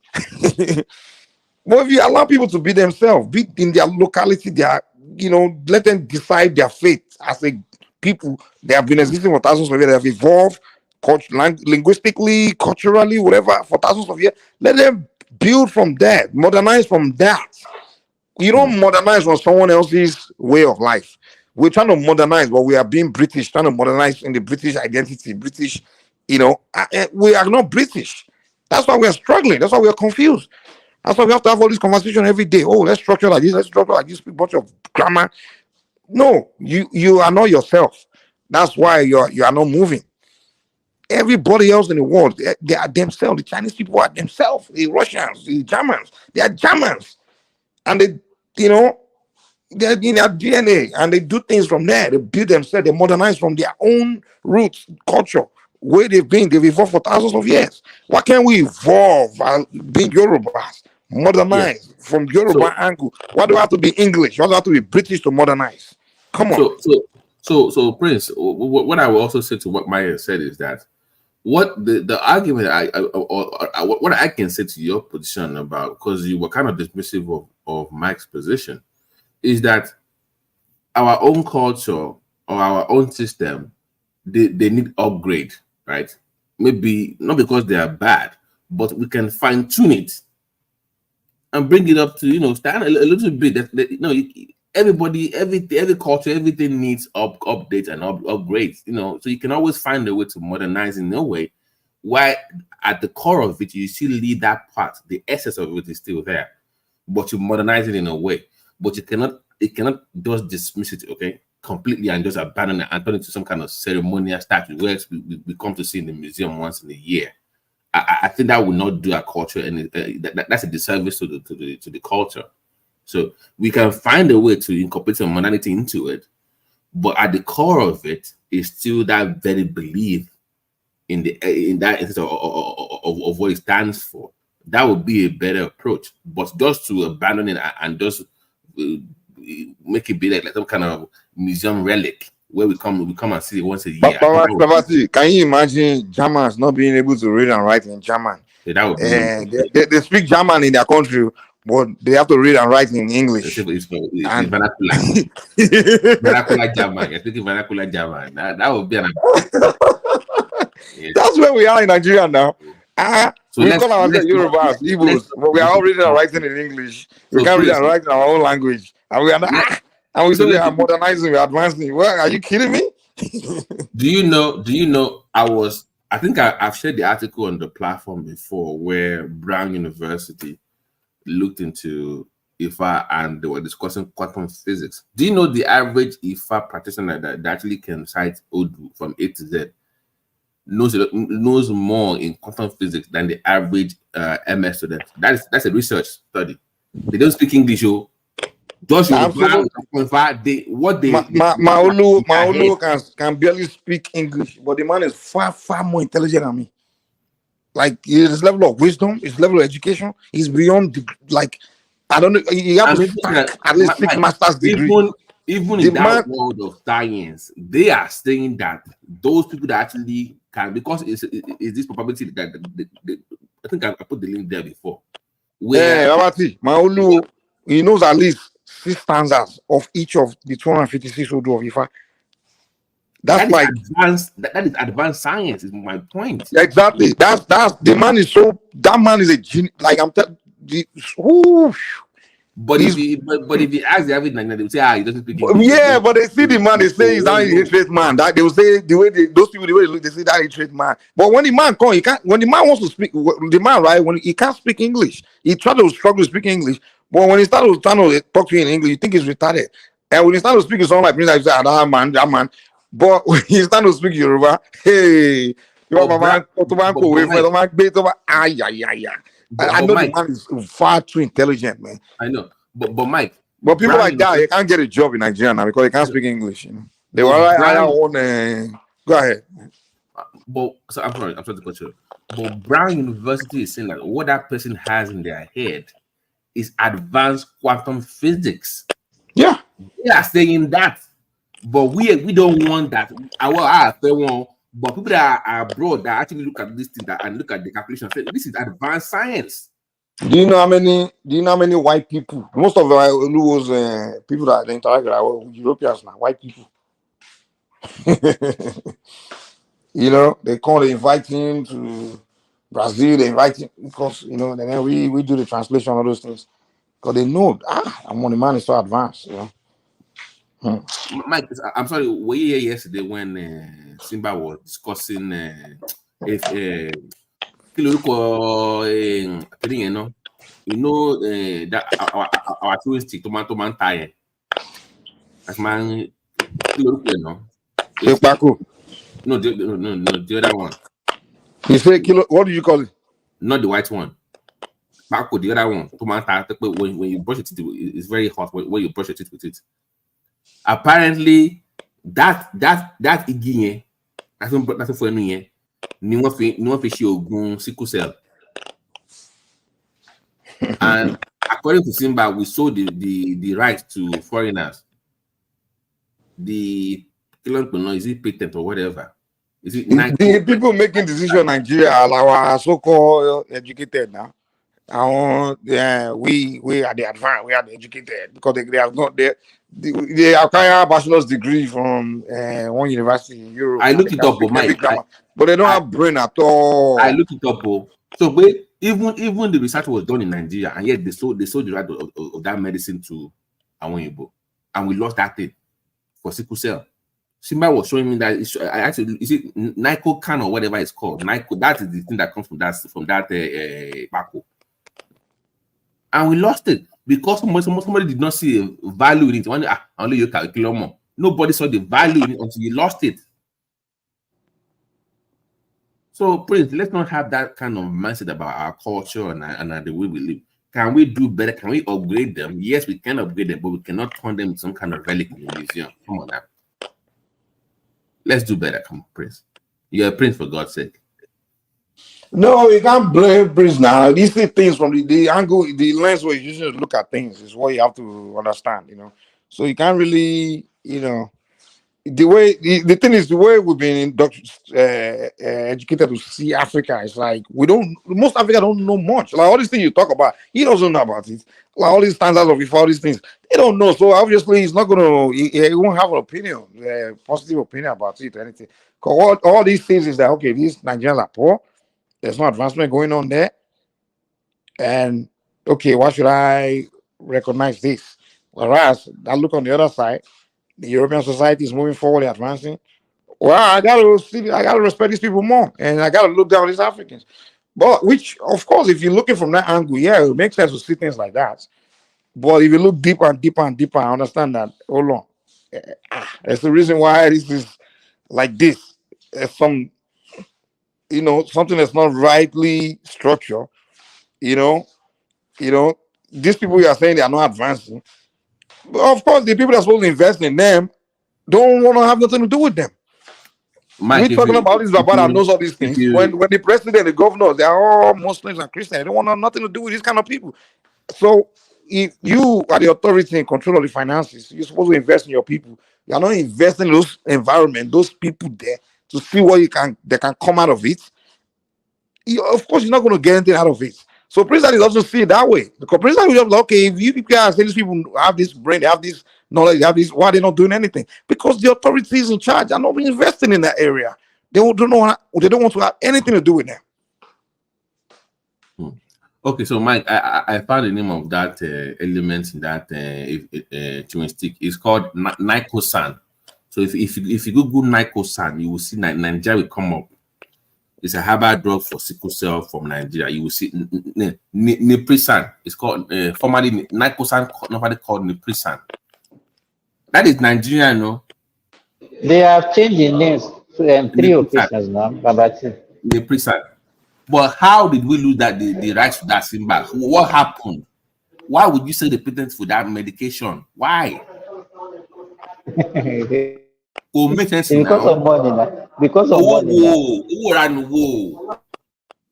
But if you allow people to be themselves, be in their locality, let them decide their fate as a people. They have been existing for thousands of years. They have evolved linguistically, culturally, whatever, for thousands of years. Let them build from that, modernize from that. You don't modernize from someone else's way of life. We're trying to modernize, but we are being British, trying to modernize in the British identity, British, we are not British. That's why we are struggling. That's why we are confused. That's why we have to have all this conversation every day. Oh, let's structure like this. Let's structure like this. Speak bunch of grammar. No, you are not yourself. That's why you are not moving. Everybody else in the world, they are themselves. The Chinese people are themselves. The Russians, the Germans, they are Germans, and they, they're in their DNA, and they do things from there. They build themselves. They modernize from their own roots, culture, where they've been. They've evolved for thousands of years. Why can't we evolve and be Yorubas, modernize from Yoruba angle? Why do I have to be English? Why do I have to be British to modernize? Come on. So Prince, what I will also say to what Maya said is that what the argument what I can say to your position about, because you were kind of dismissive of Mike's position, is that our own culture or our own system, they need upgrade, right? Maybe not because they are bad, but we can fine tune it and bring it up to stand a little bit. Everybody, every culture, everything needs updates and upgrades. So you can always find a way to modernize in a way. Why at the core of it, you still leave that part, the essence of it is still there, but you modernize it in a way. But it cannot just dismiss it, okay, completely and just abandon it and turn it to some kind of ceremonial statue where we come to see in the museum once in a year. I think that would not do our culture, and that's a disservice to the culture. So we can find a way to incorporate some modernity into it, but at the core of it is still that very belief in that instance of what it stands for. That would be a better approach. But just to abandon it and just make it be like some kind of museum relic where we come and see it once a year. Can you imagine Germans not being able to read and write in German? That would be they speak German in their country, but they have to read and write in English. It's vernacular. Vernacular German. You're speaking vernacular German. That would be an That's where we are in Nigeria now. So we call ourselves Yorubas, Igbos, but we are all reading and writing in English. We can't read and write in our own language, and we are not. And we say we are modernizing, we are advancing. Well, are you kidding me? Do you know? I think I've shared the article on the platform before where Brown University looked into IFA and they were discussing quantum physics. Do you know the average IFA practitioner that actually can cite Odu from A to Z knows more in quantum physics than the average MS student? That's a research study. They don't speak English. Maulu can barely speak English, but the man is far more intelligent than me. Like his level of wisdom, his level of education is beyond I don't know. You have to stack at least 6 master's degrees. Even in that world of science, they are saying that those people that actually can, because it's this probability that I think I put the link there before. Maulu, he knows at least 6 stanzas of each of the 256 Odu of Ifa. That's like advanced. That is advanced science. Is my point. Exactly. That's the man is so. That man is a genius. Like I'm telling you. But if you ask the average Nigerian, they will say, he doesn't speak English. Yeah, but they see the man, they say he's not a illiterate man. That they will say those people, the way they look, they say that illiterate man. But when the man comes, he can't. When the man wants to speak, the man, right? When he can't speak English, he tries to struggle to speak English. But when he starts to talk to you in English, you think he's retarded. And when he starts to speak in something like Prince, you say, that man. But when he starts to speak Yoruba, hey, I know the man is far too intelligent, man. I know, but Mike. But people like that, they can't get a job in Nigeria now because they can't speak English. They were go ahead. But so I'm sorry to cut you. But Brown University is saying that what that person has in their head is advanced quantum physics. Yeah, they are saying that, but we don't want that. But people that are abroad that actually look at this thing and look at the calculation, say this is advanced science. Do you know how many white people? Most of the people that interact with Europeans now, white people. They come, they invite him to Brazil, they invite him because then we do the translation of those things. Because they know I'm on the man is so advanced, Mike, I'm sorry, were you here yesterday when Simba was discussing if you know that our chewing stick, tomato man tie. As man, no. No, the other one. You say kilo? What do you call it? Not the white one. Bako, the other one. Tomato. When you brush it, it's very hot when you brush your teeth with it. Apparently, that iggy, that's for any. Ni wọ́n fi ṣe oògùn sickle cell. And according to Simba, we sold the right to foreigners. The is it patent or whatever? Is it the people making decisions in Nigeria are our so-called educated now. We are the advanced, we are the educated because they have not they acquire bachelor's degree from one university in Europe. I looked it up, but they don't have brain at all. I looked it up, so even the research was done in Nigeria, and yet they sold the right of that medicine to Abareibe, and we lost that thing for sickle cell. Simba was showing me that actually is it Nicocan or whatever it's called. Nico, that is the thing that comes from that Bako. And we lost it because somebody did not see a value in it. Only you calculate more. Nobody saw the value in it until you lost it. So, Prince, let's not have that kind of mindset about our culture and the way we live. Can we do better? Can we upgrade them? Yes, we can upgrade them, but we cannot turn them into some kind of relic in the museum. Come on now. Let's do better. Come on, Prince. You're a Prince, for God's sake. No, you can't blame Prince now. These things from the angle, the lens where you usually look at things is what you have to understand, So you can't really, the way the thing is the way we've been educated to see Africa is like most Africa don't know much. Like all these things you talk about, he doesn't know about it. Like all these standards of all these things, they don't know. So obviously he's not gonna he won't have an opinion, positive opinion about it or anything. Because all these things is that okay, these Nigerians are poor, there's no advancement going on there. And okay, why should I recognize this? Whereas I look on the other side, the European society is moving forward, advancing. Well, I gotta respect these people more, and I gotta look down on these Africans. But which, of course, if you're looking from that angle, yeah, it makes sense to see things like that. But if you look deeper and deeper and deeper, I understand that. Hold on, there's the reason why this is like this. There's some, something that's not rightly structured. These people you are saying they are not advancing. But of course, the people that are supposed to invest in them don't want to have nothing to do with them. Mike, we're talking about this Baba that knows all these things. When the president, the governors, they are all Muslims and Christians. They don't want nothing to do with these kind of people. So if you are the authority in control of the finances, you're supposed to invest in your people. You're not investing in those environment, those people there to see what they can come out of it. Of course, you're not going to get anything out of it. So President is also see it that way. The President will just like, okay, if you people are saying these people have this brain, they have this knowledge, they have this, why are they not doing anything? Because the authorities in charge are not investing in that area. They don't want to have anything to do with them. Okay, so Mike, I found the name of that element in that chewing stick. It's called Nicosan. So if you Google Nicosan, you will see Nigeria will come up. It's a herbal drug for sickle cell from Nigeria. You will see Niprisan. It's called formerly Nicosan, normally called Niprisan. That is Nigerian, no? They have changed the names 3 occasions now, Babati. Niprisan. But how did we lose that the rights to that Simba? What happened? Why would you say the patent for that medication? Why? Oh, make sense because now. Of money now. Because of money now. Whoa.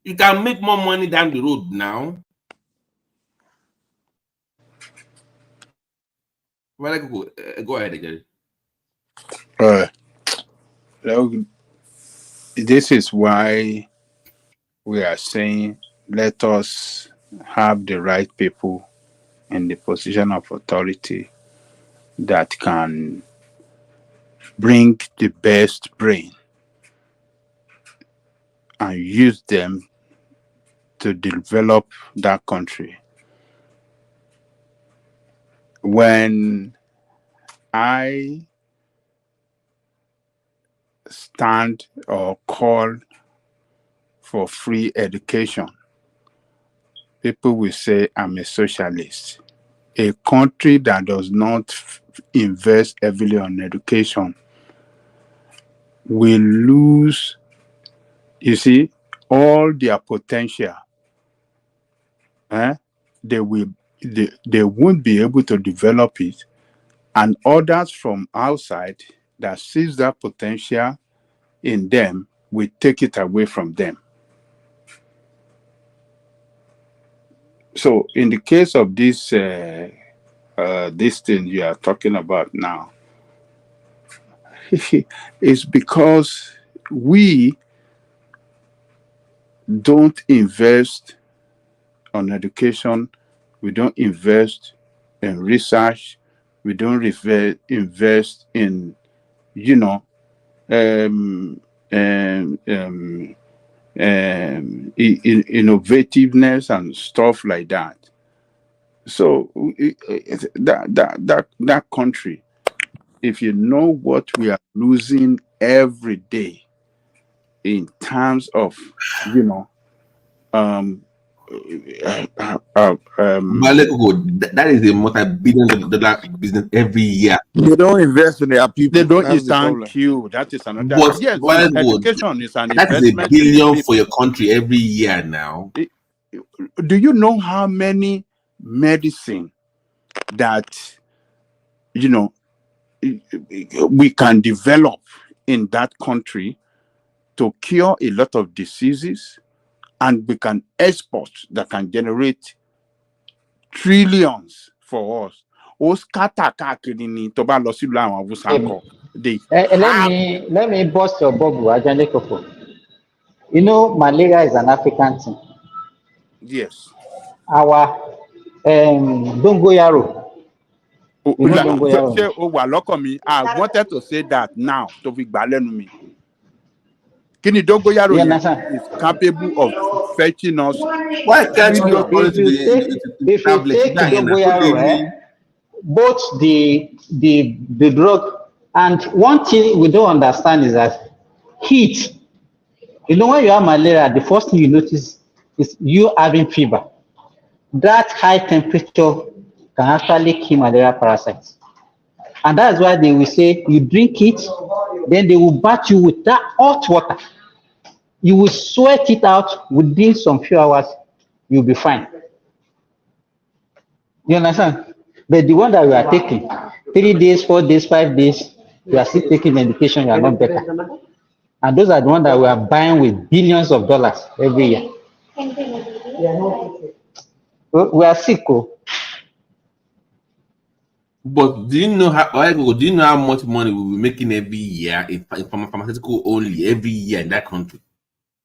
You can make more money down the road now. Well, go ahead again. This is why we are saying let us have the right people in the position of authority that can bring the best brain and use them to develop that country. When I stand or call for free education, people will say I'm a socialist. A country that does not invest heavily on education will lose, you see, all their potential. They won't be able to develop it, and others from outside that sees that potential in them will take it away from them. So in the case of this thing you are talking about now, it's because we don't invest on education, we don't invest in research, we don't invest in, you know, innovativeness and stuff like that. So that country, if you know what we are losing every day in terms of, you know, that is a multi-billion-dollar business every year. They don't invest in their people. They don't. That's the Thank problem. you. That is another. But Yes, education is an that is a investment in the billion people. for your country every year now. Do you know how many medicine that, you know, we can develop in that country to cure a lot of diseases, and we can export that can generate trillions for us? Let me bust your bubble, Ajane Koko. You know, malaria is an African thing. Yes. Our dongoyaro. You know dongoyaro. I wanted to say that now to be me. Kini dongoyaro is capable of fetching us. Why can't you just if you take dongoyaro, both the drug, and one thing we don't understand is that heat. You know, when you have malaria, the first thing you notice is you having fever. That high temperature can actually kill malaria parasites. And that's why they will say you drink it, then they will bath you with that hot water. You will sweat it out within some few hours, you'll be fine. You understand? But the one that we are taking, 3 days, 4 days, 5 days, you are still taking medication, you are not better. And those are the ones that we are buying with billions of dollars every year. We are sick. But do you know how much money we'll be making every year in pharmaceutical only every year in that country?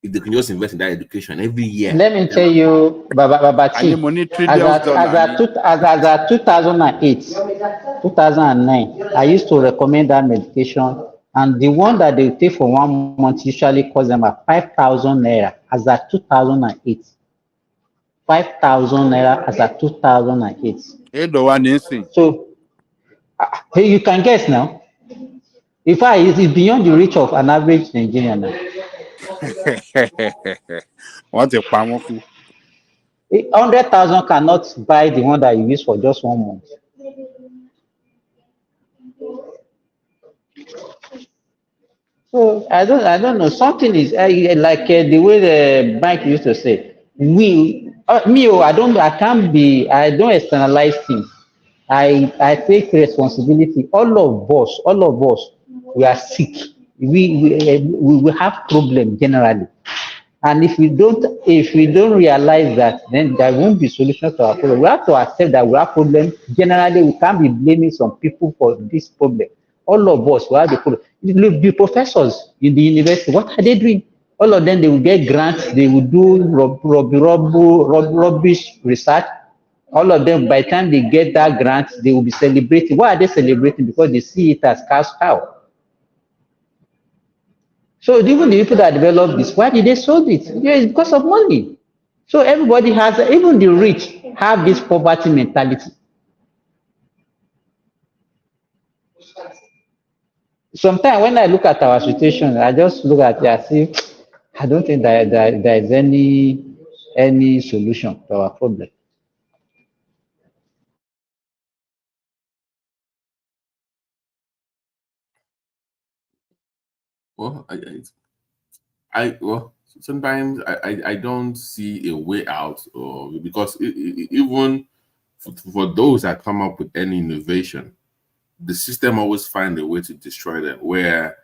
If they can just invest in that education every year. Let me tell you, Babati, as at 2008, 2009, I used to recommend that medication, and the one that they take for 1 month usually cost them at 5,000 naira as at 2008. 5,000 naira as at 2008. So, hey, you can guess now. In fact, it is beyond the reach of an average Nigerian now. What a powerful. 100,000 cannot buy the one that you use for just 1 month. So I don't know. Something is like the way the bank used to say. I don't externalize things. I take responsibility. All of us, we are sick. We have problems generally. And if we don't realize that, then there won't be solution to our problem. We have to accept that we have problems. Generally, we can't be blaming some people for this problem. All of us, we have the problem. Look, the professors in the university, what are they doing? All of them, they will get grants. They will do rubbish research. All of them, by the time they get that grant, they will be celebrating. Why are they celebrating? Because they see it as cash cow. So even the people that developed this, why did they sold it? Yeah, it's because of money. So everybody has, even the rich have this poverty mentality. Sometimes when I look at our situation, I just look at it and see, I don't think that there is any any solution to our problem. Well, well, sometimes I don't see a way out, or because even for those that come up with any innovation, the system always find a way to destroy them. Where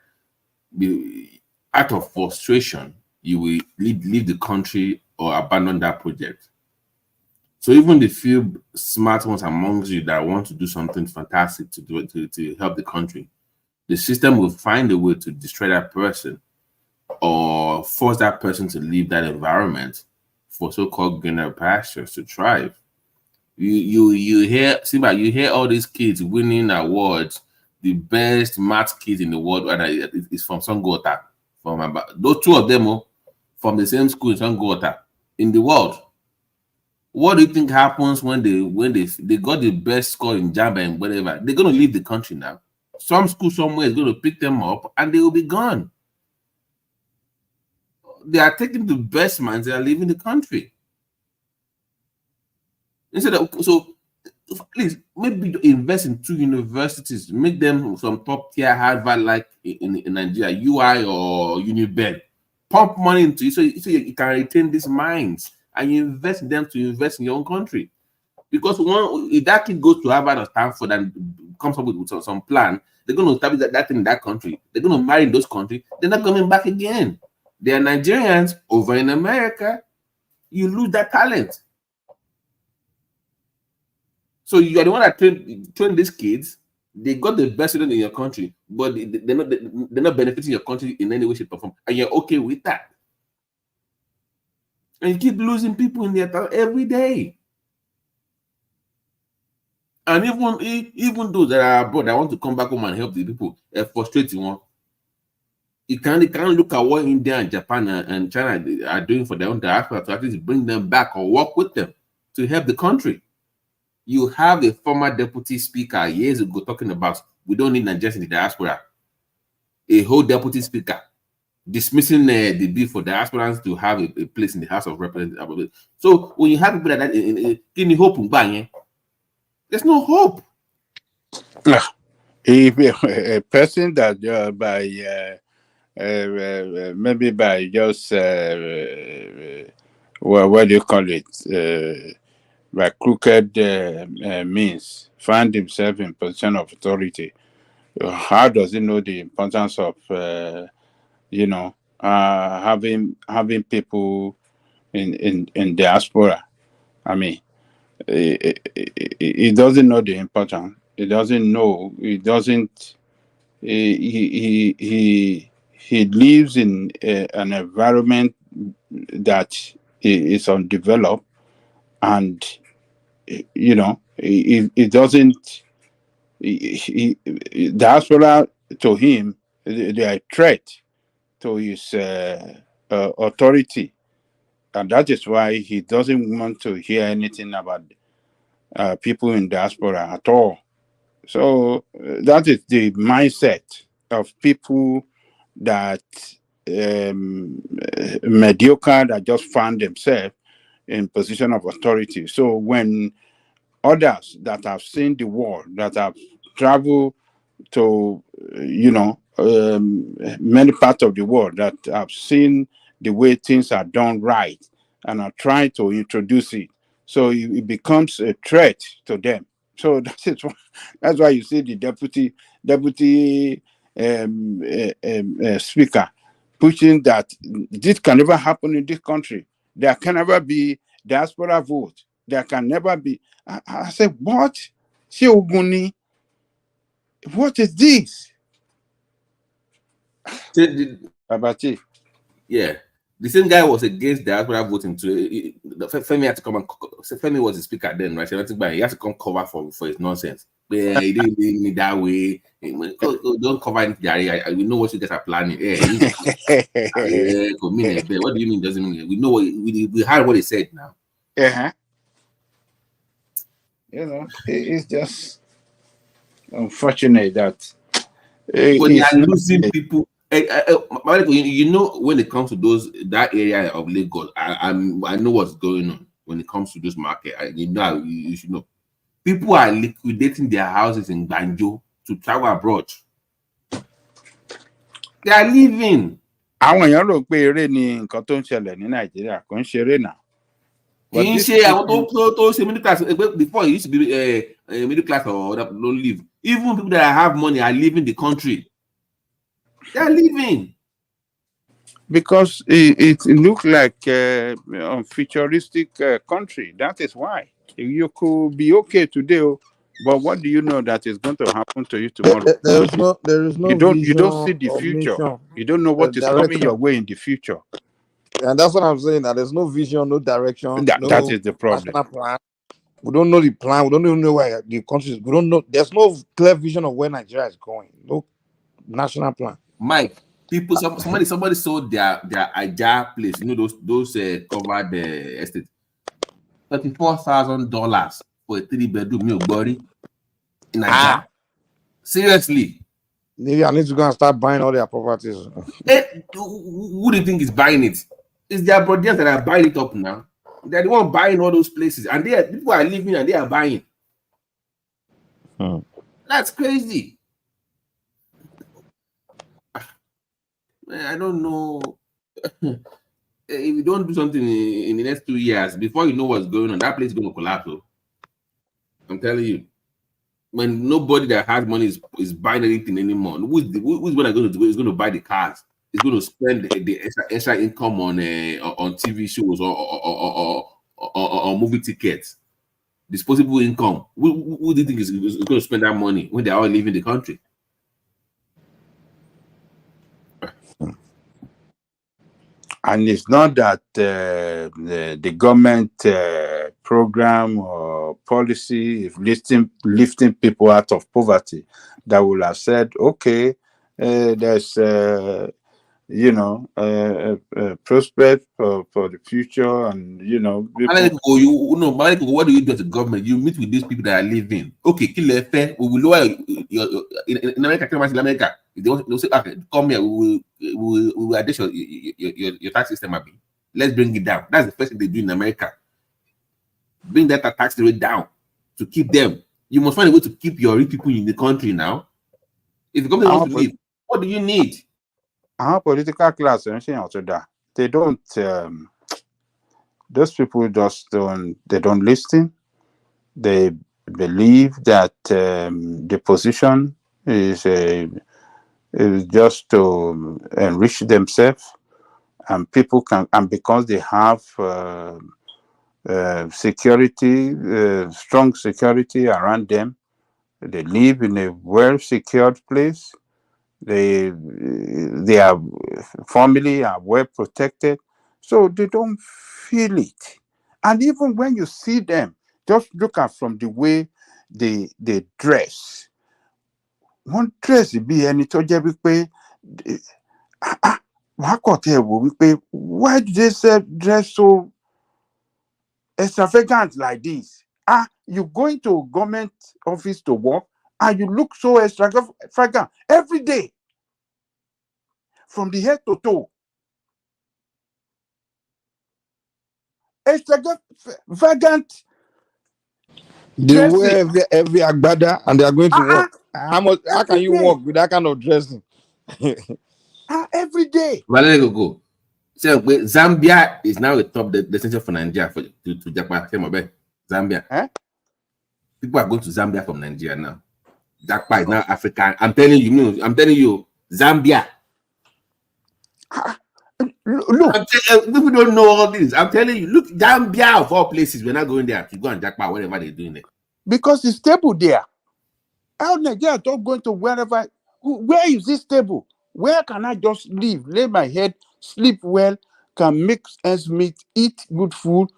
out of frustration, you will leave the country or abandon that project. So even the few smart ones amongst you that want to do something fantastic to help the country, the system will find a way to destroy that person or force that person to leave that environment for so-called greener pastures to thrive. You hear Simba, you hear all these kids winning awards, the best math kids in the world, whether it's from Sangota, from those two of them from the same school in Sangota in the world. What do you think happens when they got the best score in Jamba and whatever? They're gonna leave the country now. Some school somewhere is gonna pick them up and they will be gone. They are taking the best minds, they are leaving the country. Instead of please maybe invest in 2 universities, make them some top tier Harvard like in Nigeria, UI or Uniben. Pump money into it so you can retain these minds and you invest in them to invest in your own country. Because if that kid goes to Harvard or Stanford and comes up with some plan, they're going to establish that thing in that country. They're going to marry in those countries. They're not coming back again. They are Nigerians over in America. You lose that talent. So you are the one that train these kids. They got the best student in your country, but they're not benefiting your country in any way, shape, or form, and you're okay with that. And you keep losing people in their talent every day. And even those that are abroad that want to come back home and help the people, frustrating one. You can't look at what India and Japan and China are doing for their own diaspora to at least bring them back or work with them to help the country. You have a former deputy speaker years ago talking about we don't need Nigerians in the diaspora. A whole deputy speaker dismissing the bill for diasporans to have a place in the House of Representatives. So when you have people like that, give me hope, there's no hope. If a person that maybe by just what do you call it, by crooked means find himself in position of authority, how does he know the importance of having people in diaspora? I mean, he doesn't know the importance. He doesn't know. He doesn't. He lives in an environment that is undeveloped, and he doesn't. Diaspora to him, they are a threat to his authority, and that is why he doesn't want to hear anything about people in diaspora at all. So that is the mindset of people that mediocre, that just found themselves in position of authority. So when others that have seen the world, that have traveled to many parts of the world, that have seen the way things are done right and are trying to introduce it, so it becomes a threat to them. So that's why you see the deputy speaker pushing that this can never happen in this country. There can never be diaspora vote. There can never be. I said, what? Shioguni, what is this? Abati. Yeah. The same guy was against diaspora voting too. Femi had to come and Femi was the speaker then, right? He had to come cover for his nonsense. Yeah, he didn't mean it that way. Don't cover it. We know what you guys are planning. Yeah, what do you mean? Doesn't mean we know what we heard what he said now. Yeah. It's just unfortunate that when they are losing people, You know, when it comes to that area of Lagos, I know what's going on when it comes to this market. You should know. People are liquidating their houses in Banjo to travel abroad. They are leaving. Àwọn èèyàn rò pé eré ni nǹkan tó ń ṣẹlẹ̀ ní Nàìjíríà kò ń ṣeré náà. Kì í ṣe àwọn tó ṣe middle class before it used to be middle class or don't live. Even people that have money are leaving the country. They are leaving. Because it looks like a futuristic country. That is why. You could be okay today, but what do you know that is going to happen to you tomorrow? There is no you don't see the future. mission, You don't know what is coming your way in the future. And that's what I'm saying. That there's no vision, no direction. That is the problem. National plan. We don't know the plan. We don't even know where the country is. We don't know. There's no clear vision of where Nigeria is going. No national plan. Mike, somebody sold their Aja place. You know those covered estate. $34,000 for a 3-bedroom meal body in Aja. Seriously. Maybe I need to go and start buying all their properties. Who do you think is buying it? It's their brothers that are buying it up now. They're the one buying all those places, and people are living and they are buying. That's crazy. Man, I don't know. If you don't do something in the next 2 years, before you know what's going on, that place is going to collapse. I'm telling you. When nobody that has money is buying anything anymore, who's going to do? Is going to buy the cars. Is going to spend the extra income on TV shows or movie tickets. Disposable income. Who do you think is going to spend that money when they're all leaving the country? And it's not that the government program or policy is lifting people out of poverty that will have said, okay, there's prospect for the future, and what do you do as a government? You meet with these people that are living. Okay, we will lower in America. They'll say, okay, come here, we will adjust your tax system. Let's bring it down. That's the first thing they do in America. Bring that tax rate down to keep them. You must find a way to keep your rich people in the country now. If the government wants to leave, what do you need? Our political class, they don't. Those people just don't. They don't listen. They believe that the position is just to enrich themselves, and people can, and because they have security, strong security around them, they live in a well-secured place. Their family are well protected, so they don't feel it. And even when you see them, just look at from the way they dress. One dress be any to why do they dress so extravagant like this? You going to government office to work and you look so extravagant every day, from the head to toe. Extravagant. They wear every agbada and they are going to work. How can you work with that kind of dressing? Every day. Well, let me go. So Zambia is now a top destination for Nigeria to Japan. Zambia. People are going to Zambia from Nigeria now. Japan is now African. I'm telling you, Zambia. Look, people don't know all this. I'm telling you, look, Zambia of all places, we're not going there to go and Japan, whatever they're doing there. Because it's stable there. How Nigeria don't going to wherever? Where is this stable? Where can I just live, lay my head, sleep well, can make ends meet, eat good food,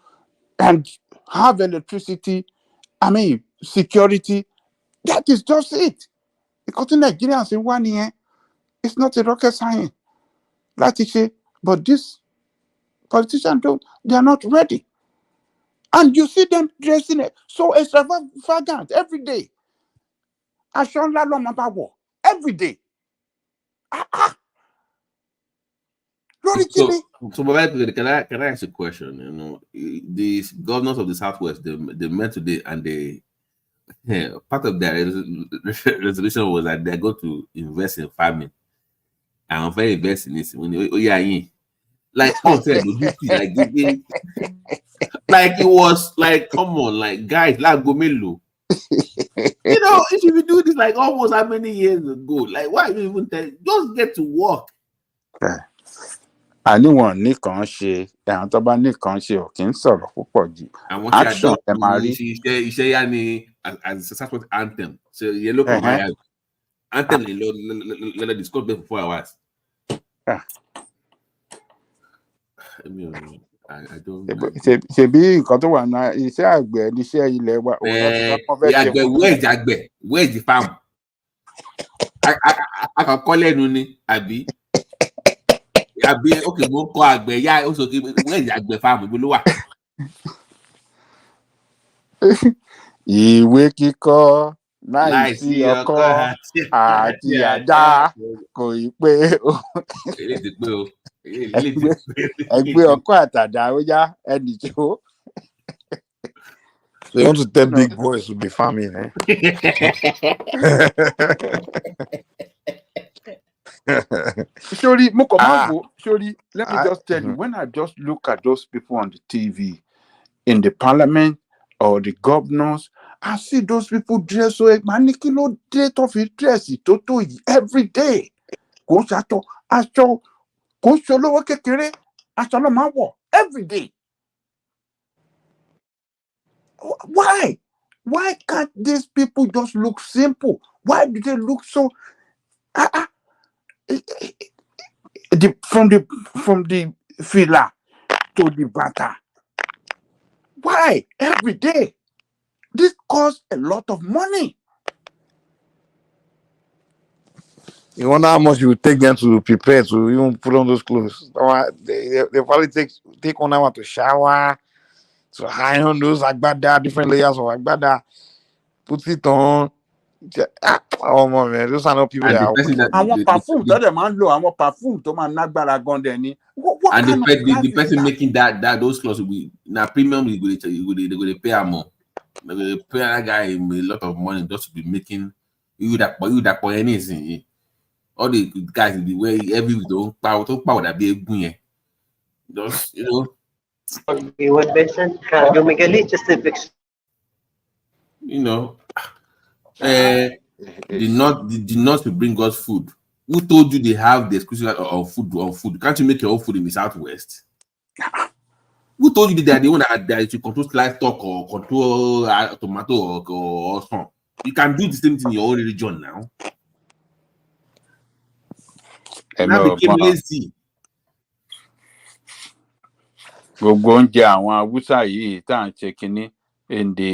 and have electricity? I mean, security. That is just it. Because Nigerians in 1 year, it's not a rocket science. Like you say, but this politicians they are not ready. And you see them dressing it so extravagant every day. Every day. So, but can I ask a question? You know, these governors of the Southwest, they met today, and part of their resolution was that they're going to invest in farming. And I'm very invest in this. Like all said, like it was like, come on, like guys, like Gomelo. You know, if you do this like almost how many years ago, like why you even just get to work? Anyone nìkan ṣe àwọn tó bá nìkan ṣe ò kí ń sọ̀rọ̀ púpọ̀ jù. Àwọn Action ẹ máa rí. iṣẹ́ yá ni as a support anthem. So yellow kan máa yá. Anthem ni lọ discuss bẹ́ẹ̀ for 4 hours. Ṣèbí nǹkan tó wà náà iṣẹ́ àgbẹ̀ níṣẹ́ ilẹ̀ wa òun náà ti wọ́n fẹ́ ṣe. Àgbẹ̀ where's the farm? Akọ̀kọ́ lẹ́nu ni àbí okay mo ń kọ́ àgbẹ̀ yá ó sọ pé where's àgbẹ̀ farm ibo ló wà? Ìwé kíkọ́ láìsí ọkọ́ àti àdá kò ì pé o. Ẹgbẹ́ ọkọ́ àtàdá ó yá ẹnì tó. They want to tell big boys to be farming, eh? Surely, let me just tell you, when I just look at those people on the TV, in the parliament or the governors, I see those people dress so manikilo date of dress toto every day. Every day. Why? Why can't these people just look simple? Why do they look so from the fila to the bata? Why? Every day. This costs a lot of money. You wonder how much you would take them to prepare to even put on those clothes. They probably take 1 hour to shower, to iron those agbada, different layers of agbada, put it on. Oh man, those are not people that are perfume perfume to man nagbara gun then. What and kind the person making those clothes will be now premium. They're going to pay more. They're going to pay that guy a lot of money just to be making you that for anything. All the guys in the way every week don't power that be a just You would mention just a fix. Did not bring us food. Who told you they have the exclusive of food? Can't you make your own food in the Southwest? Who told you that they want to control livestock or control tomato or something? You can do the same thing in your own region now. Now became lazy. Gbogbo oúnjẹ àwọn Haúsá yìí tá à ń ṣe kínní in the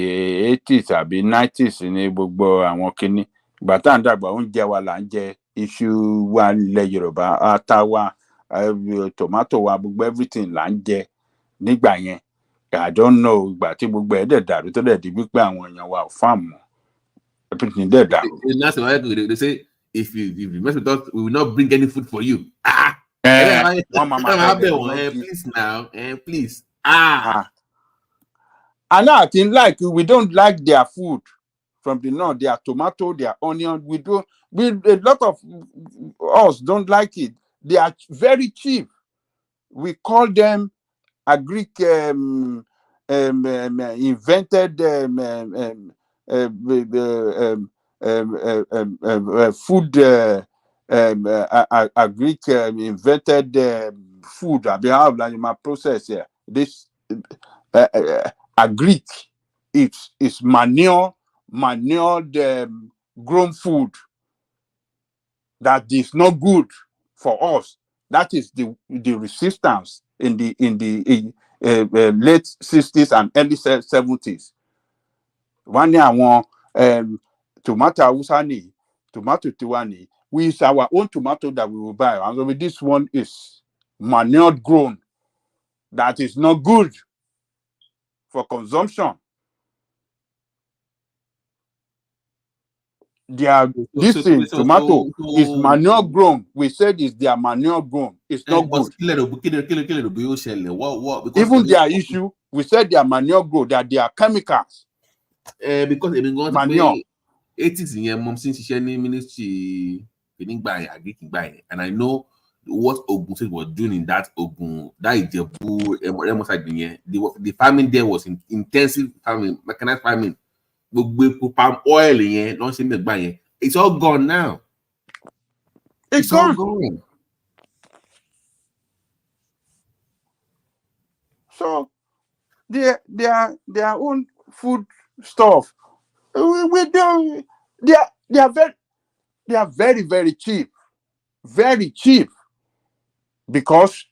80s àbí 90s ní gbogbo àwọn kínní. Ìgbà tá à ń dàgbà oúnjẹ wa là ń jẹ, iṣu wa ilẹ̀ Yorùbá, ata wa, tomato wa, gbogbo everything là ń jẹ nígbà yẹn. I don't know ìgbà tí gbogbo ẹ̀ dẹ̀ dàrú tó dẹ̀ di wípé àwọn èèyàn wa ò fáàmù mọ́. Everything dẹ̀ dàrú. That's why they say if you mess with us, we will not bring any food for you. Please now, please. And now I think like we don't like their food from the north, their tomato, their onion. A lot of us don't like it. They are very cheap. We call them Greek invented food. Greek invented food. I have like my process here. This Greek, it's manured grown food that is not good for us. That is the resistance in the late 60s and early 70s. One year, one tomato Hausa tomato Tiwani. We use our own tomato that we will buy. And so this one is manured grown. That is not good for consumption. this thing, tomato, is manure grown. We said it's their manure grown. It's not good. Even their issue, we said their manure grow, that they are chemicals. Because manure. 80s in mom since she ministry and I know what Ogun State was doing in that Ogun, that the farming there was intensive farming, mechanized farming. Palm oil it's all gone now. It's all gone. So their own food stuff, we don't. They are very cheap, because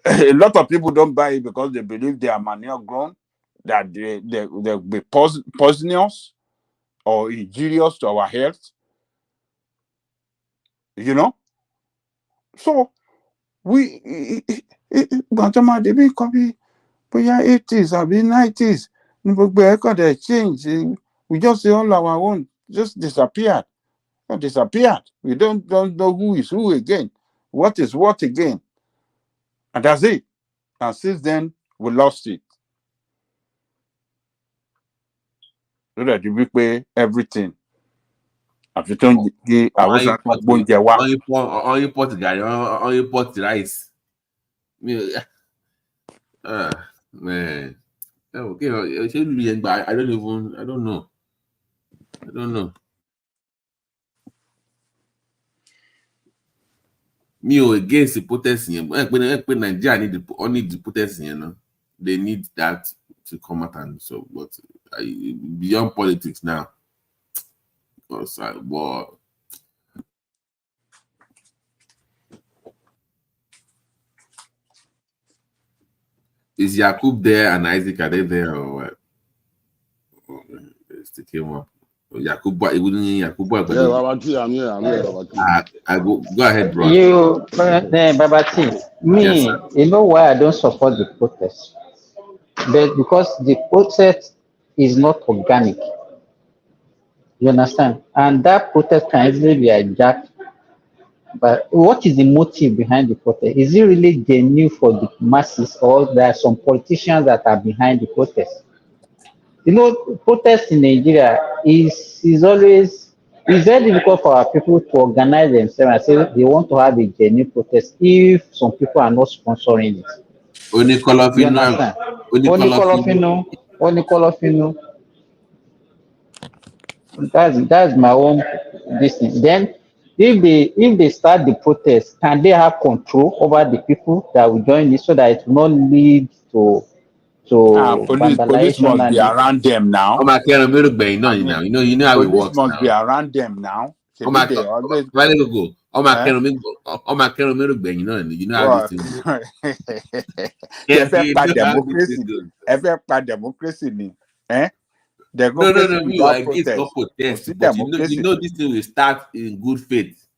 a lot of people don't buy it because they believe they are manure grown, that they'll be poisonous or injurious to our health. You know, so we they be copy, but yeah, 80s, I mean 90s, they change. We just say all our own just disappeared. We don't know who is who again, what is what again, and that's it. And since then, we lost it. So that we pay everything. On you pot rice. Man. Okay, I don't know. Me against the protest, when Nigeria need the protest, they need that to come out, and so, but beyond politics now. Is Yakub there and Isaac, are they there or what? They came up. Yakub, I'm here. I go ahead, bro. You, Babati, me, yes, you know why I don't support the protest? But because the protest is not organic. You understand? And that protest can easily be hijacked. But what is the motive behind the protest? Is it really genuine for the masses, or there are some politicians that are behind the protest? You know, protest in Nigeria is always, it's very difficult for our people to organize themselves and say they want to have a genuine protest if some people are not sponsoring it. You understand? Only That's my own business. Then, if they start the protest, can they have control over the people that will join it, so that it will not lead to police must be around them now. You know how it works. Police must be around them now. You know how this thing democracy. Democracy without protest. But you know this thing will start in good faith.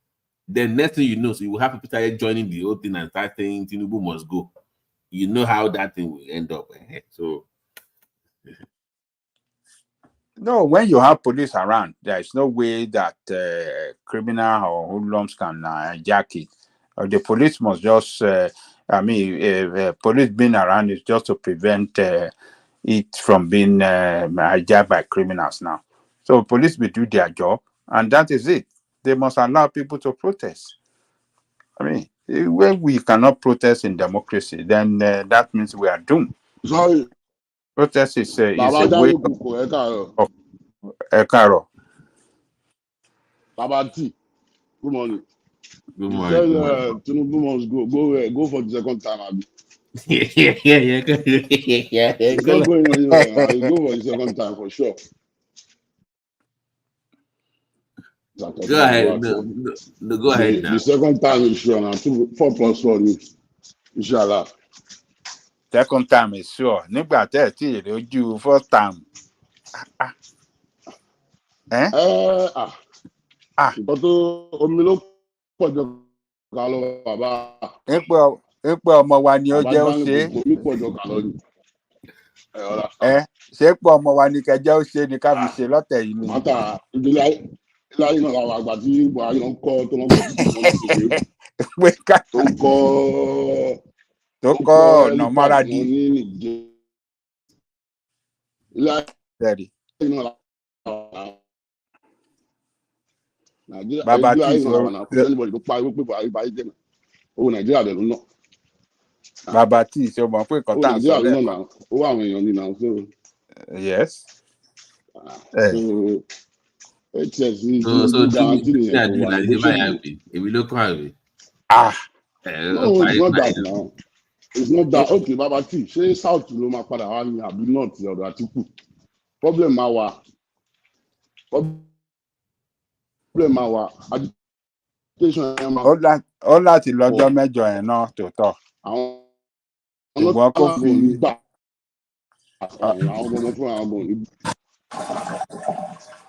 Then next thing you know, so you will have people start joining the whole thing and start saying Tinubu must go. You know how that thing will end up. So no, when you have police around, there is no way that criminal or hoodlums can hijack it. The police must just, police being around is just to prevent it from being hijacked by criminals now. So police will do their job, and that is it. They must allow people to protest. I mean, when we cannot protest in democracy, then that means we are doomed. Sorry. Protest is a way of Caro. Babati, good morning. Good morning. You said Tinubu must go for the second time, Abi. He's not going anywhere. I'll go for the second time for sure. Go ahead. No, go ahead now. The second time is sure now. 4+4 inshallah. Second time is sure. Nígbà tẹ́ ẹ̀ tí èrè ojú first time. Nǹkan tó omi ló pọ̀ jọ ká lọ bàbá. Ipò ọmọ wa ni ó jẹ́ ó ṣe. Omi pọ̀ jọ ká lọ ni. ṣé pọ̀ ọmọ wa ní kẹjẹ́ ó ṣe ni ká fi ṣe lọ́tẹ̀ yìí ni. màtà ìdílé ayé náà làwọn àgbà tí buhari ń kọ́ tó ń kọ́ títí wọn ti ṣèṣe tó ń kọ́ ọ̀nà máradi. ní nìjẹ́ ilé ayé náà nàìjíríà bàbá tí ayé náà làwọn àná kò sẹ́ni bọ̀dì tó pariwo pé buhari bá yé jẹ́ náà owó nàìjíríà dẹ̀ ló ná. bàbá tí ìṣe ọmọ pé nǹkan tá à ń sọ lẹ́ẹ̀kan owó àwọn èèyàn ni náà so. yes. So guarantee nìyẹn kò wà ní báyà bí èmi ló kọ́ àwẹ̀. No, it's not that now. It's not that. Okay, Baba T, ṣé South ló máa padà wá ní àbí North ọ̀dọ̀ Àtíkù? Problem máa wà. Agitation ẹ̀ máa. Ó láti lọ́jọ́ mẹ́jọ yẹn náà tòótọ́. Ṣùgbọ́n kó fi gbà. Àwọn ọmọ fún àwọn ọmọ òní.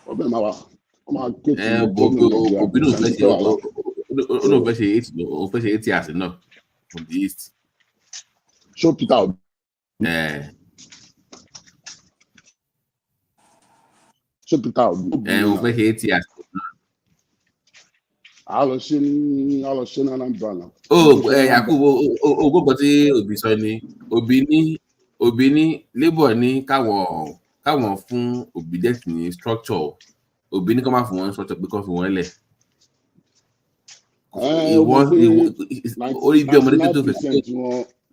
Problem máa wà. Wọ́n máa kéèkì. Òbí náà fẹ́ ṣe 8 years náà from the east. Show Peter Obi. Show Peter Obi. Ó fẹ́ ṣe 8 years náà. A lọ ṣe ní Anambra náà. Yakubu ogbogbo tí Obi sọ ni Obi ní Labour ní káwọn fún Obi death ní structure Obi ní kọ́ máa fún wọn structure pé kọ́ fi wọ́n lẹ̀. Orí bí ọmọdé tó fẹ́ sí.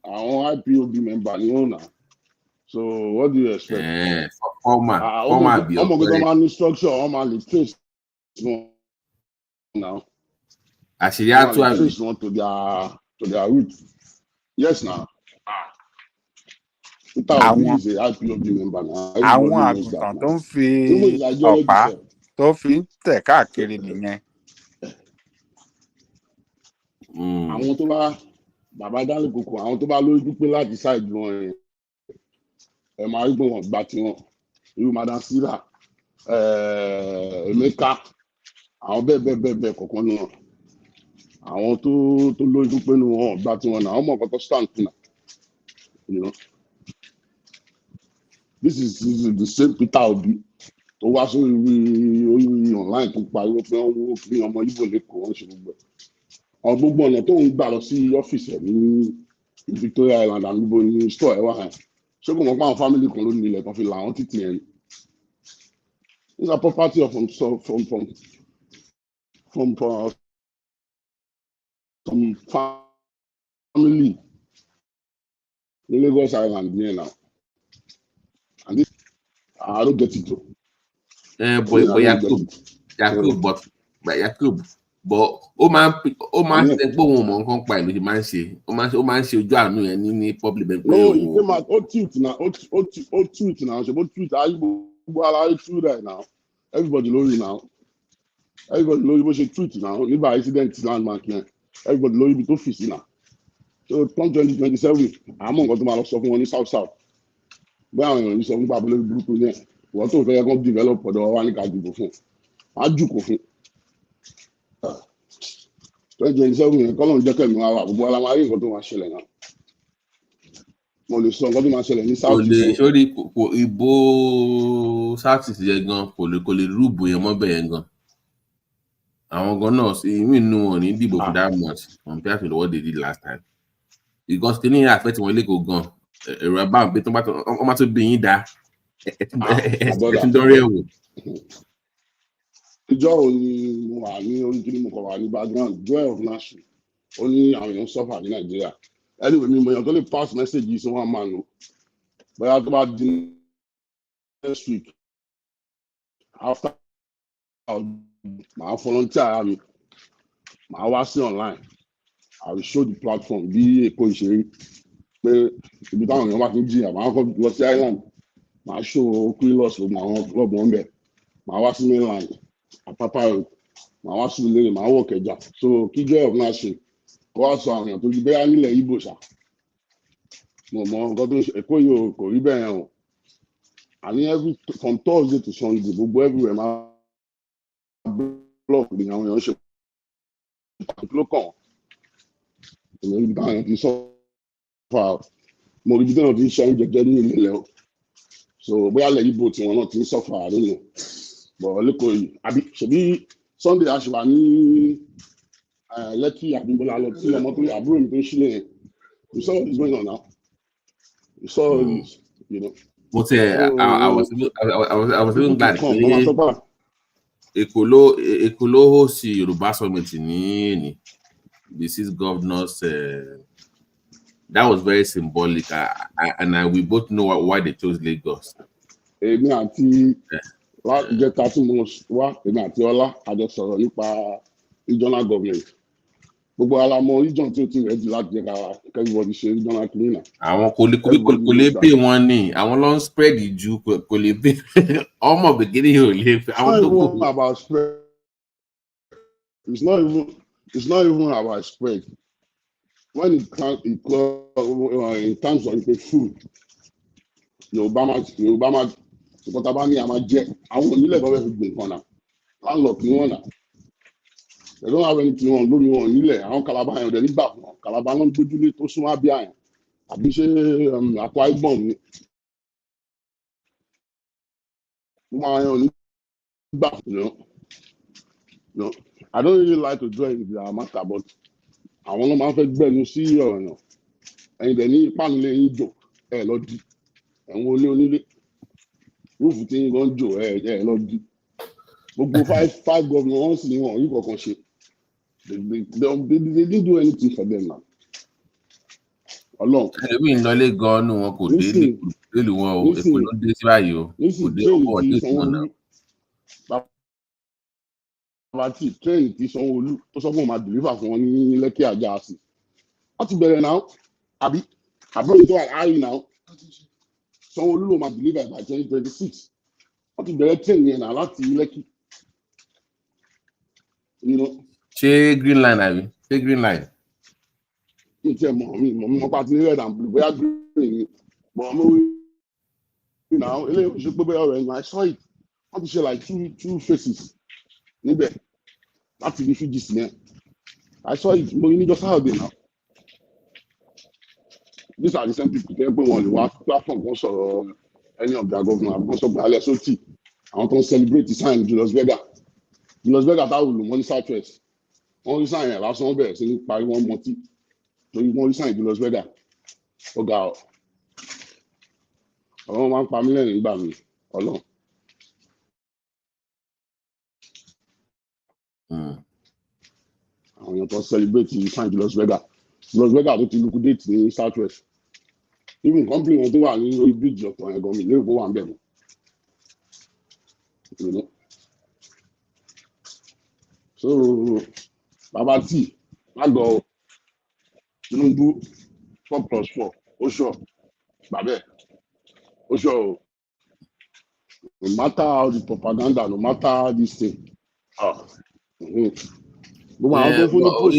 Àwọn IPOB member ni wọn náà. So what do you expect? Former bí ọmọ gbẹdọ máa ní structure wọn máa lè trace wọn now. Àṣírí àtú àbí. Trace wọn to their root. Yes na. Àwọn àgùntàn tó ń fi ọ̀pá tó fi ń tẹ̀ káàkiri nìyẹn. Àwọn tó bá bàbá dálé kòkò àwọn tó bá lórí pípé láti ṣáìdì wọn yẹn ẹ máa rí pé wọn gbà tiwọn irú madam sira Emeka àwọn bẹ́ẹ̀ kọ̀ọ̀kan náà àwọn tó lórí pípé nu wọn gbà tiwọn náà àwọn mọ̀ nǹkan tó stand fún náà you know this is the same Peter Obi tó wá sórí online tó pariwo pé wọ́n wó fún ọmọ Ìgbò lẹ́kọ̀ọ́ wọn ṣe gbogbo ẹ̀ gbogbo ọ̀nà tó ń gbà lọ sí ọ́fíìsì ẹ̀ ní Victoria Island àgbègbè ní store ẹ̀ wá hàn ṣé kò mọ̀ pé àwọn family kan ló ní ilẹ̀ kan fi là wọ́n títì yẹn these are property of some family ní Lagos Island yẹn now and this I don't get it o. Yakub but ó máa ń ṣe pé òun mọ̀ nǹkan pa ìlú ṣe máa ń ṣe ó máa ń ṣe ojú àánú yẹn ní public bank. No, ó tweet na ṣe bó tweet ayé gbogbo ara ayé tweet rẹ̀ now everybody lórí bó ṣe tweet now nígbà incident landmark yẹn everybody lórí ibi tó fì sí náà so 2027 àmọ́ nǹkan tó máa lọ sọ fún wọn ní south bẹ́ẹ̀ àwọn èèyàn yìí sọ fún pàbó lórí burúkú yẹn ìwọ́n tó fẹ́ yẹ kó develop ọ̀dọ̀ wa ní ká dìbò fún wọn á jùkò fún 2027 yẹn kọ́lọ́n jẹ́ kẹ́mi wá wà gbogbo ara máa rí nǹkan tó máa ṣẹlẹ̀ náà mo lè sọ nǹkan tó máa ṣẹlẹ̀ ní south east. sórí ìbò south east yẹn gan kò lè rúbò yẹn mọ́ bẹ́ẹ̀ yẹn gan àwọn gan náà ìmí inú wọn ní dìbò for that much compared to what they did last time because kí ni àfẹ́ tí wọ́n lè kó gan ẹ̀rọ abáwọn pé wọ́n máa tó bí yín dá ẹ̀sìn dọ́rẹ́ ẹ̀wò. ìjọ òní mo wà ní orí kí ni mo kọ wà ní background joy of nation ó ní àwọn èèyàn suffer ní Nàìjíríà anyway mi mo yàn tó lè pass message yìí sí wọn máa nù bóyá tó bá di next week after màá volunteer ara mi màá wá sí online I will show the platform bí Èkó ìṣeré pé ibi táwọn èèyàn bá ti ń jìyà màá kọ́ lọ sí island màá show Quilos gbogbo àwọn club wọn bẹ̀ màá wá sí mainland Apapa road màá wá sí Ìlérè màá wọ̀ Ìkẹjà so kí joy of nation kó wá sọ àwọn èèyàn tó di bẹ́ẹ̀ nílẹ̀ Ìgbò ṣá mo mọ nǹkan tó Èkó yìí kò rí bẹ́ẹ̀ yẹn o àní from Thursday to Sunday gbogbo everywhere máa block ní àwọn èèyàn ṣe ló kàn èmi ibi táwọn èèyàn ti sọ fà mo rí ibi táwọn ti ń ṣe oúnjẹ jẹ ní ilé o So bóyá lẹ̀ Igbo tí wọn náà ti ń suffer, I don't know. But lẹ́kọ̀ọ́ yìí, àbí ṣebí Sunday aṣèwà ní Lekki Abimbola lọ tí ọmọ tó àbúrò mi tó ń sílẹ̀ yẹn. You saw what is going on now. You saw this, you know. But So I was even glad come, Ekolo host Yoruba Summit ní the 6 governors. That was very symbolic, and we both know why they chose Lagos. Èmi àti ìjẹta tí mo wá, èmi àti Ọlá àjọ sọ̀rọ̀ nípa regional government. Gbogbo ara mọ region tí ó ti rẹ̀ jù láti jẹ́ ká everybody ṣe regional cleaner. Àwọn kò lè pay wọn ni, àwọn ló ń spread ìjú kò lè pay. Ọmọ beginning ò lè pay. It's not even about spread. It's not even about spread. When it comes in terms of the food, Yorùbá máa ṣùgbọ́n tá a bá ní àmà jẹ àwọn onílẹ̀ bá fẹ́ fi gbìn kan náà landlord ni wọ́n náà. They don't have anything on lórí wọn nílẹ̀ àwọn Calabar yẹn ò dẹ̀ nígbà fún wọn. Calabar ló ń gbójúlé tó súnmọ́ Abia yẹn àbí ṣé Akwa Ibom ni. Wọ́n máa yan onígbà fún no. I don't really like to join in their matter, but àwọn náà máa ń fẹ́ gbẹ̀nu sí ọ̀rọ̀ yẹn. Ẹ̀yin dẹ̀ ní ìpánu lè yín jò ẹ̀ lọ di ẹ̀wọ̀n olé onílé. Rúùfù tí yín gan jò ẹ̀ lọ di. Gbogbo five governors wọ́n sì ní wọn yìí kankan ṣe. They didn't do anything for them now. Ọlọ́run. Ẹlòmí ń lọlé gan-an nù wọn kò dé nílùú wọn o, Èkó ló dé sí báyìí o, kò dé ọkọ̀ ọ̀dẹ́ ìtumọ̀ náà. Bàbá tí tírẹ̀nì tí Sanwó-Olú tó sọ fún wọn máa deliver fún wọn ní Lẹ́kì Àjà sí. Wọ́n ti bẹ̀rẹ̀ náà àbí àbúrò tó wà láàyè náà. Sanwó-Olú ló máa deliver by 2026. Wọ́n ti bẹ̀rẹ̀ tírẹ̀nì yẹn náà láti Lẹ́kì. Ṣé green line àbí? Ṣé green line? Mi tiẹ̀ mọ̀ pàtí ní red and blue bóyá green ni. But mo rí náà eléyìí ṣe pé bóyá ọ̀rẹ́ yẹn I saw it. Wọ́n ti ṣe like two faces níbẹ̀ láti fi Fiji sí yẹn. I saw it mo ní just Saturday now. These are the same people tẹ́ pé wọ́n lè wá platform kan sọ̀rọ̀ any of their governor àbí wọ́n sọ gbàlẹ̀ sótì àwọn tó ń celebrate sign Julius Berger táwọn olùmọ̀ ní South West wọ́n rí sign yẹn lásán wọ́n bẹ̀rẹ̀ sí ní parí wọ́n mọtí torí wọ́n rí sign Julius Berger ó ga ọ̀ ọ̀rọ̀ máa ń pa mí lẹ́rìn nígbà mi Ọlọ́run. Àwọn èèyàn tó celebrate sign Julius Berger tó ti liquidate ní South West even company wọn tó wà ní orí bridge ọ̀tọ̀ ẹ̀gọ́ mi lérò kó wà ń bẹ̀ mọ́. So bàbá tí lágọ̀ọ́ Tinubu 4+4 ó ṣọ bàbẹ́ ó ṣọ o no matter how the propaganda no matter this thing Yeah, but,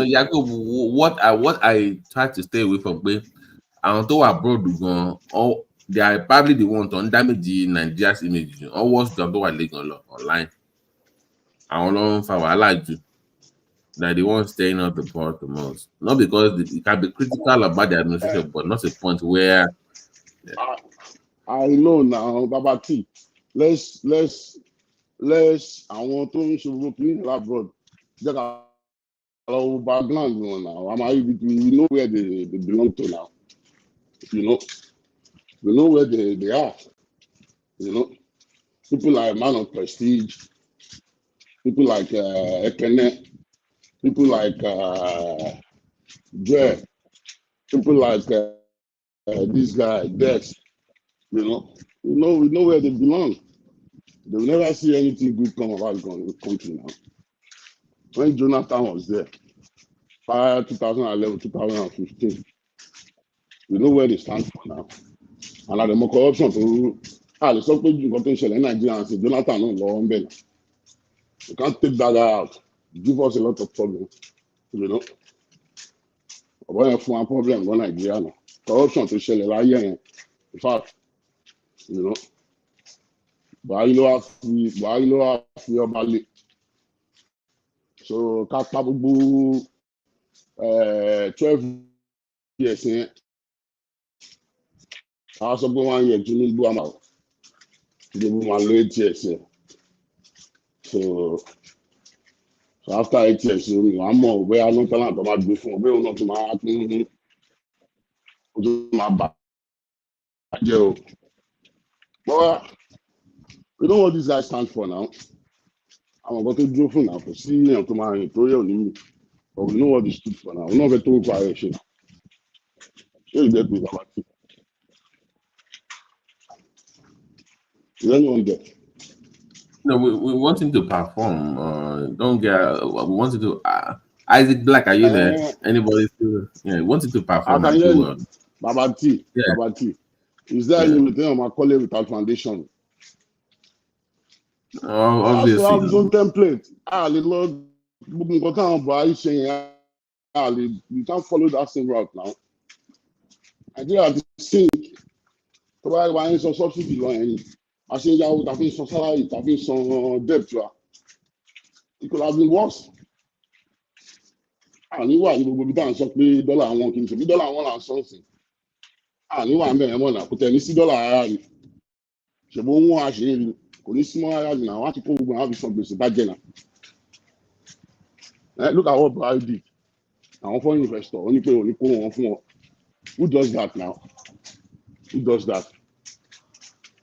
Yakob, what I try to stay away from pé àwọn tó wà abroad gan they are probably the ones to damage Nigeria's image almost than tó wà lẹ́gàn lọ online. Àwọn ló ń fa wàhálà jù. They're the ones staying out the part the most. Not because it can be critical about the administration, but not a point where. I know now, Baba T. Let's àwọn tó ń ṣe gbogbo kìíní abroad. Jẹ́ ká lọ background wọn now. We know where they belong to now. We know where they are. People like Man of Prestige, people like Ekene, people like Joe, people like this guy Dex. We know where they belong. They will never see anything good come about the country now. When Jonathan was there, prior 2011, 2015, we know where they stand for now. And at the more corruption to the so-called potential in Nigeria and say Jonathan no law on bail. You can't take that out. Give us a lot of problems. When you find a problem in Nigeria now, corruption to shell in fact, Buhari ló wá fi ọba lé. So ká pa gbogbo 12 years yẹn I also go 1 year Tinubu am out. Tinubu ma lo 8 years. So after 8 years, I'm more where I don't tell them about before. We don't know to my back. But we know what this guy stands for now. I'm going to do for now for seeing to my tutorial. But we know what this stood for now. We're not going to go for shit. You get me about it. Is anyone there? No, we want him to perform. Don't get. We want him to. Isaac Black, are you there? Anybody still? Yeah, we want him to perform and do well. Baba T. Yeah. Baba T. Is there anything on my colleague without foundation? Obviously. Also have his own template. You can't follow that same route now. Nigeria have to sink. So why ain't some subsidy line? I think you would have been some salary, have been some debt. It could have been worse. And you are you will be down $1 one kì í ṣe $1 one and something. And you are me one put any $6 ara ni. Ṣé bó wọ́n àṣírí kò ní sí mọ́ ara ni àwọn àti kó gbogbo àwọn àfihàn gbèsè bá jẹ́ náà. Look at what Buhari did. Àwọn foreign investor ó ní pé òní kó wọn fún wọn. Who does that now? Who does that?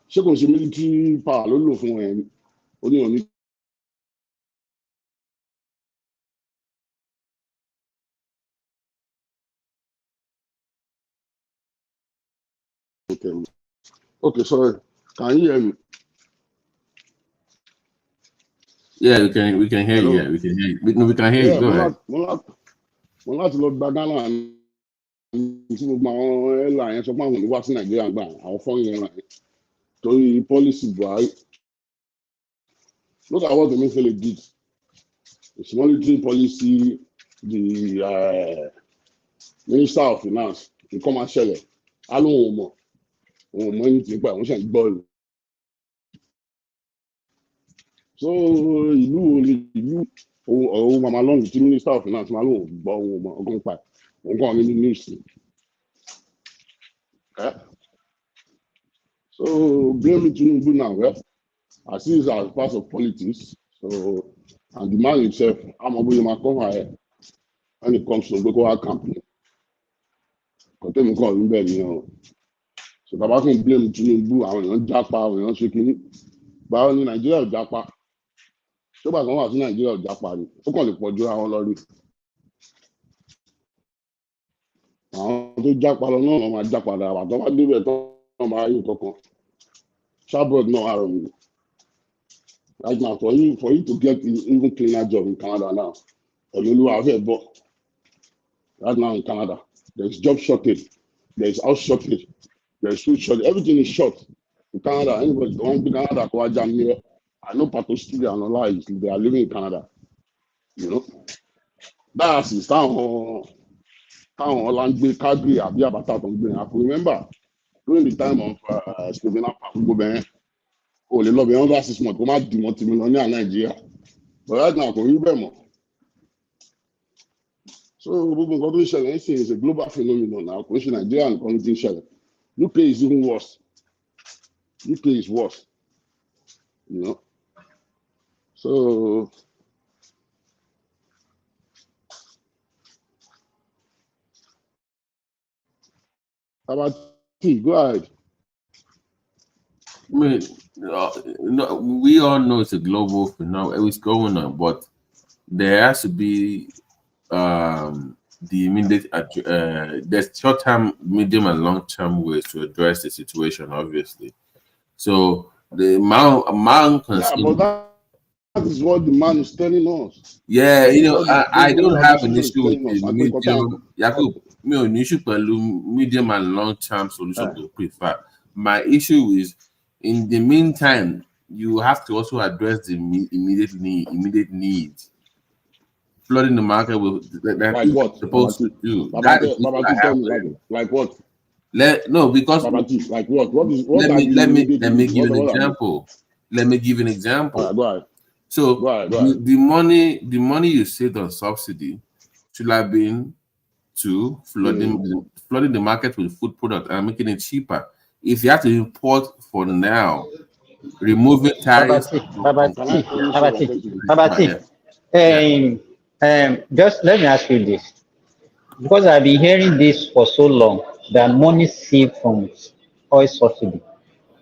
Ṣé kò ṣe military power ló lò fún ẹ ó ní òní. Okay, sorry. Can you hear me? Yeah, we can hear you. Yeah, we can hear you. We can hear you. Go ahead. Mo láti lọ gba Ghana tí gbogbo àwọn airline yẹn sọ pé àwọn ò ní wá sí Nàìjíríà gbà àwọn foreign airline torí policy Buhari. Look at what Emefiele did. It's monetary policy, the Minister of Finance, the commercial. I don't know. Anything, but I want to gbọ́. So ìlú òun màmá lọ́nà tí Minister of Finance máa lóun gbọ́ ohun ọgbọ́n pa òun kàn ní news. So blame Tinubu now, well, I see it as part of politics. So and the man himself, I'm a boy come when it comes to local company. Continue calling them, you know. So Baba can blame Tinubu, àwọn èèyàn jápa, àwọn èèyàn ṣe kínní. Báwo ni Nàìjíríà ò jápa? Tó bá kan wà sí Nàìjíríà ò jápa ni, ó kàn lè pọ̀ ju àwọn lọ rí. Àwọn tó jápa lọ náà wọ́n máa jápa dára, àtọ́ bá débẹ̀ tán wọ́n máa yí kankan. Shabroad náà àrò mi. Right now, for you to get even cleaner job in Canada now, right now in Canada, there's job shortage, there's house shortage, there's food shortage, everything is short in Canada. Anybody want to Canada, I know Patostia and Allah, they are living in Canada. You know, that's the town Langbe, Calgary, Abata. I can remember during the time of Stephen Apple. Oh, they love under 6 months. Come out, multi-millionaire Nigeria. But right now, can you remember? So, anything is a global phenomenon now. Nigeria and community UK is even worse. UK is worse. You know. So, how about you? Go ahead. I mean, no, we all know it's a global phenomenon. It's going on, but there has to be the immediate. There's short-term, medium, and long-term ways to address the situation. Obviously, so the man concern. Yeah, but that is what the man is telling us. Yeah, you know, I don't have an issue with the medium. Yakub, medium and long-term solution to prefer. My issue is, in the meantime, you have to also address the immediate needs. Flooding the market with that like what? Supposed to do. Like what? Because like what? Let me give an example. Let me give an example. Go ahead. So go ahead. The money you saved on subsidy should have been to flooding the market with food products and making it cheaper. if you have to import for now, removing tariffs. Babati. Just let me ask you this, because I've been hearing this for so long, that money saved from oil subsidy.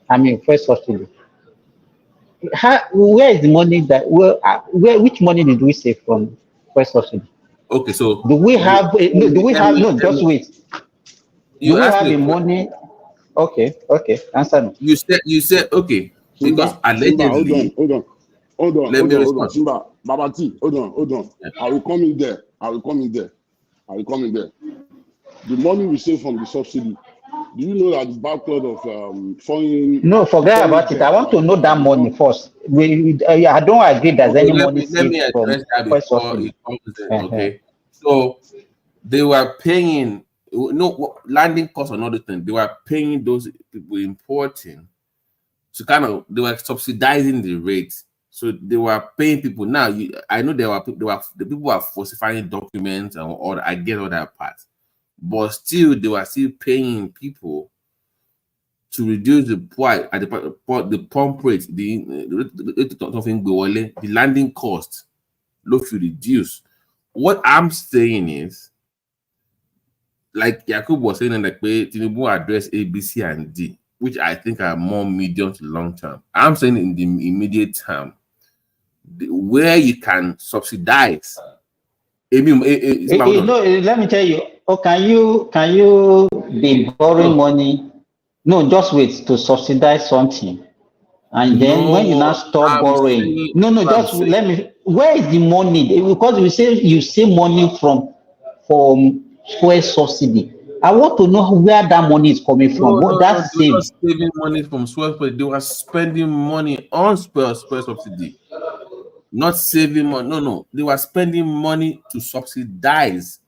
I mean, first subsidy. Where is the money that which money did we save from first subsidy? Okay, so do we have just wait. You do we asked have me a money? Okay, answer me. You said okay, because Simba, allegedly. hold on. Simba, Babati, hold on. Yeah. I will come in there. The money we save from the subsidy. Do you know that the backlog of foreign? No, forget about it. I want to know that money first. I don't agree there's any money Let saved me from address that first before subsidy. it comes in. Okay, so they were paying landing costs and other things. They were paying those people importing to they were subsidizing the rate. So they were paying people. Now I know the people were falsifying documents and all. I get all that part, but still they were still paying people to reduce the price at the pump rate, the landing cost, low to reduce. What I'm saying is, like Yakub was saying, like Tinubu address A, B, C, and D, which I think are more medium to long term. I'm saying in the immediate term, where you can subsidize. Let me tell you. Can you be borrowing money? No, just wait to subsidize something, and then when you now stop borrowing, let me. Where is the money? Because you say money from fuel subsidy. I want to know where that money is coming from. That's they were not saving money from fuel subsidy. They were spending money on fuel subsidy, not saving money. No, they were spending money to subsidize.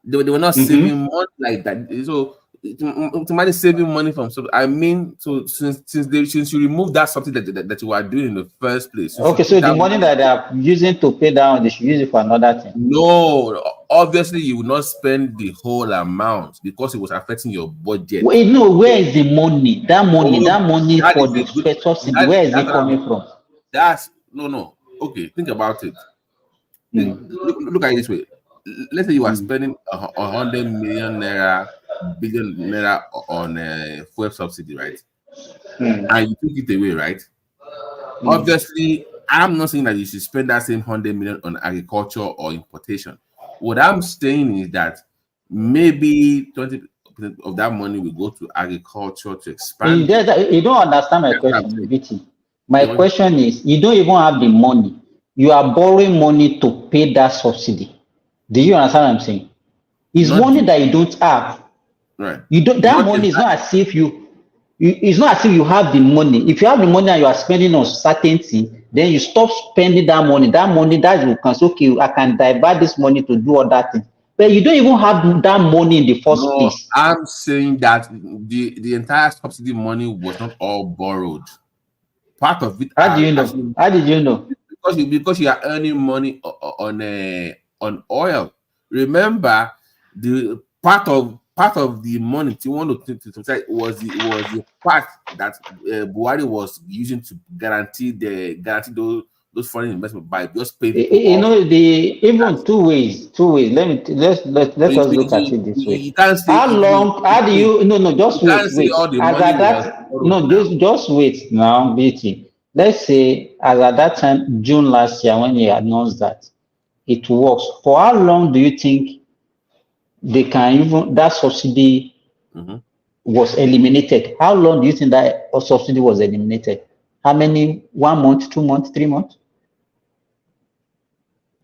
They were not saving money like that. So to saving money from something. I mean, so since you remove that subsidy that you were doing in the first place. Okay, so the money that they are using to pay down, they should use it for another thing. No, obviously you will not spend the whole amount because it was affecting your budget. Wait, no, where is the money? That money for the subsidy, where is it coming from? That's no. Okay, think about it. Look at it this way. Let's say you are spending 100 million naira, billion naira on fuel subsidy, right? And you took it away, right? Obviously, I'm not saying that you should spend that same 100 million on agriculture or importation. What I'm saying is that maybe 20% of that money will go to agriculture to expand. You don't understand my question, BT. My question is, you don't even have the money. You are borrowing money to pay that subsidy. Do you understand what I'm saying? It's money that you don't have. Right. You don't. That money is not as if it's not as if you have the money. If you have the money and you are spending on certain thing, then you stop spending that money. That money that you can say, okay, I can divert this money to do other things. But you don't even have that money in the first place. I'm saying that the entire subsidy money was not all borrowed. Part of it. How do you know? How did you know? Because you are earning money on oil. Remember, the part of the money you want to say was the part that Buhari was using to guarantee those foreign investment by just paying. Even two ways. Let's look at it this way. You can't say how long? How do you? No. Just wait. Just wait now, BT. Let's say as at that time, June last year, when he announced that it works. For how long do you think they can even that subsidy was eliminated? How long do you think that subsidy was eliminated? How many? 1 month, 2 months, 3 months?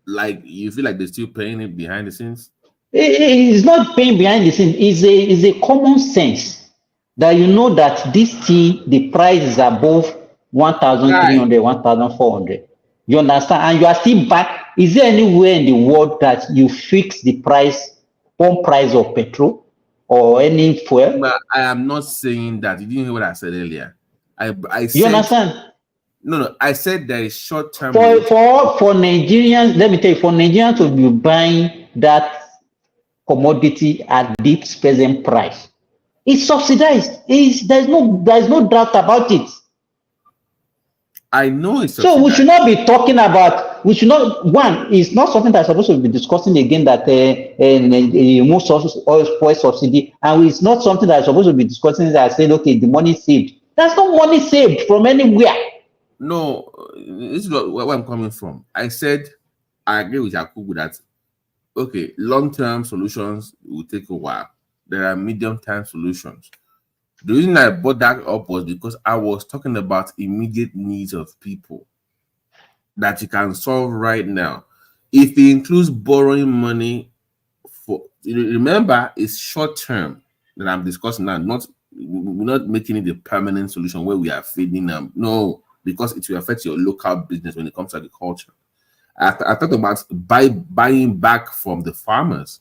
Like you feel like they're still paying it behind the scenes? It's not paying behind the scenes. It's a common sense that you know that this thing, the price is above 1,300, 1,400. You understand? And you are still back. Is there anywhere in the world that you fix the pump price of petrol or any fuel? I am not saying that. You didn't hear what I said earlier. I said, you understand? No. I said there is short term. For Nigerians, let me tell you, for Nigerians to be buying that commodity at this present price, It's subsidized. There's no doubt about it. I know it's So we subsidized. should not be talking about. We should not. One, it's not something that's supposed to be discussing again that most oil subsidy, and it's not something that's supposed to be discussing that saying okay, the money saved. That's not money saved from anywhere. No, this is where I'm coming from. I said I agree with Yakubu that okay, long-term solutions will take a while. There are medium-term solutions. The reason I brought that up was because I was talking about immediate needs of people that you can solve right now. If it includes borrowing money for, remember, it's short-term that I'm discussing now. We're not making it a permanent solution where we are feeding them. No, because it will affect your local business when it comes to agriculture. I talked about buying back from the farmers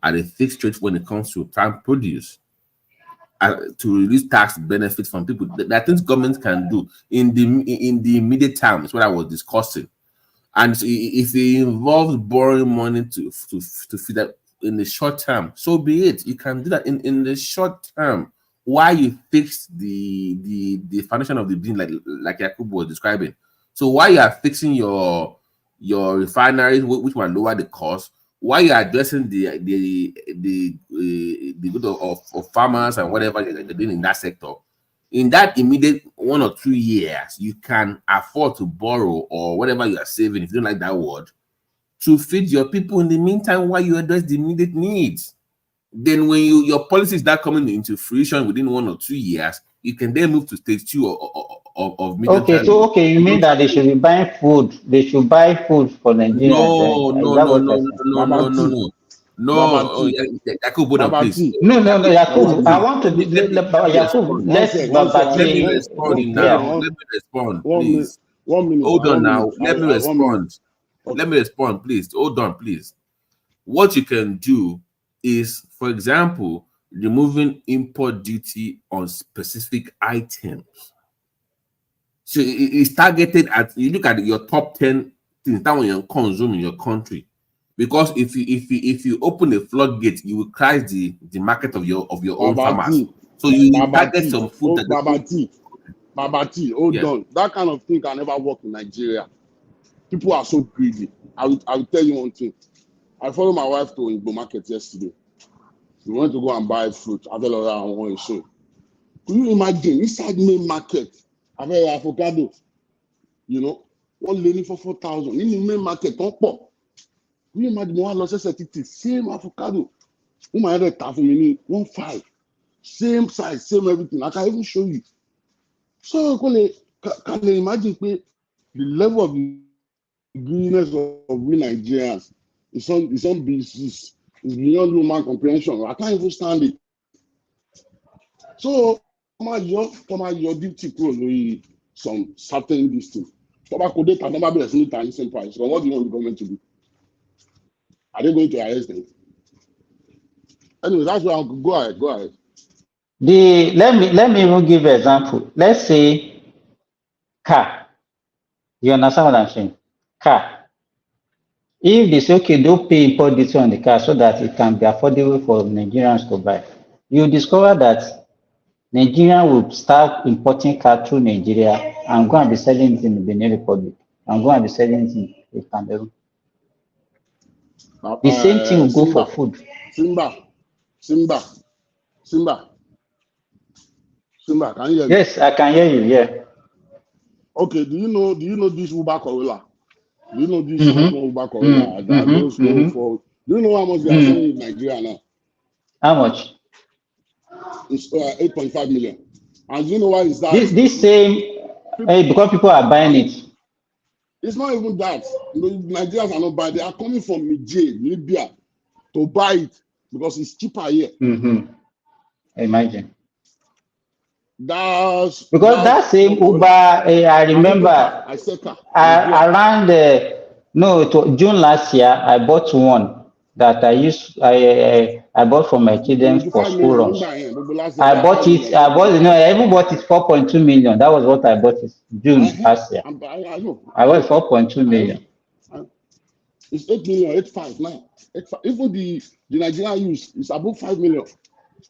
at a fixed rate when it comes to farm produce, to release tax benefits from people. There are things governments can do in the immediate term. Is what I was discussing. And so if it involves borrowing money to feed that in the short term, so be it. You can do that in the short term while you fix the foundation of the business, like Yakubu was describing. So while you are fixing your refineries, which will lower the cost, while you are addressing the good of farmers and whatever they're doing in that sector, in that immediate 1 or 2 years, you can afford to borrow or whatever you are saving, if you don't like that word, to feed your people in the meantime while you address the immediate needs. Then when your policies start coming into fruition within 1 or 2 years, you can then move to stage 2 of medium Okay, term. so you mean that they should be buying food? They should buy food for Nigerians. No. Yakubu, hold on, please. No, Yakubu. I want to be Yakubu. Let me respond now. Let me respond, please. 1 minute. Hold on now. Let me respond. Let me respond, please. Hold on, please. What you can do is, for example, removing import duty on specific items. So it's targeted at, you look at your top 10 things that when you consume in your country. Because if you open the floodgate, you will crash the market of your own farmers. So you target some food Babati, hold on. That kind of thing can never work in Nigeria. People are so greedy. I will tell you one thing. I followed my wife to Igbo market yesterday. We went to go and buy fruit. Avellora and one issue. Could you imagine inside main market, avocado, one lady for 4,000 in the main market, don't pop. Could you imagine one loss same avocado? My other for me 1.5, same size, same everything. I can even show you. So can you imagine the level of the greediness of we Nigerians? It's beyond human comprehension. I can't even stand it. So come on, your duty some certain distance. Tobacco data never be the same price. So what do you want the government to do? Are they going to arrest them? Anyway, that's where I'll go ahead. Go ahead. Let me even give an example. Let's say car. You understand what I'm saying? Car. If they say, okay, don't pay import duty on the car so that it can be affordable for Nigerians to buy, you discover that Nigeria will start importing car through Nigeria and go and be selling it in the Benin Republic and go and be selling it in Cameroon. The same thing will go for food. Simba, can you hear me? Yes, I can hear you. Yeah. Okay. Do you know this Uber Corolla? Do you know this Uber Corolla that goes for? Do you know how much they are selling in Nigeria now? How much? It's 8.5 million. And do you know why is that? This same because people are buying it. It's not even that. Nigerians are not buying. They are coming from Niger, Libya, to buy it because it's cheaper here. Imagine. That's because that same Uber, I remember around June last year, I bought one that I bought for my children for school runs. I bought it. I even bought it 4.2 million. That was what I bought it June last year. I bought 4.2 million. It's 8 million, 8.5 now. Even the Nigerian use is above 5 million.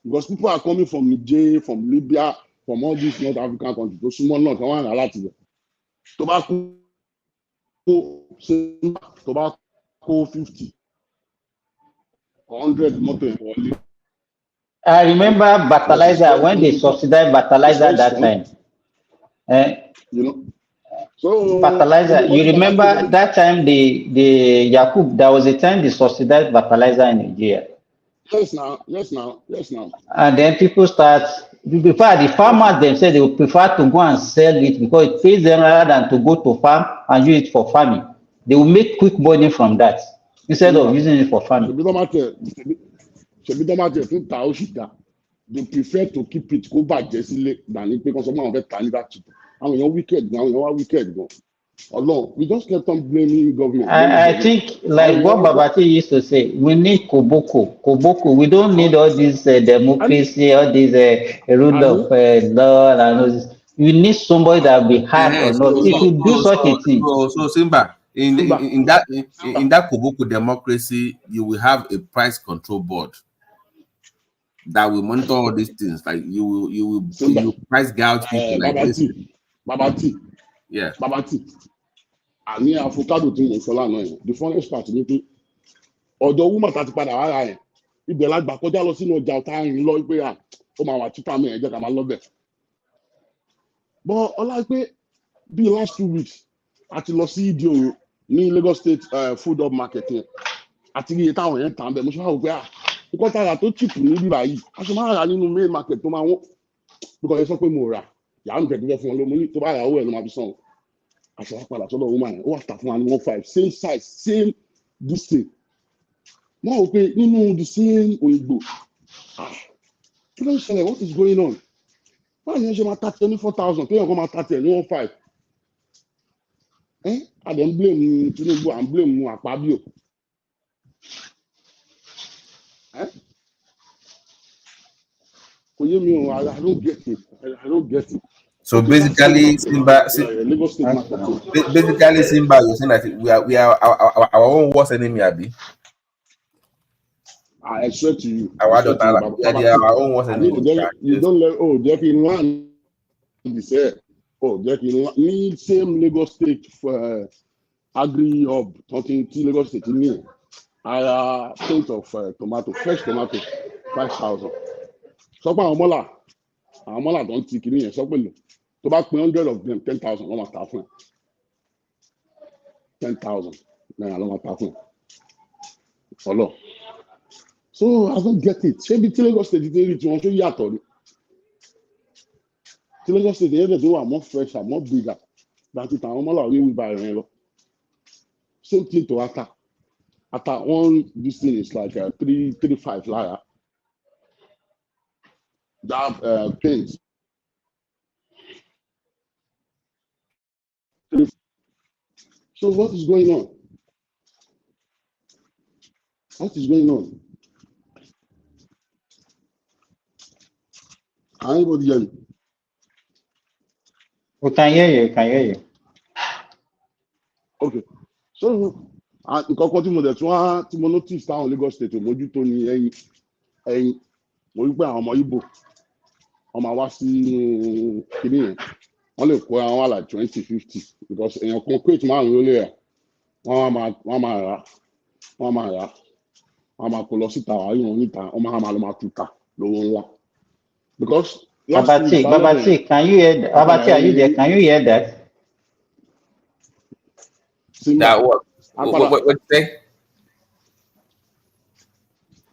because people are coming from Niger, from Libya, from all these North African countries. Those small not one a lot of them. Tobacco 50, 100 motor. I remember fertilizer when they subsidized fertilizer that time. You know, so fertilizer. You remember that time the Yakub, there was a time they subsidized fertilizer in Nigeria. Yes, now. And then people start, before the farmers themselves, they would prefer to go and sell it because it pays them rather than to go to farm and use it for farming. They will make quick money from that instead of using it for farming. They prefer to keep it go back just than it because someone of tiny that cheap. And we are wicked now, we are wicked. Although we just kept on blaming government. I think, like what Babati used to say, we need Koboko. Koboko. We don't need all this democracy, all this rule of law and all this. You need somebody that will be hard or not. If you do such a thing. So Simba, in that Koboko democracy, you will have a price control board that will monitor all these things. Like you will price gouge people like this. Babati. Yeah. Babati. And me avocado thing in Solano. The funniest part is that although woman tati padà wá ra ẹ̀ ibẹ̀ la gbà kọjá lọ sínú ọjà ọ̀tá yìí lọ pé ó máa wà cheaper mi ẹ̀ jẹ́ ká máa lọ bẹ̀. But ọlá pé bí last 2 weeks àti lọ sí ìdí òru ní Lagos State food up market yẹn àti iye táwọn yẹn tàn bẹ̀ mo ṣe máa wò pé nǹkan tààrà tó cheap ní bíbá yìí a ṣe máa rà nínú main market tó máa wọ́n because ẹ sọ pé mo rà yàrá mi tẹ̀síwẹ́ fún wọn ló mo ní tó bá rà owó ẹ̀ ló máa fi san o. Àṣọ àpàdà sọ́dọ̀ woman yẹn ó wà tà fún wa ní 1.5 same size same this thing. Wọ́n rò pé nínú the same òyìnbó kí ló ń ṣẹlẹ̀ what is going on? Báwo ni wọ́n ṣe máa ta tiẹ̀ ní 4,000 kéèyàn kan máa ta tiẹ̀ ní 1.5? Àdé ń blame Tinubu and blame Akpabio. Kò yé mi o, I don't get it. I don't get it. So basically, Simba, Simba, you're saying that we are our own worst enemy, Abi. I swear to you. Our own worst enemy. You don't let Jackie land this air. Jackie need same Lagos State for agri hub talking to Lagos State in me. I pint of tomato, fresh tomato, 5,000. So our mola don't take it in. So to back 100 of them, 10,000. No matter what. 10,000. No matter what. Follow. So I don't get it. Maybe Lagos State did want to yato. Lagos State they are more fresh, more bigger. Than it and mola we buy. Same thing to Ata. Ata one this thing is like 335 liar. That paint. So what is going on? What is going on? Anybody hear me? We can hear you. Okay. So nǹkan kan tí mo dẹ̀ tí mo notice táwọn Lagos State mójútó ní ẹ̀yìn mo rí pé àwọn ọmọ Igbo wọ́n máa wá sí kíní yẹn wọ́n lè kó àwọn wà like 20-50 because èèyàn kan crate márùn-ún ló lè rà wọ́n máa kó lọ síta wàá rí wọn níta wọ́n máa lọ máa tuta lówó ńlá because. Babati, can you hear? Babati, are you there? Can you hear that? Now what you say?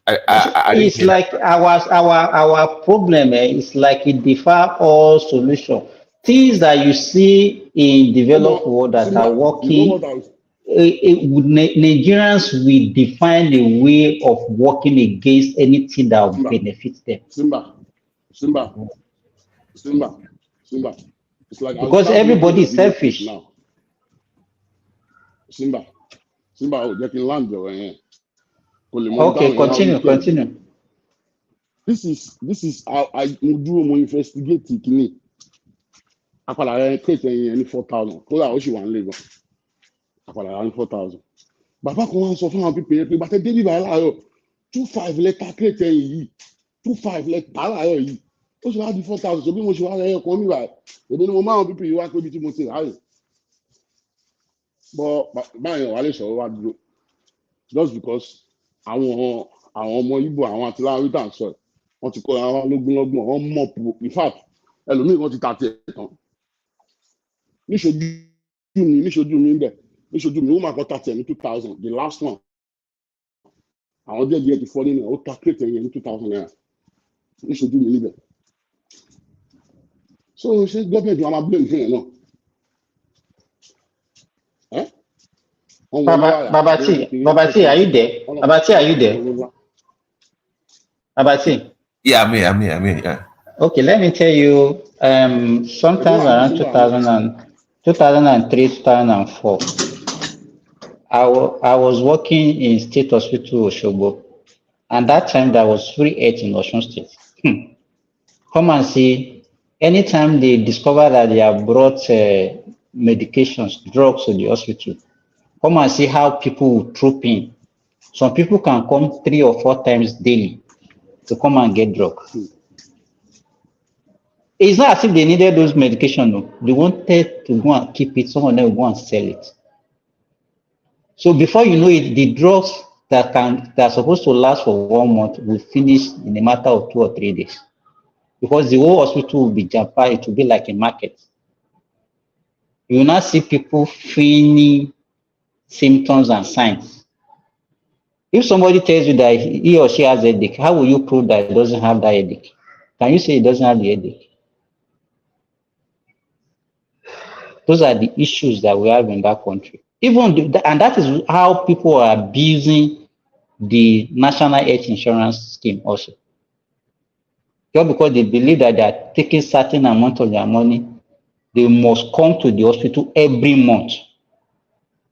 It's like our problem is like it differ all solution. Things that you see in developed world that are working, Nigerians will define a way of working against anything that will benefit them. Simba. It's like because everybody is selfish now. Simba, you can land your hand. Okay, continue. This is how I do my investigate me. I create any 4,000. Cause I wish you one labor. I 4,000. Baba kan wá sọ fún àwọn people pé bàtẹ délé báyìí láàárọ̀ 2.5 lẹ́tà create yìí 2,500 like àárọ̀ yìí ó ṣe wá di 4,000 ṣe bí mo ṣe wá ẹyọ kan níbà èmi ni mo máa ń pípì yìí wá pé bí tí mo ti ráyè bọ́ báyọ̀ wà lè sọ̀rọ̀ wá dúró just because àwọn ọmọ Ìgbò àwọn àti láwọn rítà ń sọ ẹ̀ wọ́n ti kọ́ ara lógúnlọ́gbọ̀n wọ́n mọ̀ pò in fact ẹlòmíì wọ́n ti ta tiẹ̀ tán níṣojú mi ń bẹ̀ níṣojú mi ó máa kọ́ ta tiẹ̀ ní 2,000 the last one àwọn díẹ̀ díẹ̀ ti fọ́ nínú ẹ̀ ó ta crate ẹ̀yẹ ní 2,000 naira níṣojú mi níbẹ̀ so ṣé gọ́ọ̀mẹ̀ntì wa máa blame fún yẹn náà Babati, are you there? Babati, are you there? Babati. Yeah, I'm here. Yeah. Okay, let me tell you. Sometime around 2003, 2004, I was working in State Hospital Osogbo, and that time there was free aid in Osun State. Come and see. Anytime they discover that they have brought medications, drugs to the hospital, come and see how people will troop in. Some people can come 3 or 4 times daily to come and get drugs. It's not as if they needed those medications. No. They wanted to go and keep it. Someone else will go and sell it. So before you know it, the drugs that are supposed to last for 1 month will finish in a matter of 2 or 3 days. Because the whole hospital will be jam-packed. It will be like a market. You will not see people feigning symptoms and signs. If somebody tells you that he or she has a headache, how will you prove that he doesn't have that headache? Can you say he doesn't have the headache? Those are the issues that we have in that country. And that is how people are abusing the national health insurance scheme also. Just because they believe that they are taking certain amount of their money, they must come to the hospital every month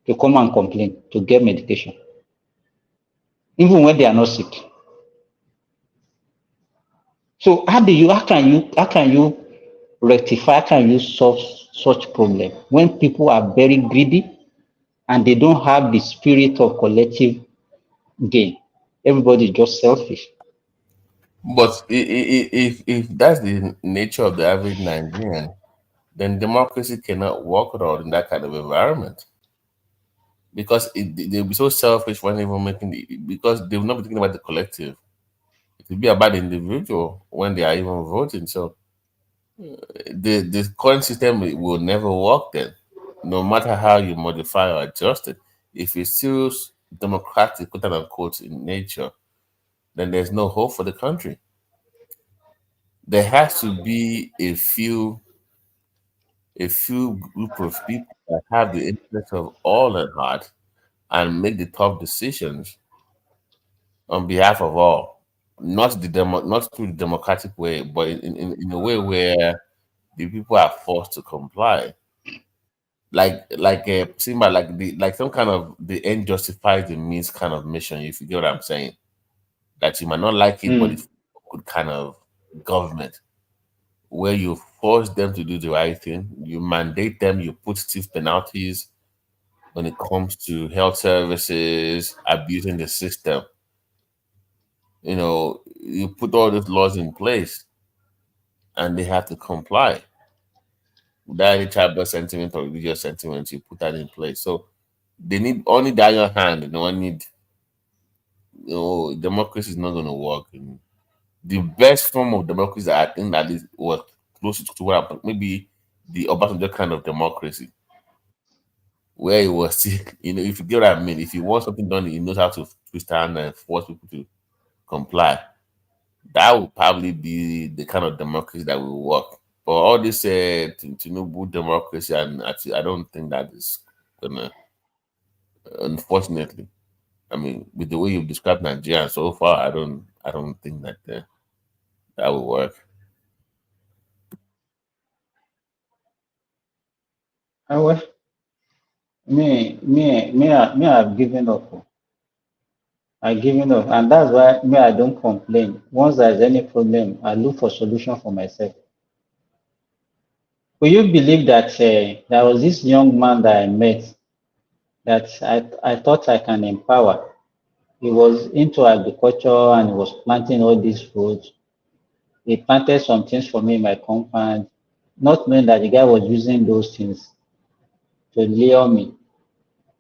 to come and complain, to get medication, even when they are not sick. So how can you rectify, how can you solve such problem when people are very greedy and they don't have the spirit of collective gain? Everybody is just selfish. But if that's the nature of the average Nigerian, then democracy cannot work at all in that kind of environment. Because they'll be so selfish when even because they will not be thinking about the collective. It will be about the individual when they are even voting. So the current system will never work then, no matter how you modify or adjust it. If it's still democratic, quote unquote, in nature, then there's no hope for the country. There has to be a few group of people that have the interest of all at heart and make the tough decisions on behalf of all, not through the democratic way, but in a way where the people are forced to comply. Like Simba, like some kind of the end justifies the means kind of mission, if you get what I'm saying. That you might not like it, but it's a good kind of government where you force them to do the right thing, you mandate them, you put stiff penalties when it comes to health services, abusing the system. You put all these laws in place and they have to comply. Without any tribal sentiment or religious sentiment, you put that in place. So they need only that your hand. They don't need, democracy is not going to work. And the best form of democracy, I think, that is was close to what happened, maybe the Obasanjo kind of democracy, where it was still, if you get what I mean, if you want something done, he knows how to twist hand and force people to comply. That would probably be the kind of democracy that will work. But all this Tinubu democracy, and I don't think that is gonna. Unfortunately, I mean, with the way you've described Nigeria so far, I don't think that that will work. Well, I've given up. I've given up, and that's why I don't complain. Once there's any problem, I look for solution for myself. Will you believe that there was this young man that I met that I thought I can empower? He was into agriculture and he was planting all these fruits. he planted some things for me in my compound, not knowing that the guy was using those things to lure me.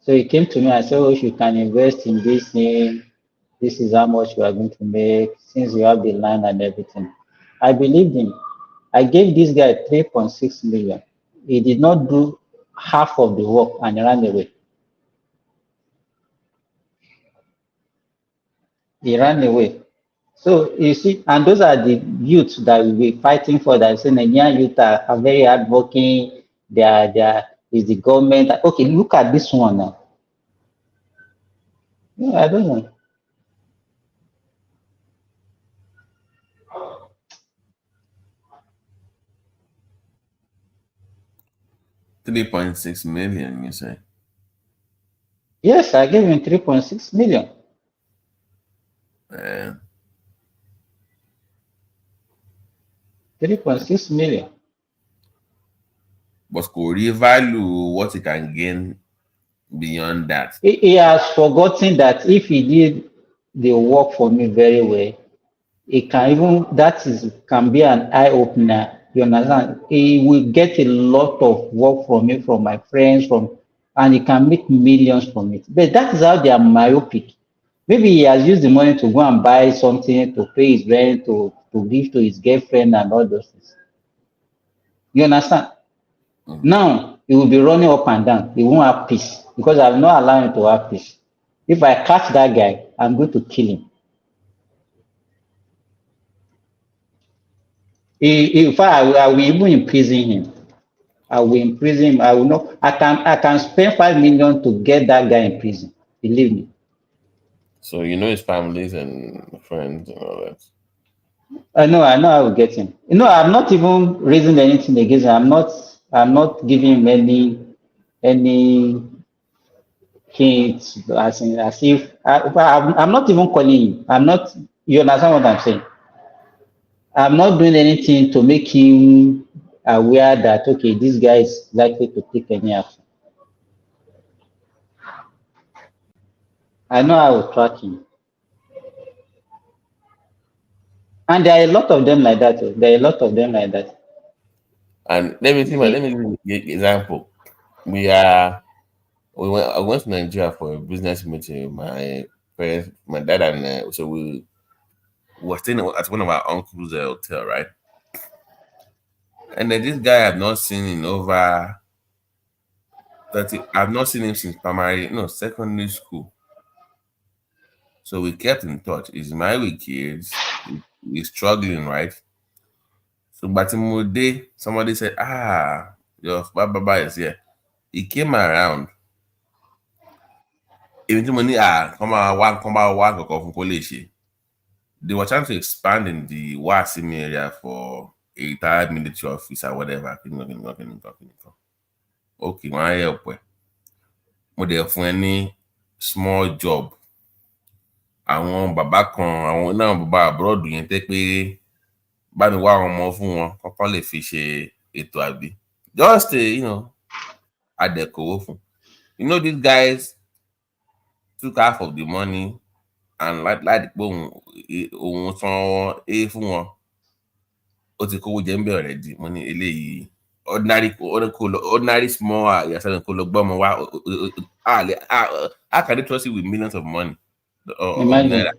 So he came to me and said, oh, if you can invest in this thing, this is how much you are going to make, since you have the land and everything. I believed him. I gave this guy 3.6 million. He did not do half of the work and he ran away. He ran away. So you see, and those are the youths that will be fighting for that. So Nigerian youth are very hardworking. Is the government. Okay, look at this one now. Yeah, I don't know. $3.6 million, you say? Yes, I gave him 3.6 million. 3.6 million. But could he value what he can gain beyond that? He has forgotten that if he did the work for me very well, it can even can be an eye opener. You understand? He will get a lot of work from me, from my friends, and he can make millions from it. But that is how they are myopic. Maybe he has used the money to go and buy something, to pay his rent, to give to his girlfriend and all those things. You understand? Now he will be running up and down. He won't have peace because I will not allow him to have peace. If I catch that guy, I'm going to kill him. If I will even imprison him. I will imprison him. I will not. I can spend 5 million to get that guy in prison. Believe me. So you know his families and friends and all that. I know I will get him. You know, I'm not even raising anything against him. I'm not giving him any hints as if I'm not even calling him. I'm not. You understand what I'm saying? I'm not doing anything to make him aware that okay, this guy is likely to take any action. I know I will track him. And there are a lot of them like that. There are a lot of them like that. And let me give you an example. I went to Nigeria for a business meeting with my parents, my dad, and so we were staying at one of our uncle's hotel, right? And then this guy I've not seen in over 30. I've not seen him since secondary school. So we kept in touch. He's married with kids. He's struggling, right? So Batimode, somebody said, your Baba is here. He came around. Even money come out from college. They were trying to expand in the Wasim area for a retired military officer, whatever. Okay, my help. Mo for any small job. Àwọn bàbá kan, àwọn náà bàbá abroad yẹn tẹ́ pé bá mi wá àwọn ọmọ fún wọn kọ́kọ́ lè fi ṣe ètò àbí. Just adẹ̀kọ̀wó fún. You know, these guys took half of the money and like pé òun san fún wọn. Ó ti kówó jẹ ń bẹ̀ already. Mo ní eléyìí ordinary small yàtọ̀ kó lọ gbọ́mọ wá. How can they trust you with millions of money? Imagine.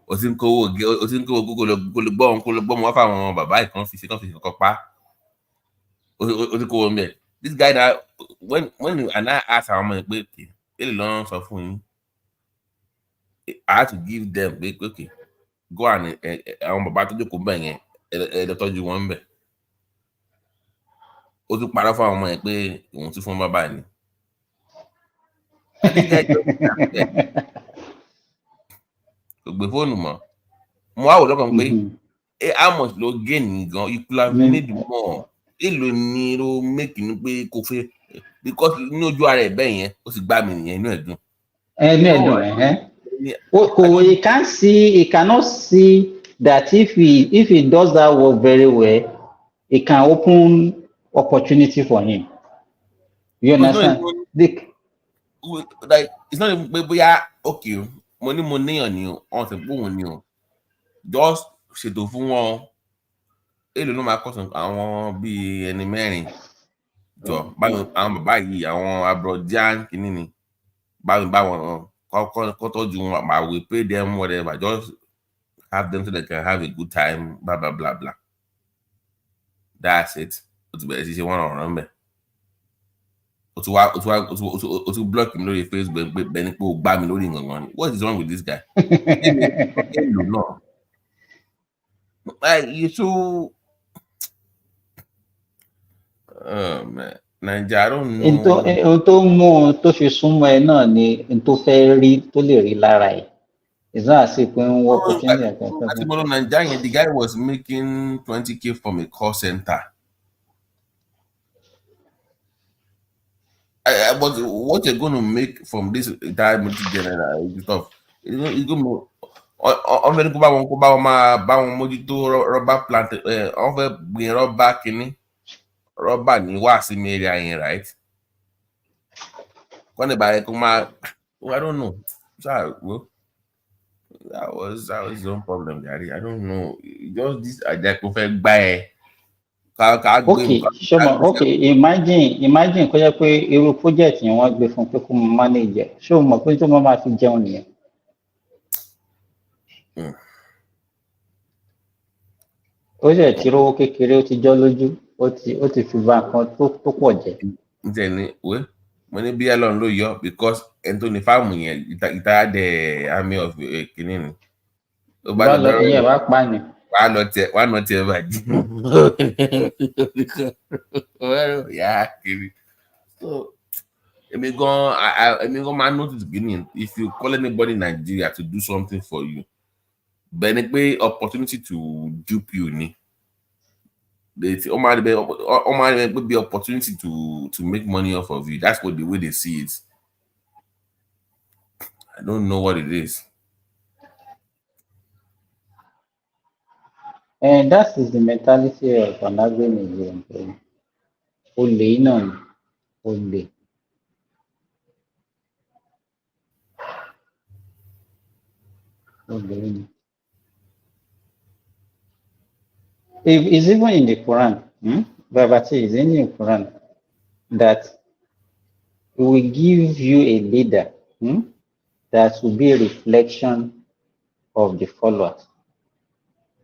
O ti ń kówó kó lọ gbọ́mọ wá fáwọn bàbá ìkan fi kọ́kọ́ pa. O ti kówó ń bẹ̀. This guy that when and I asked our mom, okay, sọ fún yín. I had to give them okay, go and àwọn bàbá tó jókòó bẹ̀ yẹn ẹ tọ́jú wọn bẹ̀. Ó tún parọ́ fún àwọn ọmọ yẹn pé òun tún fún bàbá ni. And this guy kò gbé fóònù mọ́. Mo wá wò lọ́kàn pé how much ló gain gan? You could have made more. Èlò ni ló make ní pé kò fẹ́ because ní ojú ara ẹ̀ bẹ́ẹ̀ yẹn ó sì gbá mi nìyẹn inú ẹ̀ dùn. He cannot see that if he does that work very well, it can open opportunity for him. You understand? Like it's not even okay. Money on you, on the phone you. Just ṣètò fún wọn èlò ló máa kọ́sùn àwọn bíi ẹni mẹ́rin jọ báyọ̀ àwọn bàbá yìí àwọn abrojan kìíní ni báwọn kọ́ tọ́jú wọn I will pay them whatever just have them so they can have a good time blah blah blah blah that's it o ti bẹ̀rẹ̀ sí ṣe wọ́n ọ̀rọ̀ mbẹ̀ o tún block mi lórí Facebook bẹ́ẹ̀ ni pé o gbá mi lórí nǹkan ni what is wrong with this guy èlò náà you too. Oh man, Naija, I don't know. Ohun tó mú tó fi súnmọ́ ẹ náà ni ohun tó fẹ́ rí tó lè rí lára ẹ̀. It's not as if when work opportunity. At Nigeria, the guy was making 20K from a call center. But what you're going to make from this entire multi-general stuff? It's going to. On veut kó bá wọn mójútó rubber plant. On veut gbin rubber kìíní. Rubber ní wá sí mi area yẹn, right? When the buy come out, I don't know. Sorry, bro. That was his own problem, Gary. I don't know. Just this ajá kó fẹ́ gbá ẹ. Okay, ṣọmọ. Okay, imagine kó jẹ́ pé irú project yẹn wọ́n gbé fún pé kó mọ manage. Ṣé o mọ̀ pé tó máa fi jẹun nìyẹn? Ó ṣe tí rówó kékeré ó ti jọ́ lójú ó ti fi ba nǹkan tó pọ̀ jẹ́. Ǹjẹ́ ni wẹ́ mo ní bí Elon ló yọ because ẹni tó ní fáàmù yẹn ìta dẹ̀ army of kìíní ni. Bá lọ ìyẹn wá pa ni. Wàá nọ tiẹ̀ bàjẹ́. Yà á kiri. So èmi gan máa notice beginning if you call anybody in Nigeria to do something for you. Bẹ́ẹ̀ ni pé opportunity to dupe you ni. It might be opportunity to make money off of you. That's what the way they see it. I don't know what it is. And that is the mentality of an average Nigerian. Olè náà ni olè. Olè ni. It's even in the Quran, Babati is in the Quran that it will give you a leader that will be a reflection of the followers.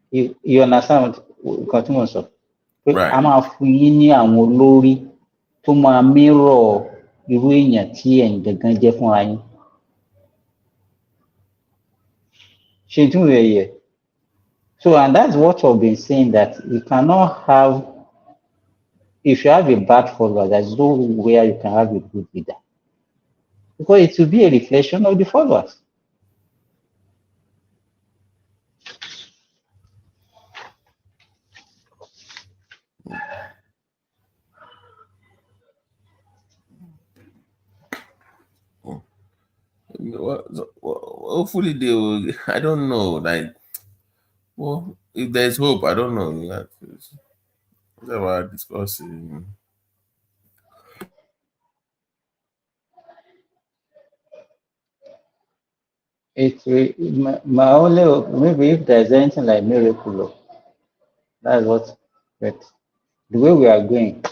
You understand what I'm saying? Right. A máa fún yín ní àwọn olórí tó máa mirror irú èèyàn tí ẹ̀yin gangan jẹ́ fúnra yín. Ṣé tún rẹ̀ yẹ? So, and that's what I've been saying, that you cannot have, if you have a bad follower, there's no where you can have a good leader. Because it will be a reflection of the followers. Hopefully they will, I don't know, like, well, if there's hope, I don't know. Whatever discussing. My only, maybe if there's anything like miracle, that's what, but the way we are going,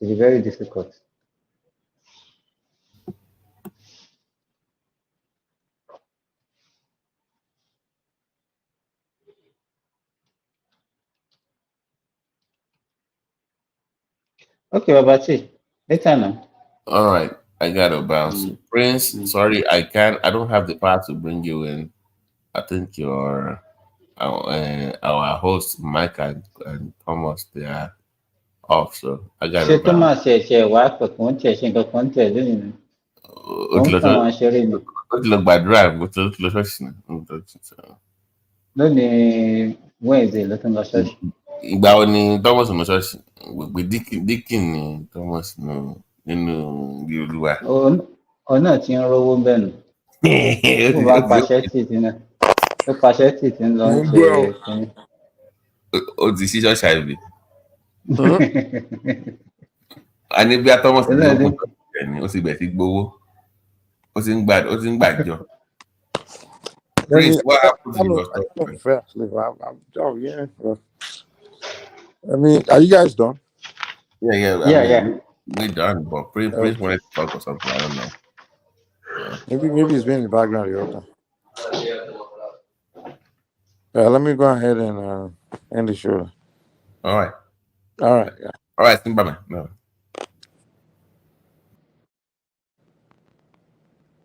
it's very difficult. Okay, Babati, later now. All right, I gotta bounce. Prince, sorry, I don't have the power to bring you in. I think you're our host, Mike and Thomas, they are off, so I gotta bounce. Thomas Wednesday ló tún lọ ṣọ́ọ̀ṣì. Ìgbà wo ni Thomas lọ ṣọ́ọ̀ṣì? Gbogbo Dikin ni Thomas nínú bí Olúwa. Òun náà ti ń rówó bẹ́ẹ̀ nù. Ó bá pàṣẹ títí náà. Ó pàṣẹ títí ń lọ ṣe kínní. Ó ti sí ṣọ́ọ̀ṣì àìbí. A ní bí a Thomas ní ogún tó ní ó sì bẹ̀ sí gbowó. Ó ti ń gbàjọ. Prince, what happened to your stuff? Yeah. I mean, are you guys done? Yeah. I mean, we done, but Prince wanted to talk or something. I don't know. Maybe it's been in the background the whole time. Let me go ahead and end the show. All right. All right. Yeah. All right. Bye, man. No.